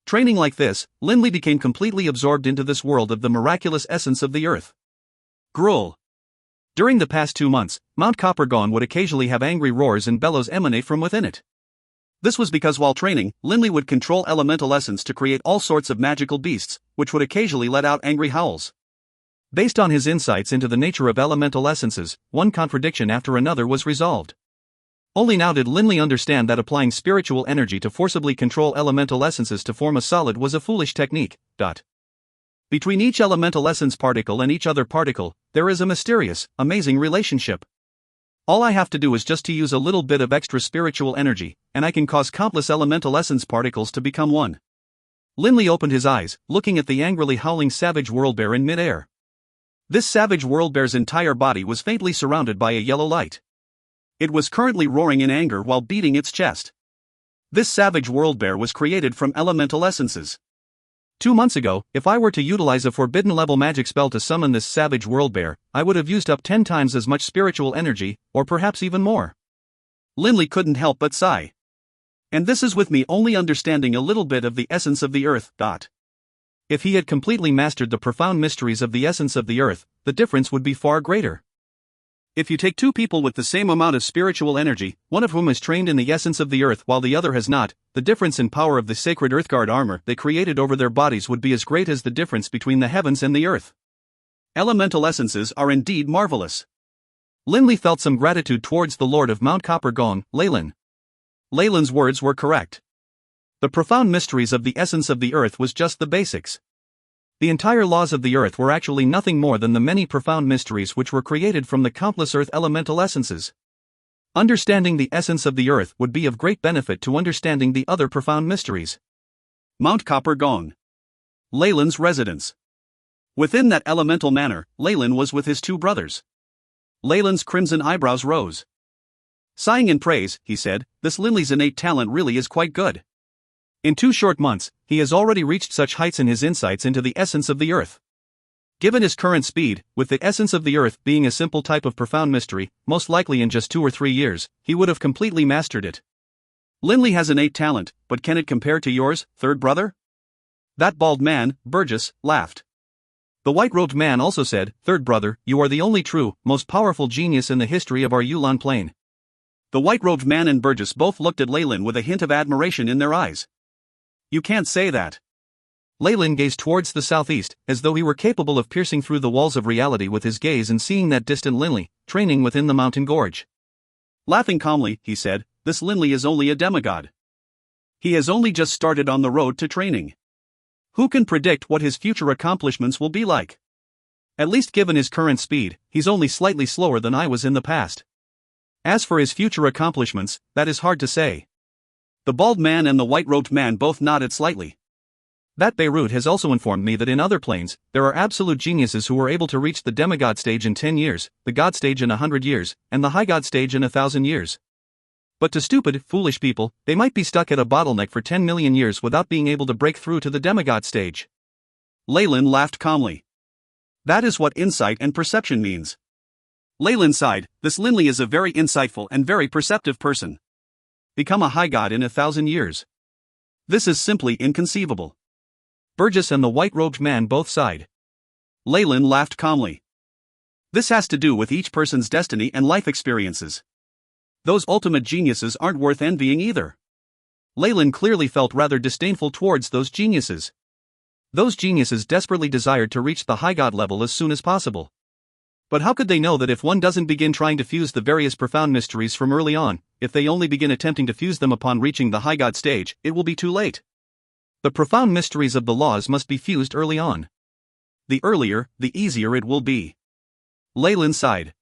Training like this, Linley became completely absorbed into this world of the miraculous essence of the earth. Gruel. During the past 2 months, Mount Coppergone would occasionally have angry roars and bellows emanate from within it. This was because while training, Linley would control elemental essence to create all sorts of magical beasts, which would occasionally let out angry howls. Based on his insights into the nature of elemental essences, one contradiction after another was resolved. Only now did Linley understand that applying spiritual energy to forcibly control elemental essences to form a solid was a foolish technique. Between each elemental essence particle and each other particle, there is a mysterious, amazing relationship. All I have to do is just to use a little bit of extra spiritual energy, and I can cause countless elemental essence particles to become one. Linley opened his eyes, looking at the angrily howling savage worldbear in midair. This savage worldbear's entire body was faintly surrounded by a yellow light. It was currently roaring in anger while beating its chest. This savage worldbear was created from elemental essences. 2 months ago, if I were to utilize a forbidden level magic spell to summon this savage worldbear, I would have used up 10 times as much spiritual energy, or perhaps even more. Linley couldn't help but sigh. And this is with me only understanding a little bit of the essence of the earth. If he had completely mastered the profound mysteries of the essence of the earth, the difference would be far greater. If you take 2 people with the same amount of spiritual energy, one of whom is trained in the essence of the earth while the other has not, the difference in power of the sacred Earthguard armor they created over their bodies would be as great as the difference between the heavens and the earth. Elemental essences are indeed marvelous. Linley felt some gratitude towards the Lord of Mount Coppergone, Leyland. Leyland's words were correct. The profound mysteries of the essence of the earth was just the basics. The entire laws of the earth were actually nothing more than the many profound mysteries which were created from the countless earth elemental essences. Understanding the essence of the earth would be of great benefit to understanding the other profound mysteries. Mount Coppergone. Leyland's residence. Within that elemental manor, Leyland was with his 2 brothers. Leyland's crimson eyebrows rose. Sighing in praise, he said, "This Linley's innate talent really is quite good. In 2 short months, he has already reached such heights in his insights into the essence of the earth. Given his current speed, with the essence of the earth being a simple type of profound mystery, most likely in just 2 or 3 years, he would have completely mastered it. Linley has innate talent, but can it compare to yours, third brother?" That bald man, Burgess, laughed. The white-robed man also said, "Third brother, you are the only true, most powerful genius in the history of our Yulon Plain." The white-robed man and Burgess both looked at Leyland with a hint of admiration in their eyes. "You can't say that." Leyland gazed towards the southeast, as though he were capable of piercing through the walls of reality with his gaze and seeing that distant Linley, training within the mountain gorge. Laughing calmly, he said, "This Linley is only a demigod. He has only just started on the road to training. Who can predict what his future accomplishments will be like? At least given his current speed, he's only slightly slower than I was in the past. As for his future accomplishments, that is hard to say." The bald man and the white-robed man both nodded slightly. That Beirut has also informed me that in other planes, there are absolute geniuses who are able to reach the demigod stage in 10 years, the god stage in 100 years, and the high god stage in 1,000 years. But to stupid, foolish people, they might be stuck at a bottleneck for 10 million years without being able to break through to the demigod stage. Leyland laughed calmly. That is what insight and perception means. Leyland sighed, "This Linley is a very insightful and very perceptive person. Become a high god in 1,000 years. This is simply inconceivable." Burgess and the white-robed man both sighed. Leyland laughed calmly. "This has to do with each person's destiny and life experiences. Those ultimate geniuses aren't worth envying either. Leyland clearly felt rather disdainful towards those geniuses. Those geniuses desperately desired to reach the high god level as soon as possible. But how could they know that if one doesn't begin trying to fuse the various profound mysteries from early on, if they only begin attempting to fuse them upon reaching the high god stage, it will be too late? The profound mysteries of the laws must be fused early on. The earlier, the easier it will be. Leyland sighed.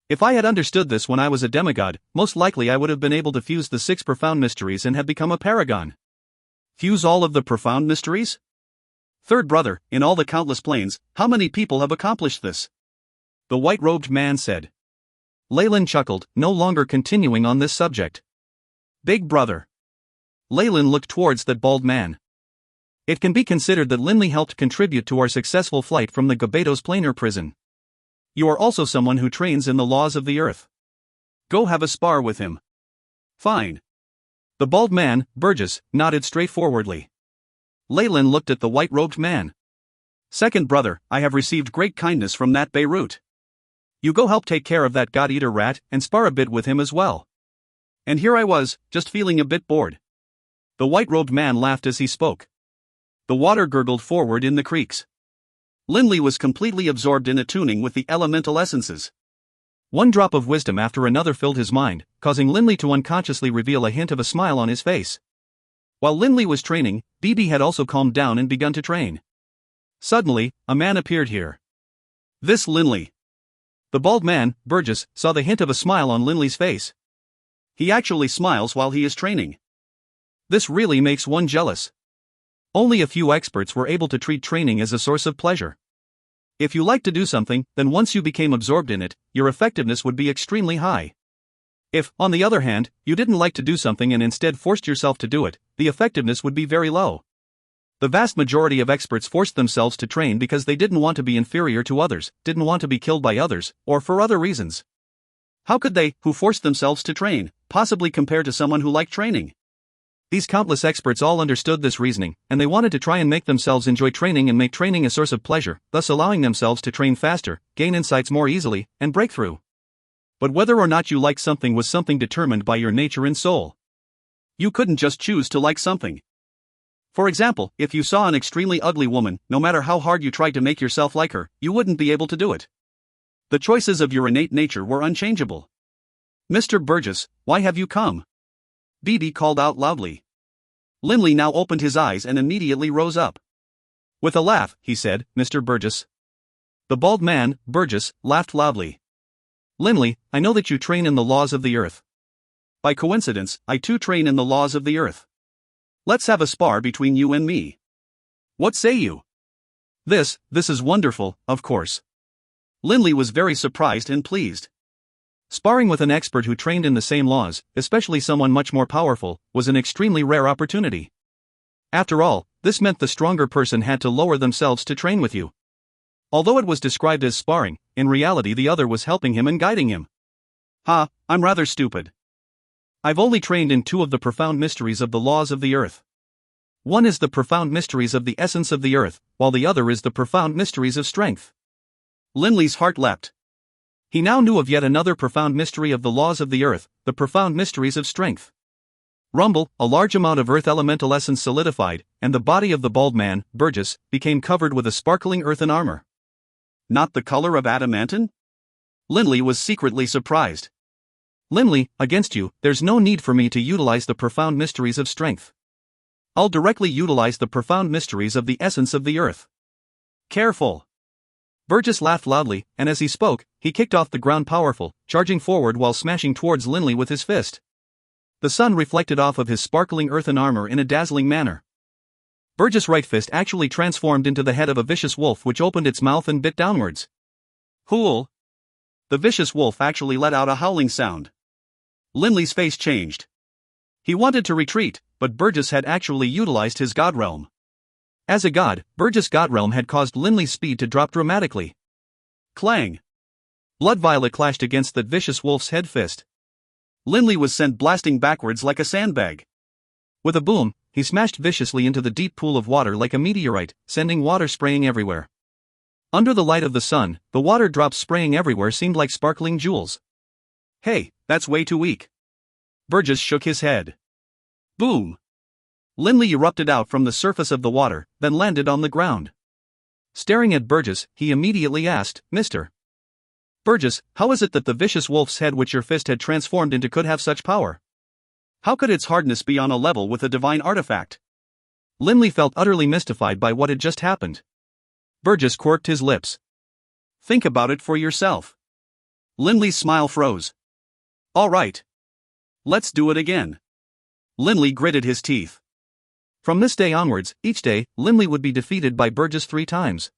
If I had understood this when I was a demigod, most likely I would have been able to fuse the 6 profound mysteries and have become a paragon. Fuse all of the profound mysteries? Third brother, in all the countless planes, how many people have accomplished this? The white-robed man said. Leyland chuckled, no longer continuing on this subject. Big brother. Leyland looked towards that bald man. It can be considered that Linley helped contribute to our successful flight from the Gabados planar prison. You are also someone who trains in the laws of the earth. Go have a spar with him. Fine. The bald man, Burgess, nodded straightforwardly. Leyland looked at the white-robed man. Second brother, I have received great kindness from that Beirut. You go help take care of that god-eater rat and spar a bit with him as well. And here I was, just feeling a bit bored. The white-robed man laughed as he spoke. The water gurgled forward in the creeks. Linley was completely absorbed in attuning with the elemental essences. One drop of wisdom after another filled his mind, causing Linley to unconsciously reveal a hint of a smile on his face. While Linley was training, BB had also calmed down and begun to train. Suddenly, a man appeared here. This Linley. The bald man, Burgess, saw the hint of a smile on Linley's face. He actually smiles while he is training. This really makes one jealous. Only a few experts were able to treat training as a source of pleasure. If you like to do something, then once you became absorbed in it, your effectiveness would be extremely high. If, on the other hand, you didn't like to do something and instead forced yourself to do it, the effectiveness would be very low. The vast majority of experts forced themselves to train because they didn't want to be inferior to others, didn't want to be killed by others, or for other reasons. How could they, who forced themselves to train, possibly compare to someone who liked training? These countless experts all understood this reasoning, and they wanted to try and make themselves enjoy training and make training a source of pleasure, thus allowing themselves to train faster, gain insights more easily, and break through. But whether or not you like something was something determined by your nature and soul. You couldn't just choose to like something. For example, if you saw an extremely ugly woman, no matter how hard you tried to make yourself like her, you wouldn't be able to do it. The choices of your innate nature were unchangeable. Mr. Burgess, why have you come? BB called out loudly. Linley now opened his eyes and immediately rose up. With a laugh, he said, Mr. Burgess. The bald man, Burgess, laughed loudly. Linley, I know that you train in the laws of the earth. By coincidence, I too train in the laws of the earth. Let's have a spar between you and me. What say you? This is wonderful, of course. Linley was very surprised and pleased. Sparring with an expert who trained in the same laws, especially someone much more powerful, was an extremely rare opportunity. After all, this meant the stronger person had to lower themselves to train with you. Although it was described as sparring, in reality the other was helping him and guiding him. I'm rather stupid. I've only trained in 2 of the profound mysteries of the laws of the earth. One is the profound mysteries of the essence of the earth, while the other is the profound mysteries of strength. Linley's heart leapt. He now knew of yet another profound mystery of the laws of the earth, the profound mysteries of strength. Rumble, a large amount of earth elemental essence solidified, and the body of the bald man, Burgess, became covered with a sparkling earthen armor. Not the color of adamantine? Linley was secretly surprised. Linley, against you, there's no need for me to utilize the profound mysteries of strength. I'll directly utilize the profound mysteries of the essence of the earth. Careful. Burgess laughed loudly, and as he spoke, he kicked off the ground powerful, charging forward while smashing towards Linley with his fist. The sun reflected off of his sparkling earthen armor in a dazzling manner. Burgess' right fist actually transformed into the head of a vicious wolf which opened its mouth and bit downwards. Hool! The vicious wolf actually let out a howling sound. Linley's face changed. He wanted to retreat, but Burgess had actually utilized his god realm. As a god, Burgess' god realm had caused Linley's speed to drop dramatically. Clang! Blood violet clashed against that vicious wolf's head fist. Linley was sent blasting backwards like a sandbag. With a boom, he smashed viciously into the deep pool of water like a meteorite, sending water spraying everywhere. Under the light of the sun, the water drops spraying everywhere seemed like sparkling jewels. Hey, that's way too weak. Burgess shook his head. Boom! Linley erupted out from the surface of the water, then landed on the ground. Staring at Burgess, he immediately asked, Mr. Burgess, how is it that the vicious wolf's head which your fist had transformed into could have such power? How could its hardness be on a level with a divine artifact? Linley felt utterly mystified by what had just happened. Burgess quirked his lips. Think about it for yourself. Linley's smile froze. All right. Let's do it again. Linley gritted his teeth. From this day onwards, each day, Linley would be defeated by Burgess 3 times.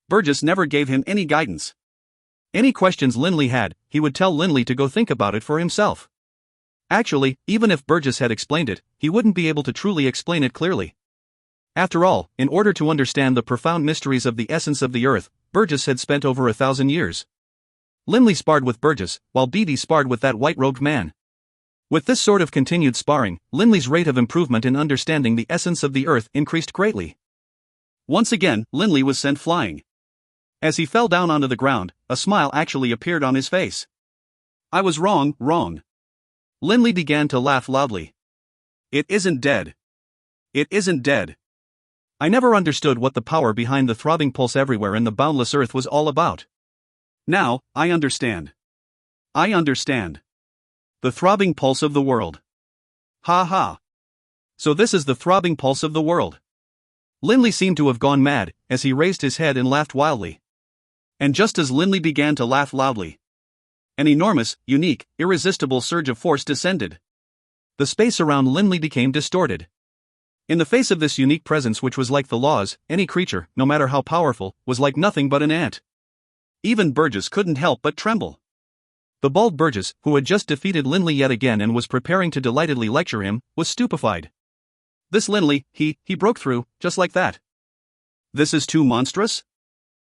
Burgess never gave him any guidance. Any questions Linley had, he would tell Linley to go think about it for himself. Actually, even if Burgess had explained it, he wouldn't be able to truly explain it clearly. After all, in order to understand the profound mysteries of the essence of the earth, Burgess had spent over 1,000 years. Linley sparred with Burgess, while Beatty sparred with that white-robed man. With this sort of continued sparring, Linley's rate of improvement in understanding the essence of the earth increased greatly. Once again, Linley was sent flying. As he fell down onto the ground, a smile actually appeared on his face. I was wrong. Linley began to laugh loudly. It isn't dead. It isn't dead. I never understood what the power behind the throbbing pulse everywhere in the boundless earth was all about. Now, I understand. I understand. The throbbing pulse of the world. Ha ha. So this is the throbbing pulse of the world. Linley seemed to have gone mad, as he raised his head and laughed wildly. And just as Linley began to laugh loudly, an enormous, unique, irresistible surge of force descended. The space around Linley became distorted. In the face of this unique presence which was like the laws, any creature, no matter how powerful, was like nothing but an ant. Even Burgess couldn't help but tremble. The bald Burgess, who had just defeated Linley yet again and was preparing to delightedly lecture him, was stupefied. This Linley, he broke through, just like that. This is too monstrous?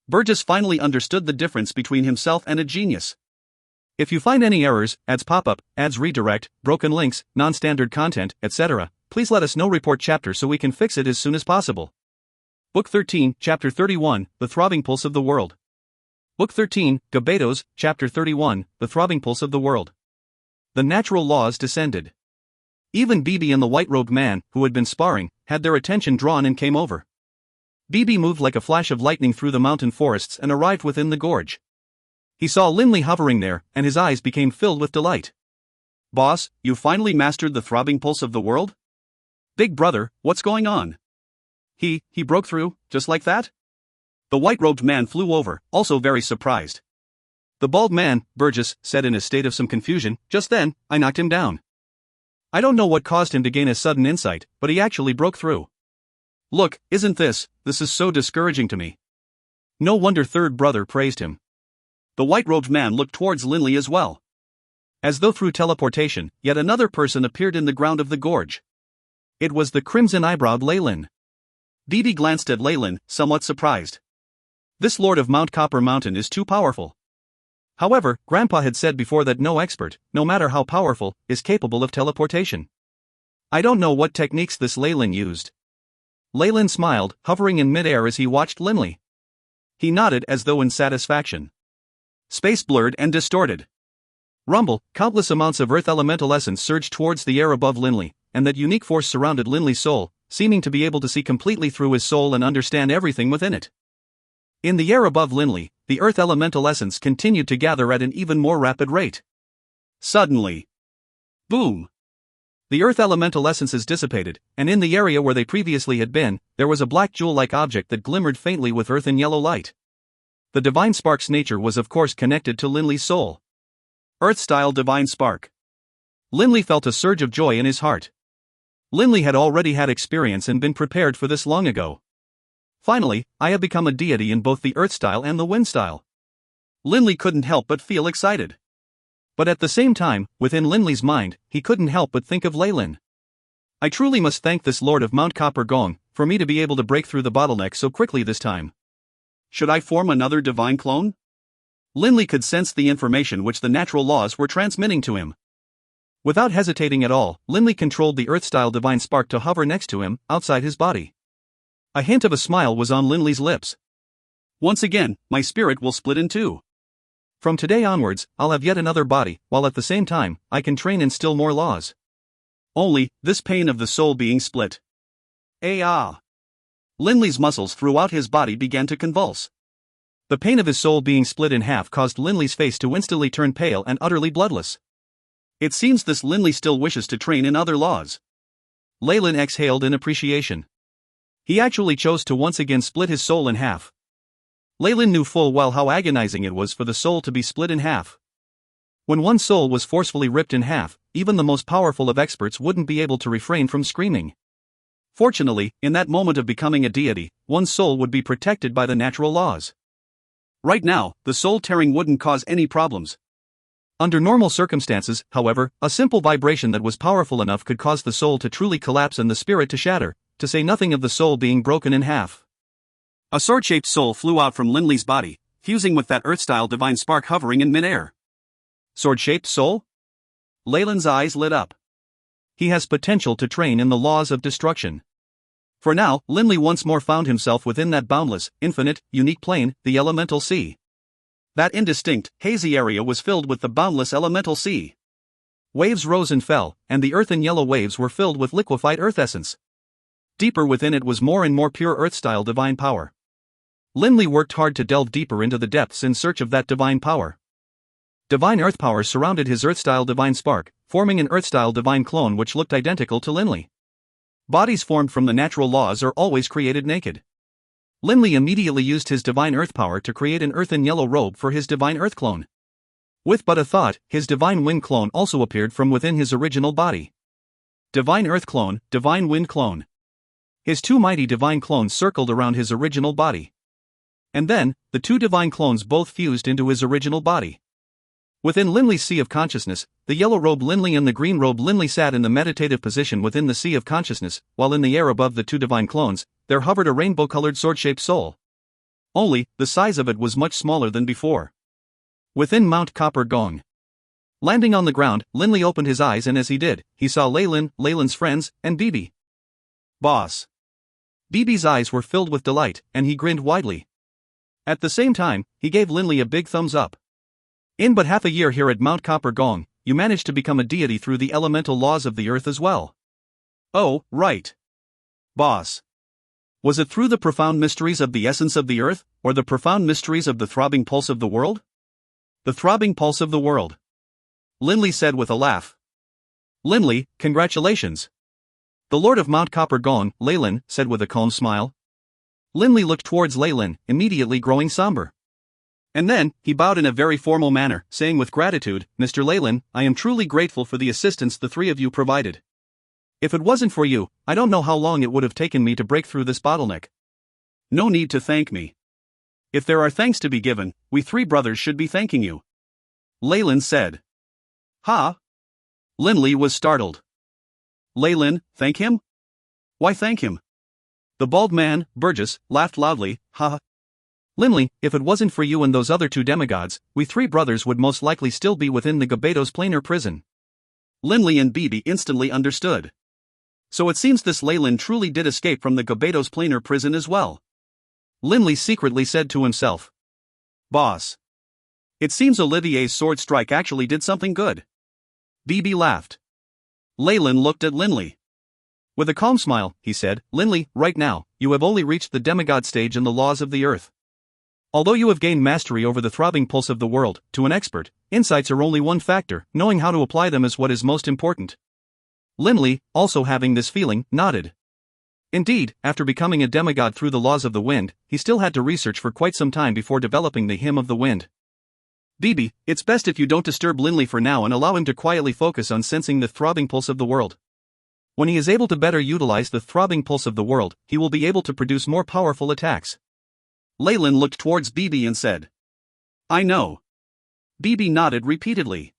Burgess finally understood the difference between himself and a genius. If you find any errors, ads pop up, ads redirect, broken links, non-standard content, etc., please let us know. Report chapter so we can fix it as soon as possible. Book 13, Chapter 31, The Throbbing Pulse of the World. Book 13, Gabetos, Chapter 31, The Throbbing Pulse of the World. The natural laws descended. Even Beebe and the white-robed man, who had been sparring, had their attention drawn and came over. Beebe moved like a flash of lightning through the mountain forests and arrived within the gorge. He saw Linley hovering there, and his eyes became filled with delight. Boss, you finally mastered the throbbing pulse of the world? Big brother, what's going on? He broke through, just like that? The white-robed man flew over, also very surprised. The bald man, Burgess, said in a state of some confusion, just then, I knocked him down. I don't know what caused him to gain a sudden insight, but he actually broke through. Look, isn't this is so discouraging to me. No wonder third brother praised him. The white-robed man looked towards Linley as well. As though through teleportation, yet another person appeared in the ground of the gorge. It was the crimson-eyebrowed Leyland. Beebe glanced at Leyland, somewhat surprised. This lord of Mount Copper Mountain is too powerful. However, Grandpa had said before that no expert, no matter how powerful, is capable of teleportation. I don't know what techniques this Leyland used. Leyland smiled, hovering in midair as he watched Linley. He nodded as though in satisfaction. Space blurred and distorted. Rumble, countless amounts of earth elemental essence surged towards the air above Linley, and that unique force surrounded Linley's soul, seeming to be able to see completely through his soul and understand everything within it. In the air above Linley, the earth elemental essence continued to gather at an even more rapid rate. Suddenly, boom! The earth elemental essences dissipated, and in the area where they previously had been, there was a black jewel-like object that glimmered faintly with earth and yellow light. The divine spark's nature was of course connected to Linley's soul. Earth-style divine spark. Linley felt a surge of joy in his heart. Linley had already had experience and been prepared for this long ago. Finally, I have become a deity in both the earth style and the wind style. Linley couldn't help but feel excited. But at the same time, within Linley's mind, he couldn't help but think of Leyland. I truly must thank this lord of Mount Copper Gong, for me to be able to break through the bottleneck so quickly this time. Should I form another divine clone? Linley could sense the information which the natural laws were transmitting to him. Without hesitating at all, Linley controlled the earth-style divine spark to hover next to him, outside his body. A hint of a smile was on Linley's lips. Once again, my spirit will split in two. From today onwards, I'll have yet another body, while at the same time, I can train in still more laws. Only, this pain of the soul being split. Linley's muscles throughout his body began to convulse. The pain of his soul being split in half caused Linley's face to instantly turn pale and utterly bloodless. It seems this Linley still wishes to train in other laws. Leyland exhaled in appreciation. He actually chose to once again split his soul in half. Leyland knew full well how agonizing it was for the soul to be split in half. When one's soul was forcefully ripped in half, even the most powerful of experts wouldn't be able to refrain from screaming. Fortunately, in that moment of becoming a deity, one's soul would be protected by the natural laws. Right now, the soul tearing wouldn't cause any problems. Under normal circumstances, however, a simple vibration that was powerful enough could cause the soul to truly collapse and the spirit to shatter, to say nothing of the soul being broken in half. A sword-shaped soul flew out from Linley's body, fusing with that earth-style divine spark hovering in midair. Sword-shaped soul? Leyland's eyes lit up. He has potential to train in the laws of destruction. For now, Linley once more found himself within that boundless, infinite, unique plane, the elemental sea. That indistinct, hazy area was filled with the boundless elemental sea. Waves rose and fell, and the earth and yellow waves were filled with liquefied earth essence. Deeper within it was more and more pure earth-style divine power. Linley worked hard to delve deeper into the depths in search of that divine power. Divine earth power surrounded his earth-style divine spark, forming an earth-style divine clone which looked identical to Linley. Bodies formed from the natural laws are always created naked. Linley immediately used his divine earth power to create an earth and yellow robe for his divine earth clone. With but a thought, his divine wind clone also appeared from within his original body. Divine earth clone, divine wind clone. His two mighty divine clones circled around his original body. And then, the two divine clones both fused into his original body. Within Linley's sea of consciousness, the yellow robe Linley and the green robe Linley sat in the meditative position within the sea of consciousness, while in the air above the two divine clones, there hovered a rainbow-colored sword-shaped soul. Only, the size of it was much smaller than before. Within Mount Copper Gong. Landing on the ground, Linley opened his eyes and as he did, he saw Leyland's friends, and Bibi. Boss. Bibi's eyes were filled with delight, and he grinned widely. At the same time, he gave Linley a big thumbs up. In but half a year here at Mount Copper Gong, you managed to become a deity through the elemental laws of the earth as well. Oh, right. Boss. Was it through the profound mysteries of the essence of the earth, or the profound mysteries of the throbbing pulse of the world? The throbbing pulse of the world. Linley said with a laugh. Linley, congratulations. The Lord of Mount Copper Gong, Leyland, said with a calm smile. Linley looked towards Leyland, immediately growing somber. And then, he bowed in a very formal manner, saying with gratitude, Mr. Leyland, I am truly grateful for the assistance the three of you provided. If it wasn't for you, I don't know how long it would have taken me to break through this bottleneck. No need to thank me. If there are thanks to be given, we three brothers should be thanking you. Leyland said. Ha? Linley was startled. Leyland, thank him? Why thank him? The bald man, Burgess, laughed loudly, ha. Linley, if it wasn't for you and those other two demigods, we three brothers would most likely still be within the Gabados planar prison. Linley and Bibi instantly understood. So it seems this Leyland truly did escape from the Gabados planar prison as well. Linley secretly said to himself. Boss. It seems Olivier's sword strike actually did something good. Bibi laughed. Leyland looked at Linley. With a calm smile, he said, Linley, right now, you have only reached the demigod stage in the laws of the earth. Although you have gained mastery over the throbbing pulse of the world, to an expert, insights are only one factor, knowing how to apply them is what is most important. Linley, also having this feeling, nodded. Indeed, after becoming a demigod through the laws of the wind, he still had to research for quite some time before developing the hymn of the wind. Bibi, it's best if you don't disturb Linley for now and allow him to quietly focus on sensing the throbbing pulse of the world. When he is able to better utilize the throbbing pulse of the world, he will be able to produce more powerful attacks. Leyland looked towards Bibi and said. I know. Bibi nodded repeatedly.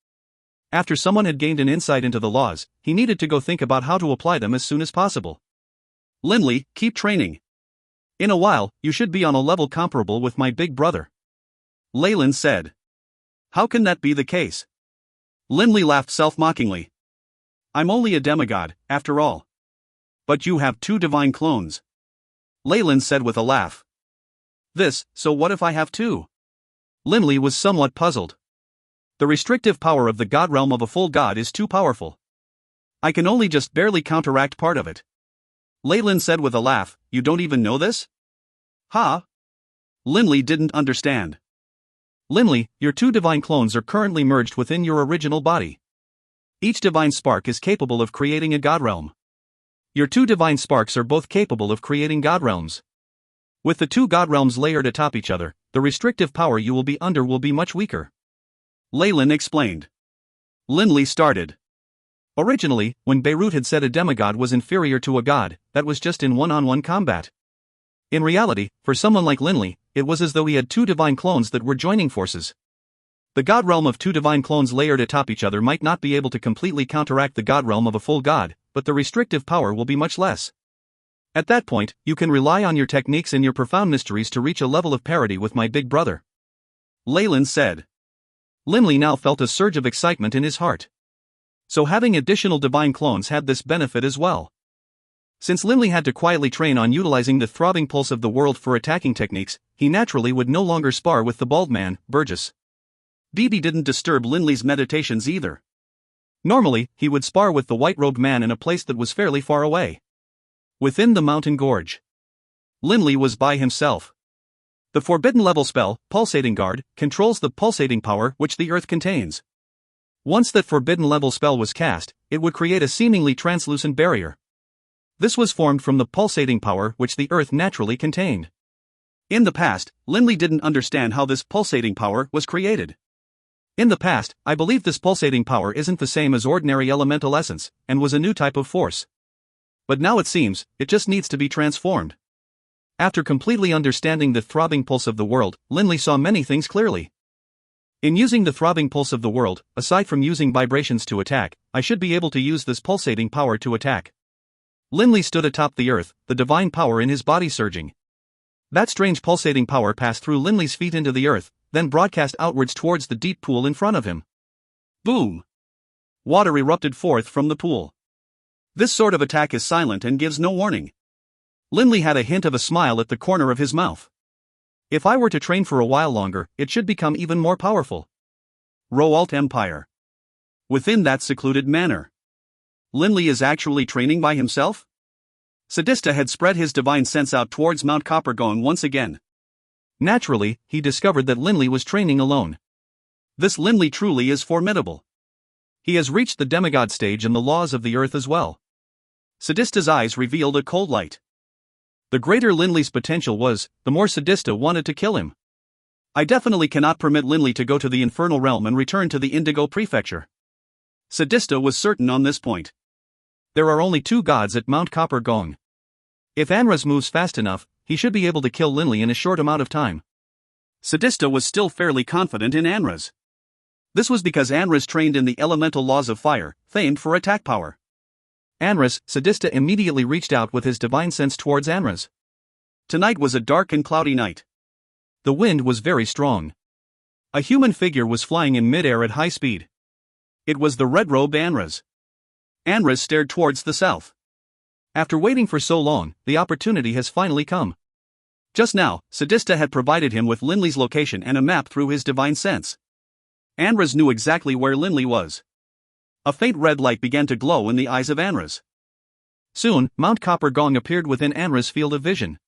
After someone had gained an insight into the laws, he needed to go think about how to apply them as soon as possible. Linley, keep training. In a while, you should be on a level comparable with my big brother. Leyland said. How can that be the case? Linley laughed self-mockingly. I'm only a demigod, after all. But you have two divine clones. Leyland said with a laugh. So what if I have two? Linley was somewhat puzzled. The restrictive power of the god realm of a full god is too powerful. I can only just barely counteract part of it. Leyland said with a laugh, "You don't even know this?" Huh? Linley didn't understand. Linley, your two divine clones are currently merged within your original body. Each divine spark is capable of creating a god realm. Your two divine sparks are both capable of creating god realms. With the two god realms layered atop each other, the restrictive power you will be under will be much weaker. Leyland explained. Linley started. Originally, when Beirut had said a demigod was inferior to a god, that was just in one-on-one combat. In reality, for someone like Linley, it was as though he had two divine clones that were joining forces. The god realm of two divine clones layered atop each other might not be able to completely counteract the god realm of a full god, but the restrictive power will be much less. At that point, you can rely on your techniques and your profound mysteries to reach a level of parity with my big brother. Leyland said. Linley now felt a surge of excitement in his heart. So having additional divine clones had this benefit as well. Since Linley had to quietly train on utilizing the throbbing pulse of the world for attacking techniques, he naturally would no longer spar with the bald man, Burgess. BB didn't disturb Linley's meditations either. Normally, he would spar with the white-robed man in a place that was fairly far away. Within the mountain gorge. Linley was by himself. The forbidden level spell, Pulsating Guard, controls the pulsating power which the earth contains. Once that forbidden level spell was cast, it would create a seemingly translucent barrier. This was formed from the pulsating power which the earth naturally contained. In the past, Linley didn't understand how this pulsating power was created. In the past, I believed this pulsating power isn't the same as ordinary elemental essence, and was a new type of force. But now it seems, it just needs to be transformed. After completely understanding the throbbing pulse of the world, Linley saw many things clearly. In using the throbbing pulse of the world, aside from using vibrations to attack, I should be able to use this pulsating power to attack. Linley stood atop the earth, the divine power in his body surging. That strange pulsating power passed through Linley's feet into the earth, then broadcast outwards towards the deep pool in front of him. Boom! Water erupted forth from the pool. This sort of attack is silent and gives no warning. Linley had a hint of a smile at the corner of his mouth. If I were to train for a while longer, it should become even more powerful. Roalt Empire. Within that secluded manor. Linley is actually training by himself? Sadista had spread his divine sense out towards Mount Coppergone once again. Naturally, he discovered that Linley was training alone. This Linley truly is formidable. He has reached the demigod stage and the laws of the earth as well. Sadista's eyes revealed a cold light. The greater Linley's potential was, the more Sadista wanted to kill him. I definitely cannot permit Linley to go to the infernal realm and return to the Indigo Prefecture. Sadista was certain on this point. There are only two gods at Mount Coppergone. If Anras moves fast enough, he should be able to kill Linley in a short amount of time. Sadista was still fairly confident in Anras. This was because Anras trained in the elemental laws of fire, famed for attack power. Anras, Sadista immediately reached out with his divine sense towards Anras. Tonight was a dark and cloudy night. The wind was very strong. A human figure was flying in midair at high speed. It was the red-robed Anras. Anras stared towards the south. After waiting for so long, the opportunity has finally come. Just now, Sadista had provided him with Linley's location and a map through his divine sense. Anras knew exactly where Linley was. A faint red light began to glow in the eyes of Anras. Soon, Mount Coppergone appeared within Anras' field of vision.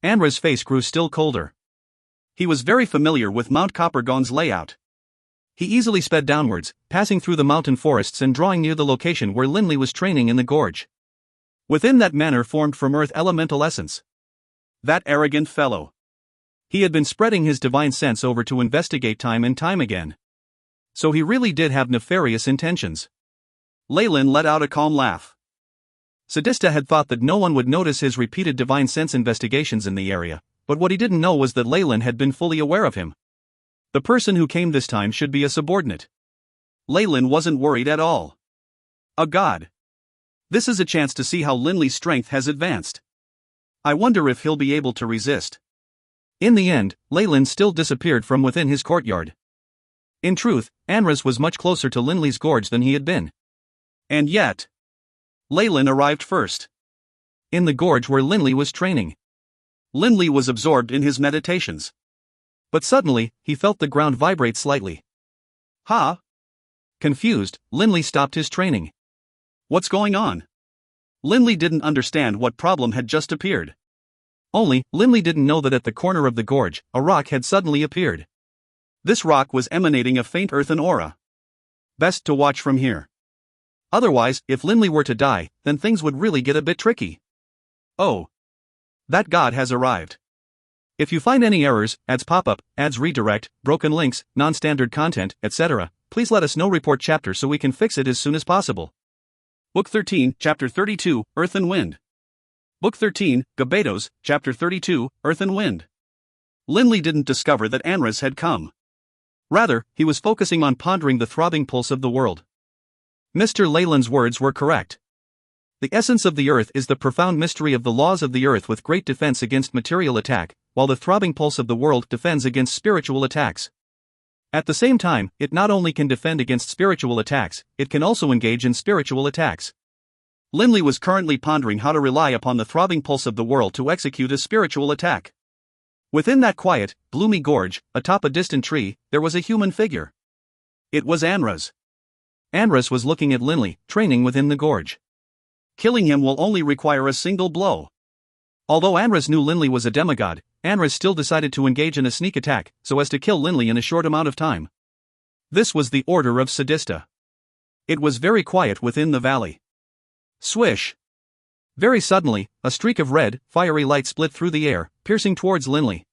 Anras' face grew still colder. He was very familiar with Mount Coppergone's layout. He easily sped downwards, passing through the mountain forests and drawing near the location where Linley was training in the gorge. Within that manor formed from earth elemental essence. That arrogant fellow. He had been spreading his divine sense over to investigate time and time again. So he really did have nefarious intentions. Leyland let out a calm laugh. Sadista had thought that no one would notice his repeated divine sense investigations in the area, but what he didn't know was that Leyland had been fully aware of him. The person who came this time should be a subordinate. Leyland wasn't worried at all. A god. This is a chance to see how Linley's strength has advanced. I wonder if he'll be able to resist. In the end, Leyland still disappeared from within his courtyard. In truth, Anras was much closer to Linley's gorge than he had been. And yet, Leyland arrived first. In the gorge where Linley was training. Linley was absorbed in his meditations. But suddenly, he felt the ground vibrate slightly. Ha! Confused, Linley stopped his training. What's going on? Linley didn't understand what problem had just appeared. Only, Linley didn't know that at the corner of the gorge, a rock had suddenly appeared. This rock was emanating a faint earthen aura. Best to watch from here. Otherwise, if Linley were to die, then things would really get a bit tricky. Oh. That god has arrived. If you find any errors, ads pop-up, ads redirect, broken links, non-standard content, etc., please let us know. Report chapter so we can fix it as soon as possible. Book 13, Chapter 32, Earth and Wind. Book 13, Gabados, Chapter 32, Earth and Wind. Linley didn't discover that Anras had come. Rather, he was focusing on pondering the throbbing pulse of the world. Mr. Leyland's words were correct. The essence of the earth is the profound mystery of the laws of the earth with great defense against material attack, while the throbbing pulse of the world defends against spiritual attacks. At the same time, it not only can defend against spiritual attacks, it can also engage in spiritual attacks. Linley was currently pondering how to rely upon the throbbing pulse of the world to execute a spiritual attack. Within that quiet, gloomy gorge, atop a distant tree, there was a human figure. It was Anras. Anras was looking at Linley, training within the gorge. Killing him will only require a single blow. Although Anras knew Linley was a demigod, Anras still decided to engage in a sneak attack, so as to kill Linley in a short amount of time. This was the order of Sadista. It was very quiet within the valley. Swish! Very suddenly, a streak of red, fiery light split through the air, piercing towards Linley.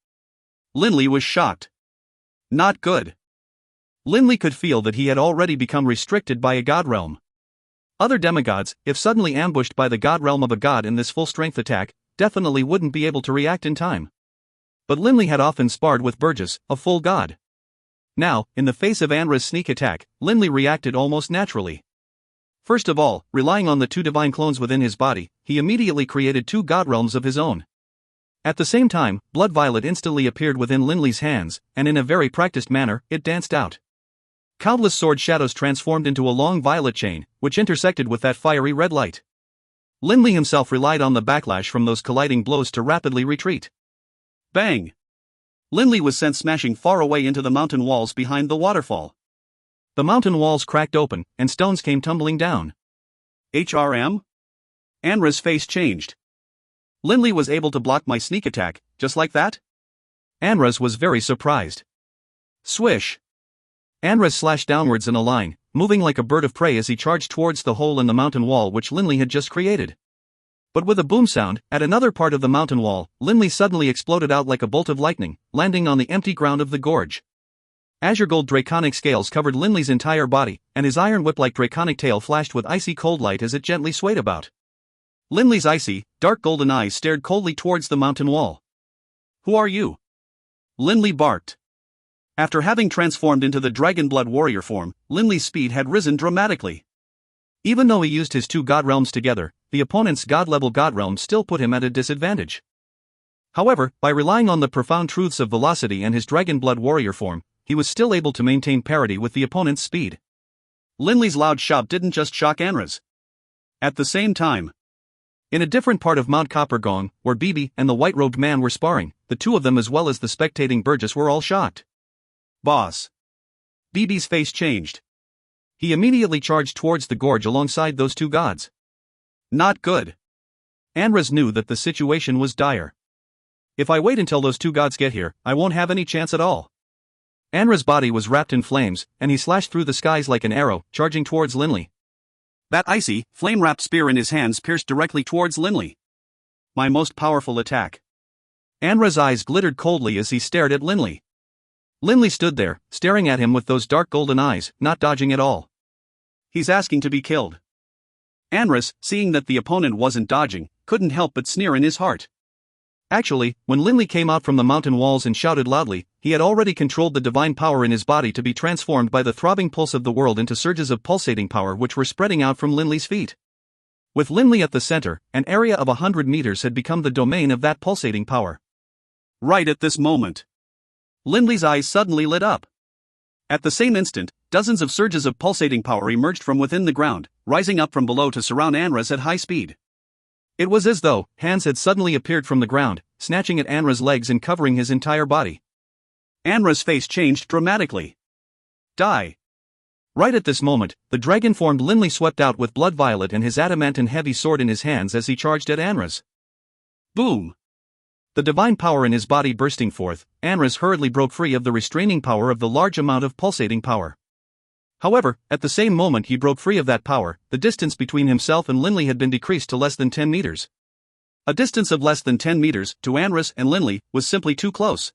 Linley was shocked. Not good. Linley could feel that he had already become restricted by a god realm. Other demigods, if suddenly ambushed by the god realm of a god in this full-strength attack, definitely wouldn't be able to react in time. But Linley had often sparred with Burgess, a full god. Now, in the face of Anra's sneak attack, Linley reacted almost naturally. First of all, relying on the two divine clones within his body, he immediately created two god realms of his own. At the same time, Blood Violet instantly appeared within Linley's hands, and in a very practiced manner, it danced out. Countless sword shadows transformed into a long violet chain, which intersected with that fiery red light. Linley himself relied on the backlash from those colliding blows to rapidly retreat. Bang! Linley was sent smashing far away into the mountain walls behind the waterfall. The mountain walls cracked open, and stones came tumbling down. HRM? Anra's face changed. Linley was able to block my sneak attack, just like that? Anras was very surprised. Swish! Anras slashed downwards in a line, moving like a bird of prey as he charged towards the hole in the mountain wall which Linley had just created. But with a boom sound, at another part of the mountain wall, Linley suddenly exploded out like a bolt of lightning, landing on the empty ground of the gorge. Azure gold draconic scales covered Linley's entire body, and his iron whip-like draconic tail flashed with icy cold light as it gently swayed about. Linley's icy, dark golden eyes stared coldly towards the mountain wall. Who are you? Linley barked. After having transformed into the Dragonblood warrior form, Linley's speed had risen dramatically. Even though he used his two god realms together, the opponent's god-level god realm still put him at a disadvantage. However, by relying on the profound truths of velocity and his Dragonblood warrior form, he was still able to maintain parity with the opponent's speed. Linley's loud shout didn't just shock Anras. At the same time, in a different part of Mount Coppergong, where Bibi and the white-robed man were sparring, the two of them as well as the spectating Burgess were all shocked. Boss. Bibi's face changed. He immediately charged towards the gorge alongside those two gods. Not good. Anras knew that the situation was dire. If I wait until those two gods get here, I won't have any chance at all. Anra's body was wrapped in flames, and he slashed through the skies like an arrow, charging towards Linley. That icy, flame-wrapped spear in his hands pierced directly towards Linley. My most powerful attack. Anra's eyes glittered coldly as he stared at Linley. Linley stood there, staring at him with those dark golden eyes, not dodging at all. He's asking to be killed. Anras, seeing that the opponent wasn't dodging, couldn't help but sneer in his heart. Actually, when Linley came out from the mountain walls and shouted loudly, he had already controlled the divine power in his body to be transformed by the throbbing pulse of the world into surges of pulsating power which were spreading out from Linley's feet. With Linley at the center, an area of 100 meters had become the domain of that pulsating power. Right at this moment, Linley's eyes suddenly lit up. At the same instant, dozens of surges of pulsating power emerged from within the ground, rising up from below to surround Anras at high speed. It was as though hands had suddenly appeared from the ground, snatching at Anra's legs and covering his entire body. Anra's face changed dramatically. Die. Right at this moment, the dragon-formed Linley swept out with blood violet and his adamantine heavy sword in his hands as he charged at Anra's. Boom! The divine power in his body bursting forth, Anra's hurriedly broke free of the restraining power of the large amount of pulsating power. However, at the same moment he broke free of that power, the distance between himself and Linley had been decreased to less than 10 meters. A distance of less than 10 meters, to Anra's and Linley, was simply too close.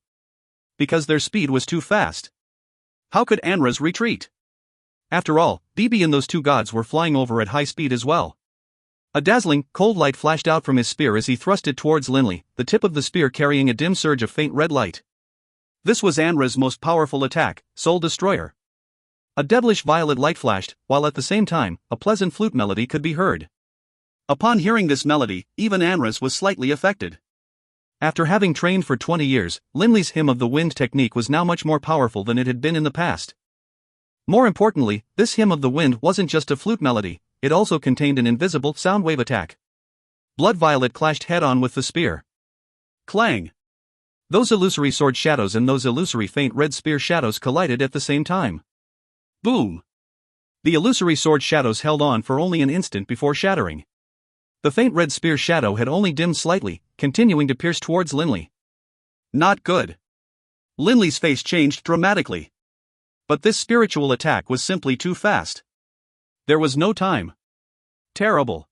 Because their speed was too fast. How could Anra's retreat? After all, BB and those two gods were flying over at high speed as well. A dazzling, cold light flashed out from his spear as he thrust it towards Linley, the tip of the spear carrying a dim surge of faint red light. This was Anra's most powerful attack, Soul Destroyer. A devilish violet light flashed, while at the same time, a pleasant flute melody could be heard. Upon hearing this melody, even Anra's was slightly affected. After having trained for 20 years, Linley's Hymn of the Wind technique was now much more powerful than it had been in the past. More importantly, this Hymn of the Wind wasn't just a flute melody, it also contained an invisible sound wave attack. Blood violet clashed head-on with the spear. Clang! Those illusory sword shadows and those illusory faint red spear shadows collided at the same time. Boom! The illusory sword shadows held on for only an instant before shattering. The faint red spear shadow had only dimmed slightly, continuing to pierce towards Linley. Not good. Linley's face changed dramatically. But this spiritual attack was simply too fast. There was no time. Terrible.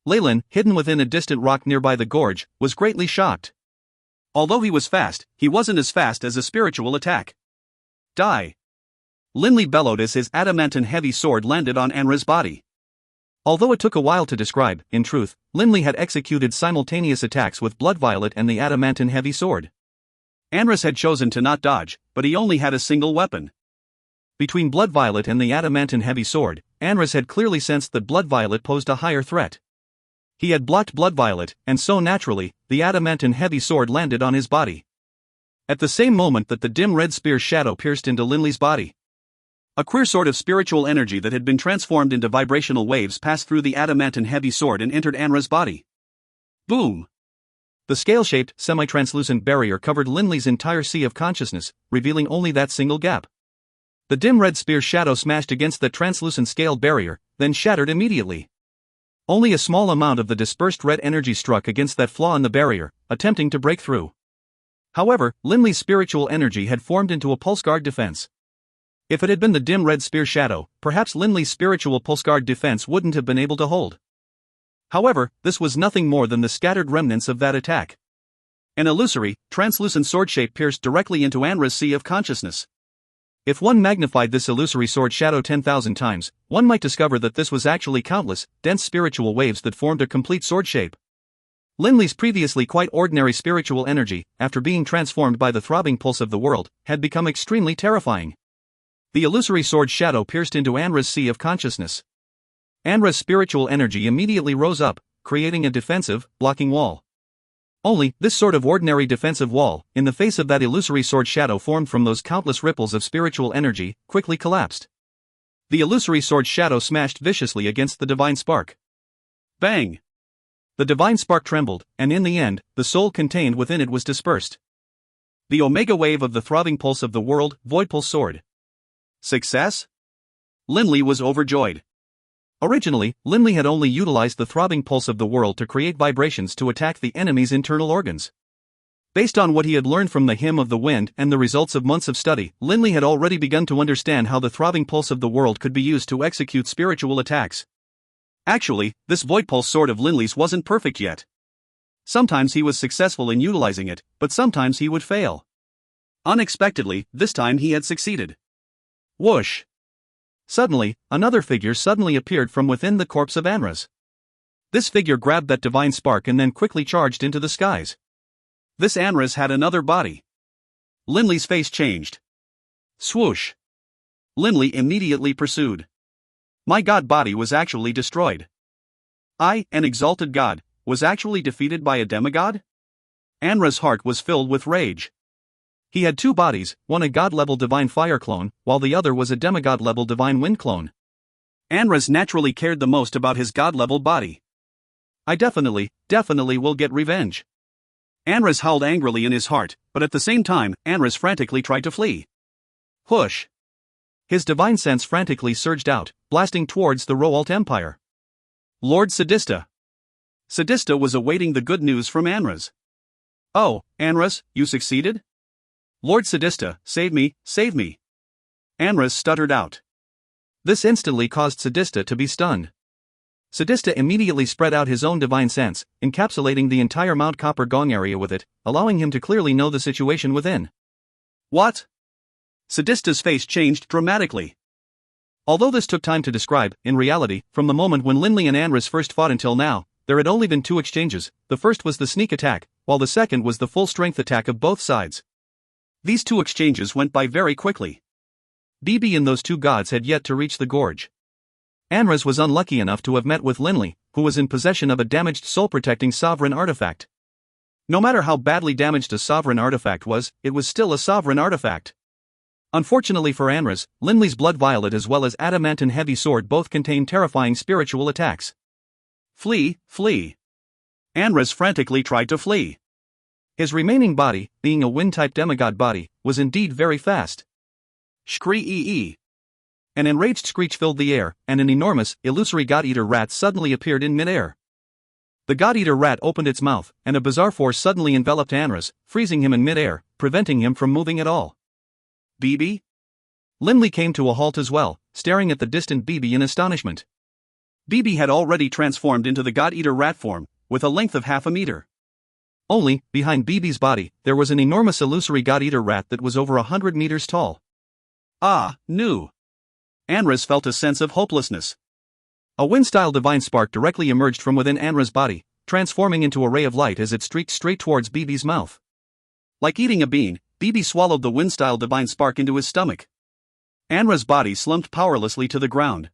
Leyland, hidden within a distant rock nearby the gorge, was greatly shocked. Although he was fast, he wasn't as fast as a spiritual attack. Die. Linley bellowed as his adamantine heavy sword landed on Anra's body. Although it took a while to describe, in truth, Linley had executed simultaneous attacks with blood violet and the adamantine heavy sword. Anra's had chosen to not dodge, but he only had a single weapon. Between blood violet and the adamantine heavy sword, Anra's had clearly sensed that blood violet posed a higher threat. He had blocked blood violet, and so naturally, the adamantine heavy sword landed on his body. At the same moment that the dim red spear shadow pierced into Linley's body. A queer sort of spiritual energy that had been transformed into vibrational waves passed through the adamantine heavy sword and entered Anra's body. Boom! The scale-shaped, semi-translucent barrier covered Linley's entire sea of consciousness, revealing only that single gap. The dim red spear shadow smashed against the translucent scaled barrier, then shattered immediately. Only a small amount of the dispersed red energy struck against that flaw in the barrier, attempting to break through. However, Linley's spiritual energy had formed into a pulse guard defense. If it had been the dim red spear shadow, perhaps Linley's spiritual pulse guard defense wouldn't have been able to hold. However, this was nothing more than the scattered remnants of that attack. An illusory, translucent sword shape pierced directly into Anra's sea of consciousness. If one magnified this illusory sword shadow 10,000 times, one might discover that this was actually countless, dense spiritual waves that formed a complete sword shape. Linley's previously quite ordinary spiritual energy, after being transformed by the throbbing pulse of the world, had become extremely terrifying. The illusory sword shadow pierced into Anra's sea of consciousness. Anra's spiritual energy immediately rose up, creating a defensive, blocking wall. Only, this sort of ordinary defensive wall, in the face of that illusory sword shadow formed from those countless ripples of spiritual energy, quickly collapsed. The illusory sword shadow smashed viciously against the divine spark. Bang! The divine spark trembled, and in the end, the soul contained within it was dispersed. The omega wave of the throbbing pulse of the world, void pulse sword. Success? Linley was overjoyed. Originally, Linley had only utilized the throbbing pulse of the world to create vibrations to attack the enemy's internal organs. Based on what he had learned from the Hymn of the Wind and the results of months of study, Linley had already begun to understand how the throbbing pulse of the world could be used to execute spiritual attacks. Actually, this void pulse sword of Linley's wasn't perfect yet. Sometimes he was successful in utilizing it, but sometimes he would fail. Unexpectedly, this time he had succeeded. Whoosh! Suddenly, another figure suddenly appeared from within the corpse of Anra's. This figure grabbed that divine spark and then quickly charged into the skies. This Anra's had another body. Linley's face changed. Swoosh! Linley immediately pursued. My god body was actually destroyed. I, an exalted god, was actually defeated by a demigod? Anra's heart was filled with rage. He had two bodies, one a god-level divine fire clone, while the other was a demigod-level divine wind clone. Anra's naturally cared the most about his god-level body. I definitely will get revenge. Anras howled angrily in his heart, but at the same time, Anras frantically tried to flee. Whoosh! His divine sense frantically surged out, blasting towards the Roalt Empire. Lord Sadista. Sadista was awaiting the good news from Anras. Oh, Anras, you succeeded? Lord Sadista, save me, save me. Anras stuttered out. This instantly caused Sadista to be stunned. Sadista immediately spread out his own divine sense, encapsulating the entire Mount Copper Gong area with it, allowing him to clearly know the situation within. What? Sadista's face changed dramatically. Although this took time to describe, in reality, from the moment when Linley and Anras first fought until now, there had only been 2 exchanges. The first was the sneak attack, while the second was the full-strength attack of both sides. These 2 exchanges went by very quickly. BB and those 2 gods had yet to reach the gorge. Anras was unlucky enough to have met with Linley, who was in possession of a damaged soul-protecting sovereign artifact. No matter how badly damaged a sovereign artifact was, it was still a sovereign artifact. Unfortunately for Anras, Linley's Blood Violet as well as Adamantine Heavy Sword both contain terrifying spiritual attacks. Flee, flee. Anras frantically tried to flee. His remaining body, being a wind-type demigod body, was indeed very fast. Scree-ee-ee. An enraged screech filled the air, and an enormous, illusory God-Eater rat suddenly appeared in mid-air. The God-Eater rat opened its mouth, and a bizarre force suddenly enveloped Anras, freezing him in mid-air, preventing him from moving at all. BB? Linley came to a halt as well, staring at the distant BB in astonishment. BB had already transformed into the God-Eater rat form, with a length of half a meter. Only, behind BB's body, there was an enormous illusory God-Eater rat that was over 100 meters tall. Ah, no. Anras felt a sense of hopelessness. A wind-style divine spark directly emerged from within Anras' body, transforming into a ray of light as it streaked straight towards BB's mouth. Like eating a bean, BB swallowed the wind-style divine spark into his stomach. Anras' body slumped powerlessly to the ground.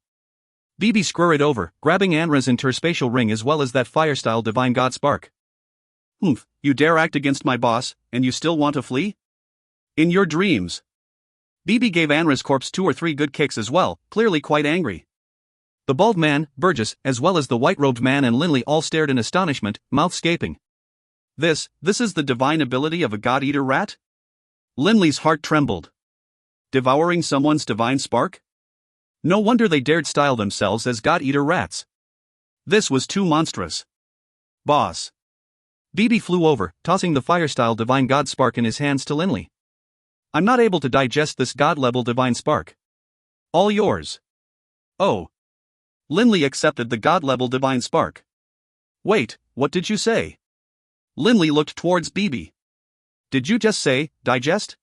BB scurried over, grabbing Anras' interspatial ring as well as that fire-style divine god spark. Humph, you dare act against my boss, and you still want to flee? In your dreams. BB gave Anras' corpse 2 or 3 good kicks as well, clearly quite angry. The bald man, Burgess, as well as the white-robed man and Linley all stared in astonishment, mouths gaping. This is the divine ability of a God-Eater rat? Linley's heart trembled. Devouring someone's divine spark? No wonder they dared style themselves as God-Eater rats. This was too monstrous. Boss. BB flew over, tossing the fire-style divine god spark in his hands to Linley. I'm not able to digest this god-level divine spark. All yours. Oh. Linley accepted the god-level divine spark. Wait, what did you say? Linley looked towards BB. Did you just say, digest?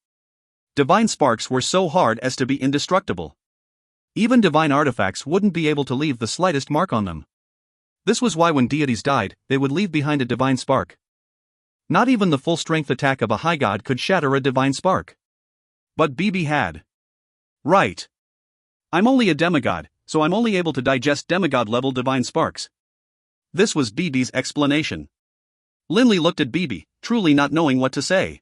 Divine sparks were so hard as to be indestructible. Even divine artifacts wouldn't be able to leave the slightest mark on them. This was why when deities died, they would leave behind a divine spark. Not even the full-strength attack of a high god could shatter a divine spark. But BB had. Right. I'm only a demigod, so I'm only able to digest demigod-level divine sparks. This was BB's explanation. Linley looked at BB, truly not knowing what to say.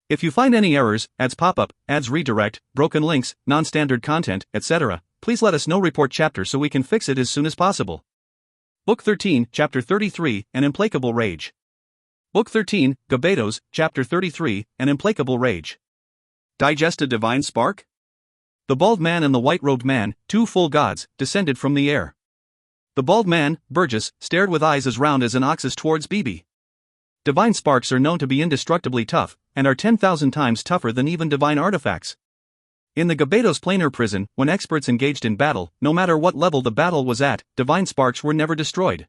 If you find any errors, ads pop-up, ads redirect, broken links, non-standard content, etc., please let us know. Report chapter so we can fix it as soon as possible. Book 13, Chapter 33, An Implacable Rage. Book 13, Gabetos, Chapter 33, An Implacable Rage. Digest a divine spark? The bald man and the white-robed man, 2 full gods, descended from the air. The bald man, Burgess, stared with eyes as round as an ox's towards BB. Divine sparks are known to be indestructibly tough, and are 10,000 times tougher than even divine artifacts. In the Gabetos planar prison, when experts engaged in battle, no matter what level the battle was at, divine sparks were never destroyed.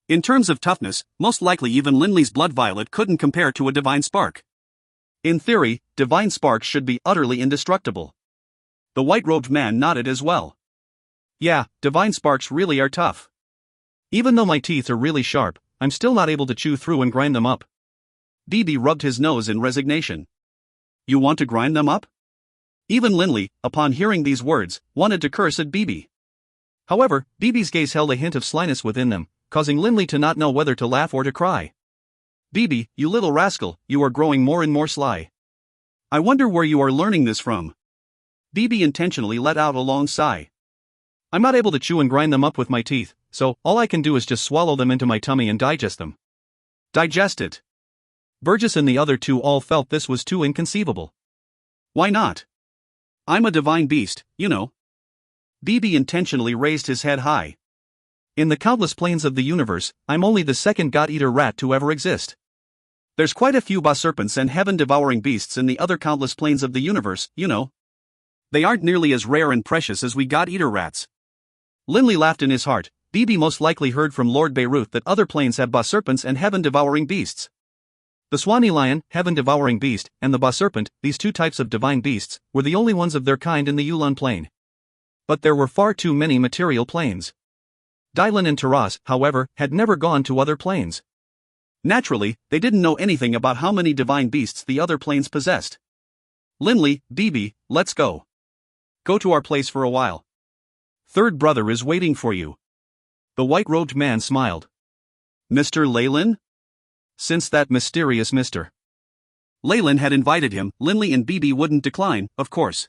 In terms of toughness, most likely even Linley's Blood Violet couldn't compare to a divine spark. In theory, divine sparks should be utterly indestructible. The white-robed man nodded as well. Yeah, divine sparks really are tough. Even though my teeth are really sharp, I'm still not able to chew through and grind them up. BB rubbed his nose in resignation. You want to grind them up? Even Linley, upon hearing these words, wanted to curse at BB. However, BB's gaze held a hint of slyness within them, causing Linley to not know whether to laugh or to cry. BB, you little rascal, you are growing more and more sly. I wonder where you are learning this from. BB intentionally let out a long sigh. I'm not able to chew and grind them up with my teeth, so all I can do is just swallow them into my tummy and digest them. Digest it. Burgess and the other two all felt this was too inconceivable. Why not? I'm a divine beast, you know. BB intentionally raised his head high. In the countless planes of the universe, I'm only the second god-eater rat to ever exist. There's quite a few boss serpents and heaven-devouring beasts in the other countless planes of the universe, you know. They aren't nearly as rare and precious as we god-eater rats. Linley laughed in his heart. BB most likely heard from Lord Beirut that other planes have boss serpents and heaven-devouring beasts. The Swanee lion, heaven-devouring beast, and the boss serpent, these two types of divine beasts, were the only ones of their kind in the Yulon plane. But there were far too many material planes. Dylan and Taras, however, had never gone to other planes. Naturally, they didn't know anything about how many divine beasts the other planes possessed. Linley, BB, let's go. Go to our place for a while. Third brother is waiting for you. The white-robed man smiled. Mr. Leyland? Since that mysterious Mr. Leyland had invited him, Linley and BB wouldn't decline, of course.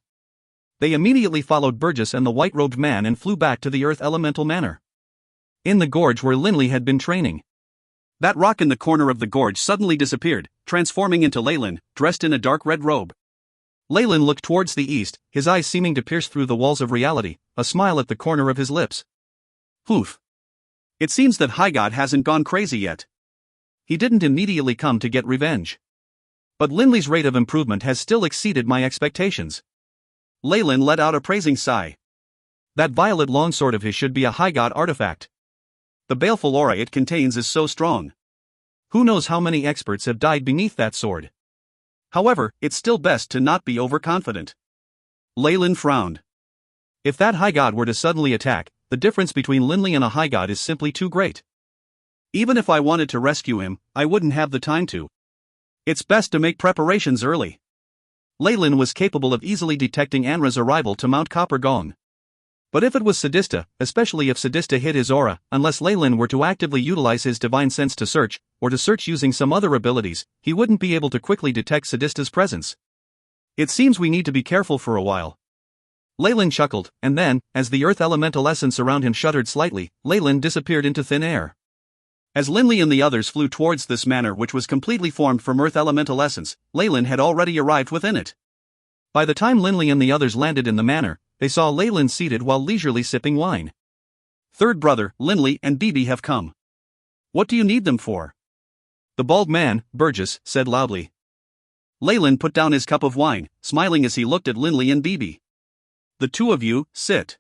They immediately followed Burgess and the white-robed man and flew back to the Earth Elemental Manor. In the gorge where Linley had been training. That rock in the corner of the gorge suddenly disappeared, transforming into Leyland, dressed in a dark red robe. Leyland looked towards the east, his eyes seeming to pierce through the walls of reality, a smile at the corner of his lips. Oof. It seems that High God hasn't gone crazy yet. He didn't immediately come to get revenge. But Linley's rate of improvement has still exceeded my expectations. Leyland let out a praising sigh. That violet longsword of his should be a High God artifact. The baleful aura it contains is so strong. Who knows how many experts have died beneath that sword. However, it's still best to not be overconfident. Leyland frowned. If that High God were to suddenly attack, the difference between Linley and a High God is simply too great. Even if I wanted to rescue him, I wouldn't have the time to. It's best to make preparations early. Leyland was capable of easily detecting Anra's arrival to Mount Copper Gong. But if it was Sadista, especially if Sadista hid his aura, unless Leyland were to actively utilize his divine sense to search, or to search using some other abilities, he wouldn't be able to quickly detect Sadista's presence. It seems we need to be careful for a while. Leyland chuckled, and then, as the earth elemental essence around him shuddered slightly, Leyland disappeared into thin air. As Linley and the others flew towards this manor which was completely formed from earth elemental essence, Leyland had already arrived within it. By the time Linley and the others landed in the manor, they saw Leyland seated while leisurely sipping wine. Third brother, Linley and BB have come. What do you need them for? The bald man, Burgess, said loudly. Leyland put down his cup of wine, smiling as he looked at Linley and BB. The two of you, sit.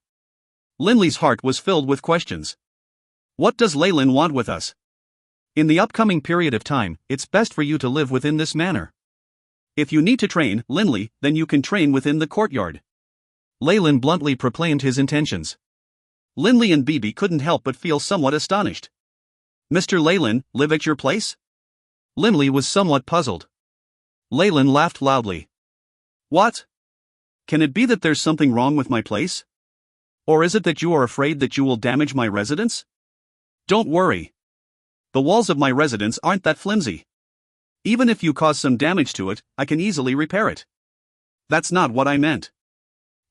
Linley's heart was filled with questions. What does Leyland want with us? In the upcoming period of time, it's best for you to live within this manor. If you need to train, Linley, then you can train within the courtyard. Leyland bluntly proclaimed his intentions. Linley and BB couldn't help but feel somewhat astonished. Mr. Leyland, live at your place? Linley was somewhat puzzled. Leyland laughed loudly. What? Can it be that there's something wrong with my place? Or is it that you are afraid that you will damage my residence? Don't worry. The walls of my residence aren't that flimsy. Even if you cause some damage to it, I can easily repair it. That's not what I meant.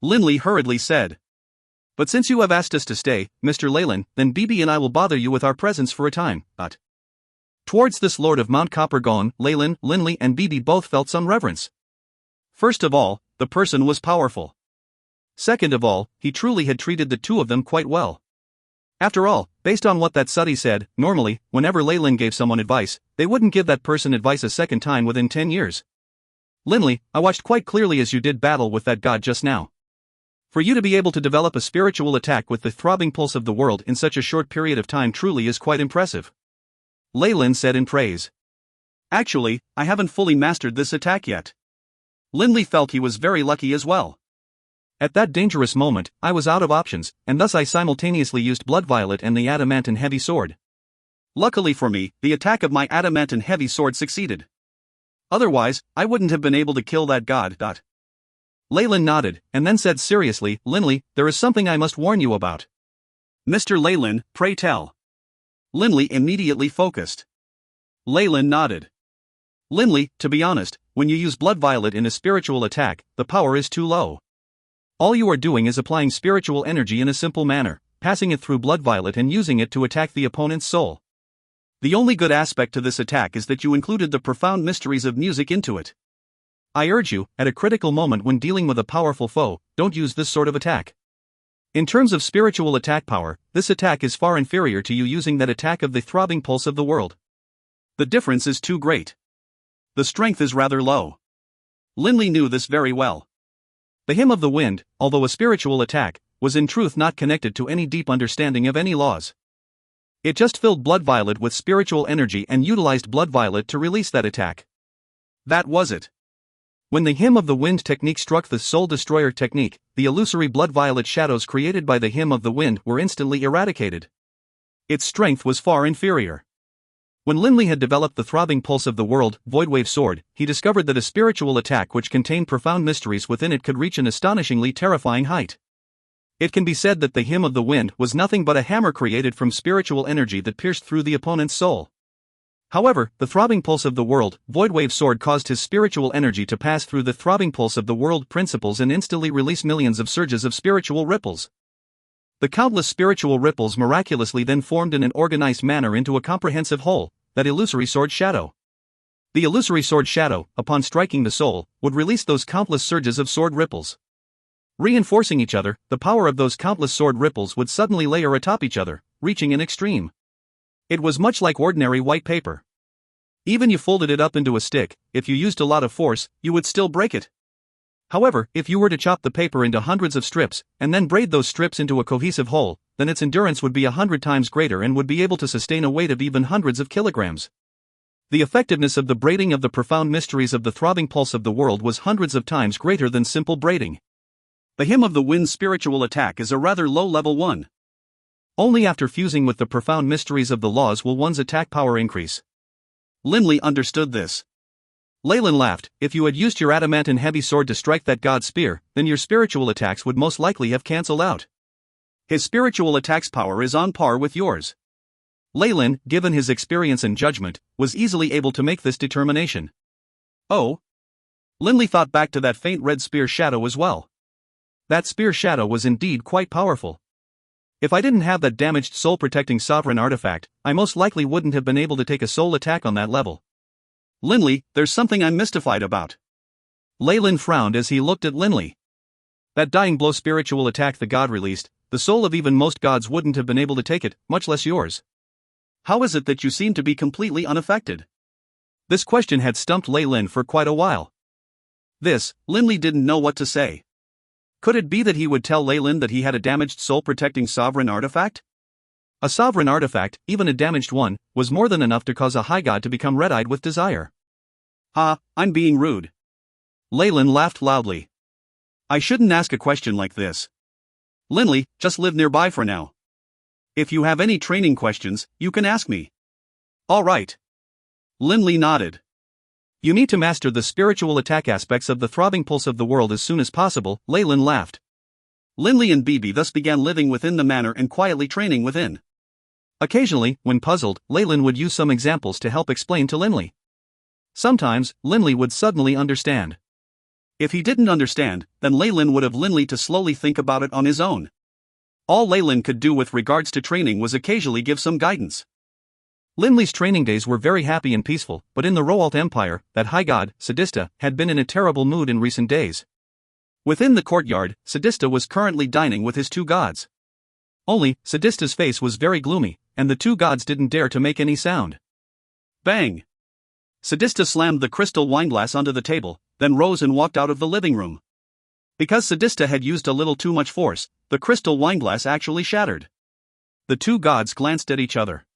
Linley hurriedly said. But since you have asked us to stay, Mr. Leyland, then BB and I will bother you with our presence for a time, but... Towards this lord of Mount Copper Gong, Leyland, Linley and BB both felt some reverence. First of all, the person was powerful. Second of all, he truly had treated the two of them quite well. After all, based on what that Suddy said, normally, whenever Leyland gave someone advice, they wouldn't give that person advice a second time within 10 years. Linley, I watched quite clearly as you did battle with that god just now. For you to be able to develop a spiritual attack with the throbbing pulse of the world in such a short period of time truly is quite impressive. Leyland said in praise. Actually, I haven't fully mastered this attack yet. Linley felt he was very lucky as well. At that dangerous moment, I was out of options, and thus I simultaneously used Blood Violet and the Adamant Heavy Sword. Luckily for me, the attack of my Adamant Heavy Sword succeeded. Otherwise, I wouldn't have been able to kill that god. Leyland nodded, and then said seriously, Linley, there is something I must warn you about. Mr. Leyland, pray tell. Linley immediately focused. Leyland nodded. Linley, to be honest, when you use Blood Violet in a spiritual attack, the power is too low. All you are doing is applying spiritual energy in a simple manner, passing it through Blood Violet and using it to attack the opponent's soul. The only good aspect to this attack is that you included the profound mysteries of music into it. I urge you, at a critical moment when dealing with a powerful foe, don't use this sort of attack. In terms of spiritual attack power, this attack is far inferior to you using that attack of the throbbing pulse of the world. The difference is too great. The strength is rather low. Linley knew this very well. The Hymn of the Wind, although a spiritual attack, was in truth not connected to any deep understanding of any laws. It just filled Blood Violet with spiritual energy and utilized Blood Violet to release that attack. That was it. When the Hymn of the Wind technique struck the Soul Destroyer technique, the illusory Blood Violet shadows created by the Hymn of the Wind were instantly eradicated. Its strength was far inferior. When Linley had developed the throbbing pulse of the world, Voidwave Sword, he discovered that a spiritual attack which contained profound mysteries within it could reach an astonishingly terrifying height. It can be said that the Hymn of the Wind was nothing but a hammer created from spiritual energy that pierced through the opponent's soul. However, the throbbing pulse of the world, Voidwave Sword, caused his spiritual energy to pass through the throbbing pulse of the world principles and instantly release millions of surges of spiritual ripples. The countless spiritual ripples miraculously then formed in an organized manner into a comprehensive whole, that illusory sword shadow. The illusory sword shadow, upon striking the soul, would release those countless surges of sword ripples. Reinforcing each other, the power of those countless sword ripples would suddenly layer atop each other, reaching an extreme. It was much like ordinary white paper. Even you folded it up into a stick, if you used a lot of force, you would still break it. However, if you were to chop the paper into hundreds of strips, and then braid those strips into a cohesive whole, then its endurance would be 100 times greater and would be able to sustain a weight of even hundreds of kilograms. The effectiveness of the braiding of the profound mysteries of the throbbing pulse of the world was hundreds of times greater than simple braiding. The Hymn of the Wind's spiritual attack is a rather low-level one. Only after fusing with the profound mysteries of the laws will one's attack power increase. Linley understood this. Leyland laughed. If you had used your adamantine heavy sword to strike that god spear, then your spiritual attacks would most likely have cancelled out. His spiritual attacks power is on par with yours. Leyland, given his experience and judgment, was easily able to make this determination. Oh? Linley thought back to that faint red spear shadow as well. That spear shadow was indeed quite powerful. If I didn't have that damaged soul-protecting sovereign artifact, I most likely wouldn't have been able to take a soul attack on that level. Linley, there's something I'm mystified about. Leyland frowned as he looked at Linley. That dying blow spiritual attack the god released, the soul of even most gods wouldn't have been able to take it, much less yours. How is it that you seem to be completely unaffected? This question had stumped Leyland for quite a while. Linley didn't know what to say. Could it be that he would tell Leyland that he had a damaged soul-protecting sovereign artifact? A sovereign artifact, even a damaged one, was more than enough to cause a high god to become red-eyed with desire. I'm being rude. Leyland laughed loudly. I shouldn't ask a question like this. Linley, just live nearby for now. If you have any training questions, you can ask me. All right. Linley nodded. You need to master the spiritual attack aspects of the throbbing pulse of the world as soon as possible, Leyland laughed. Linley and Bibi thus began living within the manor and quietly training within. Occasionally, when puzzled, Leyland would use some examples to help explain to Linley. Sometimes, Linley would suddenly understand. If he didn't understand, then Leyland would have Linley to slowly think about it on his own. All Leyland could do with regards to training was occasionally give some guidance. Linley's training days were very happy and peaceful, but in the Roalt Empire, that high god, Sadista, had been in a terrible mood in recent days. Within the courtyard, Sadista was currently dining with his two gods. Only, Sadista's face was very gloomy, and the two gods didn't dare to make any sound. Bang! Sadista slammed the crystal wineglass onto the table, then rose and walked out of the living room. Because Sadista had used a little too much force, the crystal wineglass actually shattered. The two gods glanced at each other.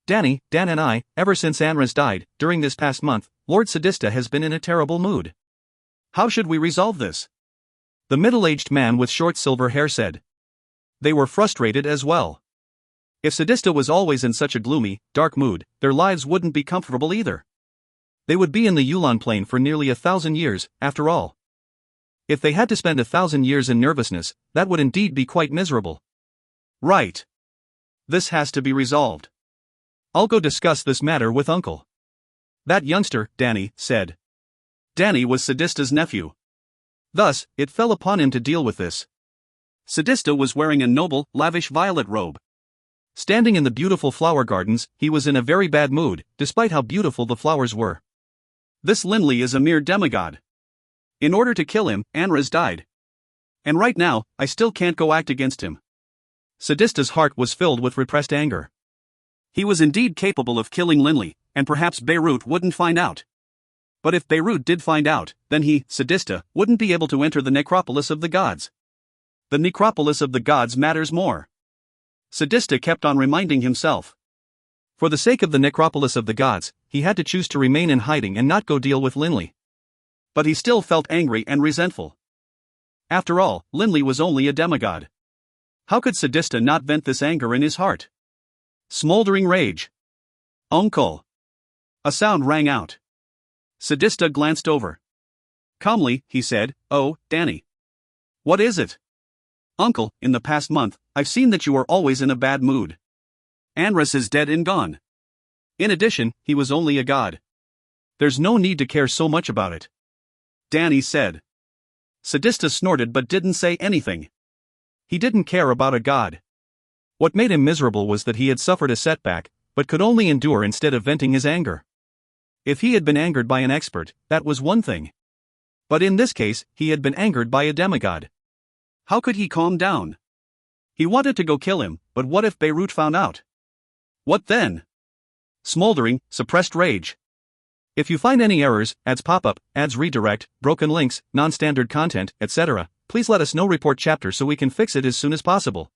Dan and I, ever since Anras died, during this past month, Lord Sadista has been in a terrible mood. How should we resolve this? The middle-aged man with short silver hair said. They were frustrated as well. If Sadista was always in such a gloomy, dark mood, their lives wouldn't be comfortable either. They would be in the Yulan plane for nearly 1,000 years, after all. If they had to spend 1,000 years in nervousness, that would indeed be quite miserable. Right. This has to be resolved. I'll go discuss this matter with Uncle. That youngster, Danny, said. Danny was Sadista's nephew. Thus, it fell upon him to deal with this. Sadista was wearing a noble, lavish violet robe. Standing in the beautiful flower gardens, he was in a very bad mood, despite how beautiful the flowers were. This Linley is a mere demigod. In order to kill him, Anras died. And right now, I still can't go act against him. Sadista's heart was filled with repressed anger. He was indeed capable of killing Linley, and perhaps Beirut wouldn't find out. But if Beirut did find out, then he, Sadista, wouldn't be able to enter the necropolis of the gods. The necropolis of the gods matters more. Sadista kept on reminding himself. For the sake of the necropolis of the gods, he had to choose to remain in hiding and not go deal with Linley. But he still felt angry and resentful. After all, Linley was only a demigod. How could Sadista not vent this anger in his heart? Smoldering rage. Uncle! A sound rang out. Sadista glanced over. Calmly, he said, "Oh, Danny. What is it?" "Uncle, in the past month, I've seen that you are always in a bad mood. Anras is dead and gone. In addition, he was only a god. There's no need to care so much about it," Danny said. Sadista snorted but didn't say anything. He didn't care about a god. What made him miserable was that he had suffered a setback, but could only endure instead of venting his anger. If he had been angered by an expert, that was one thing. But in this case, he had been angered by a demigod. How could he calm down? He wanted to go kill him, but what if Beirut found out? What then? Smoldering, suppressed rage. If you find any errors, ads pop up, ads redirect, broken links, non-standard content, etc., please let us know. Report chapter so we can fix it as soon as possible.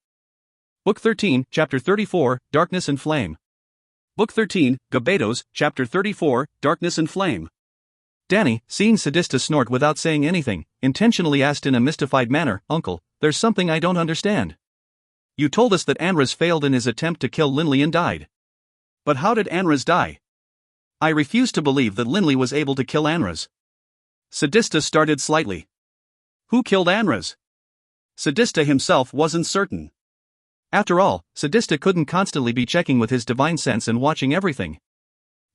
Book 13, Chapter 34, Darkness and Flame. Book 13, Gabados, Chapter 34, Darkness and Flame. Danny, seeing Sadista snort without saying anything, intentionally asked in a mystified manner, "Uncle, there's something I don't understand. You told us that Anras failed in his attempt to kill Linley and died. But how did Anras die? I refuse to believe that Linley was able to kill Anras." Sadista started slightly. Who killed Anras? Sadista himself wasn't certain. After all, Sadista couldn't constantly be checking with his divine sense and watching everything.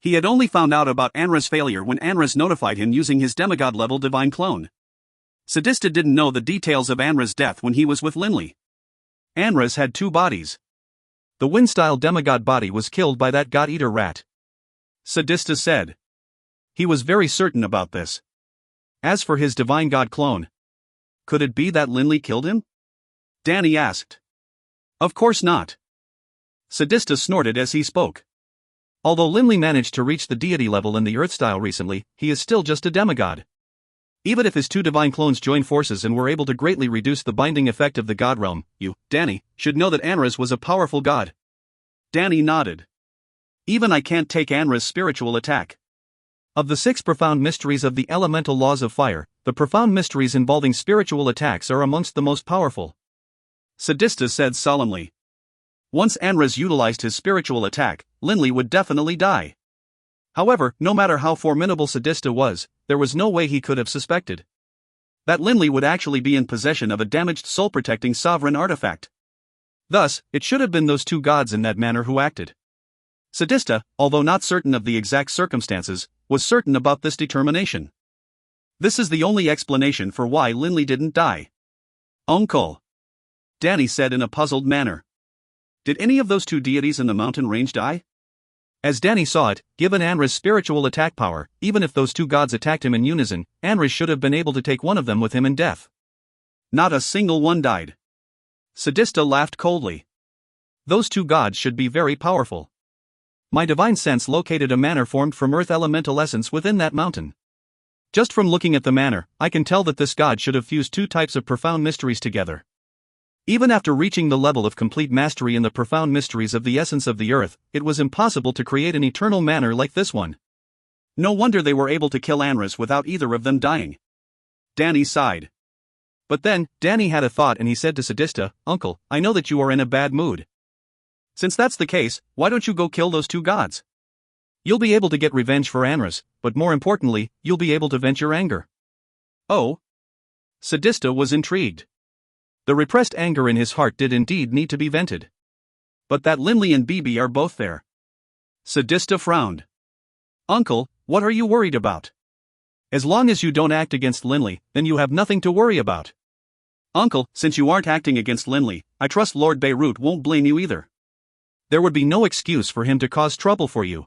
He had only found out about Anras' failure when Anras notified him using his demigod-level divine clone. Sadista didn't know the details of Anras' death when he was with Linley. Anras had two bodies. The wind-style demigod body was killed by that god-eater rat. Sadista said. He was very certain about this. As for his divine god clone, could it be that Linley killed him? Danny asked. Of course not. Sadista snorted as he spoke. Although Linley managed to reach the deity level in the Earth style recently, he is still just a demigod. Even if his two divine clones joined forces and were able to greatly reduce the binding effect of the god realm, you, Danny, should know that Anras was a powerful god. Danny nodded. Even I can't take Anras' spiritual attack. Of the 6 profound mysteries of the elemental laws of fire, the profound mysteries involving spiritual attacks are amongst the most powerful. Sadista said solemnly. Once Anras utilized his spiritual attack, Linley would definitely die. However, no matter how formidable Sadista was, there was no way he could have suspected that Linley would actually be in possession of a damaged soul-protecting sovereign artifact. Thus, it should have been those two gods in that manner who acted. Sadista, although not certain of the exact circumstances, was certain about this determination. This is the only explanation for why Linley didn't die. Uncle, Danny said in a puzzled manner. Did any of those two deities in the mountain range die? As Danny saw it, given Anras' spiritual attack power, even if those two gods attacked him in unison, Anras should have been able to take one of them with him in death. Not a single one died. Sadista laughed coldly. Those two gods should be very powerful. My divine sense located a manor formed from earth elemental essence within that mountain. Just from looking at the manor, I can tell that this god should have fused two types of profound mysteries together. Even after reaching the level of complete mastery in the profound mysteries of the essence of the earth, it was impossible to create an eternal manor like this one. No wonder they were able to kill Anras without either of them dying. Danny sighed. But then, Danny had a thought and he said to Sadista, Uncle, I know that you are in a bad mood. Since that's the case, why don't you go kill those two gods? You'll be able to get revenge for Anras, but more importantly, you'll be able to vent your anger. Oh? Sadista was intrigued. The repressed anger in his heart did indeed need to be vented. But that Linley and Bibi are both there. Sadista frowned. Uncle, what are you worried about? As long as you don't act against Linley, then you have nothing to worry about. Uncle, since you aren't acting against Linley, I trust Lord Beirut won't blame you either. There would be no excuse for him to cause trouble for you.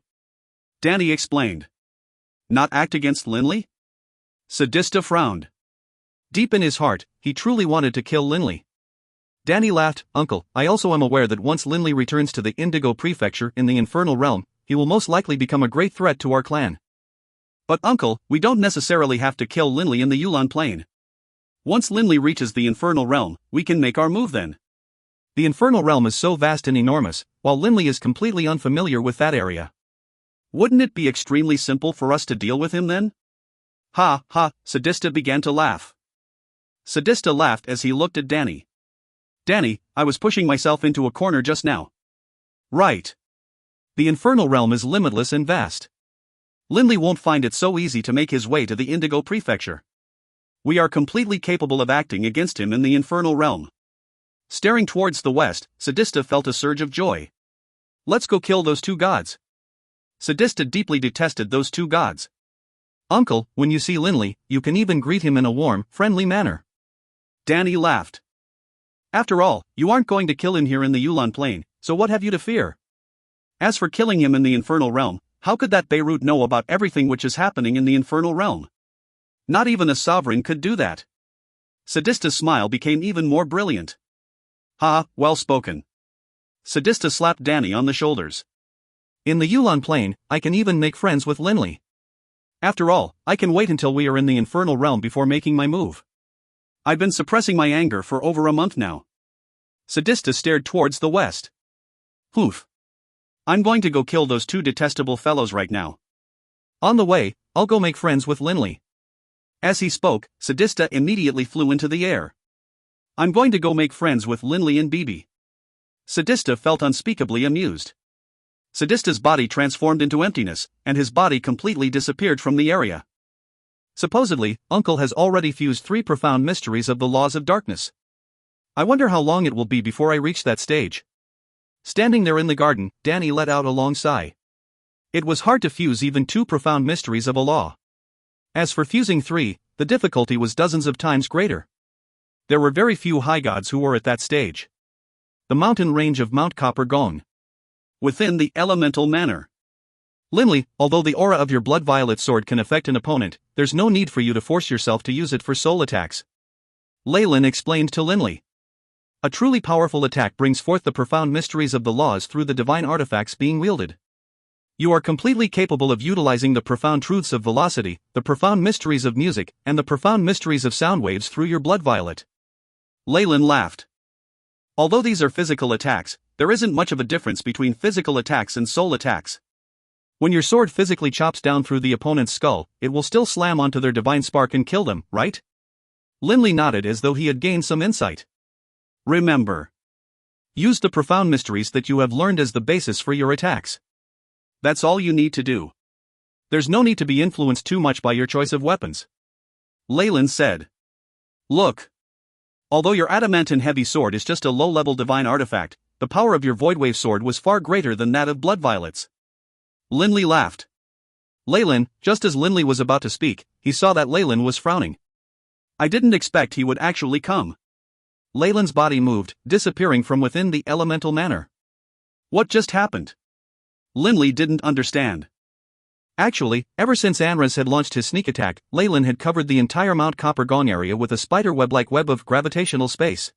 Danny explained. Not act against Linley? Sadista frowned. Deep in his heart, he truly wanted to kill Linley. Danny laughed. Uncle, I also am aware that once Linley returns to the Indigo Prefecture in the Infernal Realm, he will most likely become a great threat to our clan. But uncle, we don't necessarily have to kill Linley in the Yulan Plain. Once Linley reaches the Infernal Realm, we can make our move then. The Infernal Realm is so vast and enormous, while Linley is completely unfamiliar with that area. Wouldn't it be extremely simple for us to deal with him then? Ha ha, Sadista began to laugh. Sadista laughed as he looked at Danny. Danny, I was pushing myself into a corner just now. Right. The Infernal Realm is limitless and vast. Linley won't find it so easy to make his way to the Indigo Prefecture. We are completely capable of acting against him in the Infernal Realm. Staring towards the west, Sadista felt a surge of joy. Let's go kill those two gods. Sadista deeply detested those two gods. Uncle, when you see Linley, you can even greet him in a warm, friendly manner. Danny laughed. After all, you aren't going to kill him here in the Yulan Plain, so what have you to fear? As for killing him in the Infernal Realm, how could that Beirut know about everything which is happening in the Infernal Realm? Not even a sovereign could do that. Sadista's smile became even more brilliant. Ha, well spoken. Sadista slapped Danny on the shoulders. In the Yulan Plain, I can even make friends with Linley. After all, I can wait until we are in the Infernal Realm before making my move. I've been suppressing my anger for over a month now. Sadista stared towards the west. Poof. I'm going to go kill those two detestable fellows right now. On the way, I'll go make friends with Linley. As he spoke, Sadista immediately flew into the air. I'm going to go make friends with Linley and Bibi. Sadista felt unspeakably amused. Sadista's body transformed into emptiness, and his body completely disappeared from the area. Supposedly, Uncle has already fused 3 profound mysteries of the laws of darkness. I wonder how long it will be before I reach that stage. Standing there in the garden, Danny let out a long sigh. It was hard to fuse even 2 profound mysteries of a law. As for fusing 3, the difficulty was dozens of times greater. There were very few high gods who were at that stage. The mountain range of Mount Copper Gone. Within the elemental manor. Linley, although the aura of your blood violet sword can affect an opponent, there's no need for you to force yourself to use it for soul attacks. Leyland explained to Linley. A truly powerful attack brings forth the profound mysteries of the laws through the divine artifacts being wielded. You are completely capable of utilizing the profound truths of velocity, the profound mysteries of music, and the profound mysteries of sound waves through your blood violet. Leyland laughed. Although these are physical attacks, there isn't much of a difference between physical attacks and soul attacks. When your sword physically chops down through the opponent's skull, it will still slam onto their divine spark and kill them, right? Linley nodded as though he had gained some insight. Remember. Use the profound mysteries that you have learned as the basis for your attacks. That's all you need to do. There's no need to be influenced too much by your choice of weapons. Leyland said. Look. Although your adamantine heavy sword is just a low-level divine artifact, the power of your Voidwave sword was far greater than that of Blood Violets. Linley laughed. Leyland, just as Linley was about to speak, he saw that Leyland was frowning. I didn't expect he would actually come. Leyland's body moved, disappearing from within the elemental manor. What just happened? Linley didn't understand. Actually, ever since Anras had launched his sneak attack, Leyland had covered the entire Mount Copper Gone area with a spider-web-like web of gravitational space.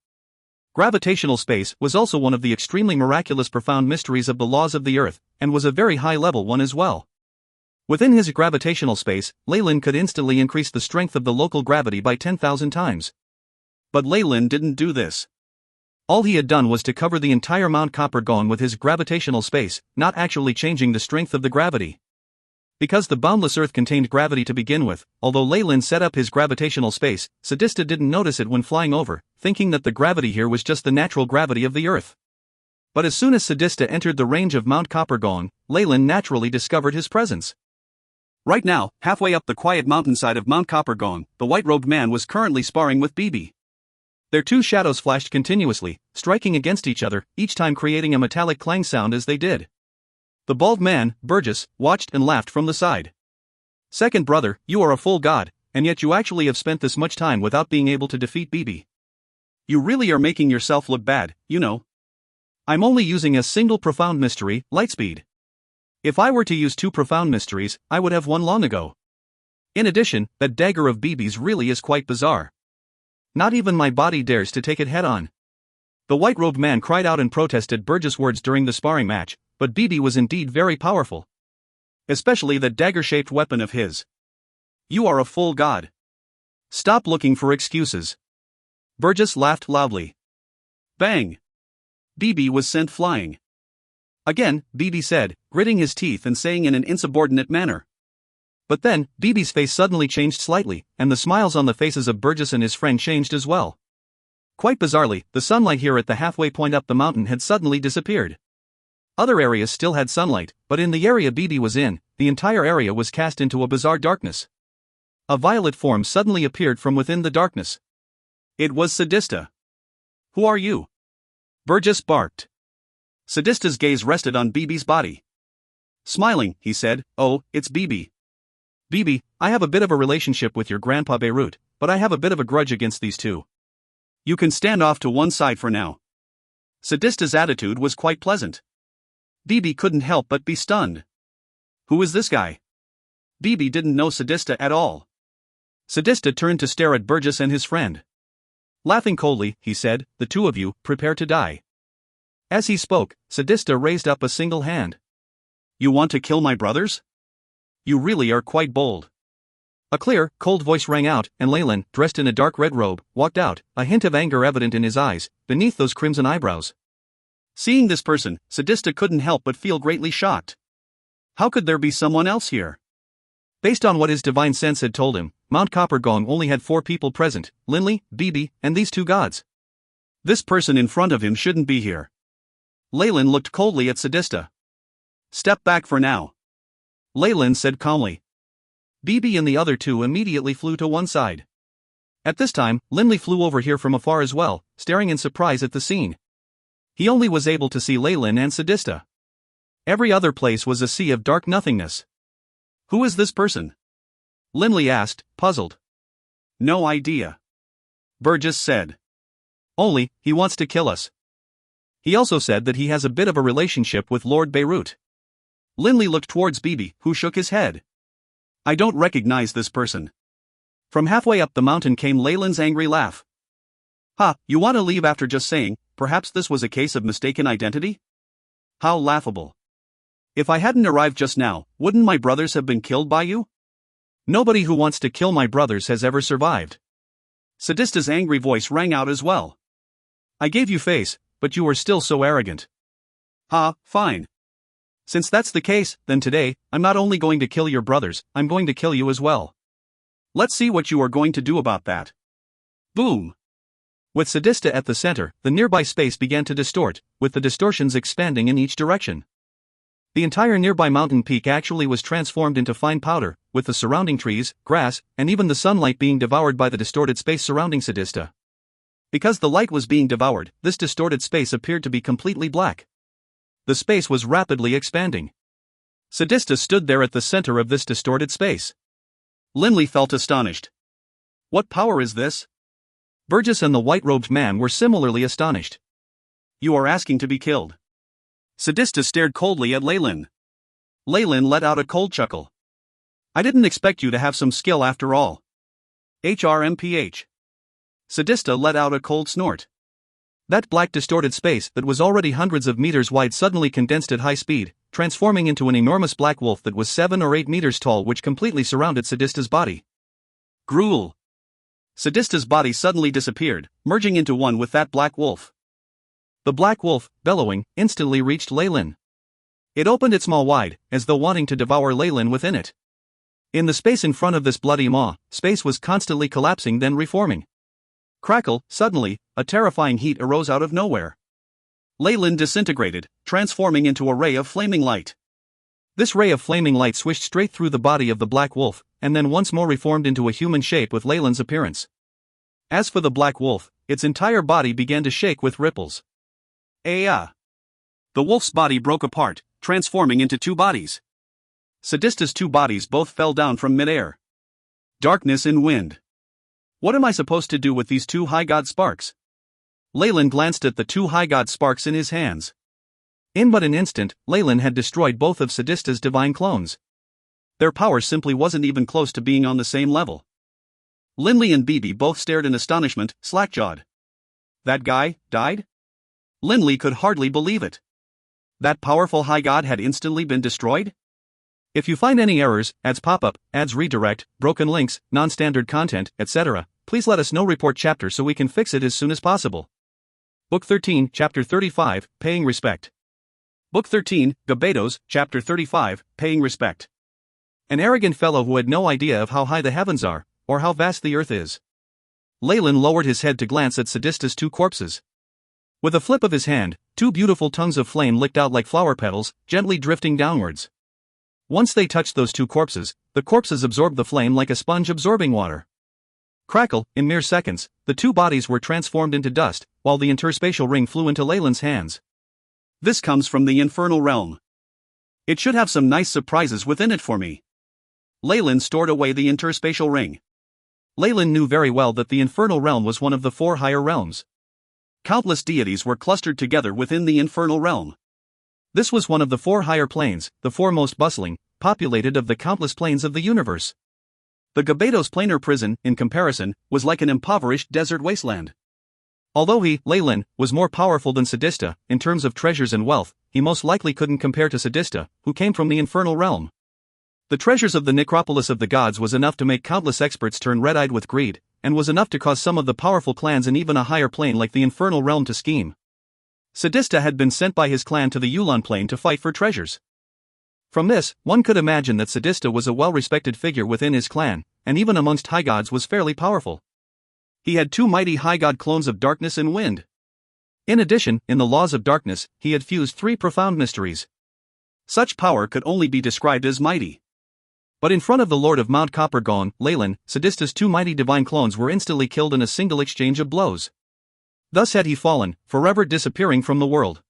Gravitational space was also one of the extremely miraculous profound mysteries of the laws of the Earth, and was a very high-level one as well. Within his gravitational space, Leyland could instantly increase the strength of the local gravity by 10,000 times. But Leyland didn't do this. All he had done was to cover the entire Mount Copper Gone with his gravitational space, not actually changing the strength of the gravity. Because the boundless Earth contained gravity to begin with, although Leyland set up his gravitational space, Sadista didn't notice it when flying over, thinking that the gravity here was just the natural gravity of the Earth. But as soon as Sadista entered the range of Mount Copper Gone, Leyland naturally discovered his presence. Right now, halfway up the quiet mountainside of Mount Copper Gone, the white-robed man was currently sparring with Bibi. Their 2 shadows flashed continuously, striking against each other, each time creating a metallic clang sound as they did. The bald man, Burgess, watched and laughed from the side. Second brother, you are a full god, and yet you actually have spent this much time without being able to defeat Bibi. You really are making yourself look bad, you know. I'm only using a single profound mystery, Lightspeed. If I were to use 2 profound mysteries, I would have one long ago. In addition, that dagger of BB's really is quite bizarre. Not even my body dares to take it head-on. The white-robed man cried out and protested Burgess' words during the sparring match, but BB was indeed very powerful. Especially that dagger-shaped weapon of his. You are a full god. Stop looking for excuses. Burgess laughed loudly. Bang! BB was sent flying. Again, BB said, gritting his teeth and saying in an insubordinate manner. But then, BB's face suddenly changed slightly, and the smiles on the faces of Burgess and his friend changed as well. Quite bizarrely, the sunlight here at the halfway point up the mountain had suddenly disappeared. Other areas still had sunlight, but in the area BB was in, the entire area was cast into a bizarre darkness. A violet form suddenly appeared from within the darkness. It was Sadista. Who are you? Burgess barked. Sadista's gaze rested on BB's body. Smiling, he said, "Oh, it's BB. BB, I have a bit of a relationship with your grandpa Beirut, but I have a bit of a grudge against these two. You can stand off to one side for now." Sadista's attitude was quite pleasant. BB couldn't help but be stunned. Who is this guy? BB didn't know Sadista at all. Sadista turned to stare at Burgess and his friend. Laughing coldly, he said, "The two of you, prepare to die." As he spoke, Sadista raised up a single hand. You want to kill my brothers? You really are quite bold. A clear, cold voice rang out, and Leyland, dressed in a dark red robe, walked out, a hint of anger evident in his eyes, beneath those crimson eyebrows. Seeing this person, Sadista couldn't help but feel greatly shocked. How could there be someone else here? Based on what his divine sense had told him, Mount Coppergong only had 4 people present, Linley, BB, and these 2 gods. This person in front of him shouldn't be here. Leyland looked coldly at Sadista. Step back for now. Leyland said calmly. BB and the other 2 immediately flew to one side. At this time, Linley flew over here from afar as well, staring in surprise at the scene. He only was able to see Leyland and Sadista. Every other place was a sea of dark nothingness. Who is this person? Linley asked, puzzled. No idea. Burgess said. Only, he wants to kill us. He also said that he has a bit of a relationship with Lord Beirut. Linley looked towards BB, who shook his head. I don't recognize this person. From halfway up the mountain came Leyland's angry laugh. Ha, you want to leave after just saying, perhaps this was a case of mistaken identity? How laughable. If I hadn't arrived just now, wouldn't my brothers have been killed by you? Nobody who wants to kill my brothers has ever survived. Sadista's angry voice rang out as well. I gave you face, but you were still so arrogant. Ha, fine. Since that's the case, then today, I'm not only going to kill your brothers, I'm going to kill you as well. Let's see what you are going to do about that. Boom. With Sadista at the center, the nearby space began to distort, with the distortions expanding in each direction. The entire nearby mountain peak actually was transformed into fine powder, with the surrounding trees, grass, and even the sunlight being devoured by the distorted space surrounding Sadista. Because the light was being devoured, this distorted space appeared to be completely black. The space was rapidly expanding. Sadista stood there at the center of this distorted space. Linley felt astonished. What power is this? Burgess and the white-robed man were similarly astonished. You are asking to be killed. Sadista stared coldly at Leyland. Leyland let out a cold chuckle. I didn't expect you to have some skill after all. HRMPH. Sadista let out a cold snort. That black distorted space that was already hundreds of meters wide suddenly condensed at high speed, transforming into an enormous black wolf that was 7 or 8 meters tall, which completely surrounded Sadista's body. Gruel. Sadista's body suddenly disappeared, merging into one with that black wolf. The black wolf, bellowing, instantly reached Leyland. It opened its maw wide, as though wanting to devour Leyland within it. In the space in front of this bloody maw, space was constantly collapsing then reforming. Crackle, suddenly, a terrifying heat arose out of nowhere. Leyland disintegrated, transforming into a ray of flaming light. This ray of flaming light swished straight through the body of the black wolf, and then once more reformed into a human shape with Leyland's appearance. As for the black wolf, its entire body began to shake with ripples. The wolf's body broke apart, transforming into 2 bodies. Sadista's 2 bodies both fell down from midair. Darkness and wind. What am I supposed to do with these 2 high god sparks? Leyland glanced at the two high god sparks in his hands. In but an instant, Leyland had destroyed both of Sedista's divine clones. Their power simply wasn't even close to being on the same level. Linley and Bibi both stared in astonishment, slack-jawed. That guy died? Linley could hardly believe it. That powerful high god had instantly been destroyed? If you find any errors, ads pop-up, ads redirect, broken links, non-standard content, etc., please let us know. Report chapter so we can fix it as soon as possible. Book 13, Chapter 35, Paying Respect. Book 13, Gabedos, Chapter 35, Paying Respect. An arrogant fellow who had no idea of how high the heavens are, or how vast the earth is. Leyland lowered his head to glance at Sedista's two corpses. With a flip of his hand, two beautiful tongues of flame licked out like flower petals, gently drifting downwards. Once they touched those two corpses, the corpses absorbed the flame like a sponge absorbing water. Crackle, in mere seconds, the two bodies were transformed into dust, while the interspatial ring flew into Leyland's hands. This comes from the infernal realm. It should have some nice surprises within it for me. Leyland stored away the interspatial ring. Leyland knew very well that the infernal realm was one of the four higher realms. Countless deities were clustered together within the infernal realm. This was one of the four higher planes, the four most bustling, populated of the countless planes of the universe. The Gabedos planar prison, in comparison, was like an impoverished desert wasteland. Although he, Leyland, was more powerful than Sedista, in terms of treasures and wealth, he most likely couldn't compare to Sedista, who came from the infernal realm. The treasures of the necropolis of the gods was enough to make countless experts turn red-eyed with greed, and was enough to cause some of the powerful clans in even a higher plane like the infernal realm to scheme. Sedista had been sent by his clan to the Yulan plane to fight for treasures. From this, one could imagine that Sedista was a well-respected figure within his clan, and even amongst high gods was fairly powerful. He had two mighty high god clones of darkness and wind. In addition, in the laws of darkness, he had fused three profound mysteries. Such power could only be described as mighty. But in front of the Lord of Mount Coppergon, Leyland, Sedista's two mighty divine clones were instantly killed in a single exchange of blows. Thus had he fallen, forever disappearing from the world.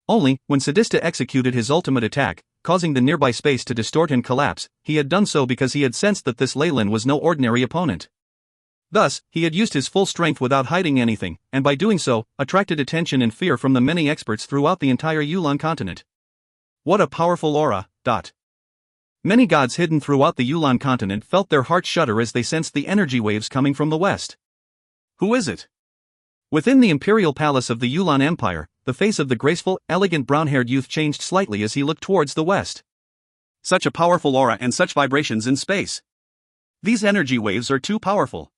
Only, when Sedista executed his ultimate attack, causing the nearby space to distort and collapse, he had done so because he had sensed that this Leyland was no ordinary opponent. Thus, he had used his full strength without hiding anything, and by doing so, attracted attention and fear from the many experts throughout the entire Yulan continent. What a powerful aura. Many gods hidden throughout the Yulan continent felt their hearts shudder as they sensed the energy waves coming from the west. Who is it? Within the imperial palace of the Yulan Empire, the face of the graceful, elegant brown-haired youth changed slightly as he looked towards the west. Such a powerful aura and such vibrations in space. These energy waves are too powerful.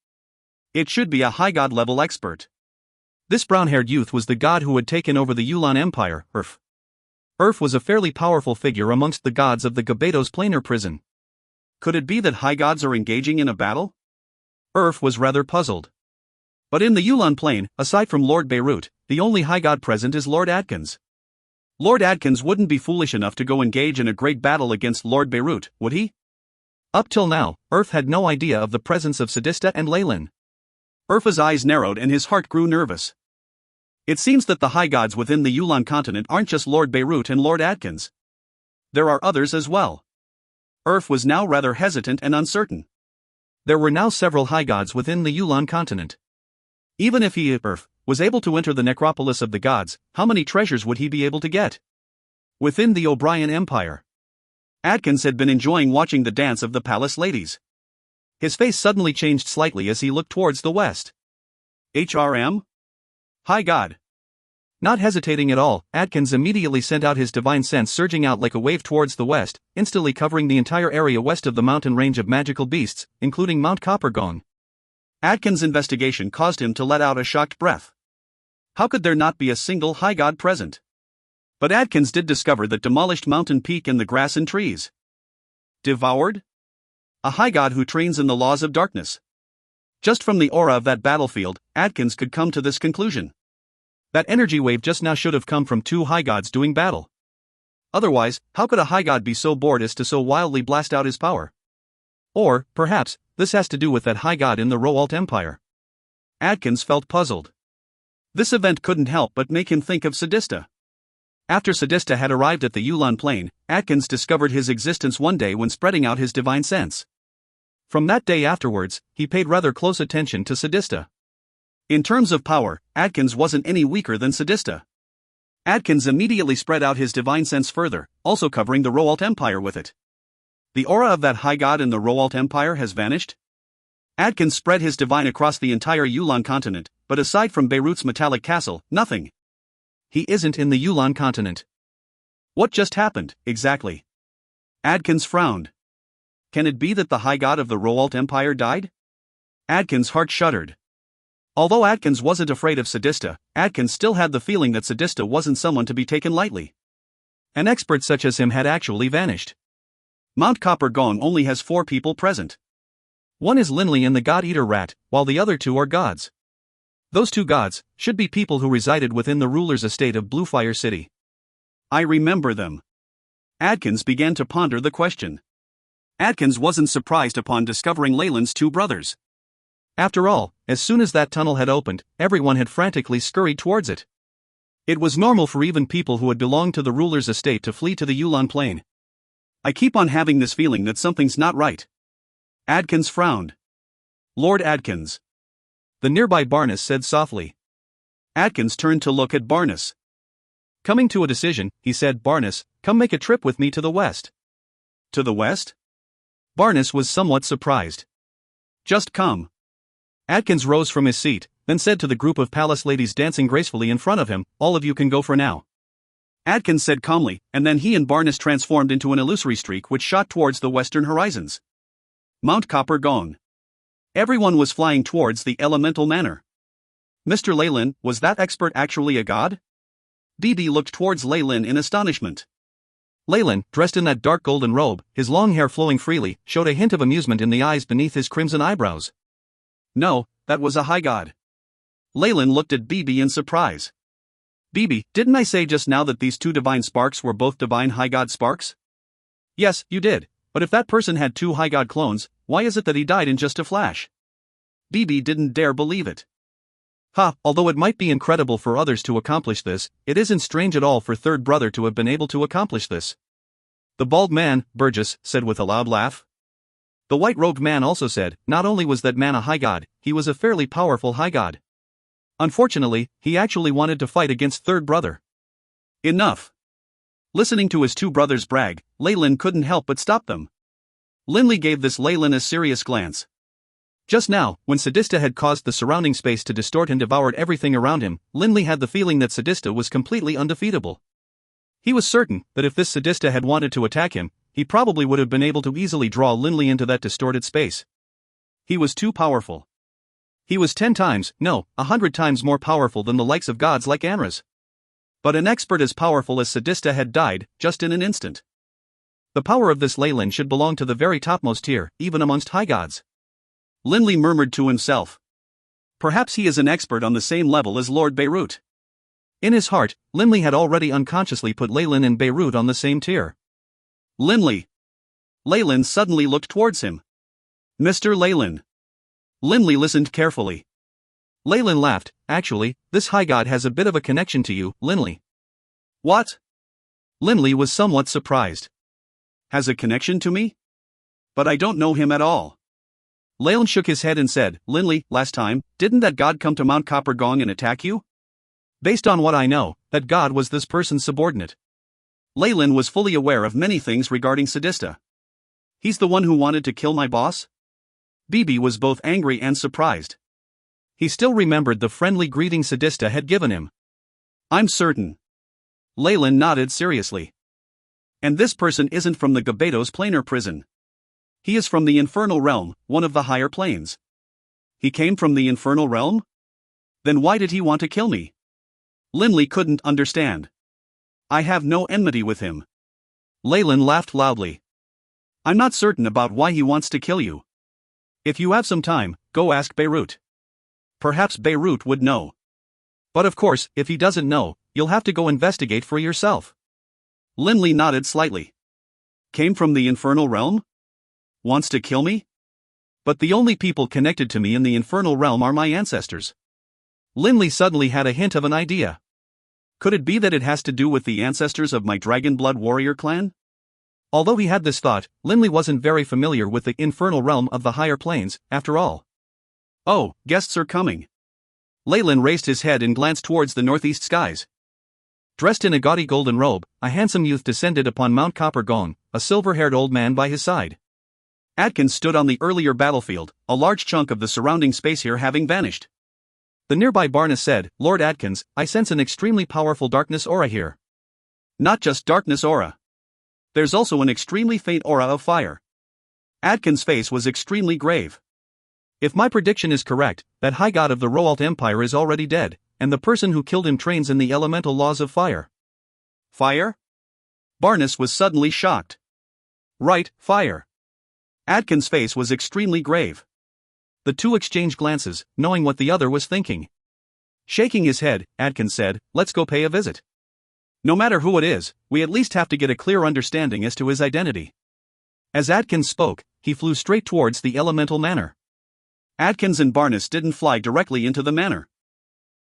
It should be a high god level expert. This brown-haired youth was the god who had taken over the Yulan Empire, Urf. Urf was a fairly powerful figure amongst the gods of the Gabedos planar prison. Could it be that high gods are engaging in a battle? Urf was rather puzzled. But in the Yulan plane, aside from Lord Beirut, the only high god present is Lord Adkins. Lord Adkins wouldn't be foolish enough to go engage in a great battle against Lord Beirut, would he? Up till now, Urf had no idea of the presence of Sedista and Leyland. Urfa's eyes narrowed and his heart grew nervous. It seems that the high gods within the Yulan continent aren't just Lord Beirut and Lord Adkins. There are others as well. Urf was now rather hesitant and uncertain. There were now several high gods within the Yulan continent. Even if he, Urf, was able to enter the necropolis of the gods, how many treasures would he be able to get? Within the O'Brien Empire, Adkins had been enjoying watching the dance of the palace ladies. His face suddenly changed slightly as he looked towards the west. HRM? High God. Not hesitating at all, Adkins immediately sent out his divine sense surging out like a wave towards the west, instantly covering the entire area west of the mountain range of magical beasts, including Mount Coppergon. Adkins' investigation caused him to let out a shocked breath. How could there not be a single high god present? But Adkins did discover that demolished mountain peak and the grass and trees. Devoured? A high god who trains in the laws of darkness. Just from the aura of that battlefield, Adkins could come to this conclusion. That energy wave just now should have come from two high gods doing battle. Otherwise, how could a high god be so bored as to so wildly blast out his power? Or, perhaps, this has to do with that high god in the Roalt Empire. Adkins felt puzzled. This event couldn't help but make him think of Sedista. After Sedista had arrived at the Yulan plane, Adkins discovered his existence one day when spreading out his divine sense. From that day afterwards, he paid rather close attention to Sedista. In terms of power, Adkins wasn't any weaker than Sadista. Adkins immediately spread out his divine sense further, also covering the Roalt Empire with it. The aura of that high god in the Roalt Empire has vanished? Adkins spread his divine across the entire Yulan continent, but aside from Beirut's metallic castle, nothing. He isn't in the Yulan continent. What just happened, exactly? Adkins frowned. Can it be that the high god of the Roalt Empire died? Adkins' heart shuddered. Although Adkins wasn't afraid of Sadista, Adkins still had the feeling that Sadista wasn't someone to be taken lightly. An expert such as him had actually vanished. Mount Copper Gong only has 4 people present. One is Linley and the God-Eater Rat, while the other 2 are gods. Those 2 gods should be people who resided within the ruler's estate of Bluefire City. I remember them. Adkins began to ponder the question. Adkins wasn't surprised upon discovering Leyland's 2 brothers. After all, as soon as that tunnel had opened, everyone had frantically scurried towards it. It was normal for even people who had belonged to the ruler's estate to flee to the Yulan plain. I keep on having this feeling that something's not right. Adkins frowned. Lord Adkins. The nearby Barnes said softly. Adkins turned to look at Barnes. Coming to a decision, he said, Barnes, come make a trip with me to the west. To the west? Barnes was somewhat surprised. Just come. Adkins rose from his seat, then said to the group of palace ladies dancing gracefully in front of him, all of you can go for now. Adkins said calmly, and then he and Barnes transformed into an illusory streak which shot towards the western horizons. Mount Copper Gong. Everyone was flying towards the elemental manor. Mr. Leyland, was that expert actually a god? Bibi looked towards Leyland in astonishment. Leyland, dressed in that dark golden robe, his long hair flowing freely, showed a hint of amusement in the eyes beneath his crimson eyebrows. No, that was a high god. Leyland looked at Bibi in surprise. Bibi, didn't I say just now that these 2 divine sparks were both divine high god sparks? Yes, you did, but if that person had 2 high god clones, why is it that he died in just a flash? Bibi didn't dare believe it. Although it might be incredible for others to accomplish this, it isn't strange at all for third brother to have been able to accomplish this. The bald man, Burgess, said with a loud laugh. The white-robed man also said, not only was that man a high god, he was a fairly powerful high god. Unfortunately, he actually wanted to fight against third brother. Enough. Listening to his 2 brothers brag, Leyland couldn't help but stop them. Linley gave this Leyland a serious glance. Just now, when Sadista had caused the surrounding space to distort and devoured everything around him, Linley had the feeling that Sadista was completely undefeatable. He was certain that if this Sadista had wanted to attack him, he probably would have been able to easily draw Linley into that distorted space. He was too powerful. He was 10 times, no, 100 times more powerful than the likes of gods like Anras. But an expert as powerful as Sadista had died, just in an instant. The power of this Leyland should belong to the very topmost tier, even amongst high gods. Linley murmured to himself. Perhaps he is an expert on the same level as Lord Beirut. In his heart, Linley had already unconsciously put Leyland and Beirut on the same tier. Linley. Leyland suddenly looked towards him. Mr. Leyland. Linley listened carefully. Leyland laughed. Actually, this high god has a bit of a connection to you, Linley. What? Linley was somewhat surprised. Has a connection to me? But I don't know him at all. Leyland shook his head and said, Linley, last time, didn't that god come to Mount Copper Gong and attack you? Based on what I know, that god was this person's subordinate. Leyland was fully aware of many things regarding Sadista. He's the one who wanted to kill my boss? Bibi was both angry and surprised. He still remembered the friendly greeting Sadista had given him. I'm certain. Leyland nodded seriously. And this person isn't from the Gabetos planar prison. He is from the infernal realm, one of the higher planes. He came from the infernal realm? Then why did he want to kill me? Linley couldn't understand. I have no enmity with him. Leyland laughed loudly. I'm not certain about why he wants to kill you. If you have some time, go ask Beirut. Perhaps Beirut would know. But of course, if he doesn't know, you'll have to go investigate for yourself. Linley nodded slightly. Came from the infernal realm? Wants to kill me? But the only people connected to me in the infernal realm are my ancestors. Linley suddenly had a hint of an idea. Could it be that it has to do with the ancestors of my Dragonblood warrior clan? Although he had this thought, Linley wasn't very familiar with the infernal realm of the higher planes, after all. Oh, guests are coming. Leyland raised his head and glanced towards the northeast skies. Dressed in a gaudy golden robe, a handsome youth descended upon Mount Copper Gone, a silver-haired old man by his side. Adkins stood on the earlier battlefield, a large chunk of the surrounding space here having vanished. The nearby Barnes said, "Lord Adkins, I sense an extremely powerful darkness aura here." "Not just darkness aura. There's also an extremely faint aura of fire." Adkins' face was extremely grave. "If my prediction is correct, that high god of the Roalt Empire is already dead, and the person who killed him trains in the elemental laws of fire." "Fire?" Barnes was suddenly shocked. "Right, fire." Adkins' face was extremely grave. The two exchanged glances, knowing what the other was thinking. Shaking his head, Adkins said, "Let's go pay a visit. No matter who it is, we at least have to get a clear understanding as to his identity." As Adkins spoke, he flew straight towards the elemental manor. Adkins and Barnes didn't fly directly into the manor.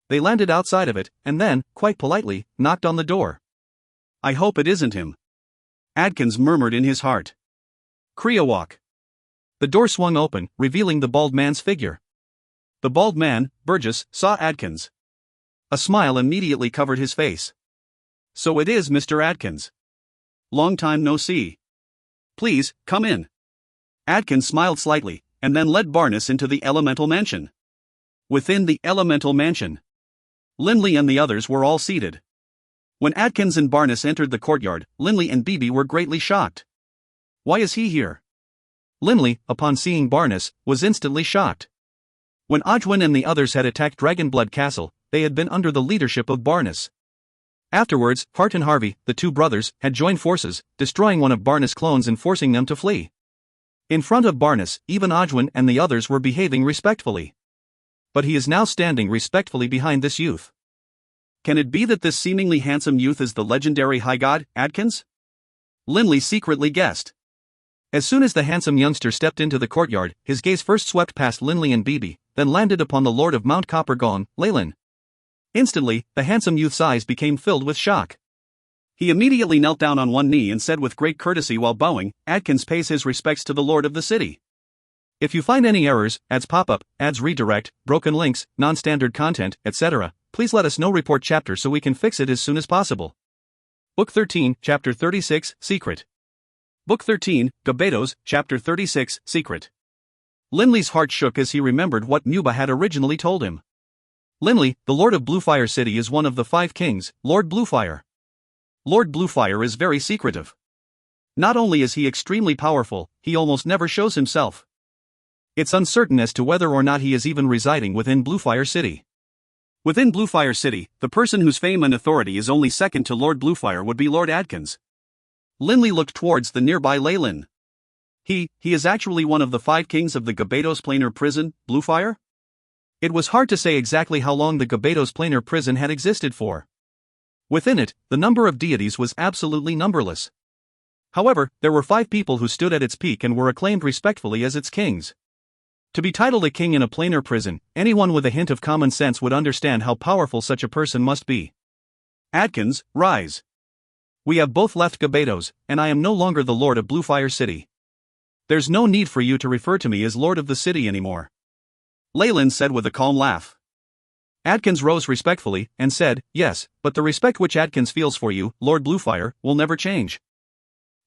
They landed outside of it, and then, quite politely, knocked on the door. "I hope it isn't him," Adkins murmured in his heart. "Creowalk." The door swung open, revealing the bald man's figure. The bald man, Burgess, saw Adkins. A smile immediately covered his face. "So it is Mr. Adkins. Long time no see. Please, come in." Adkins smiled slightly, and then led Barnes into the elemental mansion. Within the elemental mansion, Lindley and the others were all seated. When Adkins and Barnes entered the courtyard, Lindley and Beebe were greatly shocked. "Why is he here?" Lindley, upon seeing Barnes, was instantly shocked. When Ojwin and the others had attacked Dragonblood Castle, they had been under the leadership of Barnes. Afterwards, Hart and Harvey, the two brothers, had joined forces, destroying one of Barnes' clones and forcing them to flee. In front of Barnes, even Ojwin and the others were behaving respectfully. But he is now standing respectfully behind this youth. Can it be that this seemingly handsome youth is the legendary high god, Adkins? Lindley secretly guessed. As soon as the handsome youngster stepped into the courtyard, his gaze first swept past Lindley and Beebe, then landed upon the Lord of Mount Copper Gone, Leyland. Instantly, the handsome youth's eyes became filled with shock. He immediately knelt down on one knee and said with great courtesy while bowing, "Adkins pays his respects to the Lord of the city. If you find any errors, ads pop-up, ads redirect, broken links, non-standard content, etc., please let us know. Report chapter so we can fix it as soon as possible." Book 13, Chapter 36, Secret. Book 13, Gabedos, Chapter 36, Secret. Lindley's heart shook as he remembered what Muba had originally told him. Lindley, the Lord of Bluefire City, is one of the 5 kings, Lord Bluefire. Lord Bluefire is very secretive. Not only is he extremely powerful, he almost never shows himself. It's uncertain as to whether or not he is even residing within Bluefire City. Within Bluefire City, the person whose fame and authority is only second to Lord Bluefire would be Lord Adkins. Lindley looked towards the nearby Leyland. He is actually one of the 5 kings of the Gabedos planar prison, Bluefire? It was hard to say exactly how long the Gabedos planar prison had existed for. Within it, the number of deities was absolutely numberless. However, there were 5 people who stood at its peak and were acclaimed respectfully as its kings. To be titled a king in a planar prison, anyone with a hint of common sense would understand how powerful such a person must be. "Adkins, rise. We have both left Gabedos, and I am no longer the Lord of Bluefire City. There's no need for you to refer to me as Lord of the City anymore," Leyland said with a calm laugh. Adkins rose respectfully, and said, "Yes, but the respect which Adkins feels for you, Lord Bluefire, will never change."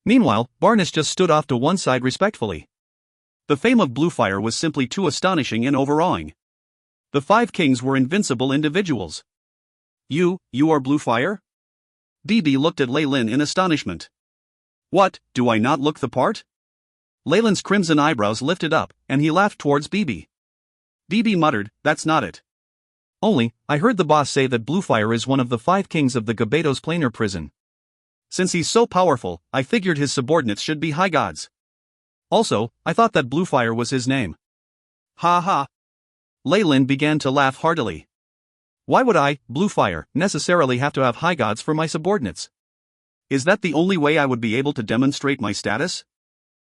Meanwhile, Barnes just stood off to one side respectfully. The fame of Bluefire was simply too astonishing and overawing. The 5 kings were invincible individuals. You are Bluefire?" Beebe looked at Leyland in astonishment. "What, do I not look the part?" Leyland's crimson eyebrows lifted up, and he laughed towards Beebe. Beebe muttered, "That's not it. Only, I heard the boss say that Bluefire is one of the 5 kings of the Gabedos planar prison. Since he's so powerful, I figured his subordinates should be high gods. Also, I thought that Bluefire was his name." "Ha ha." Leyland began to laugh heartily. "Why would I, Bluefire, necessarily have to have high gods for my subordinates? Is that the only way I would be able to demonstrate my status?"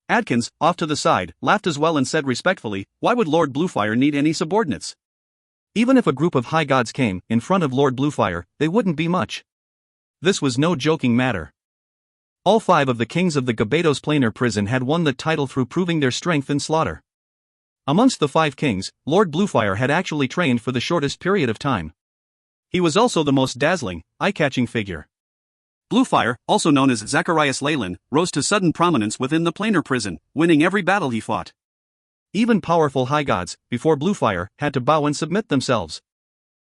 Adkins, off to the side, laughed as well and said respectfully, "Why would Lord Bluefire need any subordinates? Even if a group of high gods came in front of Lord Bluefire, they wouldn't be much." This was no joking matter. All 5 of the kings of the Gabedos planar prison had won the title through proving their strength in slaughter. Amongst the 5 kings, Lord Bluefire had actually trained for the shortest period of time. He was also the most dazzling, eye-catching figure. Bluefire, also known as Zacharias Leyland, rose to sudden prominence within the planar prison, winning every battle he fought. Even powerful high gods, before Bluefire, had to bow and submit themselves.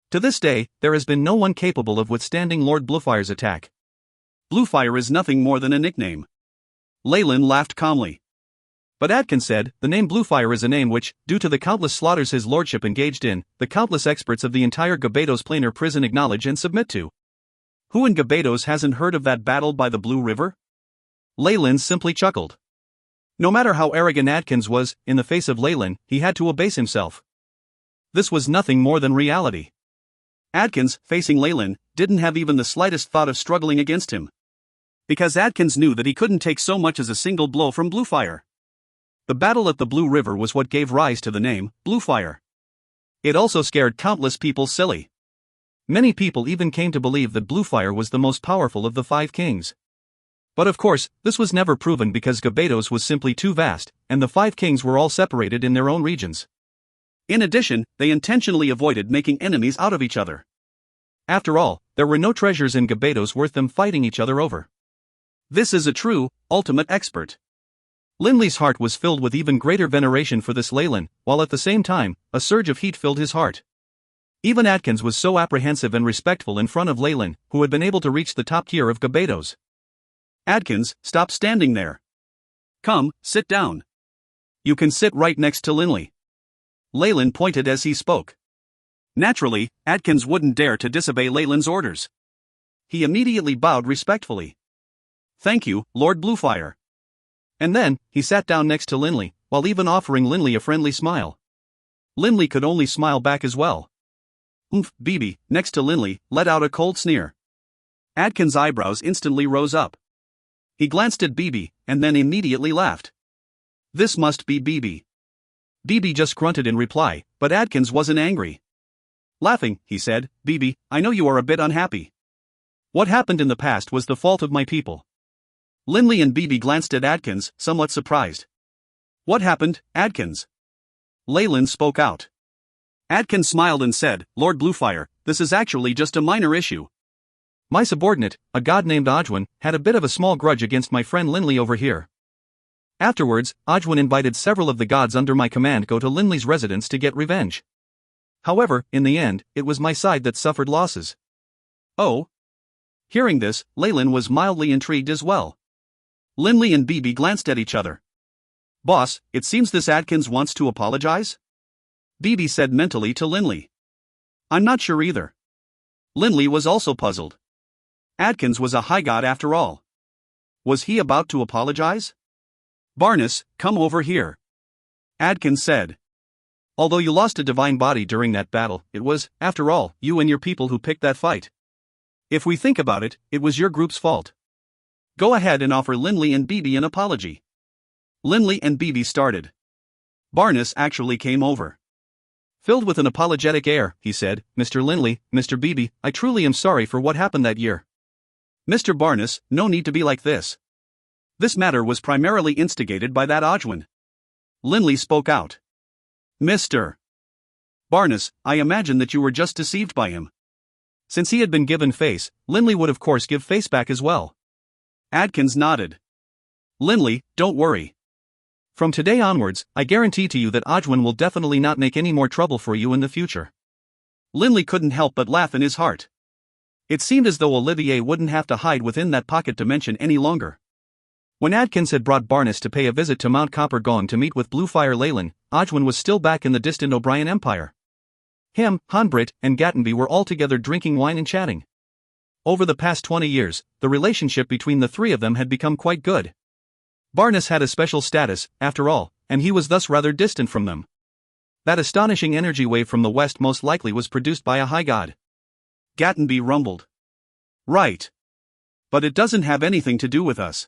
To this day, there has been no one capable of withstanding Lord Bluefire's attack. Bluefire is nothing more than a nickname. Leyland laughed calmly. But Adkins said, the name Bluefire is a name which, due to the countless slaughters his lordship engaged in, the countless experts of the entire Gabados planar prison acknowledge and submit to. Who in Gabados hasn't heard of that battle by the Blue River? Leyland simply chuckled. No matter how arrogant Adkins was, in the face of Leyland, he had to abase himself. This was nothing more than reality. Adkins, facing Leyland, didn't have even the slightest thought of struggling against him. Because Adkins knew that he couldn't take so much as a single blow from Bluefire. The battle at the Blue River was what gave rise to the name, Bluefire. It also scared countless people silly. Many people even came to believe that Bluefire was the most powerful of the 5 kings. But of course, this was never proven because Gabados was simply too vast, and the 5 kings were all separated in their own regions. In addition, they intentionally avoided making enemies out of each other. After all, there were no treasures in Gabados worth them fighting each other over. This is a true, ultimate expert. Linley's heart was filled with even greater veneration for this Leyland, while at the same time, a surge of heat filled his heart. Even Adkins was so apprehensive and respectful in front of Leyland, who had been able to reach the top tier of Gabados. Adkins, stop standing there. Come, sit down. You can sit right next to Linley. Leyland pointed as he spoke. Naturally, Adkins wouldn't dare to disobey Leyland's orders. He immediately bowed respectfully. Thank you, Lord Bluefire. And then, he sat down next to Linley, while even offering Linley a friendly smile. Linley could only smile back as well. Bibi, next to Linley, let out a cold sneer. Adkins' eyebrows instantly rose up. He glanced at Bibi, and then immediately laughed. This must be Bibi. Bibi just grunted in reply, but Adkins wasn't angry. Laughing, he said, Bibi, I know you are a bit unhappy. What happened in the past was the fault of my people. Linley and Bibi glanced at Adkins, somewhat surprised. What happened, Adkins? Leyland spoke out. Adkins smiled and said, Lord Bluefire, this is actually just a minor issue. My subordinate, a god named Ojwin, had a bit of a small grudge against my friend Linley over here. Afterwards, Ojwin invited several of the gods under my command go to Linley's residence to get revenge. However, in the end, it was my side that suffered losses. Oh? Hearing this, Leyland was mildly intrigued as well. Linley and Bibi glanced at each other. Boss, it seems this Adkins wants to apologize? Bibi said mentally to Linley. I'm not sure either. Linley was also puzzled. Adkins was a high god after all. Was he about to apologize? Barnes, come over here. Adkins said. Although you lost a divine body during that battle, it was, after all, you and your people who picked that fight. If we think about it, it was your group's fault. Go ahead and offer Linley and Bibi an apology. Linley and Bibi started. Barnes actually came over. Filled with an apologetic air, he said, Mr. Linley, Mr. Bibi, I truly am sorry for what happened that year. Mr. Barnes, no need to be like this. This matter was primarily instigated by that Ojwin. Linley spoke out. Mr. Barnes, I imagine that you were just deceived by him. Since he had been given face, Linley would of course give face back as well. Adkins nodded. Linley, don't worry. From today onwards, I guarantee to you that Ojwin will definitely not make any more trouble for you in the future. Linley couldn't help but laugh in his heart. It seemed as though Olivier wouldn't have to hide within that pocket dimension any longer. When Adkins had brought Barnes to pay a visit to Mount Copper Gone to meet with Bluefire Leyland, Ojwin was still back in the distant O'Brien Empire. Him, Hanbrit, and Gattenby were all together drinking wine and chatting. Over the past 20 years, the relationship between the three of them had become quite good. Barnes had a special status, after all, and he was thus rather distant from them. That astonishing energy wave from the west most likely was produced by a high god. Gattenby rumbled. Right. But it doesn't have anything to do with us.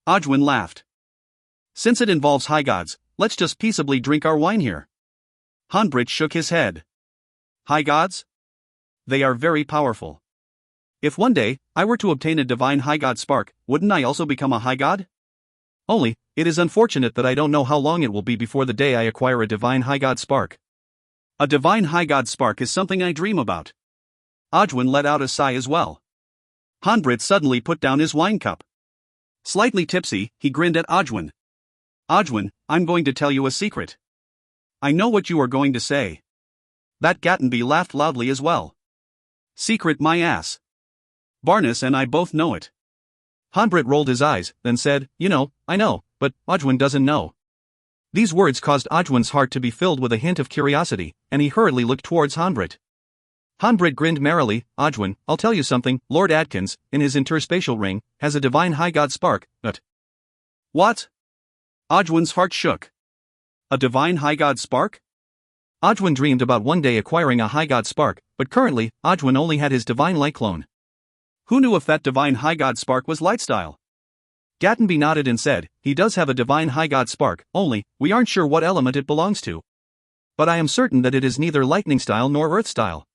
Ojwin laughed. Since it involves high gods, let's just peaceably drink our wine here. Hanbrit shook his head. High gods? They are very powerful. If one day, I were to obtain a divine high god spark, wouldn't I also become a high god? Only, it is unfortunate that I don't know how long it will be before the day I acquire a divine high god spark. A divine high god spark is something I dream about. Odwin let out a sigh as well. Hanbrit suddenly put down his wine cup. Slightly tipsy, he grinned at Odwin. Odwin, I'm going to tell you a secret. I know what you are going to say. That Gatenby laughed loudly as well. Secret my ass. Barnes and I both know it. Hanbrit rolled his eyes, then said, I know, but Odwin doesn't know. These words caused Odwin's heart to be filled with a hint of curiosity, and he hurriedly looked towards Hanbrit. Hanbrit grinned merrily. Odwin, I'll tell you something, Lord Adkins, in his interspatial ring, has a divine high god spark, but... What? Odwin's heart shook. A divine high god spark? Odwin dreamed about one day acquiring a high god spark, but currently, Odwin only had his divine light clone. Who knew if that divine high god spark was light style? Gatenby nodded and said, he does have a divine high god spark, only, we aren't sure what element it belongs to. But I am certain that it is neither lightning style nor earth style.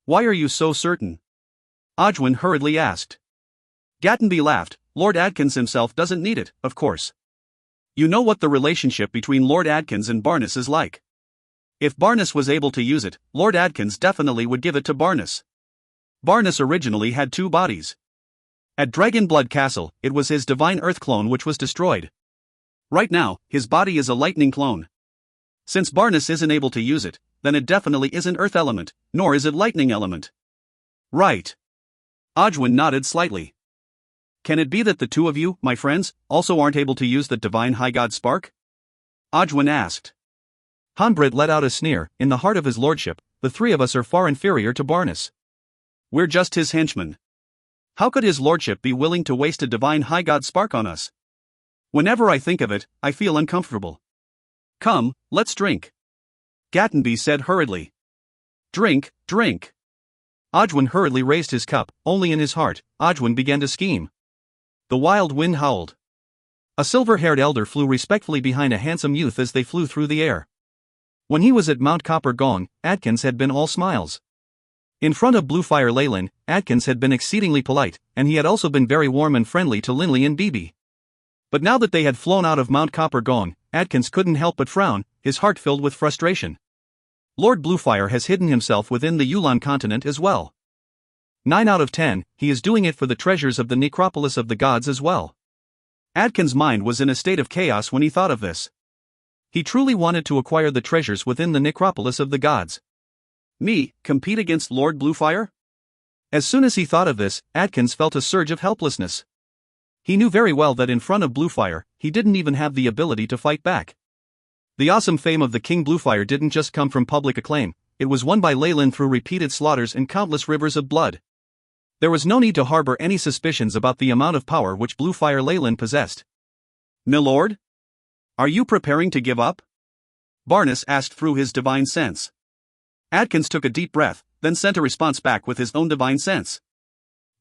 Why are you so certain? Odwin hurriedly asked. Gatenby laughed. Lord Adkins himself doesn't need it, of course. You know what the relationship between Lord Adkins and Barnes is like. If Barnes was able to use it, Lord Adkins definitely would give it to Barnes. Barnes originally had two bodies. At Dragonblood Castle, it was his divine earth clone which was destroyed. Right now, his body is a lightning clone. Since Barnes isn't able to use it, then it definitely isn't earth element, nor is it lightning element. Right. Odwin nodded slightly. Can it be that the two of you, my friends, also aren't able to use the divine high god spark? Odwin asked. Hanbrit let out a sneer. In the heart of his lordship, the three of us are far inferior to Barnes. We're just his henchmen. How could his lordship be willing to waste a divine high god spark on us? Whenever I think of it, I feel uncomfortable. Come, let's drink. Gatenby said hurriedly. Drink, drink. Odwin hurriedly raised his cup. Only in his heart, Odwin began to scheme. The wild wind howled. A silver-haired elder flew respectfully behind a handsome youth as they flew through the air. When he was at Mount Copper Gong, Adkins had been all smiles. In front of Bluefire Leyland, Adkins had been exceedingly polite, and he had also been very warm and friendly to Linley and Beebe. But now that they had flown out of Mount Copper Gong, Adkins couldn't help but frown, his heart filled with frustration. Lord Bluefire has hidden himself within the Yulan continent as well. 9 out of 10, he is doing it for the treasures of the necropolis of the gods as well. Adkins' mind was in a state of chaos when he thought of this. He truly wanted to acquire the treasures within the necropolis of the gods. Me, compete against Lord Bluefire? As soon as he thought of this, Adkins felt a surge of helplessness. He knew very well that in front of Bluefire, he didn't even have the ability to fight back. The awesome fame of the King Bluefire didn't just come from public acclaim, it was won by Leyland through repeated slaughters and countless rivers of blood. There was no need to harbor any suspicions about the amount of power which Bluefire Leyland possessed. Milord? Are you preparing to give up? Barnes asked through his divine sense. Adkins took a deep breath, then sent a response back with his own divine sense.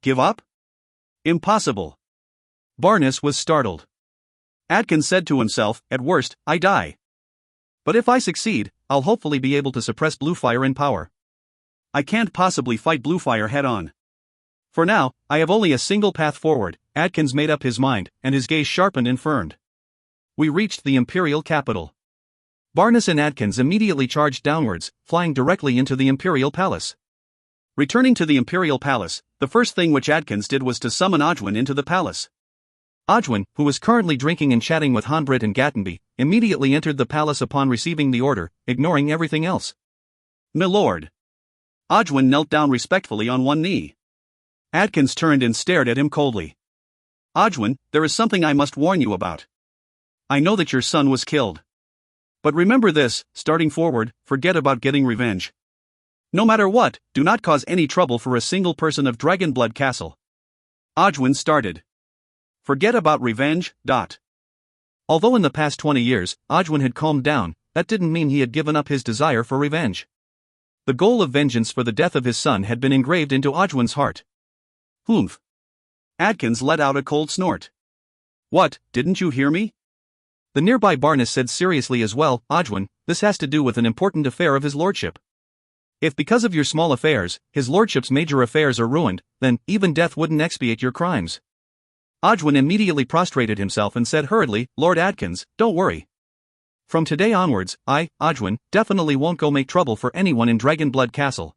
Give up? Impossible. Barnes was startled. Adkins said to himself, at worst, I die. But if I succeed, I'll hopefully be able to suppress Bluefire in power. I can't possibly fight Bluefire head-on. For now, I have only a single path forward. Adkins made up his mind, and his gaze sharpened and firmed. We reached the imperial capital. Barnes and Adkins immediately charged downwards, flying directly into the imperial palace. Returning to the imperial palace, the first thing which Adkins did was to summon Odwin into the palace. Odwin, who was currently drinking and chatting with Hanbrit and Gatenby, immediately entered the palace upon receiving the order, ignoring everything else. Milord. Odwin knelt down respectfully on one knee. Adkins turned and stared at him coldly. Odwin, there is something I must warn you about. I know that your son was killed. But remember this, starting forward, forget about getting revenge. No matter what, do not cause any trouble for a single person of Dragonblood Castle. Odwin started. Forget about revenge. Although in the past 20 years, Odwin had calmed down, that didn't mean he had given up his desire for revenge. The goal of vengeance for the death of his son had been engraved into Odwin's heart. Humph. Adkins let out a cold snort. What, didn't you hear me? The nearby Barnes said seriously as well, Odwin, this has to do with an important affair of his lordship. If because of your small affairs, his lordship's major affairs are ruined, then even death wouldn't expiate your crimes. Odwin immediately prostrated himself and said hurriedly, "Lord Adkins, don't worry. From today onwards, Odwin, definitely won't go make trouble for anyone in Dragonblood Castle.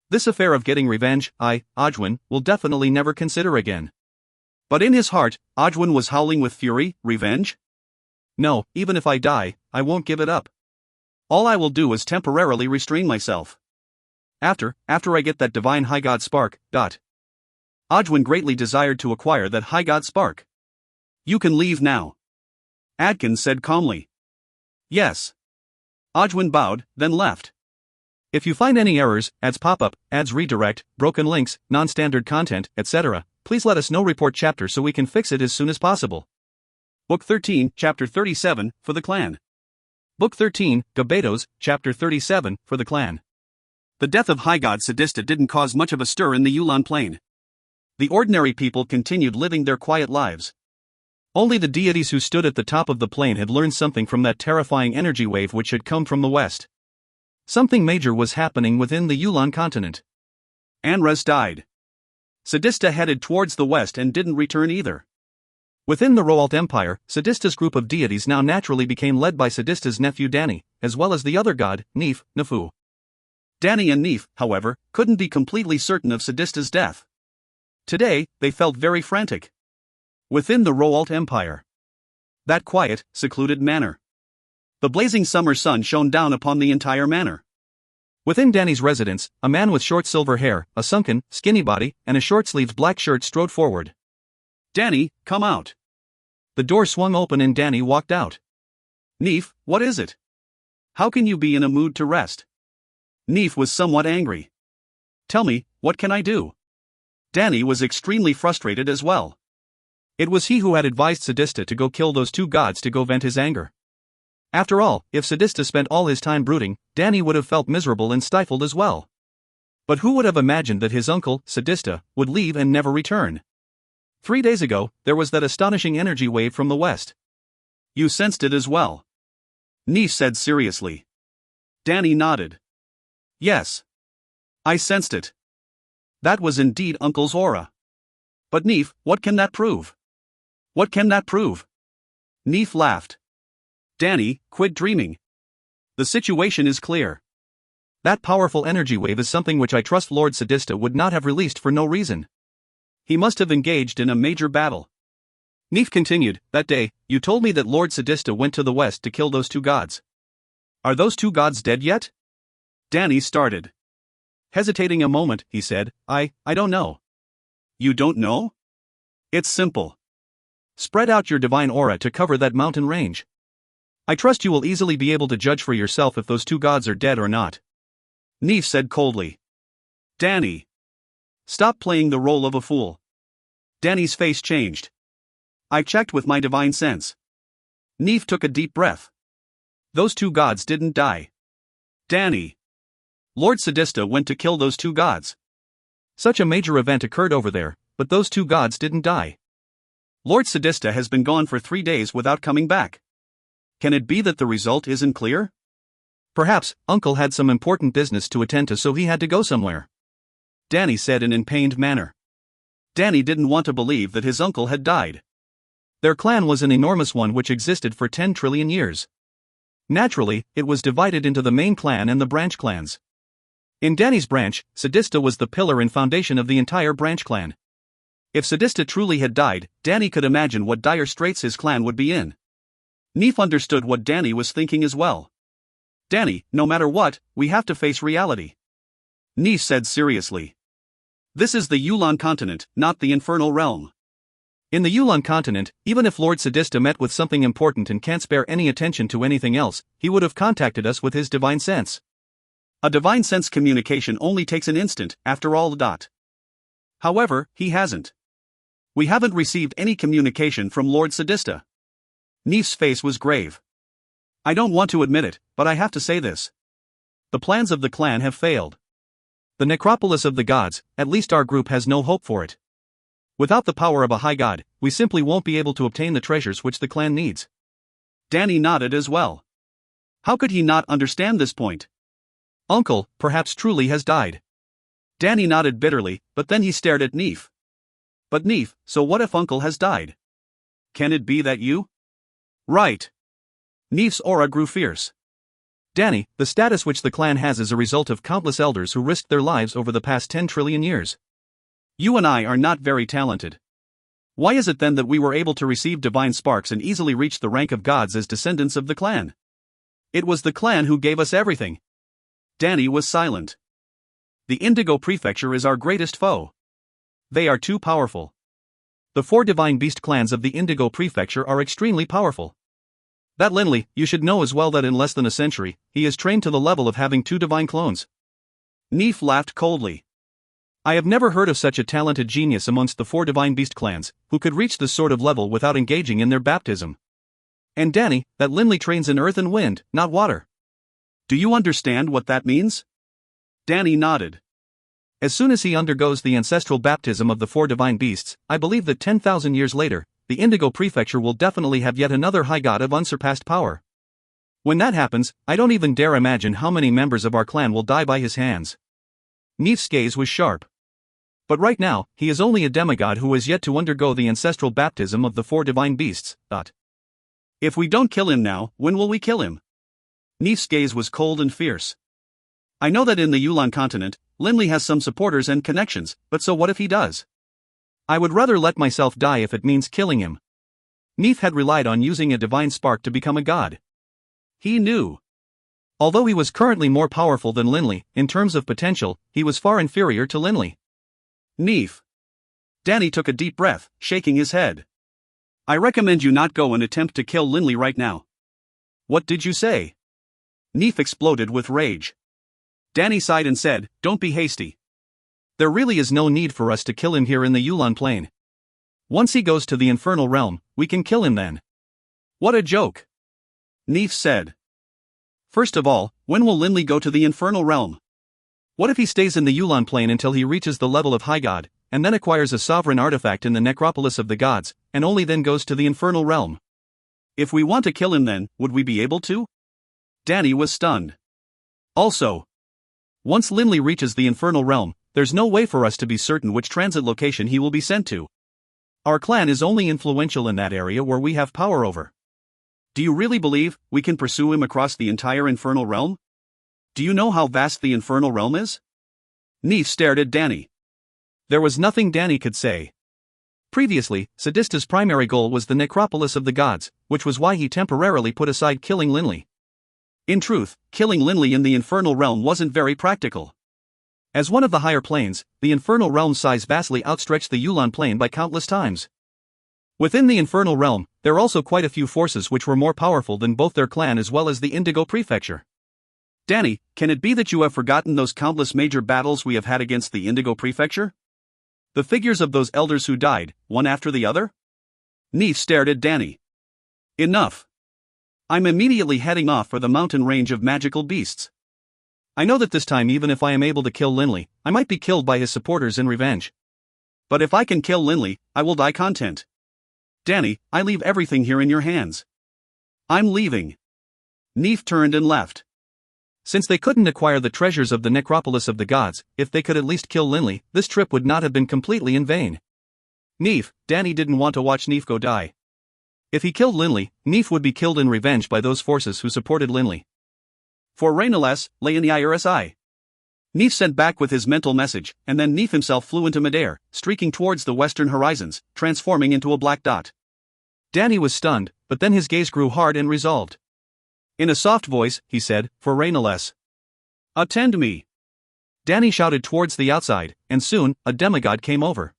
This affair of getting revenge, Odwin, will definitely never consider again." But in his heart, Odwin was howling with fury. Revenge? No, even if I die, I won't give it up. All I will do is temporarily restrain myself. After I get that divine high god spark. Odwin greatly desired to acquire that high god spark. "You can leave now," Adkins said calmly. "Yes." Odwin bowed, then left. If you find any errors, ads pop-up, ads redirect, broken links, non-standard content, etc., please let us know. Report chapter so we can fix it as soon as possible. Book 13, Chapter 37, for the Clan. Book 13, Gabetos, Chapter 37, for the Clan. The death of High God Sadista didn't cause much of a stir in the Yulan Plain. The ordinary people continued living their quiet lives. Only the deities who stood at the top of the plain had learned something from that terrifying energy wave which had come from the west. Something major was happening within the Yulan continent. Anres died. Sadista headed towards the west and didn't return either. Within the Roalt Empire, Sadista's group of deities now naturally became led by Sadista's nephew Dani, as well as the other god, Nefu. Dani and Neef, however, couldn't be completely certain of Sadista's death. Today, they felt very frantic. Within the Roalt Empire, that quiet, secluded manor, the blazing summer sun shone down upon the entire manor. Within Dani's residence, a man with short silver hair, a sunken, skinny body, and a short-sleeved black shirt strode forward. "Dani, come out." The door swung open and Dani walked out. "Neef, what is it? How can you be in a mood to rest?" Neef was somewhat angry. "Tell me, what can I do?" Dani was extremely frustrated as well. It was he who had advised Sadista to go kill those two gods to go vent his anger. After all, if Sadista spent all his time brooding, Dani would have felt miserable and stifled as well. But who would have imagined that his uncle, Sadista, would leave and never return? 3 days ago, there was that astonishing energy wave from the west. "You sensed it as well?" Neef said seriously. Dani nodded. "Yes. I sensed it. That was indeed Uncle's aura." "But Neef, what can that prove?" "What can that prove?" Neef laughed. "Dani, quit dreaming. The situation is clear. That powerful energy wave is something which I trust Lord Sadista would not have released for no reason. He must have engaged in a major battle." Neef continued, "That day, you told me that Lord Sadista went to the west to kill those two gods. Are those two gods dead yet?" Dani started. Hesitating a moment, he said, I don't know." "You don't know? It's simple. Spread out your divine aura to cover that mountain range. I trust you will easily be able to judge for yourself if those two gods are dead or not." Neef said coldly. "Dani, stop playing the role of a fool." Dani's face changed. "I checked with my divine sense." Neef took a deep breath. "Those two gods didn't die. Dani. Lord Sadista went to kill those two gods." Such a major event occurred over there, but those two gods didn't die. "Lord Sadista has been gone for 3 days without coming back. Can it be that the result isn't clear?" "Perhaps, Uncle had some important business to attend to, so he had to go somewhere," Dani said in an pained manner. Dani didn't want to believe that his uncle had died. Their clan was an enormous one which existed for 10 trillion years. Naturally, it was divided into the main clan and the branch clans. In Dani's branch, Sadista was the pillar and foundation of the entire branch clan. If Sadista truly had died, Dani could imagine what dire straits his clan would be in. Neef understood what Dani was thinking as well. "Dani, no matter what, we have to face reality," Neef said seriously. "This is the Yulan continent, not the infernal realm." In the Yulan continent, even if Lord Sadista met with something important and can't spare any attention to anything else, he would have contacted us with his divine sense. A divine sense communication only takes an instant, after all. However, he hasn't. We haven't received any communication from Lord Sadista. Neef's face was grave. "I don't want to admit it, but I have to say this. The plans of the clan have failed. The necropolis of the gods, at least our group has no hope for it. Without the power of a high god, we simply won't be able to obtain the treasures which the clan needs." Dani nodded as well. How could he not understand this point? Uncle, perhaps truly has died. Dani nodded bitterly, but then he stared at Neef. But Neef, so what if Uncle has died? Can it be that you? Right. Neef's aura grew fierce. Danny, the status which the clan has is a result of countless elders who risked their lives over the past 10 trillion years. You and I are not very talented. Why is it then that we were able to receive divine sparks and easily reach the rank of gods as descendants of the clan? It was the clan who gave us everything. Danny was silent. The Indigo Prefecture is our greatest foe. They are too powerful. The 4 divine beast clans of the Indigo Prefecture are extremely powerful. That Linley, you should know as well that in less than a century, he is trained to the level of having 2 divine clones. Neef laughed coldly. I have never heard of such a talented genius amongst the 4 divine beast clans, who could reach this sort of level without engaging in their baptism. And Danny, that Linley trains in earth and wind, not water. Do you understand what that means? Danny nodded. As soon as he undergoes the ancestral baptism of the 4 divine beasts, I believe that 10,000 years later, the Indigo Prefecture will definitely have yet another high god of unsurpassed power. When that happens, I don't even dare imagine how many members of our clan will die by his hands. Neef's gaze was sharp. But right now, he is only a demigod who has yet to undergo the ancestral baptism of the 4 divine beasts. If we don't kill him now, when will we kill him? Neef's gaze was cold and fierce. I know that in the Yulan continent, Linley has some supporters and connections, but so what if he does? I would rather let myself die if it means killing him. Neef had relied on using a divine spark to become a god. He knew. Although he was currently more powerful than Linley, in terms of potential, he was far inferior to Linley. Neef. Danny took a deep breath, shaking his head. I recommend you not go and attempt to kill Linley right now. What did you say? Neef exploded with rage. Danny sighed and said, don't be hasty. There really is no need for us to kill him here in the Yulan Plain. Once he goes to the infernal realm, we can kill him then. What a joke. Neef said. First of all, when will Linley go to the infernal realm? What if he stays in the Yulan Plain until he reaches the level of high god, and then acquires a sovereign artifact in the necropolis of the gods, and only then goes to the infernal realm? If we want to kill him then, would we be able to? Danny was stunned. Also, once Linley reaches the infernal realm, there's no way for us to be certain which transit location he will be sent to. Our clan is only influential in that area where we have power over. Do you really believe we can pursue him across the entire infernal realm? Do you know how vast the infernal realm is? Neef stared at Danny. There was nothing Danny could say. Previously, Sadista's primary goal was the necropolis of the gods, which was why he temporarily put aside killing Linley. In truth, killing Linley in the infernal realm wasn't very practical. As one of the higher planes, the infernal realm's size vastly outstretched the Yulan plane by countless times. Within the infernal realm, there are also quite a few forces which were more powerful than both their clan as well as the Indigo Prefecture. Danny, can it be that you have forgotten those countless major battles we have had against the Indigo Prefecture? The figures of those elders who died, one after the other? Neef stared at Danny. Enough. I'm immediately heading off for the mountain range of magical beasts. I know that this time even if I am able to kill Linley, I might be killed by his supporters in revenge. But if I can kill Linley, I will die content. Danny, I leave everything here in your hands. I'm leaving. Neef turned and left. Since they couldn't acquire the treasures of the necropolis of the gods, if they could at least kill Linley, this trip would not have been completely in vain. Danny didn't want to watch Neef go die. If he killed Linley, Neef would be killed in revenge by those forces who supported Linley. For Rainales, lay in the IRSI. Neef sent back with his mental message, and then Neef himself flew into midair, streaking towards the western horizons, transforming into a black dot. Danny was stunned, but then his gaze grew hard and resolved. In a soft voice, he said, for Rainales. Attend me. Danny shouted towards the outside, and soon, a demigod came over.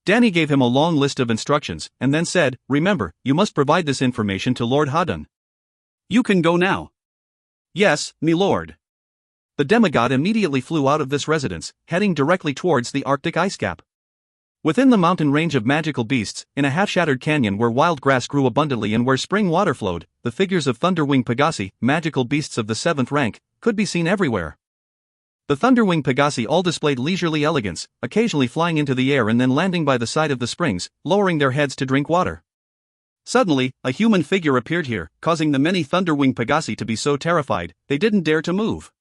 Danny gave him a long list of instructions, and then said, remember, you must provide this information to Lord Hadun. You can go now. Yes, me lord. The demigod immediately flew out of this residence, heading directly towards the Arctic ice cap. Within the mountain range of magical beasts, in a half-shattered canyon where wild grass grew abundantly and where spring water flowed, the figures of Thunderwing Pegasi, magical beasts of the 7th rank, could be seen everywhere. The Thunderwing Pegasi all displayed leisurely elegance, occasionally flying into the air and then landing by the side of the springs, lowering their heads to drink water. Suddenly, a human figure appeared here, causing the many Thunderwing Pegasi to be so terrified, they didn't dare to move.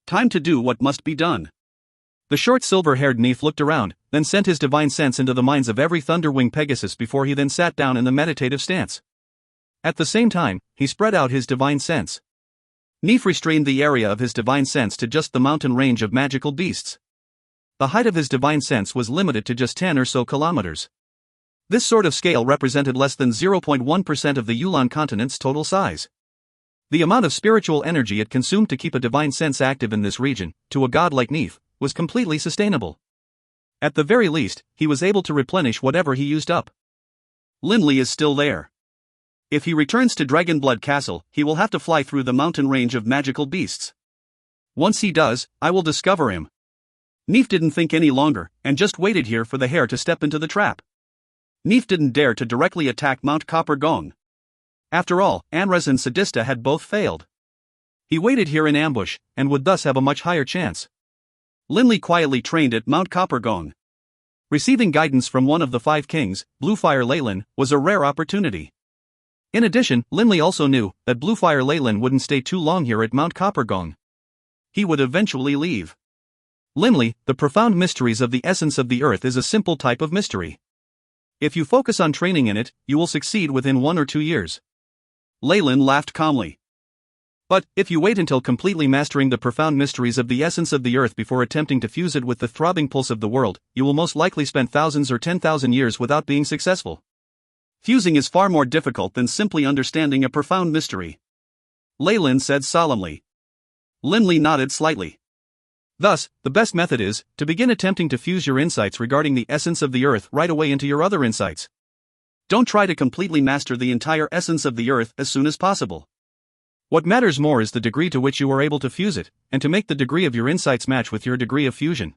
Time to do what must be done. The short silver-haired Neef looked around, then sent his divine sense into the minds of every Thunderwing Pegasus before he then sat down in the meditative stance. At the same time, he spread out his divine sense. Neef restrained the area of his divine sense to just the mountain range of magical beasts. The height of his divine sense was limited to just 10 or so kilometers. This sort of scale represented less than 0.1% of the Yulan continent's total size. The amount of spiritual energy it consumed to keep a divine sense active in this region, to a god like Neef, was completely sustainable. At the very least, he was able to replenish whatever he used up. Linley is still there. If he returns to Dragonblood Castle, he will have to fly through the mountain range of magical beasts. Once he does, I will discover him. Neef didn't think any longer, and just waited here for the hare to step into the trap. Neef didn't dare to directly attack Mount Copper Gong. After all, Anres and Sadista had both failed. He waited here in ambush, and would thus have a much higher chance. Linley quietly trained at Mount Copper Gong. Receiving guidance from one of the 5 kings, Bluefire Leyland, was a rare opportunity. In addition, Linley also knew that Bluefire Leyland wouldn't stay too long here at Mount Copper Gong. He would eventually leave. Linley, the profound mysteries of the essence of the earth is a simple type of mystery. If you focus on training in it, you will succeed within 1 or 2 years. Leyland laughed calmly. But, if you wait until completely mastering the profound mysteries of the essence of the earth before attempting to fuse it with the throbbing pulse of the world, you will most likely spend thousands or 10,000 years without being successful. Fusing is far more difficult than simply understanding a profound mystery, Leyland said solemnly. Linley nodded slightly. Thus, the best method is to begin attempting to fuse your insights regarding the essence of the earth right away into your other insights. Don't try to completely master the entire essence of the earth as soon as possible. What matters more is the degree to which you are able to fuse it, and to make the degree of your insights match with your degree of fusion.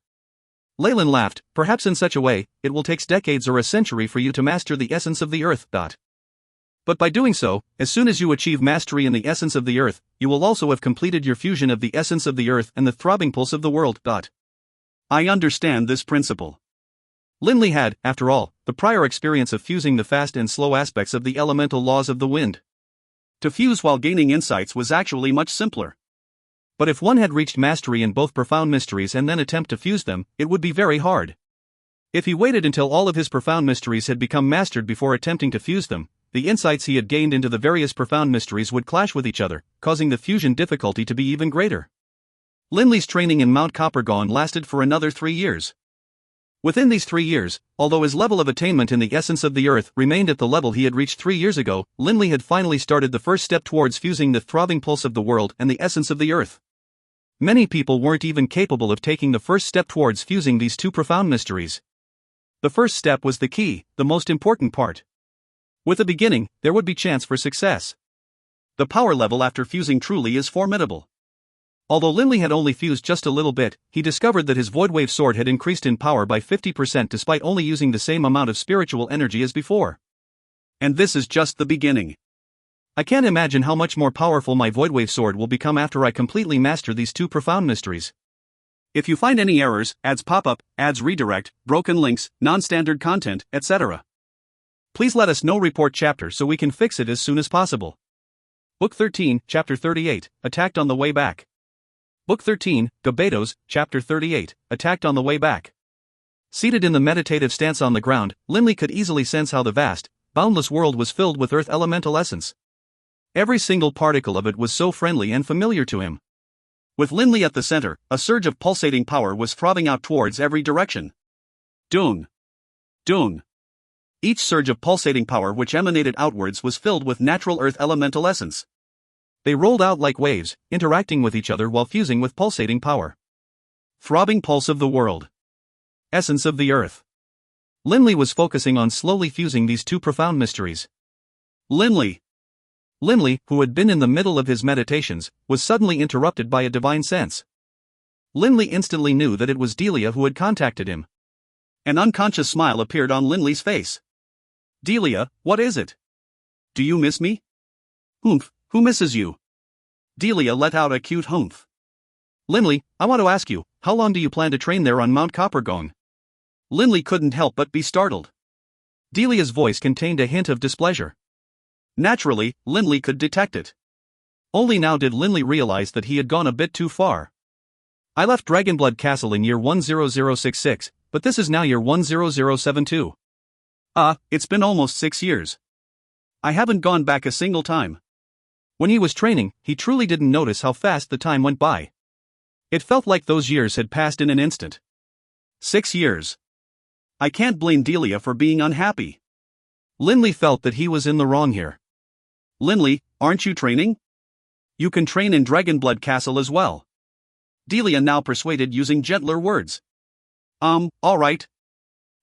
Leyland laughed, perhaps in such a way, it will take decades or a century for you to master the essence of the earth. But by doing so, as soon as you achieve mastery in the essence of the earth, you will also have completed your fusion of the essence of the earth and the throbbing pulse of the world. I understand this principle. Linley had, after all, the prior experience of fusing the fast and slow aspects of the elemental laws of the wind. To fuse while gaining insights was actually much simpler. But if one had reached mastery in both profound mysteries and then attempt to fuse them, it would be very hard. If he waited until all of his profound mysteries had become mastered before attempting to fuse them, the insights he had gained into the various profound mysteries would clash with each other, causing the fusion difficulty to be even greater. Linley's training in Mount Coppergone lasted for another 3 years. Within these 3 years, although his level of attainment in the essence of the earth remained at the level he had reached 3 years ago, Linley had finally started the first step towards fusing the throbbing pulse of the world and the essence of the earth. Many people weren't even capable of taking the first step towards fusing these two profound mysteries. The first step was the key, the most important part. With a beginning, there would be chance for success. The power level after fusing truly is formidable. Although Linley had only fused just a little bit, he discovered that his Voidwave sword had increased in power by 50% despite only using the same amount of spiritual energy as before. And this is just the beginning. I can't imagine how much more powerful my Voidwave sword will become after I completely master these two profound mysteries. If you find any errors, ads pop up, ads redirect, broken links, non-standard content, etc., please let us know. Report chapter so we can fix it as soon as possible. Book 13, Chapter 38, Attacked on the Way Back. Book 13, Gabetos, Chapter 38, Attacked on the Way Back. Seated in the meditative stance on the ground, Linley could easily sense how the vast, boundless world was filled with earth elemental essence. Every single particle of it was so friendly and familiar to him. With Linley at the center, a surge of pulsating power was throbbing out towards every direction. Dung. Dung. Each surge of pulsating power which emanated outwards was filled with natural earth elemental essence. They rolled out like waves, interacting with each other while fusing with pulsating power. Throbbing pulse of the world. Essence of the earth. Linley was focusing on slowly fusing these two profound mysteries. Linley, who had been in the middle of his meditations, was suddenly interrupted by a divine sense. Linley instantly knew that it was Delia who had contacted him. An unconscious smile appeared on Linley's face. Delia, what is it? Do you miss me? Humph, who misses you? Delia let out a cute humph. Linley, I want to ask you, how long do you plan to train there on Mount Coppergone? Linley couldn't help but be startled. Delia's voice contained a hint of displeasure. Naturally, Linley could detect it. Only now did Linley realize that he had gone a bit too far. I left Dragonblood Castle in year 10066, but this is now year 10072. It's been almost 6 years. I haven't gone back a single time. When he was training, he truly didn't notice how fast the time went by. It felt like those years had passed in an instant. 6 years. I can't blame Delia for being unhappy. Linley felt that he was in the wrong here. Linley, aren't you training? You can train in Dragonblood Castle as well. Delia now persuaded using gentler words. Alright.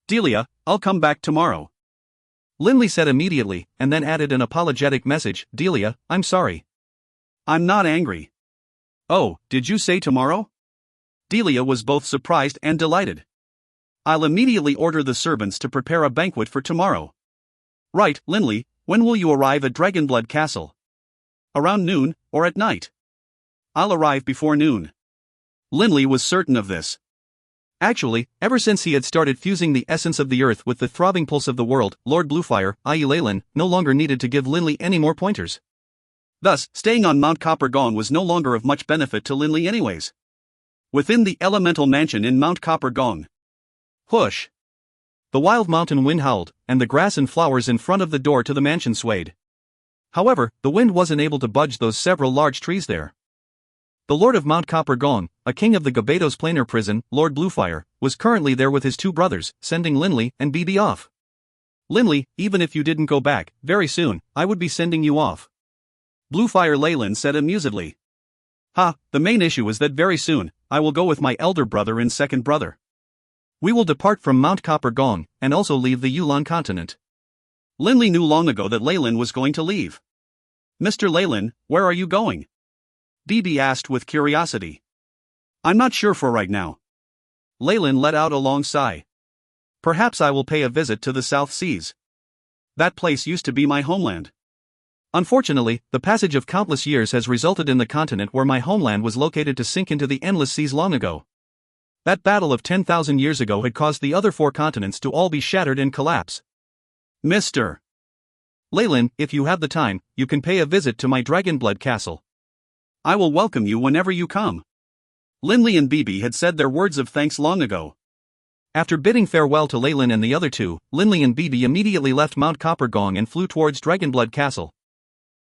Delia, I'll come back tomorrow. Linley said immediately, and then added an apologetic message, Delia, I'm sorry. I'm not angry. Oh, did you say tomorrow? Delia was both surprised and delighted. I'll immediately order the servants to prepare a banquet for tomorrow. Right, Linley, when will you arrive at Dragonblood Castle? Around noon, or at night? I'll arrive before noon. Linley was certain of this. Actually, ever since he had started fusing the essence of the earth with the throbbing pulse of the world, Lord Bluefire, i.e. Leyland, no longer needed to give Linley any more pointers. Thus, staying on Mount Coppergong was no longer of much benefit to Linley anyways. Within the elemental mansion in Mount Coppergong. Whoosh! The wild mountain wind howled, and the grass and flowers in front of the door to the mansion swayed. However, the wind wasn't able to budge those several large trees there. The Lord of Mount Coppergong, a king of the Gabados Planar prison, Lord Bluefire, was currently there with his two brothers, sending Linley and BB off. Linley, even if you didn't go back, very soon, I would be sending you off. Bluefire Leyland said amusedly. The main issue is that very soon, I will go with my elder brother and second brother. We will depart from Mount Coppergong, and also leave the Yulon continent. Linley knew long ago that Leyland was going to leave. Mr. Leyland, where are you going? BB asked with curiosity. I'm not sure for right now. Leyland let out a long sigh. Perhaps I will pay a visit to the South Seas. That place used to be my homeland. Unfortunately, the passage of countless years has resulted in the continent where my homeland was located to sink into the endless seas long ago. That battle of 10,000 years ago had caused the other 4 continents to all be shattered and collapse. Mr. Leyland, if you have the time, you can pay a visit to my Dragonblood Castle. I will welcome you whenever you come. Linley and BB had said their words of thanks long ago. After bidding farewell to Leyland and the other two, Linley and BB immediately left Mount Coppergong and flew towards Dragonblood Castle.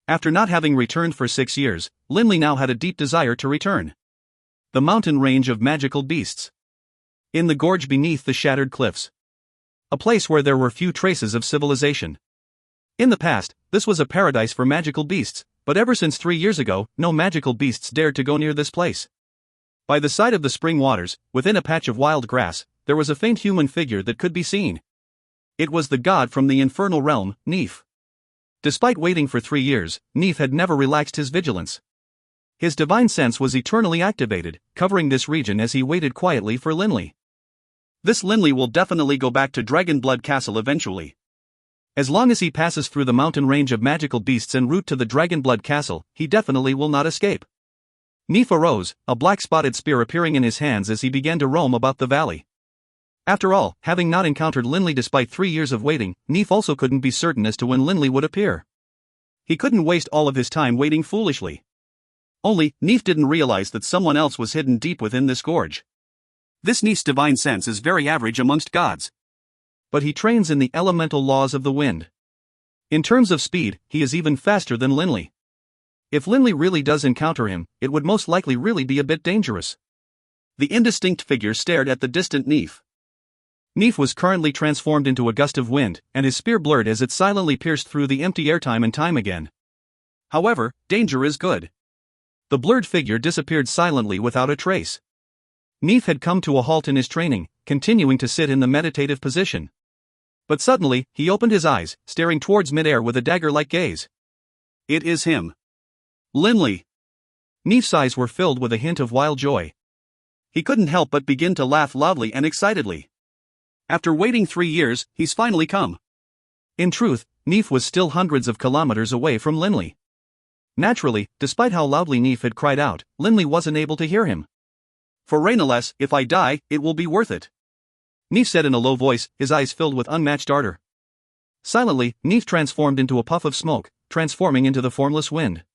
After not having returned for 6 years, Linley now had a deep desire to return. The mountain range of magical beasts. In the gorge beneath the shattered cliffs. A place where there were few traces of civilization. In the past, this was a paradise for magical beasts, but ever since 3 years ago, no magical beasts dared to go near this place. By the side of the spring waters, within a patch of wild grass, there was a faint human figure that could be seen. It was the god from the infernal realm, Neef. Despite waiting for 3 years, Neef had never relaxed his vigilance. His divine sense was eternally activated, covering this region as he waited quietly for Linley. This Linley will definitely go back to Dragonblood Castle eventually. As long as he passes through the mountain range of magical beasts en route to the Dragonblood Castle, he definitely will not escape. Neef arose, a black-spotted spear appearing in his hands as he began to roam about the valley. After all, having not encountered Linley despite 3 years of waiting, Neef also couldn't be certain as to when Linley would appear. He couldn't waste all of his time waiting foolishly. Only, Neef didn't realize that someone else was hidden deep within this gorge. This Neef's divine sense is very average amongst gods. But he trains in the elemental laws of the wind. In terms of speed, he is even faster than Linley. If Linley really does encounter him, it would most likely really be a bit dangerous. The indistinct figure stared at the distant Neef. Neef was currently transformed into a gust of wind, and his spear blurred as it silently pierced through the empty air time and time again. However, danger is good. The blurred figure disappeared silently without a trace. Neef had come to a halt in his training, continuing to sit in the meditative position. But suddenly, he opened his eyes, staring towards midair with a dagger-like gaze. It is him. Linley. Neef's eyes were filled with a hint of wild joy. He couldn't help but begin to laugh loudly and excitedly. After waiting 3 years, he's finally come. In truth, Neef was still hundreds of kilometers away from Linley. Naturally, despite how loudly Neef had cried out, Linley wasn't able to hear him. For Rainaless, if I die, it will be worth it. Neef said in a low voice, his eyes filled with unmatched ardor. Silently, Neef transformed into a puff of smoke, transforming into the formless wind.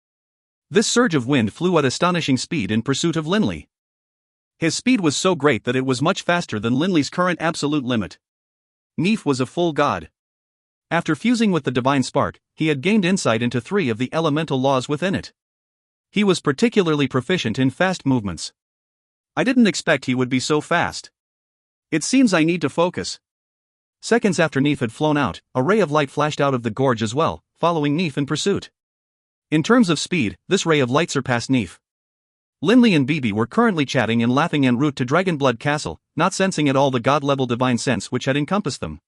This surge of wind flew at astonishing speed in pursuit of Linley. His speed was so great that it was much faster than Linley's current absolute limit. Neef was a full god. After fusing with the divine spark, he had gained insight into 3 of the elemental laws within it. He was particularly proficient in fast movements. I didn't expect he would be so fast. It seems I need to focus. Seconds after Neef had flown out, a ray of light flashed out of the gorge as well, following Neef in pursuit. In terms of speed, this ray of light surpassed Neef. Linley and Bibi were currently chatting and laughing en route to Dragonblood Castle, not sensing at all the god-level divine sense which had encompassed them.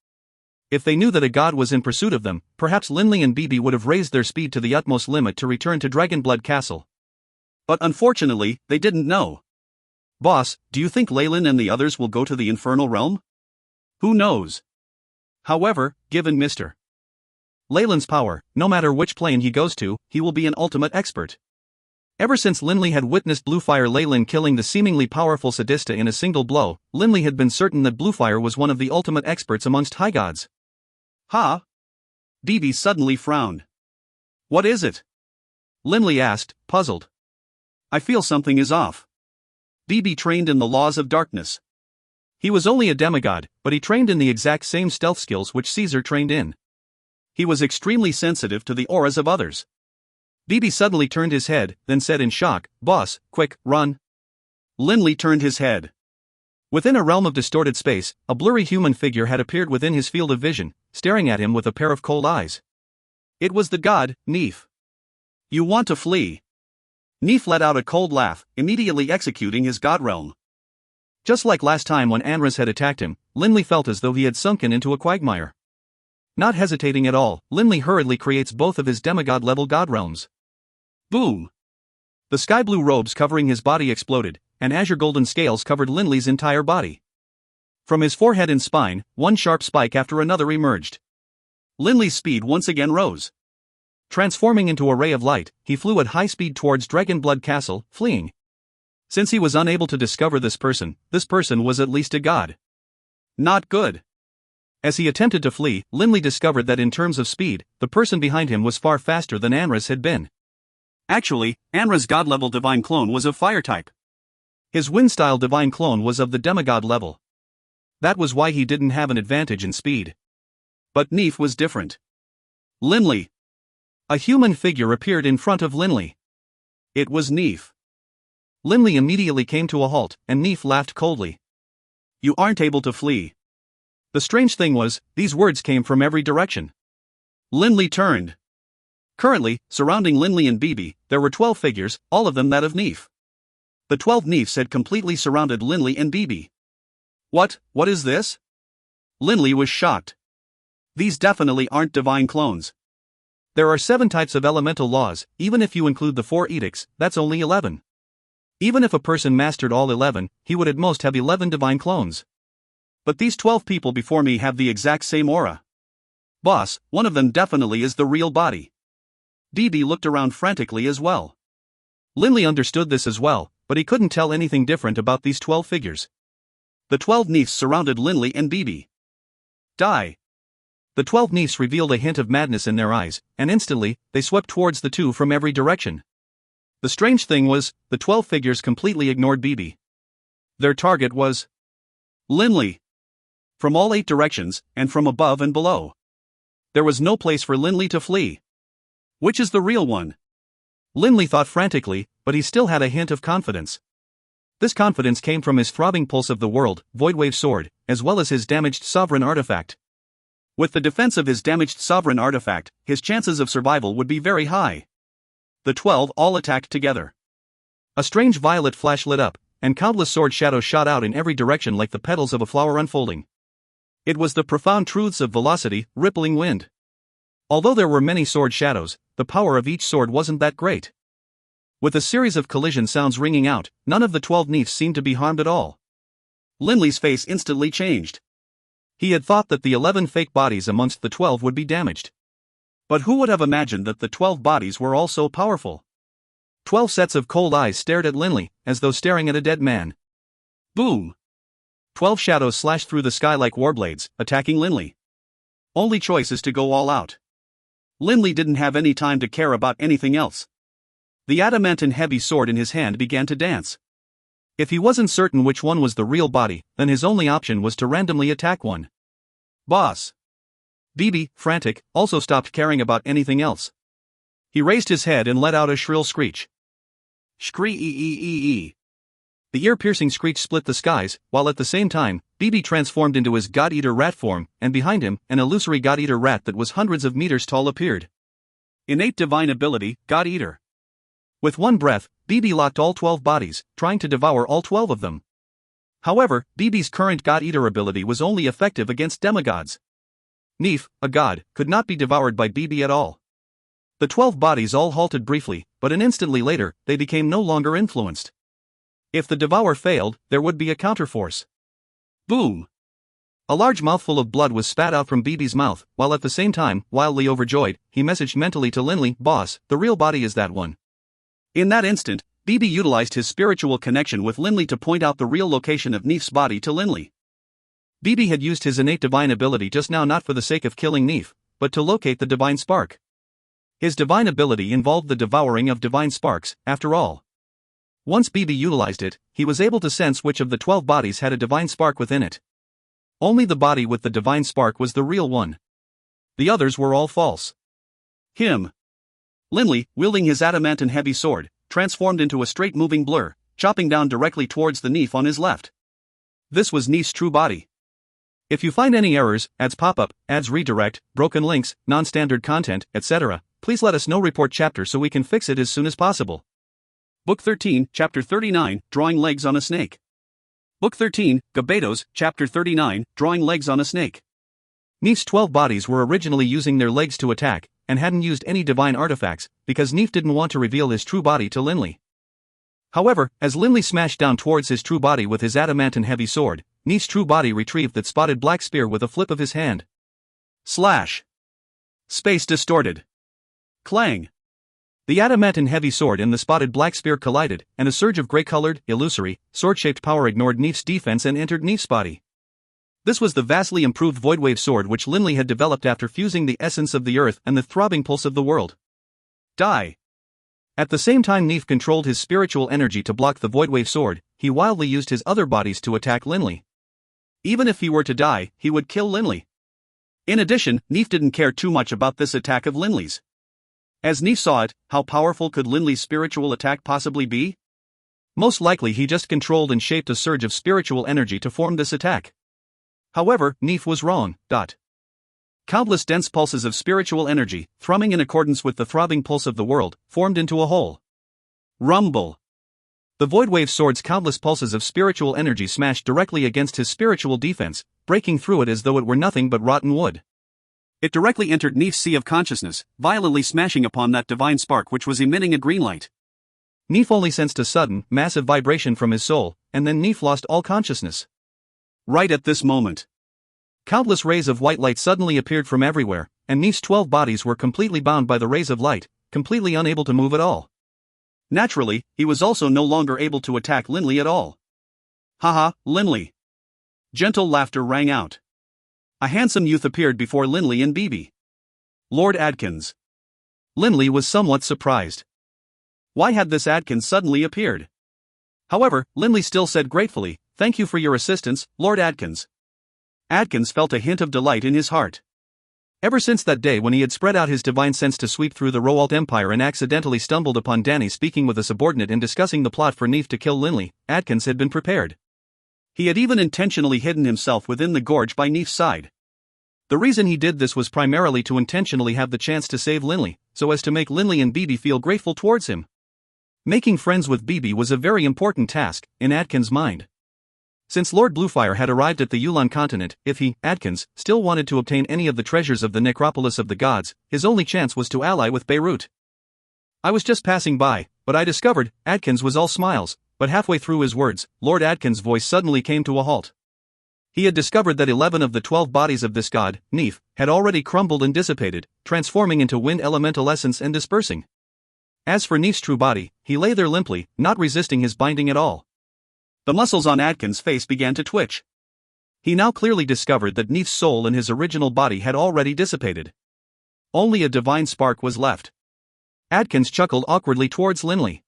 If they knew that a god was in pursuit of them, perhaps Linley and Bibi would have raised their speed to the utmost limit to return to Dragonblood Castle. But unfortunately, they didn't know. Boss, do you think Leyland and the others will go to the Infernal Realm? Who knows? However, given Mr. Leyland's power, no matter which plane he goes to, he will be an ultimate expert. Ever since Linley had witnessed Bluefire Leyland killing the seemingly powerful Sadista in a single blow, Linley had been certain that Bluefire was one of the ultimate experts amongst high gods. Ha! Bibi suddenly frowned. What is it? Linley asked, puzzled. I feel something is off. Bibi trained in the laws of darkness. He was only a demigod, but he trained in the exact same stealth skills which Caesar trained in. He was extremely sensitive to the auras of others. Bibi suddenly turned his head, then said in shock, Boss, quick, run. Linley turned his head. Within a realm of distorted space, a blurry human figure had appeared within his field of vision, staring at him with a pair of cold eyes. It was the god, Neef. You want to flee? Neef let out a cold laugh, immediately executing his god realm. Just like last time when Anras had attacked him, Linley felt as though he had sunken into a quagmire. Not hesitating at all, Linley hurriedly creates both of his demigod-level god realms. Boom! The sky-blue robes covering his body exploded, and azure golden scales covered Linley's entire body. From his forehead and spine, one sharp spike after another emerged. Linley's speed once again rose. Transforming into a ray of light, he flew at high speed towards Dragonblood Castle, fleeing. Since he was unable to discover this person was at least a god. Not good. As he attempted to flee, Linley discovered that in terms of speed, the person behind him was far faster than Anras had been. Actually, Anras' god-level divine clone was of fire type. His wind-style divine clone was of the demigod level. That was why he didn't have an advantage in speed. But Neef was different. Linley. A human figure appeared in front of Linley. It was Neef. Linley immediately came to a halt, and Neef laughed coldly. You aren't able to flee. The strange thing was, these words came from every direction. Linley turned. Currently, surrounding Linley and Bibi, there were 12 figures, all of them that of Neef. The 12 Neefs had completely surrounded Linley and Bibi. What is this? Linley was shocked. These definitely aren't divine clones. There are 7 types of elemental laws, even if you include the 4 edicts, that's only 11. Even if a person mastered all 11, he would at most have 11 divine clones. But these 12 people before me have the exact same aura. Boss, one of them definitely is the real body. Bibi looked around frantically as well. Linley understood this as well, but he couldn't tell anything different about these 12 figures. The 12 Neefs surrounded Linley and Bibi. Die. The 12 Neefs revealed a hint of madness in their eyes, and instantly, they swept towards the 2 from every direction. The strange thing was, the 12 figures completely ignored Bibi. Their target was Linley. From all 8 directions, and from above and below. There was no place for Linley to flee. Which is the real one? Linley thought frantically, but he still had a hint of confidence. This confidence came from his throbbing pulse of the world, Voidwave Sword, as well as his damaged sovereign artifact. With the defense of his damaged sovereign artifact, his chances of survival would be very high. The 12 all attacked together. A strange violet flash lit up, and countless sword shadows shot out in every direction like the petals of a flower unfolding. It was the profound truths of velocity, rippling wind. Although there were many sword shadows, the power of each sword wasn't that great. With a series of collision sounds ringing out, none of the 12 Neefs seemed to be harmed at all. Linley's face instantly changed. He had thought that the 11 fake bodies amongst the 12 would be damaged. But who would have imagined that the 12 bodies were all so powerful? 12 sets of cold eyes stared at Linley, as though staring at a dead man. Boom! 12 shadows slashed through the sky like warblades, attacking Linley. Only choice is to go all out. Linley didn't have any time to care about anything else. The adamantine heavy sword in his hand began to dance. If he wasn't certain which one was the real body, then his only option was to randomly attack one. Boss! BB, frantic, also stopped caring about anything else. He raised his head and let out a shrill screech. Scree-ee-ee-ee. The ear-piercing screech split the skies, while at the same time, BB transformed into his God-Eater rat form, and behind him, an illusory God-Eater rat that was hundreds of meters tall appeared. Innate divine ability, God-Eater. With one breath, BB locked all 12 bodies, trying to devour all 12 of them. However, BB's current God-Eater ability was only effective against demigods. Neef, a god, could not be devoured by BB at all. The 12 bodies all halted briefly, but an instantly later, they became no longer influenced. If the devour failed, there would be a counterforce. Boom! A large mouthful of blood was spat out from BB's mouth, while at the same time, wildly overjoyed, he messaged mentally to Linley, "Boss, the real body is that one." In that instant, BB utilized his spiritual connection with Linley to point out the real location of Neef's body to Linley. BB had used his innate divine ability just now not for the sake of killing Neef, but to locate the divine spark. His divine ability involved the devouring of divine sparks, after all. Once BB utilized it, he was able to sense which of the 12 bodies had a divine spark within it. Only the body with the divine spark was the real one. The others were all false. Him. Linley, wielding his adamant heavy sword, transformed into a straight-moving blur, chopping down directly towards the Neef on his left. This was Neef's true body. If you find any errors, ads pop-up, ads redirect, broken links, non-standard content, etc., please let us know. Report chapter so we can fix it as soon as possible. Book 13, Chapter 39, Drawing Legs on a Snake. Book 13, Gabetos, Chapter 39, Drawing Legs on a Snake. Neef's 12 bodies were originally using their legs to attack, and hadn't used any divine artifacts, because Neef didn't want to reveal his true body to Linley. However, as Linley smashed down towards his true body with his adamant heavy sword, Neef's true body retrieved that spotted black spear with a flip of his hand. Slash. Space distorted. Clang. The adamant heavy sword and the spotted black spear collided, and a surge of gray-colored, illusory, sword-shaped power ignored Neef's defense and entered Neef's body. This was the vastly improved Voidwave sword which Linley had developed after fusing the essence of the earth and the throbbing pulse of the world. Die. At the same time Neef controlled his spiritual energy to block the Voidwave sword, he wildly used his other bodies to attack Linley. Even if he were to die, he would kill Linley. In addition, Neef didn't care too much about this attack of Linley's. As Neef saw it, how powerful could Linley's spiritual attack possibly be? Most likely he just controlled and shaped a surge of spiritual energy to form this attack. However, Neef was wrong. Countless dense pulses of spiritual energy, thrumming in accordance with the throbbing pulse of the world, formed into a whole. Rumble. The Voidwave sword's countless pulses of spiritual energy smashed directly against his spiritual defense, breaking through it as though it were nothing but rotten wood. It directly entered Neef's sea of consciousness, violently smashing upon that divine spark which was emitting a green light. Neef only sensed a sudden, massive vibration from his soul, and then Neef lost all consciousness. Right at this moment, countless rays of white light suddenly appeared from everywhere, and Neef's 12 bodies were completely bound by the rays of light, completely unable to move at all. Naturally, he was also no longer able to attack Linley at all. Haha, Linley. Gentle laughter rang out. A handsome youth appeared before Linley and BB. Lord Adkins. Linley was somewhat surprised. Why had this Adkins suddenly appeared? However, Linley still said gratefully, "Thank you for your assistance, Lord Adkins." Adkins felt a hint of delight in his heart. Ever since that day when he had spread out his divine sense to sweep through the Roalt Empire and accidentally stumbled upon Danny speaking with a subordinate and discussing the plot for Neef to kill Linley, Adkins had been prepared. He had even intentionally hidden himself within the gorge by Neef's side. The reason he did this was primarily to intentionally have the chance to save Linley, so as to make Linley and BB feel grateful towards him. Making friends with BB was a very important task, in Adkins' mind. Since Lord Bluefire had arrived at the Yulan continent, if he, Adkins, still wanted to obtain any of the treasures of the necropolis of the gods, his only chance was to ally with Beirut. "I was just passing by, but I discovered," Adkins was all smiles, but halfway through his words, Lord Adkins' voice suddenly came to a halt. He had discovered that 11 of the 12 bodies of this god, Neef, had already crumbled and dissipated, transforming into wind elemental essence and dispersing. As for Neef's true body, he lay there limply, not resisting his binding at all. The muscles on Adkins' face began to twitch. He now clearly discovered that Neef's soul and his original body had already dissipated. Only a divine spark was left. Adkins chuckled awkwardly towards Linley.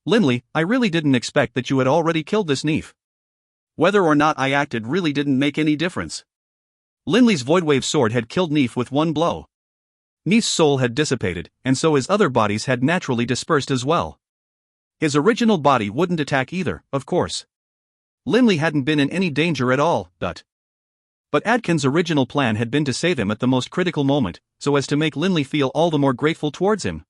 Linley, I really didn't expect that you had already killed this Neef. Whether or not I acted really didn't make any difference. Linley's Voidwave sword had killed Neef with one blow. Neef's soul had dissipated, and so his other bodies had naturally dispersed as well. His original body wouldn't attack either, of course. Linley hadn't been in any danger at all, But Adkins' original plan had been to save him at the most critical moment, so as to make Linley feel all the more grateful towards him.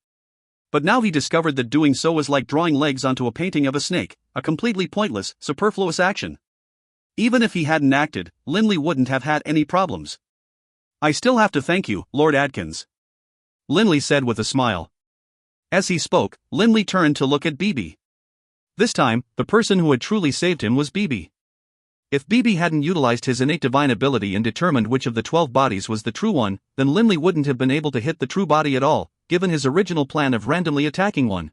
But now he discovered that doing so was like drawing legs onto a painting of a snake, a completely pointless, superfluous action. Even if he hadn't acted, Linley wouldn't have had any problems. I still have to thank you, Lord Adkins, Linley said with a smile. As he spoke, Linley turned to look at Bibi. This time, the person who had truly saved him was Bibi. If Bibi hadn't utilized his innate divine ability and determined which of the 12 bodies was the true one, then Linley wouldn't have been able to hit the true body at all, given his original plan of randomly attacking one.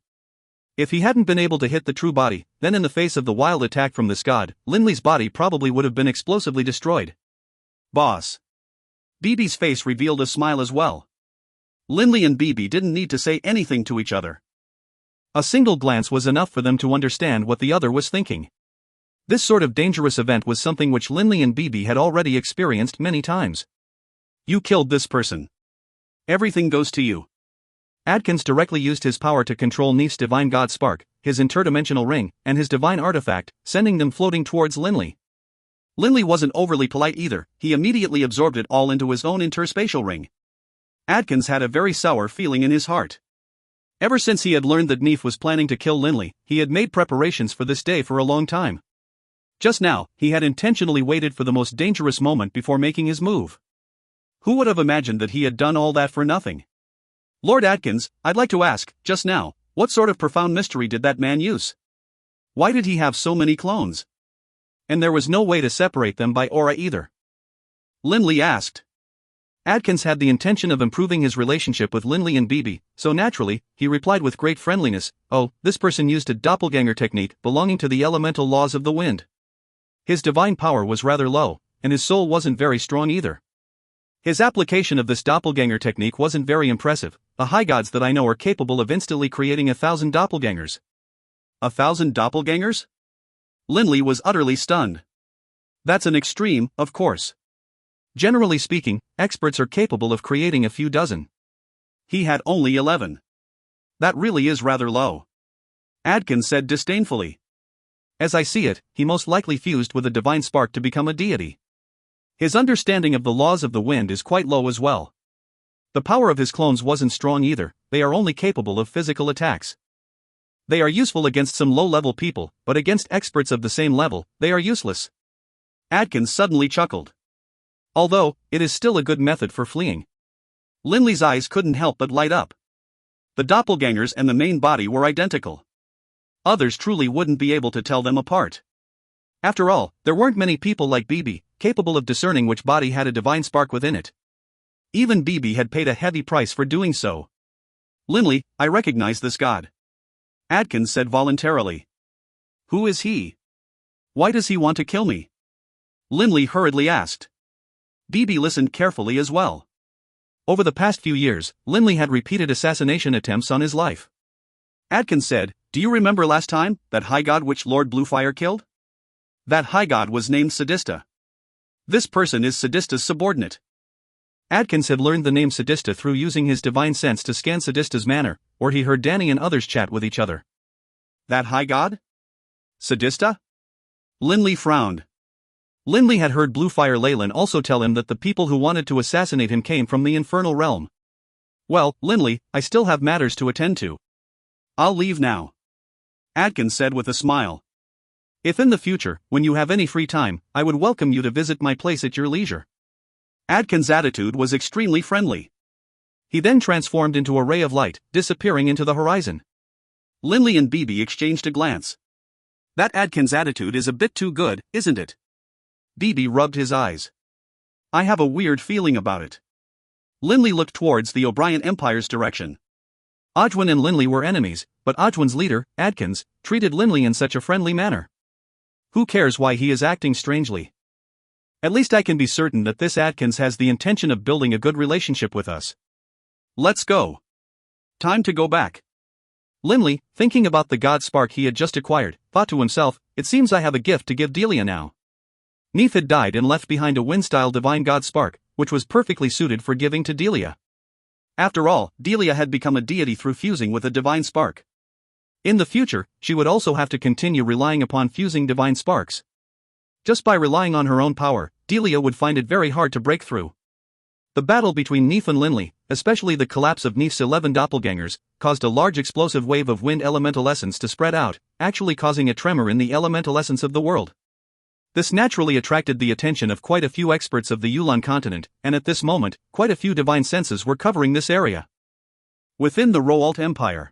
If he hadn't been able to hit the true body, then in the face of the wild attack from this god, Linley's body probably would have been explosively destroyed. Boss. Bibi's face revealed a smile as well. Linley and Bibi didn't need to say anything to each other. A single glance was enough for them to understand what the other was thinking. This sort of dangerous event was something which Linley and Bibi had already experienced many times. You killed this person. Everything goes to you. Adkins directly used his power to control Neef's divine god spark, his interdimensional ring, and his divine artifact, sending them floating towards Linley. Linley wasn't overly polite either, he immediately absorbed it all into his own interspatial ring. Adkins had a very sour feeling in his heart. Ever since he had learned that Neef was planning to kill Linley, he had made preparations for this day for a long time. Just now, he had intentionally waited for the most dangerous moment before making his move. Who would have imagined that he had done all that for nothing? Lord Adkins, I'd like to ask, just now, what sort of profound mystery did that man use? Why did he have so many clones? And there was no way to separate them by aura either. Linley asked. Adkins had the intention of improving his relationship with Linley and Bibi, so naturally, he replied with great friendliness, "Oh, this person used a doppelganger technique belonging to the elemental laws of the wind. His divine power was rather low, and his soul wasn't very strong either. His application of this doppelganger technique wasn't very impressive. The high gods that I know are capable of instantly creating 1,000 doppelgangers." 1,000 doppelgangers? Linley was utterly stunned. That's an extreme, of course. Generally speaking, experts are capable of creating a few dozen. He had only 11. That really is rather low. Adkins said disdainfully. As I see it, he most likely fused with a divine spark to become a deity. His understanding of the laws of the wind is quite low as well. The power of his clones wasn't strong either, they are only capable of physical attacks. They are useful against some low-level people, but against experts of the same level, they are useless. Adkins suddenly chuckled. Although, it is still a good method for fleeing. Linley's eyes couldn't help but light up. The doppelgangers and the main body were identical. Others truly wouldn't be able to tell them apart. After all, there weren't many people like Bibi, capable of discerning which body had a divine spark within it. Even Bibi had paid a heavy price for doing so. Linley, I recognize this god. Adkins said voluntarily. Who is he? Why does he want to kill me? Linley hurriedly asked. Bibi listened carefully as well. Over the past few years, Linley had repeated assassination attempts on his life. Adkins said, do you remember last time, that high god which Lord Bluefire killed? That high god was named Sadista. This person is Sadista's subordinate. Adkins had learned the name Sadista through using his divine sense to scan Sadista's manner, or he heard Danny and others chat with each other. That high god? Sadista? Linley frowned. Linley had heard Bluefire Leyland also tell him that the people who wanted to assassinate him came from the infernal realm. Well, Linley, I still have matters to attend to. I'll leave now. Adkins said with a smile. If in the future, when you have any free time, I would welcome you to visit my place at your leisure. Adkins' attitude was extremely friendly. He then transformed into a ray of light, disappearing into the horizon. Linley and Bibi exchanged a glance. That Adkins' attitude is a bit too good, isn't it? Bibi rubbed his eyes. I have a weird feeling about it. Linley looked towards the O'Brien Empire's direction. Ojwin and Linley were enemies, but Ojwin's leader, Adkins, treated Linley in such a friendly manner. Who cares why he is acting strangely? At least I can be certain that this Adkins has the intention of building a good relationship with us. Let's go. Time to go back. Linley, thinking about the god spark he had just acquired, thought to himself, it seems I have a gift to give Delia now. Neith had died and left behind a wind-style divine god spark, which was perfectly suited for giving to Delia. After all, Delia had become a deity through fusing with a divine spark. In the future, she would also have to continue relying upon fusing divine sparks. Just by relying on her own power, Delia would find it very hard to break through. The battle between Neith and Linley, especially the collapse of Neith's 11 doppelgangers, caused a large explosive wave of wind elemental essence to spread out, actually causing a tremor in the elemental essence of the world. This naturally attracted the attention of quite a few experts of the Yulan continent, and at this moment, quite a few divine senses were covering this area. Within the Roalt Empire,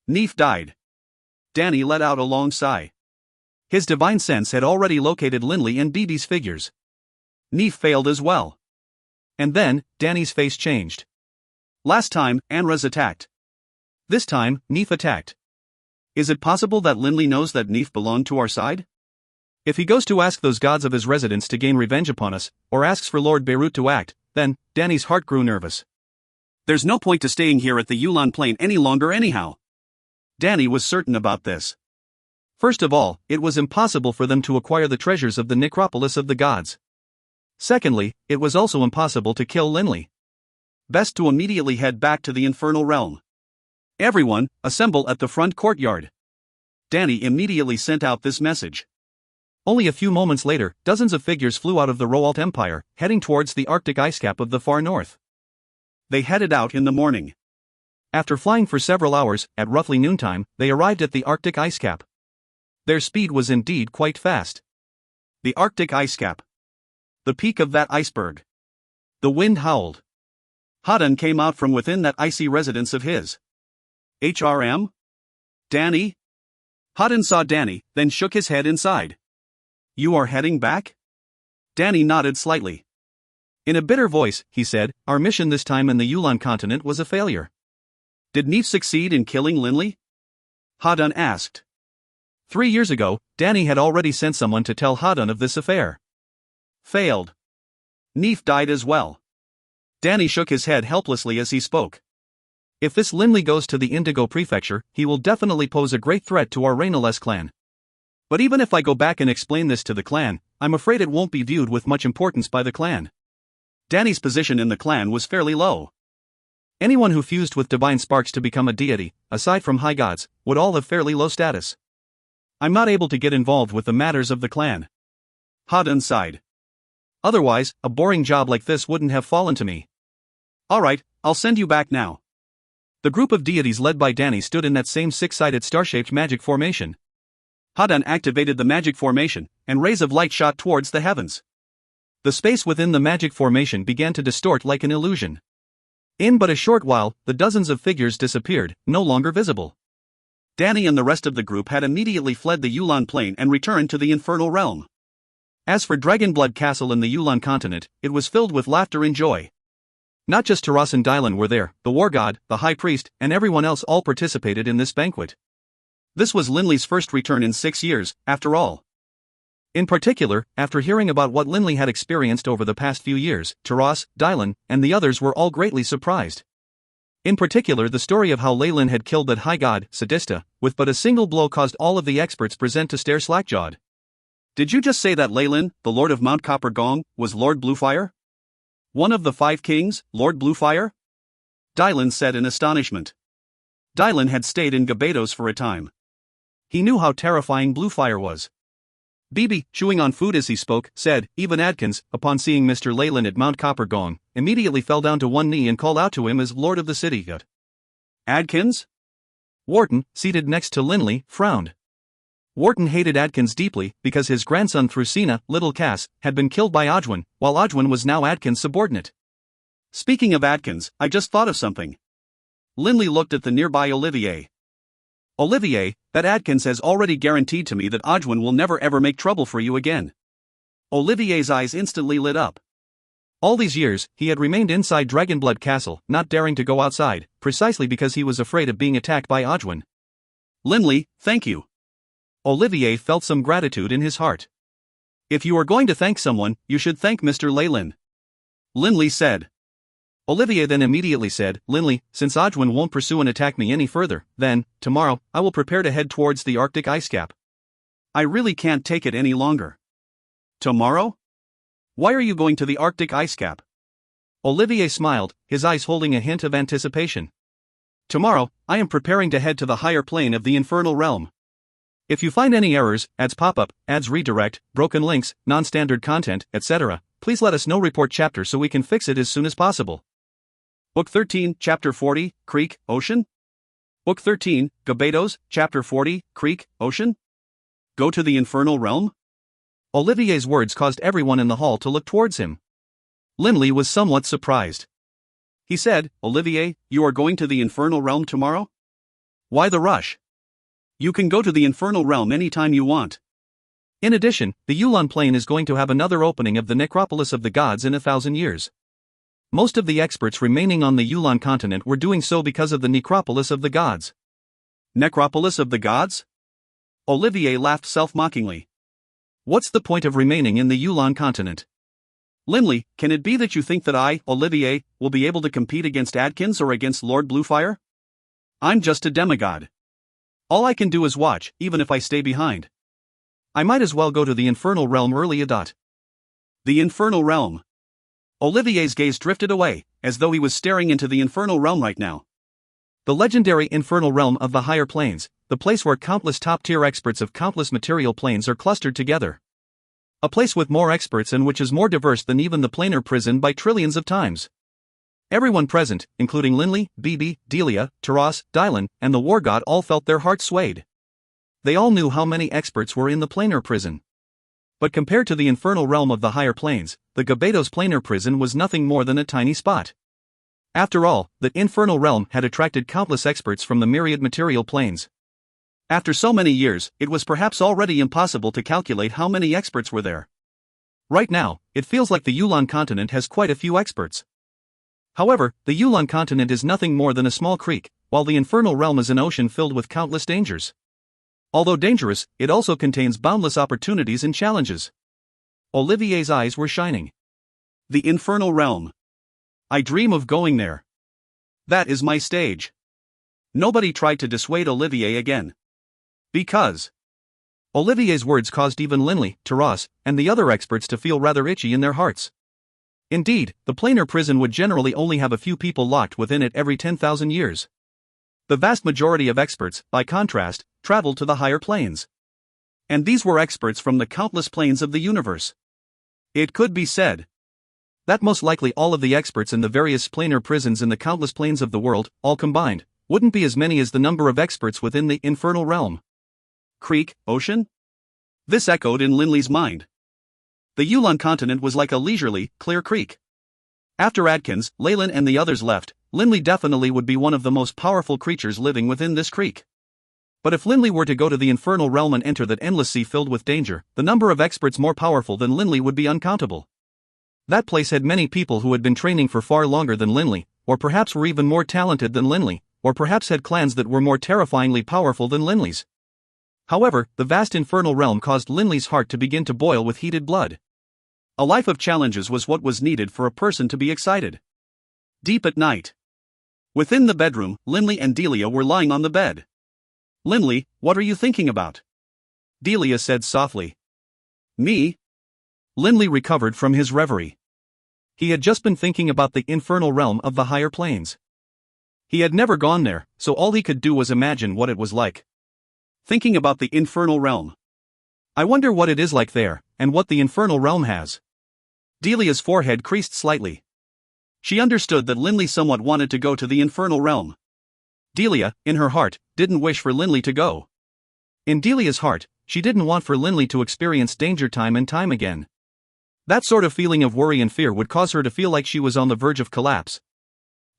Neith died. Danny let out a long sigh. His divine sense had already located Linley and Bibi's figures. Neith failed as well. And then, Danny's face changed. Last time, Anra's attacked. This time, Neith attacked. Is it possible that Linley knows that Neith belonged to our side? If he goes to ask those gods of his residence to gain revenge upon us, or asks for Lord Beirut to act, then, Danny's heart grew nervous. There's no point to staying here at the Yulan Plain any longer anyhow. Danny was certain about this. First of all, it was impossible for them to acquire the treasures of the necropolis of the gods. Secondly, it was also impossible to kill Linley. Best to immediately head back to the infernal realm. Everyone, assemble at the front courtyard. Danny immediately sent out this message. Only a few moments later, dozens of figures flew out of the Roalt Empire, heading towards the Arctic ice cap of the far north. They headed out in the morning. After flying for several hours, at roughly noontime, they arrived at the Arctic ice cap. Their speed was indeed quite fast. The Arctic ice cap. The peak of that iceberg. The wind howled. Hadan came out from within that icy residence of his. HRM? Danny? Hadan saw Danny, then shook his head inside. You are heading back? Danny nodded slightly. In a bitter voice, he said, our mission this time in the Yulan continent was a failure. Did Neith succeed in killing Linley? Hadan asked. 3 years ago, Danny had already sent someone to tell Hadan of this affair. Failed. Neith died as well. Danny shook his head helplessly as he spoke. If this Linley goes to the Indigo Prefecture, he will definitely pose a great threat to our Rainales clan. But even if I go back and explain this to the clan, I'm afraid it won't be viewed with much importance by the clan. Danny's position in the clan was fairly low. Anyone who fused with divine sparks to become a deity, aside from high gods, would all have fairly low status. I'm not able to get involved with the matters of the clan. Hadan sighed. Otherwise, a boring job like this wouldn't have fallen to me. Alright, I'll send you back now. The group of deities led by Danny stood in that same six-sided star-shaped magic formation. Hadan activated the magic formation, and rays of light shot towards the heavens. The space within the magic formation began to distort like an illusion. In but a short while, the dozens of figures disappeared, no longer visible. Danny and the rest of the group had immediately fled the Yulan Plain and returned to the infernal realm. As for Dragonblood Castle in the Yulan continent, it was filled with laughter and joy. Not just Taras and Dylan were there, the war god, the high priest, and everyone else all participated in this banquet. This was Linley's first return in 6 years, after all. In particular, after hearing about what Linley had experienced over the past few years, Taras, Dylan, and the others were all greatly surprised. In particular, the story of how Leyland had killed that high god, Sadista, with but a single blow caused all of the experts present to stare slack-jawed. Did you just say that Leyland, the Lord of Mount Copper Gong, was Lord Bluefire? One of the 5 kings, Lord Bluefire? Dylan said in astonishment. Dylan had stayed in Gabados for a time. He knew how terrifying Bluefire was. Bibi, chewing on food as he spoke, said, even Adkins, upon seeing Mr. Leyland at Mount Copper Gong, immediately fell down to one knee and called out to him as Lord of the City. Adkins? Wharton, seated next to Linley, frowned. Wharton hated Adkins deeply, because his grandson Thrusina, Little Cass, had been killed by Odwin, while Odwin was now Adkins' subordinate. Speaking of Adkins, I just thought of something. Linley looked at the nearby Olivier. Olivier, that Adkins has already guaranteed to me that Odwin will never ever make trouble for you again. Olivier's eyes instantly lit up. All these years, he had remained inside Dragonblood Castle, not daring to go outside, precisely because he was afraid of being attacked by Odwin. Linley, thank you. Olivier felt some gratitude in his heart. If you are going to thank someone, you should thank Mr. Leyland. Linley said. Olivier then immediately said, Linley, since Ojwin won't pursue and attack me any further, then, tomorrow, I will prepare to head towards the Arctic ice cap. I really can't take it any longer. Tomorrow? Why are you going to the Arctic ice cap? Olivier smiled, his eyes holding a hint of anticipation. Tomorrow, I am preparing to head to the higher plane of the infernal realm. If you find any errors, ads pop up, ads redirect, broken links, non-standard content, etc., please let us know. Report chapter so we can fix it as soon as possible. Book 13, Chapter 40, Creek, Ocean? Book 13, Gabados, Chapter 40, Creek, Ocean? Go to the infernal realm? Olivier's words caused everyone in the hall to look towards him. Linley was somewhat surprised. He said, Olivier, you are going to the infernal realm tomorrow? Why the rush? You can go to the infernal realm anytime you want. In addition, the Yulon plane is going to have another opening of the necropolis of the gods in 1,000 years. Most of the experts remaining on the Yulon continent were doing so because of the necropolis of the gods. Necropolis of the gods? Olivier laughed self-mockingly. What's the point of remaining in the Yulon continent? Linley, can it be that you think that I, Olivier, will be able to compete against Adkins or against Lord Bluefire? I'm just a demigod. All I can do is watch, even if I stay behind. I might as well go to the infernal realm early. The infernal realm. Olivier's gaze drifted away, as though he was staring into the infernal realm right now. The legendary infernal realm of the higher planes, the place where countless top-tier experts of countless material planes are clustered together. A place with more experts and which is more diverse than even the planar prison by trillions of times. Everyone present, including Linley, Bibi, Delia, Taras, Dylan, and the war god, all felt their hearts swayed. They all knew how many experts were in the planar prison. But compared to the infernal realm of the higher planes, the Gabados planar prison was nothing more than a tiny spot. After all, the infernal realm had attracted countless experts from the myriad material planes. After so many years, it was perhaps already impossible to calculate how many experts were there. Right now, it feels like the Yulon continent has quite a few experts. However, the Yulon continent is nothing more than a small creek, while the infernal realm is an ocean filled with countless dangers. Although dangerous, it also contains boundless opportunities and challenges. Olivier's eyes were shining. The infernal realm. I dream of going there. That is my stage. Nobody tried to dissuade Olivier again. Because Olivier's words caused even Linley, Taras, and the other experts to feel rather itchy in their hearts. Indeed, the planar prison would generally only have a few people locked within it every 10,000 years. The vast majority of experts, by contrast, traveled to the higher planes. And these were experts from the countless planes of the universe. It could be said that most likely all of the experts in the various planar prisons in the countless planes of the world, all combined, wouldn't be as many as the number of experts within the infernal realm. Creek, ocean? This echoed in Linley's mind. The Yulon continent was like a leisurely, clear creek. After Adkins, Leyland and the others left, Linley definitely would be one of the most powerful creatures living within this creek. But if Linley were to go to the infernal realm and enter that endless sea filled with danger, the number of experts more powerful than Linley would be uncountable. That place had many people who had been training for far longer than Linley, or perhaps were even more talented than Linley, or perhaps had clans that were more terrifyingly powerful than Linley's. However, the vast infernal realm caused Linley's heart to begin to boil with heated blood. A life of challenges was what was needed for a person to be excited. Deep at night. Within the bedroom, Linley and Delia were lying on the bed. Linley, what are you thinking about? Delia said softly. Me? Linley recovered from his reverie. He had just been thinking about the infernal realm of the higher planes. He had never gone there, so all he could do was imagine what it was like. Thinking about the infernal realm. I wonder what it is like there, and what the infernal realm has. Delia's forehead creased slightly. She understood that Linley somewhat wanted to go to the infernal realm. Delia, in her heart, didn't wish for Linley to go. In Delia's heart, she didn't want for Linley to experience danger time and time again. That sort of feeling of worry and fear would cause her to feel like she was on the verge of collapse.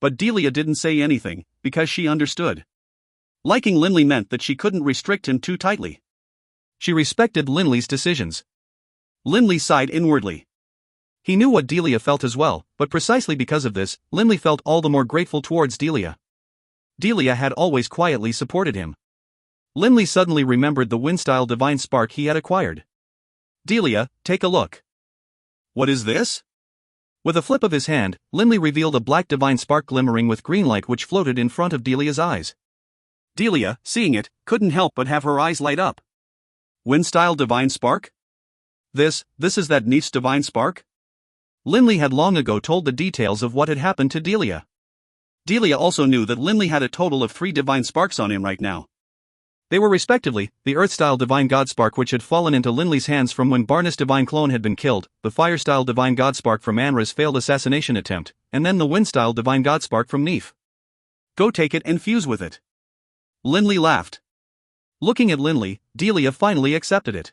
But Delia didn't say anything, because she understood. Liking Linley meant that she couldn't restrict him too tightly. She respected Linley's decisions. Linley sighed inwardly. He knew what Delia felt as well, but precisely because of this, Linley felt all the more grateful towards Delia. Delia had always quietly supported him. Linley suddenly remembered the wind-style divine spark he had acquired. Delia, take a look. What is this? With a flip of his hand, Linley revealed a black divine spark glimmering with green light which floated in front of Delia's eyes. Delia, seeing it, couldn't help but have her eyes light up. Wind-style divine spark? This is that niche divine spark? Linley had long ago told the details of what had happened to Delia. Delia also knew that Linley had a total of 3 divine sparks on him right now. They were respectively, the Earth-style Divine God-Spark which had fallen into Linley's hands from when Barnus' Divine Clone had been killed, the Fire-style Divine God-Spark from Anra's failed assassination attempt, and then the Wind-style Divine God-Spark from Neef. Go take it and fuse with it. Linley laughed. Looking at Linley, Delia finally accepted it.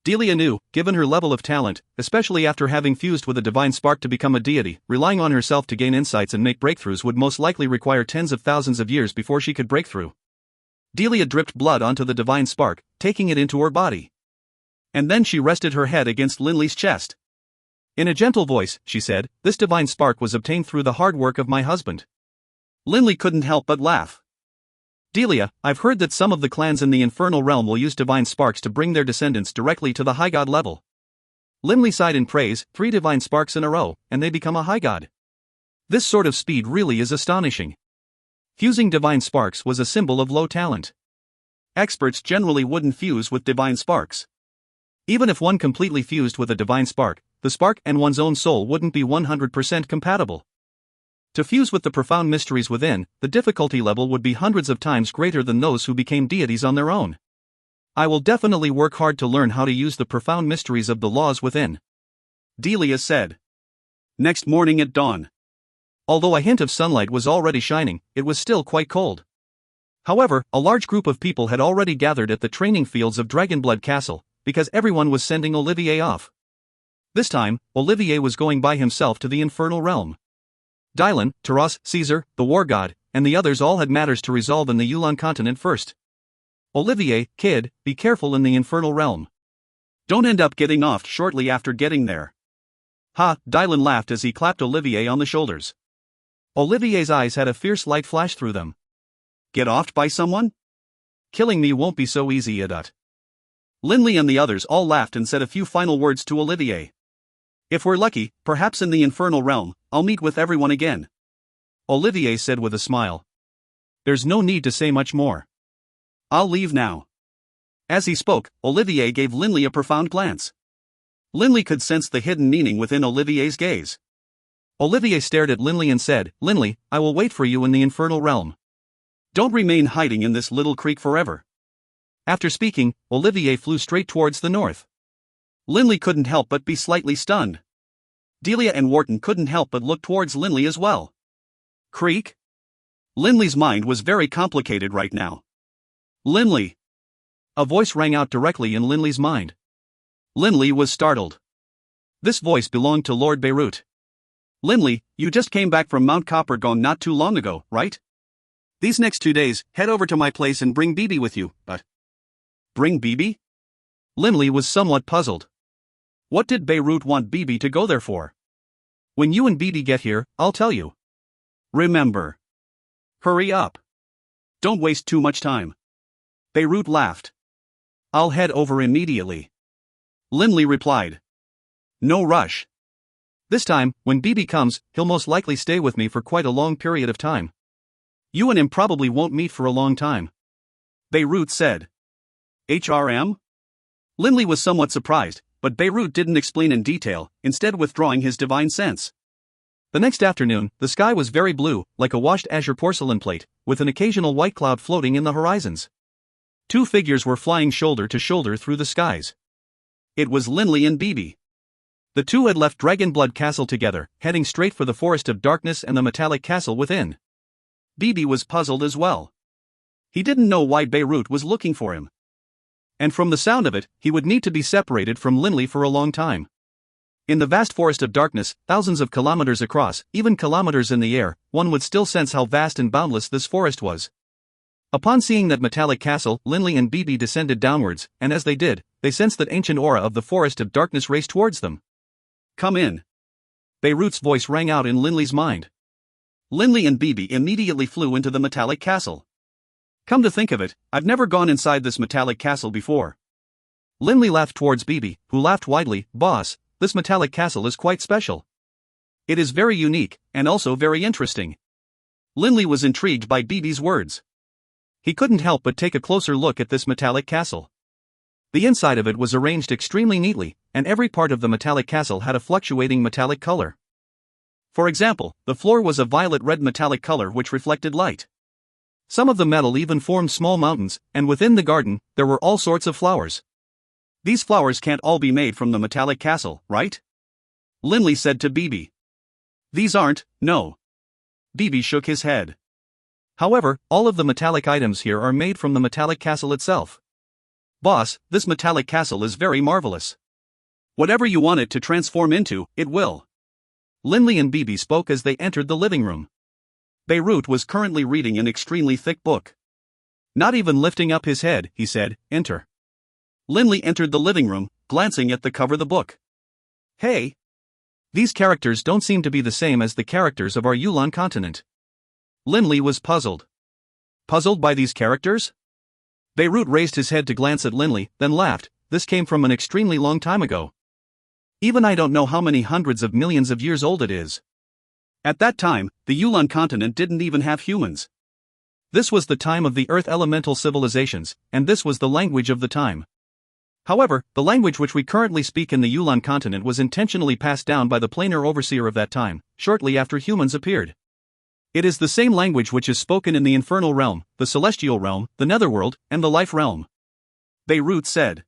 Delia knew, given her level of talent, especially after having fused with a divine spark to become a deity, relying on herself to gain insights and make breakthroughs would most likely require tens of thousands of years before she could break through. Delia dripped blood onto the divine spark, taking it into her body. And then she rested her head against Linley's chest. In a gentle voice, she said, "This divine spark was obtained through the hard work of my husband." Linley couldn't help but laugh. Delia, I've heard that some of the clans in the infernal realm will use divine sparks to bring their descendants directly to the high god level. Linley sighed in praise, 3 divine sparks in a row, and they become a high god. This sort of speed really is astonishing. Fusing divine sparks was a symbol of low talent. Experts generally wouldn't fuse with divine sparks. Even if one completely fused with a divine spark, the spark and one's own soul wouldn't be 100% compatible. To fuse with the profound mysteries within, the difficulty level would be hundreds of times greater than those who became deities on their own. I will definitely work hard to learn how to use the profound mysteries of the laws within, Delia said. Next morning at dawn. Although a hint of sunlight was already shining, it was still quite cold. However, a large group of people had already gathered at the training fields of Dragonblood Castle, because everyone was sending Olivier off. This time, Olivier was going by himself to the infernal realm. Dylan, Taras, Caesar, the war god, and the others all had matters to resolve in the Yulan continent first. Olivier, kid, be careful in the infernal realm. Don't end up getting off shortly after getting there. Ha, Dylan laughed as he clapped Olivier on the shoulders. Olivier's eyes had a fierce light flash through them. Get offed by someone? Killing me won't be so easy, Edot. Linley and the others all laughed and said a few final words to Olivier. If we're lucky, perhaps in the infernal realm, I'll meet with everyone again. Olivier said with a smile. There's no need to say much more. I'll leave now. As he spoke, Olivier gave Linley a profound glance. Linley could sense the hidden meaning within Olivier's gaze. Olivier stared at Linley and said, Linley, I will wait for you in the infernal realm. Don't remain hiding in this little creek forever. After speaking, Olivier flew straight towards the north. Linley couldn't help but be slightly stunned. Delia and Wharton couldn't help but look towards Linley as well. Creek? Linley's mind was very complicated right now. Linley! A voice rang out directly in Linley's mind. Linley was startled. This voice belonged to Lord Beirut. Linley, you just came back from Mount Coppergone not too long ago, right? These next 2 days, head over to my place and bring Bibi with you, but... Bring Bibi? Linley was somewhat puzzled. What did Beirut want Bibi to go there for? When you and Bibi get here, I'll tell you. Remember. Hurry up. Don't waste too much time. Beirut laughed. I'll head over immediately. Linley replied. No rush. This time, when Bibi comes, he'll most likely stay with me for quite a long period of time. You and him probably won't meet for a long time. Beirut said. HRM? Linley was somewhat surprised, but Beirut didn't explain in detail, instead withdrawing his divine sense. The next afternoon, the sky was very blue, like a washed azure porcelain plate, with an occasional white cloud floating in the horizons. 2 figures were flying shoulder to shoulder through the skies. It was Linley and Bibi. The two had left Dragonblood Castle together, heading straight for the Forest of Darkness and the metallic castle within. Bibi was puzzled as well. He didn't know why Beirut was looking for him. And from the sound of it, he would need to be separated from Linley for a long time. In the vast Forest of Darkness, thousands of kilometers across, even kilometers in the air, one would still sense how vast and boundless this forest was. Upon seeing that metallic castle, Linley and Bibi descended downwards, and as they did, they sensed that ancient aura of the Forest of Darkness race towards them. Come in. Beirut's voice rang out in Linley's mind. Linley and Bibi immediately flew into the metallic castle. Come to think of it, I've never gone inside this metallic castle before. Linley laughed towards Bibi, who laughed widely. Boss, this metallic castle is quite special. It is very unique, and also very interesting. Linley was intrigued by BB's words. He couldn't help but take a closer look at this metallic castle. The inside of it was arranged extremely neatly, and every part of the metallic castle had a fluctuating metallic color. For example, the floor was a violet-red metallic color which reflected light. Some of the metal even formed small mountains, and within the garden, there were all sorts of flowers. These flowers can't all be made from the metallic castle, right? Linley said to BB. These aren't, no. BB shook his head. However, all of the metallic items here are made from the metallic castle itself. Boss, this metallic castle is very marvelous. Whatever you want it to transform into, it will. Linley and BB spoke as they entered the living room. Beirut was currently reading an extremely thick book. Not even lifting up his head, he said, "Enter." Linley entered the living room, glancing at the cover of the book. Hey! These characters don't seem to be the same as the characters of our Yulan continent. Linley was puzzled. Puzzled by these characters? Beirut raised his head to glance at Linley, then laughed. This came from an extremely long time ago. Even I don't know how many hundreds of millions of years old it is. At that time, the Yulan continent didn't even have humans. This was the time of the Earth elemental civilizations, and this was the language of the time. However, the language which we currently speak in the Yulan continent was intentionally passed down by the planar overseer of that time, shortly after humans appeared. It is the same language which is spoken in the infernal realm, the celestial realm, the netherworld, and the life realm. Beirut said.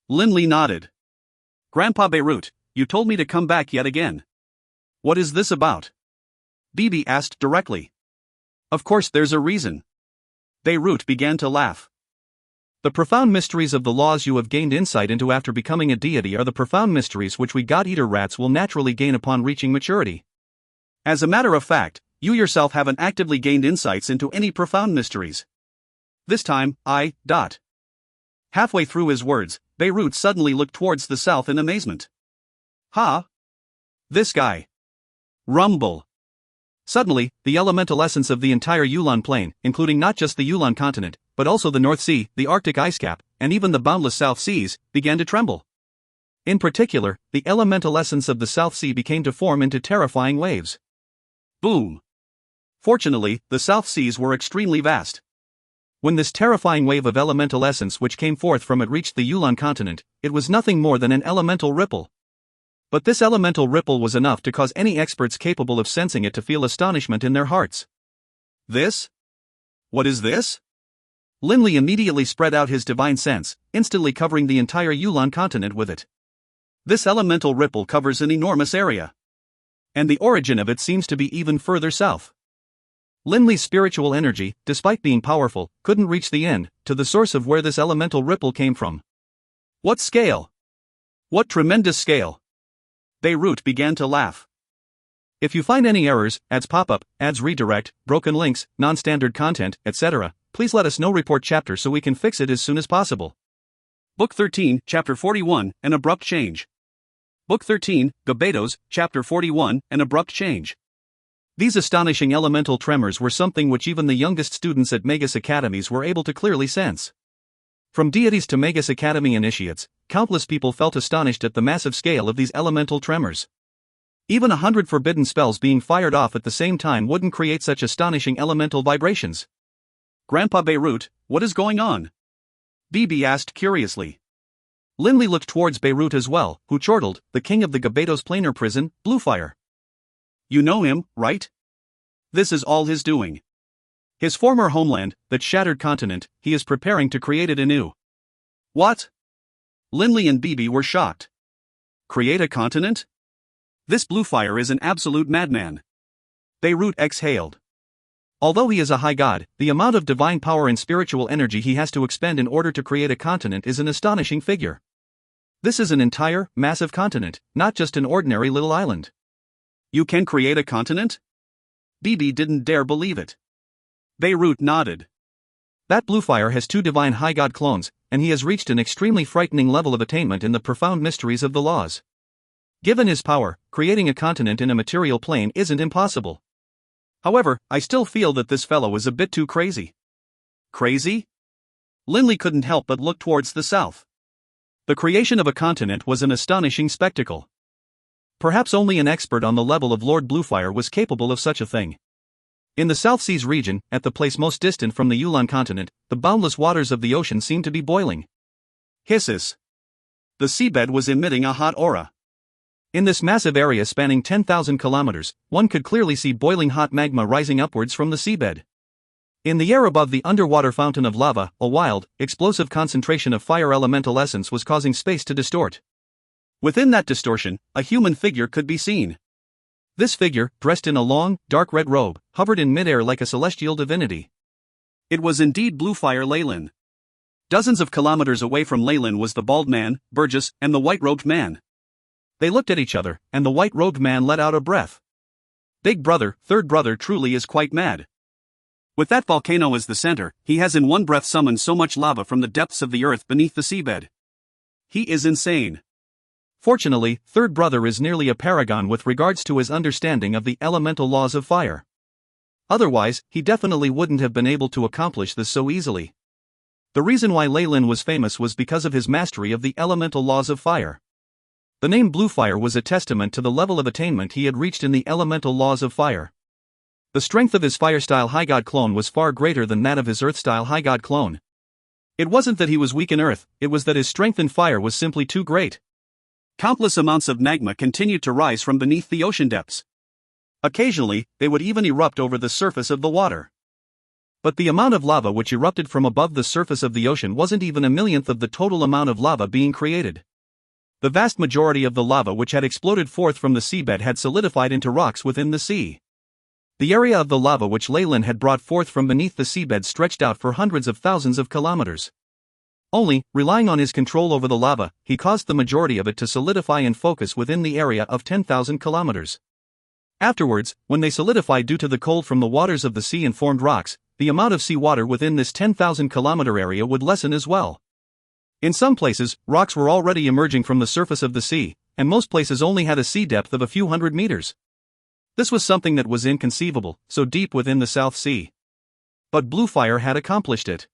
Linley nodded. Grandpa Beirut, you told me to come back yet again. What is this about? BB asked directly. Of course there's a reason. Beirut began to laugh. The profound mysteries of the laws you have gained insight into after becoming a deity are the profound mysteries which we God-eater rats will naturally gain upon reaching maturity. As a matter of fact, you yourself haven't actively gained insights into any profound mysteries. This time, Halfway through his words, Beirut suddenly looked towards the south in amazement. Ha! This guy. Rumble. Suddenly, the elemental essence of the entire Yulan plain, including not just the Yulan continent, but also the North Sea, the Arctic ice cap, and even the boundless South Seas, began to tremble. In particular, the elemental essence of the South Sea began to form into terrifying waves. Boom! Fortunately, the South Seas were extremely vast. When this terrifying wave of elemental essence which came forth from it reached the Yulan continent, it was nothing more than an elemental ripple. But this elemental ripple was enough to cause any experts capable of sensing it to feel astonishment in their hearts. This? What is this? Linley immediately spread out his divine sense, instantly covering the entire Yulan continent with it. This elemental ripple covers an enormous area. And the origin of it seems to be even further south. Linley's spiritual energy, despite being powerful, couldn't reach the end, to the source of where this elemental ripple came from. What scale? What tremendous scale! Beirut began to laugh. If you find any errors, ads pop-up, ads redirect, broken links, non-standard content, etc., please let us know. Report chapter so we can fix it as soon as possible. Book 13, Chapter 41, An Abrupt Change. Book 13, Gabetos, Chapter 41, An Abrupt Change. These astonishing elemental tremors were something which even the youngest students at Magus Academies were able to clearly sense. From deities to Magus Academy initiates, countless people felt astonished at the massive scale of these elemental tremors. Even 100 forbidden spells being fired off at the same time wouldn't create such astonishing elemental vibrations. Grandpa Beirut, what is going on? BB asked curiously. Linley looked towards Beirut as well, who chortled, the king of the Gabetos planar prison, Bluefire. You know him, right? This is all his doing. His former homeland, that shattered continent, he is preparing to create it anew. What? Linley and BB were shocked. Create a continent? This Bluefire is an absolute madman. Beirut exhaled. Although he is a high god, the amount of divine power and spiritual energy he has to expend in order to create a continent is an astonishing figure. This is an entire, massive continent, not just an ordinary little island. You can create a continent? BB didn't dare believe it. Beirut nodded. That Bluefire has 2 divine high god clones, and he has reached an extremely frightening level of attainment in the profound mysteries of the laws. Given his power, creating a continent in a material plane isn't impossible. However, I still feel that this fellow is a bit too crazy. Crazy? Linley couldn't help but look towards the south. The creation of a continent was an astonishing spectacle. Perhaps only an expert on the level of Lord Bluefire was capable of such a thing. In the South Seas region, at the place most distant from the Yulan continent, the boundless waters of the ocean seemed to be boiling. Hisses. The seabed was emitting a hot aura. In this massive area spanning 10,000 kilometers, one could clearly see boiling hot magma rising upwards from the seabed. In the air above the underwater fountain of lava, a wild, explosive concentration of fire elemental essence was causing space to distort. Within that distortion, a human figure could be seen. This figure, dressed in a long, dark red robe, hovered in midair like a celestial divinity. It was indeed Bluefire Leyland. Dozens of kilometers away from Leyland was the bald man, Burgess, and the white-robed man. They looked at each other, and the white-robed man let out a breath. Big brother, third brother truly is quite mad. With that volcano as the center, he has in one breath summoned so much lava from the depths of the earth beneath the seabed. He is insane. Fortunately, third brother is nearly a paragon with regards to his understanding of the elemental laws of fire. Otherwise, he definitely wouldn't have been able to accomplish this so easily. The reason why Leyland was famous was because of his mastery of the elemental laws of fire. The name Bluefire was a testament to the level of attainment he had reached in the elemental laws of fire. The strength of his fire-style high god clone was far greater than that of his earth-style high god clone. It wasn't that he was weak in earth, it was that his strength in fire was simply too great. Countless amounts of magma continued to rise from beneath the ocean depths. Occasionally, they would even erupt over the surface of the water. But the amount of lava which erupted from above the surface of the ocean wasn't even a millionth of the total amount of lava being created. The vast majority of the lava which had exploded forth from the seabed had solidified into rocks within the sea. The area of the lava which Leyland had brought forth from beneath the seabed stretched out for hundreds of thousands of kilometers. Only, relying on his control over the lava, he caused the majority of it to solidify and focus within the area of 10,000 kilometers. Afterwards, when they solidified due to the cold from the waters of the sea and formed rocks, the amount of seawater within this 10,000 kilometer area would lessen as well. In some places, rocks were already emerging from the surface of the sea, and most places only had a sea depth of a few hundred meters. This was something that was inconceivable, so deep within the South Sea. But Bluefire had accomplished it.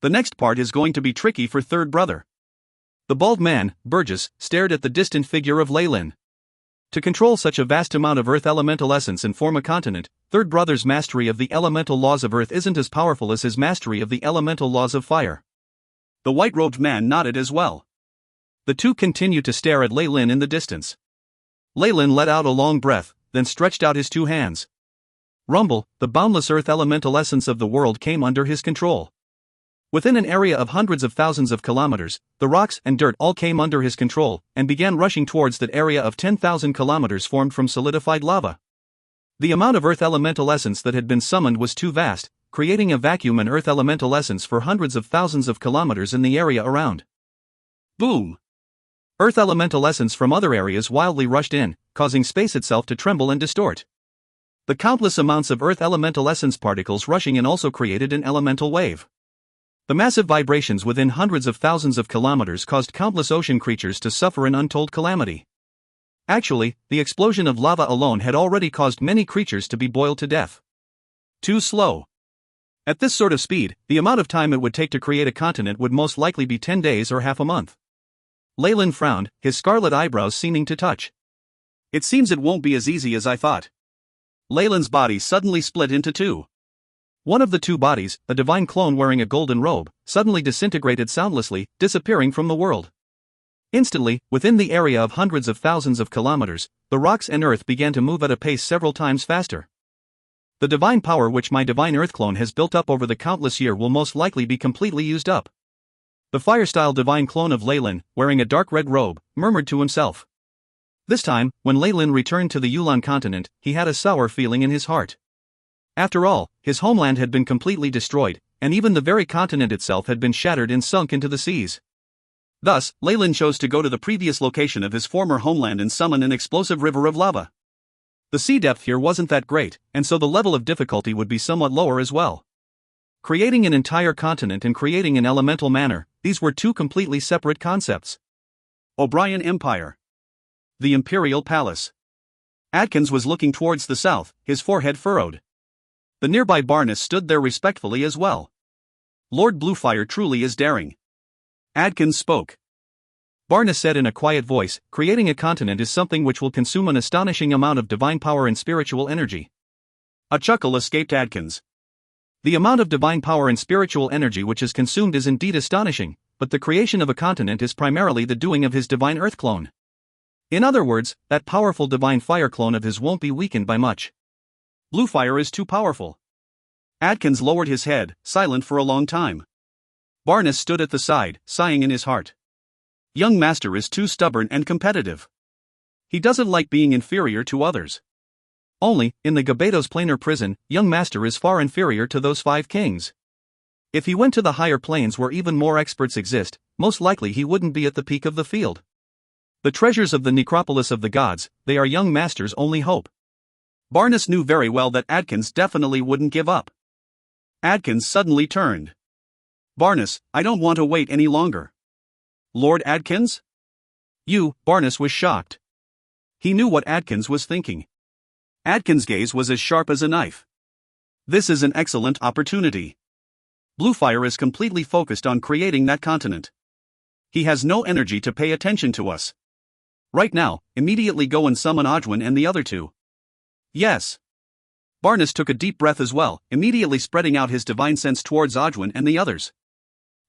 The next part is going to be tricky for third brother. The bald man, Burgess, stared at the distant figure of Leyland. To control such a vast amount of earth elemental essence and form a continent, third brother's mastery of the elemental laws of earth isn't as powerful as his mastery of the elemental laws of fire. The white-robed man nodded as well. The two continued to stare at Leyland in the distance. Leyland let out a long breath, then stretched out his two hands. Rumble, the boundless earth elemental essence of the world came under his control. Within an area of hundreds of thousands of kilometers, the rocks and dirt all came under his control, and began rushing towards that area of 10,000 kilometers formed from solidified lava. The amount of earth elemental essence that had been summoned was too vast, creating a vacuum in earth elemental essence for hundreds of thousands of kilometers in the area around. Boom! Earth elemental essence from other areas wildly rushed in, causing space itself to tremble and distort. The countless amounts of earth elemental essence particles rushing in also created an elemental wave. The massive vibrations within hundreds of thousands of kilometers caused countless ocean creatures to suffer an untold calamity. Actually, the explosion of lava alone had already caused many creatures to be boiled to death. Too slow. At this sort of speed, the amount of time it would take to create a continent would most likely be 10 days or half a month. Leyland frowned, his scarlet eyebrows seeming to touch. It seems it won't be as easy as I thought. Leyland's body suddenly split into two. One of the two bodies, a divine clone wearing a golden robe, suddenly disintegrated soundlessly, disappearing from the world. Instantly, within the area of hundreds of thousands of kilometers, the rocks and earth began to move at a pace several times faster. The divine power which my divine earth clone has built up over the countless year will most likely be completely used up. The fire-style divine clone of Leyland, wearing a dark red robe, murmured to himself. This time, when Leyland returned to the Yulan continent, he had a sour feeling in his heart. After all, his homeland had been completely destroyed, and even the very continent itself had been shattered and sunk into the seas. Thus, Leyland chose to go to the previous location of his former homeland and summon an explosive river of lava. The sea depth here wasn't that great, and so the level of difficulty would be somewhat lower as well. Creating an entire continent and creating an elemental manor, these were two completely separate concepts. O'Brien Empire. The Imperial Palace. Adkins was looking towards the south, his forehead furrowed. The nearby Barnes stood there respectfully as well. Lord Bluefire truly is daring. Adkins spoke. Barnes said in a quiet voice, creating a continent is something which will consume an astonishing amount of divine power and spiritual energy. A chuckle escaped Adkins. The amount of divine power and spiritual energy which is consumed is indeed astonishing, but the creation of a continent is primarily the doing of his divine earth clone. In other words, that powerful divine fire clone of his won't be weakened by much. Blue fire is too powerful. Adkins lowered his head, silent for a long time. Barnes stood at the side, sighing in his heart. Young master is too stubborn and competitive. He doesn't like being inferior to others. Only, in the Gabados planar prison, young master is far inferior to those 5 kings. If he went to the higher planes where even more experts exist, most likely he wouldn't be at the peak of the field. The treasures of the necropolis of the gods, they are young master's only hope. Barnes knew very well that Adkins definitely wouldn't give up. Adkins suddenly turned. Barnes, I don't want to wait any longer. Lord Adkins? You, Barnes was shocked. He knew what Adkins was thinking. Adkins' gaze was as sharp as a knife. This is an excellent opportunity. Bluefire is completely focused on creating that continent. He has no energy to pay attention to us. Right now, immediately go and summon Ojwin and the other 2. Yes. Barnes took a deep breath as well, immediately spreading out his divine sense towards Ojwin and the others.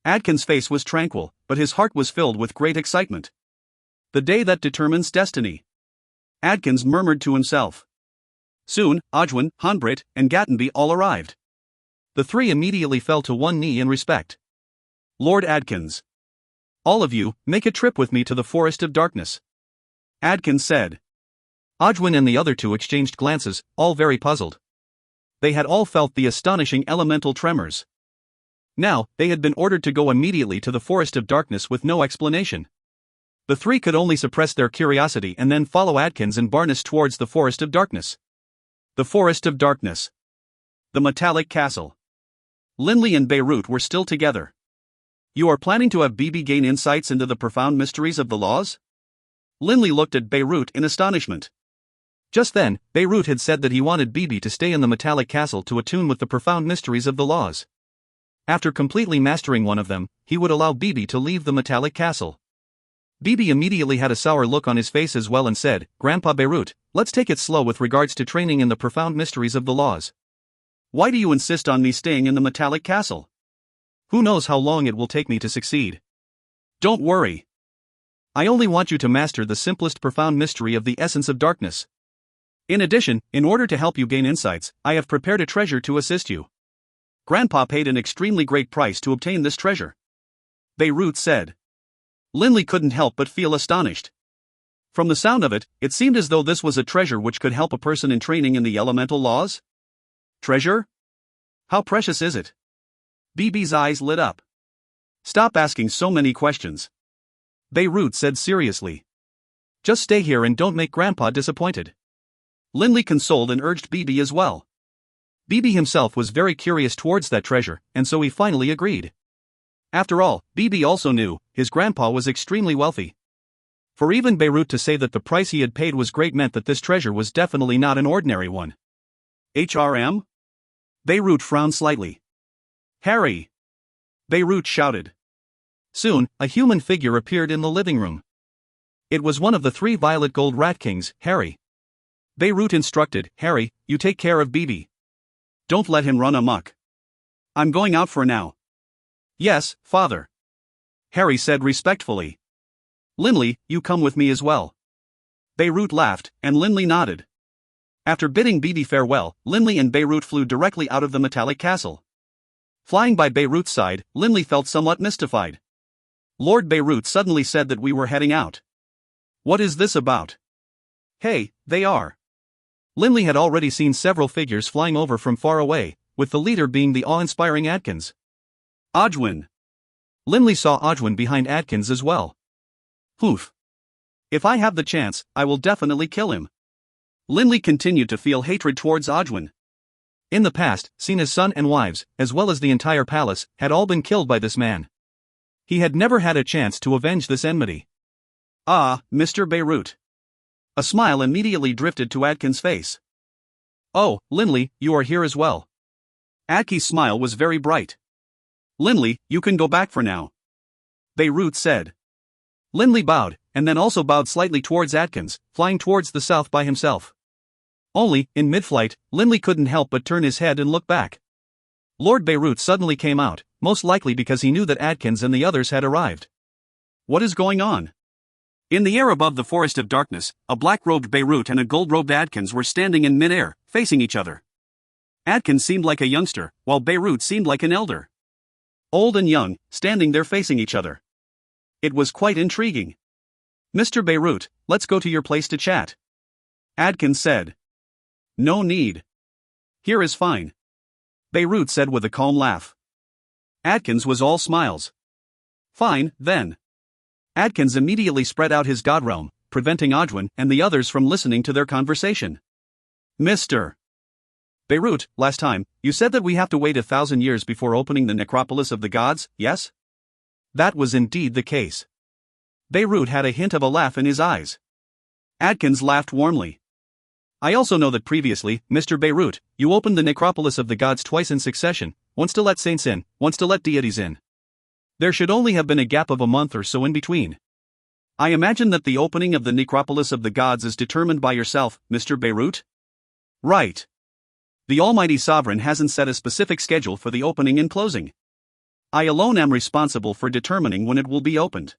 Adkins' face was tranquil, but his heart was filled with great excitement. The day that determines destiny. Adkins murmured to himself. Soon, Ojwin, Hanbrit, and Gattenby all arrived. The 3 immediately fell to one knee in respect. Lord Adkins. All of you, make a trip with me to the Forest of Darkness. Adkins said. Ojwin and the other 2 exchanged glances, all very puzzled. They had all felt the astonishing elemental tremors. Now, they had been ordered to go immediately to the Forest of Darkness with no explanation. The 3 could only suppress their curiosity and then follow Adkins and Barnes towards the Forest of Darkness. The Forest of Darkness. The Metallic Castle. Linley and Beirut were still together. You are planning to have Bibi gain insights into the profound mysteries of the laws? Linley looked at Beirut in astonishment. Just then, Beirut had said that he wanted Bibi to stay in the Metallic Castle to attune with the profound mysteries of the laws. After completely mastering one of them, he would allow Bibi to leave the Metallic Castle. Bibi immediately had a sour look on his face as well and said, Grandpa Beirut, let's take it slow with regards to training in the profound mysteries of the laws. Why do you insist on me staying in the Metallic Castle? Who knows how long it will take me to succeed? Don't worry. I only want you to master the simplest profound mystery of the essence of darkness. In addition, in order to help you gain insights, I have prepared a treasure to assist you. Grandpa paid an extremely great price to obtain this treasure. Beirut said. Linley couldn't help but feel astonished. From the sound of it, it seemed as though this was a treasure which could help a person in training in the elemental laws. Treasure? How precious is it? Bibi's eyes lit up. Stop asking so many questions. Beirut said seriously. Just stay here and don't make Grandpa disappointed. Linley consoled and urged Bibi as well. Bibi himself was very curious towards that treasure, and so he finally agreed. After all, Bibi also knew, his grandpa was extremely wealthy. For even Beirut to say that the price he had paid was great meant that this treasure was definitely not an ordinary one. HRM? Beirut frowned slightly. Harry! Beirut shouted. Soon, a human figure appeared in the living room. It was one of the 3 violet gold rat kings, Harry. Beirut instructed, Harry, you take care of Bibi. Don't let him run amok. I'm going out for now. Yes, father. Harry said respectfully. Linley, you come with me as well. Beirut laughed, and Linley nodded. After bidding Bibi farewell, Linley and Beirut flew directly out of the Metallic Castle. Flying by Beirut's side, Linley felt somewhat mystified. Lord Beirut suddenly said that we were heading out. What is this about? Hey, they are. Linley had already seen several figures flying over from far away, with the leader being the awe-inspiring Adkins. Ojwin. Linley saw Ojwin behind Adkins as well. Poof. If I have the chance, I will definitely kill him. Linley continued to feel hatred towards Ojwin. In the past, Cena's son and wives, as well as the entire palace, had all been killed by this man. He had never had a chance to avenge this enmity. Ah, Mr. Beirut. A smile immediately drifted to Adkins' face. Oh, Linley, you are here as well. Adky's smile was very bright. Linley, you can go back for now. Beirut said. Linley bowed, and then also bowed slightly towards Atkins, flying towards the south by himself. Only, in mid-flight, Linley couldn't help but turn his head and look back. Lord Beirut suddenly came out, most likely because he knew that Atkins and the others had arrived. What is going on? In the air above the forest of darkness, a black-robed Beirut and a gold-robed Atkins were standing in mid-air, facing each other. Atkins seemed like a youngster, while Beirut seemed like an elder. Old and young, standing there facing each other. It was quite intriguing. "Mr. Beirut, let's go to your place to chat," Atkins said. "No need. Here is fine," Beirut said with a calm laugh. Atkins was all smiles. "Fine, then." Atkins immediately spread out his god realm, preventing Odwin and the others from listening to their conversation. "Mr. Beirut, last time, you said that we have to wait 1,000 years before opening the necropolis of the gods, yes?" That was indeed the case. Beirut had a hint of a laugh in his eyes. Atkins laughed warmly. "I also know that previously, Mr. Beirut, you opened the necropolis of the gods twice in succession, once to let saints in, once to let deities in. There should only have been a gap of a month or so in between. I imagine that the opening of the necropolis of the gods is determined by yourself, Mr. Beirut?" "Right. The Almighty Sovereign hasn't set a specific schedule for the opening and closing. I alone am responsible for determining when it will be opened,"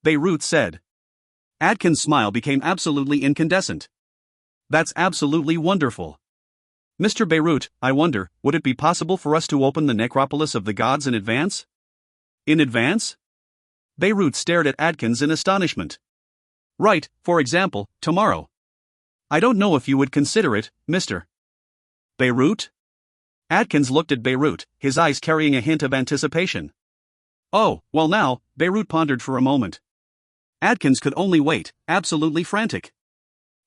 Beirut said. Atkins' smile became absolutely incandescent. "That's absolutely wonderful. Mr. Beirut, I wonder, would it be possible for us to open the necropolis of the gods in advance?" "In advance?" Beirut stared at Atkins in astonishment. "Right, for example, tomorrow. I don't know if you would consider it, Mr. Beirut?" Atkins looked at Beirut, his eyes carrying a hint of anticipation. "Oh, well now," Beirut pondered for a moment. Atkins could only wait, absolutely frantic.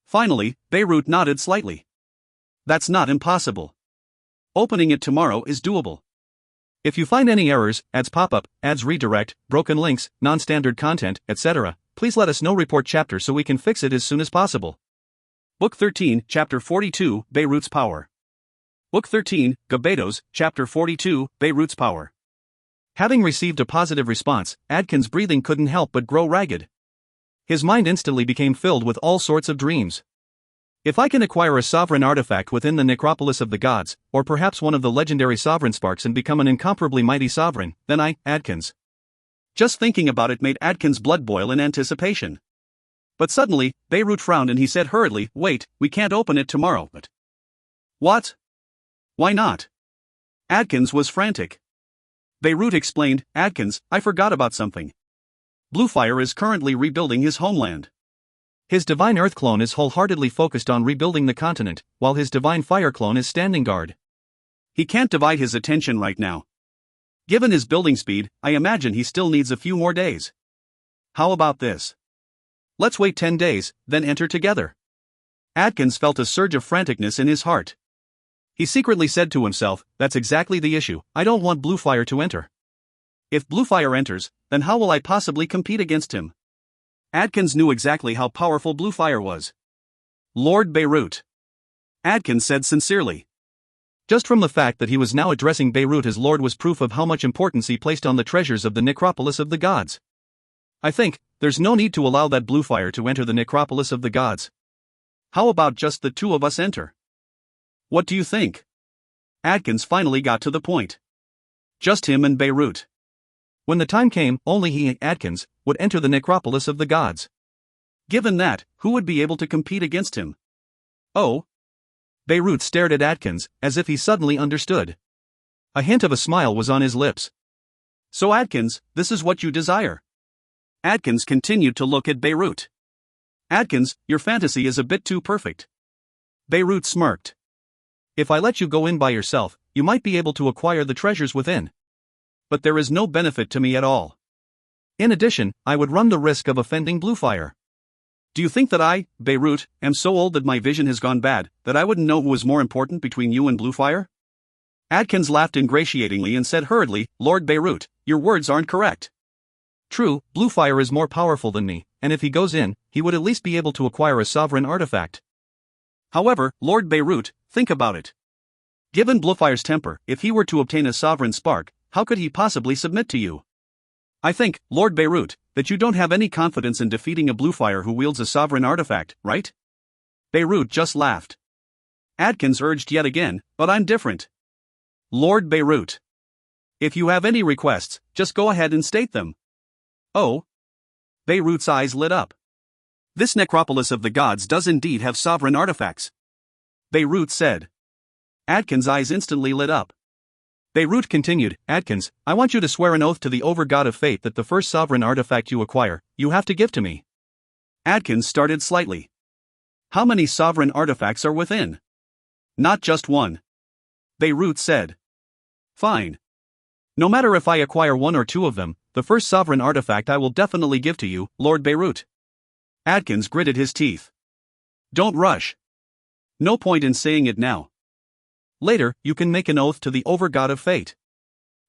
Finally, Beirut nodded slightly. "That's not impossible. Opening it tomorrow is doable. If you find any errors, ads pop-up, ads redirect, broken links, non-standard content, etc., please let us know. Report chapter so we can fix it as soon as possible." Book 13, Chapter 42, Beirut's Power. Book 13, Gabedos, Chapter 42, Beirut's Power. Having received a positive response, Atkins' breathing couldn't help but grow ragged. His mind instantly became filled with all sorts of dreams. If I can acquire a sovereign artifact within the necropolis of the gods, or perhaps one of the legendary sovereign sparks and become an incomparably mighty sovereign, then Atkins. Just thinking about it made Atkins' blood boil in anticipation. But suddenly, Beirut frowned and he said hurriedly, "Wait, we can't open it tomorrow." "But what? Why not?" Atkins was frantic. Beirut explained, "Atkins, I forgot about something. Bluefire is currently rebuilding his homeland. His Divine Earth clone is wholeheartedly focused on rebuilding the continent, while his Divine Fire clone is standing guard. He can't divide his attention right now. Given his building speed, I imagine he still needs a few more days. How about this? Let's wait 10 days, then enter together." Atkins felt a surge of franticness in his heart. He secretly said to himself, "That's exactly the issue, I don't want Bluefire to enter. If Bluefire enters, then how will I possibly compete against him?" Atkins knew exactly how powerful Bluefire was. "Lord Beirut," Atkins said sincerely. Just from the fact that he was now addressing Beirut as Lord was proof of how much importance he placed on the treasures of the necropolis of the gods. "I think, there's no need to allow that Bluefire to enter the necropolis of the gods. How about just the two of us enter? What do you think?" Atkins finally got to the point. Just him and Beirut. When the time came, only he, Atkins, would enter the necropolis of the gods. Given that, who would be able to compete against him? "Oh?" Beirut stared at Atkins, as if he suddenly understood. A hint of a smile was on his lips. "So Atkins, this is what you desire?" Atkins continued to look at Beirut. "Atkins, your fantasy is a bit too perfect." Beirut smirked. "If I let you go in by yourself, you might be able to acquire the treasures within. But there is no benefit to me at all. In addition, I would run the risk of offending Bluefire. Do you think that I, Beirut, am so old that my vision has gone bad, that I wouldn't know who was more important between you and Bluefire?" Atkins laughed ingratiatingly and said hurriedly, "Lord Beirut, your words aren't correct. True, Bluefire is more powerful than me, and if he goes in, he would at least be able to acquire a sovereign artifact. However, Lord Beirut, think about it. Given Bluefire's temper, if he were to obtain a sovereign spark, how could he possibly submit to you? I think, Lord Beirut, that you don't have any confidence in defeating a Bluefire who wields a sovereign artifact, right? Beirut just laughed. Adkins urged yet again, but I'm different. Lord Beirut. If you have any requests, just go ahead and state them. Oh? Beirut's eyes lit up. This necropolis of the gods does indeed have sovereign artifacts. Beirut said. Adkins' eyes instantly lit up. Beirut continued, Adkins, I want you to swear an oath to the over-god of fate that the first sovereign artifact you acquire, you have to give to me. Adkins started slightly. How many sovereign artifacts are within? Not just one. Beirut said. Fine. No matter if I acquire one or two of them, the first sovereign artifact I will definitely give to you, Lord Beirut. Adkins gritted his teeth. Don't rush. No point in saying it now. Later, you can make an oath to the over-god of fate.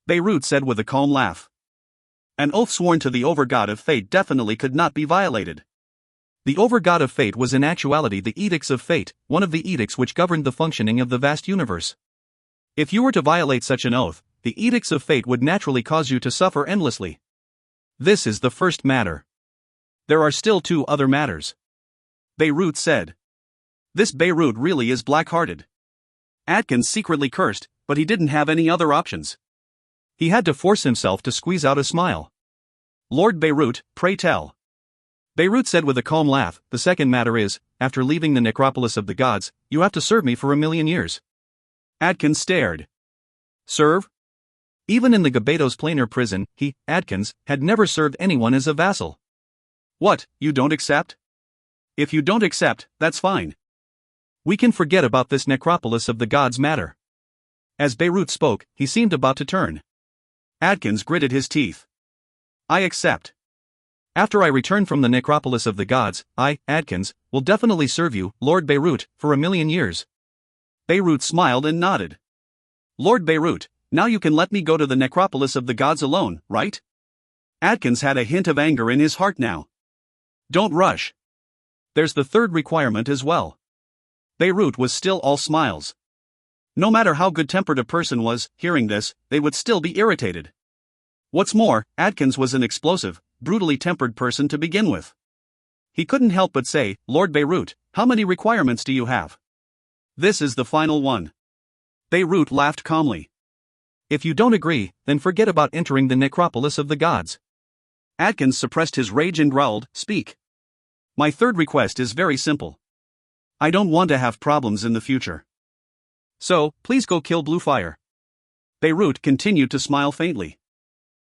Beirut said with a calm laugh. An oath sworn to the over-god of fate definitely could not be violated. The over-god of fate was in actuality the edicts of fate, one of the edicts which governed the functioning of the vast universe. If you were to violate such an oath, the edicts of fate would naturally cause you to suffer endlessly. This is the first matter. There are still two other matters. Beirut said. This Beirut really is black-hearted. Adkins secretly cursed, but he didn't have any other options. He had to force himself to squeeze out a smile. Lord Beirut, pray tell. Beirut said with a calm laugh, the second matter is, after leaving the necropolis of the gods, you have to serve me for 1,000,000 years. Adkins stared. Serve? Even in the Gabados planar prison, he, Adkins, had never served anyone as a vassal. What, you don't accept? If you don't accept, that's fine. We can forget about this necropolis of the gods matter. As Beirut spoke, he seemed about to turn. Adkins gritted his teeth. I accept. After I return from the necropolis of the gods, I, Adkins, will definitely serve you, Lord Beirut, for 1,000,000 years. Beirut smiled and nodded. Lord Beirut, now you can let me go to the necropolis of the gods alone, right? Adkins had a hint of anger in his heart now. Don't rush. There's the third requirement as well. Beirut was still all smiles. No matter how good-tempered a person was, hearing this, they would still be irritated. What's more, Adkins was an explosive, brutally tempered person to begin with. He couldn't help but say, Lord Beirut, how many requirements do you have? This is the final one. Beirut laughed calmly. If you don't agree, then forget about entering the necropolis of the gods. Adkins suppressed his rage and growled, Speak. My third request is very simple. I don't want to have problems in the future. So, please go kill Bluefire. Beirut continued to smile faintly.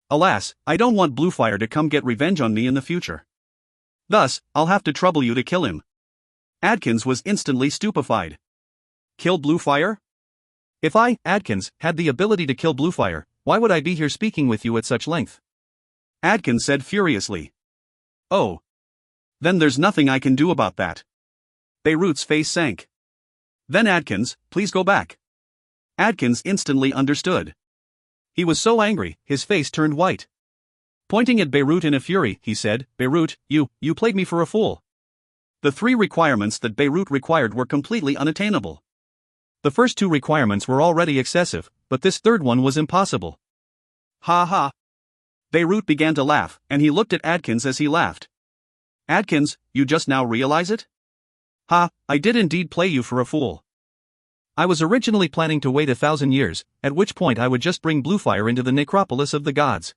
Alas, I don't want Bluefire to come get revenge on me in the future. Thus, I'll have to trouble you to kill him. Adkins was instantly stupefied. Kill Bluefire? If I, Adkins, had the ability to kill Bluefire, why would I be here speaking with you at such length? Adkins said furiously. Oh. Then there's nothing I can do about that. Beirut's face sank. Then Adkins, please go back. Adkins instantly understood. He was so angry, his face turned white. Pointing at Beirut in a fury, he said, Beirut, you played me for a fool. The three requirements that Beirut required were completely unattainable. The first two requirements were already excessive, but this third one was impossible. Ha ha. Beirut began to laugh, and he looked at Adkins as he laughed. Adkins, you just now realize it? Ha, I did indeed play you for a fool. I was originally planning to wait 1,000 years, at which point I would just bring Bluefire into the necropolis of the gods.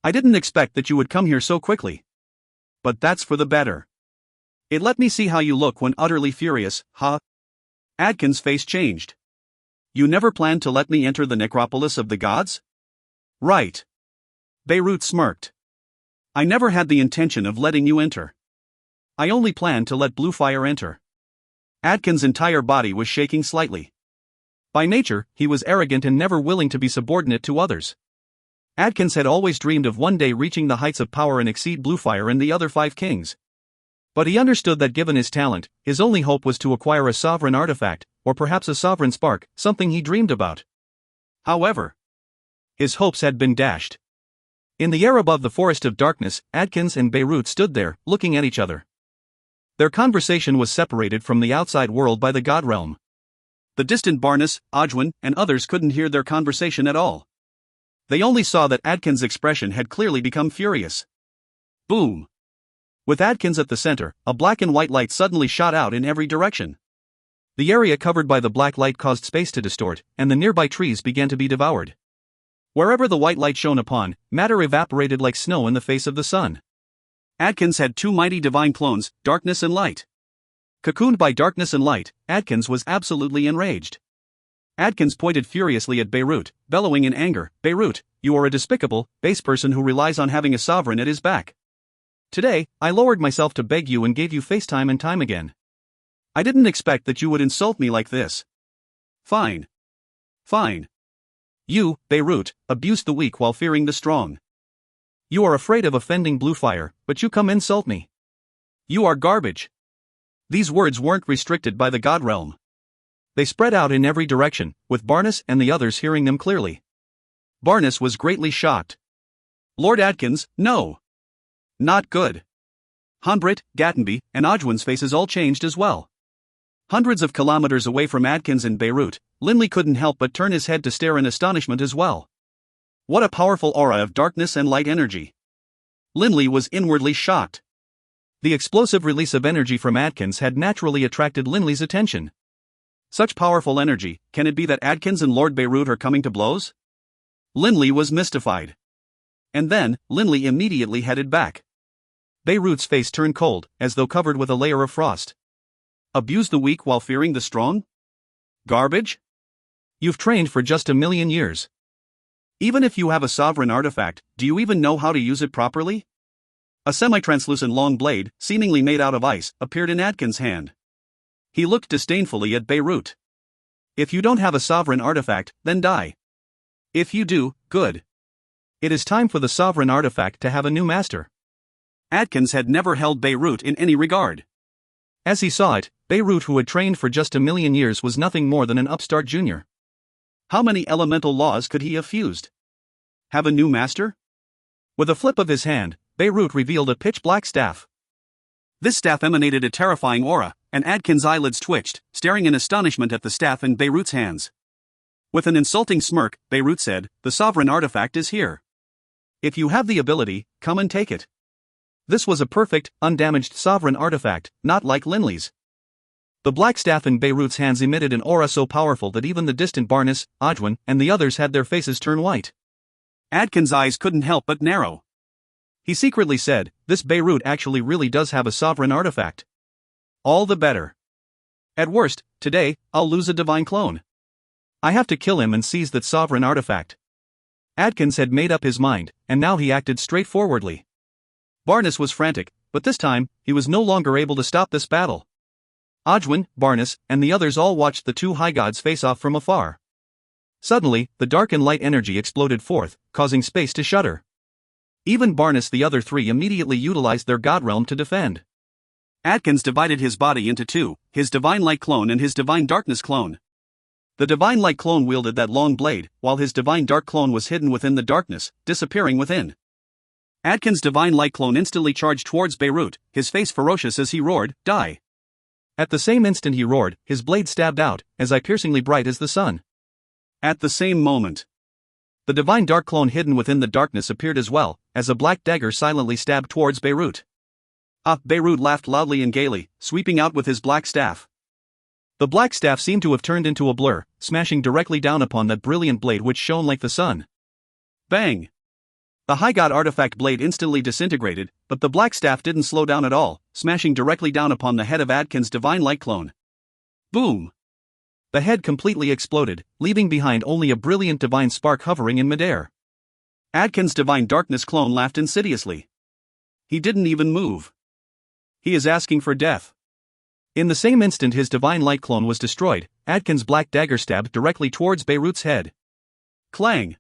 I didn't expect that you would come here so quickly. But that's for the better. It let me see how you look when utterly furious, huh? Adkins' face changed. You never planned to let me enter the necropolis of the gods? Right. Beirut smirked. I never had the intention of letting you enter. I only planned to let Bluefire enter. Adkins' entire body was shaking slightly. By nature, he was arrogant and never willing to be subordinate to others. Adkins had always dreamed of one day reaching the heights of power and exceed Bluefire and the other 5 kings. But he understood that given his talent, his only hope was to acquire a sovereign artifact, or perhaps a sovereign spark, something he dreamed about. However, his hopes had been dashed. In the air above the forest of darkness, Adkins and Beirut stood there, looking at each other. Their conversation was separated from the outside world by the god realm. The distant Barnes, Ojwin, and others couldn't hear their conversation at all. They only saw that Adkins' expression had clearly become furious. Boom! With Adkins at the center, a black and white light suddenly shot out in every direction. The area covered by the black light caused space to distort, and the nearby trees began to be devoured. Wherever the white light shone upon, matter evaporated like snow in the face of the sun. Adkins had two mighty divine clones, darkness and light. Cocooned by darkness and light, Adkins was absolutely enraged. Adkins pointed furiously at Beirut, bellowing in anger, "Beirut, you are a despicable, base person who relies on having a sovereign at his back. Today, I lowered myself to beg you and gave you FaceTime and time again. I didn't expect that you would insult me like this. Fine. Fine. You, Beirut, abuse the weak while fearing the strong. You are afraid of offending Bluefire, but you come insult me. You are garbage." These words weren't restricted by the God realm. They spread out in every direction, with Barnes and the others hearing them clearly. Barnes was greatly shocked. "Lord Adkins, no. Not good." Humbrit, Gattenby, and Ojwin's faces all changed as well. Hundreds of kilometers away from Adkins and Beirut, Linley couldn't help but turn his head to stare in astonishment as well. What a powerful aura of darkness and light energy. Linley was inwardly shocked. The explosive release of energy from Adkins had naturally attracted Linley's attention. Such powerful energy, can it be that Adkins and Lord Beirut are coming to blows? Linley was mystified. And then, Linley immediately headed back. Beirut's face turned cold, as though covered with a layer of frost. Abuse the weak while fearing the strong? Garbage? You've trained for just 1,000,000 years. Even if you have a sovereign artifact, do you even know how to use it properly? A semi-translucent long blade, seemingly made out of ice, appeared in Adkins' hand. He looked disdainfully at Beirut. If you don't have a sovereign artifact, then die. If you do, good. It is time for the sovereign artifact to have a new master. Adkins had never held Beirut in any regard. As he saw it, Beirut, who had trained for just 1,000,000 years, was nothing more than an upstart junior. How many elemental laws could he have fused? Have a new master? With a flip of his hand, Beirut revealed a pitch-black staff. This staff emanated a terrifying aura, and Adkins' eyelids twitched, staring in astonishment at the staff in Beirut's hands. With an insulting smirk, Beirut said, "The sovereign artifact is here. If you have the ability, come and take it." This was a perfect, undamaged sovereign artifact, not like Linley's. The black staff in Beirut's hands emitted an aura so powerful that even the distant Barnes, Ojwin, and the others had their faces turn white. Adkins' eyes couldn't help but narrow. He secretly said, "This Beirut actually really does have a sovereign artifact. All the better. At worst, today, I'll lose a divine clone. I have to kill him and seize that sovereign artifact." Adkins had made up his mind, and now he acted straightforwardly. Barnes was frantic, but this time, he was no longer able to stop this battle. Ojwin, Barnes, and the others all watched the two high gods face off from afar. Suddenly, the dark and light energy exploded forth, causing space to shudder. Even Barnes, the other three, immediately utilized their god realm to defend. Adkins divided his body into two, his divine light clone and his divine darkness clone. The divine light clone wielded that long blade, while his divine dark clone was hidden within the darkness, disappearing within. Adkins' divine light clone instantly charged towards Beirut, his face ferocious as he roared, "Die!" At the same instant he roared, his blade stabbed out, as eye-piercingly bright as the sun. At the same moment, the divine dark clone hidden within the darkness appeared as well, as a black dagger silently stabbed towards Beirut. Beirut laughed loudly and gaily, sweeping out with his black staff. The black staff seemed to have turned into a blur, smashing directly down upon that brilliant blade which shone like the sun. Bang! The high god artifact blade instantly disintegrated, but the black staff didn't slow down at all, smashing directly down upon the head of Adkins' divine light clone. Boom! The head completely exploded, leaving behind only a brilliant divine spark hovering in midair. Adkins' divine darkness clone laughed insidiously. He didn't even move. He is asking for death. In the same instant his divine light clone was destroyed, Adkins' black dagger stabbed directly towards Beirut's head. Clang!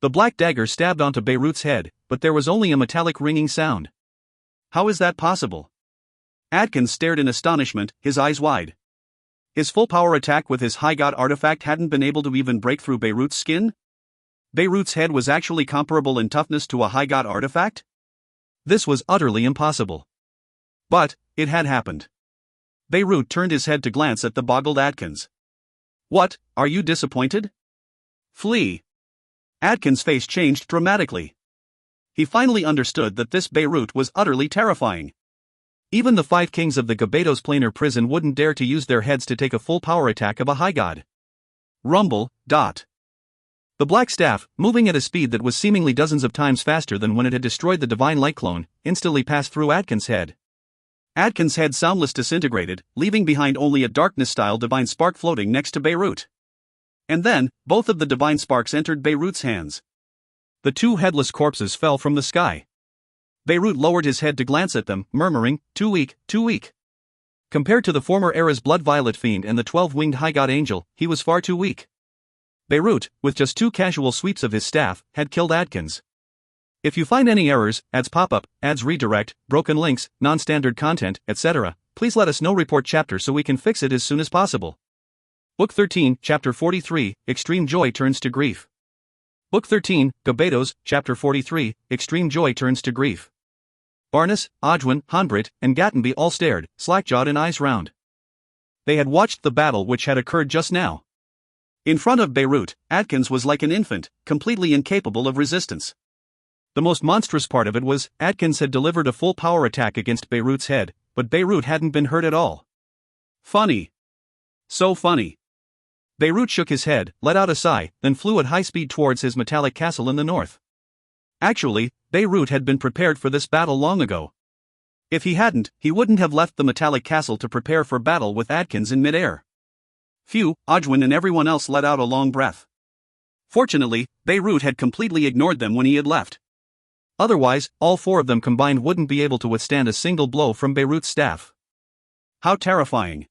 The black dagger stabbed onto Beirut's head, but there was only a metallic ringing sound. How is that possible? Adkins stared in astonishment, his eyes wide. His full power attack with his high god artifact hadn't been able to even break through Beirut's skin? Beirut's head was actually comparable in toughness to a high god artifact? This was utterly impossible. But, it had happened. Beirut turned his head to glance at the boggled Adkins. "What, are you disappointed? Flee. Adkins' face changed dramatically. He finally understood that this Beirut was utterly terrifying. Even the 5 kings of the Gabados planar prison wouldn't dare to use their heads to take a full power attack of a high god. Rumble. The black staff, moving at a speed that was seemingly dozens of times faster than when it had destroyed the divine light clone, instantly passed through Adkins' head. Adkins' head soundless disintegrated, leaving behind only a darkness-style divine spark floating next to Beirut. And then, both of the divine sparks entered Beirut's hands. The 2 headless corpses fell from the sky. Beirut lowered his head to glance at them, murmuring, "Too weak, too weak." Compared to the former era's blood violet fiend and the 12-winged high god angel, he was far too weak. Beirut, with just 2 casual sweeps of his staff, had killed Adkins. If you find any errors, ads pop-up, ads redirect, broken links, non-standard content, etc., please let us know. Report chapter so we can fix it as soon as possible. Book 13, Chapter 43, Extreme Joy Turns to Grief. Book 13, Gabados, Chapter 43, Extreme Joy Turns to Grief. Barnes, Ojwin, Honbrit, and Gatenby all stared, slack-jawed and eyes round. They had watched the battle which had occurred just now. In front of Beirut, Adkins was like an infant, completely incapable of resistance. The most monstrous part of it was, Adkins had delivered a full power attack against Beirut's head, but Beirut hadn't been hurt at all. Funny. So funny. Beirut shook his head, let out a sigh, then flew at high speed towards his metallic castle in the north. Actually, Beirut had been prepared for this battle long ago. If he hadn't, he wouldn't have left the metallic castle to prepare for battle with Adkins in midair. Phew, Ojwin and everyone else let out a long breath. Fortunately, Beirut had completely ignored them when he had left. Otherwise, all 4 of them combined wouldn't be able to withstand a single blow from Beirut's staff. How terrifying.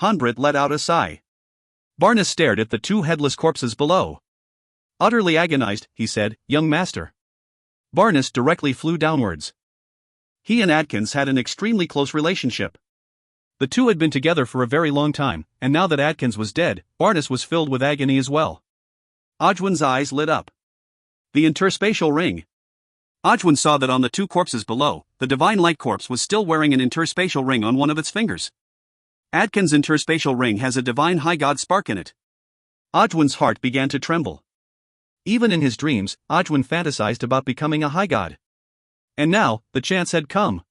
Honbrit let out a sigh. Barnes stared at the 2 headless corpses below. Utterly agonized, he said, "Young master." Barnes directly flew downwards. He and Adkins had an extremely close relationship. The 2 had been together for a very long time, and now that Adkins was dead, Barnes was filled with agony as well. Ojwin's eyes lit up. The interspatial ring. Ojwin saw that on the 2 corpses below, the divine light corpse was still wearing an interspatial ring on one of its fingers. Adkins' interspatial ring has a divine high god spark in it. Ojwin's heart began to tremble. Even in his dreams, Ojwin fantasized about becoming a high god. And now, the chance had come.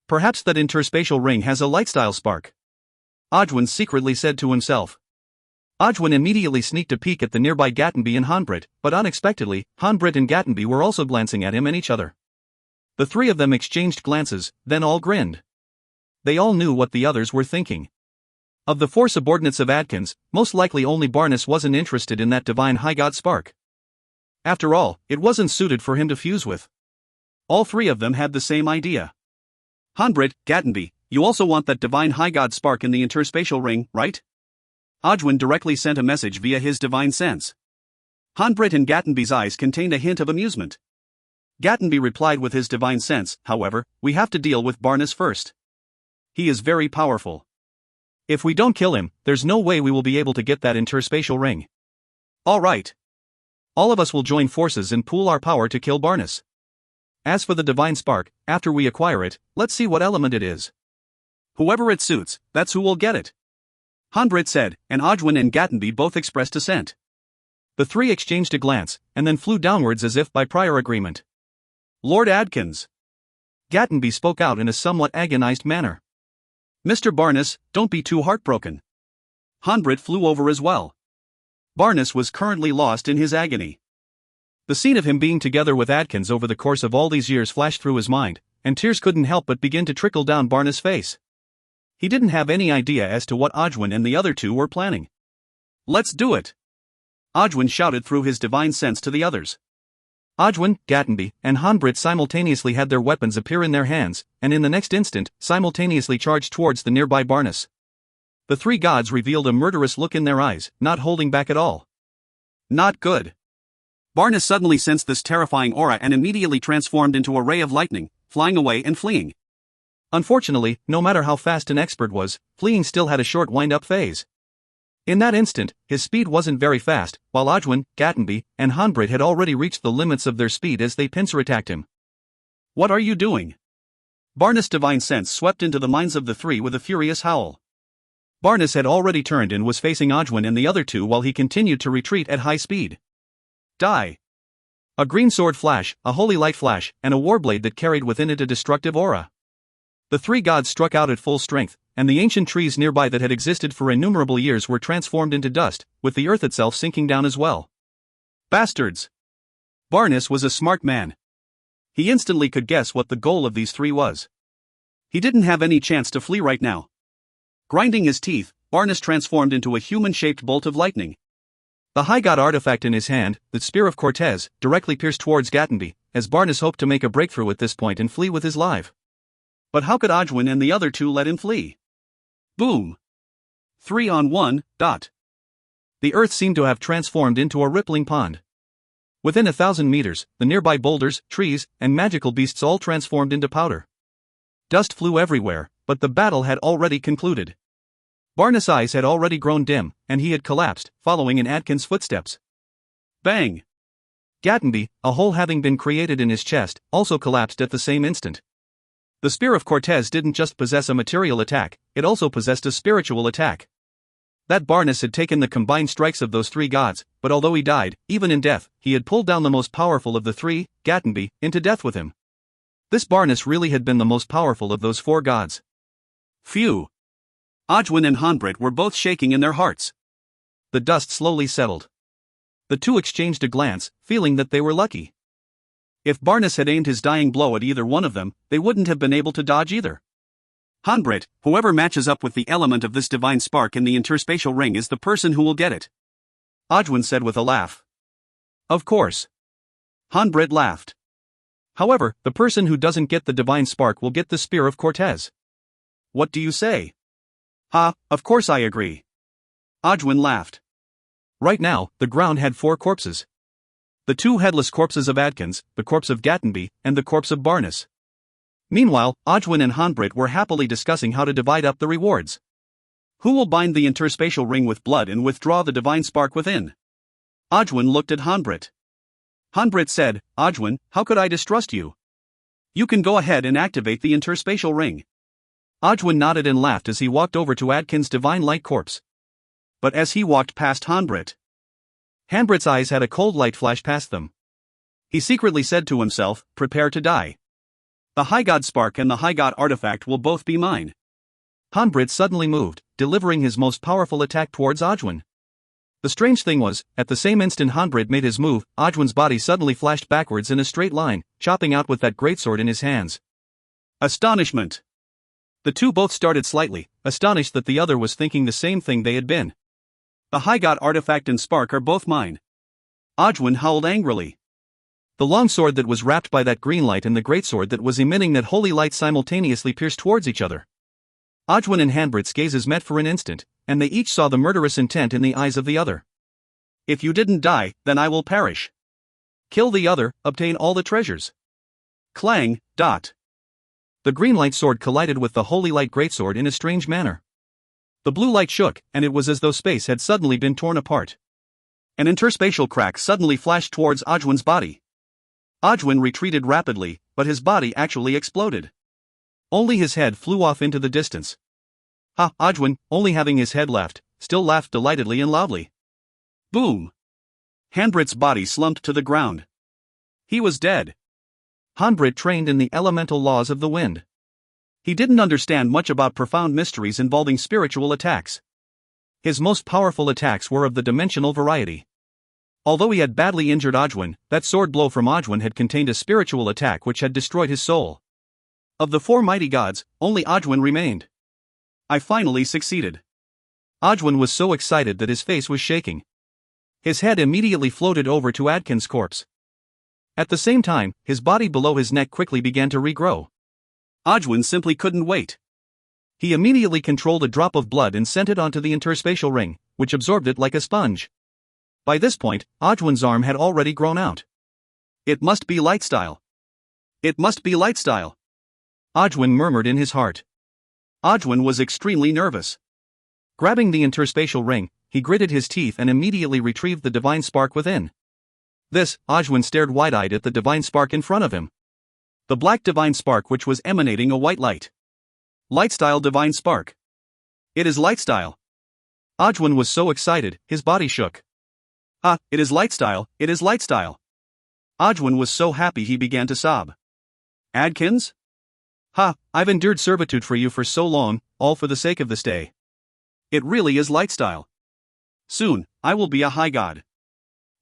Perhaps that interspatial ring has a lightstyle spark. Ojwin secretly said to himself. Ojwin immediately sneaked a peek at the nearby Gatenby and Honbrit, but unexpectedly, Honbrit and Gatenby were also glancing at him and each other. The 3 of them exchanged glances, then all grinned. They all knew what the others were thinking. Of the 4 subordinates of Adkins, most likely only Barnes wasn't interested in that divine high god spark. After all, it wasn't suited for him to fuse with. All 3 of them had the same idea. Honbrit, Gatenby, you also want that divine high god spark in the interspatial ring, right? Ojwin directly sent a message via his divine sense. Honbrit and Gatenby's eyes contained a hint of amusement. Gatenby replied with his divine sense, however, "We have to deal with Barnes first. He is very powerful. If we don't kill him, there's no way we will be able to get that interspatial ring." "All right. All of us will join forces and pool our power to kill Barnes. As for the divine spark, after we acquire it, let's see what element it is." "Whoever it suits, that's who will get it," Honbrit said, and Ojwin and Gatenby both expressed assent. The 3 exchanged a glance, and then flew downwards as if by prior agreement. "Lord Adkins." Gatenby spoke out in a somewhat agonized manner. "Mr. Barnes, don't be too heartbroken." Honbrit flew over as well. Barnes was currently lost in his agony. The scene of him being together with Adkins over the course of all these years flashed through his mind, and tears couldn't help but begin to trickle down Barnes' face. He didn't have any idea as to what Ojwin and the other 2 were planning. "Let's do it!" Ojwin shouted through his divine sense to the others. Ojwin, Gatenby, and Honbrit simultaneously had their weapons appear in their hands, and in the next instant, simultaneously charged towards the nearby Barnes. The 3 gods revealed a murderous look in their eyes, not holding back at all. Not good. Barnes suddenly sensed this terrifying aura and immediately transformed into a ray of lightning, flying away and fleeing. Unfortunately, no matter how fast an expert was, fleeing still had a short wind-up phase. In that instant, his speed wasn't very fast, while Ojwin, Gatenby, and Honbrit had already reached the limits of their speed as they pincer attacked him. "What are you doing?" Barnes' divine sense swept into the minds of the 3 with a furious howl. Barnes had already turned and was facing Ojwin and the other 2 while he continued to retreat at high speed. Die. A green sword flash, a holy light flash, and a warblade that carried within it a destructive aura. The three gods struck out at full strength, and the ancient trees nearby that had existed for innumerable years were transformed into dust, with the earth itself sinking down as well. Bastards! Barnes was a smart man. He instantly could guess what the goal of these three was. He didn't have any chance to flee right now. Grinding his teeth, Barnes transformed into a human-shaped bolt of lightning. The high god artifact in his hand, the Spear of Cortez, directly pierced towards Gatenby, as Barnes hoped to make a breakthrough at this point and flee with his life. But how could Ojwin and the other two let him flee? Boom! 3-on-1. The earth seemed to have transformed into a rippling pond. Within 1,000 meters, the nearby boulders, trees, and magical beasts all transformed into powder. Dust flew everywhere, but the battle had already concluded. Barnes' eyes had already grown dim, and he had collapsed, following in Adkins' footsteps. Bang! Gatenby, a hole having been created in his chest, also collapsed at the same instant. The Spear of Cortez didn't just possess a material attack, it also possessed a spiritual attack. That Barnes had taken the combined strikes of those three gods, but although he died, even in death, he had pulled down the most powerful of the three, Gatenby, into death with him. This Barnes really had been the most powerful of those four gods. Phew! Ojwin and Hanbrit were both shaking in their hearts. The dust slowly settled. The two exchanged a glance, feeling that they were lucky. If Barnes had aimed his dying blow at either one of them, they wouldn't have been able to dodge either. Hanbrit, whoever matches up with the element of this divine spark in the interspatial ring is the person who will get it. Ojwin said with a laugh. Of course. Hanbrit laughed. However, the person who doesn't get the divine spark will get the Spear of Cortez. What do you say? Ha, of course I agree. Ojwin laughed. Right now, the ground had four corpses. The two headless corpses of Adkins, the corpse of Gatenby, and the corpse of Barnes. Meanwhile, Ojwin and Hanbrit were happily discussing how to divide up the rewards. Who will bind the interspatial ring with blood and withdraw the divine spark within? Ojwin looked at Hanbrit. Hanbrit said, Ojwin, how could I distrust you? You can go ahead and activate the interspatial ring. Ojwin nodded and laughed as he walked over to Adkins' divine light corpse. But as he walked past Hanbrit's eyes had a cold light flash past them. He secretly said to himself, prepare to die. The High God Spark and the High God Artifact will both be mine. Hanbrit suddenly moved, delivering his most powerful attack towards Ojwin. The strange thing was, at the same instant Hanbrit made his move, Ojwin's body suddenly flashed backwards in a straight line, chopping out with that greatsword in his hands. Astonishment! The two both started slightly, astonished that the other was thinking the same thing they had been. The High God Artifact and Spark are both mine. Ojwin howled angrily. The long sword that was wrapped by that green light and the greatsword that was emitting that holy light simultaneously pierced towards each other. Ojwin and Hanbrit's gazes met for an instant, and they each saw the murderous intent in the eyes of the other. If you didn't die, then I will perish. Kill the other, obtain all the treasures. Clang. The green light sword collided with the holy light greatsword in a strange manner. The blue light shook, and it was as though space had suddenly been torn apart. An interspatial crack suddenly flashed towards Ojwin's body. Ojwin retreated rapidly, but his body actually exploded. Only his head flew off into the distance. Ha! Ojwin, only having his head left, still laughed delightedly and loudly. Boom! Hanbrit's body slumped to the ground. He was dead. Hanbrit trained in the elemental laws of the wind. He didn't understand much about profound mysteries involving spiritual attacks. His most powerful attacks were of the dimensional variety. Although he had badly injured Ojwin, that sword blow from Ojwin had contained a spiritual attack which had destroyed his soul. Of the four mighty gods, only Ojwin remained. I finally succeeded. Ojwin was so excited that his face was shaking. His head immediately floated over to Adkins' corpse. At the same time, his body below his neck quickly began to regrow. Ojwin simply couldn't wait. He immediately controlled a drop of blood and sent it onto the interspatial ring, which absorbed it like a sponge. By this point, Ojwin's arm had already grown out. It must be Lightstyle. It must be Lightstyle. Ojwin murmured in his heart. Ojwin was extremely nervous. Grabbing the interspatial ring, he gritted his teeth and immediately retrieved the divine spark within. Ojwin stared wide-eyed at the divine spark in front of him. The black divine spark which was emanating a white light. Lightstyle divine spark. It is Lightstyle. Ojwin was so excited, his body shook. Ah, it is Lightstyle, it is Lightstyle. Odwin was so happy he began to sob. Adkins? Ha, I've endured servitude for you for so long, all for the sake of this day. It really is Lightstyle. Soon, I will be a high god.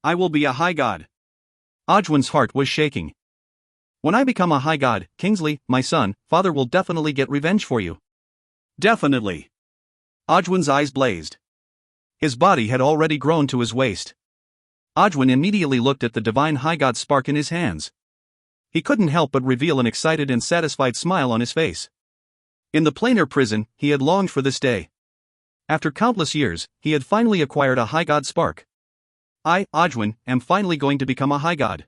I will be a high god. Odwin's heart was shaking. When I become a high god, Kingsley, my son, father will definitely get revenge for you. Definitely. Odwin's eyes blazed. His body had already grown to his waist. Odwin immediately looked at the divine high god spark in his hands. He couldn't help but reveal an excited and satisfied smile on his face. In the planar prison, he had longed for this day. After countless years, he had finally acquired a high god spark. I, Odwin, am finally going to become a high god.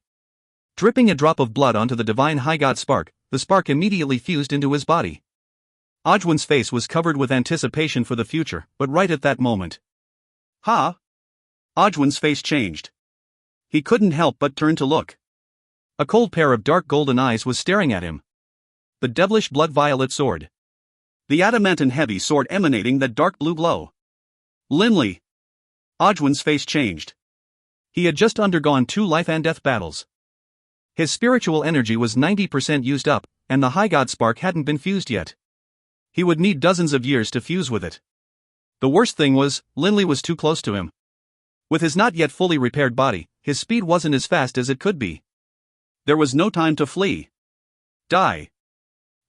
Dripping a drop of blood onto the divine high god spark, the spark immediately fused into his body. Odwin's face was covered with anticipation for the future, but right at that moment. Ha! Odwin's face changed. He couldn't help but turn to look. A cold pair of dark golden eyes was staring at him. The devilish blood-violet sword. The adamantine heavy sword emanating that dark blue glow. Linley! Odwin's face changed. He had just undergone 2 life-and-death battles. His spiritual energy was 90% used up, and the high god spark hadn't been fused yet. He would need dozens of years to fuse with it. The worst thing was, Linley was too close to him. With his not yet fully repaired body, his speed wasn't as fast as it could be. There was no time to flee. Die.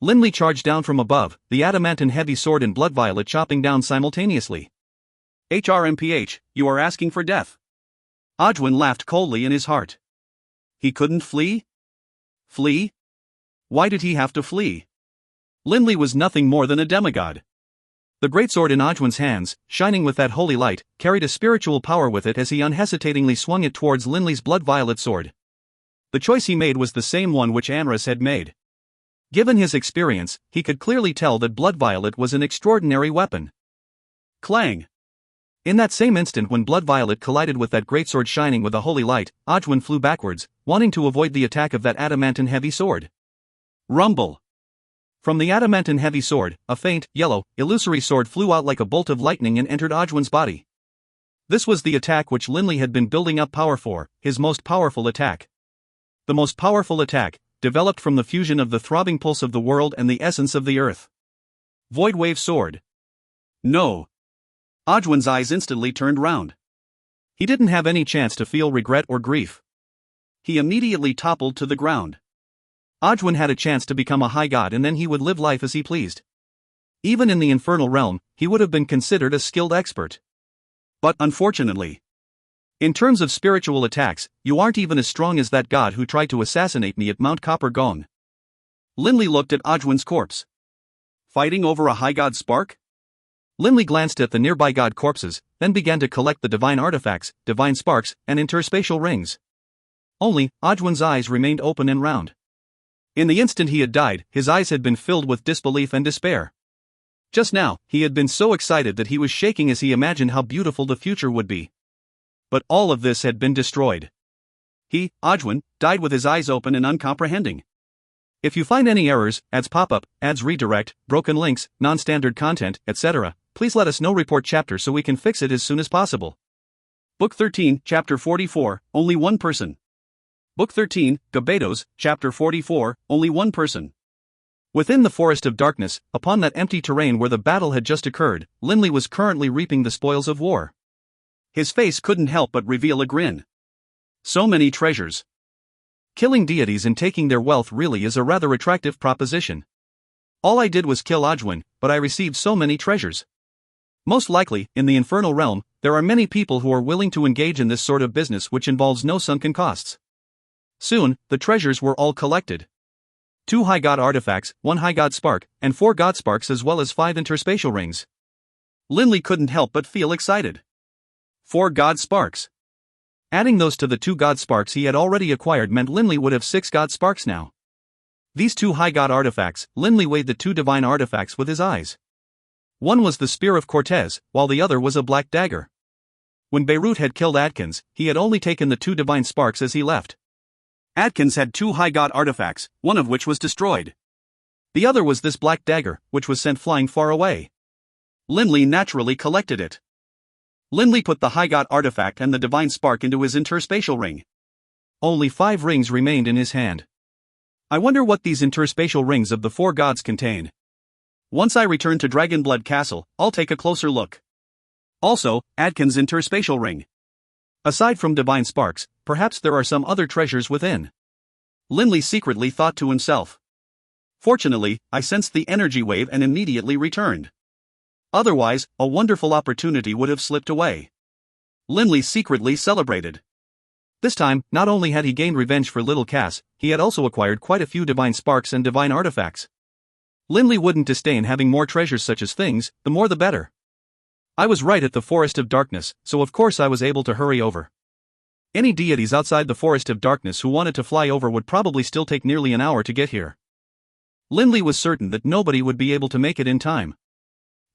Linley charged down from above, the adamantine heavy sword and blood violet chopping down simultaneously. HRMPH, you are asking for death. Odwin laughed coldly in his heart. He couldn't flee? Flee? Why did he have to flee? Linley was nothing more than a demigod. The greatsword in Odwin's hands, shining with that holy light, carried a spiritual power with it as he unhesitatingly swung it towards Linley's blood-violet sword. The choice he made was the same one which Amras had made. Given his experience, he could clearly tell that blood-violet was an extraordinary weapon. Clang! In that same instant when blood-violet collided with that greatsword shining with a holy light, Odwin flew backwards, wanting to avoid the attack of that adamantine heavy sword. Rumble! From the adamantine heavy sword, a faint, yellow, illusory sword flew out like a bolt of lightning and entered Odwin's body. This was the attack which Linley had been building up power for, his most powerful attack. The most powerful attack, developed from the fusion of the throbbing pulse of the world and the essence of the earth. Void Wave Sword. No. Odwin's eyes instantly turned round. He didn't have any chance to feel regret or grief. He immediately toppled to the ground. Odwin had a chance to become a high god and then he would live life as he pleased. Even in the infernal realm, he would have been considered a skilled expert. But unfortunately, in terms of spiritual attacks, you aren't even as strong as that god who tried to assassinate me at Mount Copper Gong. Linley looked at Odwin's corpse. Fighting over a high god spark? Linley glanced at the nearby god corpses, then began to collect the divine artifacts, divine sparks, and interspatial rings. Only, Odwin's eyes remained open and round. In the instant he had died, his eyes had been filled with disbelief and despair. Just now, he had been so excited that he was shaking as he imagined how beautiful the future would be. But all of this had been destroyed. He, Odwin, died with his eyes open and uncomprehending. If you find any errors, ads pop up, ads redirect, broken links, non-standard content, etc., please let us know. Report chapter so we can fix it as soon as possible. Book 13, Chapter 44, Only One Person. Book 13, Gabados, Chapter 44, Only One Person. Within the Forest of Darkness, upon that empty terrain where the battle had just occurred, Linley was currently reaping the spoils of war. His face couldn't help but reveal a grin. So many treasures. Killing deities and taking their wealth really is a rather attractive proposition. All I did was kill Odwin, but I received so many treasures. Most likely, in the infernal realm, there are many people who are willing to engage in this sort of business which involves no sunken costs. Soon, the treasures were all collected. 2 high god artifacts, 1 high god spark, and 4 god sparks as well as 5 interspatial rings. Linley couldn't help but feel excited. 4 god sparks. Adding those to the 2 god sparks he had already acquired meant Linley would have 6 god sparks now. These 2 high god artifacts, Linley weighed the 2 divine artifacts with his eyes. One was the Spear of Cortez, while the other was a black dagger. When Beirut had killed Atkins, he had only taken the 2 divine sparks as he left. Atkins had 2 high god artifacts, one of which was destroyed. The other was this black dagger, which was sent flying far away. Linley naturally collected it. Linley put the High God artifact and the divine spark into his interspatial ring. Only 5 rings remained in his hand. I wonder what these interspatial rings of the 4 gods contain. Once I return to Dragonblood Castle, I'll take a closer look. Also, Adkin's interspatial ring. Aside from divine sparks, perhaps there are some other treasures within. Linley secretly thought to himself. Fortunately, I sensed the energy wave and immediately returned. Otherwise, a wonderful opportunity would have slipped away. Linley secretly celebrated. This time, not only had he gained revenge for little Cass, he had also acquired quite a few divine sparks and divine artifacts. Linley wouldn't disdain having more treasures such as things, the more the better. I was right at the Forest of Darkness, so of course I was able to hurry over. Any deities outside the Forest of Darkness who wanted to fly over would probably still take nearly an hour to get here. Linley was certain that nobody would be able to make it in time.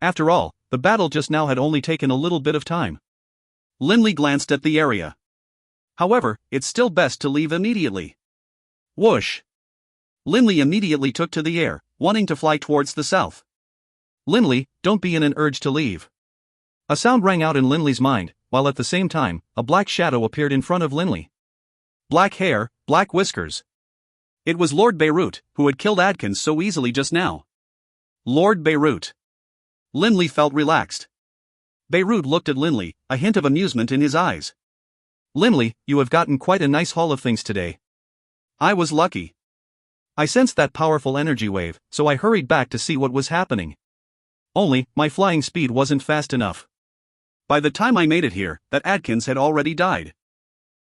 After all, the battle just now had only taken a little bit of time. Linley glanced at the area. However, it's still best to leave immediately. Whoosh! Linley immediately took to the air, wanting to fly towards the south. Linley, don't be in an urge to leave. A sound rang out in Linley's mind, while at the same time, a black shadow appeared in front of Linley. Black hair, black whiskers. It was Lord Beirut, who had killed Adkins so easily just now. Lord Beirut. Linley felt relaxed. Beirut looked at Linley, a hint of amusement in his eyes. Linley, you have gotten quite a nice haul of things today. I was lucky. I sensed that powerful energy wave, so I hurried back to see what was happening. Only, my flying speed wasn't fast enough. By the time I made it here, that Adkins had already died.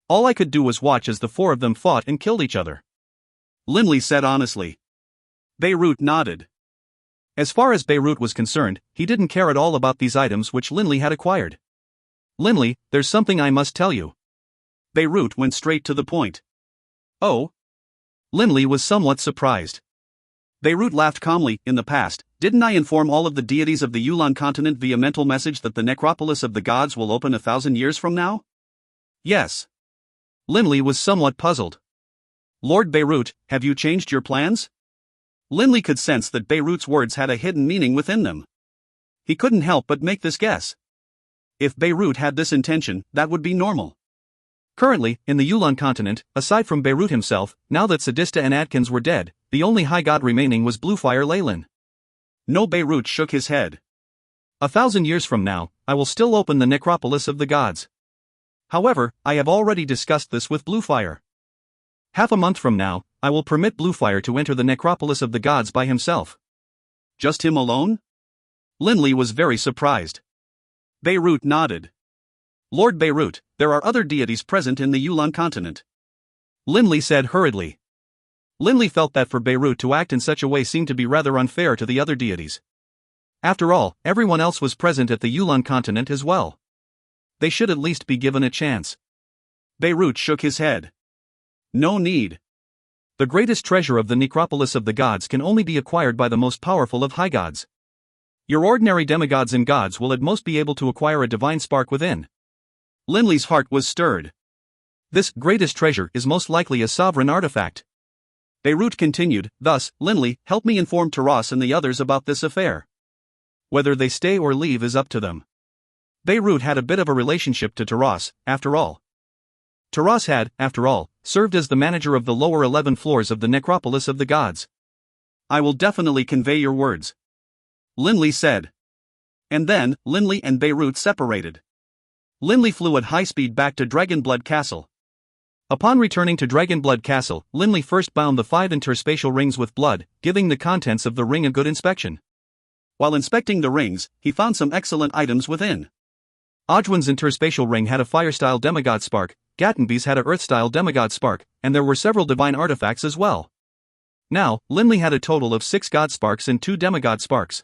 All I could do was watch as the 4 of them fought and killed each other. Linley said honestly. Beirut nodded. As far as Beirut was concerned, he didn't care at all about these items which Linley had acquired. Linley, there's something I must tell you. Beirut went straight to the point. Oh? Linley was somewhat surprised. Beirut laughed calmly. In the past, didn't I inform all of the deities of the Yulan continent via mental message that the necropolis of the gods will open 1,000 years from now? Yes. Linley was somewhat puzzled. Lord Beirut, have you changed your plans? Linley could sense that Beirut's words had a hidden meaning within them. He couldn't help but make this guess. If Beirut had this intention, that would be normal. Currently, in the Yulan continent, aside from Beirut himself, now that Sadista and Adkins were dead, the only high god remaining was Bluefire Leyland. No, Beirut shook his head. 1,000 years from now, I will still open the necropolis of the gods. However, I have already discussed this with Bluefire. Half a month from now, I will permit Bluefire to enter the necropolis of the gods by himself. Just him alone? Linley was very surprised. Beirut nodded. Lord Beirut, there are other deities present in the Yulan continent. Linley said hurriedly. Linley felt that for Beirut to act in such a way seemed to be rather unfair to the other deities. After all, everyone else was present at the Yulan continent as well. They should at least be given a chance. Beirut shook his head. No need. The greatest treasure of the necropolis of the gods can only be acquired by the most powerful of high gods. Your ordinary demigods and gods will at most be able to acquire a divine spark within. Linley's heart was stirred. This greatest treasure is most likely a sovereign artifact. Beirut continued, thus, Linley, help me inform Taras and the others about this affair. Whether they stay or leave is up to them. Beirut had a bit of a relationship to Taras, after all. Taras had, after all, served as the manager of the lower 11 floors of the necropolis of the gods. I will definitely convey your words. Linley said. And then, Linley and Beirut separated. Linley flew at high speed back to Dragonblood Castle. Upon returning to Dragonblood Castle, Linley first bound the 5 interspatial rings with blood, giving the contents of the ring a good inspection. While inspecting the rings, he found some excellent items within. Ojwin's interspatial ring had a fire-style demigod spark, Gatenby's had a earth-style demigod spark, and there were several divine artifacts as well. Now, Linley had a total of 6 god sparks and 2 demigod sparks.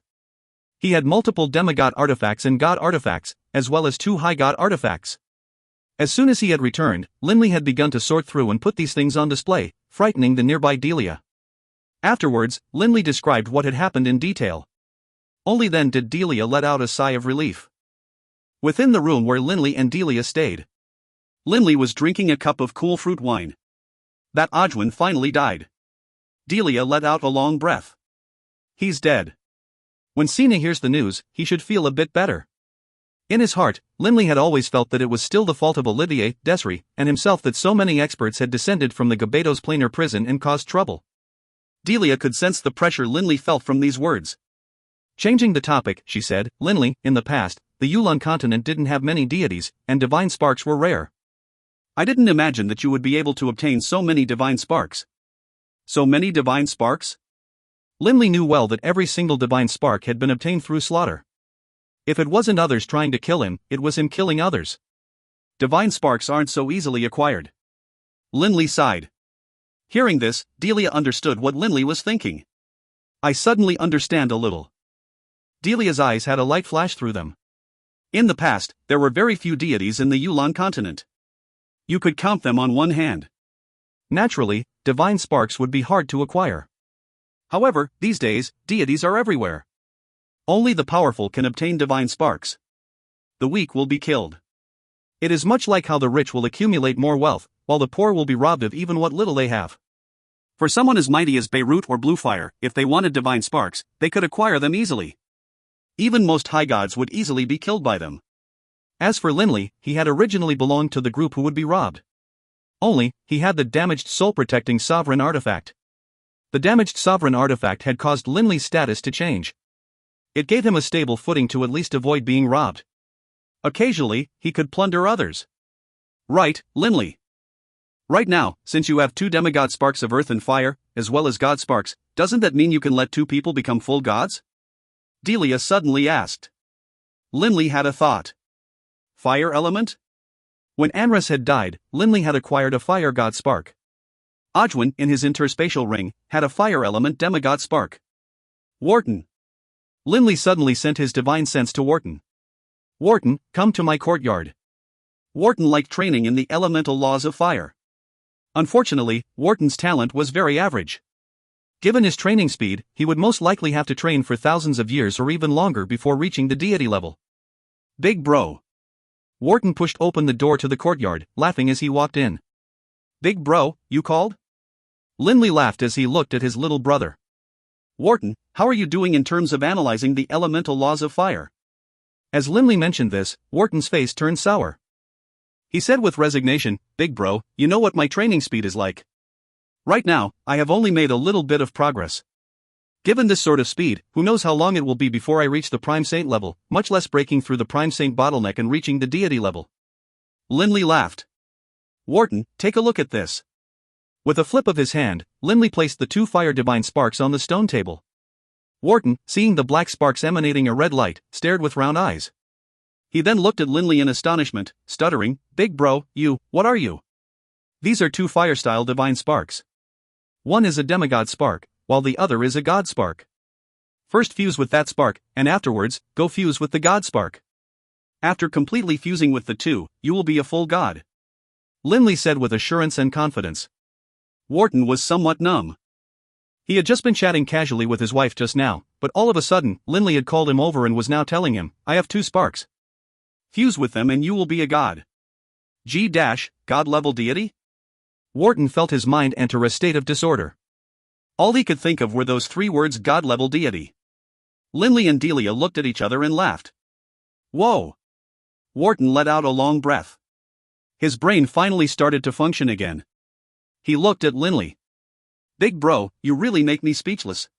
He had multiple demigod artifacts and god artifacts, as well as 2 high god artifacts. As soon as he had returned, Linley had begun to sort through and put these things on display, frightening the nearby Delia. Afterwards, Linley described what had happened in detail. Only then did Delia let out a sigh of relief. Within the room where Linley and Delia stayed, Linley was drinking a cup of cool fruit wine. That Ojwin finally died. Delia let out a long breath. He's dead. When Sina hears the news, he should feel a bit better. In his heart, Linley had always felt that it was still the fault of Olivier, Desri, and himself that so many experts had descended from the Gabados planar prison and caused trouble. Delia could sense the pressure Linley felt from these words. Changing the topic, she said, Linley, in the past, the Yulan continent didn't have many deities, and divine sparks were rare. I didn't imagine that you would be able to obtain so many divine sparks. So many divine sparks? Linley knew well that every single divine spark had been obtained through slaughter. If it wasn't others trying to kill him, it was him killing others. Divine sparks aren't so easily acquired. Linley sighed. Hearing this, Delia understood what Linley was thinking. I suddenly understand a little. Delia's eyes had a light flash through them. In the past, there were very few deities in the Yulan continent. You could count them on one hand. Naturally, divine sparks would be hard to acquire. However, these days, deities are everywhere. Only the powerful can obtain divine sparks. The weak will be killed. It is much like how the rich will accumulate more wealth, while the poor will be robbed of even what little they have. For someone as mighty as Beirut or Bluefire, if they wanted divine sparks, they could acquire them easily. Even most high gods would easily be killed by them. As for Linley, he had originally belonged to the group who would be robbed. Only, he had the damaged soul-protecting sovereign artifact. The damaged sovereign artifact had caused Linley's status to change. It gave him a stable footing to at least avoid being robbed. Occasionally, he could plunder others. Right, Linley. Right now, since you have 2 demigod sparks of earth and fire, as well as god sparks, doesn't that mean you can let 2 people become full gods? Delia suddenly asked. Linley had a thought. Fire element? When Anras had died, Linley had acquired a fire god spark. Ajwin, in his interspatial ring, had a fire element demigod spark. Wharton. Linley suddenly sent his divine sense to Wharton. Wharton, come to my courtyard. Wharton liked training in the elemental laws of fire. Unfortunately, Wharton's talent was very average. Given his training speed, he would most likely have to train for thousands of years or even longer before reaching the deity level. Big bro. Wharton pushed open the door to the courtyard, laughing as he walked in. Big bro, you called? Linley laughed as he looked at his little brother. Wharton, how are you doing in terms of analyzing the elemental laws of fire? As Linley mentioned this, Wharton's face turned sour. He said with resignation, Big bro, you know what my training speed is like. Right now, I have only made a little bit of progress. Given this sort of speed, who knows how long it will be before I reach the Prime Saint level, much less breaking through the Prime Saint bottleneck and reaching the deity level. Linley laughed. Wharton, take a look at this. With a flip of his hand, Linley placed the 2 fire divine sparks on the stone table. Wharton, seeing the black sparks emanating a red light, stared with round eyes. He then looked at Linley in astonishment, stuttering, Big bro, what are you? These are 2 fire-style divine sparks. One is a demigod spark, while the other is a god spark. First fuse with that spark, and afterwards, go fuse with the god spark. After completely fusing with the 2, you will be a full god. Linley said with assurance and confidence. Wharton was somewhat numb. He had just been chatting casually with his wife just now, but all of a sudden, Linley had called him over and was now telling him, I have 2 sparks. Fuse with them and you will be a god. God-level deity? Wharton felt his mind enter a state of disorder. All he could think of were those 3 words God-level deity. Linley and Delia looked at each other and laughed. Whoa! Wharton let out a long breath. His brain finally started to function again. He looked at Linley. Big bro, you really make me speechless.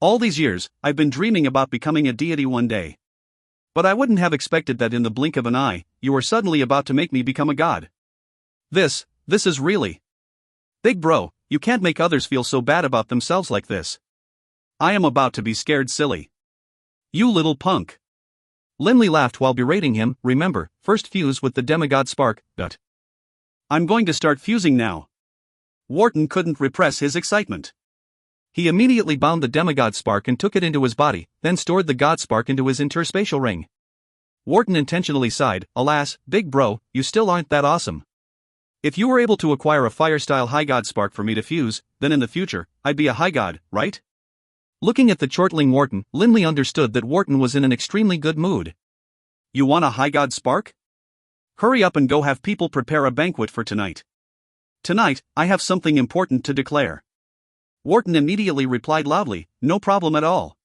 All these years, I've been dreaming about becoming a deity one day. But I wouldn't have expected that in the blink of an eye, you were suddenly about to make me become a god. This is really. Big bro, you can't make others feel so bad about themselves like this. I am about to be scared silly. You little punk. Linley laughed while berating him, remember, first fuse with the demigod spark, but. I'm going to start fusing now. Wharton couldn't repress his excitement. He immediately bound the demigod spark and took it into his body, then stored the god spark into his interspatial ring. Wharton intentionally sighed, alas, big bro, you still aren't that awesome. If you were able to acquire a fire-style high god spark for me to fuse, then in the future, I'd be a high god, right? Looking at the chortling Wharton, Linley understood that Wharton was in an extremely good mood. You want a high god spark? Hurry up and go have people prepare a banquet for tonight. Tonight, I have something important to declare. Wharton immediately replied loudly, no problem at all.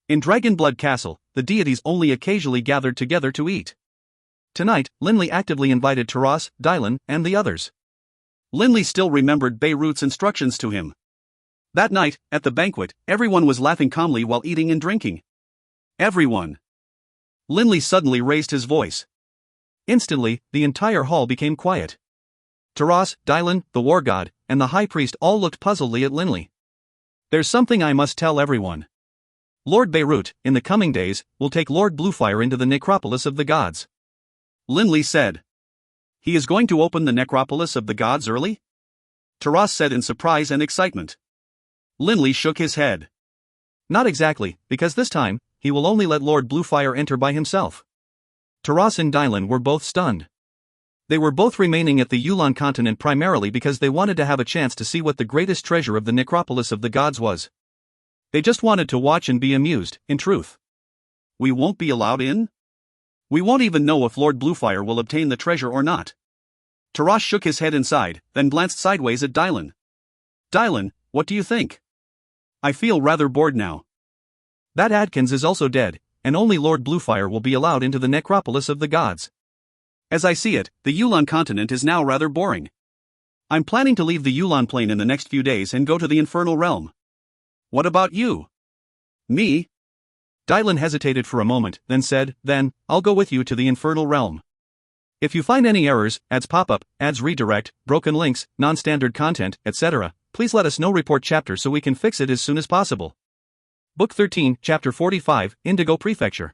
In Dragonblood Castle, the deities only occasionally gathered together to eat. Tonight, Linley actively invited Taras, Dylan, and the others. Linley still remembered Beirut's instructions to him. That night, at the banquet, everyone was laughing calmly while eating and drinking. Everyone. Linley suddenly raised his voice. Instantly, the entire hall became quiet. Taras, Dylan, the war god, and the high priest all looked puzzledly at Linley. There's something I must tell everyone. Lord Beirut, in the coming days, will take Lord Bluefire into the necropolis of the gods. Linley said. He is going to open the necropolis of the gods early? Taras said in surprise and excitement. Linley shook his head. Not exactly, because this time, he will only let Lord Bluefire enter by himself. Taras and Dylan were both stunned. They were both remaining at the Yulan continent primarily because they wanted to have a chance to see what the greatest treasure of the necropolis of the gods was. They just wanted to watch and be amused, in truth. We won't be allowed in? We won't even know if Lord Bluefire will obtain the treasure or not. Taras shook his head inside, then glanced sideways at Dylan. Dylan, what do you think? I feel rather bored now. That Adkins is also dead, and only Lord Bluefire will be allowed into the necropolis of the gods. As I see it, the Yulan continent is now rather boring. I'm planning to leave the Yulan plane in the next few days and go to the infernal realm. What about you? Me? Dylan hesitated for a moment, then said, Then, I'll go with you to the infernal realm. If you find any errors, ads pop-up, ads redirect, broken links, non-standard content, etc., please let us know. Report chapter so we can fix it as soon as possible. Book 13, Chapter 45, Indigo Prefecture.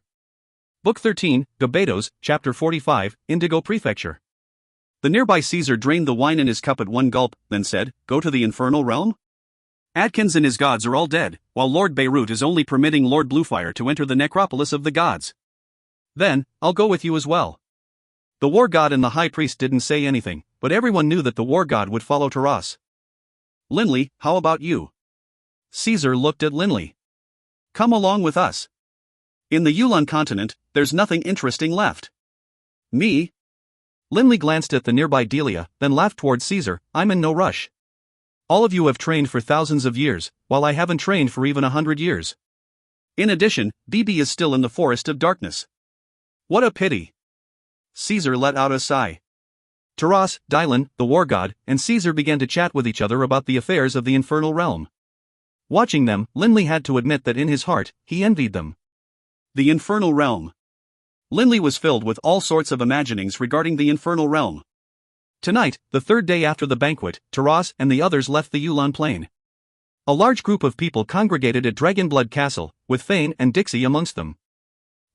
Book 13, Gabetos, Chapter 45, Indigo Prefecture. The nearby Caesar drained the wine in his cup at one gulp, then said, Go to the infernal realm? Adkins and his gods are all dead, while Lord Beirut is only permitting Lord Bluefire to enter the necropolis of the gods. Then, I'll go with you as well. The war god and the high priest didn't say anything, but everyone knew that the war god would follow Taras. Linley, how about you? Caesar looked at Linley. Come along with us. In the Yulan continent, there's nothing interesting left. Me? Linley glanced at the nearby Delia, then laughed towards Caesar. I'm in no rush. All of you have trained for thousands of years, while I haven't trained for even 100 years. In addition, BB is still in the forest of darkness. What a pity. Caesar let out a sigh. Taras, Dylan, the war god, and Caesar began to chat with each other about the affairs of the infernal realm. Watching them, Linley had to admit that in his heart, he envied them. The infernal realm. Linley was filled with all sorts of imaginings regarding the infernal realm. Tonight, the third day after the banquet, Taras and the others left the Yulan plain. A large group of people congregated at Dragonblood Castle, with Fane and Dixie amongst them.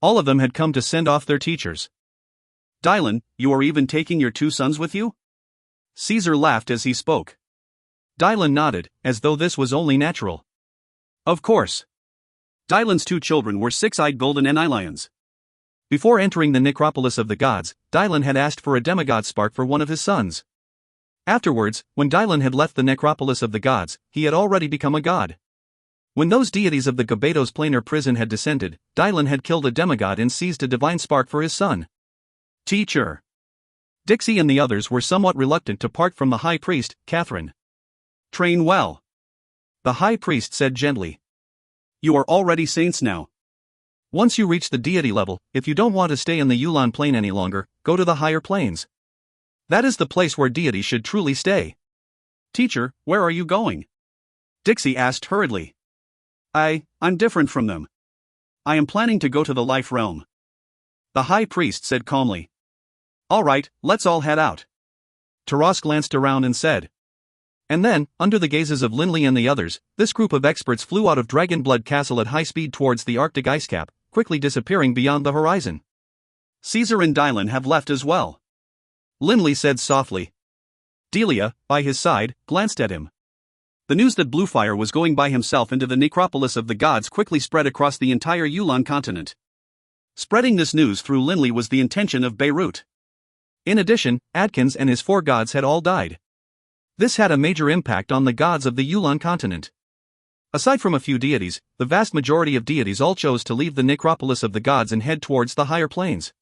All of them had come to send off their teachers. Dylan, you are even taking your 2 sons with you? Caesar laughed as he spoke. Dylan nodded, as though this was only natural. Of course. Dylan's 2 children were 6-eyed golden Enilions. Before entering the necropolis of the gods, Dylan had asked for a demigod spark for one of his sons. Afterwards, when Dylan had left the necropolis of the gods, he had already become a god. When those deities of the Gabetos planar prison had descended, Dylan had killed a demigod and seized a divine spark for his son. Teacher. Dixie and the others were somewhat reluctant to part from the high priest, Catherine. Train well. The high priest said gently. You are already saints now. Once you reach the deity level, if you don't want to stay in the Yulan plane any longer, go to the higher planes. That is the place where deity should truly stay. Teacher, where are you going? Dixie asked hurriedly. I'm different from them. I am planning to go to the life realm. The high priest said calmly. All right, let's all head out. Taras glanced around and said. And then, under the gazes of Linley and the others, this group of experts flew out of Dragonblood Castle at high speed towards the Arctic ice cap, quickly disappearing beyond the horizon. Caesar and Dylan have left as well. Linley said softly. Delia, by his side, glanced at him. The news that Bluefire was going by himself into the necropolis of the gods quickly spread across the entire Yulan continent. Spreading this news through Linley was the intention of Beirut. In addition, Adkins and his 4 gods had all died. This had a major impact on the gods of the Yulan continent. Aside from a few deities, the vast majority of deities all chose to leave the necropolis of the gods and head towards the higher planes.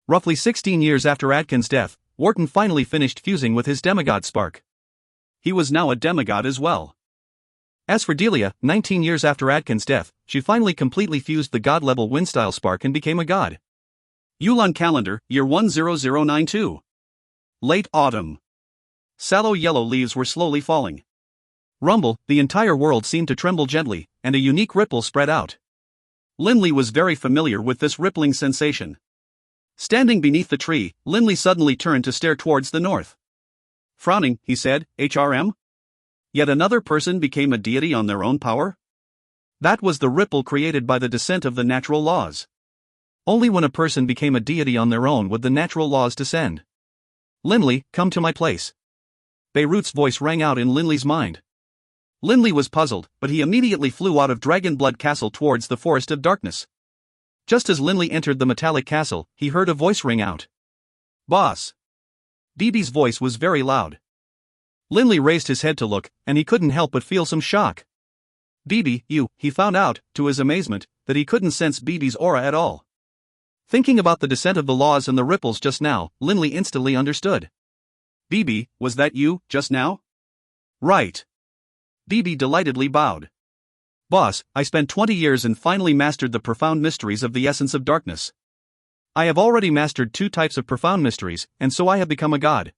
Roughly 16 years after Adkins' death, Wharton finally finished fusing with his demigod spark. He was now a demigod as well. As for Delia, 19 years after Adkin's death, she finally completely fused the god-level wind-style spark and became a god. Yulon calendar, year 10092. Late autumn. Sallow yellow leaves were slowly falling. Rumble, the entire world seemed to tremble gently, and a unique ripple spread out. Linley was very familiar with this rippling sensation. Standing beneath the tree, Linley suddenly turned to stare towards the north. Frowning, he said, "HRM? Yet another person became a deity on their own power?" That was the ripple created by the descent of the natural laws. Only when a person became a deity on their own would the natural laws descend. "Linley, come to my place." Beirut's voice rang out in Linley's mind. Linley was puzzled, but he immediately flew out of Dragonblood Castle towards the Forest of Darkness. Just as Linley entered the metallic castle, he heard a voice ring out. "Boss." Bibi's voice was very loud. Linley raised his head to look, and he couldn't help but feel some shock. "Bibi, he found out, to his amazement, that he couldn't sense Bibi's aura at all. Thinking about the descent of the laws and the ripples just now, Linley instantly understood. "Bibi, was that you, just now?" "Right." Bibi delightedly bowed. "Boss, I spent 20 years and finally mastered the profound mysteries of the essence of darkness. I have already mastered 2 types of profound mysteries, and so I have become a god."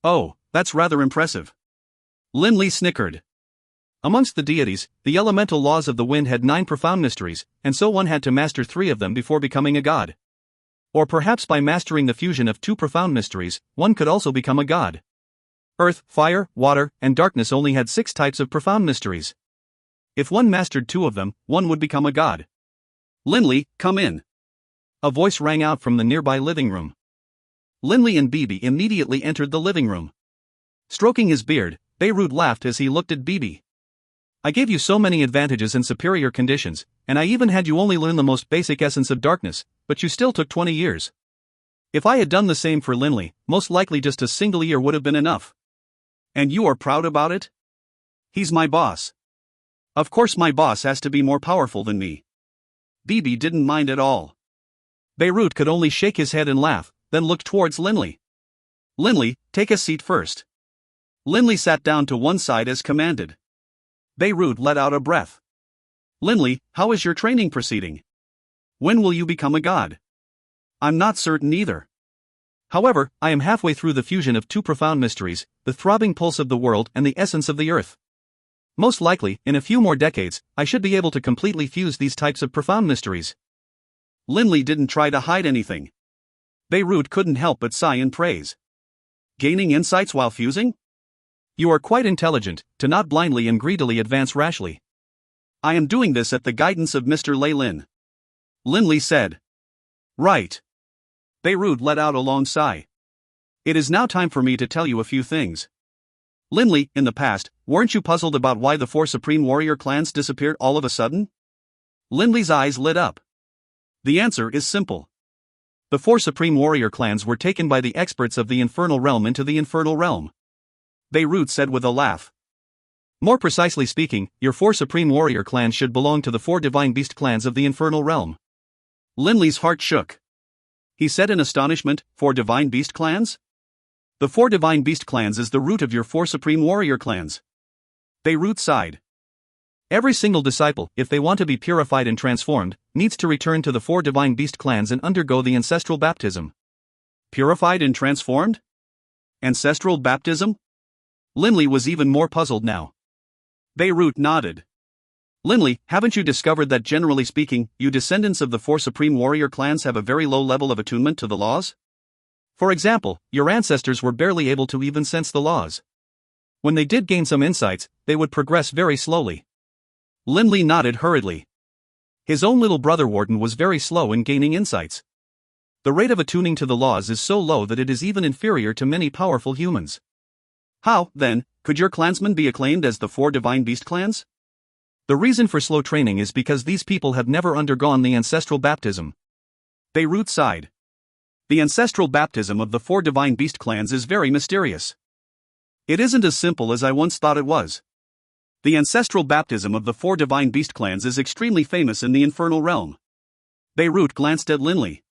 "Oh, that's rather impressive." Linley snickered. Amongst the deities, the elemental laws of the wind had 9 profound mysteries, and so one had to master 3 of them before becoming a god. Or perhaps by mastering the fusion of 2 profound mysteries, one could also become a god. Earth, fire, water, and darkness only had 6 types of profound mysteries. If one mastered 2 of them, one would become a god. "Linley, come in." A voice rang out from the nearby living room. Linley and Bibi immediately entered the living room. Stroking his beard, Beirut laughed as he looked at Bibi. "I gave you so many advantages and superior conditions, and I even had you only learn the most basic essence of darkness, but you still took 20 years. If I had done the same for Linley, most likely just a single year would have been enough." "And you are proud about it?" "He's my boss. Of course my boss has to be more powerful than me." Bibi didn't mind at all. Beirut could only shake his head and laugh, then look towards Linley. "Linley, take a seat first." Linley sat down to one side as commanded. Beirut let out a breath. "Linley, how is your training proceeding? When will you become a god?" "I'm not certain either. However, I am halfway through the fusion of 2 profound mysteries, the throbbing pulse of the world and the essence of the earth. Most likely, in a few more decades, I should be able to completely fuse these types of profound mysteries." Linley didn't try to hide anything. Beirut couldn't help but sigh in praise. "Gaining insights while fusing? You are quite intelligent, to not blindly and greedily advance rashly." "I am doing this at the guidance of Mr. Leylin," Linley said. "Right." Beirut let out a long sigh. "It is now time for me to tell you a few things. Linley, in the past, weren't you puzzled about why the 4 Supreme Warrior clans disappeared all of a sudden?" Linley's eyes lit up. "The answer is simple. The 4 Supreme Warrior clans were taken by the experts of the Infernal Realm into the Infernal Realm," Beirut said with a laugh. "More precisely speaking, your 4 Supreme Warrior clans should belong to the 4 Divine Beast clans of the Infernal Realm." Linley's heart shook. He said in astonishment, 4 Divine Beast clans? "The 4 Divine Beast clans is the root of your 4 Supreme Warrior clans." Beirut sighed. "Every single disciple, if they want to be purified and transformed, needs to return to the 4 Divine Beast clans and undergo the ancestral baptism." "Purified and transformed? Ancestral baptism?" Linley was even more puzzled now. Beirut nodded. "Linley, haven't you discovered that generally speaking, you descendants of the 4 Supreme Warrior clans have a very low level of attunement to the laws? For example, your ancestors were barely able to even sense the laws. When they did gain some insights, they would progress very slowly." Linley nodded hurriedly. His own little brother Warden was very slow in gaining insights. The rate of attuning to the laws is so low that it is even inferior to many powerful humans. "How, then, could your clansmen be acclaimed as the 4 Divine Beast clans?" The reason for slow training is because these people have never undergone the ancestral baptism." Beirut sighed. "The ancestral baptism of the 4 Divine Beast clans is very mysterious. It isn't as simple as I once thought it was. The ancestral baptism of the 4 Divine Beast clans is extremely famous in the Infernal Realm." Beirut glanced at Linley.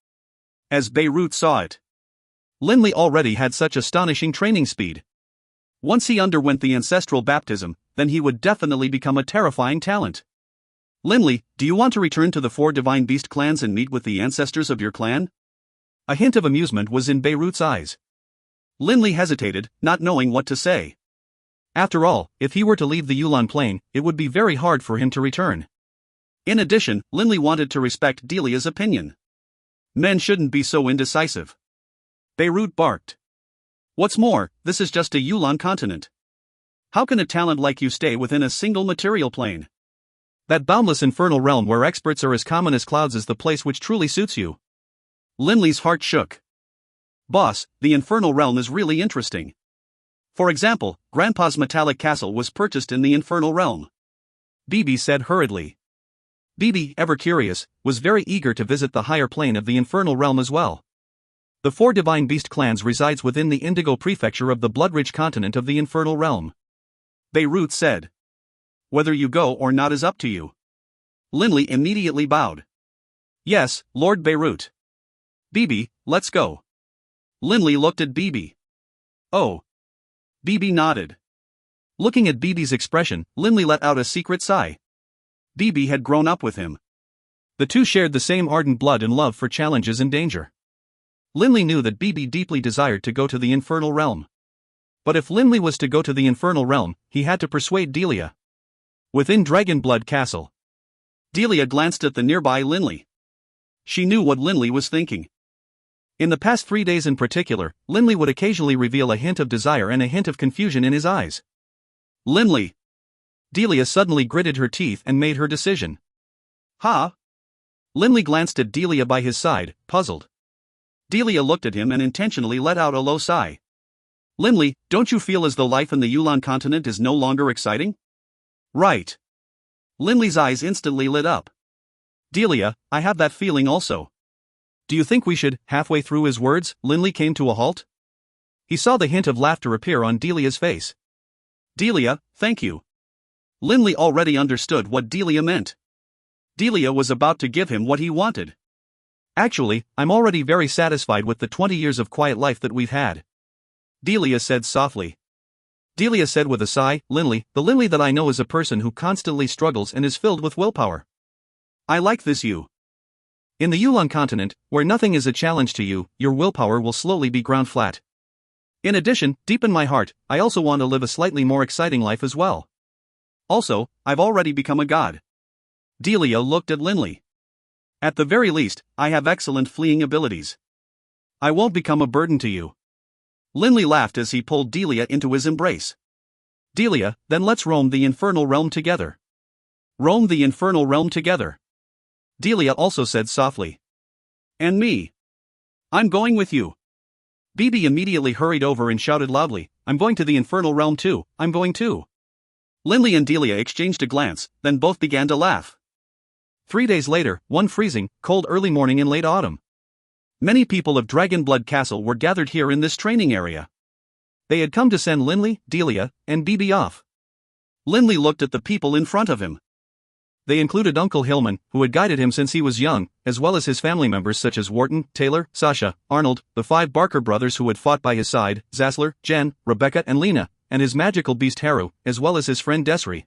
As Beirut saw it, Linley already had such astonishing training speed. Once he underwent the ancestral baptism, then he would definitely become a terrifying talent. Linley, do you want to return to the 4 Divine Beast clans and meet with the ancestors of your clan? A hint of amusement was in Beirut's eyes. Linley hesitated, not knowing what to say. After all, if he were to leave the Yulan Plain, it would be very hard for him to return. In addition, Linley wanted to respect Delia's opinion. Men shouldn't be so indecisive. Beirut barked. What's more, this is just a Yulan continent. How can a talent like you stay within a single material plane? That boundless infernal realm where experts are as common as clouds is the place which truly suits you. Linley's heart shook. Boss, the infernal realm is really interesting. For example, Grandpa's metallic castle was purchased in the infernal realm. Bibi said hurriedly. Bibi, ever curious, was very eager to visit the higher plane of the infernal realm as well. The 4 Divine Beast clans resides within the Indigo Prefecture of the blood-rich continent of the infernal realm. Beirut said. Whether you go or not is up to you. Linley immediately bowed. Yes, Lord Beirut. Bibi, let's go. Linley looked at Bibi. Oh. Bibi nodded. Looking at Bibi's expression, Linley let out a secret sigh. Bibi had grown up with him. The two shared the same ardent blood and love for challenges and danger. Linley knew that Bibi deeply desired to go to the infernal realm. But if Linley was to go to the infernal realm, he had to persuade Delia. Within Dragonblood Castle, Delia glanced at the nearby Linley. She knew what Linley was thinking. In the past 3 days in particular, Linley would occasionally reveal a hint of desire and a hint of confusion in his eyes. Linley. Delia suddenly gritted her teeth and made her decision. Huh? Linley glanced at Delia by his side, puzzled. Delia looked at him and intentionally let out a low sigh. Linley, don't you feel as though life in the Yulan continent is no longer exciting? Right. Linley's eyes instantly lit up. Delia, I have that feeling also. Do you think we should? Halfway through his words, Linley came to a halt. He saw the hint of laughter appear on Delia's face. Delia, thank you. Linley already understood what Delia meant. Delia was about to give him what he wanted. Actually, I'm already very satisfied with the 20 years of quiet life that we've had. Delia said softly. Delia said with a sigh, Linley, the Linley that I know is a person who constantly struggles and is filled with willpower. I like this you. In the Yulan continent, where nothing is a challenge to you, your willpower will slowly be ground flat. In addition, deep in my heart, I also want to live a slightly more exciting life as well. Also, I've already become a god. Delia looked at Linley. At the very least, I have excellent fleeing abilities. I won't become a burden to you. Linley laughed as he pulled Delia into his embrace. Delia, then let's roam the infernal realm together. Roam the infernal realm together. Delia also said softly. And me. I'm going with you. Bibi immediately hurried over and shouted loudly, I'm going to the infernal realm too, I'm going too. Linley and Delia exchanged a glance, then both began to laugh. 3 days later, one freezing, cold early morning in late autumn. Many people of Dragonblood Castle were gathered here in this training area. They had come to send Linley, Delia, and Bibi off. Linley looked at the people in front of him. They included Uncle Hillman, who had guided him since he was young, as well as his family members such as Wharton, Taylor, Sasha, Arnold, the 5 Barker brothers who had fought by his side, Zassler, Jen, Rebecca and Lena, and his magical beast Haru, as well as his friend Desri.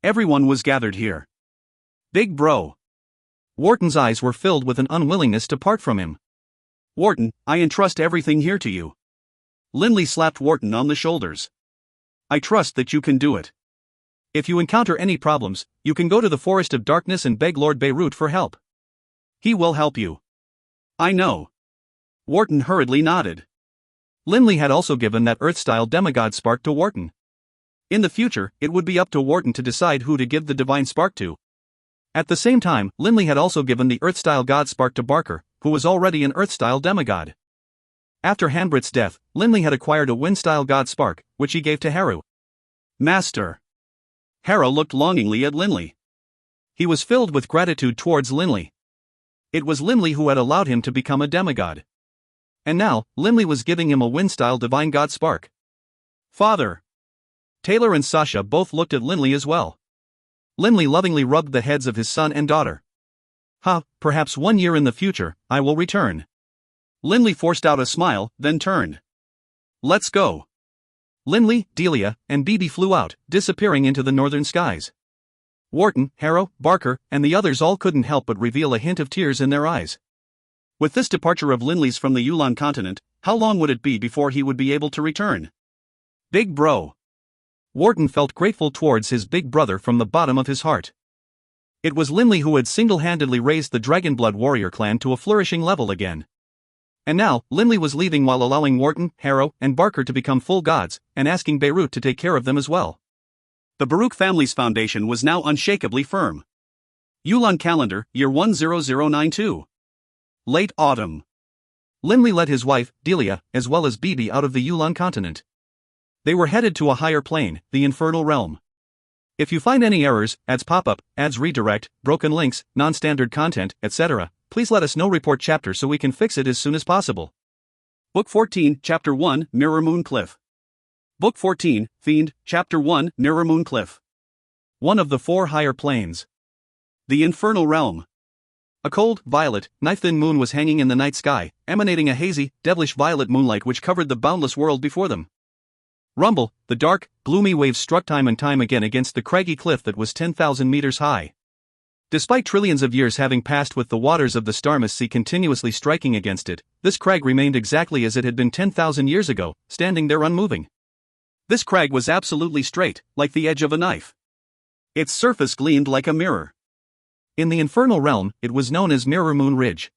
Everyone was gathered here. Big bro. Wharton's eyes were filled with an unwillingness to part from him. Wharton, I entrust everything here to you. Linley slapped Wharton on the shoulders. I trust that you can do it. If you encounter any problems, you can go to the Forest of Darkness and beg Lord Beirut for help. He will help you. I know. Wharton hurriedly nodded. Linley had also given that Earth-style demigod spark to Wharton. In the future, it would be up to Wharton to decide who to give the divine spark to. At the same time, Linley had also given the Earth-style god spark to Barker, who was already an Earth-style demigod. After Hanbrit's death, Linley had acquired a Wind-style god spark, which he gave to Haru. Master. Haru looked longingly at Linley. He was filled with gratitude towards Linley. It was Linley who had allowed him to become a demigod. And now, Linley was giving him a Wind-style divine god spark. Father. Taylor and Sasha both looked at Linley as well. Linley lovingly rubbed the heads of his son and daughter. Perhaps 1 year in the future, I will return. Linley forced out a smile, then turned. Let's go. Linley, Delia, and Bibi flew out, disappearing into the northern skies. Wharton, Harrow, Barker, and the others all couldn't help but reveal a hint of tears in their eyes. With this departure of Linley's from the Yulon continent, how long would it be before he would be able to return? Big bro. Wharton felt grateful towards his big brother from the bottom of his heart. It was Linley who had single-handedly raised the Dragonblood warrior clan to a flourishing level again. And now, Linley was leaving while allowing Wharton, Harrow, and Barker to become full gods, and asking Beirut to take care of them as well. The Baruch family's foundation was now unshakably firm. Yulon calendar, year 10092. Late autumn. Linley led his wife, Delia, as well as Bibi out of the Yulon continent. They were headed to a higher plane, the infernal realm. If you find any errors, ads pop-up, ads redirect, broken links, non-standard content, etc., please let us know. Report chapter so we can fix it as soon as possible. Book 14, Chapter 1, Mirror Moon Cliff. Book 14, Fiend, Chapter 1, Mirror Moon Cliff. One of the four higher planes. The infernal realm. A cold, violet, knife-thin moon was hanging in the night sky, emanating a hazy, devilish violet moonlight which covered the boundless world before them. Rumble, the dark, gloomy waves struck time and time again against the craggy cliff that was 10,000 meters high. Despite trillions of years having passed with the waters of the Starmus Sea continuously striking against it, this crag remained exactly as it had been 10,000 years ago, standing there unmoving. This crag was absolutely straight, like the edge of a knife. Its surface gleamed like a mirror. In the infernal realm, it was known as Mirror Moon Ridge.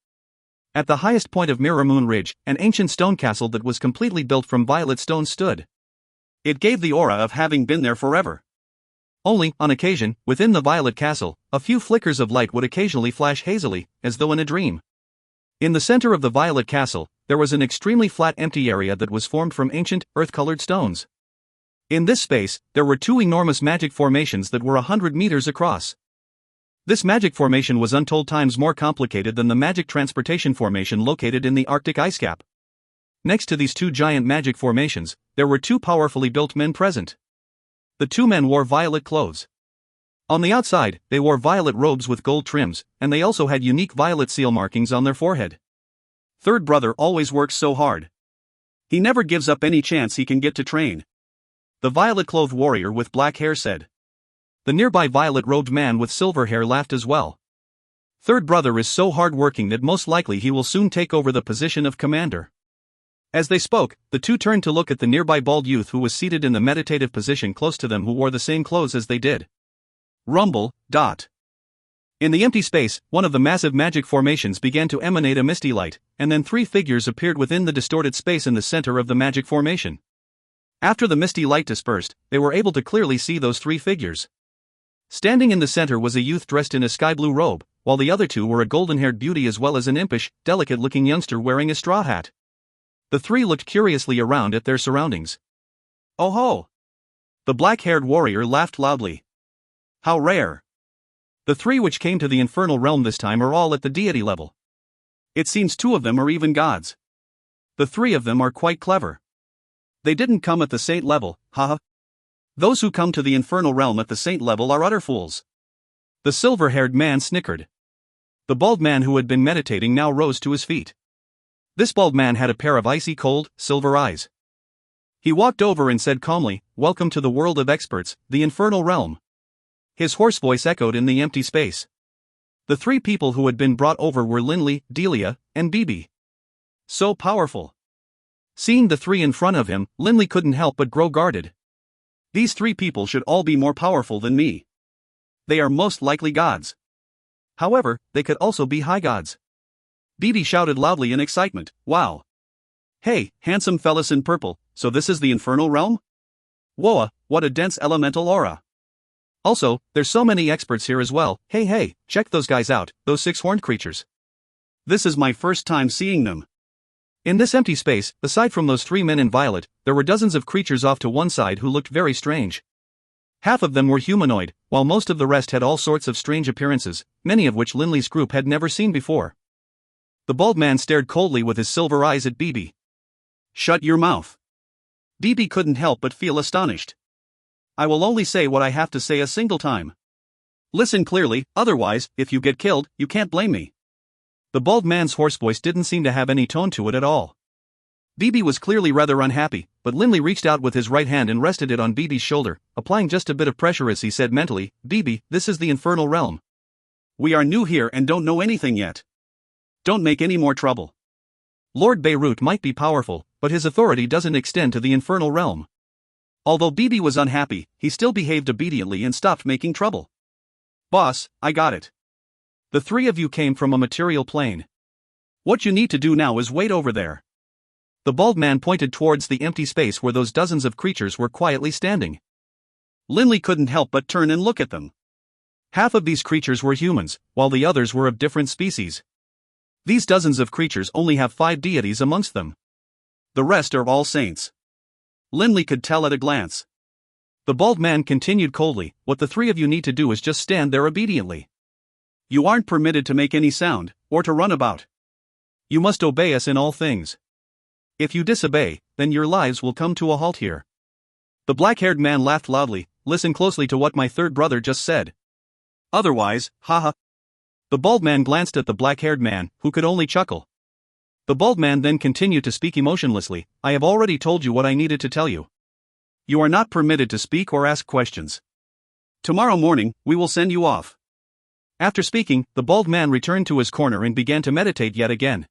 At the highest point of Mirror Moon Ridge, an ancient stone castle that was completely built from violet stone stood. It gave the aura of having been there forever. Only, on occasion, within the violet castle, a few flickers of light would occasionally flash hazily, as though in a dream. In the center of the violet castle, there was an extremely flat empty area that was formed from ancient, earth-colored stones. In this space, there were two enormous magic formations that were 100 meters across. This magic formation was untold times more complicated than the magic transportation formation located in the Arctic ice cap. Next to these two giant magic formations, there were two powerfully built men present. The two men wore violet clothes. On the outside, they wore violet robes with gold trims, and they also had unique violet seal markings on their forehead. Third brother always works so hard. He never gives up any chance he can get to train. The violet-clothed warrior with black hair said. The nearby violet-robed man with silver hair laughed as well. Third brother is so hard-working that most likely he will soon take over the position of commander. As they spoke, the two turned to look at the nearby bald youth who was seated in the meditative position close to them, who wore the same clothes as they did. Rumble. In the empty space, one of the massive magic formations began to emanate a misty light, and then three figures appeared within the distorted space in the center of the magic formation. After the misty light dispersed, they were able to clearly see those three figures. Standing in the center was a youth dressed in a sky-blue robe, while the other two were a golden-haired beauty as well as an impish, delicate-looking youngster wearing a straw hat. The three looked curiously around at their surroundings. Oh ho! The black-haired warrior laughed loudly. How rare! The three which came to the infernal realm this time are all at the deity level. It seems two of them are even gods. The three of them are quite clever. They didn't come at the saint level, haha. Those who come to the infernal realm at the saint level are utter fools. The silver-haired man snickered. The bald man who had been meditating now rose to his feet. This bald man had a pair of icy cold, silver eyes. He walked over and said calmly, "Welcome to the world of experts, the infernal realm." His hoarse voice echoed in the empty space. The three people who had been brought over were Linley, Delia, and Bibi. So powerful. Seeing the three in front of him, Linley couldn't help but grow guarded. These three people should all be more powerful than me. They are most likely gods. However, they could also be high gods. Bibi shouted loudly in excitement, "Wow! Hey, handsome fellas in purple, so this is the infernal realm? Whoa, what a dense elemental aura. Also, there's so many experts here as well. Hey, check those guys out, those six-horned creatures. This is my first time seeing them." In this empty space, aside from those three men in violet, there were dozens of creatures off to one side who looked very strange. Half of them were humanoid, while most of the rest had all sorts of strange appearances, many of which Linley's group had never seen before. The bald man stared coldly with his silver eyes at Bibi. "Shut your mouth." Bibi couldn't help but feel astonished. "I will only say what I have to say a single time. Listen clearly, otherwise, if you get killed, you can't blame me." The bald man's hoarse voice didn't seem to have any tone to it at all. BB was clearly rather unhappy, but Linley reached out with his right hand and rested it on BB's shoulder, applying just a bit of pressure as he said mentally, "BB, this is the infernal realm. We are new here and don't know anything yet. Don't make any more trouble." Lord Beirut might be powerful, but his authority doesn't extend to the infernal realm. Although BB was unhappy, he still behaved obediently and stopped making trouble. "Boss, I got it. The three of you came from a material plane. What you need to do now is wait over there." The bald man pointed towards the empty space where those dozens of creatures were quietly standing. Linley couldn't help but turn and look at them. Half of these creatures were humans, while the others were of different species. These dozens of creatures only have 5 deities amongst them. The rest are all saints. Linley could tell at a glance. The bald man continued coldly, "What the three of you need to do is just stand there obediently. You aren't permitted to make any sound, or to run about. You must obey us in all things. If you disobey, then your lives will come to a halt here." The black-haired man laughed loudly. "Listen closely to what my third brother just said. Otherwise, haha." The bald man glanced at the black-haired man, who could only chuckle. The bald man then continued to speak emotionlessly, "I have already told you what I needed to tell you. You are not permitted to speak or ask questions. Tomorrow morning, we will send you off." After speaking, the bald man returned to his corner and began to meditate yet again.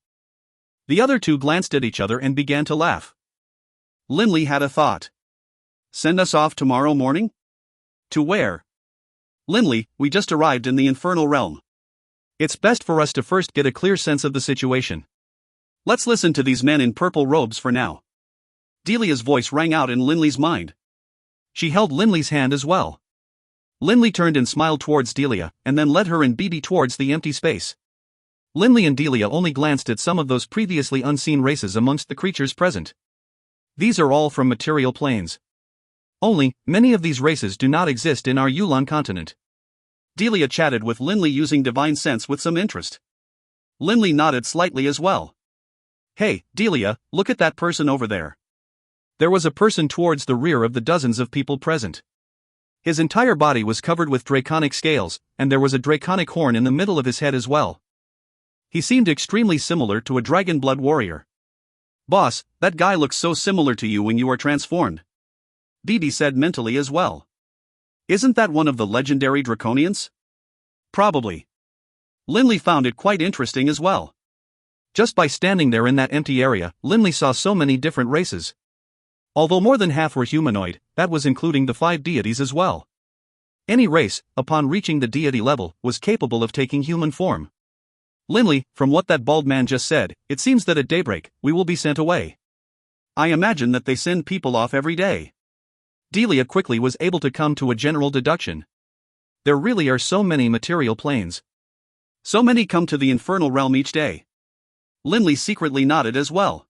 The other two glanced at each other and began to laugh. Linley had a thought. "Send us off tomorrow morning? To where?" "Linley, we just arrived in the infernal realm. It's best for us to first get a clear sense of the situation. Let's listen to these men in purple robes for now." Delia's voice rang out in Linley's mind. She held Linley's hand as well. Linley turned and smiled towards Delia, and then led her and BB towards the empty space. Linley and Delia only glanced at some of those previously unseen races amongst the creatures present. These are all from material planes. Only, many of these races do not exist in our Yulan continent. Delia chatted with Linley using divine sense with some interest. Linley nodded slightly as well. "Hey, Delia, look at that person over there." There was a person towards the rear of the dozens of people present. His entire body was covered with draconic scales, and there was a draconic horn in the middle of his head as well. He seemed extremely similar to a Dragonblood warrior. "Boss, that guy looks so similar to you when you are transformed," BB said mentally as well. "Isn't that one of the legendary Draconians?" "Probably." Linley found it quite interesting as well. Just by standing there in that empty area, Linley saw so many different races. Although more than half were humanoid, that was including the 5 deities as well. Any race, upon reaching the deity level, was capable of taking human form. "Linley, from what that bald man just said, it seems that at daybreak, we will be sent away." "I imagine that they send people off every day." Delia quickly was able to come to a general deduction. There really are so many material planes. So many come to the infernal realm each day. Linley secretly nodded as well.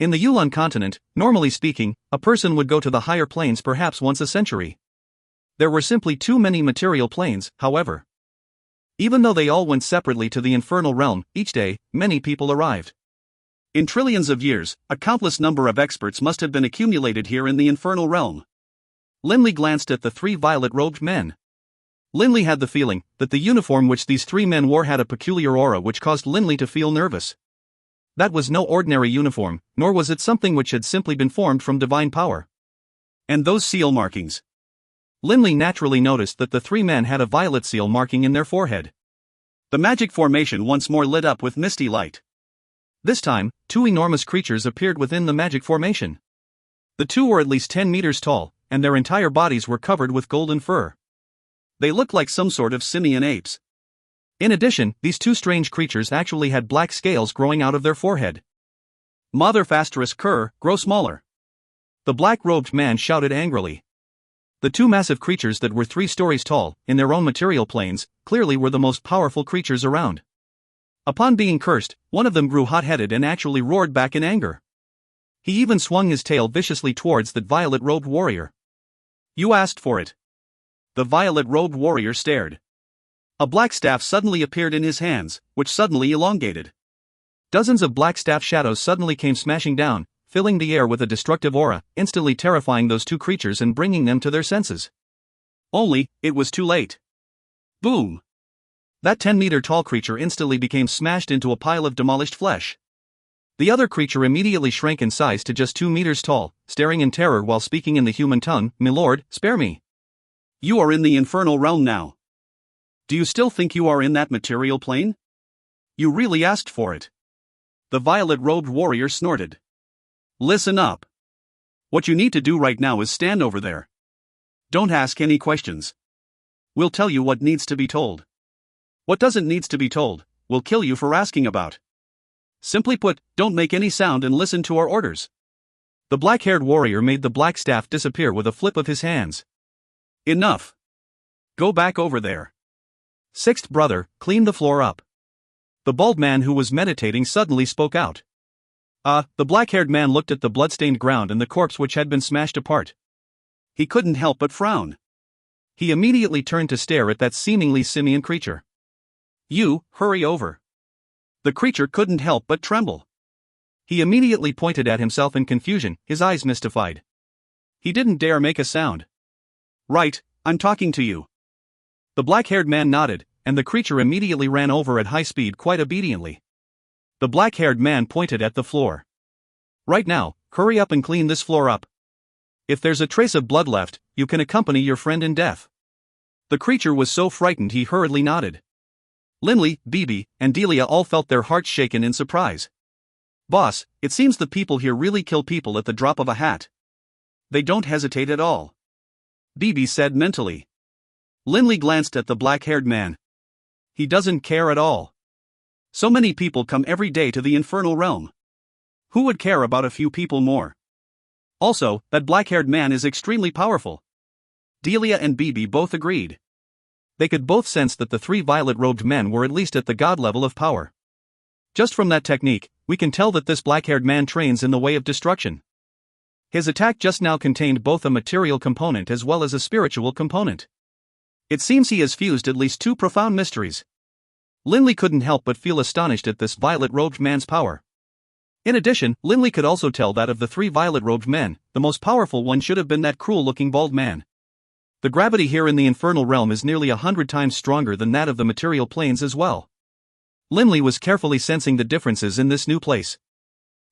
In the Yulan continent, normally speaking, a person would go to the higher planes perhaps once a century. There were simply too many material planes, however. Even though they all went separately to the infernal realm, each day, many people arrived. In trillions of years, a countless number of experts must have been accumulated here in the infernal realm. Linley glanced at the 3 violet-robed men. Linley had the feeling that the uniform which these 3 men wore had a peculiar aura which caused Linley to feel nervous. That was no ordinary uniform, nor was it something which had simply been formed from divine power. And those seal markings. Linley naturally noticed that the 3 men had a violet seal marking in their forehead. The magic formation once more lit up with misty light. This time, 2 enormous creatures appeared within the magic formation. The 2 were at least 10 meters tall, and their entire bodies were covered with golden fur. They looked like some sort of simian apes. In addition, these 2 strange creatures actually had black scales growing out of their forehead. "Mother Fastris Kerr, grow smaller." The black-robed man shouted angrily. The 2 massive creatures that were 3 stories tall, in their own material planes, clearly were the most powerful creatures around. Upon being cursed, one of them grew hot-headed and actually roared back in anger. He even swung his tail viciously towards the violet-robed warrior. "You asked for it." The violet-robed warrior stared. A black staff suddenly appeared in his hands, which suddenly elongated. Dozens of black staff shadows suddenly came smashing down, filling the air with a destructive aura, instantly terrifying those 2 creatures and bringing them to their senses. Only, it was too late. Boom! That 10-meter tall creature instantly became smashed into a pile of demolished flesh. The other creature immediately shrank in size to just 2 meters tall, staring in terror while speaking in the human tongue. "Milord, spare me. You are in the infernal realm now. Do you still think you are in that material plane? You really asked for it." The violet-robed warrior snorted. "Listen up. What you need to do right now is stand over there. Don't ask any questions. We'll tell you what needs to be told. What doesn't needs to be told, we'll kill you for asking about. Simply put, don't make any sound and listen to our orders." The black-haired warrior made the black staff disappear with a flip of his hands. "Enough. Go back over there." Sixth brother, clean the floor up. The bald man who was meditating suddenly spoke out. The black-haired man looked at the blood-stained ground and the corpse which had been smashed apart. He couldn't help but frown. He immediately turned to stare at that seemingly simian creature. "You, hurry over." The creature couldn't help but tremble. He immediately pointed at himself in confusion, his eyes mystified. He didn't dare make a sound. "Right, I'm talking to you." The black-haired man nodded, and the creature immediately ran over at high speed quite obediently. The black-haired man pointed at the floor. "Right now, hurry up and clean this floor up. If there's a trace of blood left, you can accompany your friend in death." The creature was so frightened he hurriedly nodded. Linley, Bibi, and Delia all felt their hearts shaken in surprise. "Boss, it seems the people here really kill people at the drop of a hat. They don't hesitate at all," Bibi said mentally. Linley glanced at the black-haired man. "He doesn't care at all. So many people come every day to the infernal realm. Who would care about a few people more? Also, that black-haired man is extremely powerful." Delia and Bibi both agreed. They could both sense that the 3 violet-robed men were at least at the god level of power. Just from that technique, we can tell that this black-haired man trains in the way of destruction. His attack just now contained both a material component as well as a spiritual component. It seems he has fused at least 2 profound mysteries. Linley couldn't help but feel astonished at this violet-robed man's power. In addition, Linley could also tell that of the 3 violet-robed men, the most powerful one should have been that cruel-looking bald man. The gravity here in the infernal realm is nearly 100 times stronger than that of the material planes as well. Linley was carefully sensing the differences in this new place.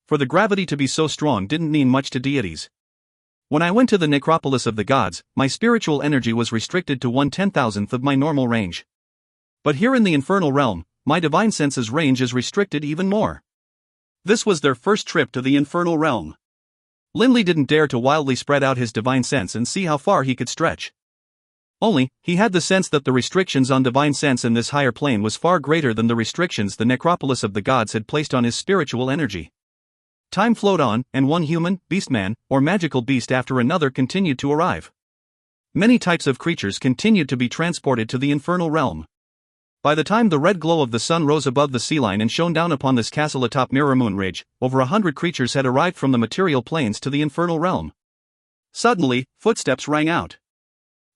For the gravity to be so strong didn't mean much to deities. When I went to the necropolis of the gods, my spiritual energy was restricted to 1/10,000th of my normal range. But here in the infernal realm, my divine sense's range is restricted even more. This was their first trip to the infernal realm. Linley didn't dare to wildly spread out his divine sense and see how far he could stretch. Only, he had the sense that the restrictions on divine sense in this higher plane was far greater than the restrictions the necropolis of the gods had placed on his spiritual energy. Time flowed on, and one human, beastman, or magical beast after another continued to arrive. Many types of creatures continued to be transported to the infernal realm. By the time the red glow of the sun rose above the sea line and shone down upon this castle atop Mirror Moon Ridge, over 100 creatures had arrived from the material planes to the infernal realm. Suddenly, footsteps rang out.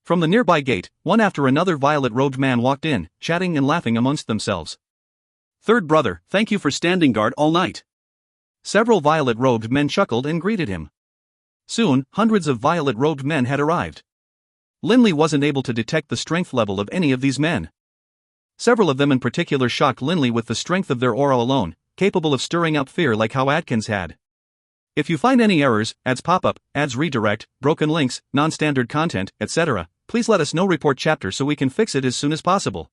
From the nearby gate, one after another violet-robed man walked in, chatting and laughing amongst themselves. "Third brother, thank you for standing guard all night." Several violet-robed men chuckled and greeted him. Soon, hundreds of violet-robed men had arrived. Linley wasn't able to detect the strength level of any of these men. Several of them in particular shocked Linley with the strength of their aura alone, capable of stirring up fear like how Adkins had. If you find any errors, ads pop-up, ads redirect, broken links, non-standard content, etc., please let us know. Report chapter so we can fix it as soon as possible.